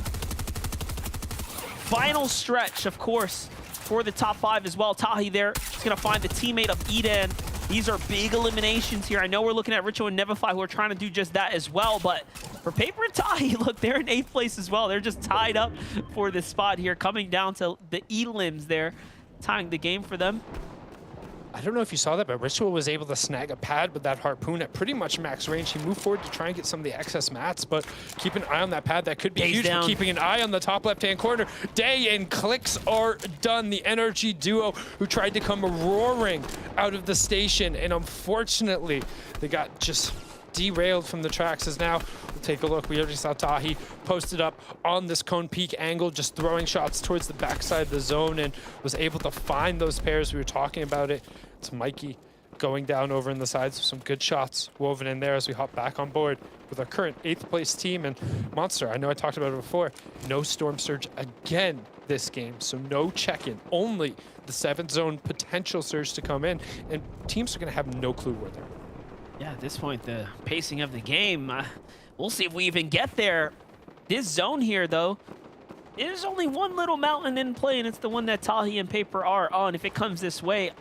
final stretch, of course, for the top 5 as well. Tahi there is going to find the teammate of Eden. These are big eliminations here. I know we're looking at Richo and Nevify who are trying to do just that as well, but for Paper and Tahi, look, they're in 8th place as well. They're just tied up for this spot here, coming down to the elims there, tying the game for them. I don't know if you saw that, but Ritual was able to snag a pad with that harpoon at pretty much max range. He moved forward to try and get some of the excess mats, but keep an eye on that pad. That could be huge. For keeping an eye on the top left-hand corner. Day and clicks are done. The NRG duo who tried to come roaring out of the station, and unfortunately, they got just derailed from the tracks. As now, we'll take a look. We already saw Tahi posted up on this cone peak angle, just throwing shots towards the backside of the zone, and was able to find those pairs. We were talking about it. It's Mikey going down over in the sides. Some good shots woven in there as we hop back on board with our current 8th place team. And Monster, I know I talked about it before, no Storm Surge again this game, so no check-in, only the 7th zone potential surge to come in, and teams are going to have no clue where they're at. Yeah, at this point, the pacing of the game, we'll see if we even get there. This zone here, though, there's only one little mountain in play, and it's the one that Tahi and Paper are on. If it comes this way,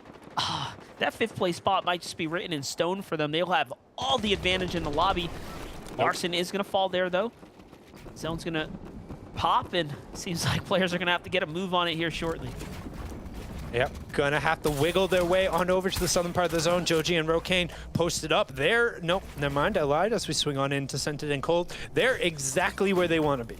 that 5th place spot might just be written in stone for them. They'll have all the advantage in the lobby. Larson is going to fall there, though. Zone's going to pop, and seems like players are going to have to get a move on it here shortly. Yep, gonna have to wiggle their way on over to the southern part of the zone. Joji and Rokane posted up there. Nope, never mind, I lied as we swing on into Scented and Cold. They're exactly where they want to be.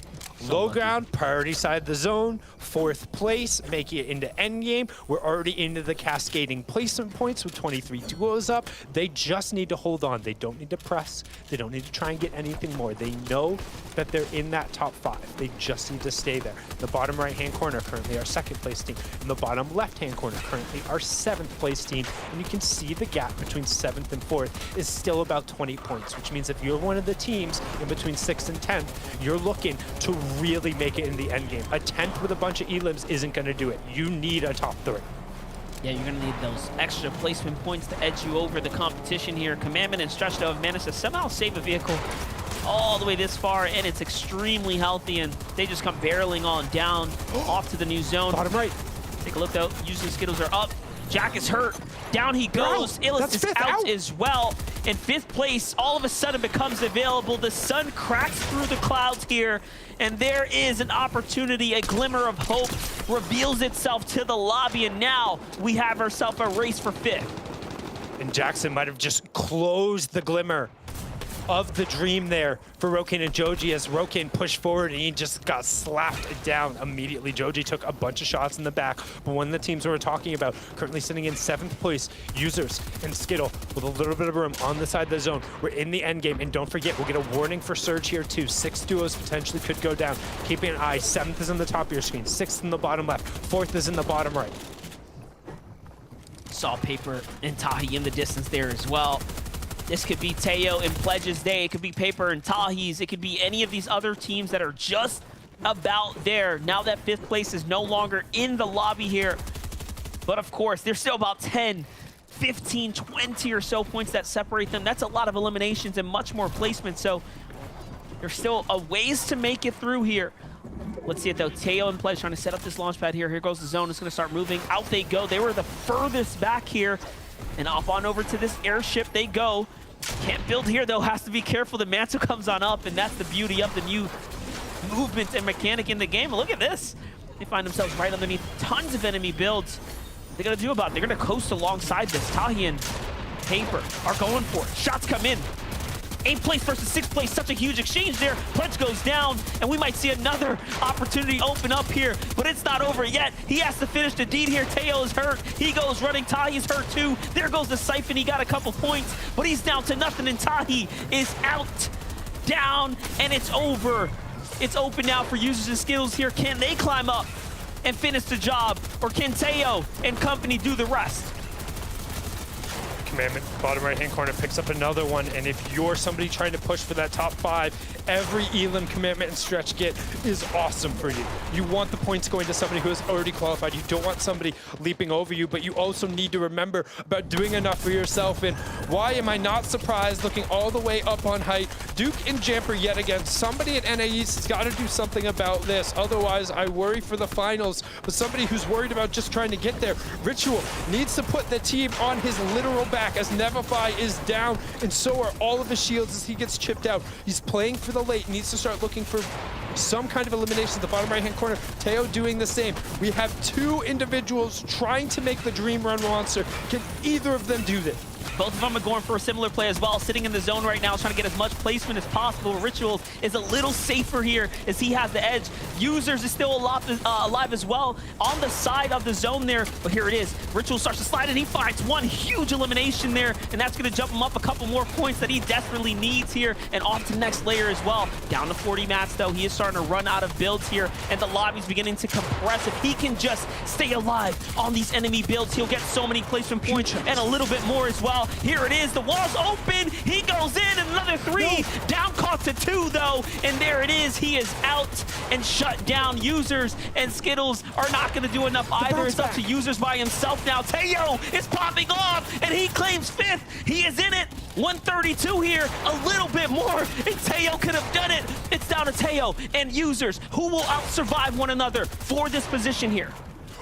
Low ground, priority side of the zone, 4th place, making it into endgame. We're already into the cascading placement points with 23 duos up. They just need to hold on. They don't need to press. They don't need to try and get anything more. They know that they're in that top 5. They just need to stay there. The bottom right-hand corner, currently our 2nd place team. And the bottom left-hand corner, currently our 7th place team. And you can see the gap between 7th and 4th is still about 20 points, which means if you're one of the teams in between 6th and 10th, you're looking to really make it in the end game. A 10th with a bunch of elims isn't going to do it. You need a top 3. Yeah, you're going to need those extra placement points to edge you over the competition here. Commandment and Stretch, though, have managed to somehow save a vehicle all the way this far, and it's extremely healthy, and they just come barreling on down off to the new zone. Bottom right. Take a look, though. Usually Skittles are up. Jack is hurt. Down he goes. Illis is out as well. In 5th place, all of a sudden becomes available. The sun cracks through the clouds here, and there is an opportunity. A glimmer of hope reveals itself to the lobby, and now we have ourselves a race for 5th. And Jackson might have just closed the glimmer of the dream there for Rokane and Joji as Rokane pushed forward and he just got slapped down immediately. Joji took a bunch of shots in the back, but one of the teams we were talking about currently sitting in 7th place, Users and Skittle with a little bit of room on the side of the zone. We're in the end game, and don't forget, we'll get a warning for Surge here too. 6 duos potentially could go down. Keeping an eye, 7th is in the top of your screen, 6th in the bottom left, 4th is in the bottom right. Saw Paper and Tahi in the distance there as well. This could be Teo and Pledge's day. It could be Paper and Tahi's. It could be any of these other teams that are just about there. Now that 5th place is no longer in the lobby here. But of course, there's still about 10, 15, 20 or so points that separate them. That's a lot of eliminations and much more placement. So there's still a ways to make it through here. Let's see it though. Teo and Pledge trying to set up this launch pad here. Here goes the zone. It's going to start moving. Out they go. They were the furthest back here. And off on over to this airship they go. Can't build here though, has to be careful. The mantle comes on up, and that's the beauty of the new movement and mechanic in the game. Look at this. They find themselves right underneath tons of enemy builds. What are they gonna do about it? They're gonna coast alongside this. Tahi and Paper are going for it. Shots come in. 8th place versus 6th place, such a huge exchange there. Pledge goes down, and we might see another opportunity open up here, but it's not over yet. He has to finish the deed here. Teo is hurt. He goes running. Tahi's hurt too. There goes the Siphon. He got a couple points, but he's down to nothing, and Tahi is out, down, and it's over. It's open now for Users and Skittles here. Can they climb up and finish the job, or can Teo and company do the rest? Commandment, bottom right-hand corner, picks up another one, and if you're somebody trying to push for that top 5, every Elim commitment and stretch get is awesome for you. You want the points going to somebody who has already qualified. You don't want somebody leaping over you, but you also need to remember about doing enough for yourself. And why am I not surprised looking all the way up on height? Duke and Jamper yet again. Somebody at NA East has got to do something about this. Otherwise, I worry for the finals. But somebody who's worried about just trying to get there, Ritual needs to put the team on his literal back as Nevify is down, and so are all of the shields as he gets chipped out. He's playing for the late, needs to start looking for some kind of elimination at the bottom right-hand corner. Teo doing the same. We have two individuals trying to make the dream run monster. Can either of them do this? Both of them are going for a similar play as well, sitting in the zone right now, trying to get as much placement as possible. Rituals is a little safer here as he has the edge. Users is still alive as well on the side of the zone there, but here it is. Ritual starts to slide and he finds one huge elimination there, and that's going to jump him up a couple more points that he desperately needs here, and off to the next layer as well. Down to 40 mats though, he is starting to run out of builds here, and the lobby's beginning to compress. If he can just stay alive on these enemy builds, he'll get so many placement points and a little bit more as well. Here it is, the wall's open, he goes in, and another three. No. Down caught to 2 though, and there it is, he is out and shut down. Users and Skittles are not gonna do enough either. It's up to Users by himself now. Teo is popping off, and he claims 5th. He is in it, 132 here, a little bit more, and Teo could have done it. It's down to Teo and Users, who will out-survive one another for this position here.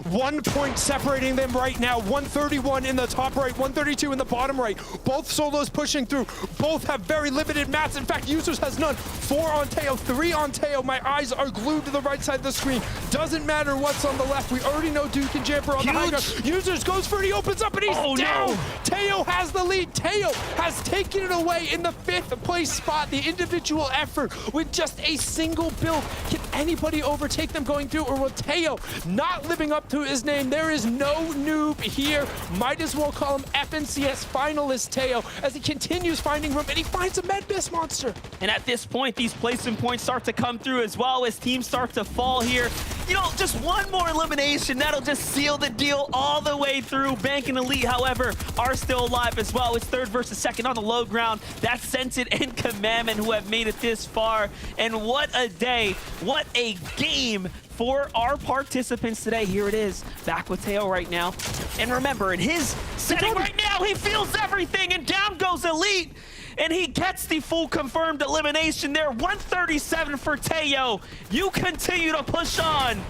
1 point separating them right now. 131 in the top right, 132 in the bottom right. Both solos pushing through. Both have very limited mats. In fact, Users has none. 4 on Teo, 3 on Teo. My eyes are glued to the right side of the screen. Doesn't matter what's on the left. We already know Duke and Jamper on the high ground. Users goes for it. He opens up and he's down. No. Teo has the lead. Teo has taken it away in the 5th place spot. The individual effort with just a single build. Can anybody overtake them going through, or will Teo not living up to his name? There is no noob here. Might as well call him FNCS finalist Teo as he continues finding room, and he finds a med miss monster. And at this point, these placement points start to come through as well as teams start to fall here. You know, just one more elimination, that'll just seal the deal all the way through. Bank and Elite, however, are still alive as well. It's 3rd versus 2nd on the low ground. That's Sensit and Commandment who have made it this far. And what a day, what a game for our participants today. Here it is, back with Teo right now. And remember, in his setting right now, he feels everything, and down goes Elite. And he gets the full confirmed elimination there. 137 for Teo. You continue to push on.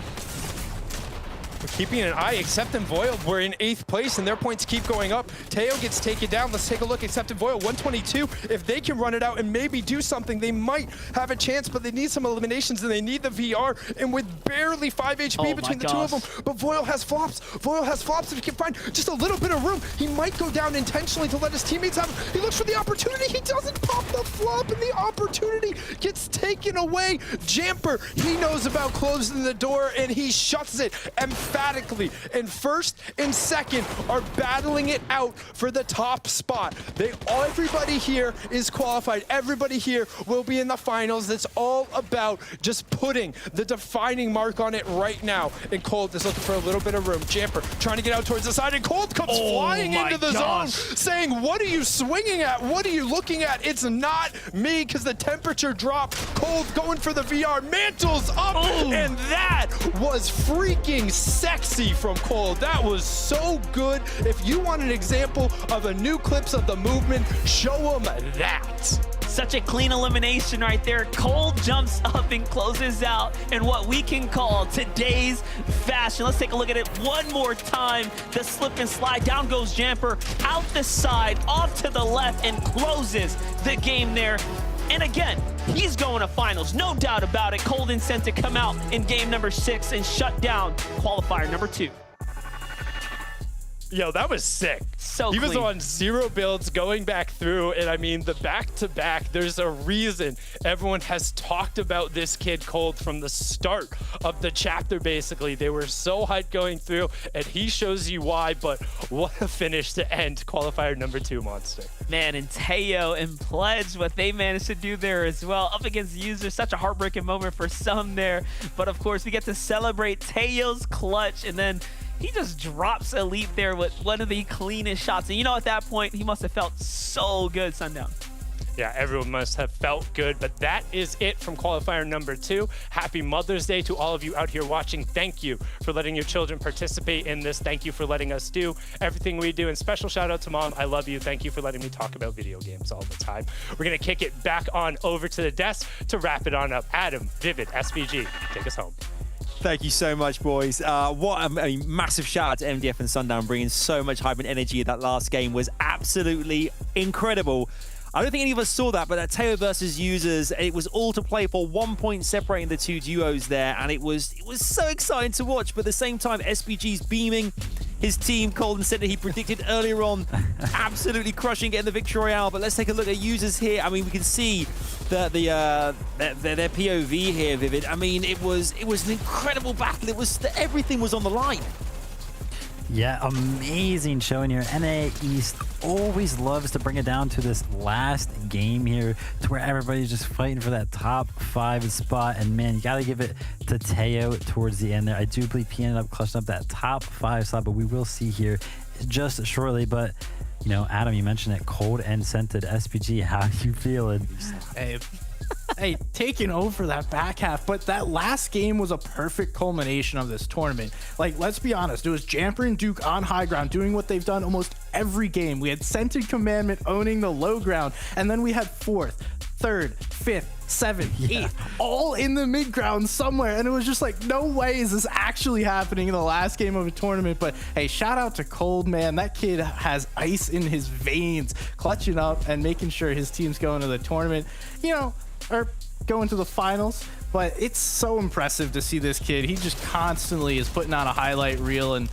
We're keeping an eye. Accept and Voil were in 8th place, and their points keep going up. Teo gets taken down. Let's take a look. Accept and Voil, 122. If they can run it out and maybe do something, they might have a chance, but they need some eliminations, and they need the VR. And with barely 5 HP between the two of them, but Voil has flops. Voil has flops. If he can find just a little bit of room, he might go down intentionally to let his teammates have it. He looks for the opportunity. He doesn't pop the flop, and the opportunity gets taken away. Jamper, he knows about closing the door, and he shuts it emphatically. And 1st and 2nd are battling it out for the top spot. Everybody here is qualified. Everybody here will be in the finals. It's all about just putting the defining mark on it right now. And Cold is looking for a little bit of room. Jamper trying to get out towards the side, and Cold comes flying into the zone, saying, what are you swinging at? What are you looking at? It's not me, because the temperature dropped. Cold going for the VR, mantles up, and that was freaking sexy from Cold. That was so good. If you want an example of a new clips of the movement, show them that. Such a clean elimination right there. Cold jumps up and closes out in what we can call today's fashion. Let's take a look at it one more time. The slip and slide. Down goes Jamper, out the side, off to the left, and closes the game there. And again, he's going to finals, no doubt about it. Cold and Sent to come out in game number 6 and shut down qualifier number 2. Yo, that was sick. So he clean. was on 0 builds going back through, and I mean, the back-to-back, there's a reason everyone has talked about this kid Cold from the start of the chapter, basically. They were so hyped going through, and he shows you why, but what a finish to end qualifier number 2 monster. Man, and Teo and Pledge, what they managed to do there as well, up against Users, such a heartbreaking moment for some there. But of course, we get to celebrate Teo's clutch, and then he just drops Elite there with one of the cleanest shots. And you know, at that point, he must have felt so good, Sundown. Yeah, everyone must have felt good, but that is it from qualifier number 2. Happy Mother's Day to all of you out here watching. Thank you for letting your children participate in this. Thank you for letting us do everything we do. And special shout out to Mom. I love you. Thank you for letting me talk about video games all the time. We're going to kick it back on over to the desk to wrap it on up. Adam, Vivid, SVG, take us home. Thank you so much, boys. Massive shout out to MDF and Sundown bringing so much hype and energy. That last game was absolutely incredible. I don't think any of us saw that, but that Teo versus Users, it was all to play for, 1 point separating the two duos there, and it was so exciting to watch. But at the same time, SPG's beaming. His team, Colden said that he predicted earlier on, absolutely crushing, getting the victory royale. But let's take a look at Users here. I mean, we can see their POV here, Vivid. I mean, it was an incredible battle. Everything was on the line. Yeah, amazing showing here. NA East always loves to bring it down to this last game here to where everybody's just fighting for that top 5 spot. And man, you got to give it to Teo towards the end there. I do believe he ended up clutching up that top 5 slot, but we will see here just shortly. But, you know, Adam, you mentioned it, cold and scented SPG. How you feeling? Hey, taking over that back half, but that last game was a perfect culmination of this tournament. Like, let's be honest, it was Jamper and Duke on high ground doing what they've done almost every game. We had Scented Commandment owning the low ground, and then we had 4th, 3rd, 5th, 7th, 8th, all in the mid ground somewhere, and it was just like, no way is this actually happening in the last game of a tournament. But hey, shout out to Cold, man. That kid has ice in his veins, clutching up and making sure his team's going to the tournament, you know, or going to the finals. But it's so impressive to see this kid. He just constantly is putting on a highlight reel, and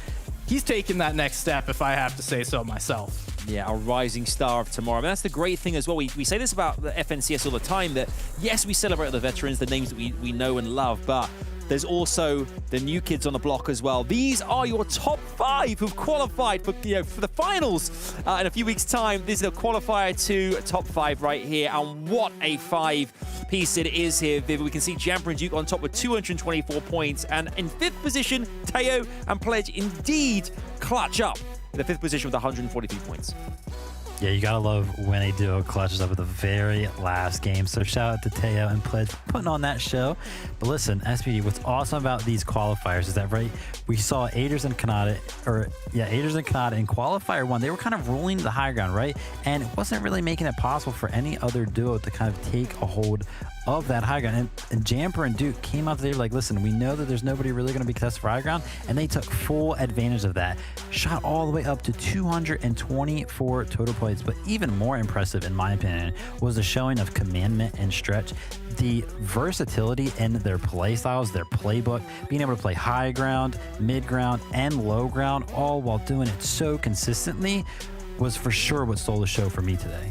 he's taking that next step, if I have to say so myself. Yeah, a rising star of tomorrow. I mean, that's the great thing as well. We say this about the FNCS all the time, that yes, we celebrate the veterans, the names that we know and love, but there's also the new kids on the block as well. These are your top 5 who've qualified for the finals in a few weeks' time. This is a qualifier to top 5 right here, and what a 5-piece it is here, Viv. We can see Jamper and Duke on top with 224 points, and in 5th position, Teo and Pledge indeed clutch up in the 5th position with 143 points. Yeah, you gotta love when a duo clutches up at the very last game. So shout out to Teo and Pledge putting on that show. But listen, SPD, what's awesome about these qualifiers is that, right, we saw Aders and Kanata in qualifier 1. They were kind of ruling the high ground, right? And it wasn't really making it possible for any other duo to kind of take a hold of that high ground. And Jamper and Duke came out there like, listen, we know that there's nobody really going to be contested for high ground, and they took full advantage of that. Shot all the way up to 224 total points. But even more impressive, in my opinion, was the showing of Commandment and Stretch. The versatility in their play styles, their playbook, being able to play high ground, mid ground, and low ground, all while doing it so consistently, was for sure what stole the show for me today.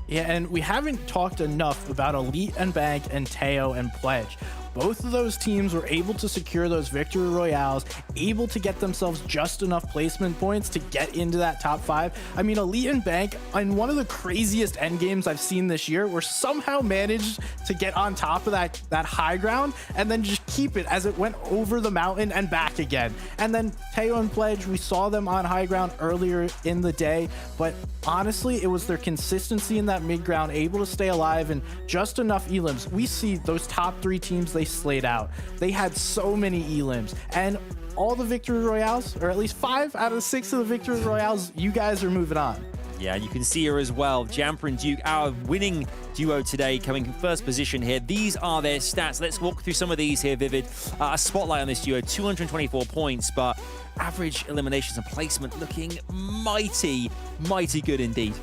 Yeah, and we haven't talked enough about Elite and Bank and Teo and Pledge. Both of those teams were able to secure those victory royales, able to get themselves just enough placement points to get into that top 5. I mean, Elite and Bank, in one of the craziest end games I've seen this year, were somehow managed to get on top of that high ground and then just keep it as it went over the mountain and back again. And then Teo and Pledge, we saw them on high ground earlier in the day, but honestly, it was their consistency in that mid ground, able to stay alive and just enough elims. We see those top 3 teams they slayed out. They had so many elims, and all the victory royales, or at least 5 out of 6 of the victory royales, you guys are moving on. Yeah, you can see here as well, Jamper and Duke, our winning duo today, coming in 1st position here. These are their stats. Let's walk through some of these here, Vivid. A spotlight on this duo, 224 points, but average eliminations and placement looking mighty, mighty good indeed.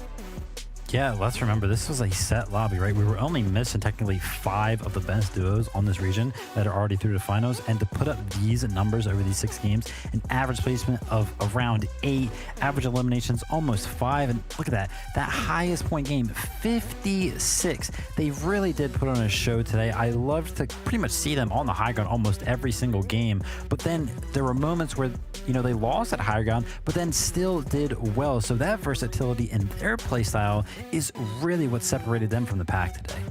Yeah, let's remember, this was a set lobby, right? We were only missing technically 5 of the best duos on this region that are already through the finals. And to put up these numbers over these 6 games, an average placement of around 8, average eliminations almost 5. And look at that highest point game, 56. They really did put on a show today. I loved to pretty much see them on the high ground almost every single game. But then there were moments where, you know, they lost at high ground, but then still did well. So that versatility in their play style is really what separated them from the pack today.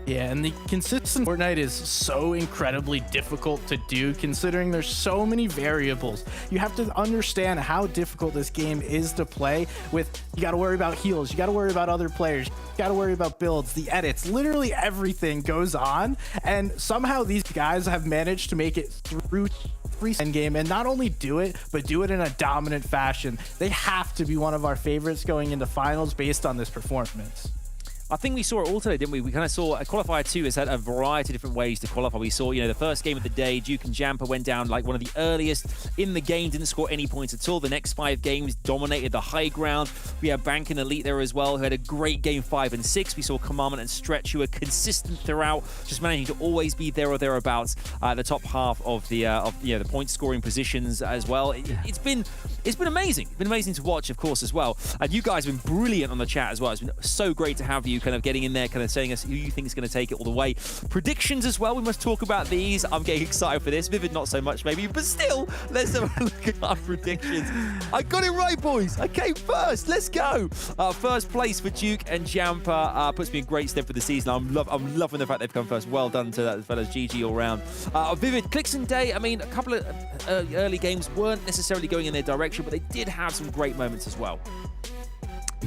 Yeah, and the consistent Fortnite is so incredibly difficult to do considering there's so many variables. You have to understand how difficult this game is to play with. You got to worry about heals, you got to worry about other players, you got to worry about builds, the edits, literally everything goes on. And somehow these guys have managed to make it through endgame and not only do it, but do it in a dominant fashion. They have to be one of our favorites going into finals based on this performance. I think we saw it all today, didn't we? We kind of saw Qualifier 2 has had a variety of different ways to qualify. We saw, the first game of the day, Duke and Jamper went down like one of the earliest in the game, didn't score any points at all. The next 5 games dominated the high ground. We had Bank and Elite there as well, who had a great game 5 and 6. We saw Commandment and Stretch, who were consistent throughout, just managing to always be there or thereabouts, the top half of the point scoring positions as well. It's been amazing. It's been amazing to watch, of course, as well. And you guys have been brilliant on the chat as well. It's been so great to have you kind of getting in there, kind of saying us who you think is going to take it all the way. Predictions as well. We must talk about these. I'm getting excited for this. Vivid, not so much maybe, but still, let's have a look at our predictions. I got it right, boys. I came first. Let's go. First place for Duke and Jamper puts me in great stead for the season. I'm loving the fact they've come first. Well done to that fellas. GG all round. Vivid, Clixon Day. I mean, a couple of early games weren't necessarily going in their direction, but they did have some great moments as well.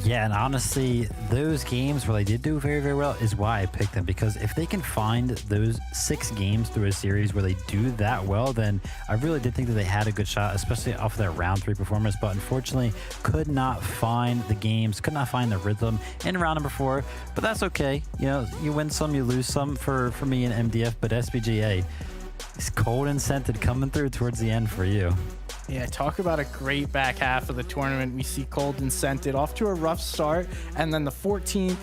Yeah, and honestly, those games where they did do very, very well is why I picked them, because if they can find those 6 games through a series where they do that well, then I really did think that they had a good shot, especially off of their round 3 performance, but unfortunately could not find the games, could not find the rhythm in round number 4, but that's okay. You win some, you lose some for me in MDF, but SBGA is cold and scented coming through towards the end for you. Yeah, talk about a great back half of the tournament. We see Cold and Scented off to a rough start, and then the 14th,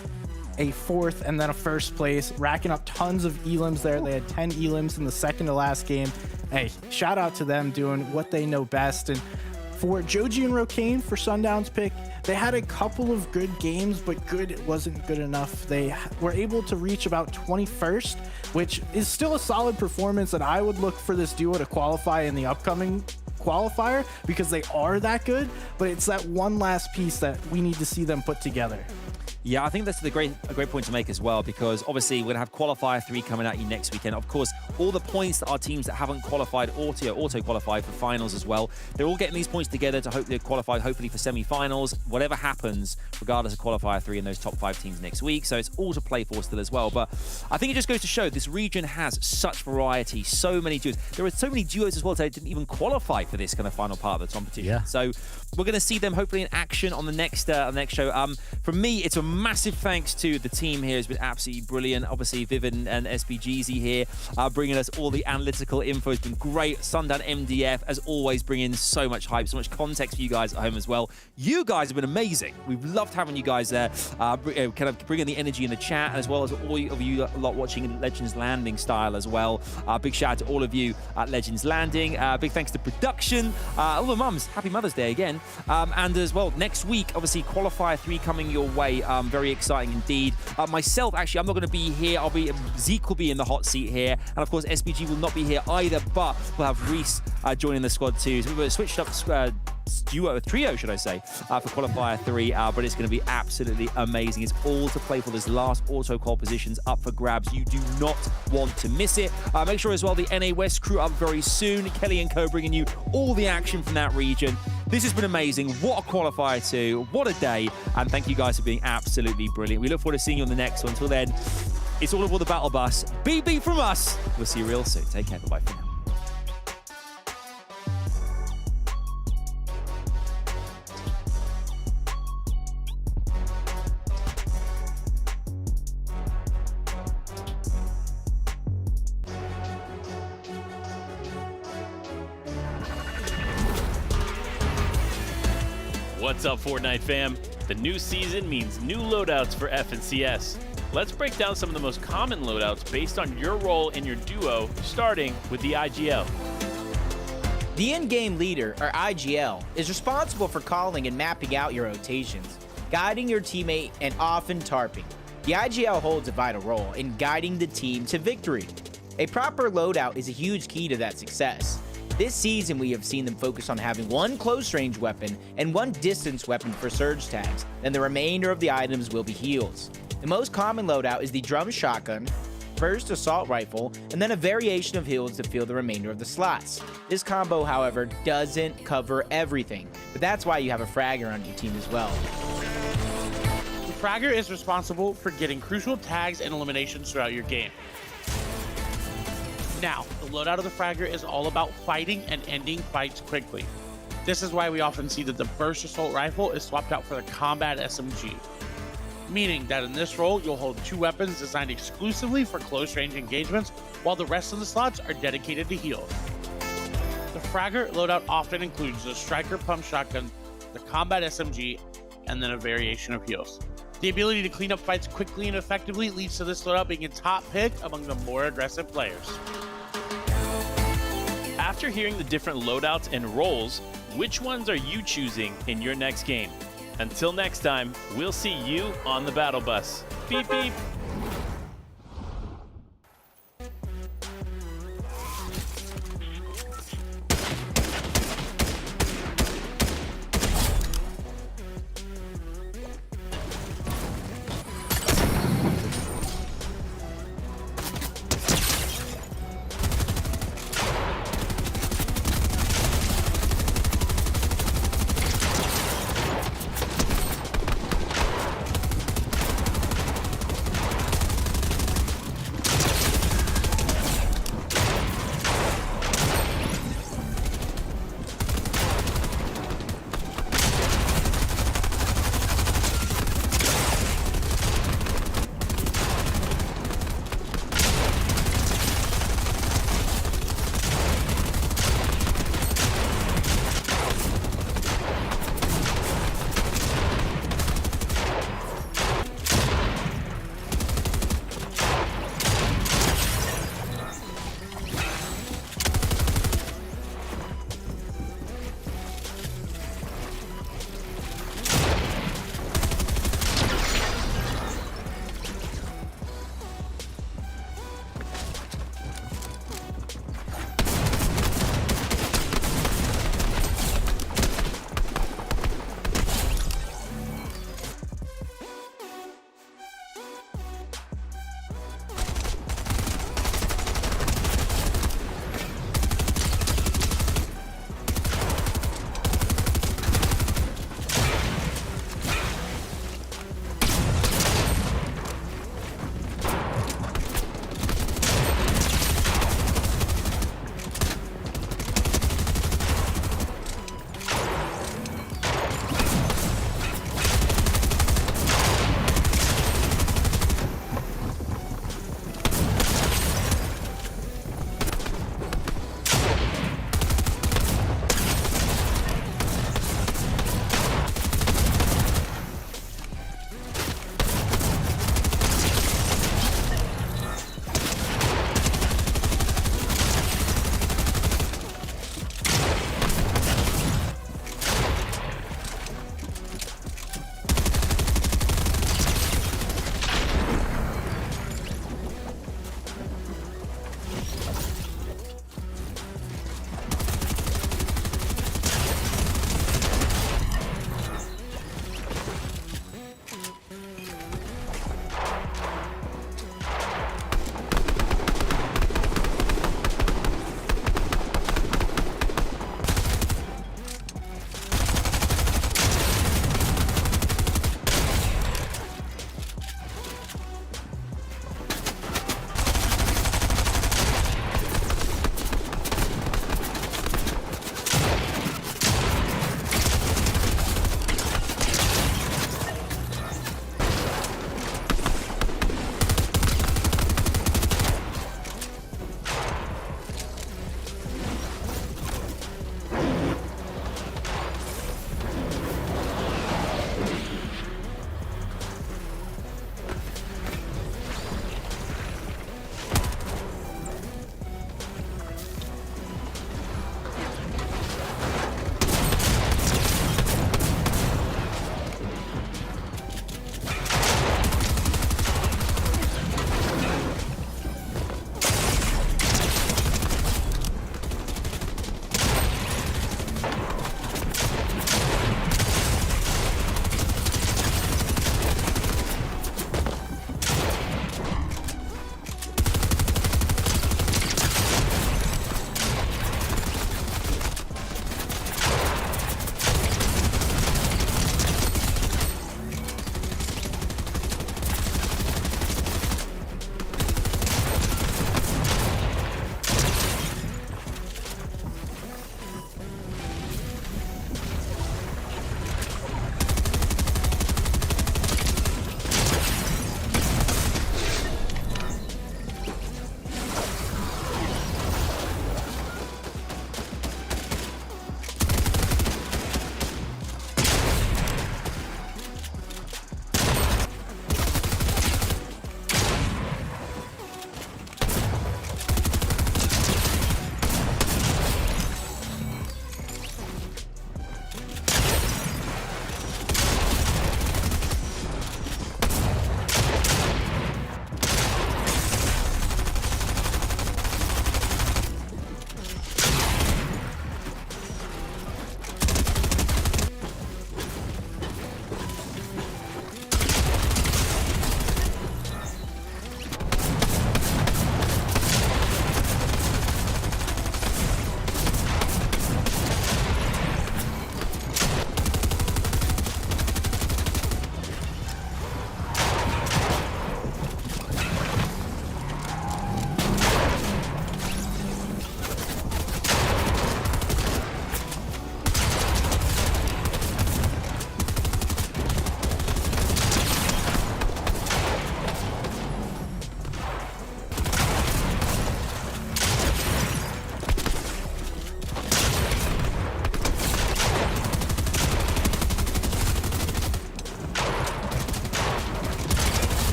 a 4th, and then a 1st place, racking up tons of elims there. They had 10 elims in the second to last game. Hey, shout out to them doing what they know best. And for Joji and Rokane for Sundown's pick, they had a couple of good games, but good wasn't good enough. They were able to reach about 21st, which is still a solid performance, and I would look for this duo to qualify in the upcoming qualifier because they are that good, but it's that one last piece that we need to see them put together. Yeah, I think that's a great point to make as well, because obviously we're going to have Qualifier 3 coming at you next weekend. Of course, all the points that our teams that haven't qualified auto-qualified for finals as well, they're all getting these points together to hopefully qualify, hopefully for semi-finals, whatever happens, regardless of Qualifier 3 and those top 5 teams next week. So it's all to play for still as well. But I think it just goes to show this region has such variety, so many duos. There are so many duos as well that didn't even qualify for this kind of final part of the competition. Yeah. So we're going to see them hopefully in action on the next show. From me, it's a massive thanks to the team here. It's been absolutely brilliant. Obviously, Vivian and SBGZ here bringing us all the analytical info. It's been great. Sundown MDF, as always, bringing so much hype, so much context for you guys at home as well. You guys have been amazing. We've loved having you guys there, kind of bringing the energy in the chat, as well as all of you a lot watching Legends Landing style as well. Big shout out to all of you at Legends Landing. Big thanks to production. All the mums, happy Mother's Day again. And as well, next week, obviously, Qualifier 3 coming your way. Very exciting indeed. Myself, actually, I'm not going to be here. Zeke will be in the hot seat here. And of course, SBG will not be here either, but we'll have Reese joining the squad too. So we've switched up trio, should I say, for Qualifier 3, but it's going to be absolutely amazing. It's all to play for. This last auto-qual positions up for grabs. You do not want to miss it. Make sure as well the NA West crew up very soon. Kelly and Co bringing you all the action from that region. This has been amazing. What a Qualifier 2. What a day. And thank you guys for being absolutely brilliant. We look forward to seeing you on the next one. Until then, it's all aboard the Battle Bus. BB from us. We'll see you real soon. Take care. Bye-bye for now. What's up, Fortnite fam? The new season means new loadouts for FNCS. Let's break down some of the most common loadouts based on your role in your duo, starting with the IGL. The in-game leader, or IGL, is responsible for calling and mapping out your rotations, guiding your teammate, and often tarping. The IGL holds a vital role in guiding the team to victory. A proper loadout is a huge key to that success. This season, we have seen them focus on having one close-range weapon and one distance weapon for surge tags, then the remainder of the items will be heals. The most common loadout is the drum shotgun, first assault rifle, and then a variation of heals to fill the remainder of the slots. This combo, however, doesn't cover everything, but that's why you have a fragger on your team as well. The fragger is responsible for getting crucial tags and eliminations throughout your game. Now, the loadout of the fragger is all about fighting and ending fights quickly. This is why we often see that the burst assault rifle is swapped out for the combat SMG, meaning that in this role, you'll hold two weapons designed exclusively for close-range engagements, while the rest of the slots are dedicated to heals. The fragger loadout often includes the striker pump shotgun, the combat SMG, and then a variation of heals. The ability to clean up fights quickly and effectively leads to this loadout being a top pick among the more aggressive players. After hearing the different loadouts and roles, which ones are you choosing in your next game? Until next time, we'll see you on the battle bus. Beep beep.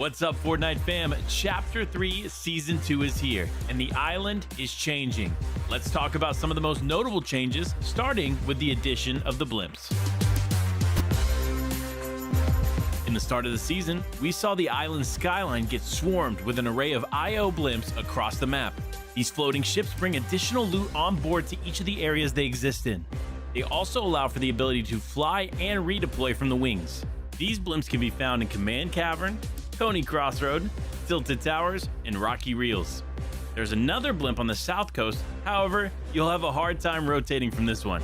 What's up, Fortnite fam? Chapter 3 Season 2 is here, and the island is changing. Let's talk about some of the most notable changes, starting with the addition of the blimps. In the start of the season, we saw the island skyline get swarmed with an array of IO blimps across the map. These floating ships bring additional loot on board to each of the areas they exist in. They also allow for the ability to fly and redeploy from the wings. These blimps can be found in Command Cavern, Coney Crossroad, Tilted Towers, and Rocky Reels. There's another blimp on the south coast, however, you'll have a hard time rotating from this one.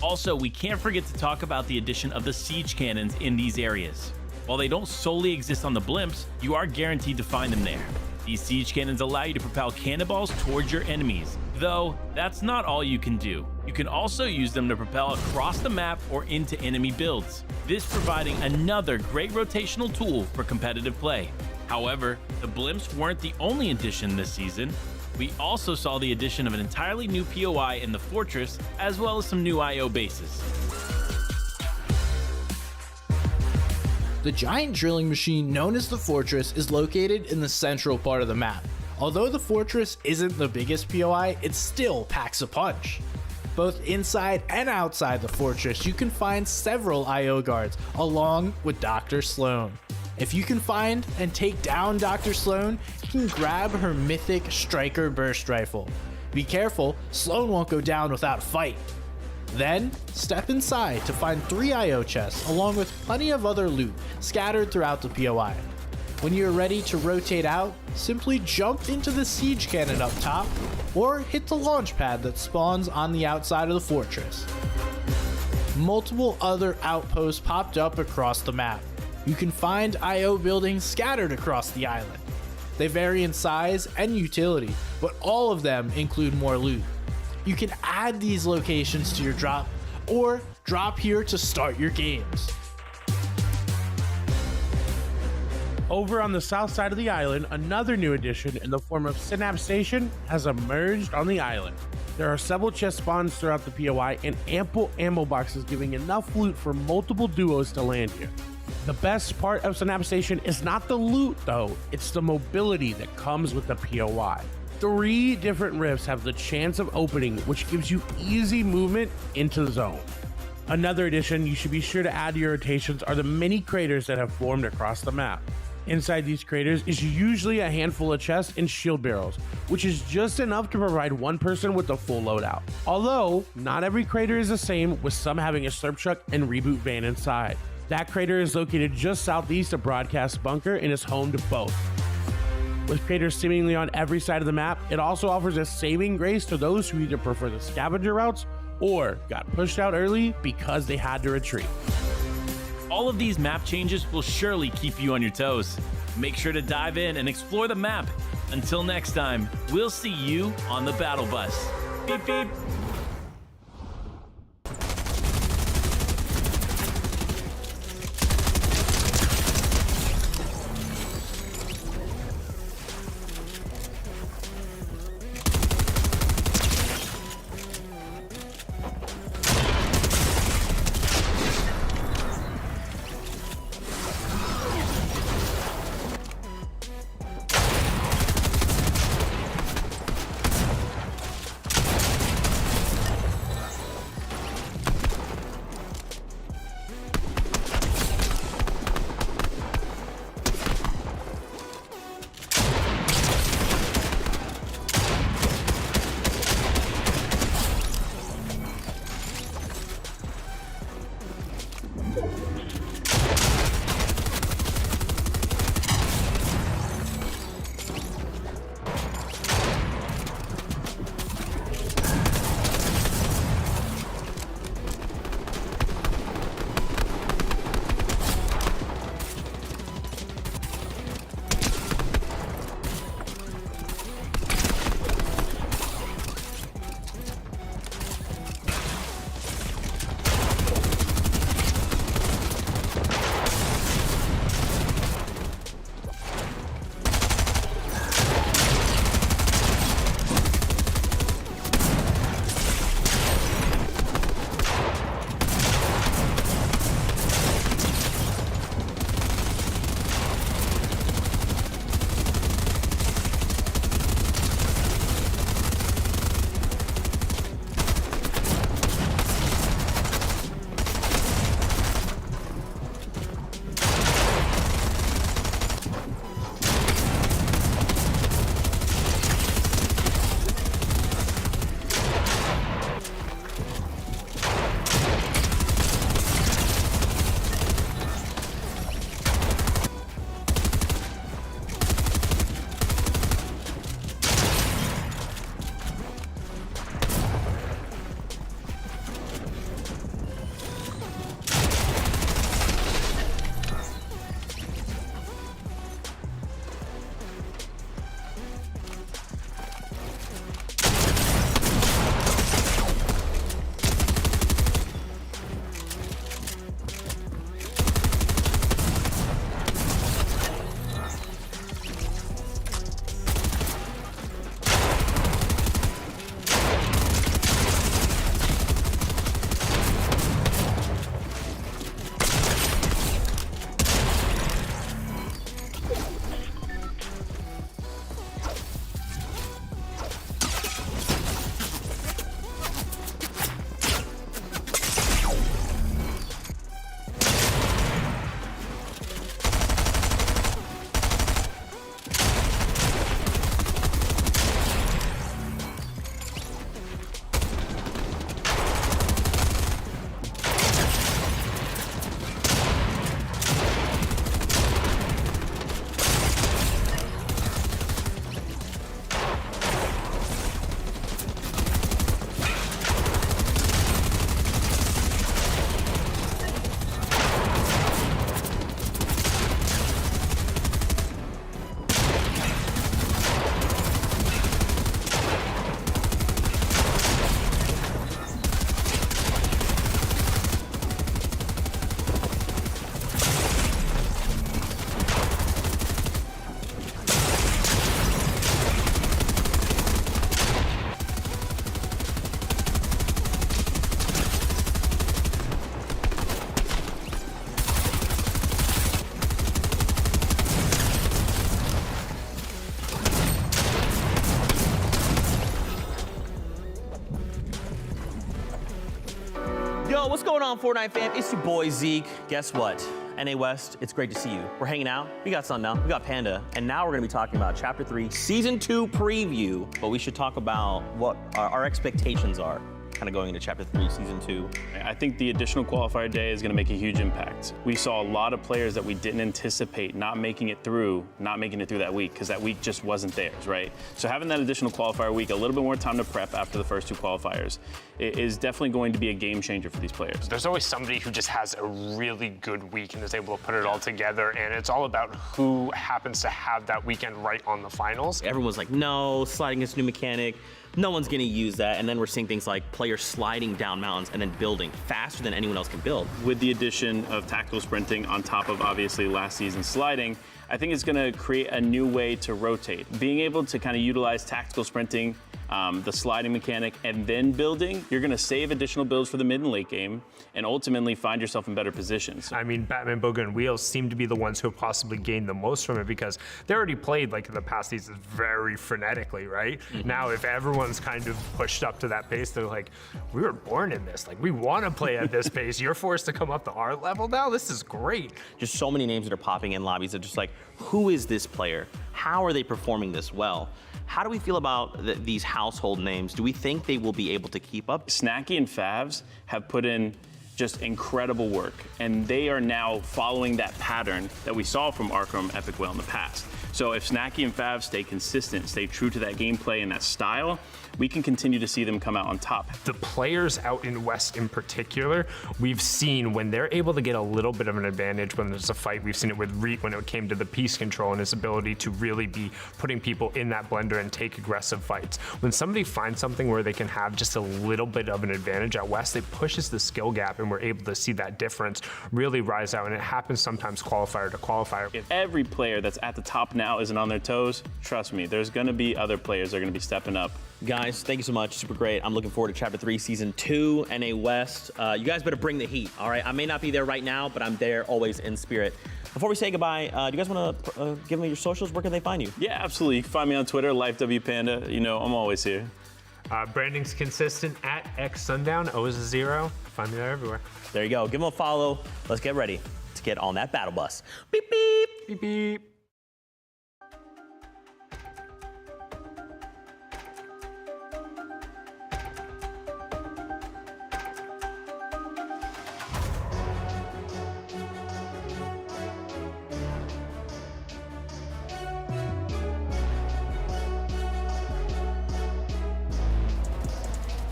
Also, we can't forget to talk about the addition of the siege cannons in these areas. While they don't solely exist on the blimps, you are guaranteed to find them there. These siege cannons allow you to propel cannonballs towards your enemies, though that's not all you can do. You can also use them to propel across the map or into enemy builds, this providing another great rotational tool for competitive play. However, the blimps weren't the only addition this season. We also saw the addition of an entirely new POI in the Fortress, as well as some new IO bases. The giant drilling machine known as the Fortress is located in the central part of the map. Although the Fortress isn't the biggest POI, it still packs a punch. Both inside and outside the Fortress, you can find several IO guards, along with Dr. Sloan. If you can find and take down Dr. Sloan, you can grab her mythic Striker Burst Rifle. Be careful, Sloan won't go down without a fight. Then, step inside to find 3 IO chests, along with plenty of other loot scattered throughout the POI. When you're ready to rotate out, simply jump into the siege cannon up top, or hit the launch pad that spawns on the outside of the fortress. Multiple other outposts popped up across the map. You can find IO buildings scattered across the island. They vary in size and utility, but all of them include more loot. You can add these locations to your drop, or drop here to start your games. Over on the south side of the island, another new addition in the form of Synapse Station has emerged on the island. There are several chest spawns throughout the POI and ample ammo boxes giving enough loot for multiple duos to land here. The best part of Synapse Station is not the loot though, it's the mobility that comes with the POI. 3 different rifts have the chance of opening, which gives you easy movement into the zone. Another addition you should be sure to add to your rotations are the mini craters that have formed across the map. Inside these craters is usually a handful of chests and shield barrels, which is just enough to provide one person with a full loadout. Although, not every crater is the same, with some having a slurp truck and reboot van inside. That crater is located just southeast of Broadcast Bunker and is home to both. With craters seemingly on every side of the map, it also offers a saving grace to those who either prefer the scavenger routes or got pushed out early because they had to retreat. All of these map changes will surely keep you on your toes. Make sure to dive in and explore the map. Until next time, we'll see you on the battle bus. Beep beep. Yo, what's going on, Fortnite fam? It's your boy Zeke. Guess what? NA West, it's great to see you. We're hanging out. We got Sundown, we got Panda, and now we're gonna be talking about Chapter 3, Season 2 preview, but we should talk about what our expectations are kind of going into Chapter 3, Season 2. I think the additional qualifier day is going to make a huge impact. We saw a lot of players that we didn't anticipate not making it through that week, because that week just wasn't theirs, right? So having that additional qualifier week, a little bit more time to prep after the first 2 qualifiers, is definitely going to be a game changer for these players. There's always somebody who just has a really good week and is able to put it all together, and it's all about who happens to have that weekend right on the finals. Everyone's like, no, sliding is a new mechanic. No one's gonna use that. And then we're seeing things like players sliding down mountains and then building faster than anyone else can build. With the addition of tactical sprinting on top of obviously last season's sliding, I think it's gonna create a new way to rotate. Being able to kind of utilize tactical sprinting, the sliding mechanic, and then building, you're gonna save additional builds for the mid and late game and ultimately find yourself in better positions. I mean, Batman, Boga, and Wheels seem to be the ones who have possibly gained the most from it because they already played like in the past seasons very frenetically, right? Now, if everyone's kind of pushed up to that pace, they're like, we were born in this. Like, we want to play at this pace. You're forced to come up to our level now? This is great. Just so many names that are popping in lobbies are just like, who is this player? How are they performing this well? How do we feel about these household names? Do we think they will be able to keep up? Snacky and Favs have put in just incredible work, and they are now following that pattern that we saw from Arkham Epic Whale in the past. So if Snacky and Favs stay consistent, stay true to that gameplay and that style, we can continue to see them come out on top. The players out in West in particular, we've seen when they're able to get a little bit of an advantage when there's a fight. We've seen it with Reet when it came to the piece control and his ability to really be putting people in that blender and take aggressive fights. When somebody finds something where they can have just a little bit of an advantage out West, it pushes the skill gap and we're able to see that difference really rise out, and it happens sometimes qualifier to qualifier. If every player that's at the top now isn't on their toes, trust me, there's gonna be other players that are gonna be stepping up. Guys, thank you so much. Super great. I'm looking forward to Chapter 3, Season 2, NA West. You guys better bring the heat, all right? I may not be there right now, but I'm there always in spirit. Before we say goodbye, do you guys want to give me your socials? Where can they find you? Yeah, absolutely. You can find me on Twitter, LifeWPanda. You know, I'm always here. Branding's consistent at XSundown. O is a 0. Find me there everywhere. There you go. Give them a follow. Let's get ready to get on that battle bus. Beep, beep. Beep, beep.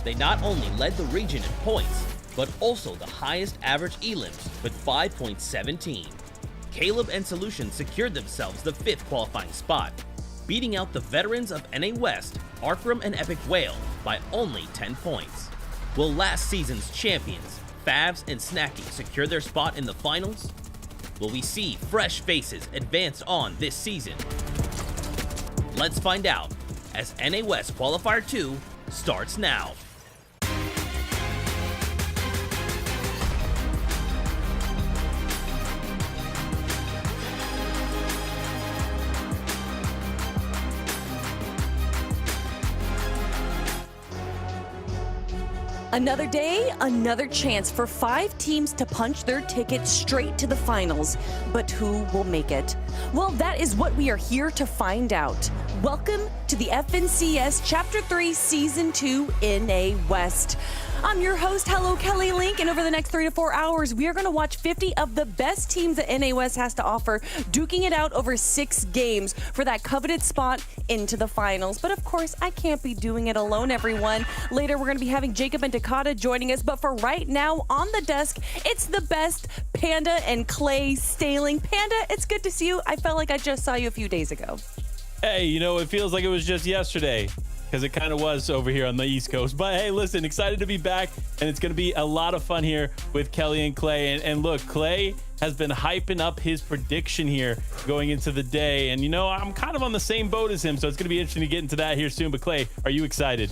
They not only led the region in points, but also the highest average elims with 5.17. Caleb and Solution secured themselves the 5th qualifying spot, beating out the veterans of NA West, Arkham and Epic Whale, by only 10 points. Will last season's champions, Favs and Snacky, secure their spot in the finals? Will we see fresh faces advance on this season? Let's find out as NA West Qualifier 2 starts now. Another day, another chance for 5 teams to punch their ticket straight to the finals. But who will make it? Well, that is what we are here to find out. Welcome to the FNCS Chapter 3 Season 2 NA West. I'm your host, Hello Kelly Link, and over the next 3 to 4 hours, we are going to watch 50 of the best teams that NA West has to offer, duking it out over 6 games for that coveted spot into the finals. But of course, I can't be doing it alone, everyone. Later, we're going to be having Jacob and Takata joining us, but for right now, on the desk, it's the best, Panda and Clay Staling. Panda, it's good to see you. I felt like I just saw you a few days ago. Hey, you know, it feels like it was just yesterday, because it kind of was over here on the East Coast. But hey, listen, excited to be back, and it's going to be a lot of fun here with Kelly and Clay. And look, Clay has been hyping up his prediction here going into the day. And, you know, I'm kind of on the same boat as him, so it's going to be interesting to get into that here soon. But Clay, are you excited?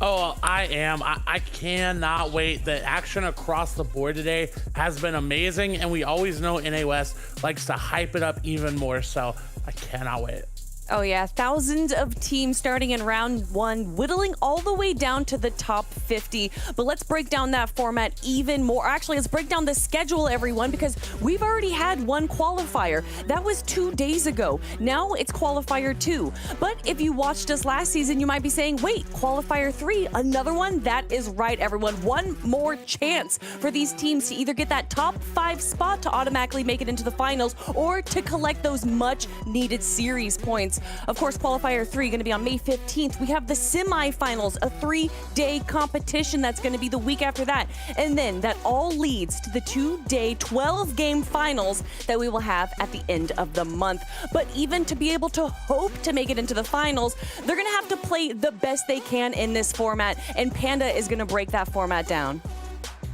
Oh, I am. I cannot wait. The action across the board today has been amazing, and we always know NA West likes to hype it up even more, so I cannot wait. Oh yeah, thousands of teams starting in round 1, whittling all the way down to the top 50. But let's break down that format even more. Actually, let's break down the schedule, everyone, because we've already had one qualifier. That was 2 days ago. Now it's qualifier 2. But if you watched us last season, you might be saying, wait, qualifier 3, another one? That is right, everyone. One more chance for these teams to either get that top 5 spot to automatically make it into the finals or to collect those much needed series points. Of course, qualifier 3 going to be on May 15th. We have the semifinals, a 3-day competition that's going to be the week after that. And then that all leads to the 2-day 12-game finals that we will have at the end of the month. But even to be able to hope to make it into the finals, they're going to have to play the best they can in this format, and Panda is going to break that format down.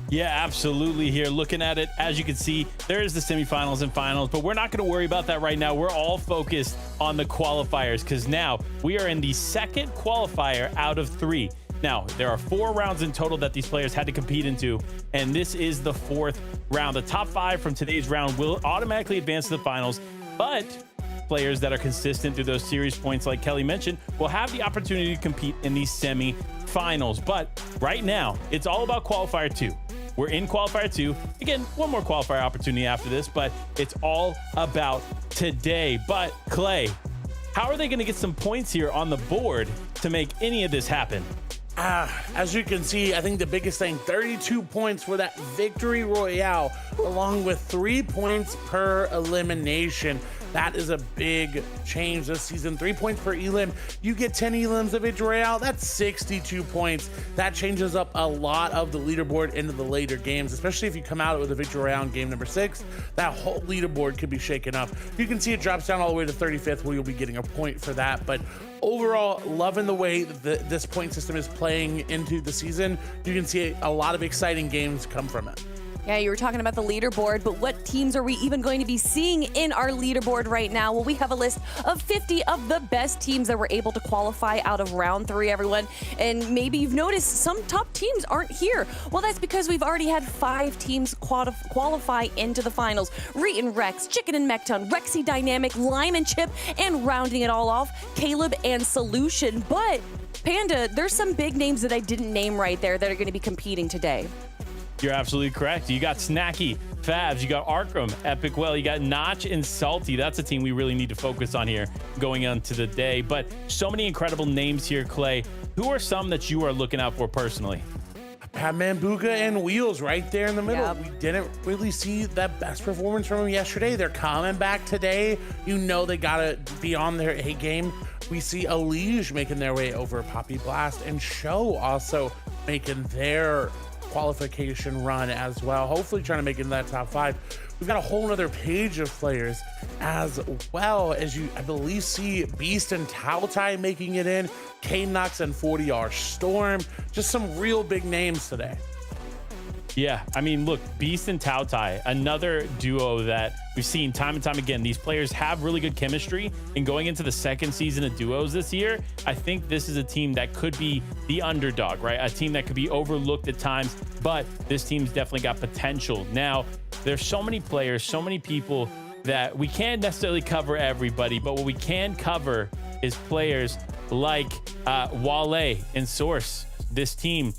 Yeah, absolutely. Here, looking at it, as you can see, there is the semifinals and finals, but we're not going to worry about that right now. We're all focused on the qualifiers because now we are in the second qualifier out of 3. Now, there are 4 rounds in total that these players had to compete into, and this is the 4th round. The top 5 from today's round will automatically advance to the finals, but players that are consistent through those series points, like Kelly mentioned, will have the opportunity to compete in these semi-finals. But right now, it's all about qualifier 2. We're in qualifier 2. Again, one more qualifier opportunity after this, but it's all about today. But Clay, how are they going to get some points here on the board to make any of this happen? As you can see, I think the biggest thing, 32 points for that victory royale, along with 3 points per elimination. That is a big change this season. 3 points per elim. You get 10 elims of victory royale. That's 62 points. That changes up a lot of the leaderboard into the later games, especially if you come out with a victory royale in game number 6. That whole leaderboard could be shaken up. You can see it drops down all the way to 35th, where you'll be getting a point for that. But overall, loving the way that this point system is playing into the season. You can see a lot of exciting games come from it. Yeah, you were talking about the leaderboard, but what teams are we even going to be seeing in our leaderboard right now? Well, we have a list of 50 of the best teams that were able to qualify out of round 3, everyone. And maybe you've noticed some top teams aren't here. Well, that's because we've already had 5 teams qualify into the finals. Reet and Rex, Chicken and Mechton, Rexy Dynamic, Lime and Chip, and rounding it all off, Caleb and Solution. But Panda, there's some big names that I didn't name right there that are going to be competing today. You're absolutely correct. You got Snacky, Favs, you got Arkham, Epic Well, you got Notch and Salty. That's a team we really need to focus on here going into the day. But so many incredible names here, Clay. Who are some that you are looking out for personally? Batman, Booga, and Wheels right there in the middle. Yep. We didn't really see that best performance from them yesterday. They're coming back today. You know they gotta be on their A game. We see Elige making their way over Poppy Blast, and Show also making their qualification run as well, hopefully trying to make it in that top 5. We've got a whole nother page of players as well, as you, I believe, see Beast and Tautai making it in, K-Nox and 40R Storm, just some real big names today. Yeah, I mean, look, Beast and Tautai, another duo that we've seen time and time again. These players have really good chemistry, and going into the second season of duos this year, I think this is a team that could be the underdog, right? A team that could be overlooked at times, but this team's definitely got potential. Now, there's so many players, so many people that we can't necessarily cover everybody, but what we can cover is players like Wale and Source. This team,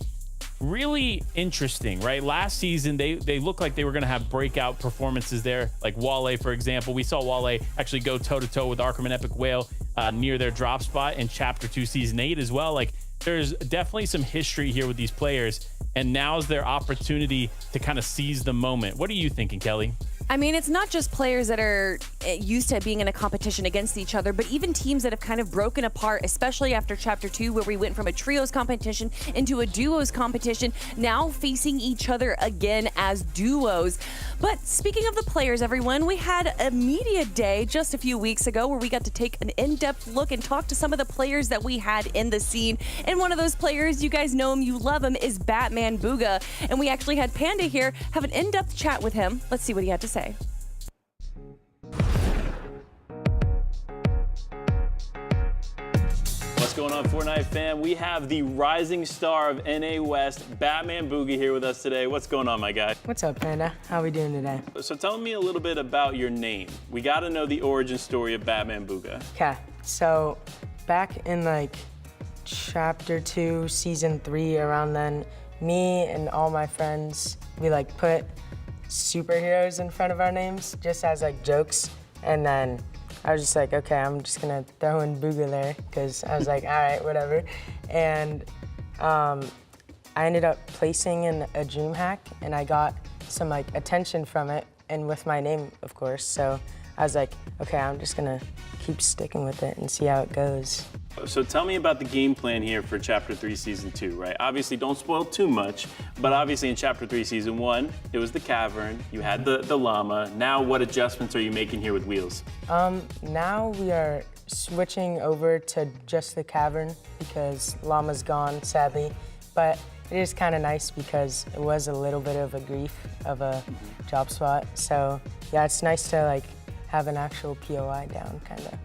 really interesting, right? Last season, they looked like they were going to have breakout performances there, like Wale, for example. We saw Wale actually go toe-to-toe with Arkham and Epic Whale near their drop spot in Chapter 2 Season 8 as well. Like, there's definitely some history here with these players, and now's their opportunity to kind of seize the moment. What are you thinking, Kelly? I mean, it's not just players that are used to being in a competition against each other, but even teams that have kind of broken apart, especially after Chapter 2, where we went from a trios competition into a duos competition, now facing each other again as duos. But speaking of the players, everyone, we had a media day just a few weeks ago where we got to take an in-depth look and talk to some of the players that we had in the scene. And one of those players, you guys know him, you love him, is Batman Booga. And we actually had Panda here have an in-depth chat with him. Let's see what he had to say. What's going on, Fortnite fam? We have the rising star of NA West, Batman Boogie, here with us today. What's going on, my guy? What's up, Panda? How we doing today? So tell me a little bit about your name. We got to know the origin story of Batman Booga. Okay. So back in like Chapter 2, Season 3, around then, me and all my friends, we like put superheroes in front of our names just as like jokes. And then I was just like, okay, I'm just gonna throw in Booga there because I was like, all right, whatever. And I ended up placing in a dream hack and I got some like attention from it and with my name, of course. So I was like, okay, I'm just gonna keep sticking with it and see how it goes. So tell me about the game plan here for Chapter 3 Season 2, right? Obviously, don't spoil too much, but obviously in Chapter 3 Season 1, it was the cavern, you had the llama. Now what adjustments are you making here with Wheels? Now we are switching over to just the cavern because llama's gone, sadly. But it is kind of nice because it was a little bit of a grief of a job spot. So yeah, it's nice to like have an actual POI down, kind of.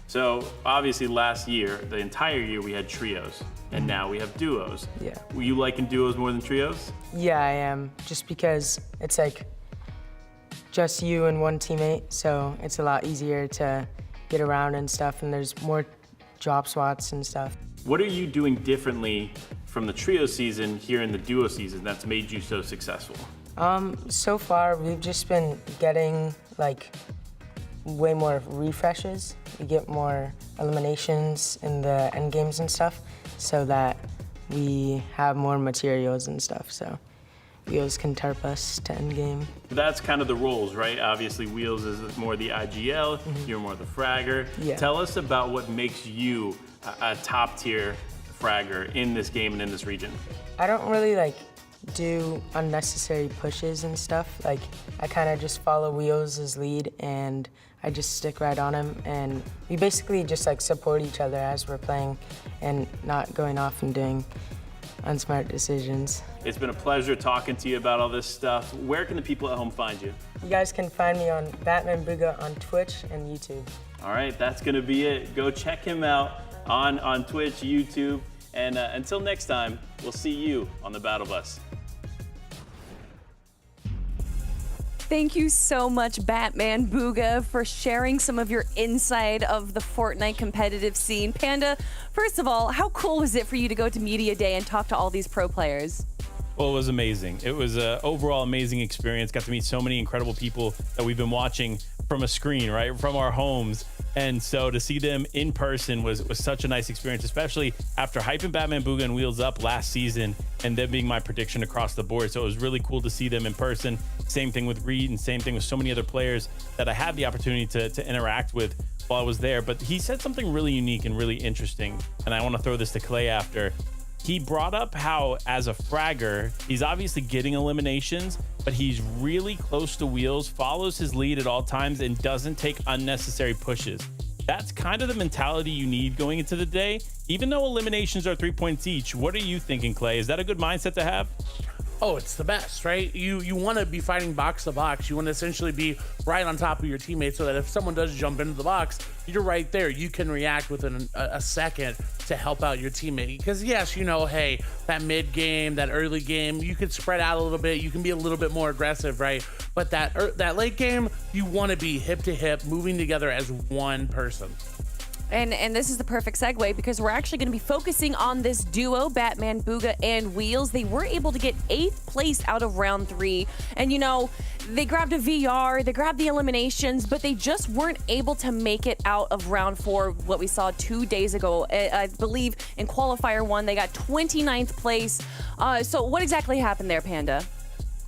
So obviously last year, the entire year, we had trios, and now we have duos. Yeah. Were you liking duos more than trios? Yeah, I am, just because it's like just you and one teammate, so it's a lot easier to get around and stuff, and there's more job spots and stuff. What are you doing differently from the trio season here in the duo season that's made you so successful? So far, we've just been getting like way more refreshes. We get more eliminations in the end games and stuff so that we have more materials and stuff. So Wheels can tarp us to end game. That's kind of the roles, right? Obviously, Wheels is more the IGL, you're more the fragger. Yeah. Tell us about what makes you a top tier fragger in this game and in this region. I don't really like do unnecessary pushes and stuff. Like I kind of just follow Wheels' lead and I just stick right on him, and we basically just like support each other as we're playing and not going off and doing unsmart decisions. It's been a pleasure talking to you about all this stuff. Where can the people at home find you? You guys can find me on Batman Booga on Twitch and YouTube. All right, that's gonna be it. Go check him out on Twitch, YouTube, and until next time, we'll see you on the Battle Bus. Thank you so much, Batman Booga, for sharing some of your insight of the Fortnite competitive scene. Panda, first of all, how cool was it for you to go to Media Day and talk to all these pro players? Well, it was amazing. It was an overall amazing experience. Got to meet so many incredible people that we've been watching from a screen, right, from our homes. And so to see them in person was such a nice experience, especially after hyping Batman Booga and Wheels up last season and them being my prediction across the board. So it was really cool to see them in person. Same thing with Reed and same thing with so many other players that I had the opportunity to interact with while I was there. But he said something really unique and really interesting, and I want to throw this to Clay after. He brought up how, as a fragger, he's obviously getting eliminations, but he's really close to Wheels, follows his lead at all times, and doesn't take unnecessary pushes. That's kind of the mentality you need going into the day. Even though eliminations are 3 points each, what are you thinking, Clay? Is that a good mindset to have? Oh, it's the best, right? You want to be fighting box to box. You want to essentially be right on top of your teammates so that if someone does jump into the box, you're right there. You can react within a second to help out your teammate. Because yes, you know, hey, that mid game, that early game, you could spread out a little bit. You can be a little bit more aggressive, right? But that late game, you want to be hip to hip, moving together as one person. And this is the perfect segue because we're actually going to be focusing on this duo, Batman Booga and Wheels. They were able to get 8th place out of round 3. And, you know, they grabbed a VR, they grabbed the eliminations, but they just weren't able to make it out of round 4, what we saw 2 days ago. I believe in Qualifier 1, they got 29th place. So what exactly happened there, Panda?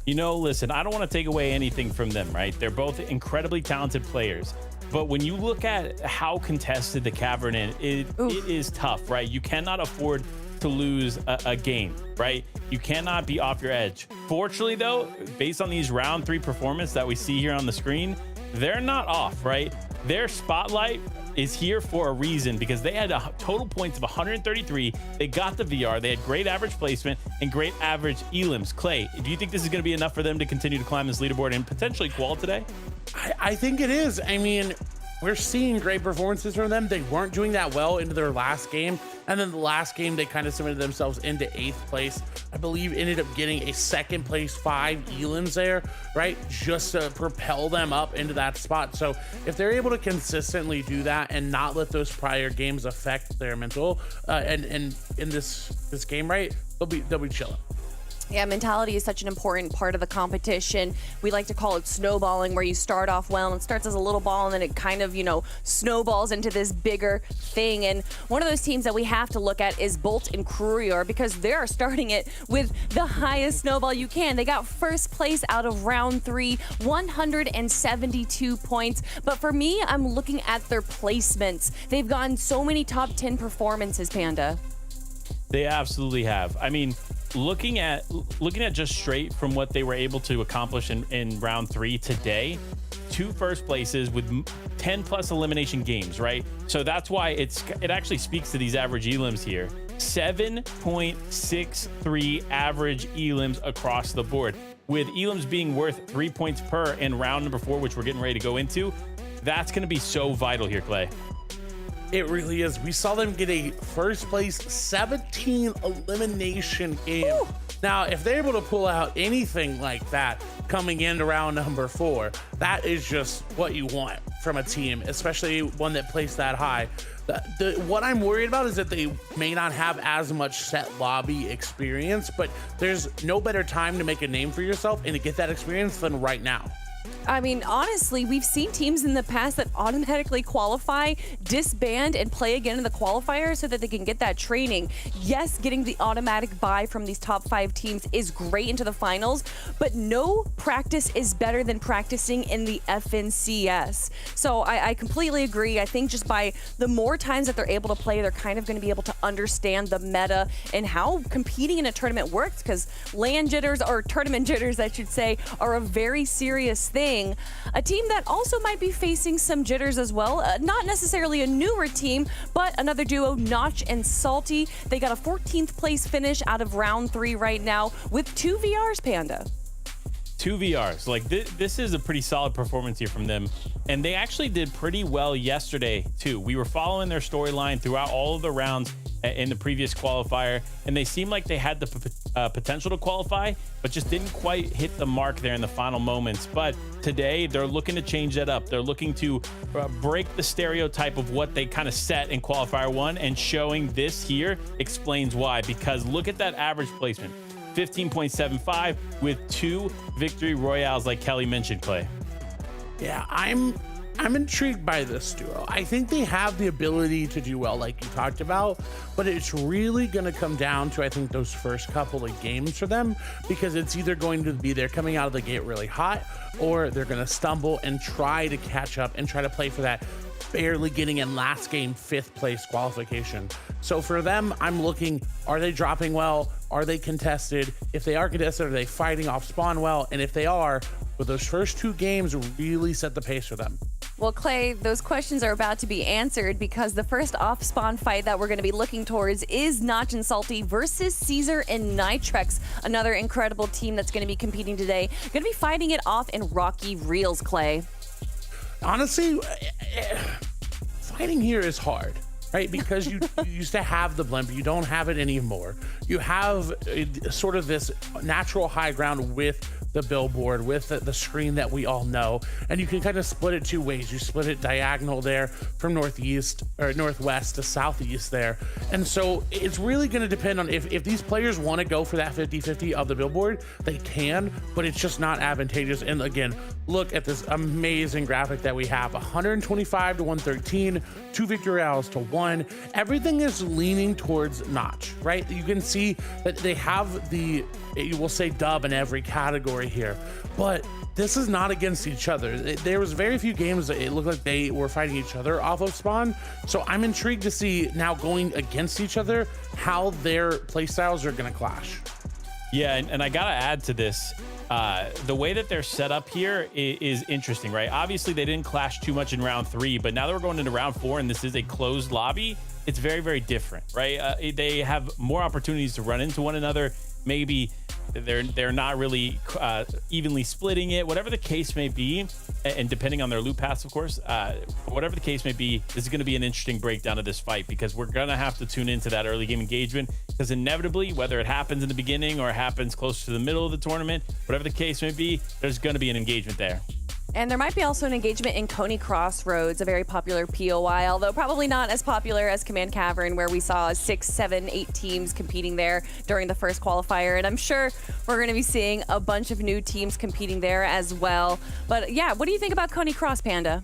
You know, listen, I don't want to take away anything from them, right? They're both incredibly talented players. But when you look at how contested the cavern is, it is tough, right? You cannot afford to lose a game, right? You cannot be off your edge. Fortunately, though, based on these round 3 performance that we see here on the screen, they're not off, right? Their spotlight is here for a reason because they had a total points of 133. They got the VR. They had great average placement and great average elims. Clay, do you think this is going to be enough for them to continue to climb this leaderboard and potentially qual today? I think it is. I mean, we're seeing great performances from them. They weren't doing that well into their last game. And then the last game, they kind of cemented themselves into 8th place. I believe ended up getting a 2nd place 5 elims there, right? Just to propel them up into that spot. So if they're able to consistently do that and not let those prior games affect their mental, and in this game, right, they'll be chilling. Yeah, mentality is such an important part of the competition. We like to call it snowballing, where you start off well and it starts as a little ball and then it kind of, snowballs into this bigger thing. And one of those teams that we have to look at is Bolt and Courier, because they're starting it with the highest snowball you can. They got 1st place out of round 3, 172 points. But for me, I'm looking at their placements. They've gotten so many top 10 performances, Panda. They absolutely have. I mean, looking at just straight from what they were able to accomplish in round 3 today, 2 first places with 10 plus elimination games, right? So that's why it actually speaks to these average elims here. 7.63 average elims across the board, with elims being worth 3 points per in round number 4, which we're getting ready to go into. That's going to be so vital here, Clay. It really is. We saw them get a 1st place 17 elimination game. Ooh. Now, if they're able to pull out anything like that coming into round number 4, that is just what you want from a team, especially one that placed that high. What I'm worried about is that they may not have as much set lobby experience, but there's no better time to make a name for yourself and to get that experience than right now. I mean, honestly, we've seen teams in the past that automatically qualify, disband, and play again in the qualifier so that they can get that training. Yes, getting the automatic bye from these top 5 teams is great into the finals, but no practice is better than practicing in the FNCS. So I completely agree. I think just by the more times that they're able to play, they're kind of going to be able to understand the meta and how competing in a tournament works, because LAN jitters, or tournament jitters, I should say, are a very serious thing. A team that also might be facing some jitters as well, not necessarily a newer team, but another duo, Notch and Salty. They got a 14th place finish out of round 3 right now with 2 VRs, Panda. 2 VRs. Like this is a pretty solid performance here from them, and they actually did pretty well yesterday too. We were following their storyline throughout all of the rounds in the previous qualifier, and they seemed like they had the potential to qualify, but just didn't quite hit the mark there in the final moments. But today they're looking to change that up. They're looking to break the stereotype of what they kind of set in qualifier 1, and showing this here explains why. Because look at that average placement, 15.75 with 2 victory royales, like Kelly mentioned, Clay. Yeah, I'm intrigued by this duo. I think they have the ability to do well, like you talked about, but it's really going to come down to, I think, those first couple of games for them, because it's either going to be they're coming out of the gate really hot, or they're going to stumble and try to catch up and try to play for that barely getting in last game 5th place qualification. So for them, I'm looking, are they dropping well? Are they contested? If they are contested, are they fighting off spawn well? And if they are, will those first 2 games really set the pace for them? Well, Clay, those questions are about to be answered, because the first off-spawn fight that we're going to be looking towards is Notch and Salty versus Caesar and Nitrex, another incredible team that's going to be competing today. Going to be fighting it off in Rocky Reels, Clay. Honestly, fighting here is hard, right? Because you used to have the blimp, you don't have it anymore. You have sort of this natural high ground with the billboard, with the screen that we all know, and you can kind of split it 2 ways. You split it diagonal there from northeast or northwest to southeast there, and so it's really going to depend on if these players want to go for that 50-50 of the billboard, they can, but it's just not advantageous. And again, look at this amazing graphic that we have: 125 to 113, 2 victory royales to 1. Everything is leaning towards Notch, right? You can see that they have the, you will say, dub in every category here, but this is not against each other. There was very few games that it looked like they were fighting each other off of spawn, so I'm intrigued to see now, going against each other, how their playstyles are going to clash. Yeah, and I gotta add to this, the way that they're set up here is interesting, right? Obviously they didn't clash too much in round 3, but now that we're going into round 4 and this is a closed lobby, it's very, very different, right? They have more opportunities to run into one another, maybe They're not really evenly splitting it. Whatever the case may be, and depending on their loot paths, of course, whatever the case may be, this is going to be an interesting breakdown of this fight because we're going to have to tune into that early game engagement because inevitably, whether it happens in the beginning or it happens close to the middle of the tournament, whatever the case may be, there's going to be an engagement there. And there might be also an engagement in Coney Crossroads, a very popular POI, although probably not as popular as Command Cavern, where we saw 6, 7, 8 teams competing there during the first qualifier. And I'm sure we're going to be seeing a bunch of new teams competing there as well. But yeah, what do you think about Coney Cross, Panda?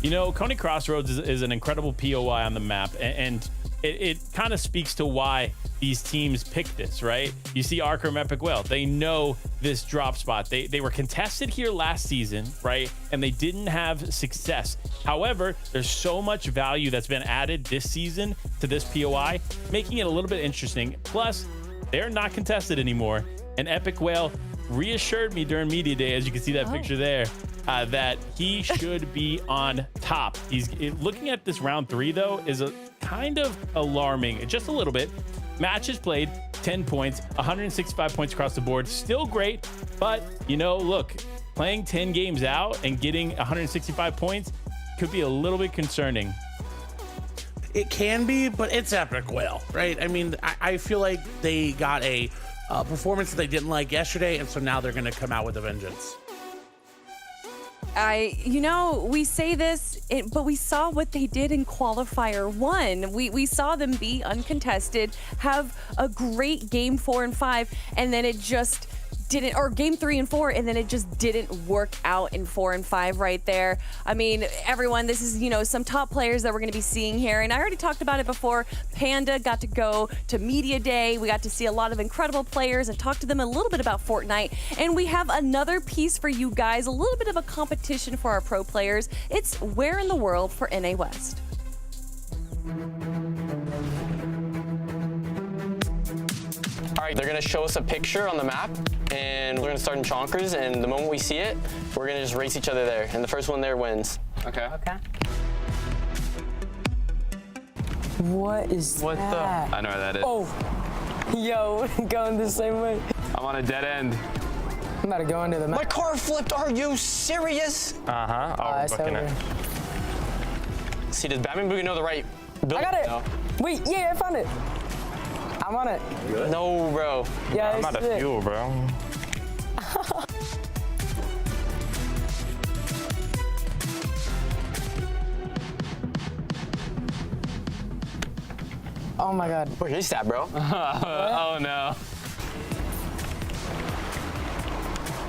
You know, Coney Crossroads is an incredible POI on the map, and it kind of speaks to why these teams pick this, right? You see Arkham Epic Whale, they know this drop spot. They were contested here last season, right? And they didn't have success. However, there's so much value that's been added this season to this POI, making it a little bit interesting. Plus, they're not contested anymore. And Epic Whale reassured me during Media Day, as you can see that picture there, that he should be on top. He's looking at this round 3, though, is a kind of alarming, just a little bit. Matches played, 10 points, 165 points across the board. Still great, but, you know, look, playing 10 games out and getting 165 points could be a little bit concerning. It can be, but it's Epic Whale, right? I mean, I feel like they got a performance that they didn't like yesterday, and so now they're going to come out with a vengeance. You know, we say this, but we saw what they did in Qualifier 1. We saw them be uncontested, have a great game 4 and 5, and then it just didn't, or game 3 and 4, and then it just didn't work out in 4 and 5 right there. I mean, everyone, this is, you know, some top players that we're going to be seeing here, and I already talked about it before. Panda got to go to Media Day. We got to see a lot of incredible players and talk to them a little bit about Fortnite, and we have another piece for you guys, a little bit of a competition for our pro players. It's Where in the World for NA West. All right, they're gonna show us a picture on the map, and we're gonna start in chonkers, and the moment we see it, we're gonna just race each other there, and the first one there wins. Okay. Okay. What is that? I know where that is. Oh, yo, going the same way. I'm on a dead end. I'm about to go into the map. My car flipped, are you serious? Uh-huh, I'm booking it. See, does Batman Boogie know the right building? I got it. No. Wait, yeah, I found it. I'm on it. No, bro. Yeah, I'm out of fuel, bro. Oh my God. Where is that, bro? Oh no.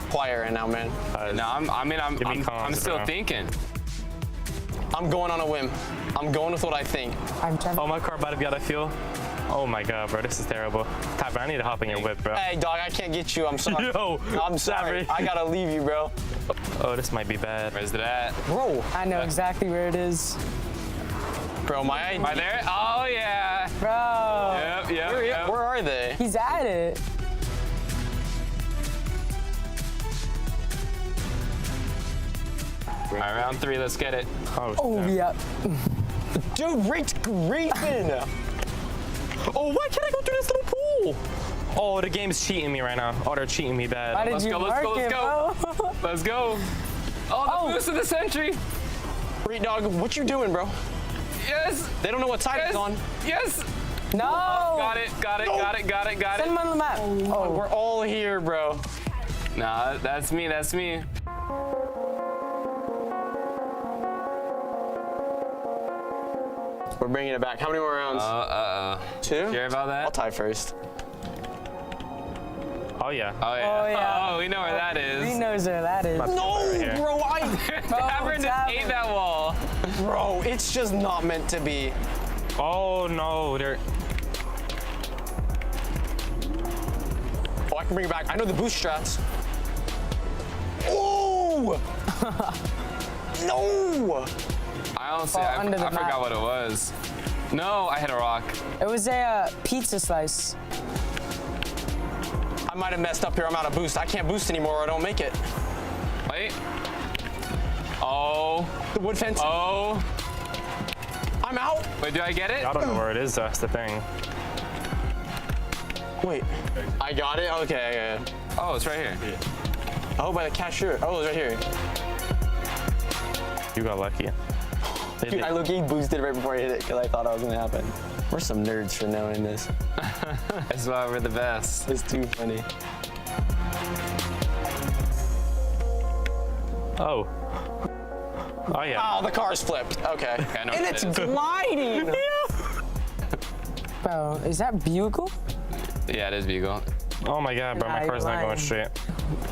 Quiet right now, man. No, I'm still thinking. I'm going on a whim. I'm going with what I think. Oh, my car about to be out of fuel. Oh my God, bro, this is terrible. Typer, I need to hop in your whip, bro. Hey, dog, I can't get you. I'm sorry. Yo, I'm sorry. I gotta leave you, bro. Oh, this might be bad. Where's it at? Bro. I know exactly where it is. Bro, my ID. Right there? Oh, yeah. Bro. Yep. Where are they? He's at it. All right, round 3, let's get it. Oh, yeah. Dude, Rick's griefing. Oh, why can't I go through this little pool? Oh, the game's cheating me right now. Oh, they're cheating me bad. Why did you mark it, bro? Let's go. Oh, the boost of the century. Reed, dog, what you doing, bro? Yes. They don't know what side it's on. Yes. No. Oh, got it. Send him on the map. Oh, we're all here, bro. Nah, that's me. We're bringing it back. How many more rounds? 2? Care about that? I'll tie first. Oh, yeah. Oh, we know where that is. He knows where that is. No, bro, Tavern just ate that wall. Bro, it's just not meant to be. Oh, no, Oh, I can bring it back. I know the boost strats. Oh! No! I honestly, I forgot what it was. No, I hit a rock. It was a pizza slice. I might have messed up here. I'm out of boost. I can't boost anymore or I don't make it. Wait. Oh. The wood fence. Oh. I'm out. Wait, do I get it? I don't know where it is, that's the thing. Wait, I got it? Okay. Oh, it's right here. Oh, by the cashier. Oh, it's right here. You got lucky. Dude, I low-key boosted right before I hit it because I thought it was going to happen. We're some nerds for knowing this. That's why we're the best. It's too funny. Oh. Oh, yeah. Oh, the car's flipped. Okay. I know And what it's it is. gliding. Bro, is that Bugle? Yeah, it is Beagle. Oh my god, bro, my Nah, car's you're not going lying. straight.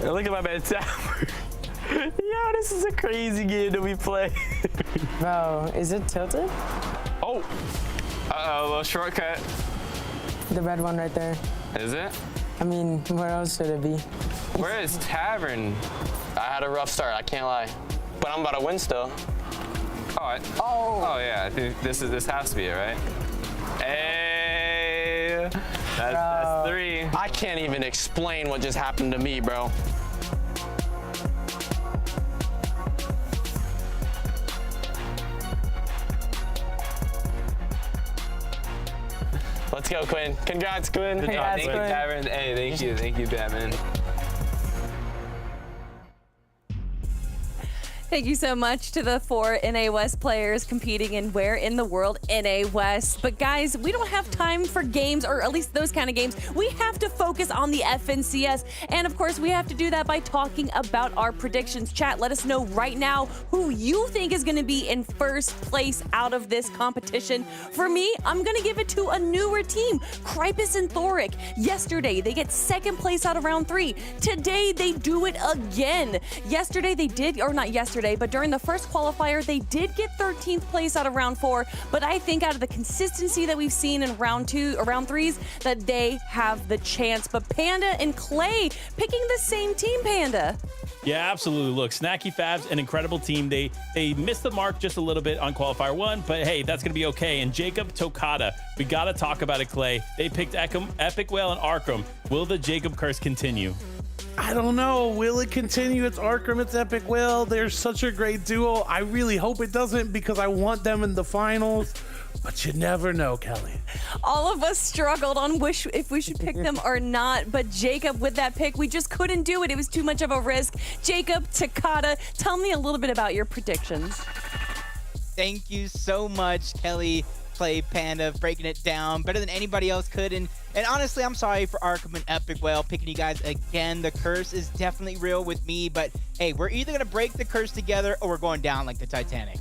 Look at my bad tower. Yo, this is a crazy game that we play. Bro, is it tilted? Oh. Uh-oh, a little shortcut. The red one right there. Is it? I mean, where else should it be? Where is Tavern? I had a rough start, I can't lie. But I'm about to win still. Oh yeah, I think this has to be it, right? Hey, that's 3. I can't even explain what just happened to me, bro. Let's go, Quinn. Congrats, Quinn. Good job. Thank you, Tavern. Hey, thank you, Batman. Thank you so much to the 4 NA West players competing in Where in the World NA West. But guys, we don't have time for games, or at least those kind of games. We have to focus on the FNCS. And of course, we have to do that by talking about our predictions. Chat, let us know right now who you think is going to be in first place out of this competition. For me, I'm going to give it to a newer team, Cripus and Thoric. Yesterday, they get second place out of round 3. Today, they do it again. Yesterday, they did, or not yesterday, but during the first qualifier, they did get 13th place out of round 4. But I think out of the consistency that we've seen in round 2 or round 3s, that they have the chance. But Panda and Clay picking the same team, Panda. Yeah, absolutely. Look, Snacky Fabs, an incredible team. They missed the mark just a little bit on qualifier 1, but hey, that's going to be okay. And Jacob Tokata, we got to talk about it, Clay. They picked Epic Whale and Arkham. Will the Jacob curse continue? I don't know. Will it continue? It's Arkham, it's Epic Whale. They're such a great duo. I really hope it doesn't because I want them in the finals. But you never know, Kelly. All of us struggled on if we should pick them or not, but Jacob, with that pick, we just couldn't do it. It was too much of a risk. Jacob, Takata, tell me a little bit about your predictions. Thank you so much, Kelly, Clay, Panda, breaking it down better than anybody else could. And honestly, I'm sorry for Arkham and Epic Whale picking you guys again. The curse is definitely real with me, but hey, we're either going to break the curse together or we're going down like the Titanic.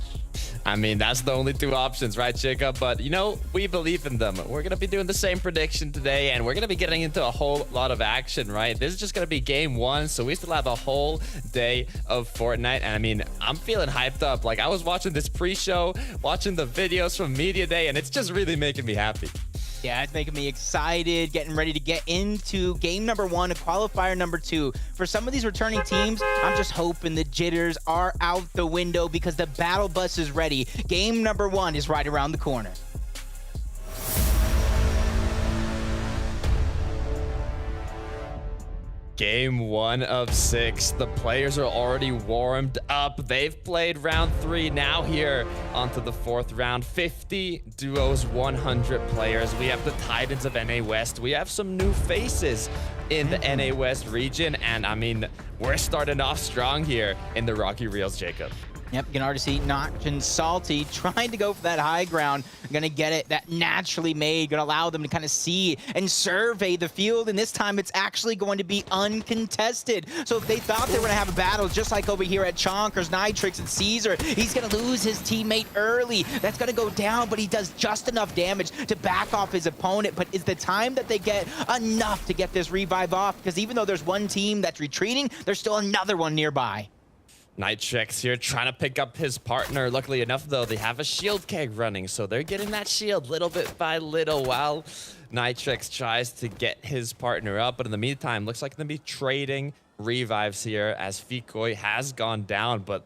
I mean, that's the only 2 options, right, Jacob? But, you know, we believe in them. We're going to be doing the same prediction today, and we're going to be getting into a whole lot of action, right? This is just going to be game 1, so we still have a whole day of Fortnite. And, I mean, I'm feeling hyped up. Like, I was watching this pre-show, watching the videos from Media Day, and it's just really making me happy. Yeah, it's making me excited, getting ready to get into game number 1 and qualifier number 2. For some of these returning teams, I'm just hoping the jitters are out the window because the battle bus is ready. Game number 1 is right around the corner. Game 1 of 6. The players are already warmed up. They've played round 3. Now here onto the 4th round. 50 duos, 100 players. We have the Titans of NA West. We have some new faces in the NA West region. And I mean, we're starting off strong here in the Rocky Reels, Jacob. Yep, you can already see Notch and Salty trying to go for that high ground. Gonna get it, that naturally made, gonna allow them to kind of see and survey the field, and this time it's actually going to be uncontested. So if they thought they were gonna have a battle just like over here at Chonkers, Nitrix, and Caesar, he's gonna lose his teammate early. That's gonna go down, but he does just enough damage to back off his opponent. But is the time that they get enough to get this revive off? Because even though there's one team that's retreating, there's still another one nearby. Nitrix here trying to pick up his partner. Luckily enough, though, they have a shield keg running, so they're getting that shield little bit by little while Nitrix tries to get his partner up. But in the meantime, looks like they'll be trading revives here as Fikoi has gone down. But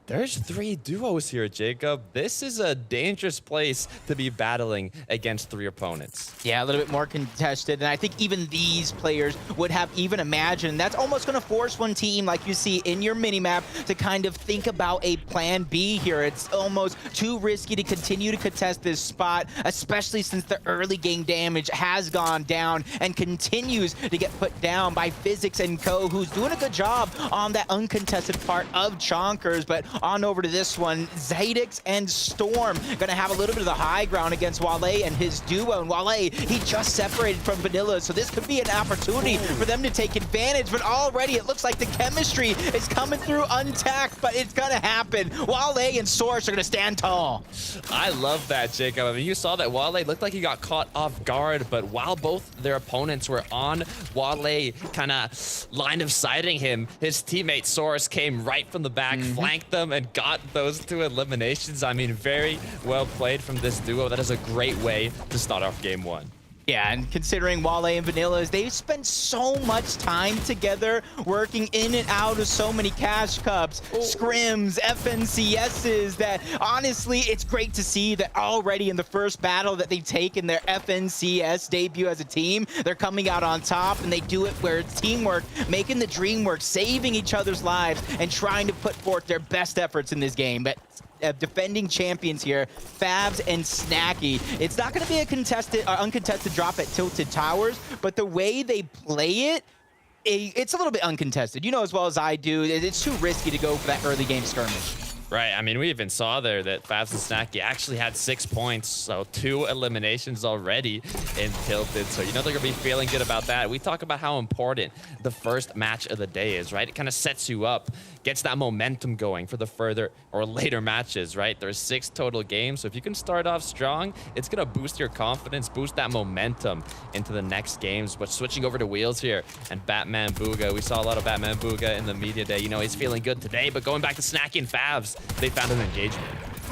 There's 3 duos here, Jacob. This is a dangerous place to be battling against 3 opponents. Yeah, a little bit more contested, and I think even these players would have even imagined that's almost going to force one team, like you see in your minimap, to kind of think about a plan B here. It's almost too risky to continue to contest this spot, especially since the early game damage has gone down and continues to get put down by Physics and Co., who's doing a good job on that uncontested part of Chonkers. But on over to this one, Zadix and Storm gonna have a little bit of the high ground against Wale and his duo. And Wale, he just separated from Vanilla, so this could be an opportunity for them to take advantage. But already it looks like the chemistry is coming through untacked, but it's gonna happen. Wale and Source are gonna stand tall. I love that, Jacob. I mean, you saw that Wale looked like he got caught off guard, but while both their opponents were on Wale, kind of line of sighting him, his teammate Source came right from the back, flanked them, and got those 2 eliminations. I mean, very well played from this duo. That is a great way to start off game 1. Yeah, and considering Wale and Vanillas, they've spent so much time together working in and out of so many cash cups, scrims, FNCSs, that honestly, it's great to see that already in the first battle that they take in their FNCS debut as a team, they're coming out on top, and they do it where it's teamwork, making the dream work, saving each other's lives, and trying to put forth their best efforts in this game. But defending champions here, Fabs and Snacky. It's not going to be a contested or uncontested drop at Tilted Towers, but the way they play it, it's a little bit uncontested. You know as well as I do, it's too risky to go for that early game skirmish. Right, I mean, we even saw there that Fabs and Snacky actually had 6 points, so 2 eliminations already in Tilted, so you know they're gonna be feeling good about that. We talk about how important the first match of the day is, right? It kind of sets you up, gets that momentum going for the further or later matches, right? There's 6 total games, so if you can start off strong, it's gonna boost your confidence, boost that momentum into the next games. But switching over to Wheels here, and Batman Booga, we saw a lot of Batman Booga in the media day. You know, he's feeling good today, but going back to Snacky and Fabs, they found an engagement.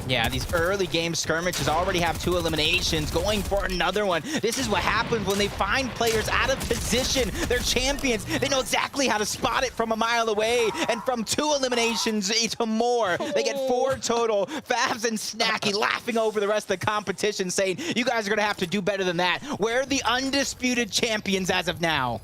Yeah, these early game skirmishes already have 2 eliminations, going for another one. This is what happens when they find players out of position. They're champions. They know exactly how to spot it from a mile away. And from 2 eliminations to more, they get 4 total. Fabs and Snacky laughing over the rest of the competition, saying, you guys are going to have to do better than that. We're the undisputed champions as of now.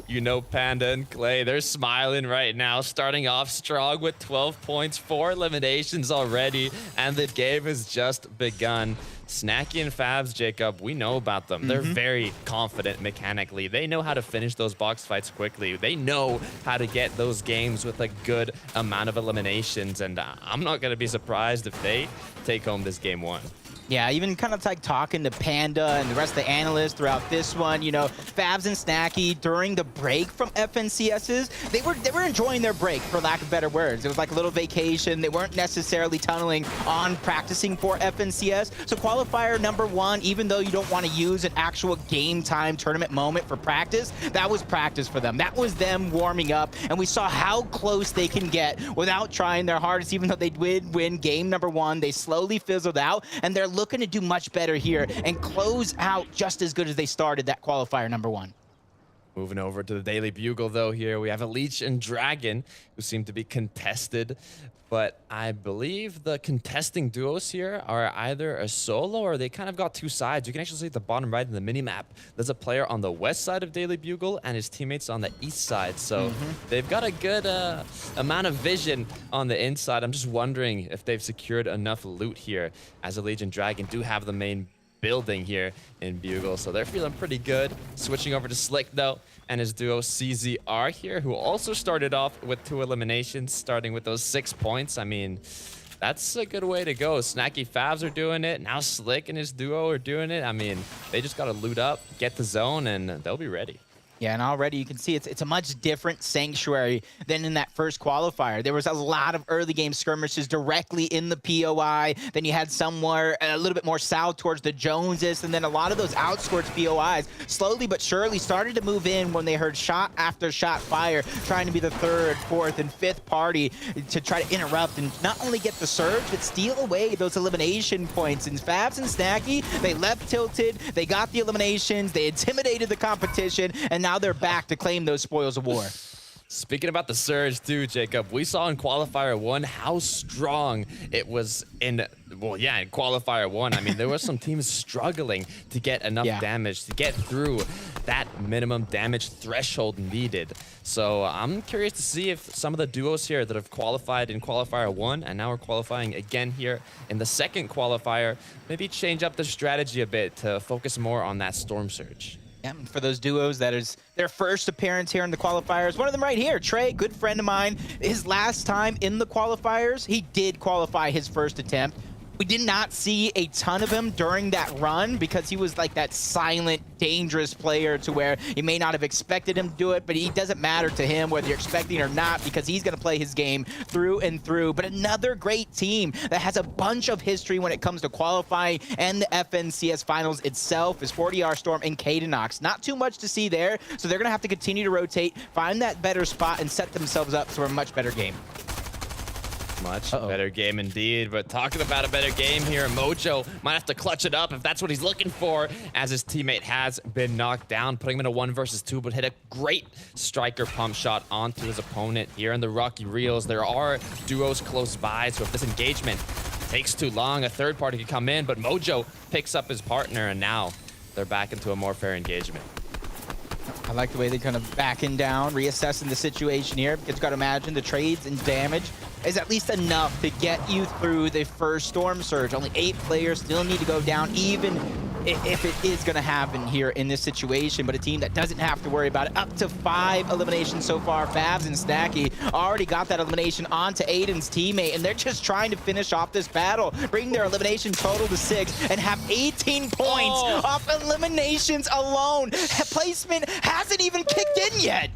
You know, Panda and Clay, they're smiling right now, starting off strong with 12 points, 4 eliminations already, and the game has just begun. Snacky and Fabs, Jacob, we know about them. They're very confident mechanically. They know how to finish those box fights quickly. They know how to get those games with a good amount of eliminations, and I'm not going to be surprised if they take home this game 1. Yeah, even kind of like talking to Panda and the rest of the analysts throughout this one, you know, Fabs and Snacky during the break from FNCSs, they were enjoying their break, for lack of better words. It was like a little vacation. They weren't necessarily tunneling on practicing for FNCS. So qualifier number 1, even though you don't want to use an actual game time tournament moment for practice, that was practice for them. That was them warming up, and we saw how close they can get without trying their hardest. Even though they did win game number 1, they slowly fizzled out, and they're looking to do much better here and close out just as good as they started that qualifier number 1. Moving over to the Daily Bugle, though, here we have a Leech and Dragon who seem to be contested, but I believe the contesting duos here are either a solo or they kind of got 2 sides. You can actually see at the bottom right in the mini-map, there's a player on the west side of Daily Bugle and his teammates on the east side. So they've got a good amount of vision on the inside. I'm just wondering if they've secured enough loot here, as the Leech and Dragon do have the main building here in Bugle, so they're feeling pretty good. Switching over to Slick, though, and his duo CZR here, who also started off with 2 eliminations, starting with those 6 points. I mean, that's a good way to go. Snacky Fabs are doing it. Now Slick and his duo are doing it. I mean, they just got to loot up, get the zone, and they'll be ready. Yeah, and already you can see it's a much different sanctuary than in that first qualifier. There was a lot of early game skirmishes directly in the POI. Then you had somewhere a little bit more south towards the Joneses, and then a lot of those outskirts POIs slowly but surely started to move in when they heard shot after shot fire, trying to be the 3rd, 4th, and 5th party to try to interrupt and not only get the surge, but steal away those elimination points. And Fabs and Snacky, they left Tilted, they got the eliminations, they intimidated the competition, and now they're back to claim those spoils of war. Speaking about the surge too, Jacob, we saw in Qualifier 1 how strong it was in Qualifier 1. I mean, there were some teams struggling to get enough damage to get through that minimum damage threshold needed. So I'm curious to see if some of the duos here that have qualified in Qualifier 1 and now are qualifying again here in the second qualifier, maybe change up the strategy a bit to focus more on that Storm Surge. Yeah, for those duos, that is their first appearance here in the qualifiers. One of them right here, Trey, good friend of mine. His last time in the qualifiers, he did qualify his first attempt. We did not see a ton of him during that run because he was like that silent, dangerous player to where you may not have expected him to do it, but it doesn't matter to him whether you're expecting or not because he's going to play his game through and through. But another great team that has a bunch of history when it comes to qualifying and the FNCS finals itself is 40R Storm and Cadenox. Not too much to see there, so they're going to have to continue to rotate, find that better spot, and set themselves up for a much better game. Much better game indeed. But talking about a better game here, Mojo might have to clutch it up if that's what he's looking for, as his teammate has been knocked down, putting him in a 1 versus 2, but hit a great striker pump shot onto his opponent here in the Rocky Reels. There are duos close by, so if this engagement takes too long, a third party could come in, but Mojo picks up his partner, and now they're back into a more fair engagement. I like the way they're kind of backing down, reassessing the situation here, because you've got to imagine the trades and damage is at least enough to get you through the first Storm Surge. Only 8 players still need to go down, even if it is going to happen here in this situation, but a team that doesn't have to worry about it. Up to 5 eliminations so far. Fabs and Snacky already got that elimination onto Aiden's teammate, and they're just trying to finish off this battle, bring their elimination total to 6, and have 18 points off eliminations alone. Placement hasn't even kicked in yet.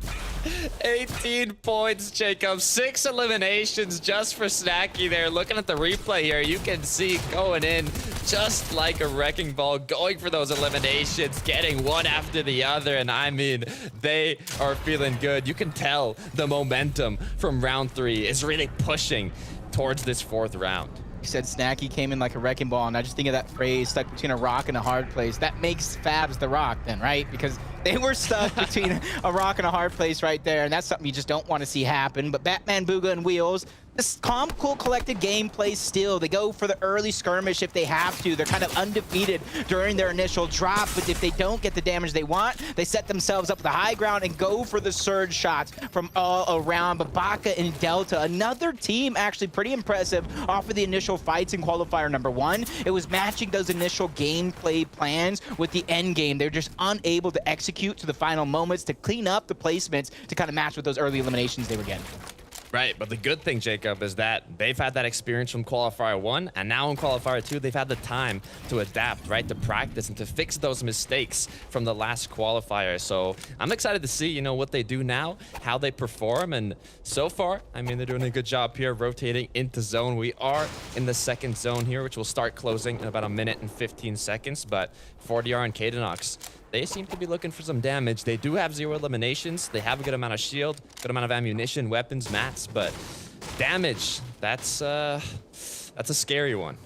18 points, Jacob. 6 eliminations just for Snacky there. Looking at the replay here, you can see going in just like a wrecking ball, going for those eliminations, getting one after the other. And I mean, they are feeling good. You can tell the momentum from round 3 is really pushing towards this 4th round. You said Snacky came in like a wrecking ball, and I just think of that phrase, stuck between a rock and a hard place. That makes Fabs the rock then, right? Because they were stuck between a rock and a hard place right there, and that's something you just don't want to see happen. But Batman, Booga, and Wheels, this calm, cool, collected gameplay still. They go for the early skirmish if they have to. They're kind of undefeated during their initial drop, but if they don't get the damage they want, they set themselves up the high ground and go for the surge shots from all around. But Baka and Delta, another team actually pretty impressive off of the initial fights in qualifier number 1. It was matching those initial gameplay plans with the end game. They're just unable to execute to the final moments to clean up the placements to kind of match with those early eliminations they were getting. Right, but the good thing, Jacob, is that they've had that experience from Qualifier 1, and now in Qualifier 2, they've had the time to adapt, right, to practice and to fix those mistakes from the last qualifier. So I'm excited to see, you know, what they do now, how they perform, and so far, I mean, they're doing a good job here rotating into zone. We are in the second zone here, which will start closing in about 1 minute and 15 seconds, but 40R and Cadenox, they seem to be looking for some damage. They do have 0 eliminations. They have a good amount of shield, good amount of ammunition, weapons, mats, but damage, that's a scary one.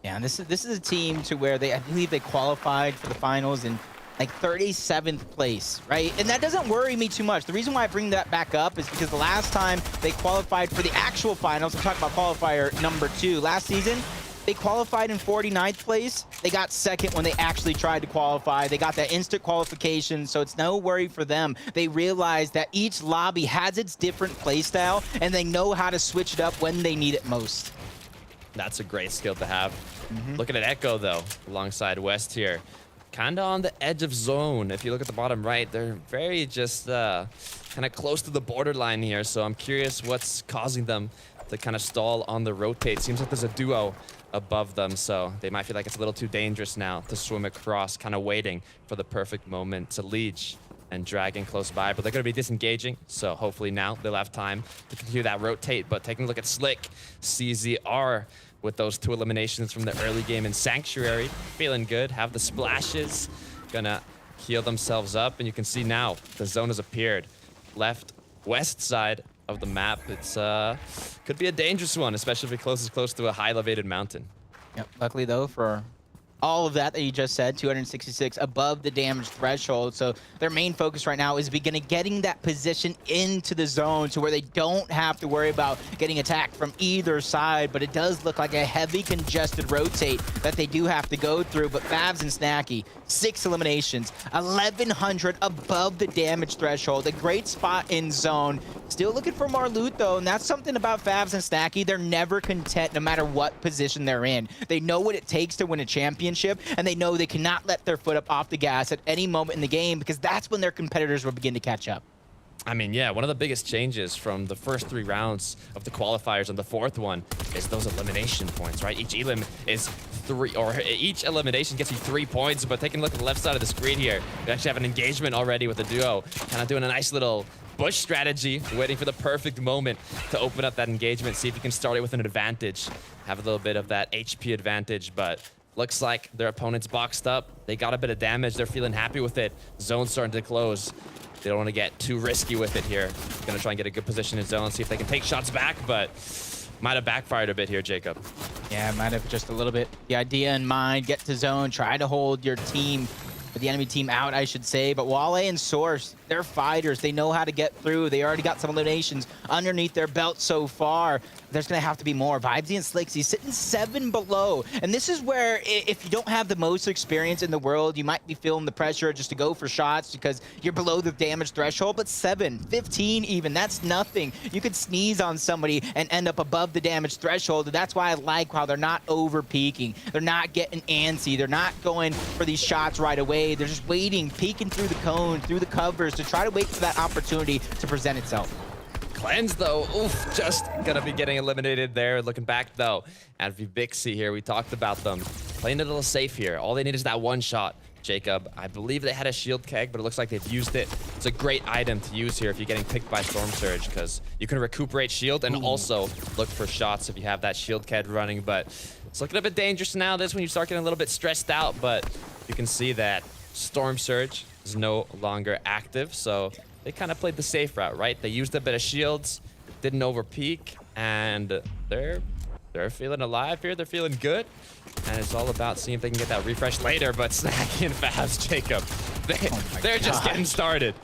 Yeah, and this is a team to where I believe they qualified for the finals in like 37th place, right? And that doesn't worry me too much. The reason why I bring that back up is because the last time they qualified for the actual finals, I'm talking about qualifier number 2 last season, they qualified in 49th place. They got second when they actually tried to qualify. They got that instant qualification, so it's no worry for them. They realize that each lobby has its different play style, and they know how to switch it up when they need it most. That's a great skill to have. Looking at Echo, though, alongside West here. Kind of on the edge of zone. If you look at the bottom right, they're very just kind of close to the borderline here, so I'm curious what's causing them to kind of stall on the rotate. Seems like there's a duo above them, so they might feel like it's a little too dangerous now to swim across, kind of waiting for the perfect moment to leech and Dragon close by, but they're going to be disengaging, so hopefully now they'll have time to continue that rotate. But taking a look at Slick, CZR with those 2 eliminations from the early game in Sanctuary, feeling good, have the splashes, gonna heal themselves up, and you can see now the zone has appeared. Left, west side of the map. It's could be a dangerous one, especially if it closes close to a high elevated mountain. Yep. Luckily though, for all of that you just said, 266 above the damage threshold. So their main focus right now is getting that position into the zone to where they don't have to worry about getting attacked from either side. But it does look like a heavy congested rotate that they do have to go through. But Favs and Snacky, 6 eliminations, 1100 above the damage threshold, a great spot in zone. Still looking for more loot though, and that's something about Favs and Snacky. They're never content no matter what position they're in. They know what it takes to win a championship, and they know they cannot let their foot up off the gas at any moment in the game, because that's when their competitors will begin to catch up. I mean, yeah, one of the biggest changes from the first 3 rounds of the qualifiers and the 4th one is those elimination points, right? Each elim is 3, or each elimination gets you 3 points. But taking a look at the left side of the screen here, we actually have an engagement already with the duo, kind of doing a nice little bush strategy, waiting for the perfect moment to open up that engagement, see if you can start it with an advantage, have a little bit of that HP advantage. But looks like their opponent's boxed up. They got a bit of damage. They're feeling happy with it. Zone's starting to close. They don't want to get too risky with it here. Gonna try and get a good position in zone, see if they can take shots back, but might have backfired a bit here, Jacob. Yeah, might have just a little bit. The idea in mind, get to zone, try to hold your team, or the enemy team out, I should say. But Wale and Source, they're fighters. They know how to get through. They already got some eliminations underneath their belt so far. There's going to have to be more. Vibesy and Slicksy sitting 7 below. And this is where, if you don't have the most experience in the world, you might be feeling the pressure just to go for shots because you're below the damage threshold. But 7, 15 even, that's nothing. You could sneeze on somebody and end up above the damage threshold. And that's why I like how they're not over peaking. They're not getting antsy. They're not going for these shots right away. They're just waiting, peeking through the cone, through the covers to try to wait for that opportunity to present itself. Cleanse though, oof, just gonna be getting eliminated there. Looking back though at Vibixi here, we talked about them playing a little safe here. All they need is that one shot. Jacob, I believe they had a shield keg, but it looks like they've used it. It's a great item to use here if you're getting picked by Storm Surge, because you can recuperate shield and also look for shots if you have that shield keg running. But it's looking a bit dangerous now. This when you start getting a little bit stressed out, but you can see that Storm Surge is no longer active, so they kind of played the safe route, right? They used a bit of shields, didn't overpeak, and they're feeling alive here. They're feeling good, and it's all about seeing if they can get that refresh later. But Snacky and Favs, Jacob, they're just getting started.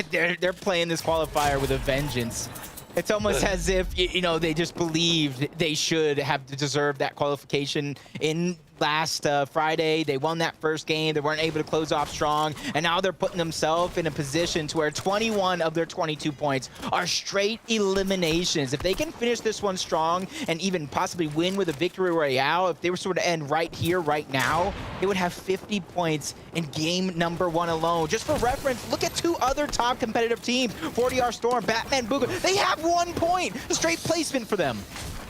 they're playing this qualifier with a vengeance. It's almost as if, you know, they just believed they should have deserved that qualification in last Friday. They won that first game. They weren't able to close off strong, and now they're putting themselves in a position to where 21 of their 22 points are straight eliminations. If they can finish this one strong and even possibly win with a victory royale, if they were sort of end right here, right now, they would have 50 points in game number 1 alone. Just for reference, look at 2 other top competitive teams, 40R Storm, Batman Booga. They have 1 point, straight placement for them.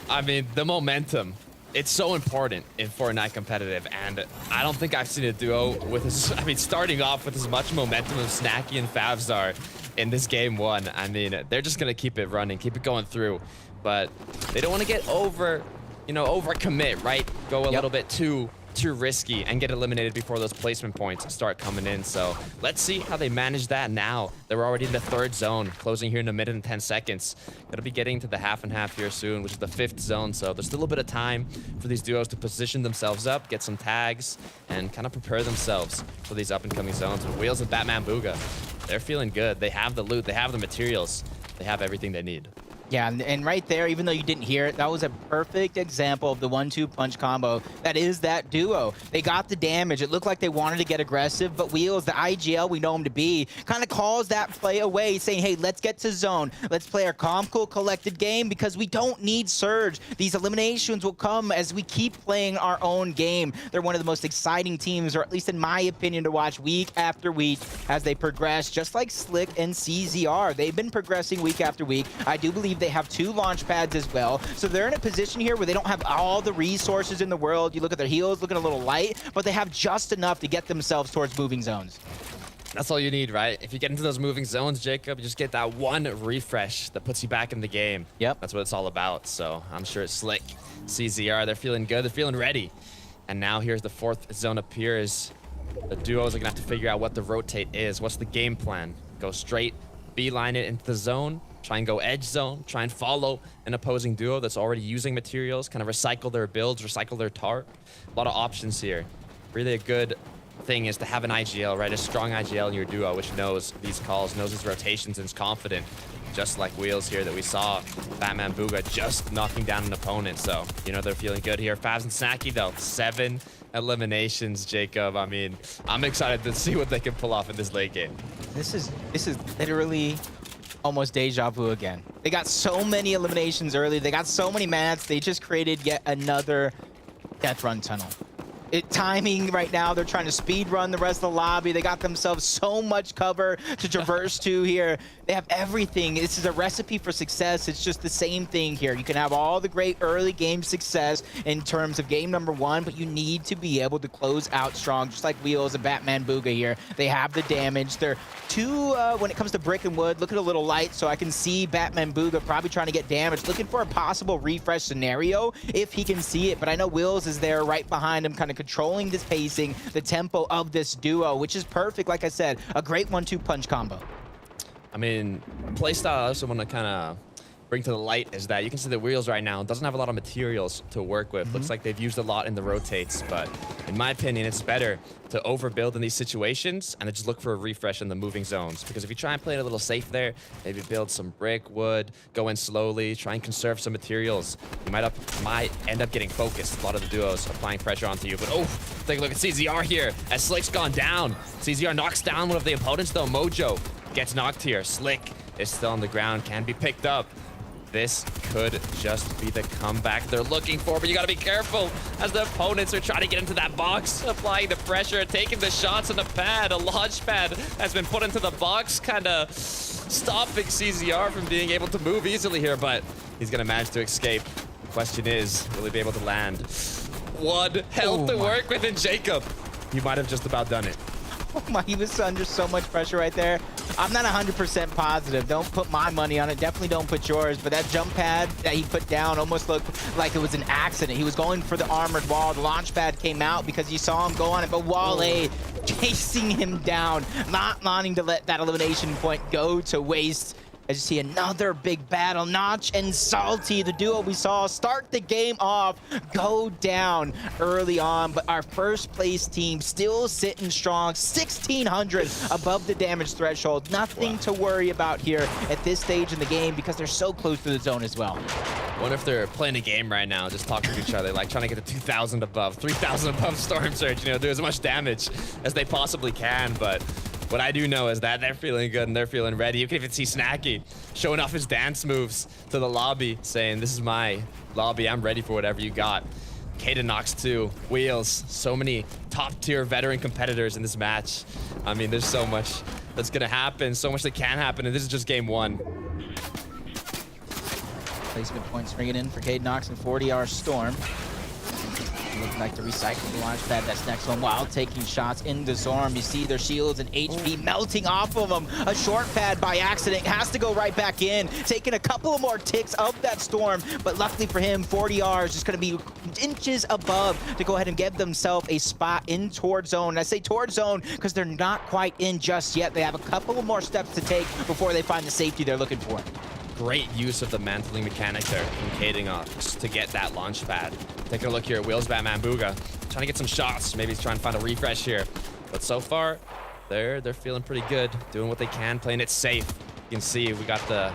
I mean, the momentum. It's so important in Fortnite competitive, and I don't think I've seen a duo with starting off with as much momentum as Snacky and Favs are in this game 1. I mean, they're just gonna keep it running, keep it going through, but they don't want to get overcommit, right? Go a little bit too risky and get eliminated before those placement points start coming in. So let's see how they manage that now. They're already in the 3rd zone, closing here in a minute and 10 seconds. Gonna be getting to the half and half here soon, which is the 5th zone. So there's still a bit of time for these duos to position themselves up, get some tags, and kind of prepare themselves for these up and coming zones. With Wheels and Batman Booga, they're feeling good. They have the loot, they have the materials, they have everything they need. Yeah, and right there, even though you didn't hear it, that was a perfect example of the 1-2 punch combo. That is that duo. They got the damage. It looked like they wanted to get aggressive, but Wheels, the IGL we know him to be, kind of calls that play away, saying, hey, let's get to zone. Let's play our calm, cool, collected game because we don't need Surge. These eliminations will come as we keep playing our own game. They're one of the most exciting teams, or at least in my opinion, to watch week after week as they progress, just like Slick and CZR. They've been progressing week after week. I do believe they have 2 launch pads as well. So they're in a position here where they don't have all the resources in the world. You look at their heals looking a little light, but they have just enough to get themselves towards moving zones. That's all you need, right? If you get into those moving zones, Jacob, you just get that 1 refresh that puts you back in the game. Yep. That's what it's all about. So I'm sure it's Slick, CZR, they're feeling good, they're feeling ready. And now here's the 4th zone appears. The duos are gonna have to figure out what the rotate is. What's the game plan? Go straight, beeline it into the zone, try and go edge zone, try and follow an opposing duo that's already using materials, kind of recycle their builds, recycle their tart. A lot of options here. really a good thing is to have an IGL, right? A strong IGL in your duo, which knows these calls, knows his rotations, and is confident. Just like Wheels here that we saw Batman Booga just knocking down an opponent. So, you know, they're feeling good here. Favs and Snacky, though, 7 eliminations, Jacob. I mean, I'm excited to see what they can pull off in this late game. This is literally almost deja vu again. They got so many eliminations early. They got so many mats. They just created yet another death run tunnel. Timing right now, they're trying to speed run the rest of the lobby. They got themselves so much cover to traverse to here. They have everything. This is a recipe for success. It's just the same thing here. You can have all the great early game success in terms of game number 1, but you need to be able to close out strong, just like Wheels and Batman Booga here. They have the damage. They're too, when it comes to brick and wood, look at a little light, so I can see Batman Booga probably trying to get damaged, looking for a possible refresh scenario if he can see it, but I know Wheels is there right behind him, kind of controlling this pacing, the tempo of this duo, which is perfect. Like I said, a great 1-2 punch combo. I mean, playstyle I also want to kind of bring to the light is that you can see the Wheels right now doesn't have a lot of materials to work with. Looks like they've used a lot in the rotates, but in my opinion, it's better to overbuild in these situations and then just look for a refresh in the moving zones. Because if you try and play it a little safe there, maybe build some brick, wood, go in slowly, try and conserve some materials, you might end up getting focused. A lot of the duos applying pressure onto you, but oh, take a look at CZR here as Slick's gone down. CZR knocks down one of the opponents though. Mojo gets knocked here. Slick is still on the ground, can be picked up. This could just be the comeback they're looking for, but you gotta be careful as the opponents are trying to get into that box, applying the pressure, taking the shots on the pad. A launch pad has been put into the box, kind of stopping CZR from being able to move easily here, but he's gonna manage to escape. The question is, will he be able to land? 1 health to work with, and Jacob, you might have just about done it. Oh my, he was under so much pressure right there. I'm not 100% positive. Don't put my money on it. Definitely don't put yours. But that jump pad that he put down almost looked like it was an accident. He was going for the armored wall. The launch pad came out because you saw him go on it. But Wale chasing him down, not wanting to let that elimination point go to waste. As you see another big battle, Notch and Salty, the duo we saw start the game off, go down early on, but our first place team still sitting strong, 1600 above the damage threshold. Nothing to worry about here at this stage in the game because they're so close to the zone as well. I wonder if they're playing a game right now, just talking to each other, like trying to get to 2,000 above, 3,000 above Storm Surge, you know, do as much damage as they possibly can, but what I do know is that they're feeling good and they're feeling ready. You can even see Snacky showing off his dance moves to the lobby, saying, this is my lobby, I'm ready for whatever you got. Kaden knocks 2, Wheels, so many top-tier veteran competitors in this match. I mean, there's so much that's gonna happen, so much that can happen, and this is just game 1. Placement points ringing in for Kaden Knox and 40R Storm. Looking like to recycle the launch pad. That's next one while taking shots in the Zorm. You see their shields and HP melting off of them. A short pad by accident has to go right back in, taking a couple of more ticks of that Storm. But luckily for him, 40R is just going to be inches above to go ahead and give themselves a spot in towards zone. And I say towards zone because they're not quite in just yet. They have a couple of more steps to take before they find the safety they're looking for. Great use of the mantling mechanic there from Kading to get that launch pad. Taking a look here, Wheels Batman Booga trying to get some shots. Maybe he's trying to find a refresh here. But so far, they're feeling pretty good, doing what they can, playing it safe. You can see we got the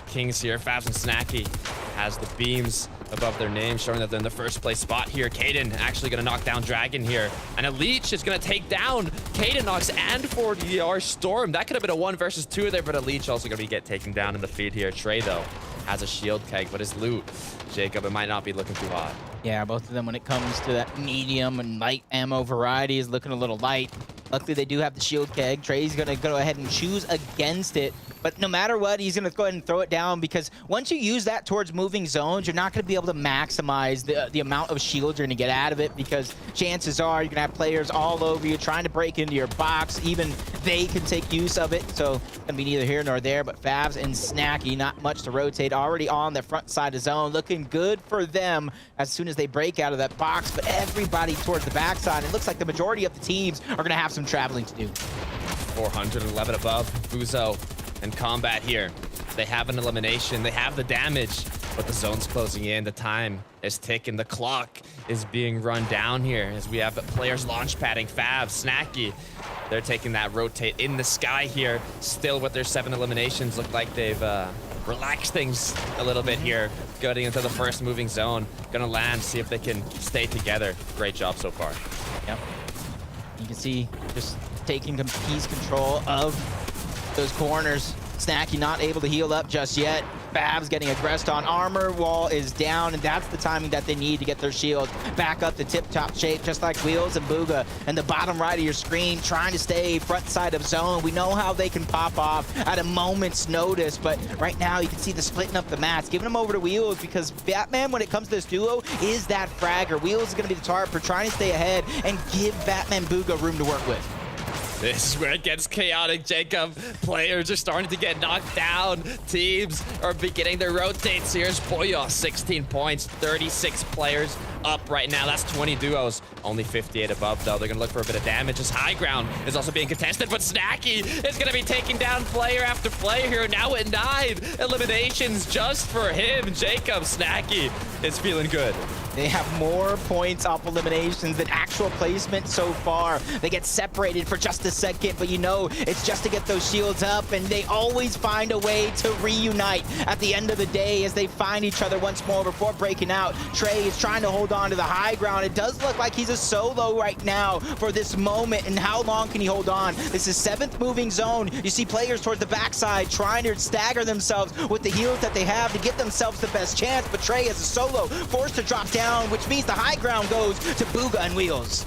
Kings here. Fabs and Snacky has the beams above their name, showing that they're in the first place spot here. Kaden actually going to knock down Dragon here. And a Leech is going to take down Kaden Knox and 40R Storm. That could have been a 1 versus 2 there, but a Leech also going to get taken down in the feed here. Trey, though, has a shield keg, but his loot, Jacob, it might not be looking too hot. Yeah, both of them, when it comes to that medium and light ammo variety, is looking a little light. Luckily, they do have the shield keg. Trey's going to go ahead and choose against it. But no matter what, he's going to go ahead and throw it down because once you use that towards moving zones, you're not going to be able to maximize the amount of shields you're going to get out of it because chances are you're going to have players all over you trying to break into your box. Even they can take use of it. So it's going to be neither here nor there, but Favs and Snacky, not much to rotate. Already on the front side of zone, looking good for them as soon as they break out of that box. But everybody towards the backside, it looks like the majority of the teams are going to have some traveling to do. 411 above, Buzo and Combat here. They have an elimination, they have the damage. but the zone's closing in. The time is ticking. The clock is being run down here as we have players launch padding. Fab, Snacky, they're taking that rotate in the sky here. Still with their 7 eliminations, look like they've relaxed things a little bit here. Getting into the first moving zone. Gonna land, see if they can stay together. Great job so far. Yep. You can see just taking piece control of those corners. Snacky not able to heal up just yet. Fab's getting aggressed on. Armor wall is down, and that's the timing that they need to get their shield back up to tip-top shape, just like Wheels and Booga. And the bottom right of your screen, trying to stay front side of zone. We know how they can pop off at a moment's notice, but right now you can see the splitting up the mats, giving them over to Wheels, because Batman, when it comes to this duo, is that fragger. Wheels is going to be the target for trying to stay ahead and give Batman Booga room to work with. This is where it gets chaotic, Jacob. Players are starting to get knocked down. Teams are beginning their rotates. Here's Boya, 16 points, 36 players up right now. That's 20 duos. Only 58 above, though. They're going to look for a bit of damage. This high ground is also being contested, but Snacky is going to be taking down player after player here. Now at 9 eliminations just for him. Jacob, Snacky is feeling good. They have more points off eliminations than actual placement so far. They get separated for just a second, but you know it's just to get those shields up, and they always find a way to reunite at the end of the day as they find each other once more before breaking out. Trey is trying to hold on to the high ground. It does look like he's a solo right now for this moment, and how long can he hold on? This is 7th moving zone. You see players towards the backside trying to stagger themselves with the heals that they have to give themselves the best chance, but Trey as a solo forced to drop down, which means the high ground goes to Booga and Wheels.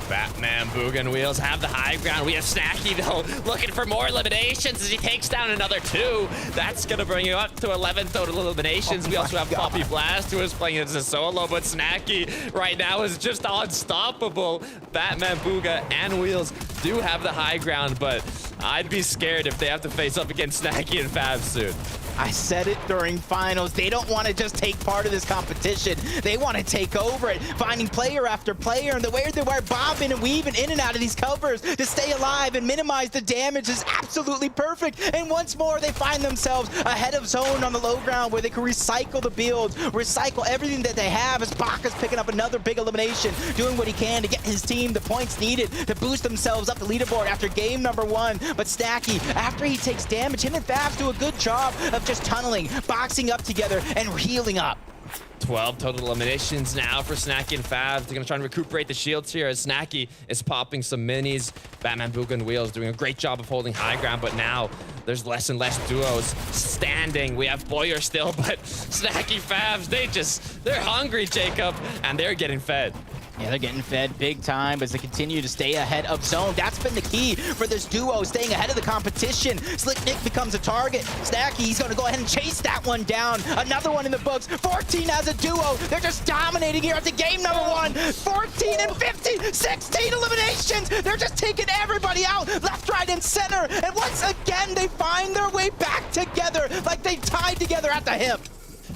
Batman, Booga, and Wheels have the high ground. We have Snacky, though, looking for more eliminations as he takes down another 2. That's going to bring you up to 11 total eliminations. We also have Poppy Blast, who is playing as a solo, but Snacky right now is just unstoppable. Batman, Booga, and Wheels do have the high ground, but I'd be scared if they have to face up against Snacky and Fab soon. I said it during finals. They don't want to just take part of this competition. They want to take over it, finding player after player. And the way they were bobbing and weaving in and out of these covers to stay alive and minimize the damage is absolutely perfect. And once more, they find themselves ahead of zone on the low ground where they can recycle the builds, recycle everything that they have, as Baka's picking up another big elimination, doing what he can to get his team the points needed to boost themselves up the leaderboard after game number 1. But Snacky, after he takes damage, him and Fabs do a good job of just tunneling, boxing up together, and healing up. 12 total eliminations now for Snacky and Fab. They're going to try and recuperate the shields here as Snacky is popping some minis. Batman, Booga, and Wheels doing a great job of holding high ground, but now there's less and less duos standing. We have Boyer still, but Snacky, Fabs, they're hungry, Jacob, and they're getting fed. Yeah, they're getting fed big time as they continue to stay ahead of zone. That's been the key for this duo, staying ahead of the competition. Slick Nick becomes a target. Snacky, he's going to go ahead and chase that one down. Another one in the books. 14 as a duo. They're just dominating here at the game number 1. 14 and 15, 16 eliminations. They're just taking everybody out, left, right, and center. And once again, they find their way back together like they tied together at the hip.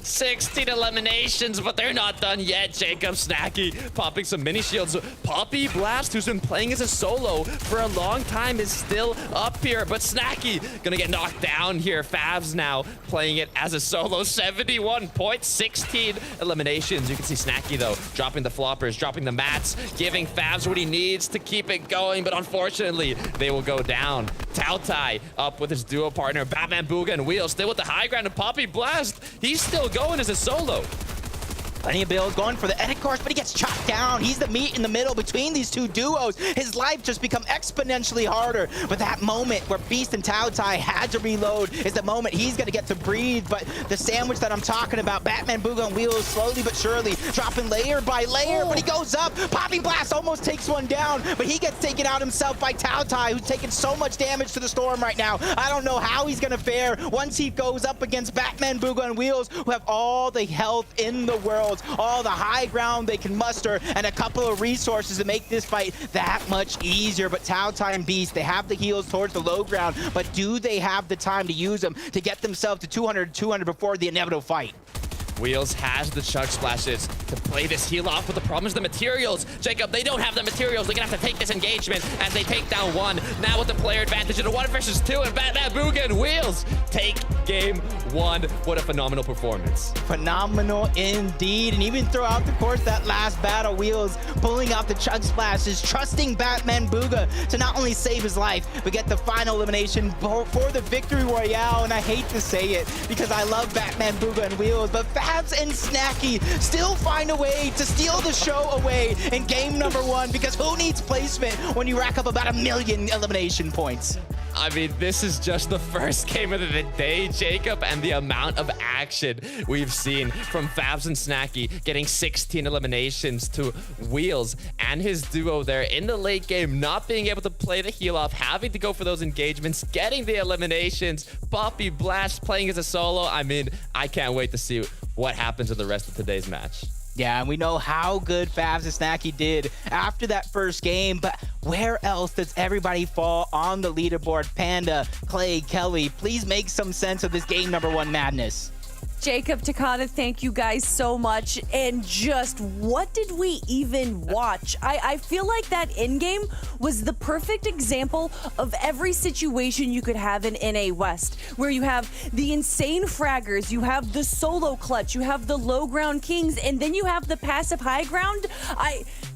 16 eliminations, but they're not done yet. Jacob, Snacky popping some mini shields. Poppy Blast, who's been playing as a solo for a long time, is still up here, but Snacky gonna get knocked down here. Fabs now playing it as a solo. 71 points, 16 eliminations. You can see Snacky, though, dropping the floppers, dropping the mats, giving Fabs what he needs to keep it going, but unfortunately, they will go down. Tautai up with his duo partner, Batman, Booga, and Wheels, still with the high ground, and Poppy Blast, he's still going as a solo. Plenty of builds going for the edit course, but he gets chopped down. He's the meat in the middle between these two duos. His life just become exponentially harder. But that moment where Beast and Tautai had to reload is the moment he's going to get to breathe. But the sandwich that I'm talking about, Batman, Booga, and Wheels slowly but surely dropping layer by layer. But he goes up. Poppy Blast almost takes one down, but he gets taken out himself by Tautai, who's taking so much damage to the Storm right now. I don't know how he's going to fare once he goes up against Batman, Booga, and Wheels, who have all the health in the world, all the high ground they can muster, and a couple of resources to make this fight that much easier. But Tautai and Beast, they have the heals towards the low ground, but do they have the time to use them to get themselves to 200 before the inevitable fight? Wheels has the chug splashes to play this heal off, but the problem is the materials. Jacob, they don't have the materials. They're gonna have to take this engagement as they take down one. Now with the player advantage in a 1 versus 2, and Batman Booga and Wheels take game 1. What a phenomenal performance. Phenomenal indeed. And even throughout the course, that last battle, Wheels pulling out the chug splashes, trusting Batman Booga to not only save his life, but get the final elimination for the victory royale. And I hate to say it because I love Batman Booga and Wheels, but Fabs and Snacky still find a way to steal the show away in game number 1, because who needs placement when you rack up about 1 million elimination points? I mean, this is just the first game of the day, Jacob, and the amount of action we've seen from Fabs and Snacky getting 16 eliminations to Wheels and his duo there in the late game, not being able to play the heal off, having to go for those engagements, getting the eliminations, Poppy Blast playing as a solo. I mean, I can't wait to see what happens in the rest of today's match. Yeah, and we know how good Fabs and Snacky did after that first game, but where else does everybody fall on the leaderboard? Panda, Clay, Kelly, please make some sense of this game number 1 madness. Jacob, Takada, thank you guys so much. And just what did we even watch? I feel like that in-game was the perfect example of every situation you could have in NA West, where you have the insane fraggers, you have the solo clutch, you have the low ground kings, and then you have the passive high ground.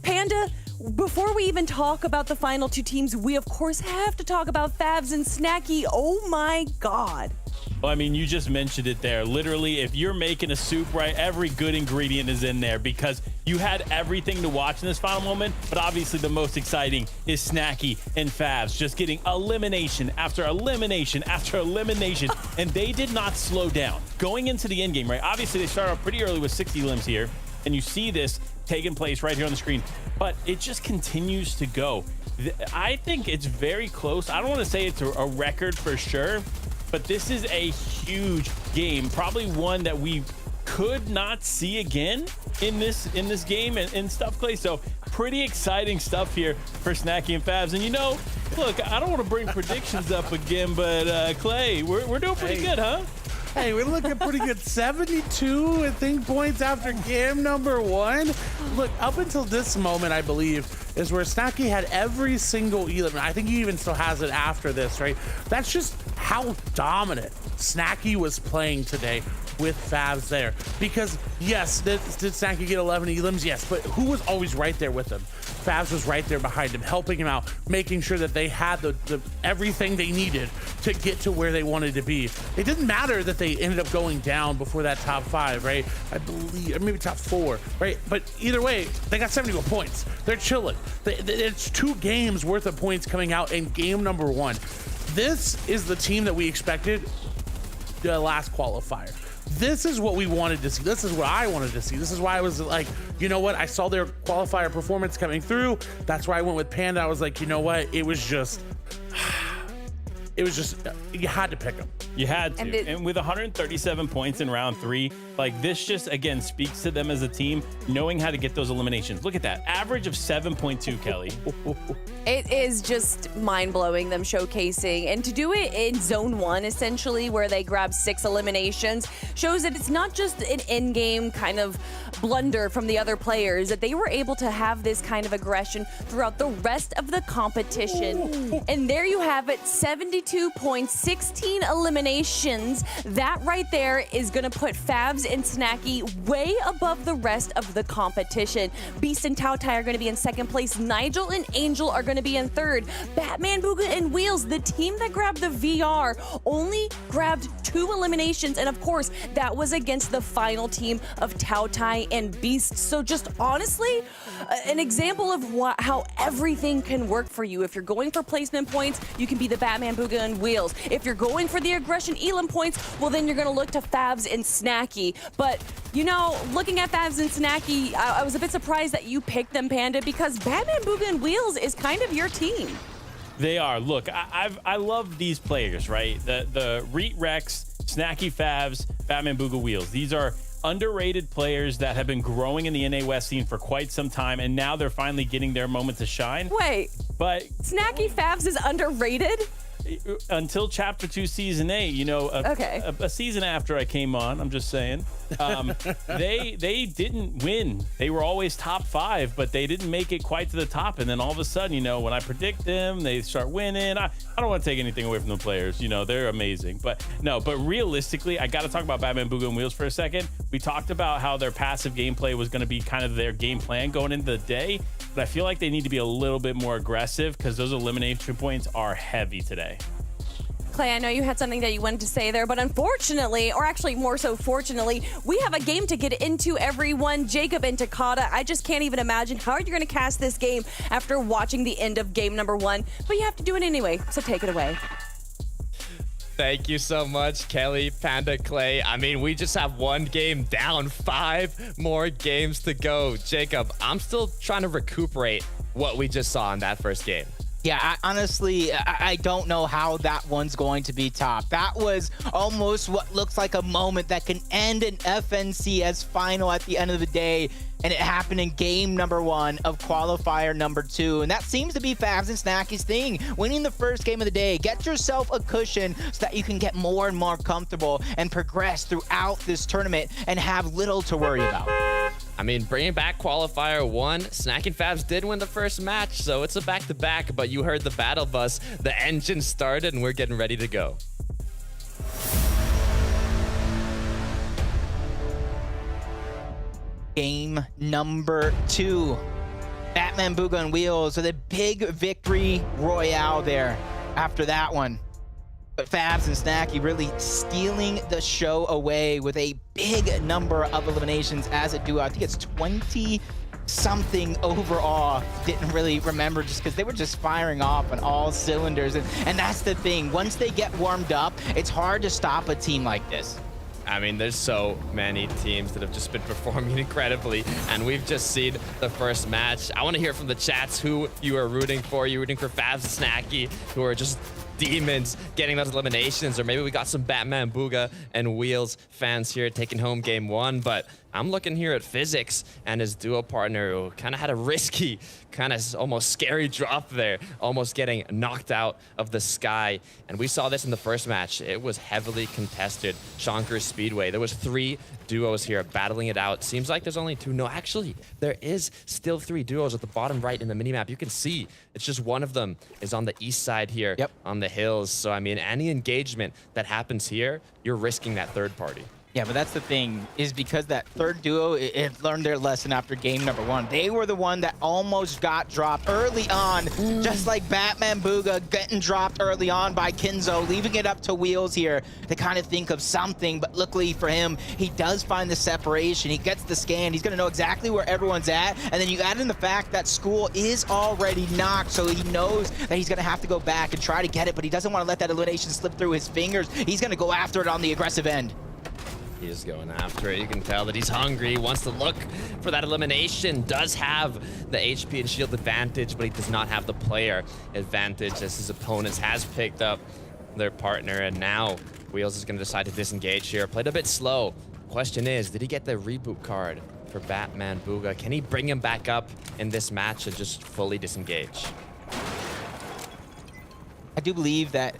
Panda, before we even talk about the final 2 teams, we of course have to talk about Fabs and Snacky. Oh my God. Well, I mean, you just mentioned it there. Literally, if you're making a soup right, every good ingredient is in there, because you had everything to watch in this final moment. But obviously, the most exciting is Snacky and Fabs just getting elimination after elimination after elimination, and they did not slow down. Going into the end game, right? Obviously, they started off pretty early with 60 limbs here, and you see this taking place right here on the screen, but it just continues to go. I think it's very close. I don't want to say it's a record for sure, but this is a huge game, probably one that we could not see again in this game and stuff, Clay. So pretty exciting stuff here for Snacky and Fabs. And you know, look, I don't want to bring predictions up again, but Clay, we're doing pretty good, huh? Hey, we're looking pretty good. 72, I think, points after game number 1. Look, up until this moment, I believe, is where Snacky had every single element. I think he even still has it after this, right? That's just how dominant Snacky was playing today with Fabs there. Because, yes, did Snacky get 11 elims? Yes, but who was always right there with him? Fabs was right there behind him, helping him out, making sure that they had the everything they needed to get to where they wanted to be. It didn't matter that they ended up going down before that top 5, right? I believe, or maybe top 4, right? But either way, they got 71 points. They're chilling. It's 2 games worth of points coming out in game number 1. This is the team that we expected the last qualifier. This is what we wanted to see. This is what I wanted to see. This is why I was like, you know what? I saw their qualifier performance coming through. That's why I went with Panda. I was like, you know what? It was just, you had to pick them. You had to. And with 137 points in round 3, like this just, again, speaks to them as a team, knowing how to get those eliminations. Look at that. Average of 7.2, Kelly. It is just mind-blowing, them showcasing. And to do it in zone 1, essentially, where they grab 6 eliminations, shows that it's not just an in-game kind of blunder from the other players, that they were able to have this kind of aggression throughout the rest of the competition. And there you have it, 72 points, 16 eliminations. That right there is going to put Fabs and Snacky way above the rest of the competition. Beast and Tao Tai are going to be in 2nd place. Nigel and Angel are going to be in 3rd. Batman, Booga, and Wheels, the team that grabbed the VR, only grabbed 2 eliminations. And of course, that was against the final team of Tao Tai and Beast. So just honestly, an example of how everything can work for you. If you're going for placement points, you can be the Batman, Booga, and Wheels. If you're going for the aggression elim points, well, then you're going to look to Fabs and Snacky. But, you know, looking at Fabs and Snacky, I was a bit surprised that you picked them, Panda, because Batman, Booga, and Wheels is kind of your team. They are. Look, I love these players, right? The Reet Rex, Snacky Fabs, Batman, Booga, Wheels. These are underrated players that have been growing in the NA West scene for quite some time, and now they're finally getting their moment to shine. Wait, but Snacky Fabs is underrated? until Chapter 2, Season 8, you know, a season after I came on, I'm just saying, they didn't win. They were always top 5, but they didn't make it quite to the top. And then all of a sudden, you know, when I predict them, they start winning. I don't want to take anything away from the players. You know, they're amazing. But realistically, I got to talk about Batman, Booga, and Wheels for a second. We talked about how their passive gameplay was going to be kind of their game plan going into the day. But I feel like they need to be a little bit more aggressive because those elimination points are heavy today. Clay, I know you had something that you wanted to say there, but unfortunately, or actually more so fortunately, we have a game to get into, everyone. Jacob and Takata, I just can't even imagine how you're going to cast this game after watching the end of game number 1, but you have to do it anyway, so take it away. Thank you so much, Kelly, Panda, Clay. I mean, we just have one game down, 5 more games to go. Jacob, I'm still trying to recuperate what we just saw in that first game. Yeah, honestly, I don't know how that one's going to be topped. That was almost what looks like a moment that can end an FNCS final at the end of the day. And it happened in game number 1 of qualifier number 2. And that seems to be Fabs and Snacky's thing. Winning the first game of the day. Get yourself a cushion so that you can get more and more comfortable and progress throughout this tournament and have little to worry about. I mean, bringing back qualifier 1, Snack and Fabs did win the first match, so it's a back-to-back, but you heard the battle bus. The engine started, and we're getting ready to go. Game number 2. Batman, Booga, and Wheels with a big victory royale there after that one. But Fabs and Snacky really stealing the show away with a big number of eliminations as a duo. I think it's 20-something overall. Didn't really remember just because they were just firing off on all cylinders. And that's the thing. Once they get warmed up, it's hard to stop a team like this. I mean, there's so many teams that have just been performing incredibly, and we've just seen the first match. I want to hear from the chats who you are rooting for. You're rooting for Fabs and Snacky, who are just demons getting those eliminations, or maybe we got some Batman, Booga, and Wheels fans here taking home game 1, but I'm looking here at Physics and his duo partner who kind of had a risky, kind of almost scary drop there, almost getting knocked out of the sky. And we saw this in the first match. It was heavily contested. Shonkers Speedway. There was 3 duos here battling it out. Seems like there's only 2. No, actually, there is still 3 duos at the bottom right in the minimap. You can see it's just one of them is on the east side here on the hills. So, I mean, any engagement that happens here, you're risking that third party. Yeah, but that's the thing, is because that third duo, it learned their lesson after game number 1. They were the one that almost got dropped early on, just like Batman Booga getting dropped early on by Kinzo, leaving it up to Wheels here to kind of think of something. But luckily for him, he does find the separation. He gets the scan. He's going to know exactly where everyone's at. And then you add in the fact that School is already knocked, so he knows that he's going to have to go back and try to get it, but he doesn't want to let that elimination slip through his fingers. He's going to go after it on the aggressive end. He's going after it. You can tell that he's hungry. He wants to look for that elimination. Does have the HP and shield advantage, but he does not have the player advantage as his opponents has picked up their partner. And now Wheels is going to decide to disengage here. Played a bit slow. Question is, did he get the reboot card for Batman Booga? Can he bring him back up in this match and just fully disengage? I do believe that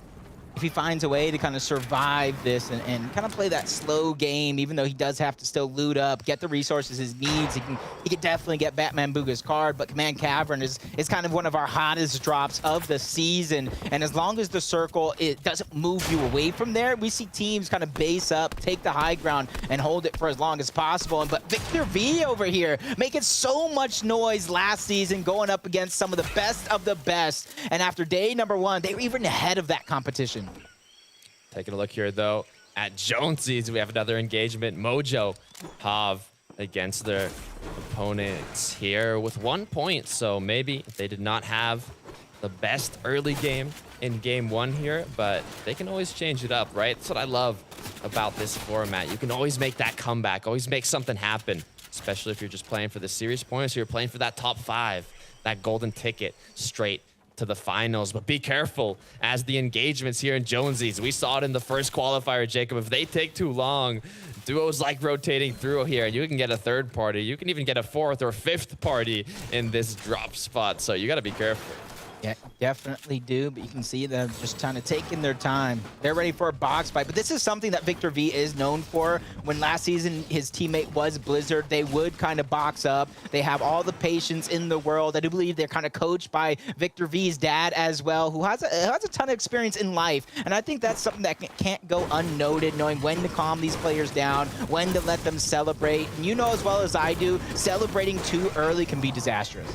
if he finds a way to kind of survive this and kind of play that slow game, even though he does have to still loot up, get the resources he needs, he can definitely get Batman Booga's card. But Command Cavern is kind of one of our hottest drops of the season. And as long as the circle, it doesn't move you away from there, we see teams kind of base up, take the high ground, and hold it for as long as possible. But Victor V over here making so much noise last season, going up against some of the best. And after day number 1, they were even ahead of that competition. Taking a look here, though, at Jonesy's. We have another engagement. Mojo Hav against their opponents here with 1 point. So maybe they did not have the best early game in game 1 here, but they can always change it up, right? That's what I love about this format. You can always make that comeback, always make something happen, especially if you're just playing for the series points or you're playing for that top 5, that golden ticket straight to the finals. But be careful as the engagements here in Jonesy's. We saw it in the first qualifier, Jacob. If they take too long, duos like rotating through here, and you can get a third party. You can even get a 4th or 5th party in this drop spot. So you got to be careful. Yeah, definitely do, but you can see them just kind of taking their time. They're ready for a box fight, but this is something that Victor V is known for. When last season his teammate was Blizzard, they would kind of box up. They have all the patience in the world. I do believe they're kind of coached by Victor V's dad as well, who has a ton of experience in life, and I think that's something that can't go unnoted, knowing when to calm these players down, when to let them celebrate. And you know as well as I do, celebrating too early can be disastrous.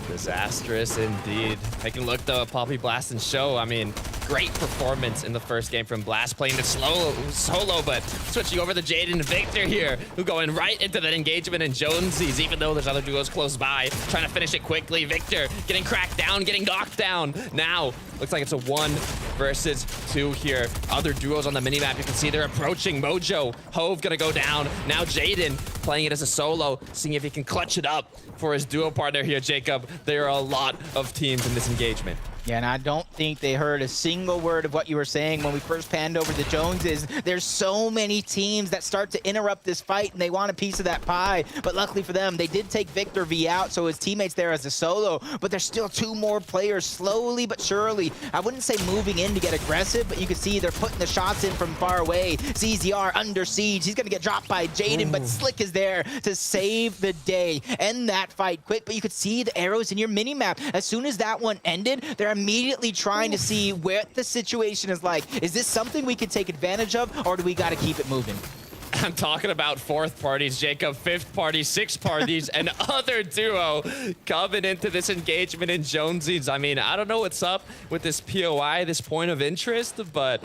Disastrous indeed. Taking a look though at Poppy Blast and Show. I mean, great performance in the first game from Blast, playing it solo, but switching over to Jaden and Victor here, who going right into that engagement in Jonesy's, even though there's other duos close by, trying to finish it quickly. Victor getting cracked down, getting knocked down. Now, looks like it's a 1 versus 2 here. Other duos on the minimap, you can see they're approaching. Mojo, Hove gonna go down. Now Jaden playing it as a solo, seeing if he can clutch it up for his duo partner here, Jacob. There are a lot of teams in this engagement. Yeah, and I don't think they heard a single word of what you were saying when we first panned over the Joneses. There's so many teams that start to interrupt this fight, and they want a piece of that pie. But luckily for them, they did take Victor V out, so his teammates there as a solo. But there's still 2 more players, slowly but surely. I wouldn't say moving in to get aggressive, but you can see they're putting the shots in from far away. CZR under siege. He's going to get dropped by Jaden, but Slick is there to save the day. End that fight quick, but you could see the arrows in your minimap. As soon as that one ended, they're immediately trying to see what the situation is like. Is this something we can take advantage of, or do we got to keep it moving? I'm talking about 4th parties, Jacob, 5th parties, 6th parties, and other duo coming into this engagement in Jonesy's. I mean, I don't know what's up with this POI, this point of interest, but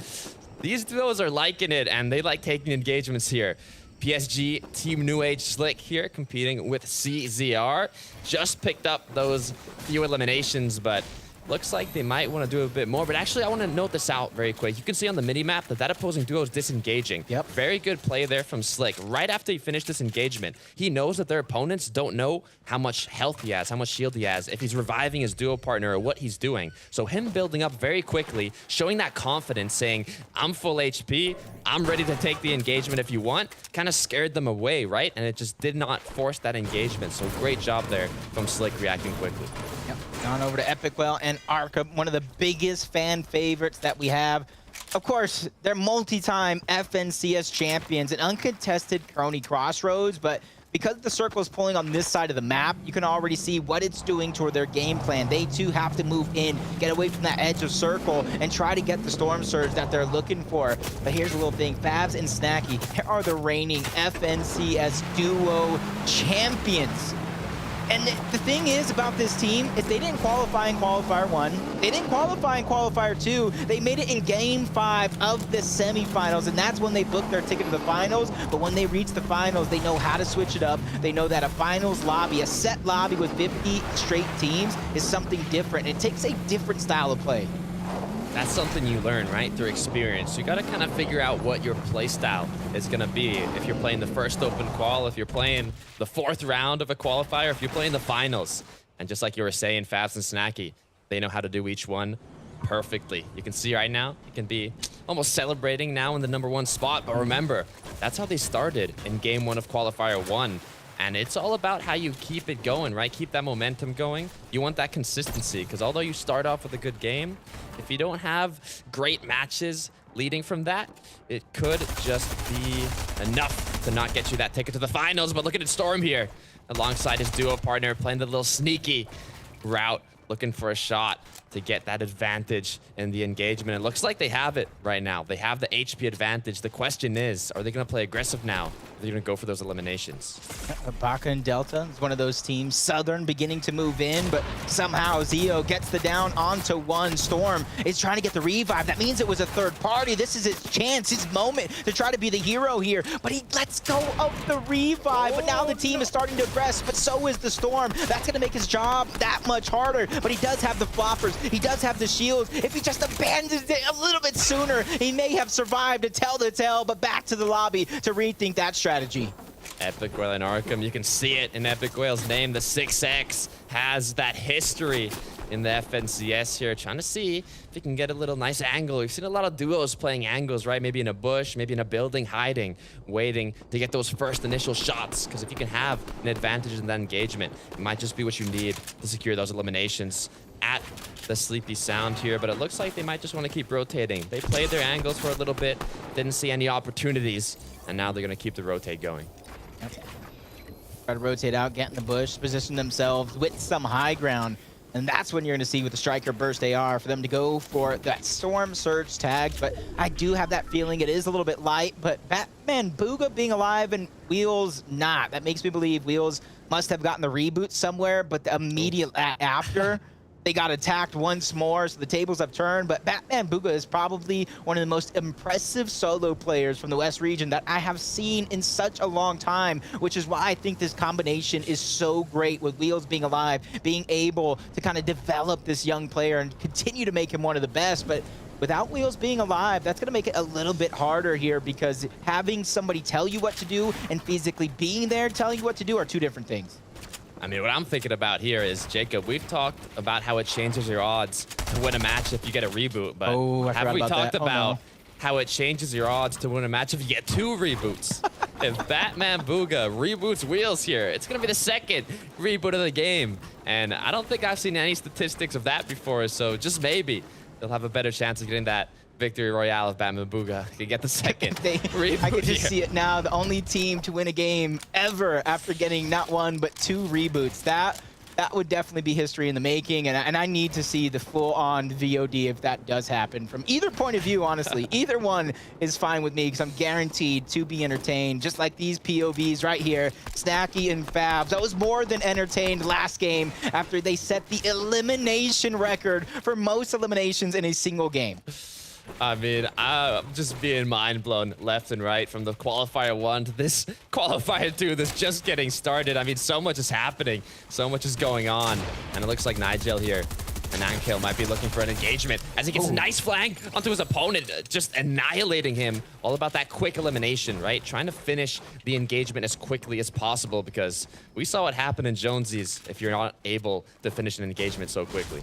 these duos are liking it, and they like taking engagements here. PSG Team New Age Slick here competing with CZR. Just picked up those few eliminations, but looks like they might want to do a bit more. But actually, I want to note this out very quick. You can see on the mini-map that opposing duo is disengaging. Yep. Very good play there from Slick. Right after he finished this engagement, he knows that their opponents don't know how much health he has, how much shield he has, if he's reviving his duo partner or what he's doing. So him building up very quickly, showing that confidence, saying, I'm full HP, I'm ready to take the engagement if you want, kind of scared them away, right? And it just did not force that engagement. So great job there from Slick reacting quickly. Yep. On over to Epicwell and Arkham, one of the biggest fan favorites that we have. Of course, they're multi-time FNCS champions and uncontested Crony Crossroads, but because the circle is pulling on this side of the map, you can already see what it's doing toward their game plan. They too have to move in, get away from that edge of circle, and try to get the Storm Surge that they're looking for. But here's a little thing. Fabs and Snacky are the reigning FNCS duo champions. And the thing is about this team is they didn't qualify in Qualifier 1. They didn't qualify in Qualifier 2. They made it in Game 5 of the semifinals, and that's when they booked their ticket to the finals. But when they reach the finals, they know how to switch it up. They know that a finals lobby, a set lobby with 50 straight teams is something different. It takes a different style of play. That's something you learn, right, through experience. You got to kind of figure out what your play style is going to be. If you're playing the first open qual, if you're playing the 4th round of a qualifier, if you're playing the finals. And just like you were saying, Fabs and Snacky, they know how to do each one perfectly. You can see right now, you can be almost celebrating now in the #1 spot. But remember, that's how they started in Game 1 of Qualifier 1. And it's all about how you keep it going, right? Keep that momentum going. You want that consistency, because although you start off with a good game, if you don't have great matches leading from that, it could just be enough to not get you that ticket to the finals. But look at Storm here, alongside his duo partner, playing the little sneaky route, looking for a shot to get that advantage in the engagement. It looks like they have it right now. They have the HP advantage. The question is, are they going to play aggressive now? Are they going to go for those eliminations? Baka and Delta is one of those teams. Southern beginning to move in, but somehow Zio gets the down onto 1. Storm is trying to get the revive. That means it was a 3rd party. This is his chance, his moment to try to be the hero here. But he lets go of the revive. But now the team is starting to aggress, but so is the Storm. That's going to make his job that much harder. But he does have the floppers. He does have the shields. If he just abandoned it a little bit sooner, he may have survived to tell the tale, but back to the lobby to rethink that strategy. Epic Whale and Arkham, you can see it in Epic Whale's name. The 6X has that history in the FNCS here, trying to see if he can get a little nice angle. We've seen a lot of duos playing angles, right? Maybe in a bush, maybe in a building, hiding, waiting to get those first initial shots. Because if you can have an advantage in that engagement, it might just be what you need to secure those eliminations. at the Sleepy Sound here, but it looks like they might just want to keep rotating. They played their angles for a little bit, didn't see any opportunities, and now they're going to keep the rotate going. Okay. Try to rotate out, get in the bush, position themselves with some high ground. And that's when you're going to see with the Striker Burst AR for them to go for that Storm Surge tag. But I do have that feeling it is a little bit light. But Batman Booga being alive and Wheels not. That makes me believe Wheels must have gotten the reboot somewhere. But the immediate after, they got attacked once more. So the tables have turned. But Batman Booga is probably one of the most impressive solo players from the West region that I have seen in such a long time, which is why I think this combination is so great with Wheels being alive, being able to kind of develop this young player and continue to make him one of the best. But without Wheels being alive, that's going to make it a little bit harder here, because having somebody tell you what to do and physically being there telling you what to do are two different things. I mean, what I'm thinking about here is, Jacob, we've talked about how it changes your odds to win a match if you get a reboot, but have we talked about how it changes your odds to win a match if you get 2 reboots? If Batman Booga reboots Wheels here, it's going to be the second reboot of the game, and I don't think I've seen any statistics of that before, so just maybe they'll have a better chance of getting that victory royale if Batman Booga can get the second reboot. I can just see it now. The only team to win a game ever after getting not 1 but 2 reboots. That would definitely be history in the making, and I need to see the full-on VOD if that does happen. From either point of view, honestly, either one is fine with me, because I'm guaranteed to be entertained, just like these POVs right here, Snacky and Fabs. I was more than entertained last game after they set the elimination record for most eliminations in a single game. I mean, I'm just being mind blown left and right, from the Qualifier 1 to this Qualifier 2 that's just getting started. I mean, so much is happening. So much is going on. And it looks like Nigel here, and Ankill might be looking for an engagement as he gets a nice flank onto his opponent, just annihilating him. All about that quick elimination, right? Trying to finish the engagement as quickly as possible, because we saw what happened in Jonesy's if you're not able to finish an engagement so quickly.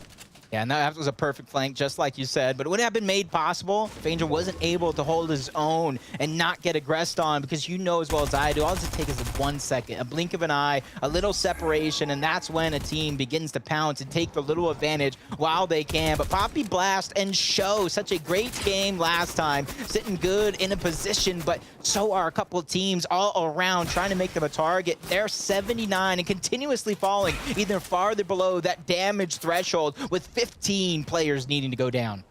Yeah, and that was a perfect flank, just like you said. But it wouldn't have been made possible if Angel wasn't able to hold his own and not get aggressed on, because you know as well as I do, all it takes is 1 second, a blink of an eye, a little separation, and that's when a team begins to pounce and take the little advantage while they can. But Poppy Blast and Show, such a great game last time, sitting good in a position, but so are a couple of teams all around trying to make them a target. They're 79 and continuously falling either farther below that damage threshold, with 15 players needing to go down.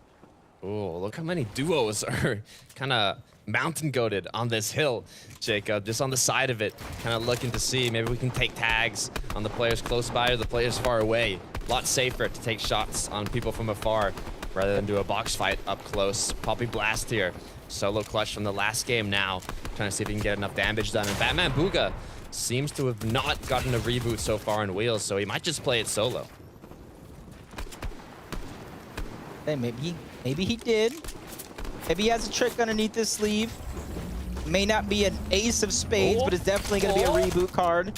Oh, look how many duos are kind of mountain goated on this hill, Jacob. Just on the side of it, kind of looking to see maybe we can take tags on the players close by or the players far away. A lot safer to take shots on people from afar rather than do a box fight up close. Poppy Blast here, solo clutch from the last game now, trying to see if he can get enough damage done. And Batman Booga seems to have not gotten a reboot so far in Wheels, so he might just play it solo. Hey, maybe he did. Maybe he has a trick underneath his sleeve. May not be an ace of spades, but it's definitely going to be a reboot card.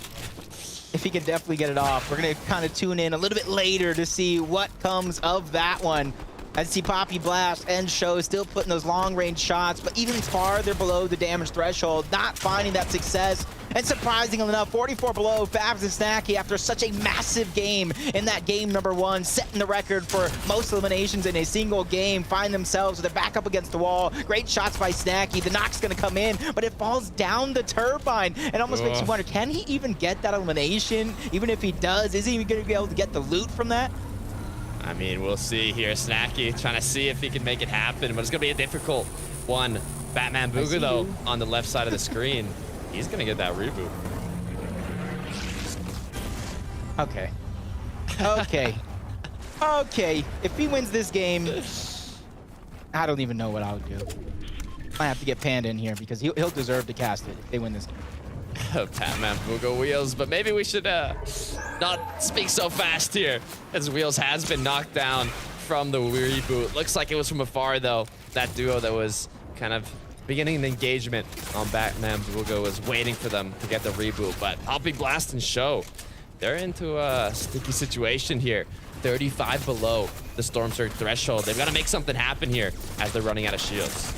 If he can definitely get it off. We're going to kind of tune in a little bit later to see what comes of that one. I see Poppy Blast and Show still putting those long-range shots, but even farther below the damage threshold, not finding that success. And surprisingly enough, 44 below, Fabs and Snacky, after such a massive game in that game number 1, setting the record for most eliminations in a single game, find themselves, they're back up against the wall. Great shots by Snacky. The knock's going to come in, but it falls down the turbine. It almost makes you wonder, can he even get that elimination? Even if he does, is he even going to be able to get the loot from that? I mean, we'll see here. Snacky trying to see if he can make it happen, but it's going to be a difficult one. Batman Booga, though, on the left side of the screen. He's going to get that reboot. Okay. Okay. Okay. If he wins this game, I don't even know what I would do. Might have to get Panda in here, because he'll deserve to cast it if they win this game. Batman Booga Wheels, but maybe we should not speak so fast here, as Wheels has been knocked down from the reboot. Looks like it was from afar, though. That duo that was kind of beginning an engagement on Batman Booga was waiting for them to get the reboot, but Poppy Blast and Show, they're into a sticky situation here. 35 below the Storm Surge threshold. They've got to make something happen here as they're running out of shields.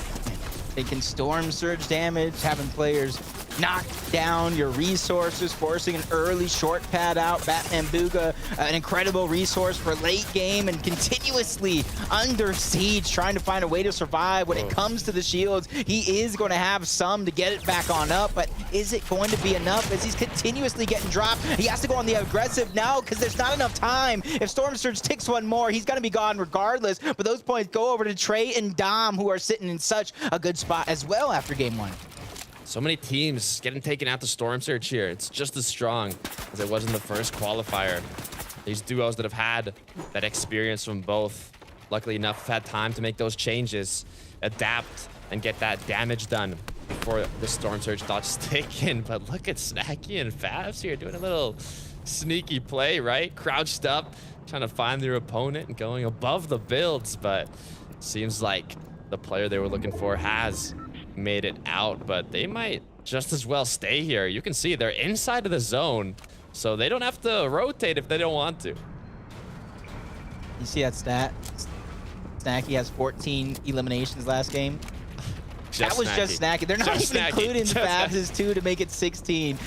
Taking Storm Surge damage, having players knock down your resources, forcing an early short pad out. Batman Booga, an incredible resource for late game and continuously under siege, trying to find a way to survive. When it comes to the shields, he is going to have some to get it back on up, but is it going to be enough as he's continuously getting dropped? He has to go on the aggressive now because there's not enough time. If Storm Surge ticks one more, he's going to be gone regardless, but those points go over to Trey and Dom, who are sitting in such a good spot as well after game one. So many teams getting taken out the Storm Surge here. It's just as strong as it was in the first qualifier. These duos that have had that experience from both, luckily enough, have had time to make those changes, adapt, and get that damage done before the Storm Surge thoughts stick in. But look at Snacky and Fabs here doing a little sneaky play, right? Crouched up, trying to find their opponent and going above the builds, but seems like the player they were looking for has made it out, but they might just as well stay here. You can see they're inside of the zone, so they don't have to rotate if they don't want to. You see that stat? Snacky has 14 eliminations last game. That was just Snacky. They're not even including Fabs' 2 to make it 16.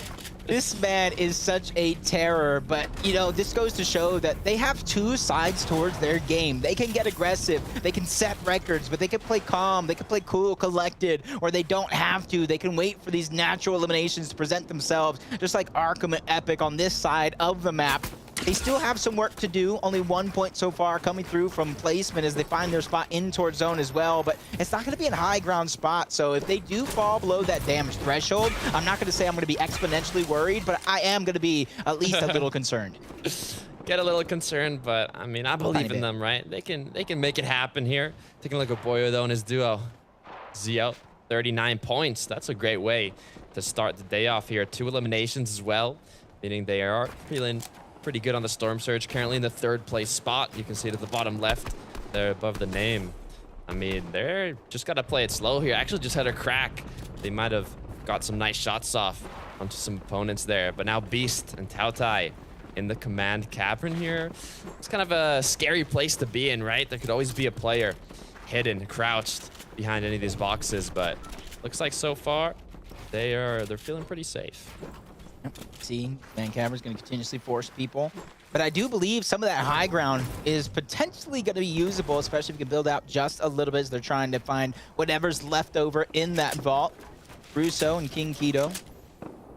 This man is such a terror, but, you know, this goes to show that they have two sides towards their game. They can get aggressive, they can set records, but they can play calm, they can play cool, collected, or they don't have to. They can wait for these natural eliminations to present themselves, just like Arkham and Epic on this side of the map. They still have some work to do. Only 1 point so far coming through from placement as they find their spot in towards zone as well, but it's not going to be a high ground spot. So if they do fall below that damage threshold, I'm not going to say I'm going to be exponentially worried, but I am going to be at least a little concerned. Get a little concerned, but I mean, I believe in them, right? They can make it happen here. Taking a look at Boyo though and his duo. Zio, 39 points. That's a great way to start the day off here. 2 eliminations as well, meaning they are feeling pretty good on the Storm Surge, currently in the 3rd place spot. You can see it at the bottom left there above the name. I mean, they're just got to play it slow here. Actually just had a crack. They might have got some nice shots off onto some opponents there, but now Beast and Tautai in the command cavern here. It's kind of a scary place to be in, right? There could always be a player hidden, crouched behind any of these boxes, but looks like so far they're feeling pretty safe. See, Man Cavern's going to continuously force people. But I do believe some of that high ground is potentially going to be usable, especially if you can build out just a little bit as they're trying to find whatever's left over in that vault. Russo and King Keto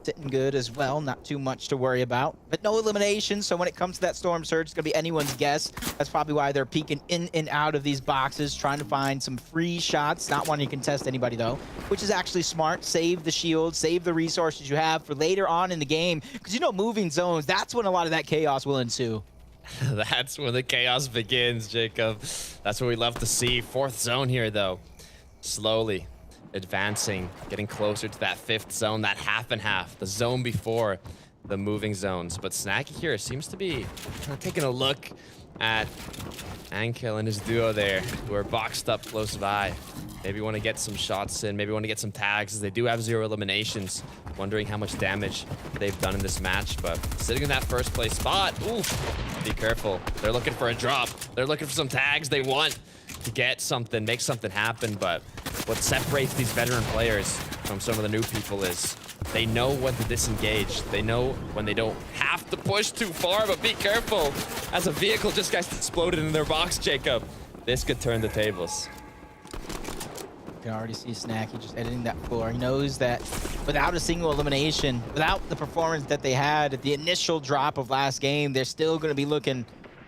sitting good as well. Not too much to worry about. But no eliminations, so when it comes to that Storm Surge, it's going to be anyone's guess. That's probably why they're peeking in and out of these boxes, trying to find some free shots. Not wanting to contest anybody, though, which is actually smart. Save the shield, save the resources you have for later on in the game. Because, you know, moving zones, that's when a lot of that chaos will ensue. That's when the chaos begins, Jacob. That's what we love to see. 4th zone here, though. Slowly advancing, getting closer to that 5th zone, that half and half, the zone before the moving zones. But Snacky here seems to be kind of taking a look at Ankel and his duo there, who are boxed up close by. Maybe want to get some shots in, maybe want to get some tags, as they do have 0 eliminations. Wondering how much damage they've done in this match, but sitting in that 1st place spot, oof, be careful. They're looking for a drop. They're looking for some tags. They want to get something, make something happen, but what separates these veteran players from some of the new people is they know when to disengage. They know when they don't have to push too far, but be careful. As a vehicle just got exploded in their box, Jacob, this could turn the tables. You can already see Snacky just editing that floor. He knows that without a single elimination, without the performance that they had at the initial drop of last game, they're still going to be looking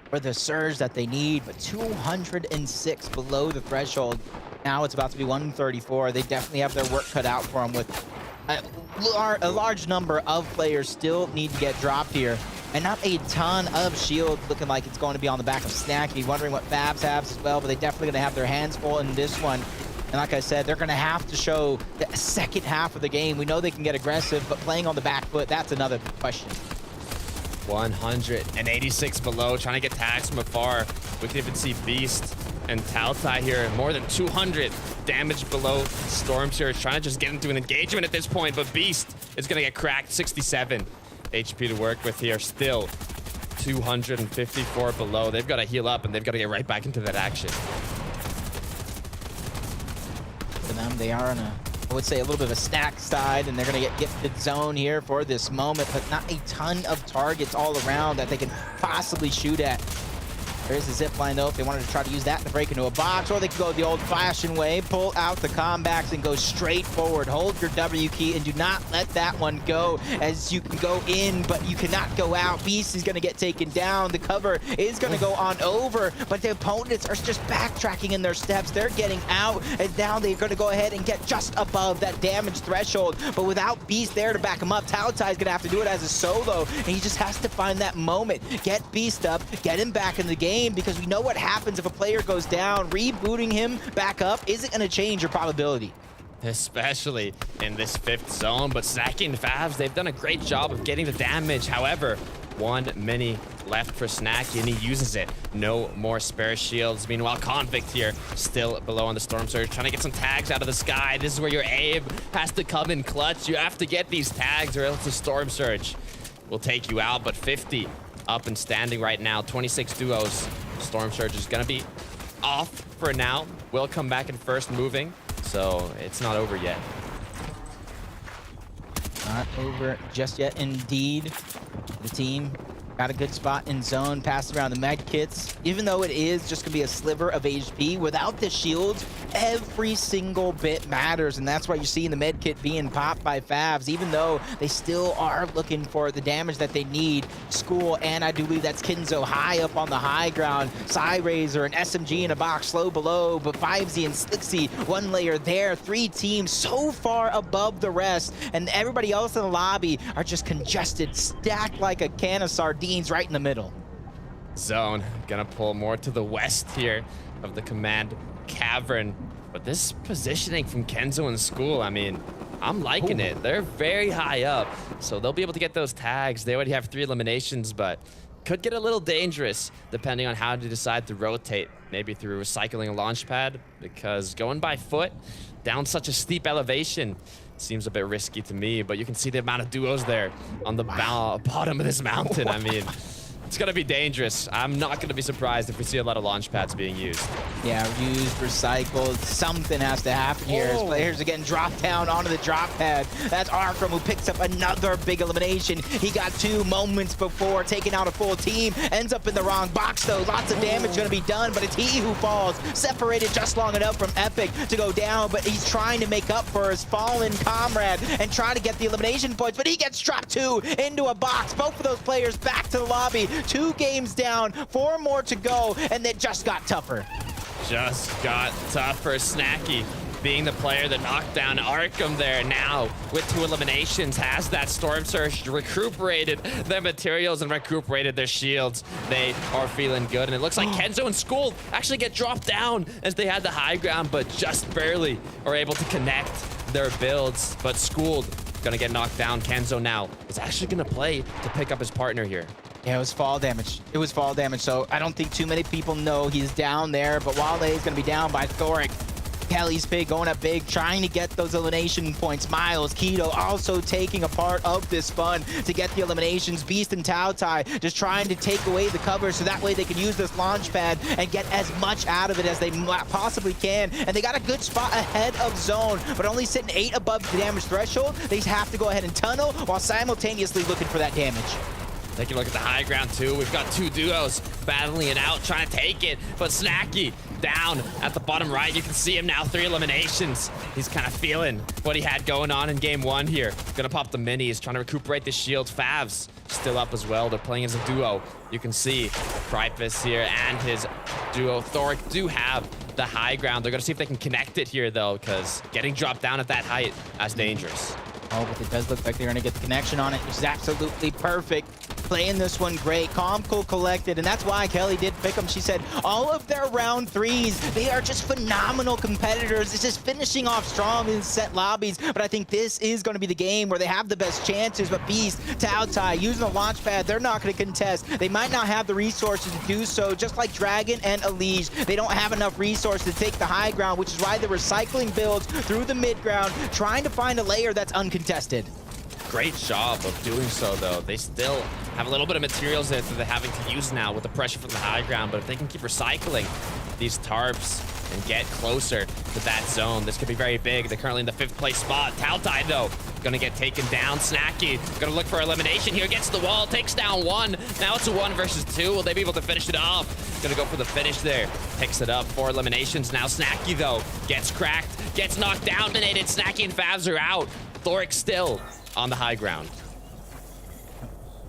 for the surge that they need, but 206 below the threshold. Now it's about to be 134. They definitely have their work cut out for them with a large number of players still need to get dropped here. And not a ton of shield looking like it's going to be on the back of Snacky. Wondering what Fabs has as well, but they're definitely going to have their hands full in this one. And like I said, they're going to have to show the 2nd half of the game. We know they can get aggressive, but playing on the back foot, that's another question. 186 below, trying to get tags from afar. We can even see Beast and Tautai here, more than 200 damage below Storm Surge, trying to just get into an engagement at this point, but Beast is going to get cracked. 67 HP to work with here, still 254 below. They've got to heal up, and they've got to get right back into that action. For them, they are in a I would say a little bit of a snack side, and they're going to get gifted zone here for this moment, but not a ton of targets all around that they can possibly shoot at. There's a zip line though if they wanted to try to use that to break into a box, or they could go the old-fashioned way, pull out the comebacks and go straight forward. Hold your W key and do not let that one go, as you can go in, but you cannot go out. Beast is going to get taken down. The cover is going to go on over, but the opponents are just backtracking in their steps. They're getting out, and now they're going to go ahead and get just above that damage threshold. But without Beast there to back him up, Taotai is going to have to do it as a solo, and he just has to find that moment. Get Beast up, get him back in the game, because we know what happens if a player goes down. Rebooting him back up isn't going to change your probability. Especially in this 5th zone, but Snacky and Favs, they've done a great job of getting the damage. However, 1 mini left for Snacky, and he uses it. No more spare shields. Meanwhile, Convict here, still below on the Storm Surge, trying to get some tags out of the sky. This is where your aim has to come in clutch. You have to get these tags, or else the Storm Surge will take you out. But 50 up and standing right now. 26 duos. Storm Surge is going to be off for now. Will come back in first moving, so it's not over yet. Not over just yet, indeed. The team got a good spot in zone, passed around the med kits. Even though it is just gonna be a sliver of HP, without the shields, every single bit matters, and that's why you're seeing the med kit being popped by Favs, even though they still are looking for the damage that they need. School, and I do believe that's Kinzo high up on the high ground. Psyrazor and SMG in a box slow below, but 5Z and Slixy, 1 layer there. 3 teams so far above the rest, and everybody else in the lobby are just congested, stacked like a can of sardines right in the middle. Zone gonna pull more to the west here of the command cavern, but this positioning from Kenzo and School, I mean, I'm liking it. They're very high up, so they'll be able to get those tags. They already have 3 eliminations, but could get a little dangerous depending on how to decide to rotate, maybe through recycling a launch pad, because going by foot down such a steep elevation seems a bit risky to me. But you can see the amount of duos there on the bottom of this mountain. I mean, it's gonna be dangerous. I'm not gonna be surprised if we see a lot of launch pads being used. Yeah, used, recycled, something has to happen here as players are getting dropped down onto the drop pad. That's Arkham, who picks up another big elimination. He got 2 moments before taking out a full team, ends up in the wrong box though. Lots of damage gonna be done, but it's he who falls. Separated just long enough from Epic to go down, but he's trying to make up for his fallen comrade and try to get the elimination points, but he gets dropped too into a box. Both of those players back to the lobby. 2 games down, 4 more to go, and it just got tougher. Just got tougher. Snacky being the player that knocked down Arkham there, now with 2 eliminations, has that Storm Surge recuperated their materials and recuperated their shields. They are feeling good, and it looks like Kenzo and School actually get dropped down as they had the high ground, but just barely are able to connect their builds. But School gonna get knocked down. Kenzo now is actually gonna play to pick up his partner here. Yeah, it was fall damage. It was fall damage, so I don't think too many people know he's down there, but Wale is going to be down by Thoric. Kelly's big, going up big, trying to get those elimination points. Miles, Keto also taking a part of this fun to get the eliminations. Beast and Taotai just trying to take away the cover so that way they can use this launch pad and get as much out of it as they possibly can. And they got a good spot ahead of zone, but only sitting 8 above the damage threshold. They have to go ahead and tunnel while simultaneously looking for that damage. Taking a look at the high ground too. We've got 2 duos battling it out, trying to take it, but Snacky down at the bottom right. You can see him now, 3 eliminations. He's kind of feeling what he had going on in game 1 here. Gonna pop the minis, trying to recuperate the shield. Favs still up as well. They're playing as a duo. You can see Krypus here and his duo Thoric do have the high ground. They're gonna see if they can connect it here though, because getting dropped down at that height, that's dangerous. Oh, but it does look like they're going to get the connection on it, which is absolutely perfect. Playing this one great. Calm, cool, collected, and that's why Kelly did pick them. She said all of their round 3s, they are just phenomenal competitors. It's just finishing off strong in set lobbies, but I think this is going to be the game where they have the best chances. But Beast, Taotai, using the launch pad, they're not going to contest. They might not have the resources to do so, just like Dragon and Elige. They don't have enough resources to take the high ground, which is why they're recycling builds through the mid ground, trying to find a layer that's uncontested. Great job of doing so, though. They still have a little bit of materials that they're having to use now with the pressure from the high ground, but if they can keep recycling these tarps and get closer to that zone. This could be very big. They're currently in the 5th place spot. Taltai, though, gonna get taken down. Snacky gonna look for elimination here. Gets the wall, takes down 1. Now it's a 1 versus 2. Will they be able to finish it off? Gonna go for the finish there. Picks it up. 4 eliminations. Now Snacky, though, gets cracked, gets knocked down. Dominated. Snacky and Favs are out. Thoric still on the high ground.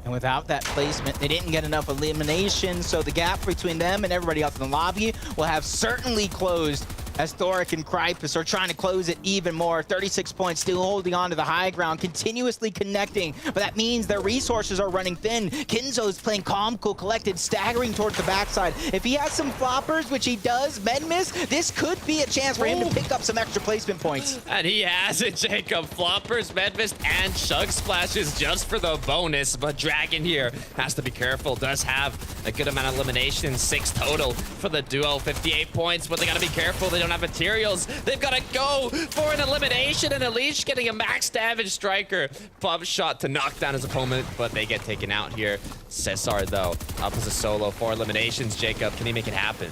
And without that placement, they didn't get enough elimination, so the gap between them and everybody else in the lobby will have certainly closed as Thoric and Krypus are trying to close it even more. 36 points, still holding on to the high ground, continuously connecting, but that means their resources are running thin. Kinzo's playing calm, cool, collected, staggering towards the backside. If he has some floppers, which he does, Medmiss, this could be a chance for him to pick up some extra placement points. And he has it, Jacob. Floppers, Medmist, and Chug Splashes just for the bonus, but Dragon here has to be careful. Does have a good amount of eliminations, 6 total for the duo, 58 points, but they gotta be careful. They don't have materials. They've got to go for an elimination, and Elish getting a max damage striker. Pump shot to knock down his opponent, but they get taken out here. Cesar, though, up as a solo. 4 eliminations. Jacob, can he make it happen?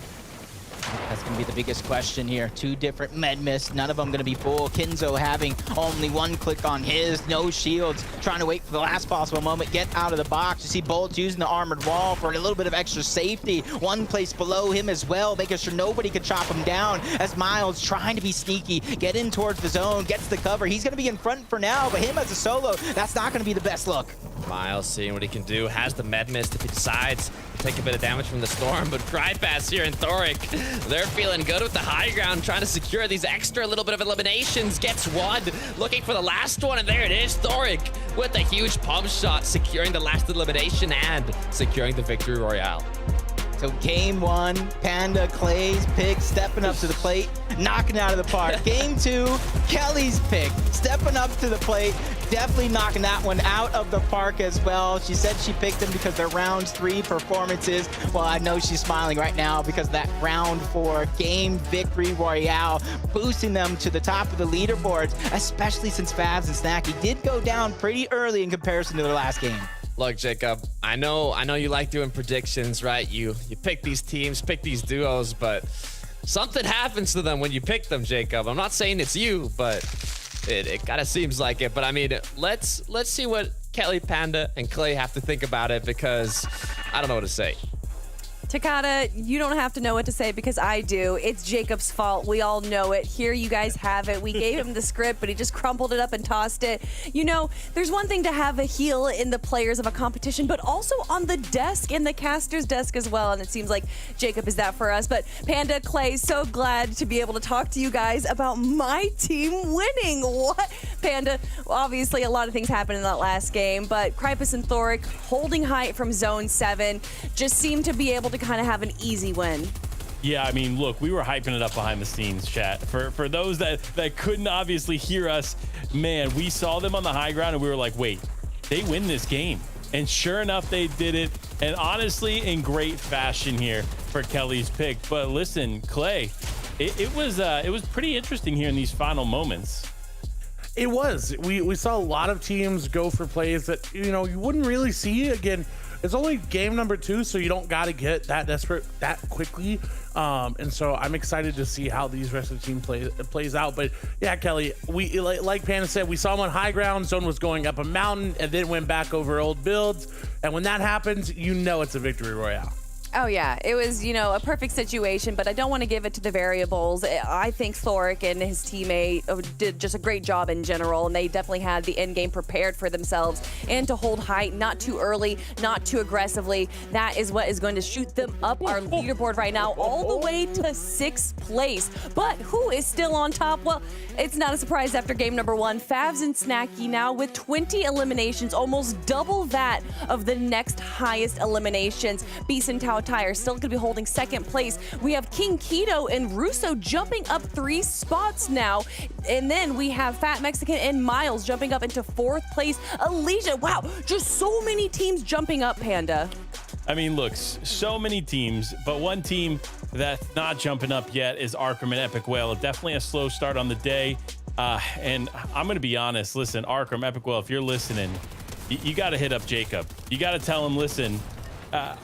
That's going to be the biggest question here. 2 different Medmiss, none of them going to be full. Kinzo having only 1 click on his, no shields, trying to wait for the last possible moment, get out of the box. You see Bolt using the armored wall for a little bit of extra safety. 1 place below him as well, making sure nobody could chop him down as Miles trying to be sneaky, get in towards the zone, gets the cover. He's going to be in front for now, but him as a solo, that's not going to be the best look. Miles seeing what he can do, has the Medmist if he decides to take a bit of damage from the storm, but Crypass here in Thoric, they're feeling good with the high ground, trying to secure these extra little bit of eliminations. Gets 1, looking for the last one, and there it is. Thoric with a huge pump shot, securing the last elimination and securing the victory royale. So game 1, Panda, Clay's pick, stepping up to the plate, knocking it out of the park. Game 2, Kelly's pick, stepping up to the plate, definitely knocking that one out of the park as well. She said she picked them because they're round 3 performances. Well, I know she's smiling right now because that round 4 game victory royale, boosting them to the top of the leaderboards, especially since Favs and Snacky did go down pretty early in comparison to their last game. Look, Jacob, I know you like doing predictions, right? You pick these teams, pick these duos, but something happens to them when you pick them, Jacob. I'm not saying it's you, but it kind of seems like it. But I mean, let's see what Kelly, Panda, and Clay have to think about it, because I don't know what to say. Takada, you don't have to know what to say because I do. It's Jacob's fault. We all know it. Here you guys have it. We gave him the script, but he just crumpled it up and tossed it. You know, there's one thing to have a heel in the players of a competition, but also on the desk, in the caster's desk as well. And it seems like Jacob is that for us. But Panda, Clay, so glad to be able to talk to you guys about my team winning. What? Panda, obviously a lot of things happened in that last game, but Krypus and Thoric holding height from Zone 7 just seemed to be able to kind of have an easy win. Yeah, I mean, look, we were hyping it up behind the scenes, chat. For those that couldn't obviously hear us, man, we saw them on the high ground and we were like, wait, they win this game. And sure enough, they did it. And honestly, in great fashion here for Kelly's pick. But listen, Clay, it was pretty interesting here in these final moments. It was. We saw a lot of teams go for plays that, you know, you wouldn't really see again. It's only game number 2, so you don't got to get that desperate that quickly. And so I'm excited to see how these rest of the team plays out. But yeah, Kelly, we like Panda said, we saw them on high ground. Zone was going up a mountain and then went back over old builds. And when that happens, you know it's a victory royale. Oh, yeah. It was, you know, a perfect situation, but I don't want to give it to the variables. I think Thoric and his teammate did just a great job in general, and they definitely had the end game prepared for themselves and to hold height, not too early, not too aggressively. That is what is going to shoot them up our leaderboard right now, all the way to 6th place. But who is still on top? Well, it's not a surprise after game number 1. Favs and Snacky now with 20 eliminations, almost double that of the next highest eliminations. Beast and Tao Tai are still going to be holding 2nd place. We have King Keto and Russo jumping up 3 spots now. And then we have Fat Mexican and Miles jumping up into 4th place. Alicia, wow, just so many teams jumping up, Panda. I mean, look, so many teams, but one team that's not jumping up yet is Arkham and Epic Whale. Definitely a slow start on the day. And I'm going to be honest. Listen, Arkham, Epic Whale, if you're listening, you got to hit up Jacob. You got to tell him, listen,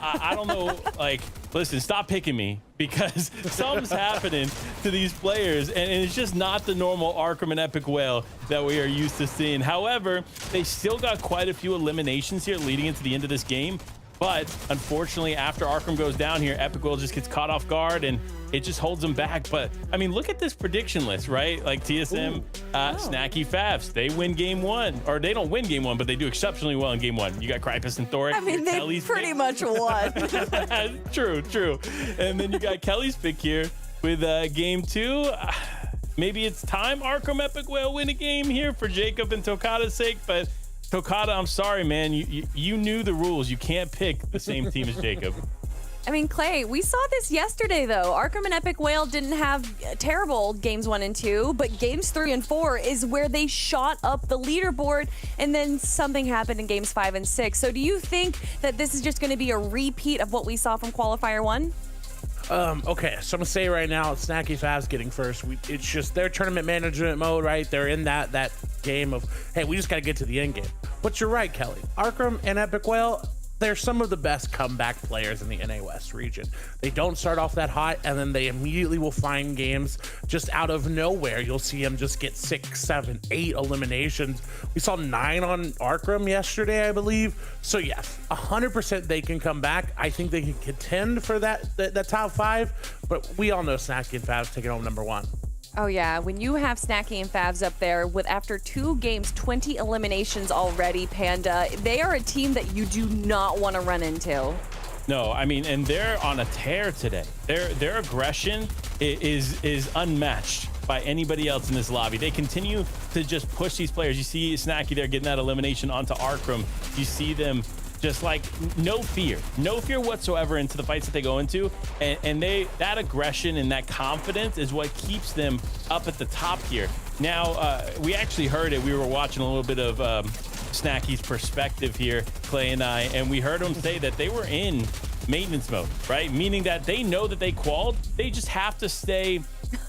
I don't know, like, listen, stop picking me because something's happening to these players, and it's just not the normal Arkham and Epic Whale that we are used to seeing. However, they still got quite a few eliminations here leading into the end of this game. But unfortunately, after Arkham goes down here, Epic Whale just gets caught off guard and it just holds them back. But I mean, look at this prediction list, right? Like TSM, Snacky Favs, they win game 1, or they don't win game 1, but they do exceptionally well in game 1. You got Krypus and Thoric. I mean, they Kelly's pretty much won. True. And then you got Kelly's pick here with game 2. Maybe it's time Arkham Epic Whale win a game here for Jacob and Tokata's sake, but Tokata, I'm sorry, man. You knew the rules. You can't pick the same team as Jacob. I mean, Clay, we saw this yesterday, though. Arkham and Epic Whale didn't have terrible games 1 and 2, but games 3 and 4 is where they shot up the leaderboard, and then something happened in games 5 and 6. So do you think that this is just going to be a repeat of what we saw from Qualifier 1? Okay, so I'm gonna say right now, Snacky Favs getting first. It's just their tournament management mode, right? They're in that game of, hey, we just gotta get to the end game. But you're right, Kelly. Arkham and Epic Whale, they're some of the best comeback players in the NA West region. They don't start off that hot, and then they immediately will find games just out of nowhere. You'll see them just get 6, 7, 8 eliminations. We saw 9 on Arkham yesterday, I believe. So yes, 100% they can come back. I think they can contend for that top 5, but we all know Snacky and Favs taking home number 1. Oh yeah, when you have Snacky and Favs up there with after 2 games, 20 eliminations already, Panda, they are a team that you do not want to run into. No, I mean, and they're on a tear today. Their aggression is unmatched by anybody else in this lobby. They continue to just push these players. You see Snacky there getting that elimination onto Arkham. You see them just like no fear whatsoever into the fights that they go into, and that aggression and that confidence is what keeps them up at the top here. Now we actually heard it. We were watching a little bit of Snacky's perspective here, Clay and I, and we heard him say that they were in maintenance mode, right? Meaning that they know that they qualified. They just have to stay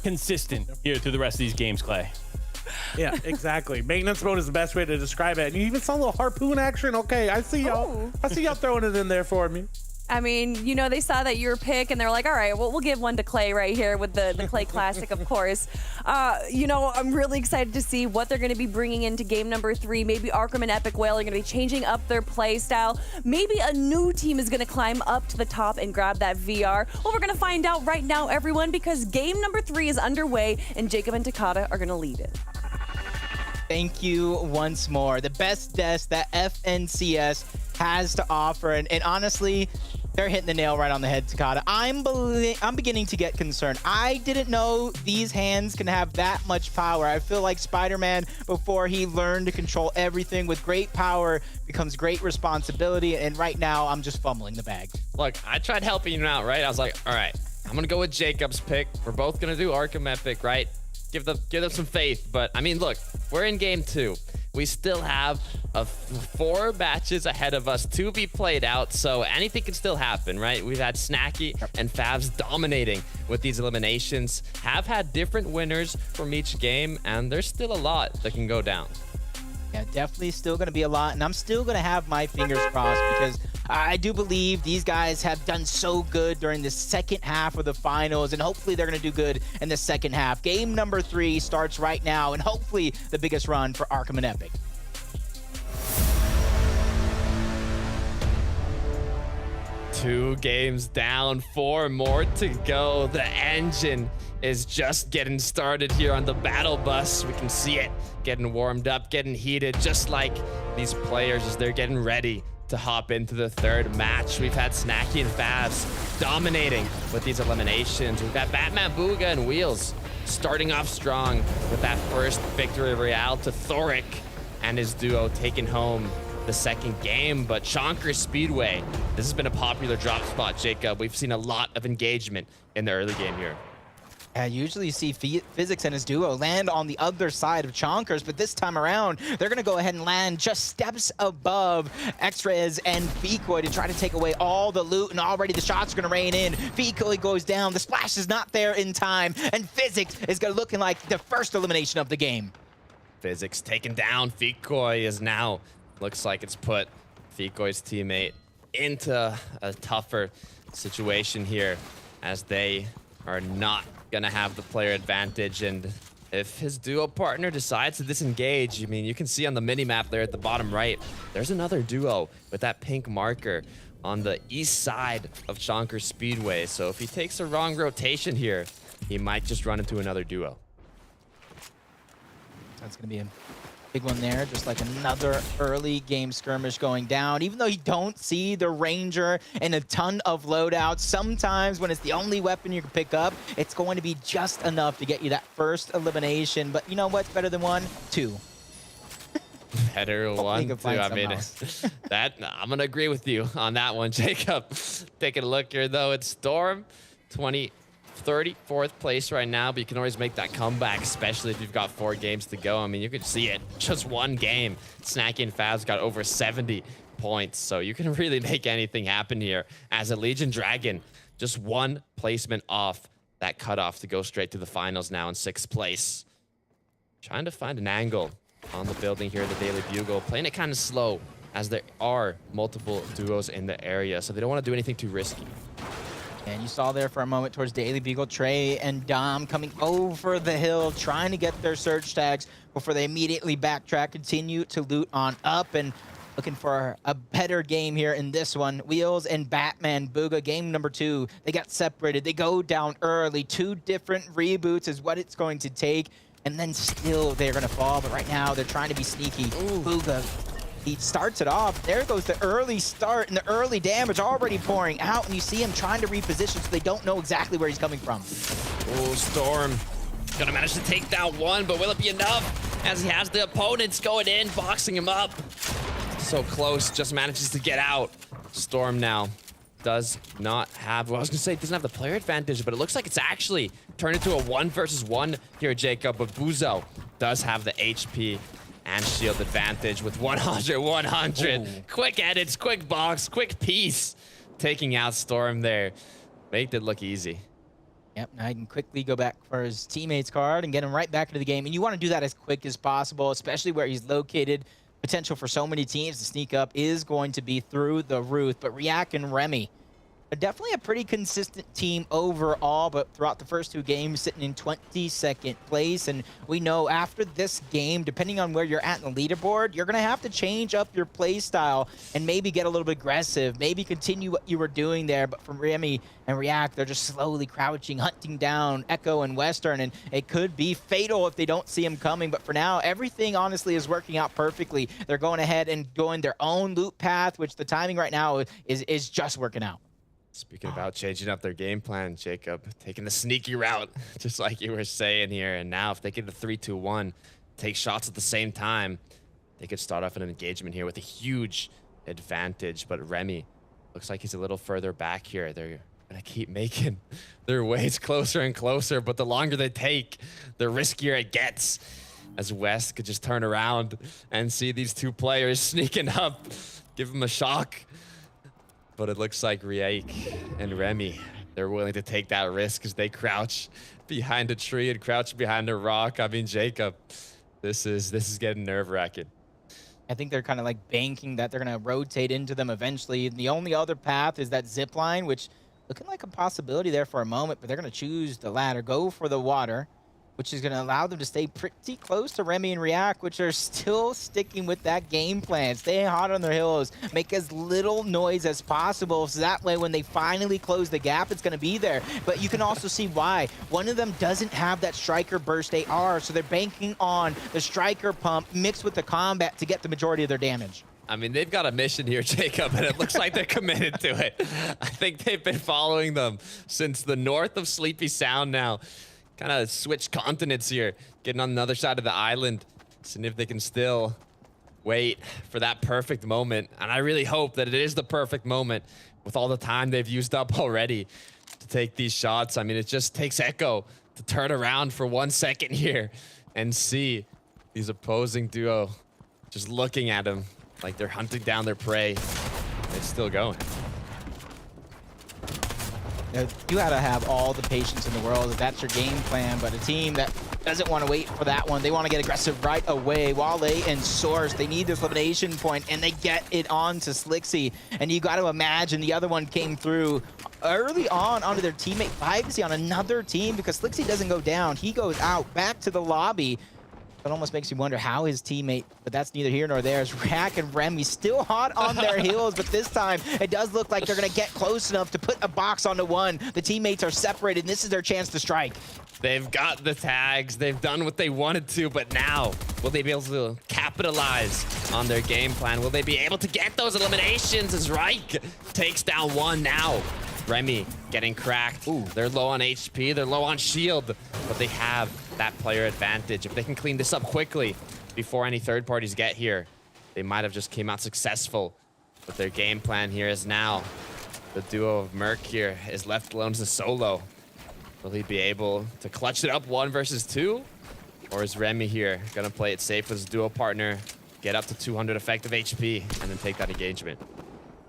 consistent here through the rest of these games, Clay. Yeah, exactly. Maintenance mode is the best way to describe it. And you even saw a little harpoon action. Okay, I see y'all. I see y'all throwing it in there for me. I mean, you know, they saw that your pick and they're like, all right, well, we'll give one to Clay right here with the Clay Classic, of course. You know, I'm really excited to see what they're going to be bringing into game number 3. Maybe Arkham and Epic Whale are going to be changing up their play style. Maybe a new team is going to climb up to the top and grab that VR. Well, we're going to find out right now, everyone, because game number 3 is underway and Jacob and Takata are going to lead it. Thank you once more. The best desk that FNCS has to offer. And honestly, they're hitting the nail right on the head, Takata. I'm beginning to get concerned. I didn't know these hands can have that much power. I feel like Spider-Man, before he learned to control everything with great power, becomes great responsibility. And right now, I'm just fumbling the bag. Look, I tried helping you out, right? I was like, all right, I'm going to go with Jacob's pick. We're both going to do Arkham Epic, right? Give them some faith. But I mean, look, we're in game 2. We still have 4 matches ahead of us to be played out, so anything can still happen, right? We've had Snacky and Favs dominating with these eliminations, have had different winners from each game, and there's still a lot that can go down. Yeah, definitely still going to be a lot, and I'm still going to have my fingers crossed because I do believe these guys have done so good during the second half of the finals, and hopefully they're going to do good in the second half. Game number 3 starts right now, and hopefully the biggest run for Arkham and Epic. Two games down, 4 more to go. The engine is just getting started here on the battle bus. We can see it getting warmed up, getting heated, just like these players as they're getting ready to hop into the 3rd match. We've had Snacky and Favs dominating with these eliminations. We've got Batman Booga and Wheels starting off strong with that first victory royale to Thoric and his duo taking home the 2nd game. But Chonkers Speedway, this has been a popular drop spot, Jacob. We've seen a lot of engagement in the early game here. Yeah, usually you see Physics and his duo land on the other side of Chonkers, but this time around, they're going to go ahead and land just steps above X-Rez and Fekoy to try to take away all the loot, and already the shots are going to rain in. Fekoy goes down, the splash is not there in time, and Physics is looking like the first elimination of the game. Physics taken down. Fekoy is now, looks like it's put Fekoy's teammate into a tougher situation here, as they are not gonna have the player advantage. And if his duo partner decides to disengage, I mean, you can see on the mini-map there at the bottom right, there's another duo with that pink marker on the east side of Yonkers Speedway. So if he takes a wrong rotation here, he might just run into another duo. That's going to be a big one there, just like another early game skirmish going down. Even though you don't see the Ranger and a ton of loadouts, sometimes when it's the only weapon you can pick up, it's going to be just enough to get you that first elimination. But you know what's better than 1? 2. Better 1, 2. I mean, that I'm gonna agree with you on that one, Jacob. Taking a look here though, it's Storm, 34th place right now, but you can always make that comeback, especially if you've got 4 games to go. I mean, you can see it, just 1 game. Snacky and Fab's got over 70 points, so you can really make anything happen here. As a Legion Dragon, just 1 placement off that cutoff to go straight to the finals now in 6th place. Trying to find an angle on the building here, the Daily Bugle, playing it kind of slow as there are multiple duos in the area, so they don't want to do anything too risky. And you saw there for a moment towards Daily Bugle, Trey and Dom coming over the hill, trying to get their search tags before they immediately backtrack, continue to loot on up, and looking for a better game here in this one. Wheels and Batman Booga, game number 2. They got separated. They go down early. 2 different reboots is what it's going to take. And then still they're going to fall. But right now they're trying to be sneaky. Booga, he starts it off. There goes the early start and the early damage already pouring out. And you see him trying to reposition so they don't know exactly where he's coming from. Oh, Storm gonna manage to take down 1, but will it be enough? As he has the opponents going in, boxing him up. So close, just manages to get out. Storm now does not have, well, I was gonna say, doesn't have the player advantage, but it looks like it's actually turned into a 1 versus 1 here, Jacob. But Buzo does have the HP and shield advantage with 100. Ooh. Quick edits, quick box, quick piece, taking out Storm there. Made it look easy. Yep, now he can quickly go back for his teammate's card and get him right back into the game. And you want to do that as quick as possible, especially where he's located. Potential for so many teams to sneak up is going to be through the roof. But React and Remy are definitely a pretty consistent team overall, but throughout the first 2 games, sitting in 22nd place. And we know after this game, depending on where you're at in the leaderboard, you're going to have to change up your play style and maybe get a little bit aggressive, maybe continue what you were doing there. But from Remy and React, they're just slowly crouching, hunting down Echo and Western, and it could be fatal if they don't see him coming. But for now, everything honestly is working out perfectly. They're going ahead and going their own loop path, which the timing right now is just working out. Speaking about changing up their game plan, Jacob, taking the sneaky route, just like you were saying here. And now if they get the 3-2-1, take shots at the same time, they could start off an engagement here with a huge advantage. But Remy looks like he's a little further back here. They're going to keep making their ways closer and closer, but the longer they take, the riskier it gets. As West could just turn around and see these 2 players sneaking up, give them a shock. But it looks like Riek and Remy, they're willing to take that risk as they crouch behind a tree and crouch behind a rock. I mean, Jacob, this is getting nerve-wracking. I think they're kind of like banking that they're going to rotate into them eventually. The only other path is that zip line, which looking like a possibility there for a moment, but they're going to choose the ladder, go for the water, which is going to allow them to stay pretty close to Remy and React, which are still sticking with that game plan. Stay hot on their heels, make as little noise as possible, so that way when they finally close the gap, it's going to be there. But you can also see why. One of them doesn't have that Striker Burst AR, so they're banking on the Striker Pump mixed with the combat to get the majority of their damage. I mean, they've got a mission here, Jacob, and it looks like they're committed to it. I think they've been following them since the north of Sleepy Sound now. Kind of switch continents here, getting on the other side of the island, seeing if they can still wait for that perfect moment. And I really hope that it is the perfect moment with all the time they've used up already to take these shots. I mean, it just takes Echo to turn around for 1 second here and see these opposing duo just looking at him like they're hunting down their prey. They're still going. You gotta have all the patience in the world if that's your game plan, but a team that doesn't want to wait for that one. They want to get aggressive right away. Wale and Source, they need this elimination point, and they get it on to Slixy. And you got to imagine the other one came through early on onto their teammate 5Z on another team, because Slixy doesn't go down. He goes out back to the lobby. It almost makes you wonder how his teammate, but that's neither here nor there. Is Rack and Remy still hot on their heels, but this time it does look like they're going to get close enough to put a box onto one. The teammates are separated, and this is their chance to strike. They've got the tags. They've done what they wanted to, but now will they be able to capitalize on their game plan? Will they be able to get those eliminations as Reich takes down one now? Remy getting cracked. Ooh, they're low on HP. They're low on shield, but they have that player advantage. If they can clean this up quickly before any third parties get here, they might have just came out successful. But their game plan here is now the duo of Merc here is left alone as a solo. Will he be able to clutch it up 1 versus 2? Or is Remy here gonna play it safe with his duo partner, get up to 200 effective HP, and then take that engagement?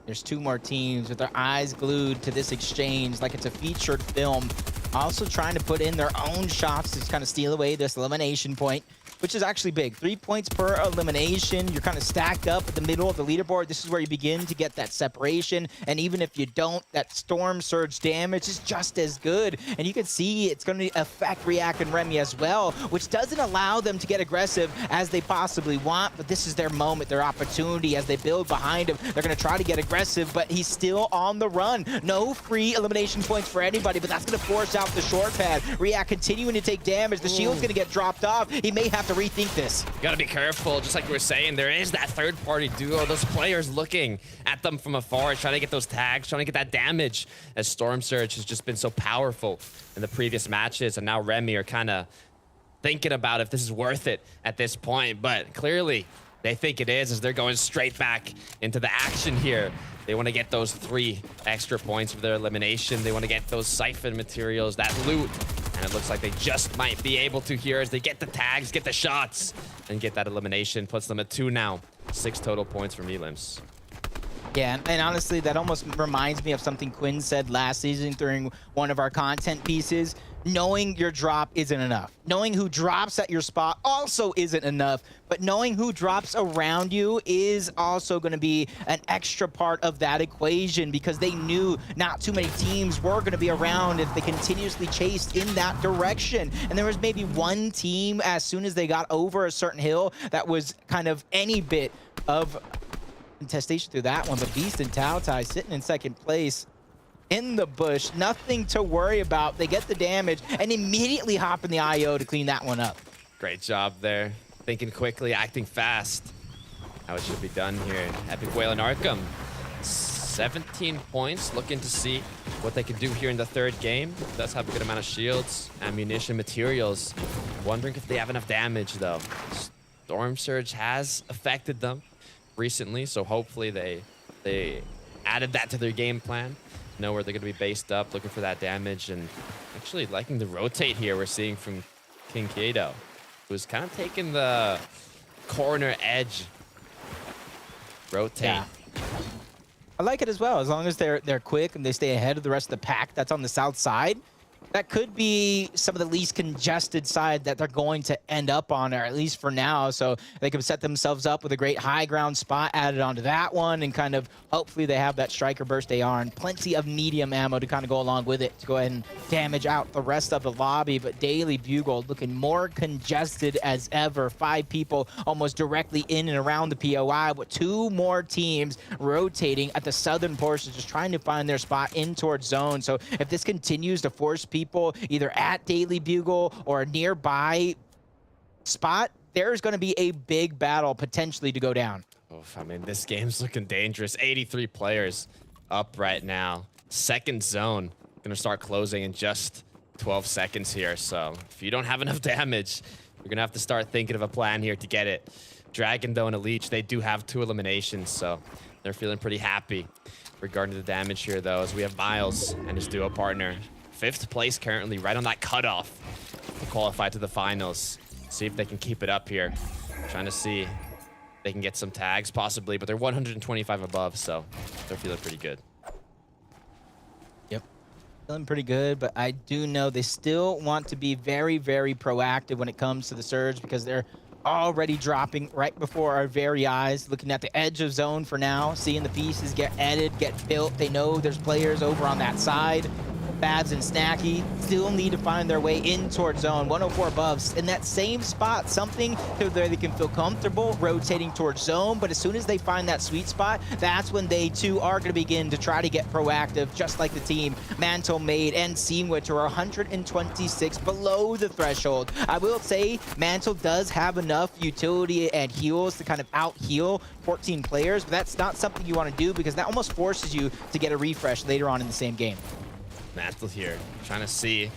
There's 2 more teams with their eyes glued to this exchange like it's a featured film. Also trying to put in their own shots to kind of steal away this elimination point, which is actually big. 3 points per elimination. You're kind of stacked up at the middle of the leaderboard. This is where you begin to get that separation. And even if you don't, that storm surge damage is just as good. And you can see it's going to affect React and Remy as well, which doesn't allow them to get aggressive as they possibly want. But this is their moment, their opportunity as they build behind him. They're going to try to get aggressive, but he's still on the run. No free elimination points for anybody, but that's going to force out the short pad. React continuing to take damage. The shield's going to get dropped off. He may have to rethink this. Gotta be careful, just like we were saying, there is that third party duo, those players looking at them from afar, trying to get those tags, trying to get that damage, as Storm Surge has just been so powerful in the previous matches, and now Remy are kind of thinking about if this is worth it at this point, but clearly they think it is, as they're going straight back into the action here. They want to get those 3 extra points for their elimination. They want to get those siphon materials, that loot. And it looks like they just might be able to here as they get the tags, get the shots, and get that elimination. Puts them at 2 now. 6 total points for Elims. Yeah, and honestly, that almost reminds me of something Quinn said last season during one of our content pieces. Knowing your drop isn't enough. Knowing who drops at your spot also isn't enough. But knowing who drops around you is also going to be an extra part of that equation, because they knew not too many teams were going to be around if they continuously chased in that direction. And there was maybe one team, as soon as they got over a certain hill, that was kind of any bit of contestation through that one. But Beast and Tao Tai sitting in second place in the bush, nothing to worry about. They get the damage and immediately hop in the IO to clean that one up. Great job there. Thinking quickly, acting fast. How it should be done here. Epic Whale and Arkham. 17 points, looking to see what they can do here in the third game. Does have a good amount of shields, ammunition, materials. Wondering if they have enough damage though. Storm Surge has affected them recently, so hopefully they added that to their game plan. Know where they're going to be based up, looking for that damage, and actually liking the rotate here we're seeing from King Kiedo, who's kind of taking the corner edge rotate. Yeah. I like it as well, as long as they're quick and they stay ahead of the rest of the pack that's on the south side. That could be some of the least congested side that they're going to end up on, or at least for now. So they can set themselves up with a great high ground spot added onto that one, and kind of hopefully they have that striker burst AR and plenty of medium ammo to kind of go along with it to go ahead and damage out the rest of the lobby. But Daily Bugle looking more congested as ever. 5 people almost directly in and around the POI, with 2 more teams rotating at the southern portion, just trying to find their spot in towards zone. So if this continues to force people either at Daily Bugle or a nearby spot, there's going to be a big battle potentially to go down. I mean, this game's looking dangerous. 83 players up right now. Second zone going to start closing in just 12 seconds here. So if you don't have enough damage, you're going to have to start thinking of a plan here to get it. Dragon, though, and Elite, they do have 2 eliminations, so they're feeling pretty happy regarding the damage here, though, as we have Miles and his duo partner. 5th place currently, right on that cutoff to qualify to the finals. See if they can keep it up here. Trying to see if they can get some tags possibly, but they're 125 above, so they're feeling pretty good. Yep. Feeling pretty good, but I do know they still want to be very, very proactive when it comes to the surge because they're already dropping right before our very eyes, looking at the edge of zone for now, seeing the pieces get added, get built. They know there's players over on that side. Babs and Snacky still need to find their way in towards zone. 104 above in that same spot, something to where they can feel comfortable rotating towards zone. But as soon as they find that sweet spot, that's when they too are going to begin to try to get proactive, just like the team Mantle, Made, and Sandwich are 126 below the threshold. I will say Mantle does have enough utility and heals to kind of out heal 14 players, but that's not something you want to do because that almost forces you to get a refresh later on in the same game. Mantle here, trying to see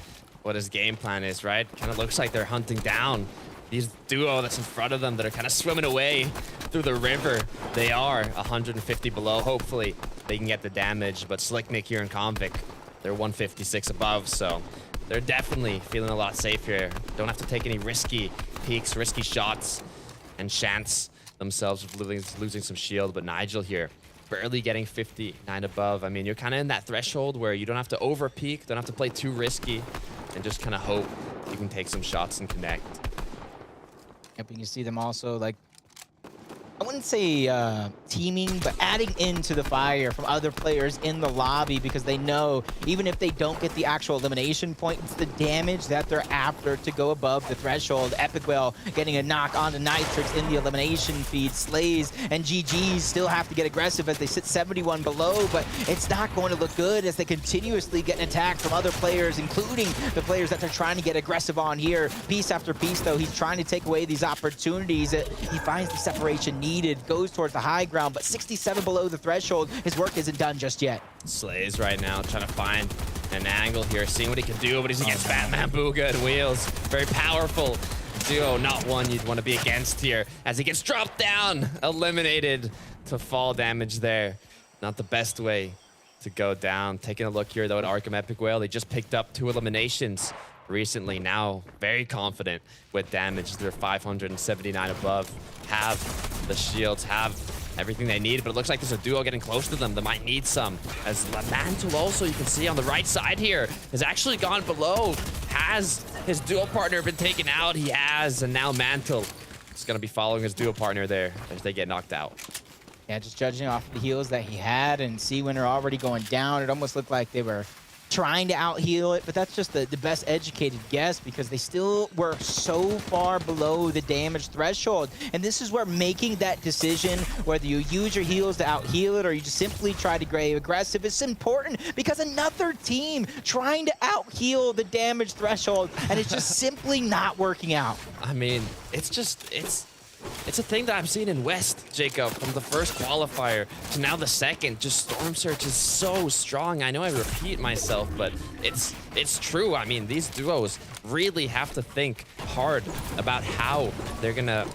what his game plan is, right? Kind of looks like they're hunting down these duo that's in front of them that are kind of swimming away through the river. They are 150 below. Hopefully they can get the damage, but Slick Nick here and Convict, they're 156 above, so they're definitely feeling a lot safe here. Don't have to take any risky peeks, risky shots, and chance themselves with losing some shield. But Nigel here, barely getting 59 above. I mean, you're kind of in that threshold where you don't have to over peak, don't have to play too risky, and just kind of hope you can take some shots and connect. Yep, and you see them also, like, I wouldn't say teaming, but adding into the fire from other players in the lobby because they know even if they don't get the actual elimination point, it's the damage that they're after to go above the threshold. Epic Whale getting a knock onto Nitrix in the elimination feed. Slays and GGs still have to get aggressive as they sit 71 below, but it's not going to look good as they continuously get attacked from other players, including the players that they're trying to get aggressive on here. Piece after piece, though, he's trying to take away these opportunities. He finds the separation needed, goes towards the high ground, but 67 below the threshold. His work isn't done just yet. Slays right now, trying to find an angle here, seeing what he can do, but he's against Batman, Booga, and Wheels. Very powerful duo, not one you'd want to be against here, as he gets dropped down, eliminated to fall damage there. Not the best way to go down. Taking a look here, though, at Arkham Epic Whale. They just picked up 2 eliminations recently, now very confident with damage. They're 579 above, have the shields, have everything they need, but it looks like there's a duo getting close to them that might need some. As Mantle also, you can see on the right side here, has actually gone below. Has his duo partner been taken out? He has, and now Mantle is going to be following his duo partner there as they get knocked out. Yeah, just judging off the heals that he had and C-Winner already going down, it almost looked like they were trying to out-heal it, but that's just the best educated guess because they still were so far below the damage threshold. And this is where making that decision, whether you use your heals to out-heal it or you just simply try to go aggressive, is important because another team trying to out-heal the damage threshold and it's just simply not working out. I mean, it's a thing that I've seen in West, Jacob, from the first qualifier to now the second. Just Storm Surge is so strong. I know I repeat myself, but it's true. I mean, these duos really have to think hard about how they're gonna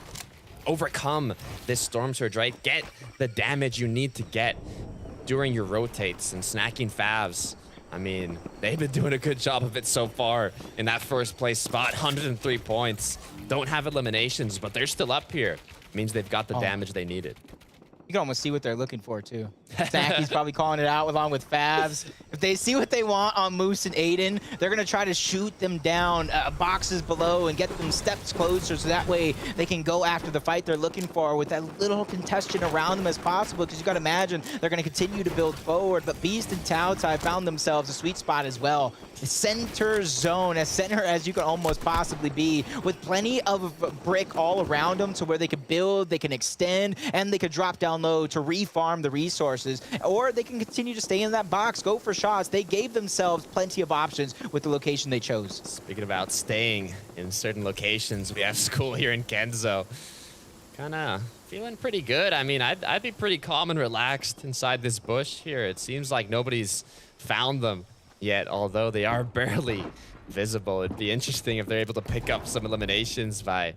overcome this Storm Surge, right? Get the damage you need to get during your rotates and snacking favs. I mean, they've been doing a good job of it so far in that first place spot. 103 points. Don't have eliminations, but they're still up here. Means they've got the damage they needed. You can almost see what they're looking for, too. Snacky's probably calling it out along with Favs. If they see what they want on Moose and Aiden, they're going to try to shoot them down boxes below and get them steps closer so that way they can go after the fight they're looking for with that little congestion around them as possible because you got to imagine they're going to continue to build forward. But Beast and Tao Tai found themselves a sweet spot as well. The center zone, as center as you can almost possibly be, with plenty of brick all around them to where they can build, they can extend, and they could drop down low to refarm the resources. Or they can continue to stay in that box, go for shots. They gave themselves plenty of options with the location they chose. Speaking about staying in certain locations, we have school here in Kenzo. Kinda feeling pretty good. I mean, I'd be pretty calm and relaxed inside this bush here. It seems like nobody's found them yet, although they are barely visible. It'd be interesting if they're able to pick up some eliminations by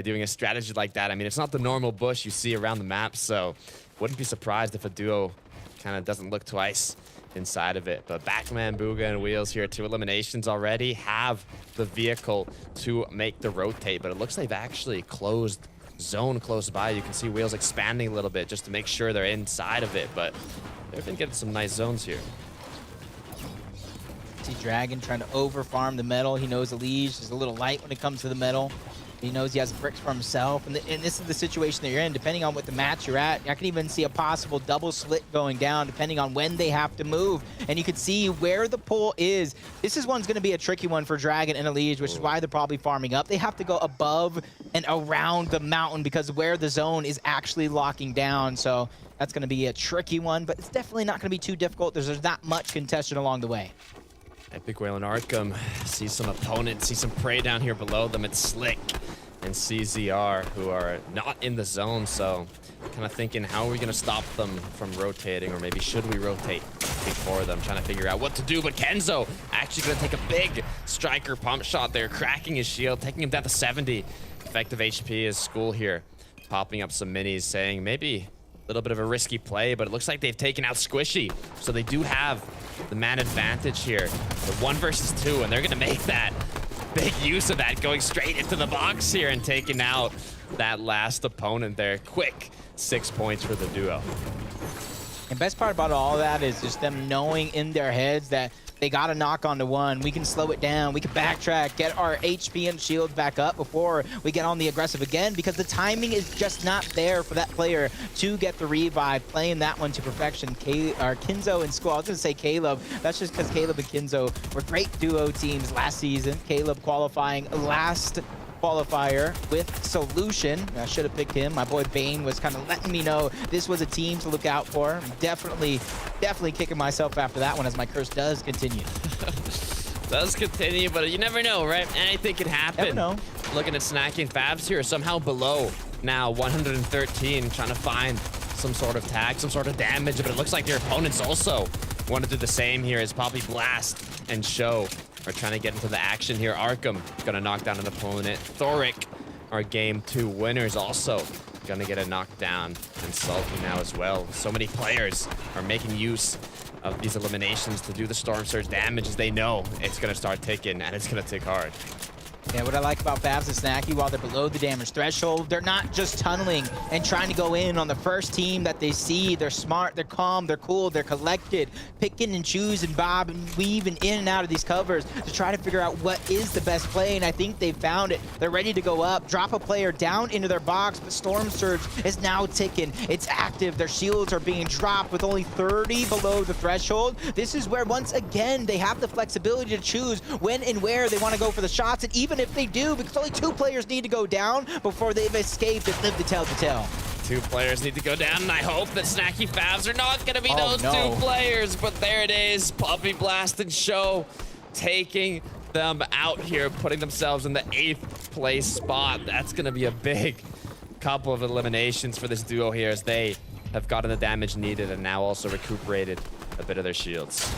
doing a strategy like that. I mean, it's not the normal bush you see around the map, so wouldn't be surprised if a duo kind of doesn't look twice inside of it. But Backman, Booga, and Wheels here, 2 eliminations already, have the vehicle to make the rotate, but it looks like they've actually closed zone close by. You can see Wheels expanding a little bit just to make sure they're inside of it, but they've been getting some nice zones here. see Dragon trying to over-farm the metal. He knows Elige is a little light when it comes to the metal. He knows he has bricks for himself, and this is the situation that you're in. Depending on what the match you're at, I can even see a possible double slit going down depending on when they have to move. And you can see where the pull is. This is one's going to be a tricky one for Dragon and Elige, which is why they're probably farming up. They have to go above and around the mountain because where the zone is actually locking down. So that's going to be a tricky one, but it's definitely not going to be too difficult. There's not much contested along the way. Epic Whale and Arkham see some opponents, see some prey down here below them. It's Slick and CZR who are not in the zone, so kind of thinking, how are we going to stop them from rotating, or maybe should we rotate before them, trying to figure out what to do. But Kenzo actually going to take a big striker pump shot there, cracking his shield, taking him down to 70. Effective HP is School here, popping up some minis, saying maybe a little bit of a risky play, but it looks like they've taken out Squishy, so they do have the man advantage here. The 1 versus 2, and they're going to make that big use of that, going straight into the box here and taking out that last opponent there. Quick 6 points for the duo. And best part about all of that is just them knowing in their heads that they got to knock onto one. We can slow it down. We can backtrack, get our HP and shields back up before we get on the aggressive again, because the timing is just not there for that player to get the revive, playing that one to perfection. Kinzo and School. I was going to say Caleb. That's just because Caleb and Kinzo were great duo teams last season. Caleb qualifying last qualifier with Solution. I should have picked him. My boy Bane was kind of letting me know this was a team to look out for. I'm definitely kicking myself after that one, as my curse does continue. Does continue, but you never know, right? Anything can happen. Never know. Looking at Snacky and Fabs here, somehow below now, 113, trying to find some sort of tag, some sort of damage, but it looks like their opponents also want to do the same here, as Poppy Blast and Show are trying to get into the action here. Arkham gonna knock down an opponent. Thoric, our game 2 winners, also gonna get a knockdown, and Sulky now as well. So many players are making use of these eliminations to do the Storm Surge damage, as they know it's gonna start ticking, and it's gonna tick hard. Yeah, what I like about Fabs and Snacky, while they're below the damage threshold, they're not just tunneling and trying to go in on the first team that they see. They're smart, they're calm, they're cool, they're collected, picking and choosing, bob and weaving in and out of these covers to try to figure out what is the best play, and I think they've found it. They're ready to go up, drop a player down into their box, but Storm Surge is now ticking. It's active. Their shields are being dropped with only 30 below the threshold. This is where, once again, they have the flexibility to choose when and where they want to go for the shots, and even if they do, because only 2 players need to go down before they've escaped and lived to tell the tale. 2 players need to go down, and I hope that Snacky Fabs are not going to be those 2 players, but there it is. Puppy Blast and Show taking them out here, putting themselves in the 8th place spot. That's going to be a big couple of eliminations for this duo here, as they have gotten the damage needed and now also recuperated a bit of their shields.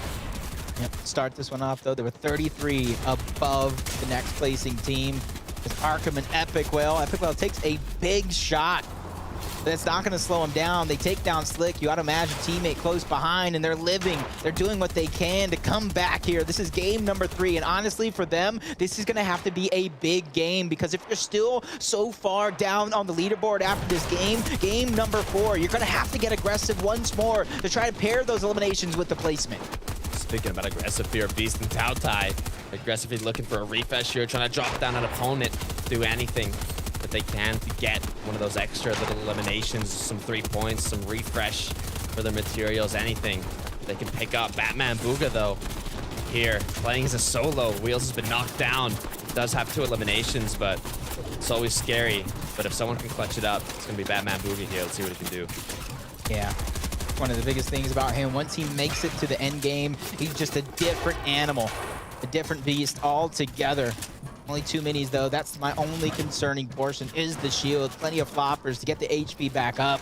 Yep. Start this one off, though. There were 33 above the next placing team. It's Arkham and Epic Whale. Epic Whale takes a big shot. That's not going to slow him down. They take down Slick. You got to imagine teammate close behind, and they're living. They're doing what they can to come back here. This is game number 3, and honestly, for them, this is going to have to be a big game, because if you're still so far down on the leaderboard after this game, game number 4, you're going to have to get aggressive once more to try to pair those eliminations with the placement. Speaking about aggressive here, Beast and Tautai aggressively looking for a refresh here, trying to drop down an opponent, do anything that they can to get one of those extra little eliminations, some 3 points, some refresh for their materials, anything they can pick up. Batman Booga, though, here, playing as a solo. Wheels has been knocked down. Does have 2 eliminations, but it's always scary. But if someone can clutch it up, it's going to be Batman Booga here. Let's see what he can do. Yeah. One of the biggest things about him, once he makes it to the end game, he's just a different animal, a different beast altogether. Only 2 minis, though. That's my only concerning portion, is the shield. Plenty of floppers to get the HP back up.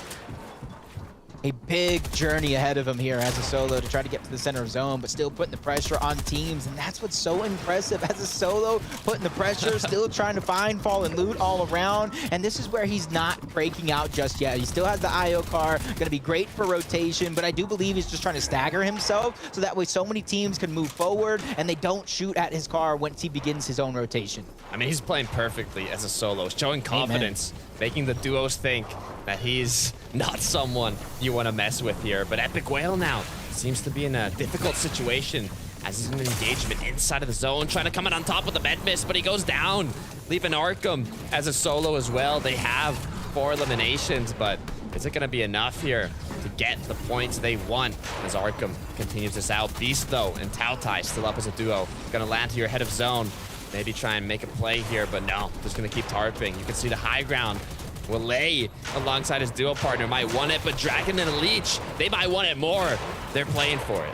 A big journey ahead of him here as a solo to try to get to the center of zone, but still putting the pressure on teams, and that's what's so impressive. As a solo, putting the pressure, still trying to find fallen loot all around, and this is where he's not breaking out just yet. He still has the IO car, gonna be great for rotation, but I do believe he's just trying to stagger himself, so that way so many teams can move forward, and they don't shoot at his car once he begins his own rotation. I mean, he's playing perfectly as a solo, showing confidence, making the duos think that he's not someone you want to mess with here. But Epic Whale now seems to be in a difficult situation as he's in an engagement inside of the zone, trying to come in on top with the med miss, but he goes down, leaving Arkham as a solo as well. They have 4 eliminations, but is it going to be enough here to get the points they want as Arkham continues this out? Beast, though, and Tautai still up as a duo. Going to land here ahead of zone. Maybe try and make a play here, but no, just going to keep tarping. You can see the high ground. Wale, alongside his duo partner, might want it, but Dragon and Leech, they might want it more. They're playing for it.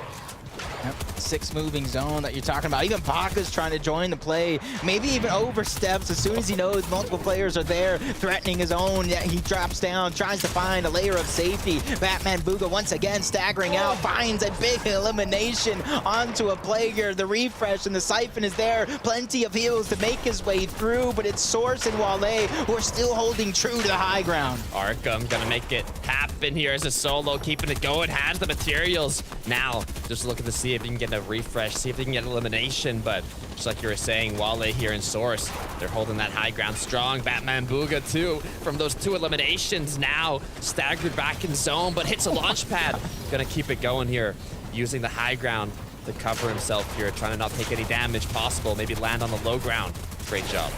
Yep. 6 moving zone that you're talking about. Even Paka's trying to join the play. Maybe even oversteps as soon as he knows multiple players are there threatening his own. Yeah, he drops down, tries to find a layer of safety. Batman Booga once again staggering out, finds a big elimination onto a play here. The refresh and the siphon is there. Plenty of heals to make his way through, but it's Source and Wale who are still holding true to the high ground. Arkham gonna make it happen here as a solo, keeping it going, has the materials. Now, just looking to see if he can get a refresh, see if they can get elimination, but just like you were saying, Wale here in Source, they're holding that high ground strong. Batman Booga too, from those 2 eliminations, now staggered back in zone, but hits a launch pad. Gonna keep it going here, using the high ground to cover himself here, trying to not take any damage possible, maybe land on the low ground. Great job.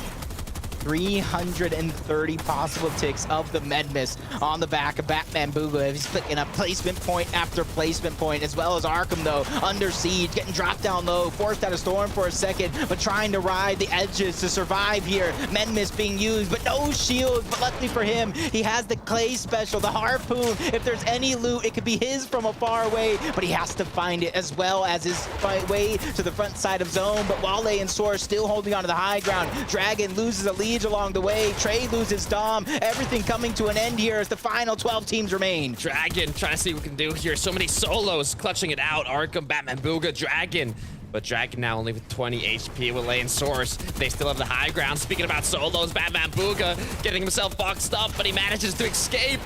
330 possible ticks of the med miss on the back of Batman Booga. He's picking up placement point after placement point, as well as Arkham, though, under siege, getting dropped down low, forced out of storm for a second, but trying to ride the edges to survive here. Med miss being used, but no shield. But luckily for him, he has the clay special, the harpoon. If there's any loot, it could be his from a far away, but he has to find it, as well as his way to the front side of zone. But Wale and Source still holding on to the high ground. Dragon loses a lead along the way. Trey loses Dom. Everything coming to an end here as the final 12 teams remain. Dragon trying to see what we can do here. So many solos clutching it out. Arkham, Batman Booga, Dragon. But Dragon now only with 20 HP. Wale and Source, they still have the high ground. Speaking about solos, Batman Booga getting himself boxed up, but he manages to escape.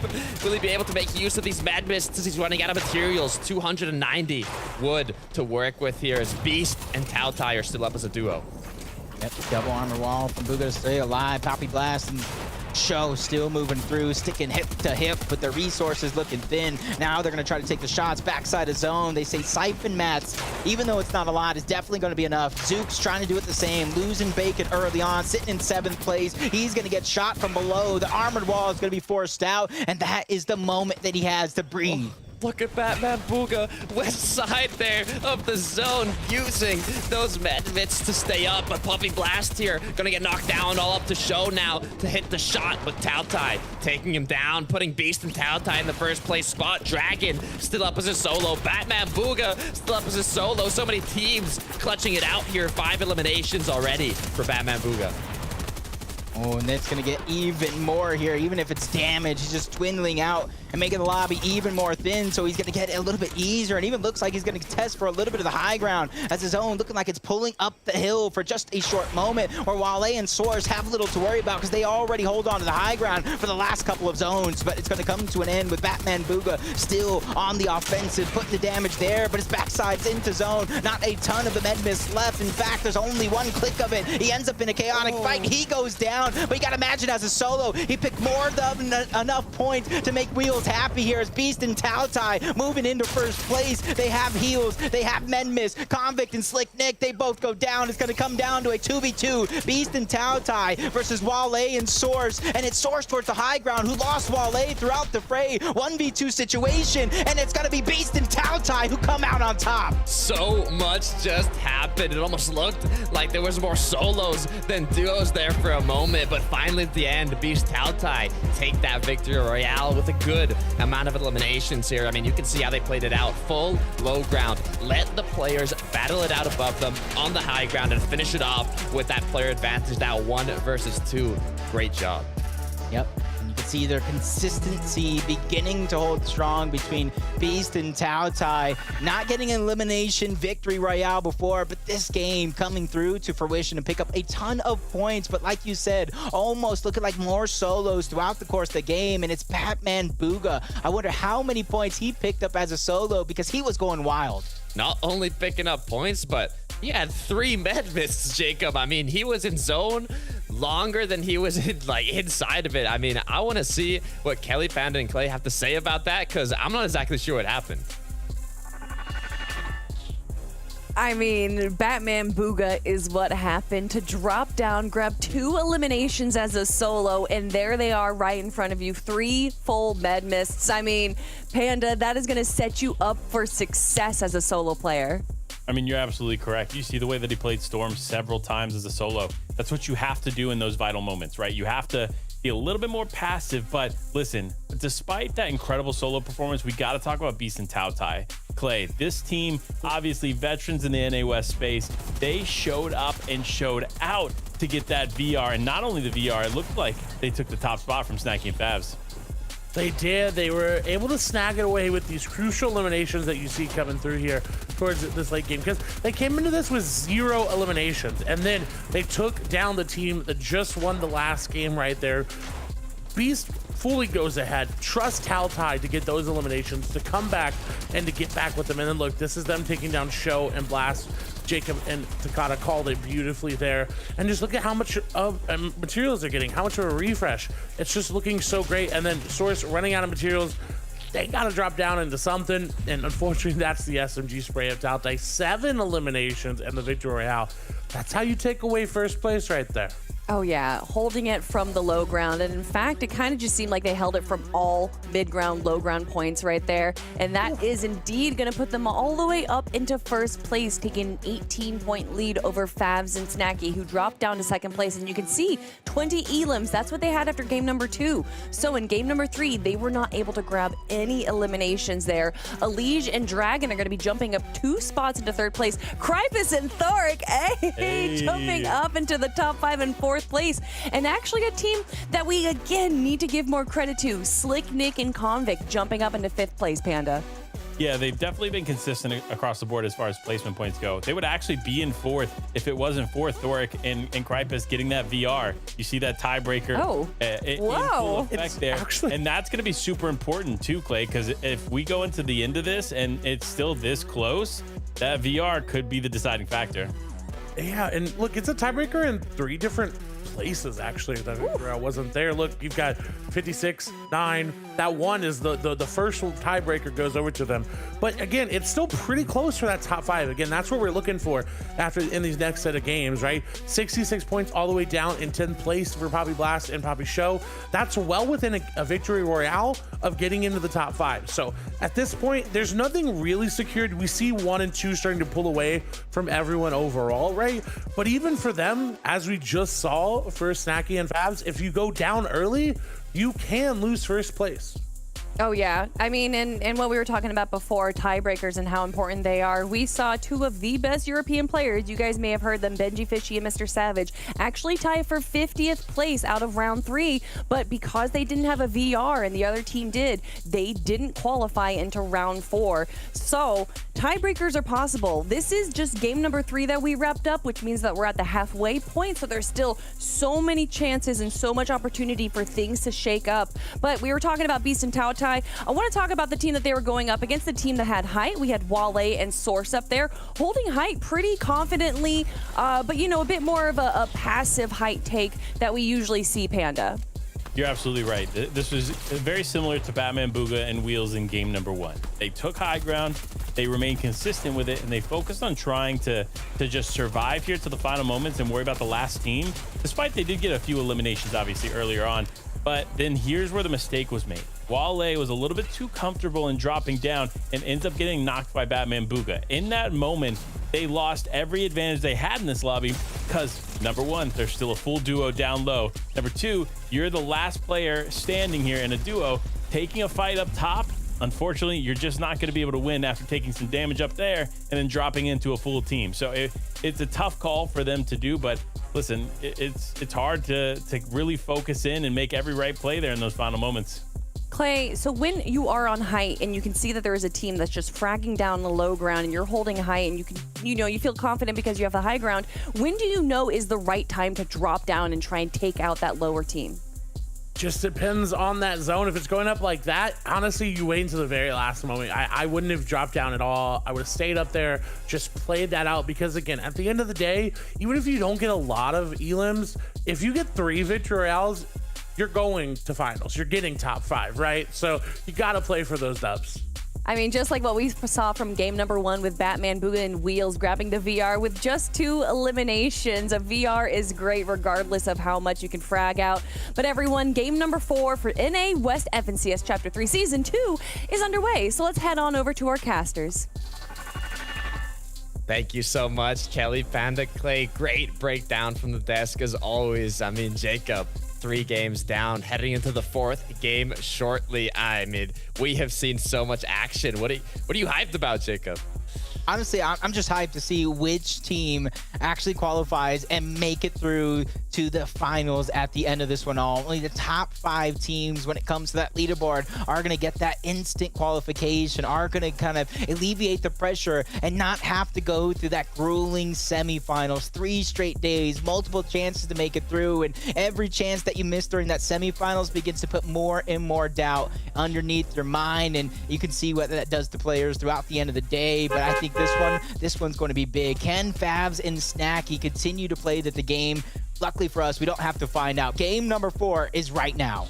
Will he be able to make use of these mad mists as he's running out of materials? 290 wood to work with here as Beast and Tautai are still up as a duo. Yep, double armor wall from Booga to stay alive. Poppy Blast and Show still moving through, sticking hip to hip, but the resources looking thin. Now they're going to try to take the shots backside of zone. They say Siphon Mats, even though it's not a lot, is definitely going to be enough. Zook's trying to do it the same, losing Bacon early on, sitting in 7th place. He's going to get shot from below. The armored wall is going to be forced out, and that is the moment that he has to breathe. Look at Batman Booga, west side there of the zone, using those medvits to stay up. But Puppy Blast here, gonna get knocked down, all up to Show now to hit the shot. But Tautai taking him down, putting Beast and Tautai in the first place spot. Dragon still up as a solo. Batman Booga still up as a solo. So many teams clutching it out here. 5 eliminations already for Batman Booga. Oh, and that's going to get even more here. Even if it's damage, he's just dwindling out and making the lobby even more thin, so he's going to get a little bit easier, and even looks like he's going to test for a little bit of the high ground as his own looking like it's pulling up the hill for just a short moment, where Wale and Source have little to worry about because they already hold on to the high ground for the last couple of zones. But it's going to come to an end with Batman Booga still on the offensive, putting the damage there, but his backside's into zone. Not a ton of the med miss left. In fact, there's only 1 click of it. He ends up in a chaotic fight. He goes down, but you got to imagine as a solo, he picked more than enough points to make Wheels happy here as Beast and Tautai moving into first place. They have heals, they have Menmis, Convict and Slick Nick, they both go down. It's going to come down to a 2v2, Beast and Tautai versus Wale and Source, and it's Source towards the high ground who lost Wale throughout the fray. 1v2 situation, and it's going to be Beast and Tautai who come out on top. So much just happened. It almost looked like there was more solos than duos there for a moment, but finally at the end, Beast Tautai take that victory royale with a good amount of eliminations here. I mean, you can see how they played it out. Full low ground. Let the players battle it out above them on the high ground and finish it off with that player advantage now 1 versus 2. Great job. Yep. You can see their consistency beginning to hold strong between Beast and Tautai. Not getting an elimination victory royale before, but this game coming through to fruition and pick up a ton of points. But like you said, almost looking like more solos throughout the course of the game, and it's Batman Booga. I wonder how many points he picked up as a solo because he was going wild. Not only picking up points, but he had 3 med mists, Jacob. I mean, he was in zone longer than he was in, inside of it. I mean, I want to see what Kelly, Panda, and Clay have to say about that, because I'm not exactly sure what happened. I mean, Batman Booga is what happened to drop down, grab 2 eliminations as a solo, and there they are right in front of you. 3 full med mists. I mean, Panda, that is going to set you up for success as a solo player. I mean, you're absolutely correct. You see the way that he played Storm several times as a solo. That's what you have to do in those vital moments, right? You have to be a little bit more passive, but listen, despite that incredible solo performance, we got to talk about Beast and Tautai. Clay, this team, obviously veterans in the NA West space, they showed up and showed out to get that VR, and not only the VR, it looked like they took the top spot from Snacky and Favs. They did. They were able to snag it away with these crucial eliminations that you see coming through here towards this late game, because they came into this with 0 eliminations, and then they took down the team that just won the last game right there. Beast fully goes ahead, trust Tautai to get those eliminations, to come back and to get back with them. And then look, this is them taking down Show and Blast. Jacob and Takata called it beautifully there. And just look at how much of materials they're getting, how much of a refresh. It's just looking so great. And then Source running out of materials. They got to drop down into something. And unfortunately, that's the SMG spray of Tautai. 7 eliminations and the Victory Royale. That's how you take away first place right there. Oh yeah, holding it from the low ground. And in fact, it kind of just seemed like they held it from all mid-ground, low-ground points right there. And that is indeed going to put them all the way up into first place, taking an 18-point lead over Favs and Snacky, who dropped down to second place. And you can see 20 elims. That's what they had after game number 2. So in game number 3, they were not able to grab any eliminations there. Elige and Dragon are going to be jumping up 2 spots into third place. Krypus and Thoric, jumping up into the top 5 and 4th place. And actually a team that we again need to give more credit to, Slick, Nick, and Convict jumping up into 5th place, Panda. Yeah, they've definitely been consistent across the board as far as placement points go. They would actually be in 4th if it wasn't for Thoric and Krypus getting that VR. You see that tiebreaker in full effect there. And that's going to be super important too, Clay, because if we go into the end of this and it's still this close, that VR could be the deciding factor. Yeah, and look, it's a tiebreaker in 3 different places, actually. That wasn't there. Look, you've got 56, 9. That 1 is the first tiebreaker goes over to them. But again, it's still pretty close for that top 5. Again, that's what we're looking for after in these next set of games, right? 66 points all the way down in 10th place for Poppy Blast and Poppy Show. That's well within a victory royale of getting into the top 5. So at this point, there's nothing really secured. We see 1 and 2 starting to pull away from everyone overall, right? But even for them, as we just saw for Snacky and Favs, if you go down early, you can lose first place. Oh yeah, I mean, and what we were talking about before, tiebreakers and how important they are. We saw 2 of the best European players, you guys may have heard them, Benji Fishy and Mr. Savage, actually tie for 50th place out of round 3, but because they didn't have a VR and the other team did, they didn't qualify into round 4. So tiebreakers are possible. This is just game number 3 that we wrapped up, which means that we're at the halfway point, so there's still so many chances and so much opportunity for things to shake up. But we were talking about Beast and Tautai. I want to talk about the team that they were going up against, the team that had height. We had Wale and Source up there holding height pretty confidently, but you know, a bit more of a passive height take that we usually see, Panda. You're absolutely right. This was very similar to Batman Booga and Wheels in game number 1. They took high ground, they remained consistent with it, and they focused on trying to just survive here to the final moments and worry about the last team, despite they did get a few eliminations, obviously, earlier on. But then here's where the mistake was made. Wale was a little bit too comfortable in dropping down and ends up getting knocked by Batman Booga. In that moment, they lost every advantage they had in this lobby because, number 1, there's still a full duo down low. Number 2, you're the last player standing here in a duo, taking a fight up top. Unfortunately, you're just not going to be able to win after taking some damage up there and then dropping into a full team. So it's a tough call for them to do, but listen, it's hard to really focus in and make every right play there in those final moments. Clay, so when you are on height and you can see that there is a team that's just fragging down the low ground and you're holding height and you feel confident because you have the high ground, when do you know is the right time to drop down and try and take out that lower team? Just depends on that zone. If it's going up like that, honestly, you wait until the very last moment. I wouldn't have dropped down at all. I would have stayed up there, just played that out, because again, at the end of the day, even if you don't get a lot of elims, if you get 3 victory royales, you're going to finals. You're getting top 5, right? So you got to play for those dubs. I mean, just like what we saw from game number 1 with Batman, Booga, and Wheels grabbing the VR with just 2 eliminations. A VR is great regardless of how much you can frag out. But everyone, game number 4 for NA West FNCS Chapter 3 Season 2 is underway. So let's head on over to our casters. Thank you so much, Kelly, Panda, Clay. Great breakdown from the desk as always. I mean, Jacob, 3 games down, heading into the 4th game shortly. I mean, we have seen so much action. What are you hyped about, Jacob? Honestly, I'm just hyped to see which team actually qualifies and make it through to the finals at the end of this one all. Only the top 5 teams when it comes to that leaderboard are going to get that instant qualification, are going to kind of alleviate the pressure and not have to go through that grueling semifinals. 3 straight days, multiple chances to make it through, and every chance that you miss during that semifinals begins to put more and more doubt underneath your mind, and you can see what that does to players throughout the end of the day. But I think this one's going to be big. Can Favs and Snacky continue to play the game? Luckily for us, we don't have to find out. Game number 4 is right now.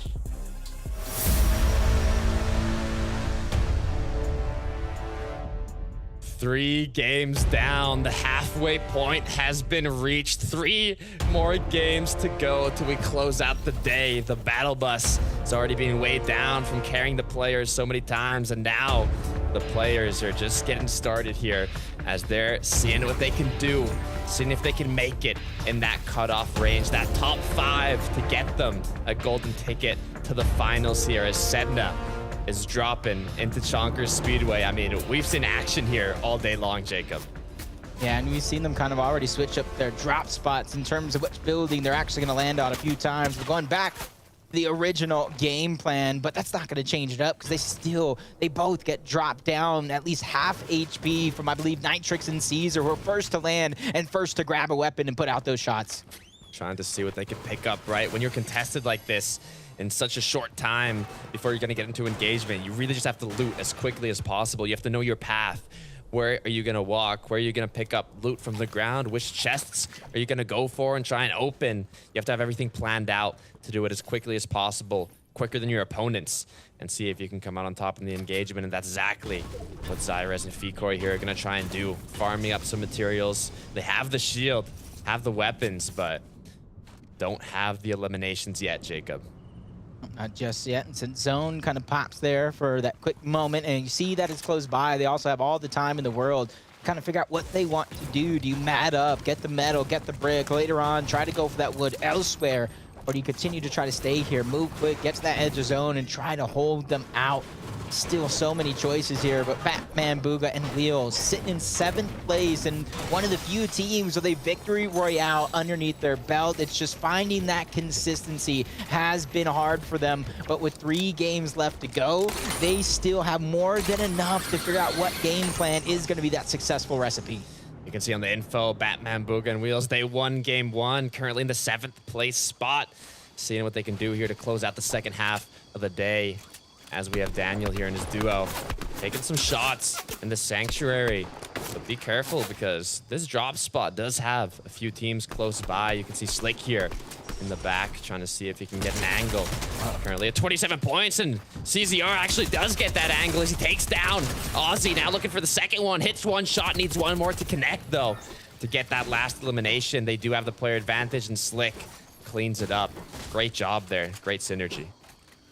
Three games down. The halfway point has been reached. 3 more games to go till we close out the day. The battle bus is already being weighed down from carrying the players so many times, and now the players are just getting started here as they're seeing what they can do, seeing if they can make it in that cutoff range, that top 5 to get them a golden ticket to the finals here as Sedna is dropping into Chonkers Speedway. I mean, we've seen action here all day long, Jacob. Yeah, and we've seen them kind of already switch up their drop spots in terms of which building they're actually going to land on a few times. We're going back to the original game plan, but that's not going to change it up because they both get dropped down at least half HP from, I believe, Nitrix and Caesar, who are first to land and first to grab a weapon and put out those shots. Trying to see what they can pick up, right? When you're contested like this, in such a short time before you're going to get into engagement, you really just have to loot as quickly as possible. You have to know your path. Where are you going to walk? Where are you going to pick up loot from the ground? Which chests are you going to go for and try and open? You have to have everything planned out to do it as quickly as possible, quicker than your opponents, and see if you can come out on top in the engagement. And that's exactly what Zyrez and Fikoi here are going to try and do, farming up some materials. They have the shield, have the weapons, but don't have the eliminations yet, Jacob. Not just yet. And since Zone kind of pops there for that quick moment, and you see that it's close by, they also have all the time in the world to kind of figure out what they want to do. Do you mat up, get the metal, get the brick, later on try to go for that wood elsewhere? Or do you continue to try to stay here, move quick, get to that edge of zone, and try to hold them out? Still so many choices here, but Batman, Booga, and Wheels sitting in 7th place and one of the few teams with a victory royale underneath their belt. It's just finding that consistency has been hard for them, but with 3 games left to go, they still have more than enough to figure out what game plan is going to be that successful recipe. You can see on the info, Batman, Booga, and Wheels, they won game 1, currently in the 7th place spot. Seeing what they can do here to close out the second half of the day, as we have Daniel here in his duo, taking some shots in the Sanctuary. But be careful because this drop spot does have a few teams close by. You can see Slick here in the back, trying to see if he can get an angle. Currently at 27 points, and CZR actually does get that angle as he takes down Aussie. Now looking for the second one, hits one shot, needs one more to connect though, to get that last elimination. They do have the player advantage, and Slick cleans it up. Great job there, great synergy.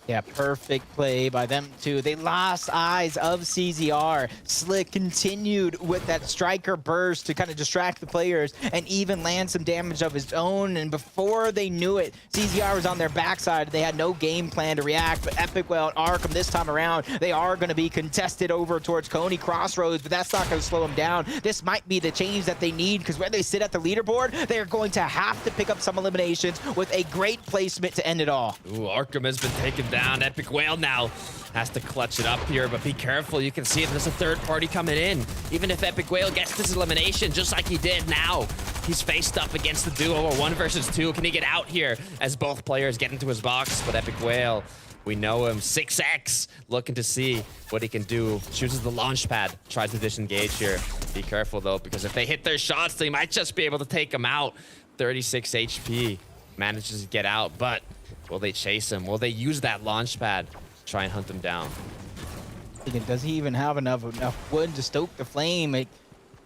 Yeah, perfect play by them too. They lost eyes of CZR. Slick continued with that striker burst to kind of distract the players and even land some damage of his own. And before they knew it, CZR was on their backside. They had no game plan to react, but Epic Whale and Arkham this time around, they are going to be contested over towards Coney Crossroads, but that's not going to slow them down. This might be the change that they need, because where they sit at the leaderboard, they're going to have to pick up some eliminations with a great placement to end it all. Ooh, Arkham has been taken down. Epic Whale now has to clutch it up here, but be careful. You can see there's a third party coming in. Even if Epic Whale gets this elimination, just like he did now, he's faced up against the duo, or 1 versus 2. Can he get out here as both players get into his box? But Epic Whale, we know him. 6x, looking to see what he can do. Chooses the launch pad, tries to disengage here. Be careful though, because if they hit their shots, they might just be able to take him out. 36 HP, manages to get out, but will they chase him? Will they use that launch pad? Try and hunt him down. thinking, does he even have enough wood to stoke the flame,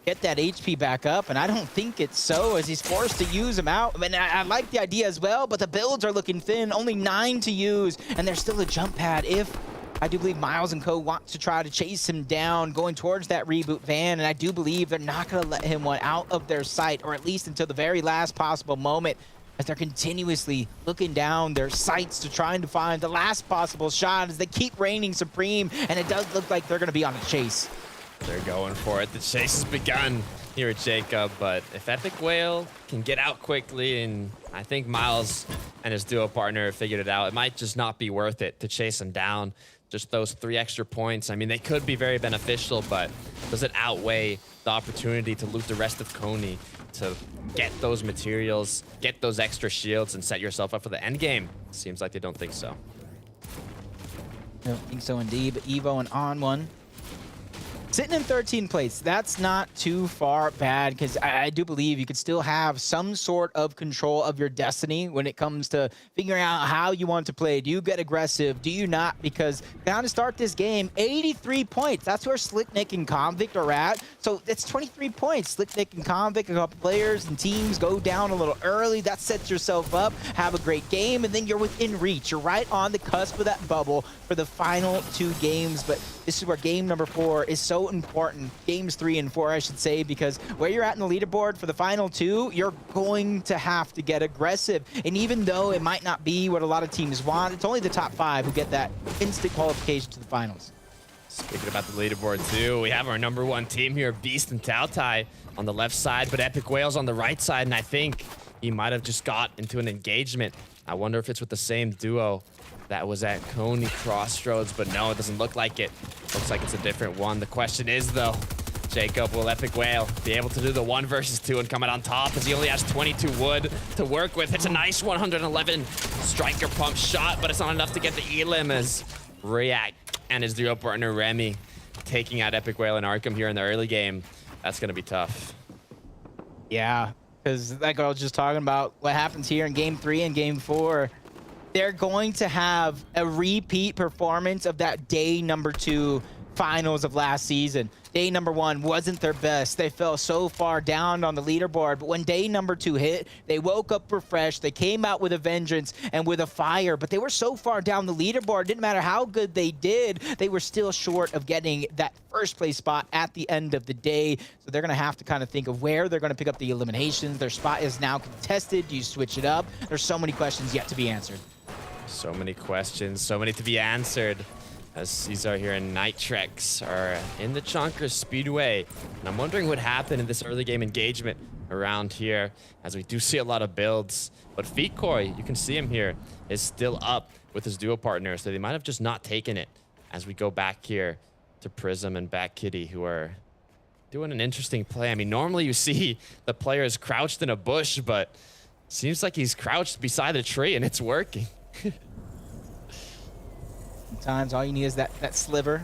get that HP back up? And I don't think it's so, as he's forced to use them out. I mean, I like the idea as well, but the builds are looking thin. Only 9 to use, and there's still a jump pad if I do believe Miles and co want to try to chase him down, going towards that reboot van, and I do believe they're not going to let him one out of their sight, or at least until the very last possible moment, as they're continuously looking down their sights to trying to find the last possible shot as they keep reigning supreme, and it does look like they're going to be on a chase. They're going for it. The chase has begun here at Jacob, but if Epic Whale can get out quickly, and I think Miles and his duo partner have figured it out, it might just not be worth it to chase him down. Just those 3 extra points, I mean, they could be very beneficial, but does it outweigh the opportunity to loot the rest of Coney, to get those materials, get those extra shields, and set yourself up for the end game? Seems like they don't think so. I don't think so indeed, but Evo and On1 sitting in 13th place. That's not too far bad, because I do believe you could still have some sort of control of your destiny when it comes to figuring out how you want to play. Do you get aggressive? Do you not? Because down to start this game, 83 points. That's where Slicknick and Convict are at. So it's 23 points. Slicknick and Convict, a couple players and teams go down a little early. That sets yourself up. Have a great game, and then you're within reach. You're right on the cusp of that bubble for the final 2 games. But this is where game number 4 is so important. Games 3 and 4, I should say, because where you're at in the leaderboard for the final 2, you're going to have to get aggressive. And even though it might not be what a lot of teams want, it's only the top 5 who get that instant qualification to the finals. Speaking about the leaderboard too, we have our number 1 team here, Beast and Tautai on the left side, but Epic Whale's on the right side, and I think he might have just got into an engagement. I wonder if it's with the same duo that was at Coney Crossroads, but no, it doesn't look like it. Looks like it's a different one. The question is, though, Jacob, will Epic Whale be able to do the 1 versus 2 and come out on top, as he only has 22 wood to work with? It's a nice 111 striker pump shot, but it's not enough to get the elim, as React and his duo partner Remy taking out Epic Whale and Arkham here in the early game. That's going to be tough. Yeah, because like I was just talking about, what happens here in game 3 and game 4, they're going to have a repeat performance of that day number 2 finals of last season. Day number 1 wasn't their best. They fell so far down on the leaderboard, but when day number 2 hit, they woke up refreshed. They came out with a vengeance and with a fire, but they were so far down the leaderboard, didn't matter how good they did, they were still short of getting that first place spot at the end of the day. So they're gonna have to kind of think of where they're gonna pick up the eliminations. Their spot is now contested. Do you switch it up? There's so many questions yet to be answered. So many questions, so many to be answered, as Caesar here and Nitrex are in the Chonkers Speedway. And I'm wondering what happened in this early game engagement around here, as we do see a lot of builds. But Feetkoi, you can see him here, is still up with his duo partner, so they might have just not taken it. As we go back here to Prism and Back Kitty, who are doing an interesting play. I mean, normally you see the players crouched in a bush, but seems like he's crouched beside a tree and it's working. Sometimes all you need is that sliver.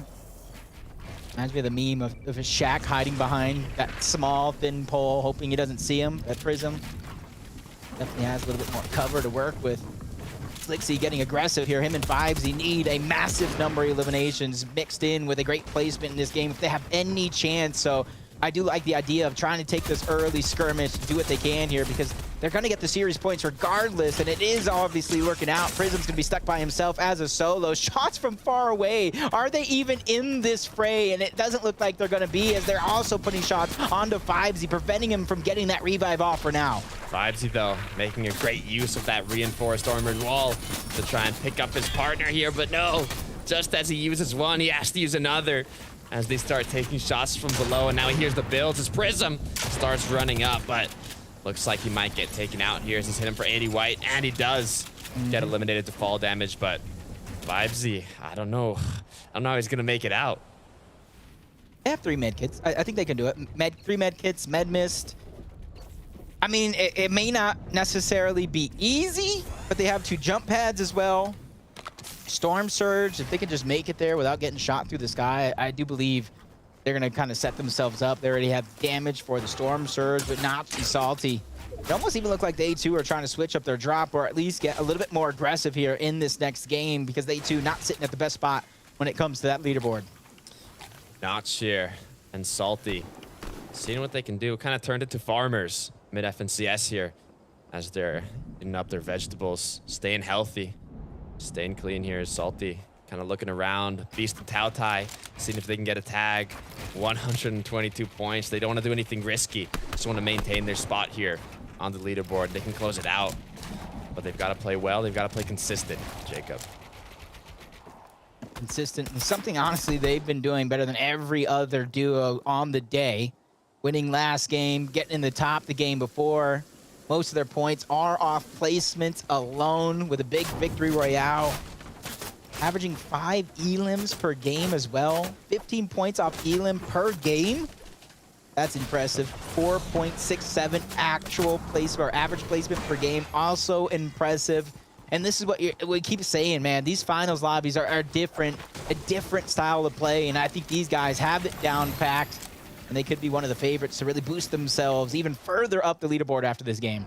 Reminds me of the meme of a Shaq hiding behind that small, thin pole, hoping he doesn't see him. That Prism definitely has a little bit more cover to work with. Slicksy getting aggressive here. Him and Vibes, need a massive number of eliminations mixed in with a great placement in this game if they have any chance. So I do like the idea of trying to take this early skirmish, do what they can here, because they're going to get the series points regardless, and it is obviously working out. Prism's going to be stuck by himself as a solo. Shots from far away. Are they even in this fray? And it doesn't look like they're going to be, as they're also putting shots onto Vibesy, preventing him from getting that revive off for now. Vibesy, though, making a great use of that reinforced armored wall to try and pick up his partner here, but no. Just as he uses one, he has to use another, as they start taking shots from below, and now he hears the builds as Prism starts running up, but looks like he might get taken out here as he's hit him for 80 white, and he does get eliminated to fall damage, but Vibesy, I don't know how he's gonna make it out. They have 3 med kits. I think they can do it. 3 med kits, med mist. I mean, it may not necessarily be easy, but they have 2 jump pads as well. Storm Surge, if they can just make it there without getting shot through the sky, I do believe they're going to kind of set themselves up. They already have damage for the Storm Surge, but not be salty. It almost even look like they too are trying to switch up their drop, or at least get a little bit more aggressive here in this next game, because they too not sitting at the best spot when it comes to that leaderboard. Notch here and Salty, seeing what they can do. Kind of turned it to farmers mid FNCS here as they're eating up their vegetables, staying healthy, staying clean here. Salty kind of looking around. Beast and Tao Tai, seeing if they can get a tag. 122 points. They don't want to do anything risky. Just want to maintain their spot here on the leaderboard. They can close it out, but they've got to play well. They've got to play consistent, Jacob. Consistent, and something honestly they've been doing better than every other duo on the day. Winning last game, getting in the top the game before. Most of their points are off placements alone with a big victory royale. Averaging 5 elims per game as well. 15 points off elim per game. That's impressive. 4.67 actual placement or average placement per game. Also impressive. And this is what we keep saying, man. These finals lobbies are different, a different style of play. And I think these guys have it down packed. And they could be one of the favorites to really boost themselves even further up the leaderboard after this game.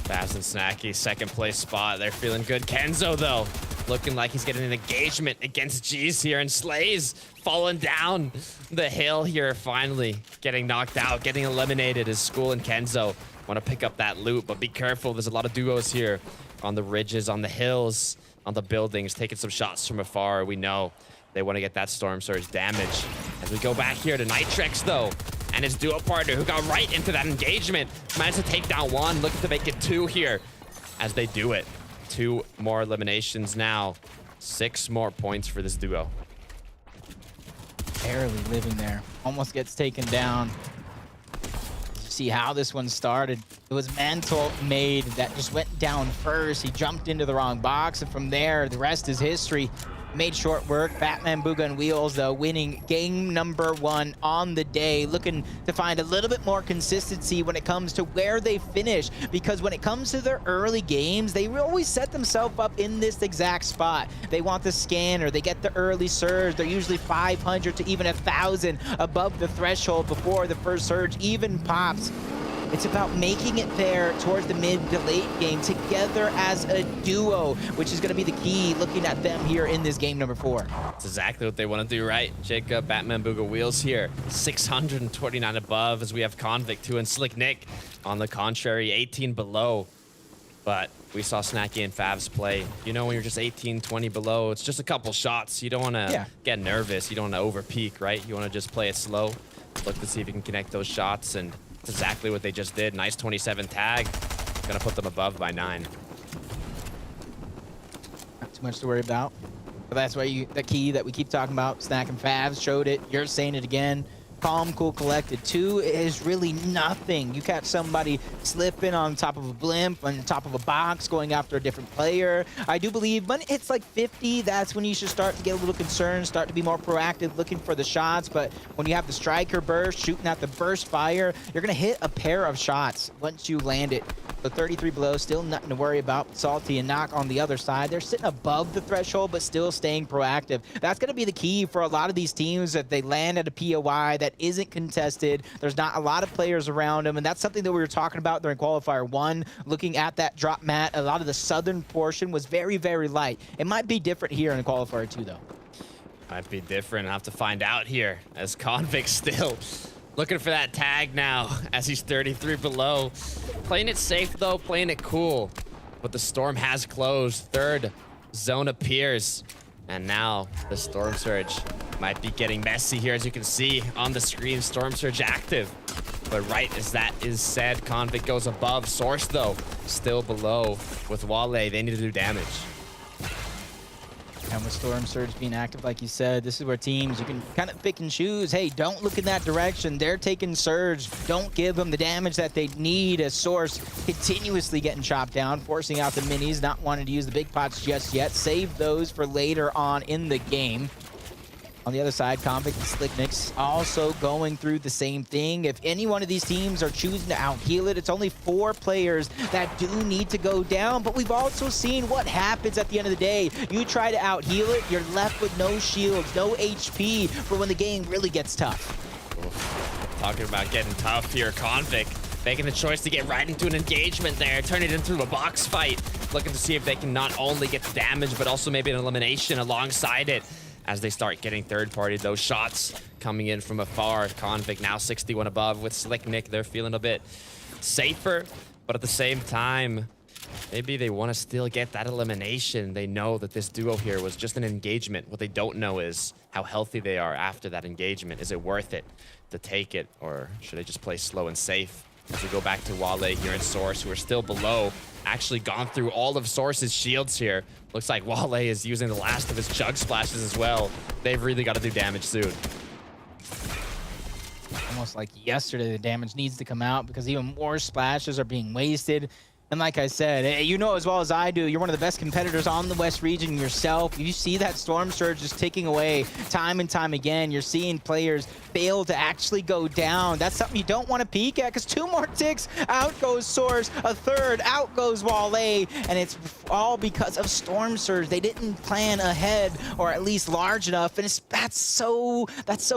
Fast and Snacky, second place spot. They're feeling good. Kenzo, though, looking like he's getting an engagement against G's here, and Slay's falling down the hill here, finally getting knocked out, getting eliminated as School and Kenzo want to pick up that loot, but be careful. There's a lot of duos here on the ridges, on the hills, on the buildings, taking some shots from afar. We know they want to get that Storm Surge damage. As we go back here to Nitrex, though, and his duo partner who got right into that engagement, managed to take down one, looking to make it 2 here as they do it. 2 more eliminations now. 6 more points for this duo. Barely living there. Almost gets taken down. See how this one started. It was Mantle Made that just went down first. He jumped into the wrong box, and from there, the rest is history. Made short work. Batman Booga and Wheels, though, winning game number 1 on the day. Looking to find a little bit more consistency when it comes to where they finish. Because when it comes to their early games, they always set themselves up in this exact spot. They want the scanner. They get the early surge. They're usually 500 to even 1,000 above the threshold before the first surge even pops. It's about making it there towards the mid to late game together as a duo, which is going to be the key looking at them here in this game number 4. That's exactly what they want to do, right? Jacob, Batman Booga Wheels here, 629 above, as we have Convict 2 and Slick Nick on the contrary, 18 below. But we saw Snacky and Favs play. You know, when you're just 18, 20 below, it's just a couple shots. You don't want to get nervous. You don't want to over peak, right? You want to just play it slow. Look to see if you can connect those shots, and that's exactly what they just did. Nice 27 tag. Gonna put them above by 9. Not too much to worry about. But that's why the key that we keep talking about, Snack and Favs showed it. You're saying it again. Calm, cool, collected. 2 is really nothing. You catch somebody slipping on top of a blimp, on top of a box, going after a different player. I do believe when it's like 50, that's when you should start to get a little concerned, start to be more proactive, looking for the shots. But when you have the striker burst, shooting at the burst fire, you're going to hit a pair of shots once you land it. So 33 below, still nothing to worry about. Salty and Knock on the other side. They're sitting above the threshold, but still staying proactive. That's going to be the key for a lot of these teams, that they land at a POI that isn't contested. There's not a lot of players around them, and that's something that we were talking about during Qualifier 1. Looking at that drop mat, a lot of the southern portion was very, very light. It might be different here in Qualifier 2, though. Might be different. I'll have to find out here, as Convict still looking for that tag now, as he's 33 below. Playing it safe, though, playing it cool. But the storm has closed. Third zone appears. And now the Storm Surge might be getting messy here, as you can see on the screen. Storm Surge active. But right as that is said, Convict goes above. Source, though, still below with Wale. They need to do damage. And with Storm Surge being active, like you said, this is where teams, you can kind of pick and choose. Hey, don't look in that direction. They're taking Surge. Don't give them the damage that they need, as Source continuously getting chopped down, forcing out the minis, not wanting to use the big pots just yet. Save those for later on in the game. On the other side, Convict and Slick Nicks also going through the same thing. If any one of these teams are choosing to out-heal it, it's only 4 players that do need to go down. But we've also seen what happens at the end of the day. You try to out-heal it, you're left with no shields, no HP for when the game really gets tough. Talking about getting tough here, Convict making the choice to get right into an engagement there, turn it into a box fight, looking to see if they can not only get the damage, but also maybe an elimination alongside it. as they start getting third-party. Those shots coming in from afar. Convict now 61 above with Slick Nick. They're feeling a bit safer, but at the same time, maybe they want to still get that elimination. They know that this duo here was just an engagement. What they don't know is how healthy they are after that engagement. Is it worth it to take it, or should they just play slow and safe? As we go back to Wale here in Source, who are still below, actually gone through all of Source's shields here. Looks like Wale is using the last of his chug splashes as well. They've really got to do damage soon. Almost like yesterday, the damage needs to come out because even more splashes are being wasted. And like I said, you know as well as I do, you're one of the best competitors on the West region yourself. You see that Storm Surge just ticking away time and time again. You're seeing players fail to actually go down. That's something you don't want to peek at, because 2 more ticks, out goes Source, a third, out goes Wale, and it's all because of Storm Surge. They didn't plan ahead, or at least large enough, and that's so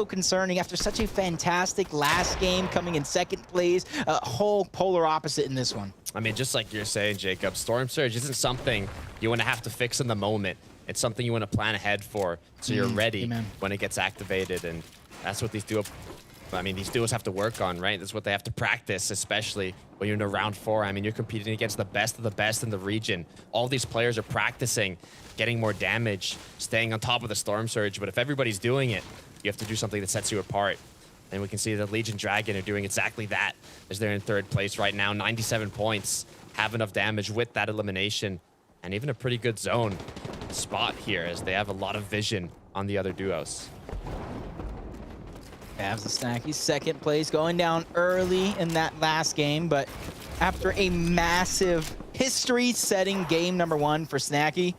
concerning after such a fantastic last game, coming in second place. A whole polar opposite in this one. I mean, just like you're saying, Jacob, Storm Surge isn't something you want to have to fix in the moment. It's something you want to plan ahead for, so you're ready when it gets activated. And that's what these duos have to work on, right? That's what they have to practice, especially when you're in round 4. I mean, you're competing against the best of the best in the region. All these players are practicing getting more damage, staying on top of the Storm Surge. But if everybody's doing it, you have to do something that sets you apart. And we can see the Legion Dragon are doing exactly that, as they're in third place right now. 97 points, have enough damage with that elimination, and even a pretty good zone spot here, as they have a lot of vision on the other duos. Avs and Snacky, second place, going down early in that last game, but after a massive history-setting game number 1 for Snacky,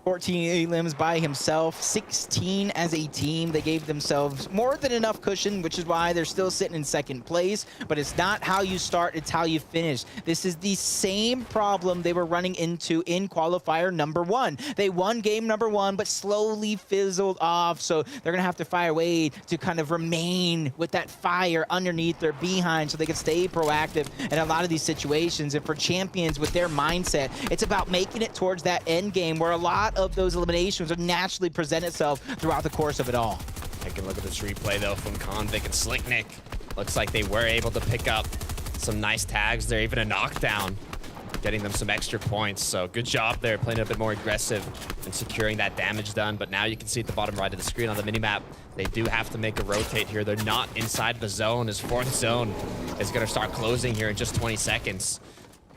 14 elims by himself, 16 as a team. They gave themselves more than enough cushion, which is why they're still sitting in second place. But it's not how you start, it's how you finish. This is the same problem they were running into in qualifier number 1. They won game number 1, but slowly fizzled off. So they're going to have to find a way to kind of remain with that fire underneath their behind so they can stay proactive in a lot of these situations. And for champions with their mindset, it's about making it towards that end game where a lot of those eliminations would naturally present itself throughout the course of it all. Take a look at this replay though from Convict and Slick Nick. Looks like they were able to pick up some nice tags there, even a knockdown, getting them some extra points. So good job there, playing a bit more aggressive and securing that damage done. But now you can see at the bottom right of the screen on the minimap, they do have to make a rotate here. They're not inside the zone. His 4th zone is going to start closing here in just 20 seconds.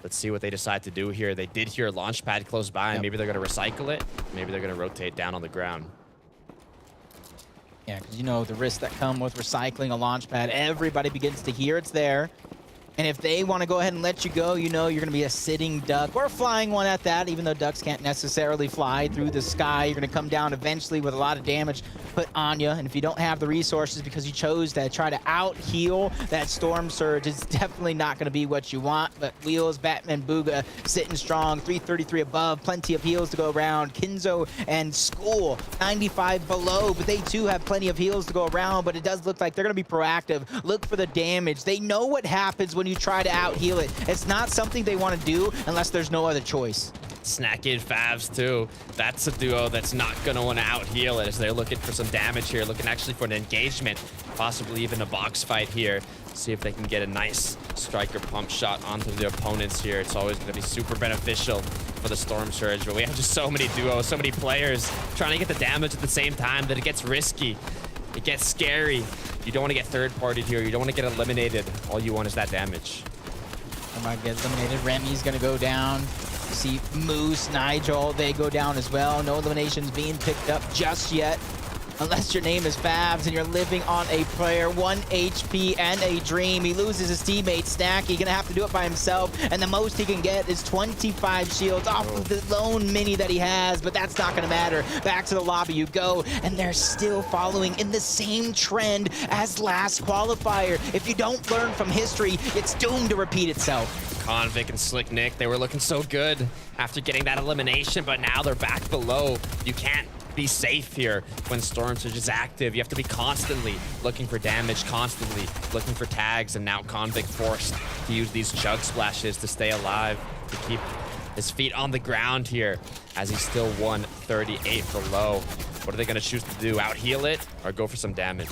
Let's see what they decide to do here. They did hear a launch pad close by, and maybe they're going to recycle it. Maybe they're going to rotate down on the ground. Yeah, because you know the risks that come with recycling a launch pad. Everybody begins to hear it's there. And if they want to go ahead and let you go, you know you're going to be a sitting duck or a flying one at that, even though ducks can't necessarily fly through the sky. You're going to come down eventually with a lot of damage put on you. And if you don't have the resources because you chose to try to out-heal that Storm Surge, it's definitely not going to be what you want. But Wheels, Batman, Booga sitting strong, 333 above, plenty of heals to go around. Kinzo and School, 95 below, but they too have plenty of heals to go around. But it does look like they're going to be proactive. Look for the damage. They know what happens when you try to out-heal it. It's not something they want to do unless there's no other choice. Snacky and Favs too. That's a duo that's not going to want to out-heal it, as they're looking for some damage here, looking actually for an engagement, possibly even a box fight here. See if they can get a nice striker pump shot onto the opponents here. It's always going to be super beneficial for the Storm Surge, but we have just so many duos, so many players trying to get the damage at the same time that it gets risky. It gets scary. You don't want to get third-partied here. You don't want to get eliminated. All you want is that damage. Somebody gets eliminated. Remy's going to go down. You see Moose, Nigel, they go down as well. No eliminations being picked up just yet. Unless your name is Fabs and you're living on a player, 1 HP and a dream. He loses his teammate, Snacky, gonna have to do it by himself, and the most he can get is 25 shields off of the lone mini that he has, but that's not gonna matter. Back to the lobby you go, and they're still following in the same trend as last qualifier. If you don't learn from history, it's doomed to repeat itself. Convict and Slick Nick, they were looking so good after getting that elimination, but now they're back below. You can't be safe here when Storm Surge is active. You have to be constantly looking for damage, constantly looking for tags, and now Convict forced to use these chug splashes to stay alive, to keep his feet on the ground here, as he's still 138 below. What are they going to choose to do? Out heal it or go for some damage?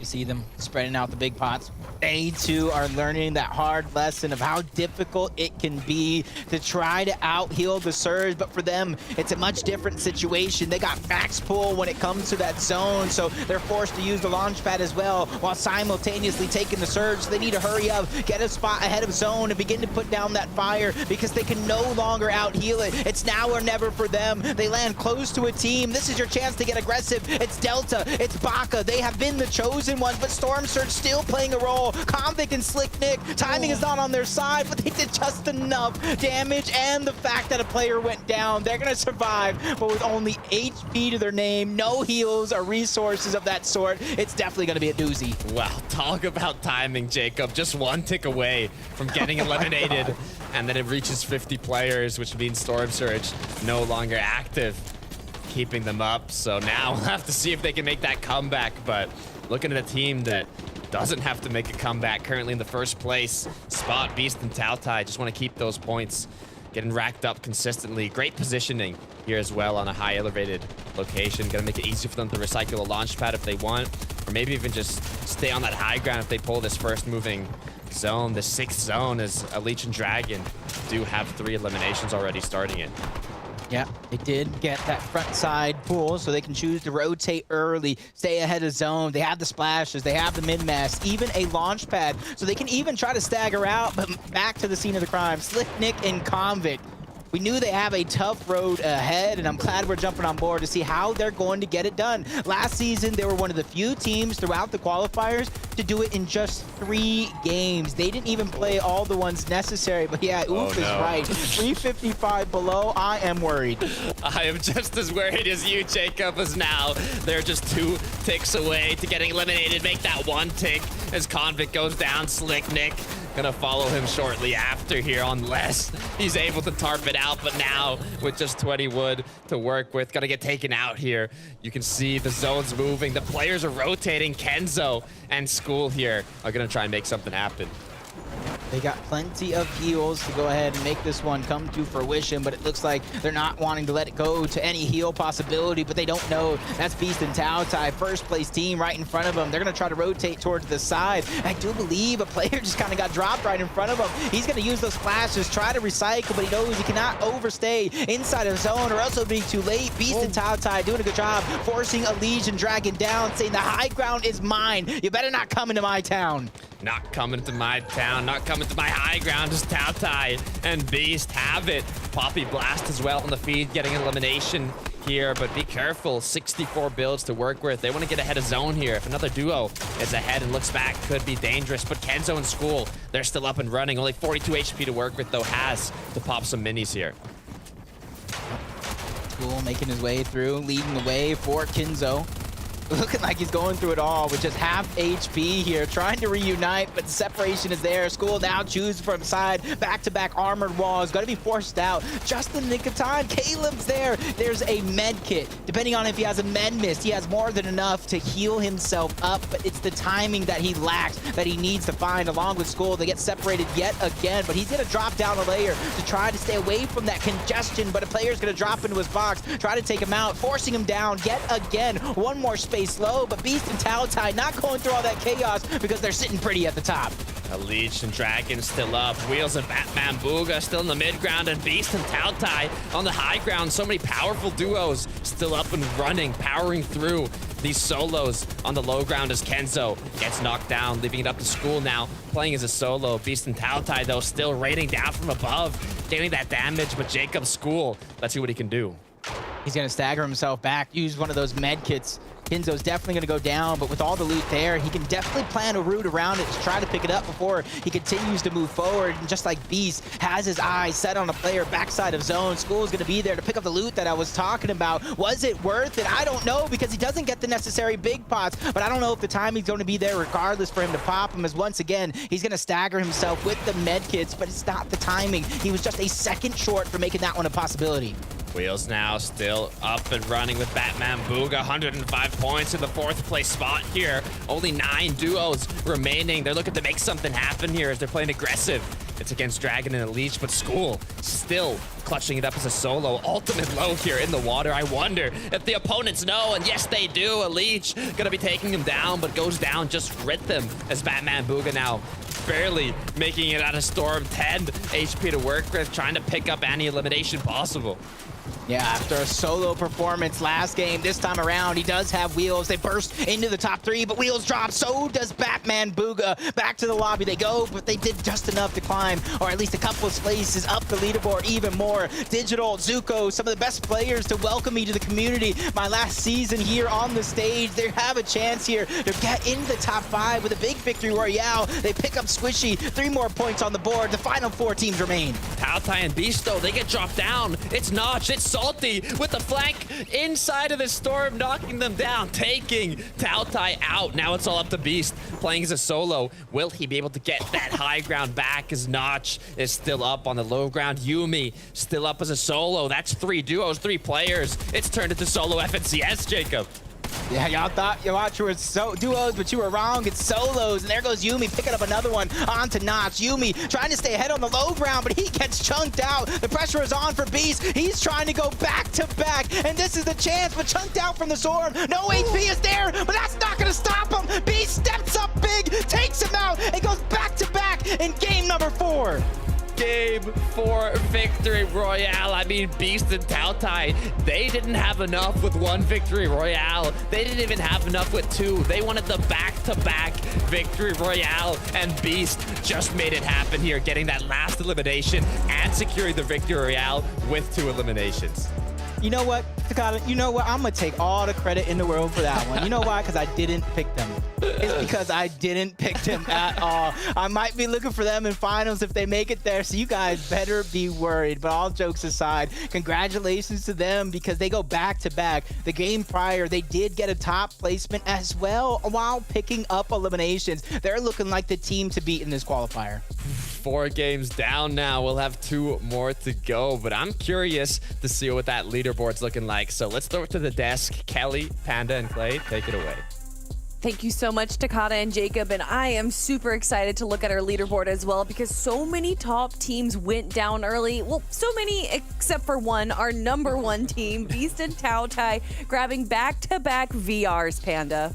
You see them spreading out the big pots. They too are learning that hard lesson of how difficult it can be to try to out-heal the Surge, but for them, it's a much different situation. They got max pull when it comes to that zone, so they're forced to use the launch pad as well, while simultaneously taking the Surge. So they need to hurry up, get a spot ahead of zone, and begin to put down that fire, because they can no longer out-heal it. It's now or never for them. They land close to a team. This is your chance to get aggressive. It's Delta, it's Baka. They have been the chosen ones, but Storm Surge still playing a role. Convict and Slick Nick, timing is not on their side, but they did just enough damage, and the fact that a player went down, they're gonna survive, but with only HP to their name, no heals or resources of that sort, it's definitely gonna be a doozy. Wow, talk about timing, Jacob. Just one tick away from getting eliminated, and then it reaches 50 players, which means Storm Surge no longer active, keeping them up. So now we'll have to see if they can make that comeback, but looking at a team that doesn't have to make a comeback currently in the first place. Spot, Beast, and Tautai just want to keep those points getting racked up consistently. Great positioning here as well on a high elevated location. Gonna make it easy for them to recycle a launch pad if they want, or maybe even just stay on that high ground if they pull this first moving zone. The 6th zone is a Leech and Dragon do have 3 eliminations already starting it. Yeah, they did get that front side pull, so they can choose to rotate early, stay ahead of zone. They have the splashes, they have the mid-mass, even a launch pad, so they can even try to stagger out, but back to the scene of the crime. Slick Nick and Convict. We knew they have a tough road ahead, and I'm glad we're jumping on board to see how they're going to get it done. Last season, they were one of the few teams throughout the qualifiers to do it in just 3 games. They didn't even play all the ones necessary, but yeah, Oof is right. 355 below, I am worried. I am just as worried as you, Jacob, as now they're just 2 ticks away to getting eliminated. Make that 1 tick as Convict goes down. Slick Nick gonna follow him shortly after here, unless he's able to tarp it out. But now with just 20 wood to work with, gonna get taken out here. You can see the zones moving, the players are rotating. Kenzo and School here are gonna try and make something happen. They got plenty of heals to go ahead and make this one come to fruition, but it looks like they're not wanting to let it go to any heal possibility, but they don't know. That's Beast and Tautai, first place team right in front of them. They're going to try to rotate towards the side. I do believe a player just kind of got dropped right in front of him. He's going to use those flashes, try to recycle, but he knows he cannot overstay inside of zone or else it'll be too late. Beast and Tautai doing a good job, forcing a Legion Dragon down, saying the high ground is mine. You better not come into my town. Not coming to my town, not coming to my high ground. Just Tautai and Beast have it. Poppy Blast as well on the feed, getting an elimination here, but be careful. 64 builds to work with. They want to get ahead of zone here. If another duo is ahead and looks back, could be dangerous. But Kenzo and School, they're still up and running. Only 42 HP to work with, though. Has to pop some minis here. School making his way through, leading the way for Kenzo. Looking like he's going through it all with just half HP here, trying to reunite, but the separation is there. School now chooses from side, back-to-back armored walls, going to be forced out just in the nick of time. Caleb's there. There's a med kit. Depending on if he has a med mist, he has more than enough to heal himself up, but it's the timing that he lacks that he needs to find along with School. They get separated yet again, but he's going to drop down a layer to try to stay away from that congestion, but a player's going to drop into his box, try to take him out, forcing him down yet again. One more space low, but Beast and Tautai not going through all that chaos because they're sitting pretty at the top. A Leech and Dragon still up. Wheels and Batman Booga still in the mid ground, and Beast and Tautai on the high ground. So many powerful duos still up and running, powering through these solos on the low ground as Kenzo gets knocked down, leaving it up to School now, playing as a solo. Beast and Tautai, though, still raining down from above, getting that damage, but Jacob School, let's see what he can do. He's going to stagger himself back, use one of those med kits. Kenzo's definitely going to go down, but with all the loot there, he can definitely plan a route around it to try to pick it up before he continues to move forward. And just like Beast has his eyes set on a player backside of zone, School's going to be there to pick up the loot that I was talking about. Was it worth it? I don't know, because he doesn't get the necessary big pots, but I don't know if the timing's going to be there regardless for him to pop him, as once again, he's going to stagger himself with the med kits, but it's not the timing. He was just a second short for making that one a possibility. Wheels now still up and running with Batman Booga. 105 points in the 4th place spot here. Only 9 duos remaining. They're looking to make something happen here as they're playing aggressive It's against Dragon and Leech, but School still clutching it up as a solo. Ultimate low here in the water. I wonder if the opponents know, and yes, they do. A Leech gonna be taking him down, but goes down just rhythm as Batman Booga now barely making it out of Storm. 10 HP to work with, trying to pick up any elimination possible. Yeah, after a solo performance last game, this time around, he does have Wheels. They burst into the top 3, but Wheels drops. So does Batman Booga. Back to the lobby they go, but they did just enough to climb, or at least a couple of places up the leaderboard even more. Digital, Zuko, some of the best players to welcome me to the community. My last season here on the stage, they have a chance here to get into the top 5 with a big victory royale. They pick up Squishy, 3 more points on the board. The final 4 teams remain. Taotai and Beast, though, they get dropped down. It's Notch, it's Salty with the flank inside of the Storm, knocking them down, taking Taotai out. Now it's all up to Beast, playing as a solo. Will he be able to get that high ground back as Notch is still up on the low ground? Yumi still up as a solo. That's 3 duos, 3 players. It's turned into solo FNCS, Jacob. Yeah, y'all thought you were duos, but you were wrong. It's solos, and there goes Yumi picking up another one onto Notch. Yumi trying to stay ahead on the low ground, but he gets chunked out. The pressure is on for Beast. He's trying to go back to back, and this is the chance, but chunked out from the Storm. No HP is there, but that's not going to stop him. Beast steps up big, takes him out, and goes back to back in game number 4. Game 4 victory royale. I mean, Beast and Taotai, they didn't have enough with 1 victory royale. They didn't even have enough with 2. They wanted the back-to-back victory royale, and Beast just made it happen here, getting that last elimination and securing the victory royale with 2 eliminations. You know what, Takata? You know what? I'm going to take all the credit in the world for that one. You know why? Because I didn't pick them. It's because I didn't pick them at all. I might be looking for them in finals if they make it there, so you guys better be worried. But all jokes aside, congratulations to them because they go back to back. The game prior, they did get a top placement as well while picking up eliminations. They're looking like the team to beat in this qualifier. 4 games down now. We'll have 2 more to go, but I'm curious to see what that leaderboard's looking like. So let's throw it to the desk. Kelly, Panda, and Clay, take it away. Thank you so much, Takata and Jacob, and I am super excited to look at our leaderboard as well because so many top teams went down early. Well, so many except for one, our number 1 team, Beast and Taotai, grabbing back-to-back VRs, Panda.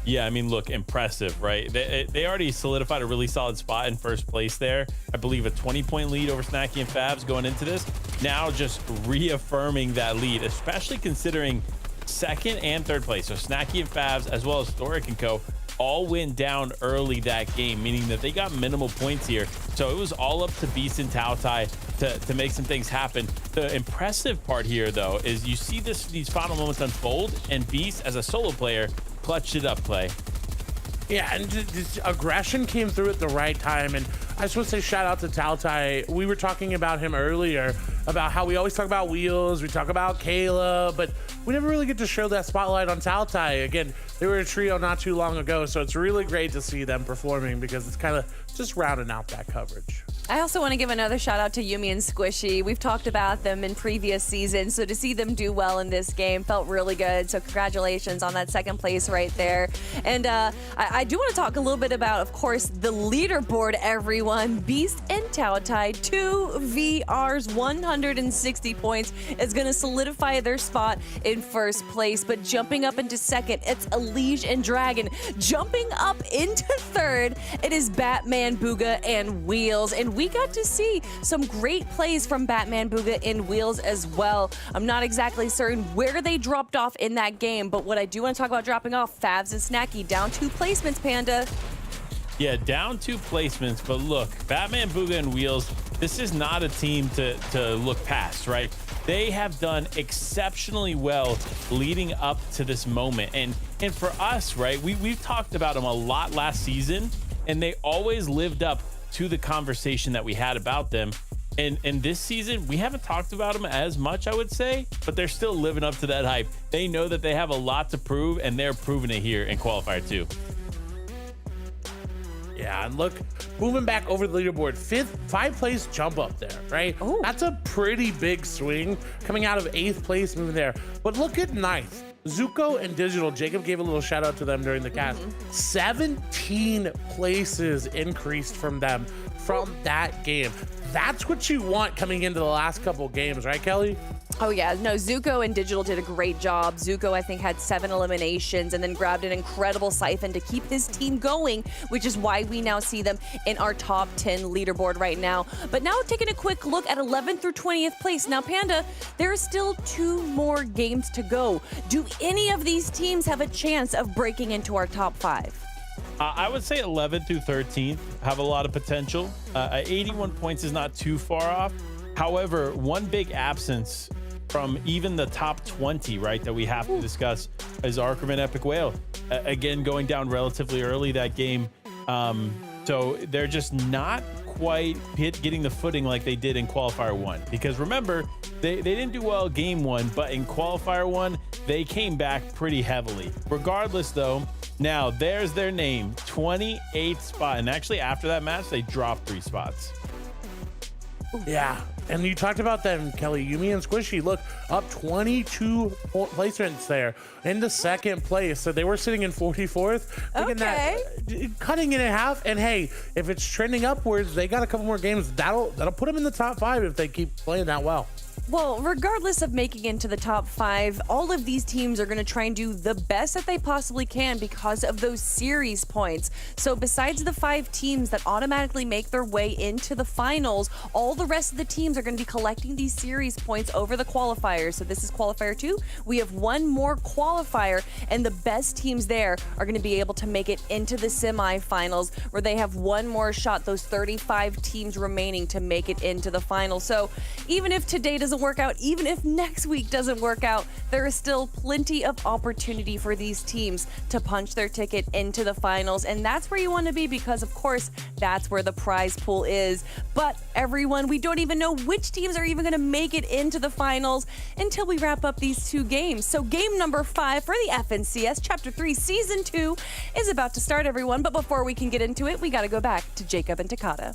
Yeah, I mean, look, impressive, right? They already solidified a really solid spot in first place there. I believe a 20-point lead over Snacky and Fabs going into this. Now just reaffirming that lead, especially considering 2nd and 3rd place. So Snacky and Fabs, as well as Thoric and Co., all went down early that game, meaning that they got minimal points here. So it was all up to Beast and Taotai to make some things happen. The impressive part here, though, is you see these final moments unfold, and Beast, as a solo player, clutched it up, Clay. Yeah, and this aggression came through at the right time. And I just want to say shout out to Taotai. We were talking about him earlier, about how we always talk about Wheels, we talk about Kayla, but we never really get to show that spotlight on Taotai. Again, they were a trio not too long ago, so it's really great to see them performing because it's kind of just rounding out that coverage. I also want to give another shout out to Yumi and Squishy. We've talked about them in previous seasons, so to see them do well in this game felt really good. So congratulations on that 2nd place right there. And I do want to talk a little bit about, of course, the leaderboard, everyone. Beast and Taotai, 2 VRs, 160 points is going to solidify their spot in 1st place. But jumping up into 2nd, it's Elige and Dragon. Jumping up into 3rd, it is Batman, Booga, and Wheels. And we got to see some great plays from Batman, Booga, and Wheels as well. I'm not exactly certain where they dropped off in that game, but what I do want to talk about dropping off, Fabs and Snacky down 2 placements, Panda. Yeah, down 2 placements, but look, Batman, Booga, and Wheels, this is not a team to look past, right? They have done exceptionally well leading up to this moment. And for us, right, we've talked about them a lot last season, and they always lived up to the conversation that we had about them. And this season, we haven't talked about them as much, I would say, but they're still living up to that hype. They know that they have a lot to prove, and they're proving it here in Qualifier 2. Yeah, and look, moving back over the leaderboard, 5th place jump up there, right? That's a pretty big swing coming out of 8th place, moving there. But look at 9th. Zuko and Digital, Jacob gave a little shout out to them during the cast. 17 places increased from them from that game. That's what you want coming into the last couple games, right, Kelly? Oh yeah, no, Zuko and Digital did a great job. Zuko, I think, had 7 eliminations and then grabbed an incredible siphon to keep his team going, which is why we now see them in our top 10 leaderboard right now. But now taking a quick look at 11th through 20th place. Now, Panda, there are still 2 more games to go. Do any of these teams have a chance of breaking into our top 5? I would say 11th through 13th have a lot of potential. 81 points is not too far off. However, one big absence from even the top 20, right, that we have to discuss is Arkerman Epic Whale. Again, going down relatively early that game. So they're just not quite getting the footing like they did in Qualifier 1. Because remember, they didn't do well game 1, but in Qualifier 1, they came back pretty heavily. Regardless, though, now there's their name, 28th spot. And actually, after that match, they dropped 3 spots. Yeah, and you talked about them, Kelly. Yumi and Squishy, look, up 22 placements there into second place. So they were sitting in 44th. Look at that, cutting it in half. And hey, if it's trending upwards, they got a couple more games. That'll put them in the top 5 if they keep playing that well. Well, regardless of making it into the top 5, all of these teams are going to try and do the best that they possibly can because of those series points. So besides the 5 teams that automatically make their way into the finals, all the rest of the teams are going to be collecting these series points over the qualifiers. So this is Qualifier 2. We have one more qualifier, and the best teams there are going to be able to make it into the semifinals, where they have one more shot, those 35 teams remaining, to make it into the final. So even if today doesn't work out, even if next week doesn't work out, there is still plenty of opportunity for these teams to punch their ticket into the finals. And that's where you want to be, because of course that's where the prize pool is. But everyone, we don't even know which teams are even going to make it into the finals until we wrap up these 2 games. So game number 5 for the FNCS Chapter 3 Season 2 is about to start, everyone. But before we can get into it, we got to go back to Jacob and Takata.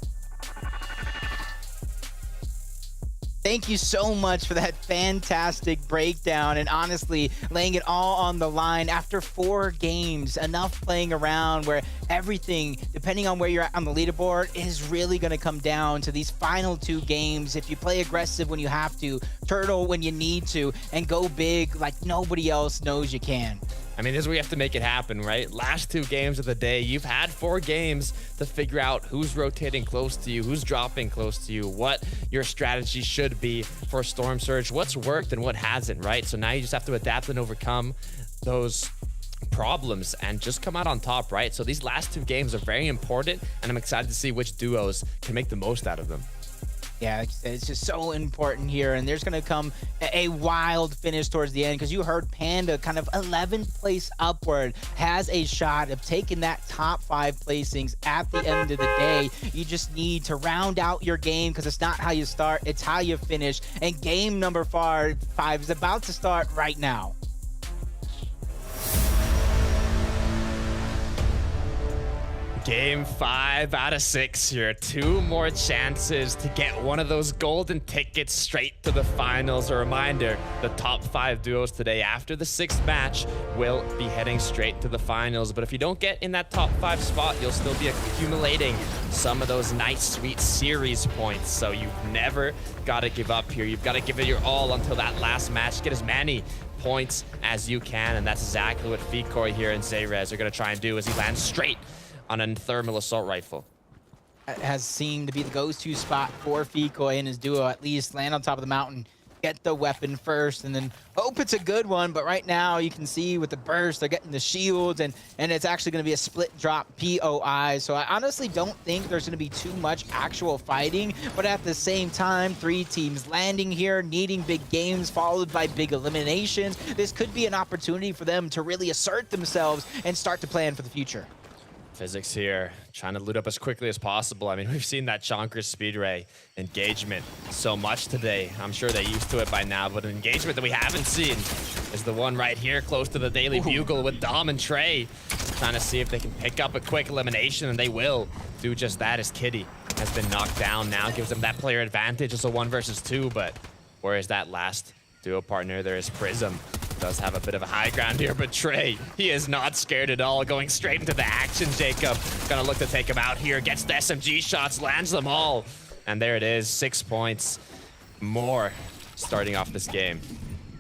Thank you so much for that fantastic breakdown, and honestly laying it all on the line after 4 games. Enough playing around where everything, depending on where you're at on the leaderboard, is really going to come down to these final 2 games. If you play aggressive when you have to, turtle when you need to, and go big like nobody else knows you can. I mean, this is where you have to make it happen, right? Last 2 games of the day, you've had 4 games to figure out who's rotating close to you, who's dropping close to you, what your strategy should be for Storm Surge, what's worked and what hasn't, right? So now you just have to adapt and overcome those problems and just come out on top, right? So these last 2 games are very important, and I'm excited to see which duos can make the most out of them. Yeah, like you said, it's just so important here, and there's going to come a wild finish towards the end, because you heard Panda kind of 11th place upward has a shot of taking that top 5 placings at the end of the day. You just need to round out your game, because it's not how you start, it's how you finish. And game number 5 is about to start right now. Game 5 out of 6 here. 2 more chances to get one of those golden tickets straight to the finals. A reminder, the top 5 duos today after the 6th match will be heading straight to the finals. But if you don't get in that top 5 spot, you'll still be accumulating some of those nice, sweet series points. So you've never got to give up here. You've got to give it your all until that last match. Get as many points as you can. And that's exactly what Fikoi here and Zayrez are going to try and do as he lands straight on a thermal assault rifle. Has seemed to be the go-to spot for Fikoi and his duo, at least land on top of the mountain, get the weapon first, and then hope it's a good one. But right now you can see with the burst, they're getting the shields, and it's actually going to be a split drop POI. So I honestly don't think there's going to be too much actual fighting, but at the same time, 3 teams landing here, needing big games followed by big eliminations. This could be an opportunity for them to really assert themselves and start to plan for the future. Physics here, trying to loot up as quickly as possible. I mean, we've seen that Chonkers Speed Ray engagement so much today. I'm sure they're used to it by now, but an engagement that we haven't seen is the one right here close to the Daily Bugle with Dom and Trey. Trying to see if they can pick up a quick elimination, and they will do just that as Kitty has been knocked down now. Gives them that player advantage. It's a 1 versus 2, but where is that last duo partner? There is Prism Does have a bit of a high ground here, but Trey, he is not scared at all. Going straight into the action, Jacob. Gonna look to take him out here. Gets the SMG shots, lands them all. And there it is, 6 points more starting off this game.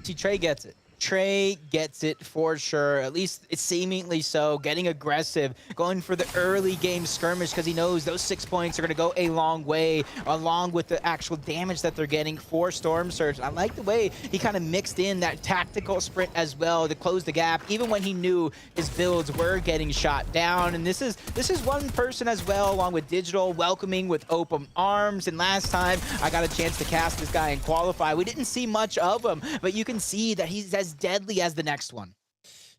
See, Trey gets it. Trey gets it for sure, at least it's seemingly so, getting aggressive, going for the early game skirmish because he knows those 6 points are going to go a long way, along with the actual damage that they're getting for Storm Surge. I like the way he kind of mixed in that tactical sprint as well to close the gap, even when he knew his builds were getting shot down. And this is one person as well, along with Digital, welcoming with open arms. And last time I got a chance to cast this guy in Qualify, we didn't see much of him, but you can see that he's as deadly as the next one.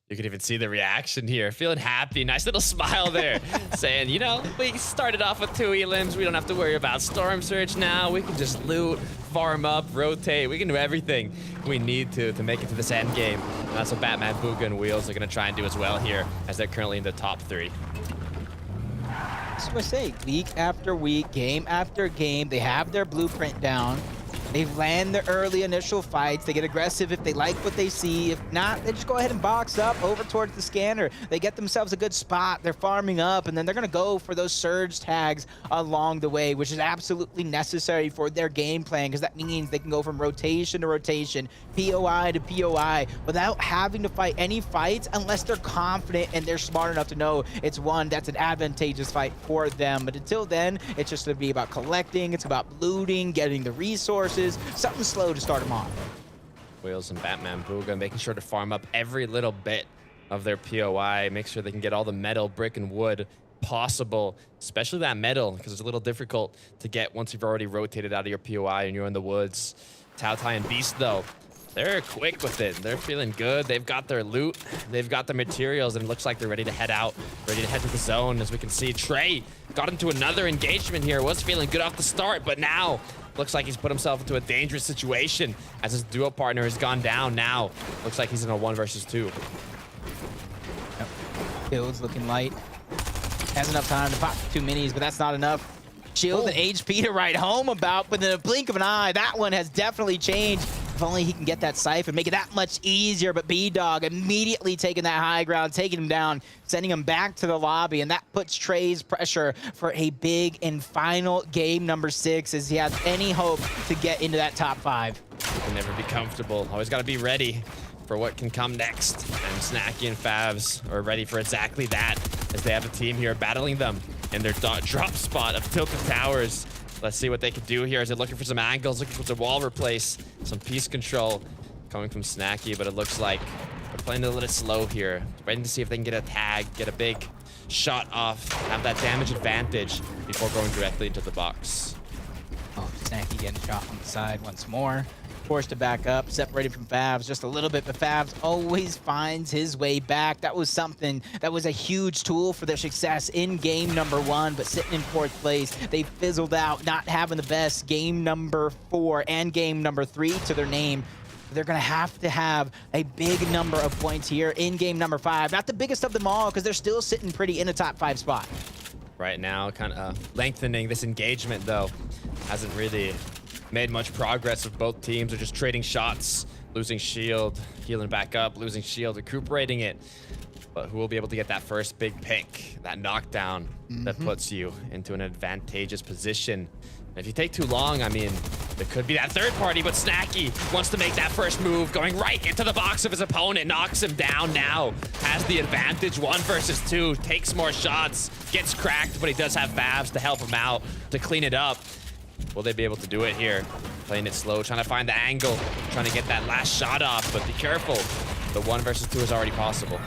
You can even see the reaction here, feeling happy, nice little smile there, saying, you know, we started off with 2 elims, we don't have to worry about Storm Surge now, we can just loot, farm up, rotate, we can do everything we need to make it to this end game. And that's what Batman, Booga, and Wheels are gonna try and do as well here, as they're currently in the top 3. That's what I say, week after week, game after game, they have their blueprint down. They land the early initial fights. They get aggressive if they like what they see. If not, they just go ahead and box up over towards the scanner. They get themselves a good spot. They're farming up, and then they're going to go for those surge tags along the way, which is absolutely necessary for their game plan, because that means they can go from rotation to rotation, POI to POI, without having to fight any fights unless they're confident and they're smart enough to know it's one that's an advantageous fight for them. But until then, it's just going to be about collecting. It's about looting, getting the resources, something slow to start them off. Wheels and Batman Booga making sure to farm up every little bit of their POI, make sure they can get all the metal, brick, and wood possible, especially that metal, because it's a little difficult to get once you've already rotated out of your POI and you're in the woods. Tao Tai and Beast, though, they're quick with it. They're feeling good. They've got their loot. They've got the materials, and it looks like they're ready to head out, ready to head to the zone. As we can see, Trey got into another engagement here. Was feeling good off the start, but now looks like he's put himself into a dangerous situation as his duo partner has gone down now. Looks like he's in a 1 versus 2. Yep. Build's looking light. Has enough time to pop 2 minis, but that's not enough. Shield and HP to write home about, but in a blink of an eye, that one has definitely changed. If only he can get that Scythe and make it that much easier, but B-Dog immediately taking that high ground, taking him down, sending him back to the lobby, and that puts Trey's pressure for a big and final game number 6 as he has any hope to get into that top 5. You can never be comfortable. Always got to be ready for what can come next. And Snacky and Favs are ready for exactly that, as they have a team here battling them in their drop spot of Tilted Towers. Let's see what they can do here as they're looking for some angles, looking for the wall replace, some piece control coming from Snacky, but it looks like they're playing a little slow here, waiting to see if they can get a tag, get a big shot off, have that damage advantage before going directly into the box. Oh, Snacky getting shot on the side once more. Forced to back up, separated from Favs just a little bit, but Favs always finds his way back. That was something that was a huge tool for their success in game number 1, but sitting in 4th place, they fizzled out, not having the best game number 4 and game number 3 to their name. They're going to have a big number of points here in game number 5. Not the biggest of them all, because they're still sitting pretty in a top 5 spot. Right now, kind of lengthening this engagement, though, hasn't really made much progress with both teams. They're just trading shots, losing shield, healing back up, losing shield, recuperating it. But who will be able to get that first big pick, that knockdown that puts you into an advantageous position? And if you take too long, I mean, there could be that third party, but Snacky wants to make that first move, going right into the box of his opponent, knocks him down now, has the advantage, 1 versus 2, takes more shots, gets cracked, but he does have Favs to help him out, to clean it up. Will they be able to do it here? Playing it slow, trying to find the angle, trying to get that last shot off, but be careful. The 1 versus 2 is already possible,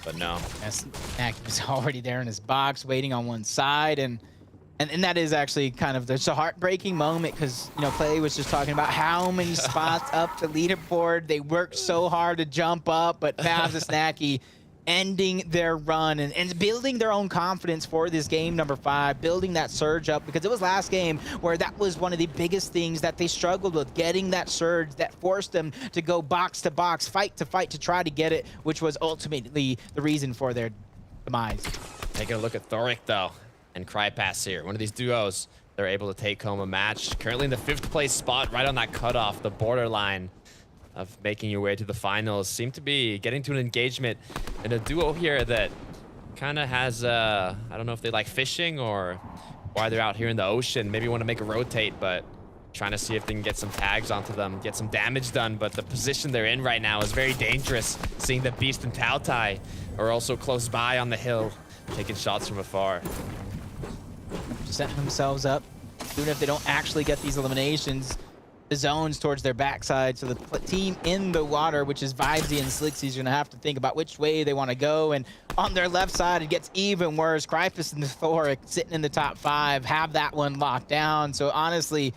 but no. Yes, Snacky was already there in his box, waiting on one side, and that is actually kind of there's a heartbreaking moment, because you know Clay was just talking about how many spots up to leaderboard. They worked so hard to jump up, but Favs and Snacky ending their run and building their own confidence for this game number 5, building that surge up, because it was last game where that was one of the biggest things that they struggled with, getting that surge that forced them to go box to box, fight to fight to try to get it, which was ultimately the reason for their demise. Taking a look at Thoric, though, and Crypass here. One of these duos, they're able to take home a match. Currently in the 5th place spot, right on that cutoff, the borderline. of making your way to the finals. Seem to be getting to an engagement in a duo here that kind of has, I don't know if they like fishing or why they're out here in the ocean. Maybe want to make a rotate, but trying to see if they can get some tags onto them, get some damage done. But the position they're in right now is very dangerous. Seeing that Beast and Taotai are also close by on the hill, taking shots from afar. Just setting themselves up, even if they don't actually get these eliminations, the zones towards their backside. So the team in the water, which is Vibesy and Slixy, is going to have to think about which way they want to go. And on their left side, it gets even worse. Cryphus and the Thoric sitting in the top 5 have that one locked down. So honestly,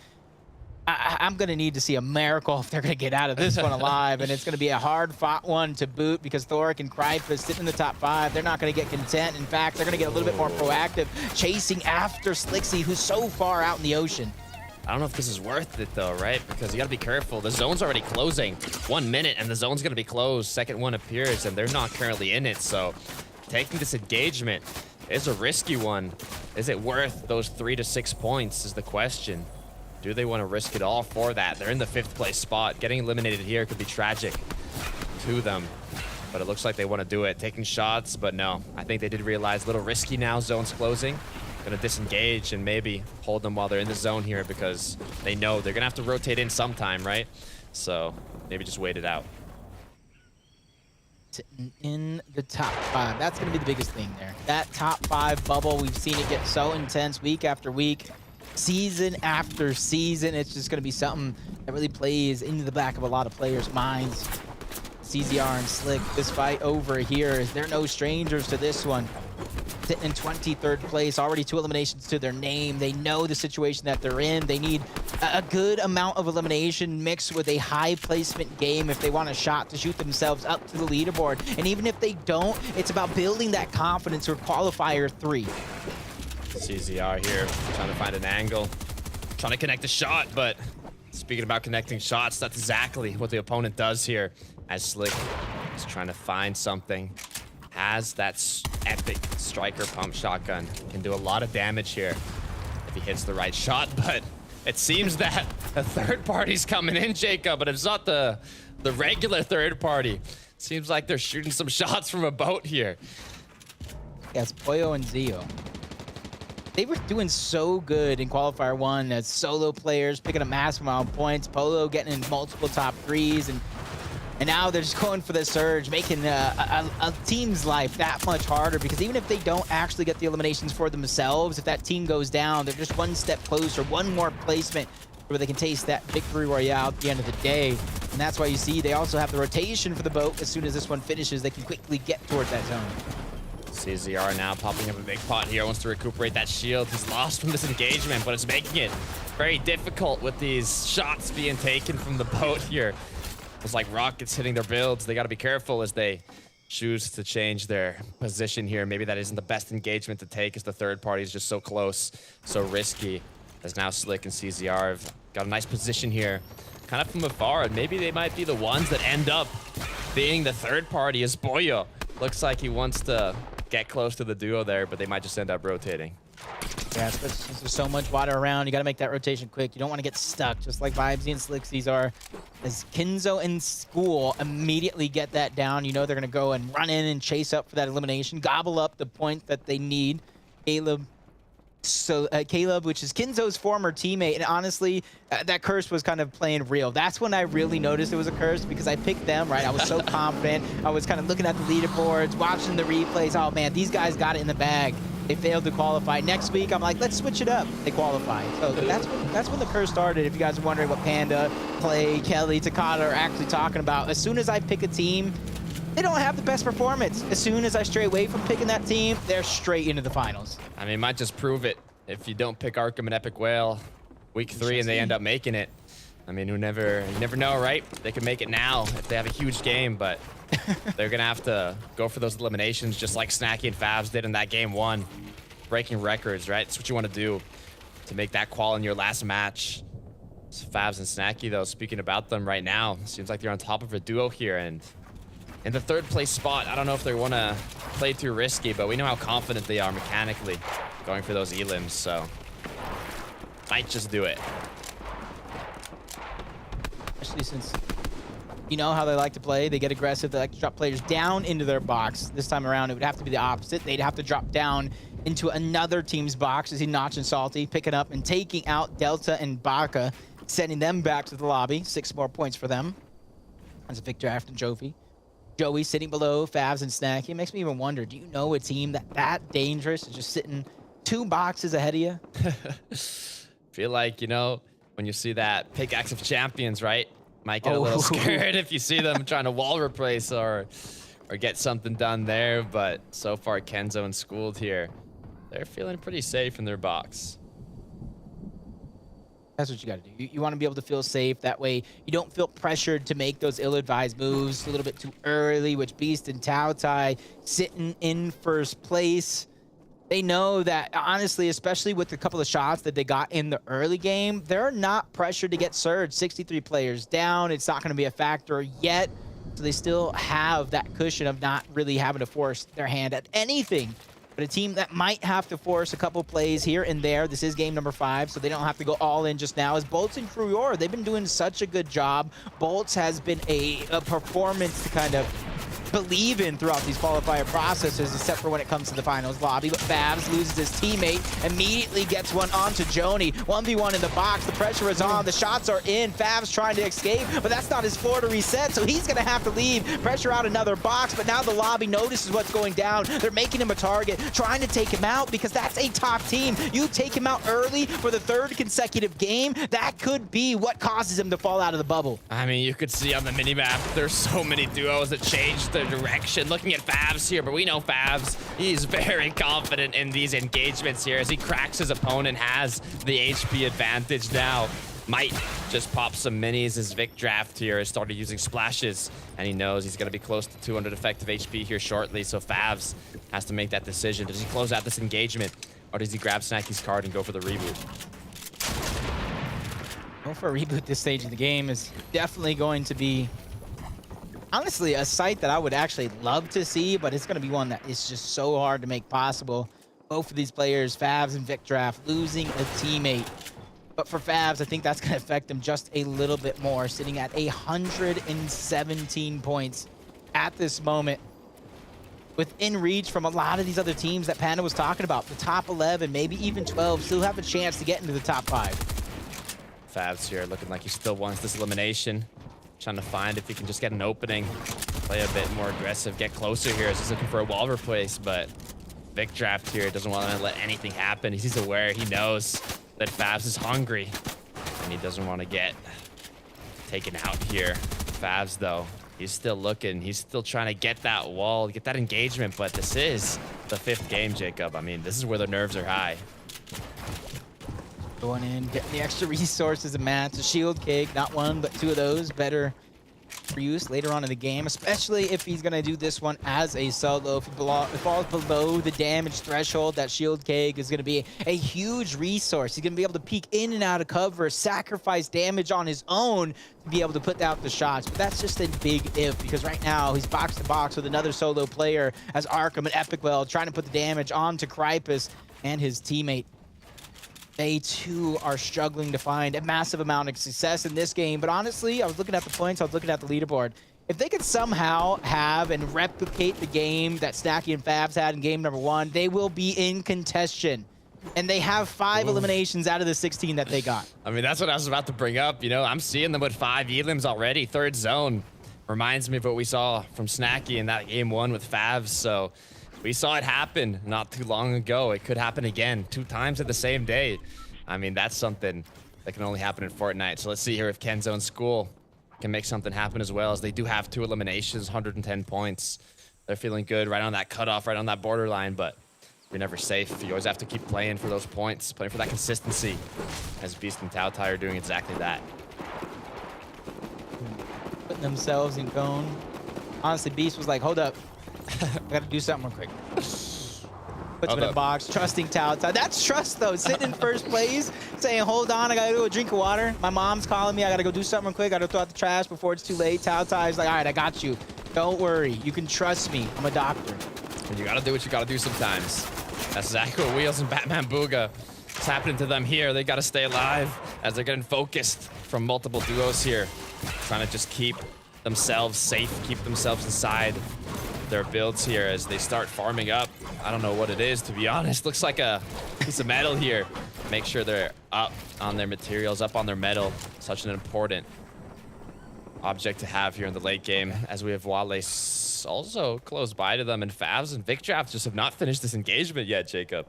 I'm going to need to see a miracle if they're going to get out of this one alive. And it's going to be a hard-fought one to boot because Thoric and Cryphus sitting in the top 5. They're not going to get content. In fact, they're going to get a little bit more proactive, chasing after Slixy, who's so far out in the ocean. I don't know if this is worth it though, right? Because you got to be careful. The zone's already closing. 1 minute and the zone's going to be closed. Second one appears and they're not currently in it. So taking this engagement is a risky one. Is it worth those 3 to 6 points is the question. Do they want to risk it all for that? They're in the 5th place spot. Getting eliminated here could be tragic to them. But it looks like they want to do it. Taking shots, but no. I think they did realize a little risky now. Zone's closing. Gonna disengage and maybe hold them while they're in the zone here because they know they're gonna have to rotate in sometime, right? So maybe just wait it out. Sitting in the top 5. That's gonna be the biggest thing there. That top 5 bubble, we've seen it get so intense week after week, season after season. It's just gonna be something that really plays into the back of a lot of players' minds. CZR and Slick, this fight over here, they're no strangers to this one. Sitting in 23rd place, already 2 eliminations to their name. They know the situation that they're in. They need a good amount of elimination mixed with a high placement game if they want a shot to shoot themselves up to the leaderboard. And even if they don't, it's about building that confidence for Qualifier 3. CZR here, trying to find an angle, trying to connect a shot, but speaking about connecting shots, that's exactly what the opponent does here. As Slick is trying to find something. Has that epic striker pump shotgun. Can do a lot of damage here if he hits the right shot, but it seems that a third party's coming in, Jacob, but it's not the regular third party. Seems like they're shooting some shots from a boat here. Yes, Poyo and Zio. They were doing so good in Qualifier 1 as solo players, picking up massive amount of points. Polo getting in multiple top 3s, and now they're just going for the surge, making a team's life that much harder because even if they don't actually get the eliminations for themselves, if that team goes down, they're just one step closer, one more placement where they can taste that victory royale at the end of the day. And that's why you see they also have the rotation for the boat. As soon as this one finishes, they can quickly get towards that zone. CZR now popping up a big pot here, wants to recuperate that shield. He's lost from this engagement, but it's making it very difficult with these shots being taken from the boat here. It's like rockets hitting their builds. They got to be careful as they choose to change their position here. Maybe that isn't the best engagement to take as the third party is just so close, so risky. As now Slick and CZR have got a nice position here, kind of from afar. And maybe they might be the ones that end up being the third party as Boyo. Looks like he wants to get close to the duo there, but they might just end up rotating. Yeah, especially since there's so much water around, you got to make that rotation quick. You don't want to get stuck, just like Vibesy and Slixies are. As Kinzo and School immediately get that down, you know they're going to go and run in and chase up for that elimination, gobble up the point that they need. Caleb, which is Kinzo's former teammate, and honestly, that curse was kind of playing real. That's when I really noticed it was a curse because I picked them, right? I was so confident. I was kind of looking at the leaderboards, watching the replays. Oh man, these guys got it in the bag. They failed to qualify. Next week, I'm like, let's switch it up. They qualify. So that's when the curse started. If you guys are wondering what Panda, Clay, Kelly, Takata are actually talking about, as soon as I pick a team, they don't have the best performance. As soon as I stray away from picking that team, they're straight into the finals. I mean, it might just prove it if you don't pick Arkham and Epic Whale week 3 and they end up making it. I mean, you never know, right? They could make it now if they have a huge game, but they're going to have to go for those eliminations just like Snacky and Favs did in that game 1. Breaking records, right? That's what you want to do to make that qual in your last match. It's Favs and Snacky, though, speaking about them right now, seems like they're on top of a duo here. And in the 3rd place spot, I don't know if they want to play too risky, but we know how confident they are mechanically going for those elims, so might just do it. Especially since You know how they like to play. They get aggressive. They like to drop players down into their box. This time around, it would have to be the opposite. They'd have to drop down into another team's box. As he Notch and Salty picking up and taking out Delta and Baka, sending them back to the lobby. 6 more points for them. That's a Victor after Jovi. Joey sitting below Favs and Snacky. It makes me even wonder, do you know a team that dangerous is just sitting 2 boxes ahead of you? Feel like, you know, when you see that pickaxe of champions, right? Might get a little scared if you see them trying to wall replace or get something done there. But so far, Kenzo and Schooled here, they're feeling pretty safe in their box. That's what you got to do. You want to be able to feel safe. That way, you don't feel pressured to make those ill-advised moves a little bit too early, which Beast and Tao Tai sitting in first place. They know that, honestly, especially with the couple of shots that they got in the early game, they're not pressured to get surged. 63 players down. It's not going to be a factor yet. So they still have that cushion of not really having to force their hand at anything. But a team that might have to force a couple plays here and there. This is game number 5, so they don't have to go all in just now. As Bolts and Cruyor, they've been doing such a good job. Bolts has been a performance to kind of believe in throughout these qualifier processes, except for when it comes to the finals lobby. But Favs loses his teammate, immediately gets one onto Joni. 1v1 in the box, the pressure is on, the shots are in. Favs trying to escape, but that's not his floor to reset, so he's gonna have to leave. Pressure out another box, but now the lobby notices what's going down. They're making him a target, trying to take him out because that's a top team. You take him out early for the 3rd consecutive game, that could be what causes him to fall out of the bubble. I mean, you could see on the minimap, there's so many duos that changed their direction. Looking at Favs here, but we know Favs, he's very confident in these engagements here as he cracks his opponent, has the HP advantage now. Might just pop some minis as Vic Draft here has started using splashes, and he knows he's going to be close to 200 effective HP here shortly, so Favs has to make that decision. Does he close out this engagement, or does he grab Snacky's card and go for the reboot? Go for a reboot this stage of the game is definitely going to be, honestly, a sight that I would actually love to see, but it's going to be one that is just so hard to make possible. Both of these players, Favs and Vic Draft, losing a teammate. But for Favs, I think that's going to affect them just a little bit more, sitting at 117 points at this moment. Within reach from a lot of these other teams that Panda was talking about. The top 11, maybe even 12, still have a chance to get into the top 5. Favs here looking like he still wants this elimination. Trying to find if he can just get an opening, play a bit more aggressive, get closer here as he's looking for a wall replace, but Vic Draft here doesn't want to let anything happen. He's aware, he knows that Favs is hungry, and he doesn't want to get taken out here. Favs, though, he's still looking. He's still trying to get that wall, get that engagement, but this is the 5th game, Jacob. I mean, this is where the nerves are high. Going in, getting the extra resources and mats. A shield cake, not one, but 2 of those. Better for use later on in the game, especially if he's going to do this one as a solo. If he falls below the damage threshold, that shield cake is going to be a huge resource. He's going to be able to peek in and out of cover, sacrifice damage on his own to be able to put out the shots. But that's just a big if, because right now he's box to box with another solo player as Arkham and Epicwell trying to put the damage onto Krypus and his teammate. They too are struggling to find a massive amount of success in this game. But honestly, I was looking at the points, I was looking at the leaderboard. If they could somehow have and replicate the game that Snacky and Favs had in game number 1, they will be in contention. And they have 5 eliminations out of the 16 that they got. I mean, that's what I was about to bring up. You know, I'm seeing them with 5 elims already. 3rd zone reminds me of what we saw from Snacky in that game 1 with Favs. So we saw it happen not too long ago. It could happen again 2 times at the same day. I mean, that's something that can only happen in Fortnite. So let's see here if Kenzo and School can make something happen as well, as they do have 2 eliminations, 110 points. They're feeling good right on that cutoff, right on that borderline, but you're never safe. You always have to keep playing for those points, playing for that consistency, as Beast and Tao Tai are doing exactly that. Putting themselves in cone. Honestly, Beast was like, hold up. I gotta do something real quick. Puts him in a box, trusting Tao Tai. That's trust, though. Sitting in first place, saying, hold on, I gotta go drink of water. My mom's calling me, I gotta go do something real quick. I gotta throw out the trash before it's too late. Tao Tai's like, all right, I got you. Don't worry. You can trust me. I'm a doctor. And you gotta do what you gotta do sometimes. That's exactly what Wheels and Batman Booga is happening to them here. They gotta stay alive as they're getting focused from multiple duos here. Trying to just keep themselves safe, keep themselves inside their builds here as they start farming up. I don't know what it is, to be honest. Looks like a piece of metal here. Make sure they're up on their materials, up on their metal. Such an important object to have here in the late game, as we have Wale also close by to them, and Favs and Victraft just have not finished this engagement yet, Jacob.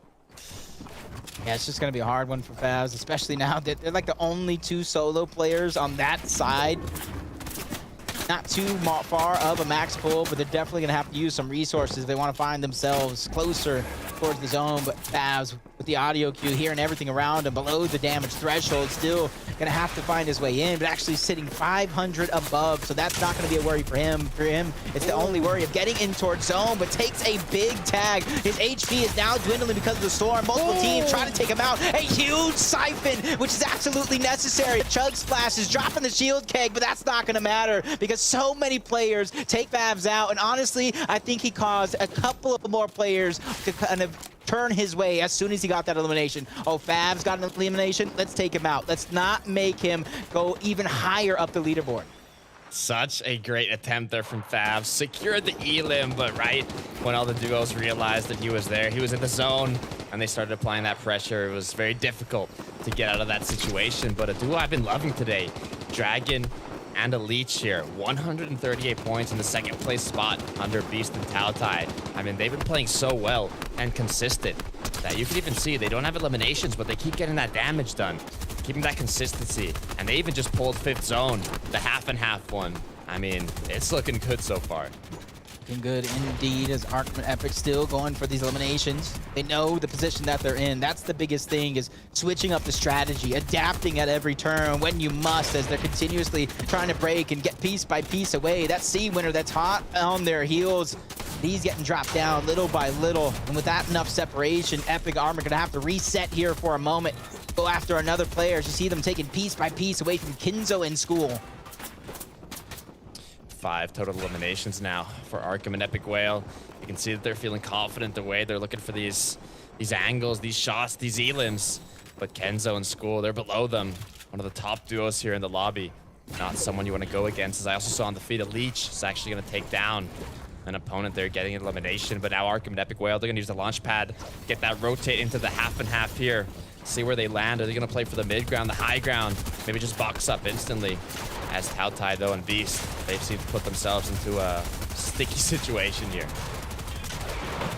Yeah, it's just going to be a hard one for Favs, especially now that they're like the only 2 solo players on that side. Not too far of a max pull, but they're definitely going to have to use some resources if they want to find themselves closer towards the zone. But Favs, with the audio cue, hearing everything around him below the damage threshold, still going to have to find his way in, but actually sitting 500 above, so that's not going to be a worry for him. For him, it's the only worry of getting in towards zone, but takes a big tag. His HP is now dwindling because of the storm. Multiple teams trying to take him out. A huge siphon, which is absolutely necessary. Chug Splash is dropping the shield keg, but that's not going to matter because so many players take Favs out, and honestly, I think he caused a couple of more players to kind of turn his way as soon as he got that elimination. Oh, Favs got an elimination. Let's take him out. Let's not make him go even higher up the leaderboard. Such a great attempt there from Favs. Secured the elim, but right when all the duos realized that he was there, he was in the zone, and they started applying that pressure. It was very difficult to get out of that situation, but a duo I've been loving today. Dragon and a Leech here. 138 points in the second place spot under Beast and Taotai. I mean, they've been playing so well and consistent that you can even see they don't have eliminations, but they keep getting that damage done, keeping that consistency. And they even just pulled 5th zone, the half and half one. I mean, it's looking good so far. Looking good indeed, as Arkham and Epic still going for these eliminations. They know the position that they're in. That's the biggest thing, is switching up the strategy, adapting at every turn when you must, as they're continuously trying to break and get piece by piece away. That C winner that's hot on their heels, he's getting dropped down little by little. And with that enough separation, Epic Armor gonna have to reset here for a moment, go after another player. As you see them taking piece by piece away from Kinzo in school. 5 total eliminations now for Arkham and Epic Whale. You can see that they're feeling confident the way they're looking for these angles, these shots, these elims. But Kenzo and School, they're below them. One of the top duos here in the lobby. Not someone you want to go against, as I also saw on the feed, a Leech is actually going to take down an opponent there, getting an elimination. But now Arkham and Epic Whale, they're going to use the launch pad, get that rotate into the half and half here. See where they land. Are they going to play for the mid ground, the high ground? Maybe just box up instantly. As Taotai, though, and Beast, they've seemed to put themselves into a sticky situation here.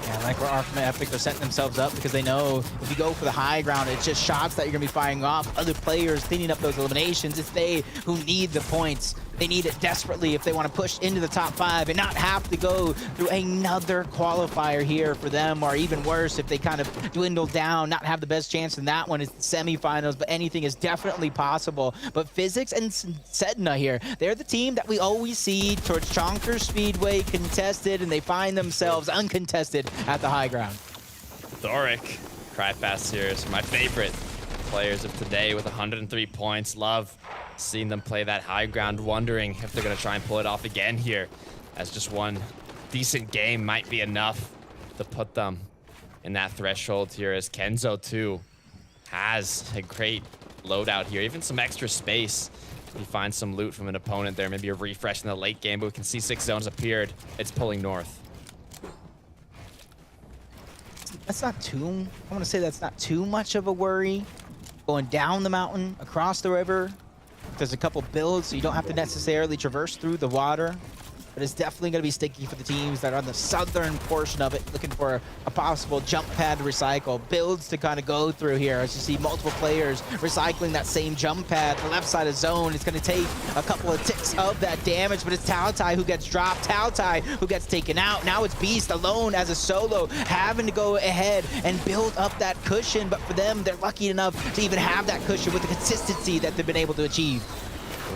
Yeah, like where Arkham and Epic, they're setting themselves up because they know if you go for the high ground, it's just shots that you're going to be firing off. Other players cleaning up those eliminations. It's they who need the points. They need it desperately if they want to push into the top 5 and not have to go through another qualifier here for them, or even worse, if they kind of dwindle down, not have the best chance in that one. It's the semifinals, but anything is definitely possible. But Physics and Sedna here, they're the team that we always see towards Chonker Speedway contested, and they find themselves uncontested at the high ground. Thoric, Cry Fast here is my favorite players of today with 103 points. Love seeing them play that high ground, wondering if they're going to try and pull it off again here, as just one decent game might be enough to put them in that threshold here, as Kenzo too has a great loadout here, even some extra space. He finds some loot from an opponent there, maybe a refresh in the late game, but we can see 6 zones appeared. It's pulling north. That's not too, I want to say that's not too much of a worry. Going down the mountain, across the river, there's a couple builds, so you don't have to necessarily traverse through the water. But it's definitely going to be sticky for the teams that are on the southern portion of it, looking for a possible jump pad to recycle, builds to kind of go through here. As you see multiple players recycling that same jump pad. The left side of zone, it's going to take a couple of ticks of that damage, but it's Taotai who gets dropped, Taotai who gets taken out. Now it's Beast alone as a solo, having to go ahead and build up that cushion. But for them, they're lucky enough to even have that cushion with the consistency that they've been able to achieve.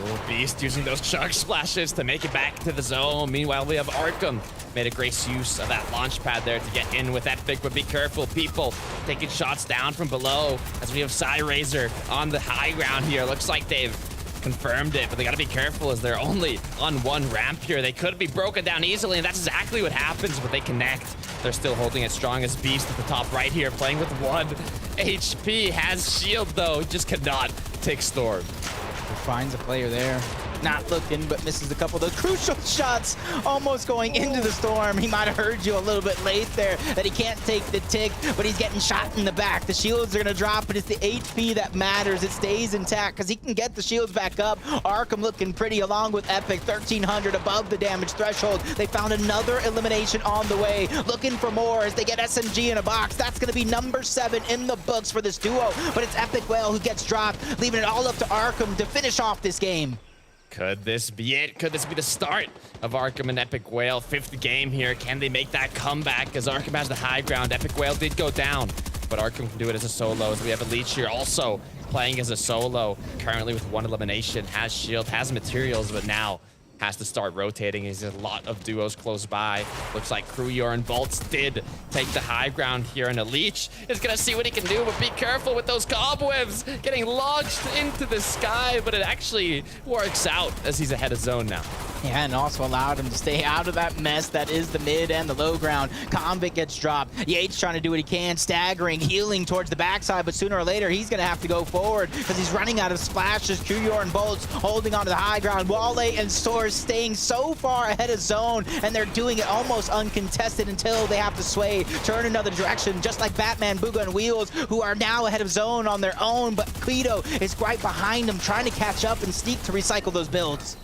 Oh, Beast using those chug splashes to make it back to the zone. Meanwhile, we have Arkham. Made a great use of that launch pad there to get in with Epic, but be careful, people taking shots down from below, as we have Psy-Razor on the high ground here. Looks like they've confirmed it, but they gotta be careful as they're only on one ramp here. They could be broken down easily, and that's exactly what happens, but they connect. They're still holding it strong as Beast at the top right here, playing with 1 HP. Has shield though, just cannot take Storm. Finds a player there. not looking, but misses a couple of those crucial shots, almost going into the storm. He might have heard you a little bit late there that he can't take the tick, but he's getting shot in the back. The shields are going to drop, but it's the HP that matters. It stays intact because he can get the shields back up. Arkham looking pretty along with Epic, 1,300 above the damage threshold. They found another elimination on the way, looking for more as they get SMG in a box. That's going to be number 7 in the books for this duo, but it's Epic Whale who gets dropped, leaving it all up to Arkham to finish off this game. Could this be it? Could this be the start of Arkham and Epic Whale? 5th game here. Can they make that comeback? As Arkham has the high ground. Epic Whale did go down, but Arkham can do it as a solo. As we have a Leech here also playing as a solo. Currently with 1 elimination. Has shield, has materials, but now has to start rotating. There's a lot of duos close by. Looks like Kruyor and Bolts did take the high ground here, and a Leech is gonna see what he can do, but be careful with those cobwebs getting launched into the sky, but it actually works out as he's ahead of zone now. Yeah, and also allowed him to stay out of that mess that is the mid and the low ground. Convict gets dropped. Yates trying to do what he can, staggering, healing towards the backside, but sooner or later, he's going to have to go forward because he's running out of splashes. Kruyor and Bolts holding onto the high ground. Wale and Source staying so far ahead of zone, and they're doing it almost uncontested until they have to sway, turn another direction, just like Batman, Booga, and Wheels, who are now ahead of zone on their own, but Quito is right behind them, trying to catch up and sneak to recycle those builds.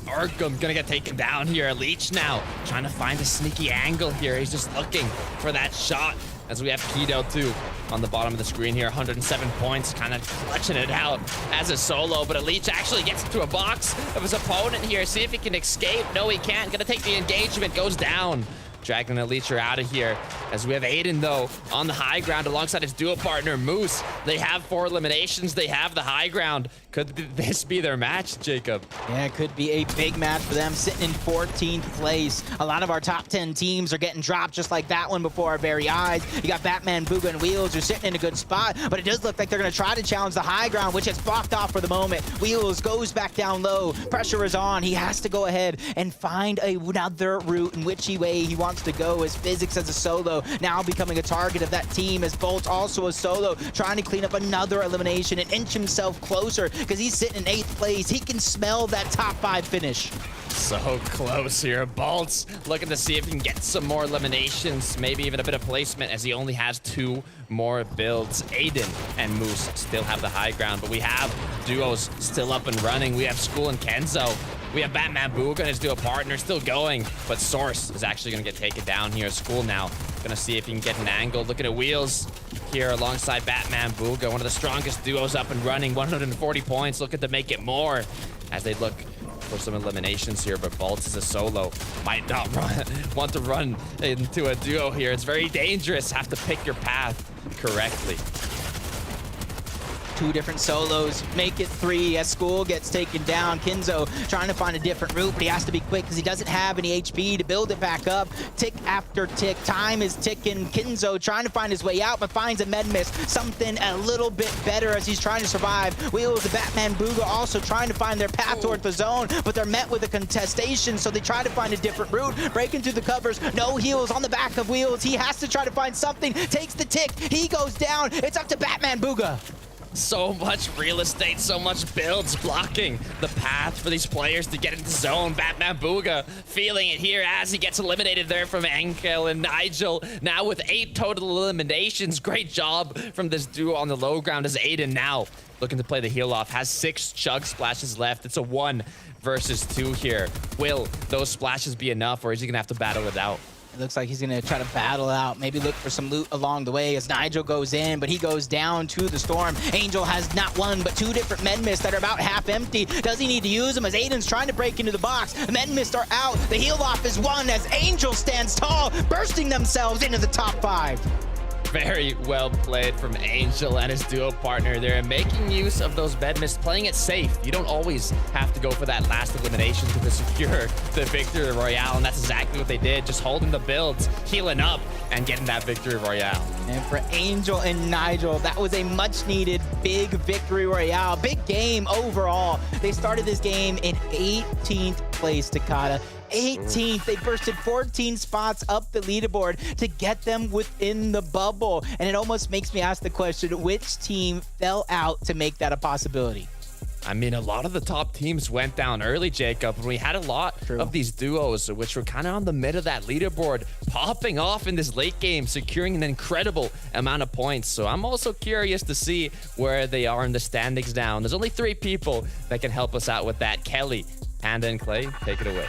Arkham gonna get taken down here. Leech now trying to find a sneaky angle here. He's just looking for that shot as we have Keto too on the bottom of the screen here. 107 points, kind of clutching it out as a solo, but a Leech actually gets into a box of his opponent here. See if he can escape. No, he can't. Gonna take the engagement, goes down. Dragging the Leecher out of here as we have Aiden, though, on the high ground alongside his duo partner, Moose. They have 4 eliminations. They have the high ground. Could this be their match, Jacob? Yeah, it could be a big match for them, sitting in 14th place. A lot of our top 10 teams are getting dropped just like that one before our very eyes. You got Batman, Booga, and Wheels who're sitting in a good spot, but it does look like they're going to try to challenge the high ground, which is blocked off for the moment. Wheels goes back down low. Pressure is on. He has to go ahead and find another route in which way he wants to go, as Physics as a solo now becoming a target of that team, as Bolt's also a solo trying to clean up another elimination and inch himself closer because he's sitting in 8th place. He can smell that top 5 finish. So close here. Bolt's looking to see if he can get some more eliminations, maybe even a bit of placement, as he only has 2 more builds. Aiden and Moose still have the high ground, but we have duos still up and running. We have School and Kenzo. We have Batman Booga and his duo partner still going, but Source is actually going to get taken down here. School now going to see if he can get an angle. Looking at Wheels here alongside Batman Booga, one of the strongest duos up and running. 140 points, looking to make it more as they look for some eliminations here, but Bolts is a solo. Might not want to run into a duo here. It's very dangerous. Have to pick your path correctly. 2 different solos make it 3 as School gets taken down. Kenzo trying to find a different route, but he has to be quick because he doesn't have any HP to build it back up. Tick after tick, time is ticking. Kenzo trying to find his way out, but finds a med miss, something a little bit better as he's trying to survive. Wheels, the Batman Booga also trying to find their path towards the zone, but they're met with a contestation, so they try to find a different route, breaking through the covers. No heals on the back of Wheels. He has to try to find something, takes the tick, he goes down. It's up to Batman Booga. So much real estate, so much builds blocking the path for these players to get into zone. Batman Booga feeling it here as he gets eliminated there from Enkel and Nigel. Now with 8 total eliminations. Great job from this duo on the low ground as Aiden now looking to play the heal off. Has 6 chug splashes left. It's a 1 versus 2 here. Will those splashes be enough, or is he going to have to battle it out? It looks like he's going to try to battle out, maybe look for some loot along the way as Nigel goes in, but he goes down to the storm. Angel has not 1, but 2 different med mists that are about half empty. Does he need to use them as Aiden's trying to break into the box? Med mists are out. The heal off is 1 as Angel stands tall, bursting themselves into the top 5. Very well played from Angel and his duo partner there, making use of those bed mists, playing it safe. You don't always have to go for that last elimination to secure the victory royale, and that's exactly what they did, just holding the builds, healing up, and getting that victory royale. And for Angel and Nigel, that was a much needed big victory royale. Big game overall. They started this game in 18th place, Takata. 18th. They bursted 14 spots up the leaderboard to get them within the bubble. And it almost makes me ask the question, which team fell out to make that a possibility? I mean, a lot of the top teams went down early, Jacob, and we had a lot of these duos, which were kind of on the mid of that leaderboard, popping off in this late game, securing an incredible amount of points. So I'm also curious to see where they are in the standings down. There's only 3 people that can help us out with that. Kelly, Panda, and Clay, take it away.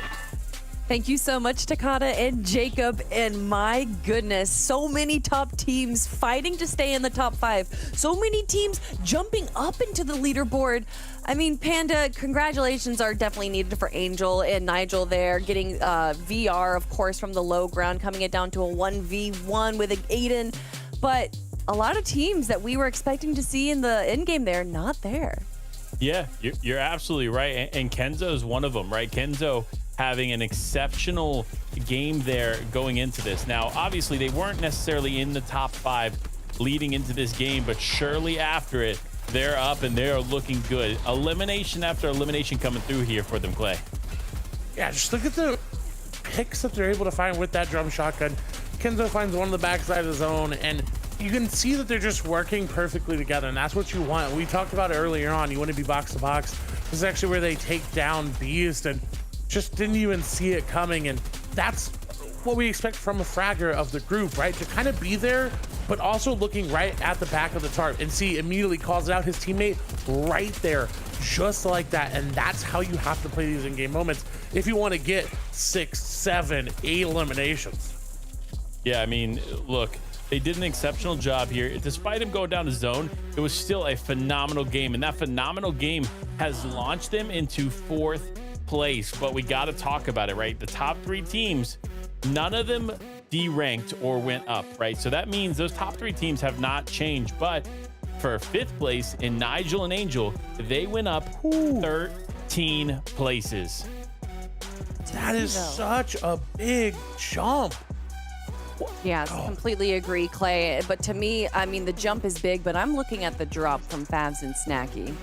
Thank you so much, Takata and Jacob. And my goodness, so many top teams fighting to stay in the top 5. So many teams jumping up into the leaderboard. I mean, Panda, congratulations are definitely needed for Angel and Nigel there, getting VR, of course, from the low ground, coming it down to a 1v1 with Aiden. But a lot of teams that we were expecting to see in the end game there, not there. Yeah, you're absolutely right. And Kenzo is one of them, right? Kenzo having an exceptional game there going into this. Now, obviously, they weren't necessarily in the top 5 leading into this game, but surely after it, they're up and they're looking good. Elimination after elimination coming through here for them, Clay. Yeah, just look at the picks that they're able to find with that drum shotgun. Kenzo finds one on the backside of the zone, and you can see that they're just working perfectly together, and that's what you want. We talked about it earlier on. You want to be box to box. This is actually where they take down Beast and just didn't even see it coming, and that's what we expect from a fragger of the group, right? To kind of be there, but also looking right at the back of the tarp, and see immediately calls out his teammate right there, just like that. And that's how you have to play these in-game moments if you want to get 6, 7, 8 eliminations. Yeah, I mean, look, they did an exceptional job here. Despite him going down the zone, it was still a phenomenal game, and that phenomenal game has launched them into 4th place. But we got to talk about it, right? The top 3 teams, none of them deranked or went up, right? So that means those top 3 teams have not changed. But for 5th place in Nigel and Angel, they went up 13 places. That is such a big jump. Yeah, completely agree, Clay. But to me, I mean, the jump is big, but I'm looking at the drop from Favs and Snacky.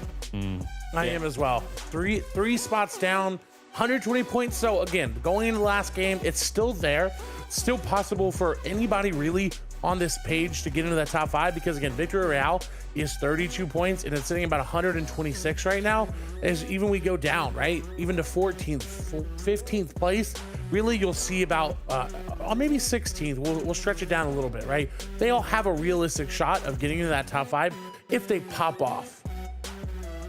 I am as well. Three spots down, 120 points. So again, going into the last game, it's still there. It's still possible for anybody really on this page to get into that top 5, because again, Victory Royale is 32 points and it's sitting about 126 right now. As even we go down, right, even to 14th, 15th place, really you'll see about maybe 16th. We'll stretch it down a little bit, right? They all have a realistic shot of getting into that top 5 if they pop off.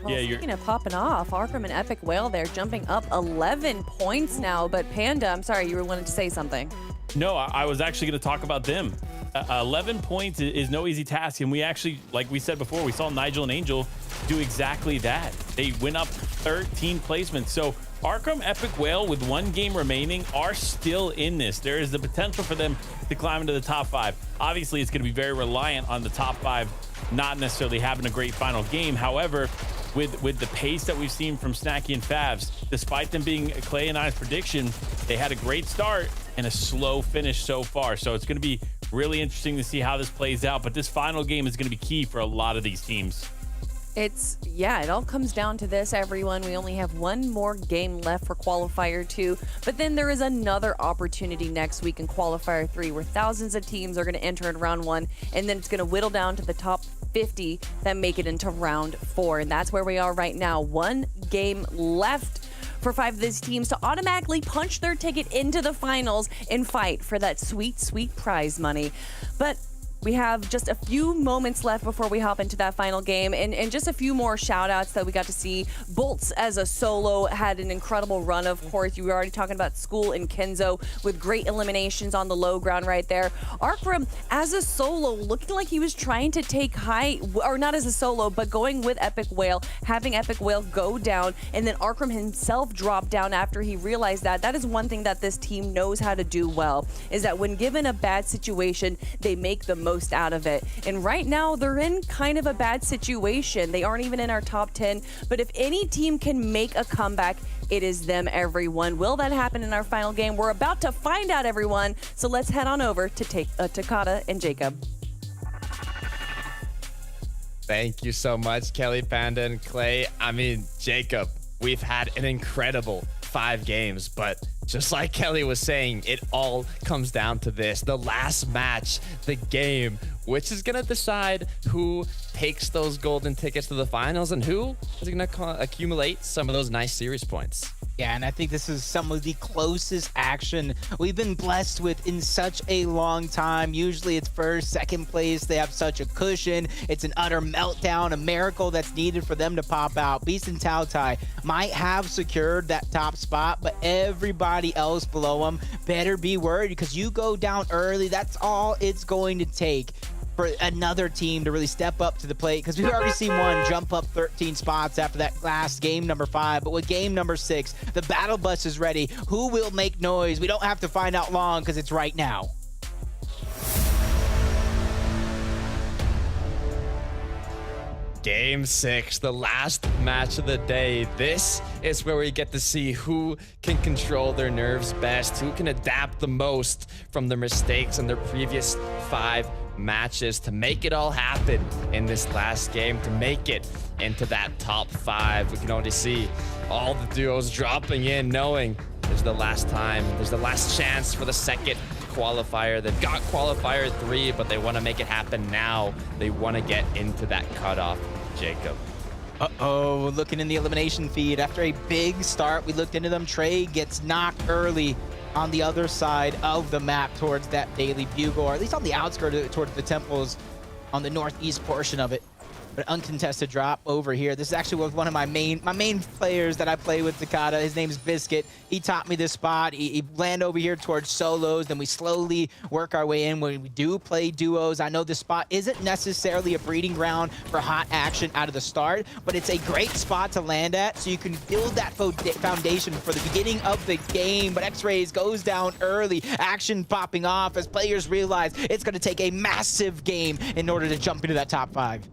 Well, speaking of popping off, Arkham and Epic Whale there jumping up 11 points now. But Panda, I'm sorry, you were wanting to say something. No, I was actually going to talk about them. 11 points is no easy task, and we actually, like we said before, we saw Nigel and Angel do exactly that. They went up 13 placements. So Arkham, Epic Whale, with 1 game remaining, are still in this. There is the potential for them to climb into the top 5. Obviously, it's going to be very reliant on the top 5 not necessarily having a great final game. However, with the pace that we've seen from Snacky and Favs, despite them being Clay and I's prediction, they had a great start and a slow finish so far. So it's going to be really interesting to see how this plays out. But this final game is going to be key for a lot of these teams. It all comes down to this, everyone. We only have 1 more game left for Qualifier 2, but then there is another opportunity next week in Qualifier 3 where thousands of teams are going to enter in round 1, and then it's going to whittle down to the top 50 that make it into round 4, and that's where we are right now. 1 game left for 5 of these teams to automatically punch their ticket into the finals and fight for that sweet, sweet prize money. But we have just a few moments left before we hop into that final game, and just a few more shout outs that we got to see. Bolts as a solo had an incredible run, of course. You were already talking about School and Kenzo with great eliminations on the low ground right there. Arkram as a solo, looking like he was trying to take high, or not as a solo, but going with Epic Whale, having Epic Whale go down, and then Arkram himself drop down after he realized that. That is one thing that this team knows how to do well, is that when given a bad situation, they make the most out of it. And right now, they're in kind of a bad situation. They aren't even in our top 10, but if any team can make a comeback, it is them, everyone. Will that happen in our final game? We're about to find out, everyone. So let's head on over to Takata and Jacob. Thank you so much, Kelly, Panda, and Clay. I mean, Jacob, we've had an incredible 5 games, but just like Kelly was saying, it all comes down to this. The last match, the game, which is gonna decide who takes those golden tickets to the finals and who is gonna accumulate some of those nice series points. Yeah, and I think this is some of the closest action we've been blessed with in such a long time. Usually it's first, second place. They have such a cushion. It's an utter meltdown, a miracle that's needed for them to pop out. Beast and Tautai might have secured that top spot, but everybody else below them better be worried, because you go down early, that's all it's going to take for another team to really step up to the plate, because we've already seen one jump up 13 spots after that last game number 5. But with game number 6, the battle bus is ready. Who will make noise? We don't have to find out long, because it's right now. Game 6, the last match of the day. This is where we get to see who can control their nerves best, who can adapt the most from their mistakes in their previous 5 matches to make it all happen in this last game, to make it into that top 5. We can already see all the duos dropping in, knowing there's the last time, there's the last chance for the second qualifier. They've got qualifier 3, but they want to make it happen now. They want to get into that cutoff. Jacob. Uh-oh, looking in the elimination feed. After a big start, we looked into them. Trey gets knocked early on the other side of the map towards that Daily Bugle, or at least on the outskirts towards the temples on the northeast portion of it. But uncontested drop over here. This is actually one of my main players that I play with, Takata. His name is Biscuit. He taught me this spot. He land over here towards solos, then we slowly work our way in when we do play duos. I know this spot isn't necessarily a breeding ground for hot action out of the start, but it's a great spot to land at, so you can build that foundation for the beginning of the game. But X-Rays goes down early, action popping off as players realize it's going to take a massive game in order to jump into that top 5.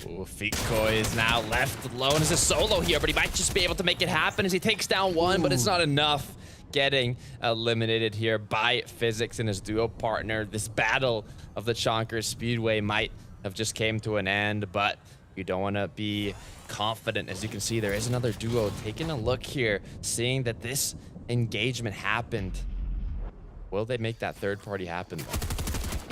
Ooh, Fikoi is now left alone as a solo here, but he might just be able to make it happen as he takes down one, but it's not enough. Getting eliminated here by Physics and his duo partner. This battle of the Chonkers Speedway might have just came to an end, but you don't want to be confident. As you can see, there is another duo taking a look here, seeing that this engagement happened. Will they make that third party happen?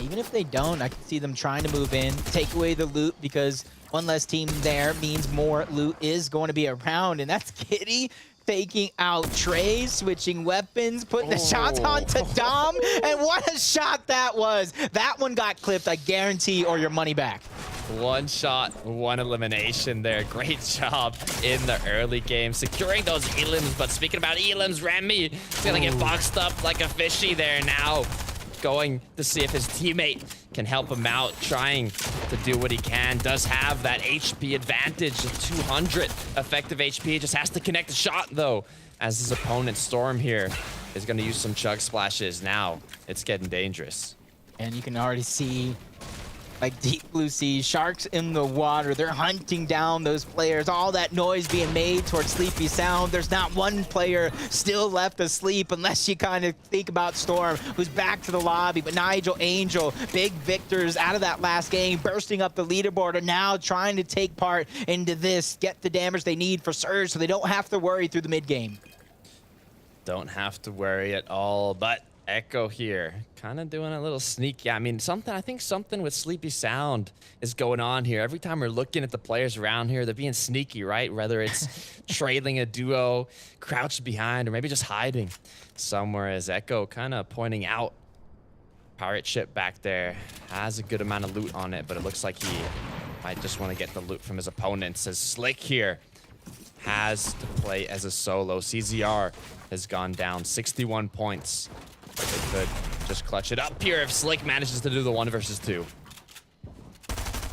Even if they don't, I can see them trying to move in, take away the loot, because one less team there means more loot is going to be around. And that's Kitty taking out Trey, switching weapons, putting the shots onto Dom. And what a shot that was. That one got clipped, I guarantee, or your money back. One shot, one elimination there. Great job in the early game, securing those elims. But speaking about elims, Remy is going to get boxed up like a fishy there now. Going to see if his teammate can help him out, trying to do what he can. Does have that HP advantage of 200 effective HP. Just has to connect the shot, though, as his opponent, Storm, here is going to use some chug splashes. Now it's getting dangerous. And you can already see, like, deep blue sea, sharks in the water. They're hunting down those players. All that noise being made towards Sleepy Sound. There's not one player still left asleep, unless you kind of think about Storm, who's back to the lobby. But Nigel, Angel, big victors out of that last game, bursting up the leaderboard, are now trying to take part into this, get the damage they need for Surge, so they don't have to worry through the mid game. Don't have to worry at all, but Echo here, kind of doing a little sneaky. I mean, I think something with Sleepy Sound is going on here. Every time we're looking at the players around here, they're being sneaky, right? Whether it's trailing a duo, crouched behind, or maybe just hiding somewhere, as Echo kind of pointing out. Pirate ship back there has a good amount of loot on it, but it looks like he might just want to get the loot from his opponents, as Slick here has to play as a solo. CZR has gone down 61 points. But they could just clutch it up here if Slick manages to do the 1 versus 2.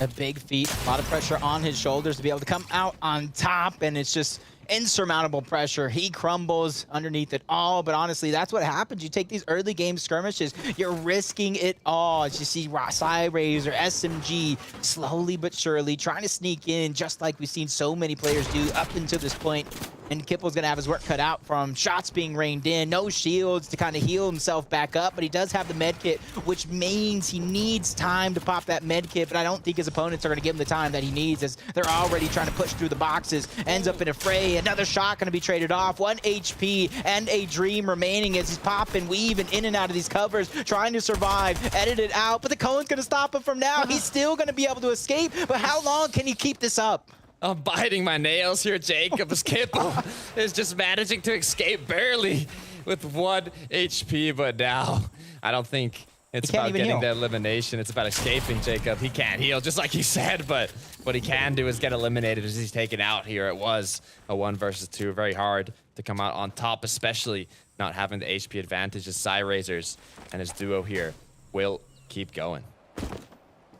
A big feat, a lot of pressure on his shoulders to be able to come out on top, and it's just insurmountable pressure. He crumbles underneath it all, but honestly, that's what happens. You take these early game skirmishes, you're risking it all. As you see Cyrazer, SMG, slowly but surely trying to sneak in, just like we've seen so many players do up until this point. And Kipple's going to have his work cut out from shots being rained in, no shields to kind of heal himself back up, but he does have the med kit, which means he needs time to pop that med kit, but I don't think his opponents are going to give him the time that he needs as they're already trying to push through the boxes. Ends up in a fray, another shot going to be traded off, 1 HP and a dream remaining as he's popping, weaving in and out of these covers, trying to survive, edit it out, but the cone's going to stop him from now. He's still going to be able to escape, but how long can he keep this up? I'm biting my nails here, Jacob. Kipple is just managing to escape barely with 1 HP, but now I don't think it's about getting the elimination. It's about escaping, Jacob. He can't heal, just like you said, but what he can do is get eliminated as he's taken out here. It was a 1 versus 2. Very hard to come out on top, especially not having the HP advantage as Psyrazers and his duo here will keep going.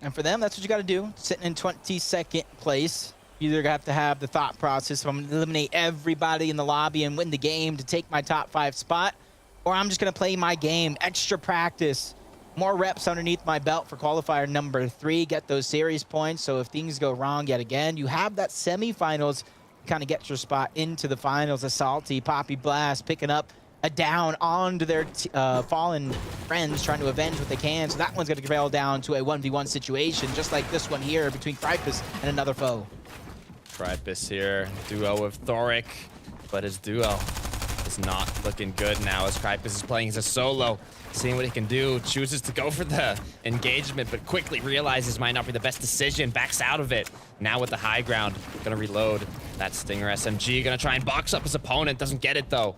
And for them, that's what you got to do. Sitting in 22nd place. You either have to have the thought process of I'm going to eliminate everybody in the lobby and win the game to take my top 5 spot, or I'm just going to play my game, extra practice, more reps underneath my belt for qualifier number 3, get those series points. So if things go wrong yet again, you have that semifinals, kind of get your spot into the finals. A Salty, Poppy Blast picking up a down onto their fallen friends, trying to avenge what they can. So that one's going to trail down to a 1v1 situation, just like this one here between Krypus and another foe. Krypus here, duo with Thoric, but his duo is not looking good now as Krypus is playing as a solo, seeing what he can do, chooses to go for the engagement, but quickly realizes might not be the best decision, backs out of it. Now with the high ground, gonna reload that Stinger SMG, gonna try and box up his opponent, doesn't get it though.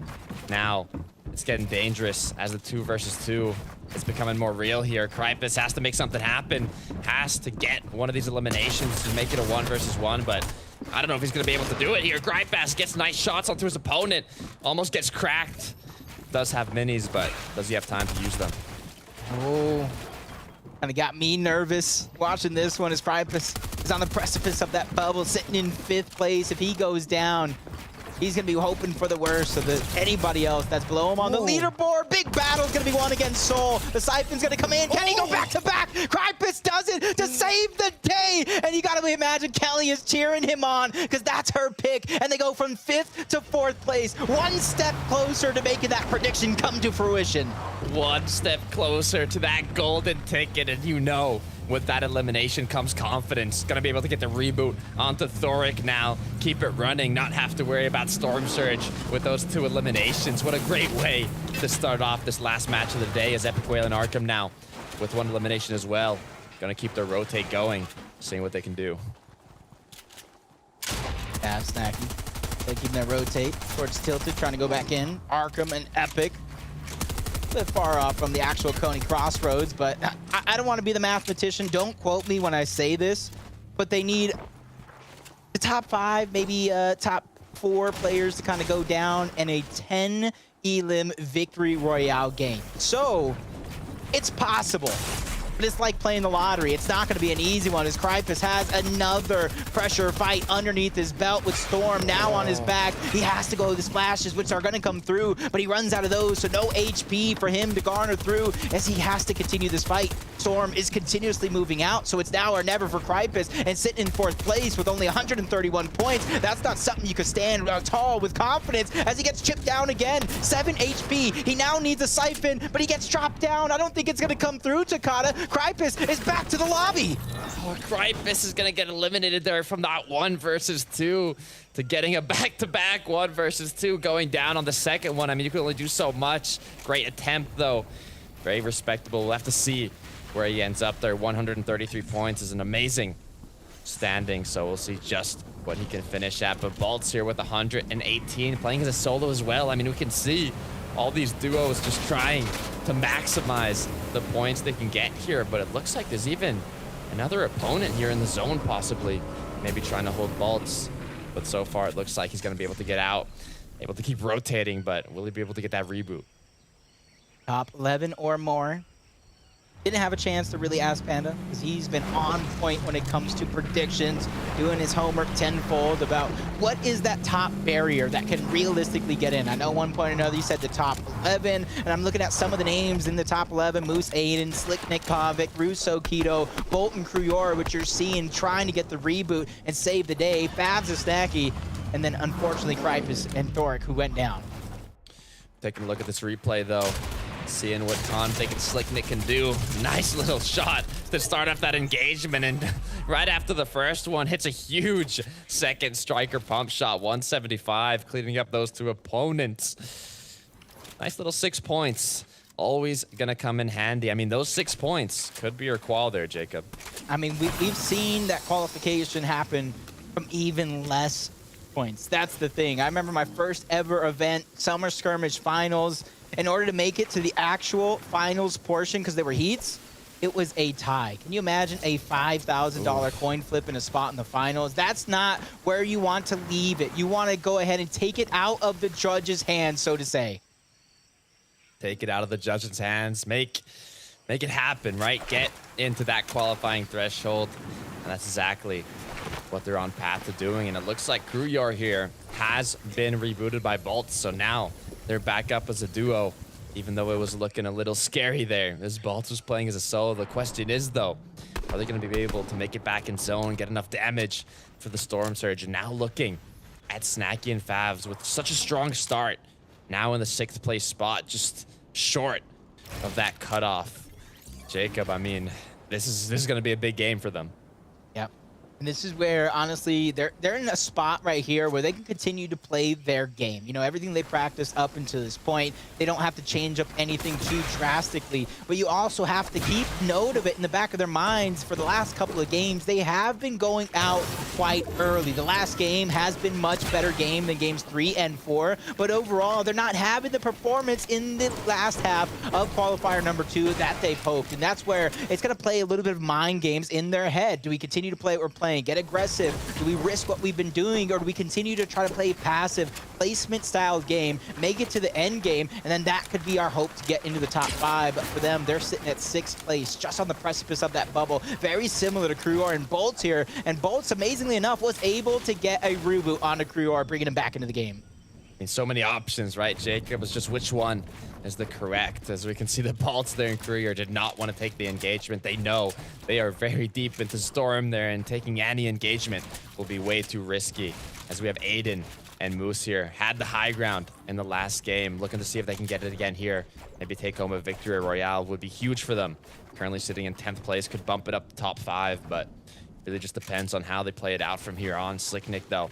Now, it's getting dangerous as the 2 versus 2 is becoming more real here. Krypus has to make something happen, has to get one of these eliminations to make it a 1 versus 1, but I don't know if he's going to be able to do it here. Krypus gets nice shots onto his opponent, almost gets cracked. Does have minis, but does he have time to use them? Oh, kind of got me nervous watching this one as Krypus is on the precipice of that bubble, sitting in 5th place. If he goes down, he's going to be hoping for the worst so that anybody else that's below him on the leaderboard. Big battle's going to be won against Soul. The Siphon's going to come in. Can he go back-to-back? Krypus does it to save the day. And you got to imagine Kelly is cheering him on because that's her pick. And they go from 5th to 4th place. 1 step closer to making that prediction come to fruition. 1 step closer to that golden ticket, and you know, with that elimination comes confidence. Gonna be able to get the reboot onto Thoric now. Keep it running, not have to worry about Storm Surge with those 2 eliminations. What a great way to start off this last match of the day as Epic Whale and Arkham now with 1 elimination as well. Gonna keep their rotate going, seeing what they can do. Yeah, Snacky. They keep that rotate towards Tilted, trying to go back in. Arkham and Epic. A bit far off from the actual Coney Crossroads, but I don't want to be the mathematician. Don't quote me when I say this, but they need the top 5, maybe top 4 players to kind of go down in a 10 Elim Victory Royale game. So it's possible. But it's like playing the lottery. It's not going to be an easy one as Krypus has another pressure fight underneath his belt with Storm now on his back. He has to go the splashes, which are going to come through, but he runs out of those, so no HP for him to garner through as he has to continue this fight. Storm is continuously moving out, so it's now or never for Krypus, and sitting in 4th place with only 131 points. That's not something you could stand tall with confidence as he gets chipped down again. 7 HP. He now needs a Siphon, but he gets dropped down. I don't think it's going to come through, Takata. Krypus is back to the lobby. Oh, Krypus is going to get eliminated there from that 1 versus 2 to getting a back-to-back 1 versus 2, going down on the second one. I mean, you can only do so much. Great attempt, though. Very respectable. We'll have to see where he ends up there. 133 points is an amazing standing, so we'll see just what he can finish at. But Bolt's here with 118, playing as a solo as well. I mean, we can see all these duos just trying to maximize the points they can get here, but it looks like there's even another opponent here in the zone possibly, maybe trying to hold Bolts. But so far it looks like he's going to be able to get out, able to keep rotating, but will he be able to get that reboot? Top 11 or more. Didn't have a chance to really ask Panda because he's been on point when it comes to predictions, doing his homework tenfold about what is that top barrier that can realistically get in. I know one point or another you said the top 11, and I'm looking at some of the names in the top 11, Moose Aiden, Slick Nick Kovic, Russo Keto, Bolton Kruyora, which you're seeing trying to get the reboot and save the day. Fabs is Snacky. and then unfortunately Krypus and Thoric who went down. Taking a look at this replay though, seeing what Config and Slicknick can do. Nice little shot to start off that engagement, and right after the first one, hits a huge second striker pump shot, 175, cleaning up those two opponents. Nice little 6 points. Always gonna come in handy. I mean, those 6 points could be your qual there, Jacob. I mean, we've seen that qualification happen from even less points. That's the thing. I remember my first ever event, Summer Skirmish Finals. In order to make it to the actual finals portion, because they were heats, it was a tie. Can you imagine a $5,000 coin flip in a spot in the finals? That's not where you want to leave it. You want to go ahead and take it out of the judge's hands, so to say. Take it out of the judge's hands. Make it happen, right? Get into that qualifying threshold. And that's exactly what they're on path to doing. And it looks like Kruyar here has been rebooted by Bolt. So now they're back up as a duo, even though it was looking a little scary there. This Bolt was playing as a solo. The question is, though, are they going to be able to make it back in zone, get enough damage for the Storm Surge? And now looking at Snacky and Favs with such a strong start. Now in the 6th place spot, just short of that cutoff. Jacob, I mean, this is going to be a big game for them. Yep. And this is where, honestly, they're in a spot right here where they can continue to play their game. You know, everything they practiced up until this point, they don't have to change up anything too drastically. But you also have to keep note of it in the back of their minds. For the last couple of games, they have been going out quite early. The last game has been much better game than games 3 and 4. But overall, they're not having the performance in the last half of qualifier number 2 that they hoped. And that's where it's going to play a little bit of mind games in their head. Do we continue to play what we're playing? Get aggressive? Do we risk what we've been doing, or do we continue to try to play passive placement style game, make it to the end game, and then that could be our hope to get into the top 5. But for them, they're sitting at 6th place, just on the precipice of that bubble. Very similar to Kruyar and Bolts here, and Bolts, amazingly enough, was able to get a reboot onto Kruyar, bringing him back into the game. I mean, so many options, right, Jacob? It's just which one is the correct. As we can see, the Bolts there in Kruyar did not want to take the engagement. They know they are very deep into Storm there, and taking any engagement will be way too risky. As we have Aiden and Moose here, had the high ground in the last game, looking to see if they can get it again here. Maybe take home a victory royale would be huge for them. Currently sitting in 10th place, could bump it up to top 5, but really just depends on how they play it out from here on. Slicknick, though,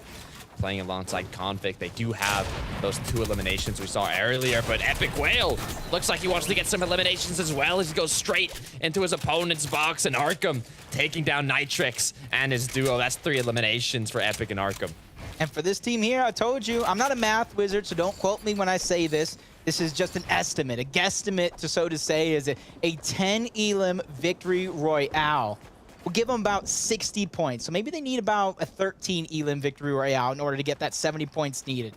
playing alongside Config. They do have those 2 eliminations we saw earlier, but Epic Whale looks like he wants to get some eliminations as well, as he goes straight into his opponent's box, and Arkham taking down Nitrix and his duo. That's 3 eliminations for Epic and Arkham. And for this team here, I told you, I'm not a math wizard, so don't quote me when I say this. This is just an estimate, a guesstimate, to so to say, is a 10 elim victory royale. We'll give them about 60 points. So maybe they need about a 13 elim victory royale in order to get that 70 points needed.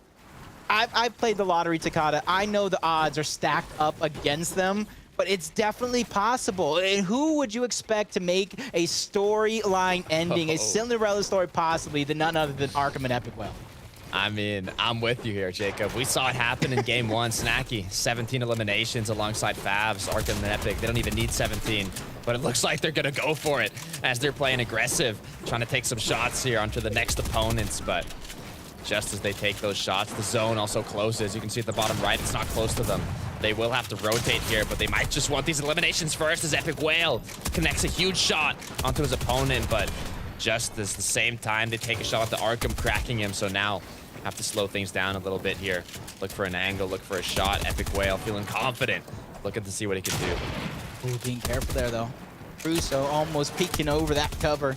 I've played the lottery, Takada. I know the odds are stacked up against them, but it's definitely possible. And who would you expect to make a storyline ending, a Cinderella story possibly, than none other than Arkham and Epic Whale? I mean, I'm with you here, Jacob. We saw it happen in game 1. Snacky, 17 eliminations alongside Favs, Arkham and Epic. They don't even need 17, but it looks like they're going to go for it as they're playing aggressive, trying to take some shots here onto the next opponents. But just as they take those shots, the zone also closes. You can see at the bottom right, it's not close to them. They will have to rotate here, but they might just want these eliminations first, as Epic Whale connects a huge shot onto his opponent. But just as the same time, they take a shot at the Arkham, cracking him. So now have to slow things down a little bit here. Look for an angle, look for a shot. Epic Whale feeling confident, looking to see what he can do. Ooh, being careful there, though. Russo almost peeking over that cover.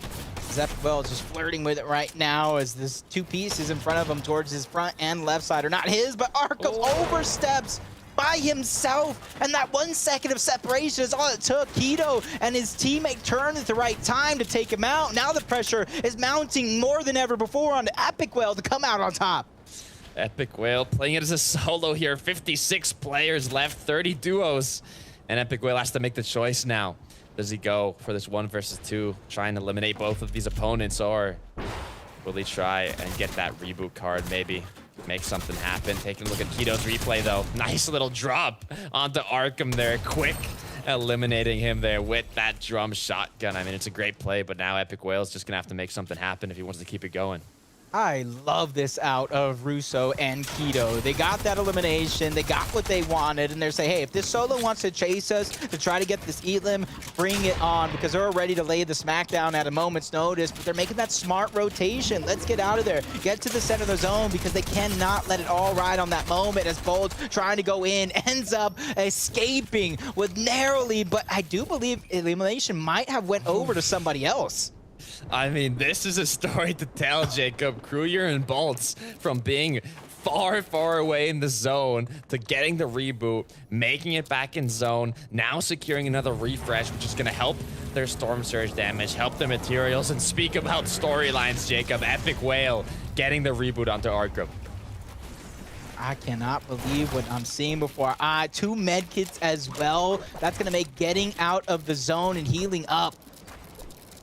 Epic Whale is just flirting with it right now, as this 2 pieces in front of him towards his front and left side are not his, but Arkham oversteps by himself, and that 1 second of separation is all it took. Keto and his teammate turned at the right time to take him out. Now the pressure is mounting more than ever before on the Epic Whale to come out on top. Epic Whale playing it as a solo here. 56 players left, 30 duos, and Epic Whale has to make the choice now. Does he go for this 1 versus 2, try and eliminate both of these opponents, or will he try and get that reboot card, maybe make something happen? Taking a look at Keto's replay, though. Nice little drop onto Arkham there. Quick eliminating him there with that drum shotgun. I mean, it's a great play, but now Epic Whale's just going to have to make something happen if he wants to keep it going. I love this out of Russo and Keto. They got that elimination, they got what they wanted, and they're saying, hey, if this solo wants to chase us to try to get this Elim, bring it on, because they're ready to lay the smackdown at a moment's notice, but they're making that smart rotation. Let's get out of there, get to the center of the zone, because they cannot let it all ride on that moment as Bolt trying to go in, ends up escaping with narrowly, but I do believe elimination might have went over to somebody else. I mean, this is a story to tell, Jacob. Kruger and Bolts, from being far, far away in the zone to getting the reboot, making it back in zone, now securing another refresh, which is going to help their Storm Surge damage, help their materials, and speak about storylines, Jacob. Epic Whale getting the reboot onto Arkham. I cannot believe what I'm seeing before. 2 medkits as well. That's going to make getting out of the zone and healing up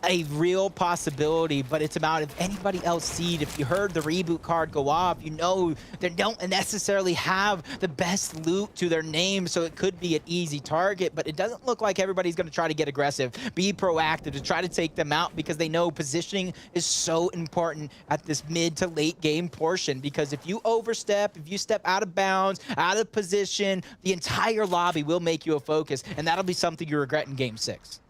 a real possibility, but it's about if anybody else seed. If you heard the reboot card go off, you know they don't necessarily have the best loot to their name, so it could be an easy target, but it doesn't look like everybody's going to try to get aggressive, be proactive to try to take them out, because they know positioning is so important at this mid to late game portion, because if you overstep, if you step out of bounds, out of position, the entire lobby will make you a focus, and that'll be something you regret in game 6.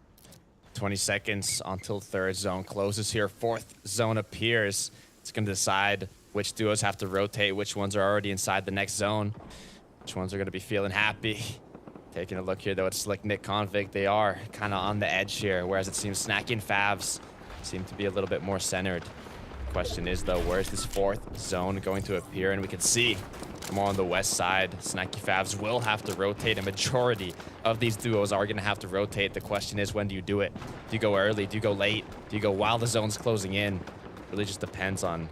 20 seconds until third zone closes here. Fourth zone appears. It's going to decide which duos have to rotate, which ones are already inside the next zone, which ones are going to be feeling happy. Taking a look here, though, it's Slick Nick Convict. They are kind of on the edge here, whereas it seems Snacky and Favs seem to be a little bit more centered. The question is, though, where's this fourth zone going to appear? And we can see more on the west side, Snacky Favs will have to rotate. A majority of these duos are going to have to rotate. The question is, when do you do it? Do you go early? Do you go late? Do you go while the zone's closing in? Really just depends on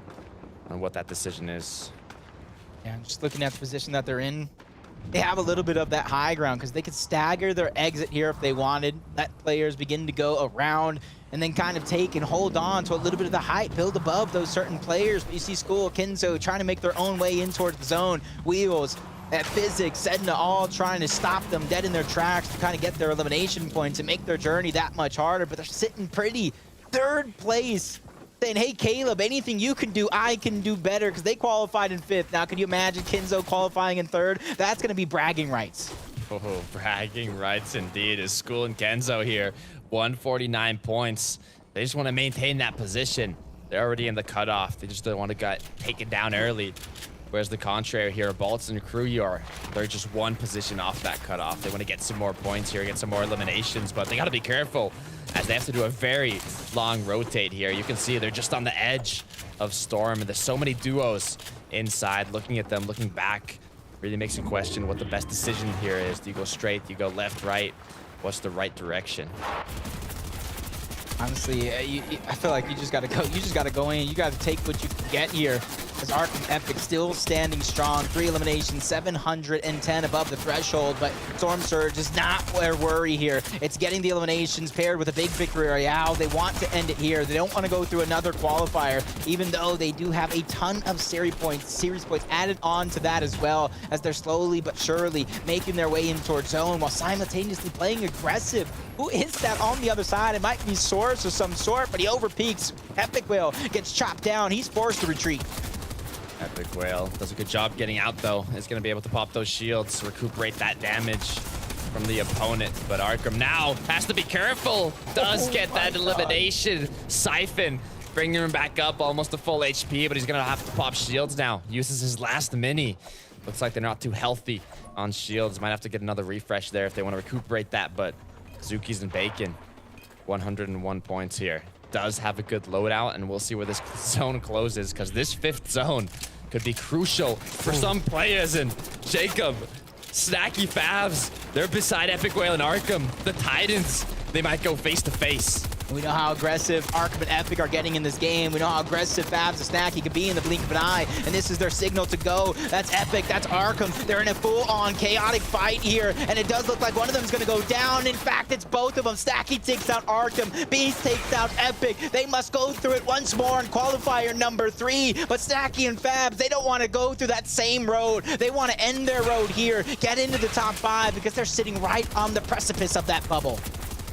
what that decision is. Yeah, just looking at the position that they're in, they have a little bit of that high ground because they could stagger their exit here if they wanted. Let players begin to go around and then kind of take and hold on to a little bit of the height, build above those certain players. But you see School, Kenzo trying to make their own way in towards the zone. Wheels, at Physics, Sedna all trying to stop them dead in their tracks to kind of get their elimination points and make their journey that much harder. But they're sitting pretty. Third place. Saying, hey, Caleb, anything you can do, I can do better, because they qualified in 5th. Now, can you imagine Kenzo qualifying in 3rd? That's going to be bragging rights. Oh, bragging rights indeed. Is School and Kenzo here. 149 points. They just want to maintain that position. They're already in the cutoff. They just don't want to get taken down early. Whereas the contrary here, Bolts and Kruger, they're just one position off that cutoff. They want to get some more points here, get some more eliminations, but they got to be careful as they have to do a very long rotate here. You can see they're just on the edge of Storm, and there's so many duos inside. Looking at them, looking back, really makes you question what the best decision here is. Do you go straight? Do you go left, right? What's the right direction? Honestly, I feel like you just gotta go. You just gotta go in. You gotta take what you can get here. As Arkham Epic still standing strong. 3 eliminations, 710 above the threshold. But Storm Surge is not their worry here. It's getting the eliminations paired with a big victory royale. They want to end it here. They don't want to go through another qualifier, even though they do have a ton of series points added on to that as well, as they're slowly but surely making their way in towards zone while simultaneously playing aggressive. Who is that on the other side? It might be Source of some sort, but he overpeaks. Epic Whale gets chopped down. He's forced to retreat. Epic Whale does a good job getting out, though. Is going to be able to pop those shields, recuperate that damage from the opponent. But Arkham now has to be careful. Does get that elimination. Siphon bringing him back up almost to full HP, but he's going to have to pop shields now. Uses his last mini. Looks like they're not too healthy on shields. Might have to get another refresh there if they want to recuperate that, but Zuki's and Bacon, 101 points here. Does have a good loadout, and we'll see where this zone closes, because this 5th zone could be crucial for some players. And Jacob, Snacky Favs, they're beside Epic Whale and Arkham. The Titans, they might go face to face. We know how aggressive Arkham and Epic are getting in this game. We know how aggressive Fabs and Snacky could be in the blink of an eye. And this is their signal to go. That's Epic, that's Arkham. They're in a full-on chaotic fight here. And it does look like one of them is going to go down. In fact, it's both of them. Snacky takes out Arkham. Beast takes out Epic. They must go through it once more in qualifier number 3. But Snacky and Fabs, they don't want to go through that same road. They want to end their road here, get into the top 5, because they're sitting right on the precipice of that bubble.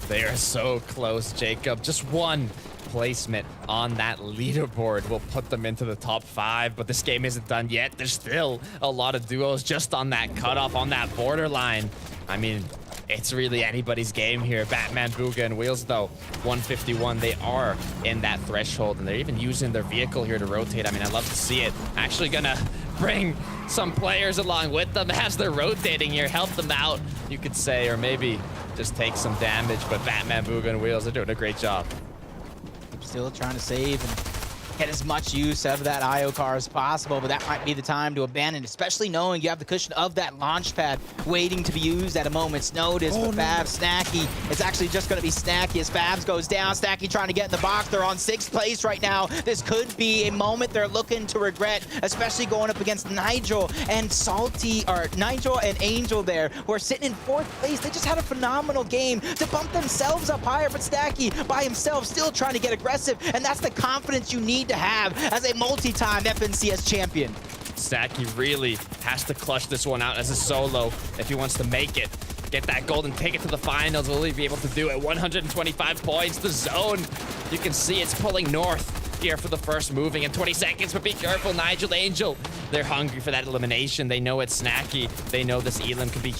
They are so close, Jacob. Just one placement on that leaderboard will put them into the top 5, but this game isn't done yet. There's still a lot of duos just on that cutoff, on that borderline. I mean, it's really anybody's game here. Batman, Booga, and Wheels, though, 151, they are in that threshold, and they're even using their vehicle here to rotate. I mean, I love to see it. Actually gonna bring some players along with them as they're rotating here, help them out, you could say, or maybe just take some damage, but Batman, Booga, and Wheels are doing a great job. Still trying to save and get as much use of that IO car as possible, but that might be the time to abandon, especially knowing you have the cushion of that launch pad waiting to be used at a moment's notice. But Fabs, Snacky, it's actually just going to be Snacky as Fabs goes down. Snacky trying to get in the box. They're on 6th place right now. This could be a moment they're looking to regret, especially going up against Nigel and Nigel and Angel there, who are sitting in 4th place. They just had a phenomenal game to bump themselves up higher, but Snacky by himself still trying to get aggressive, and that's the confidence you need to have as a multi-time FNCS champion. Snacky really has to clutch this one out as a solo if he wants to make it. Get that golden ticket to the finals. Will he be able to do it? 125 points. The zone, you can see it's pulling north here for the first moving in 20 seconds, but be careful, Nigel, Angel. They're hungry for that elimination. They know it's Snacky. They know this Elim could be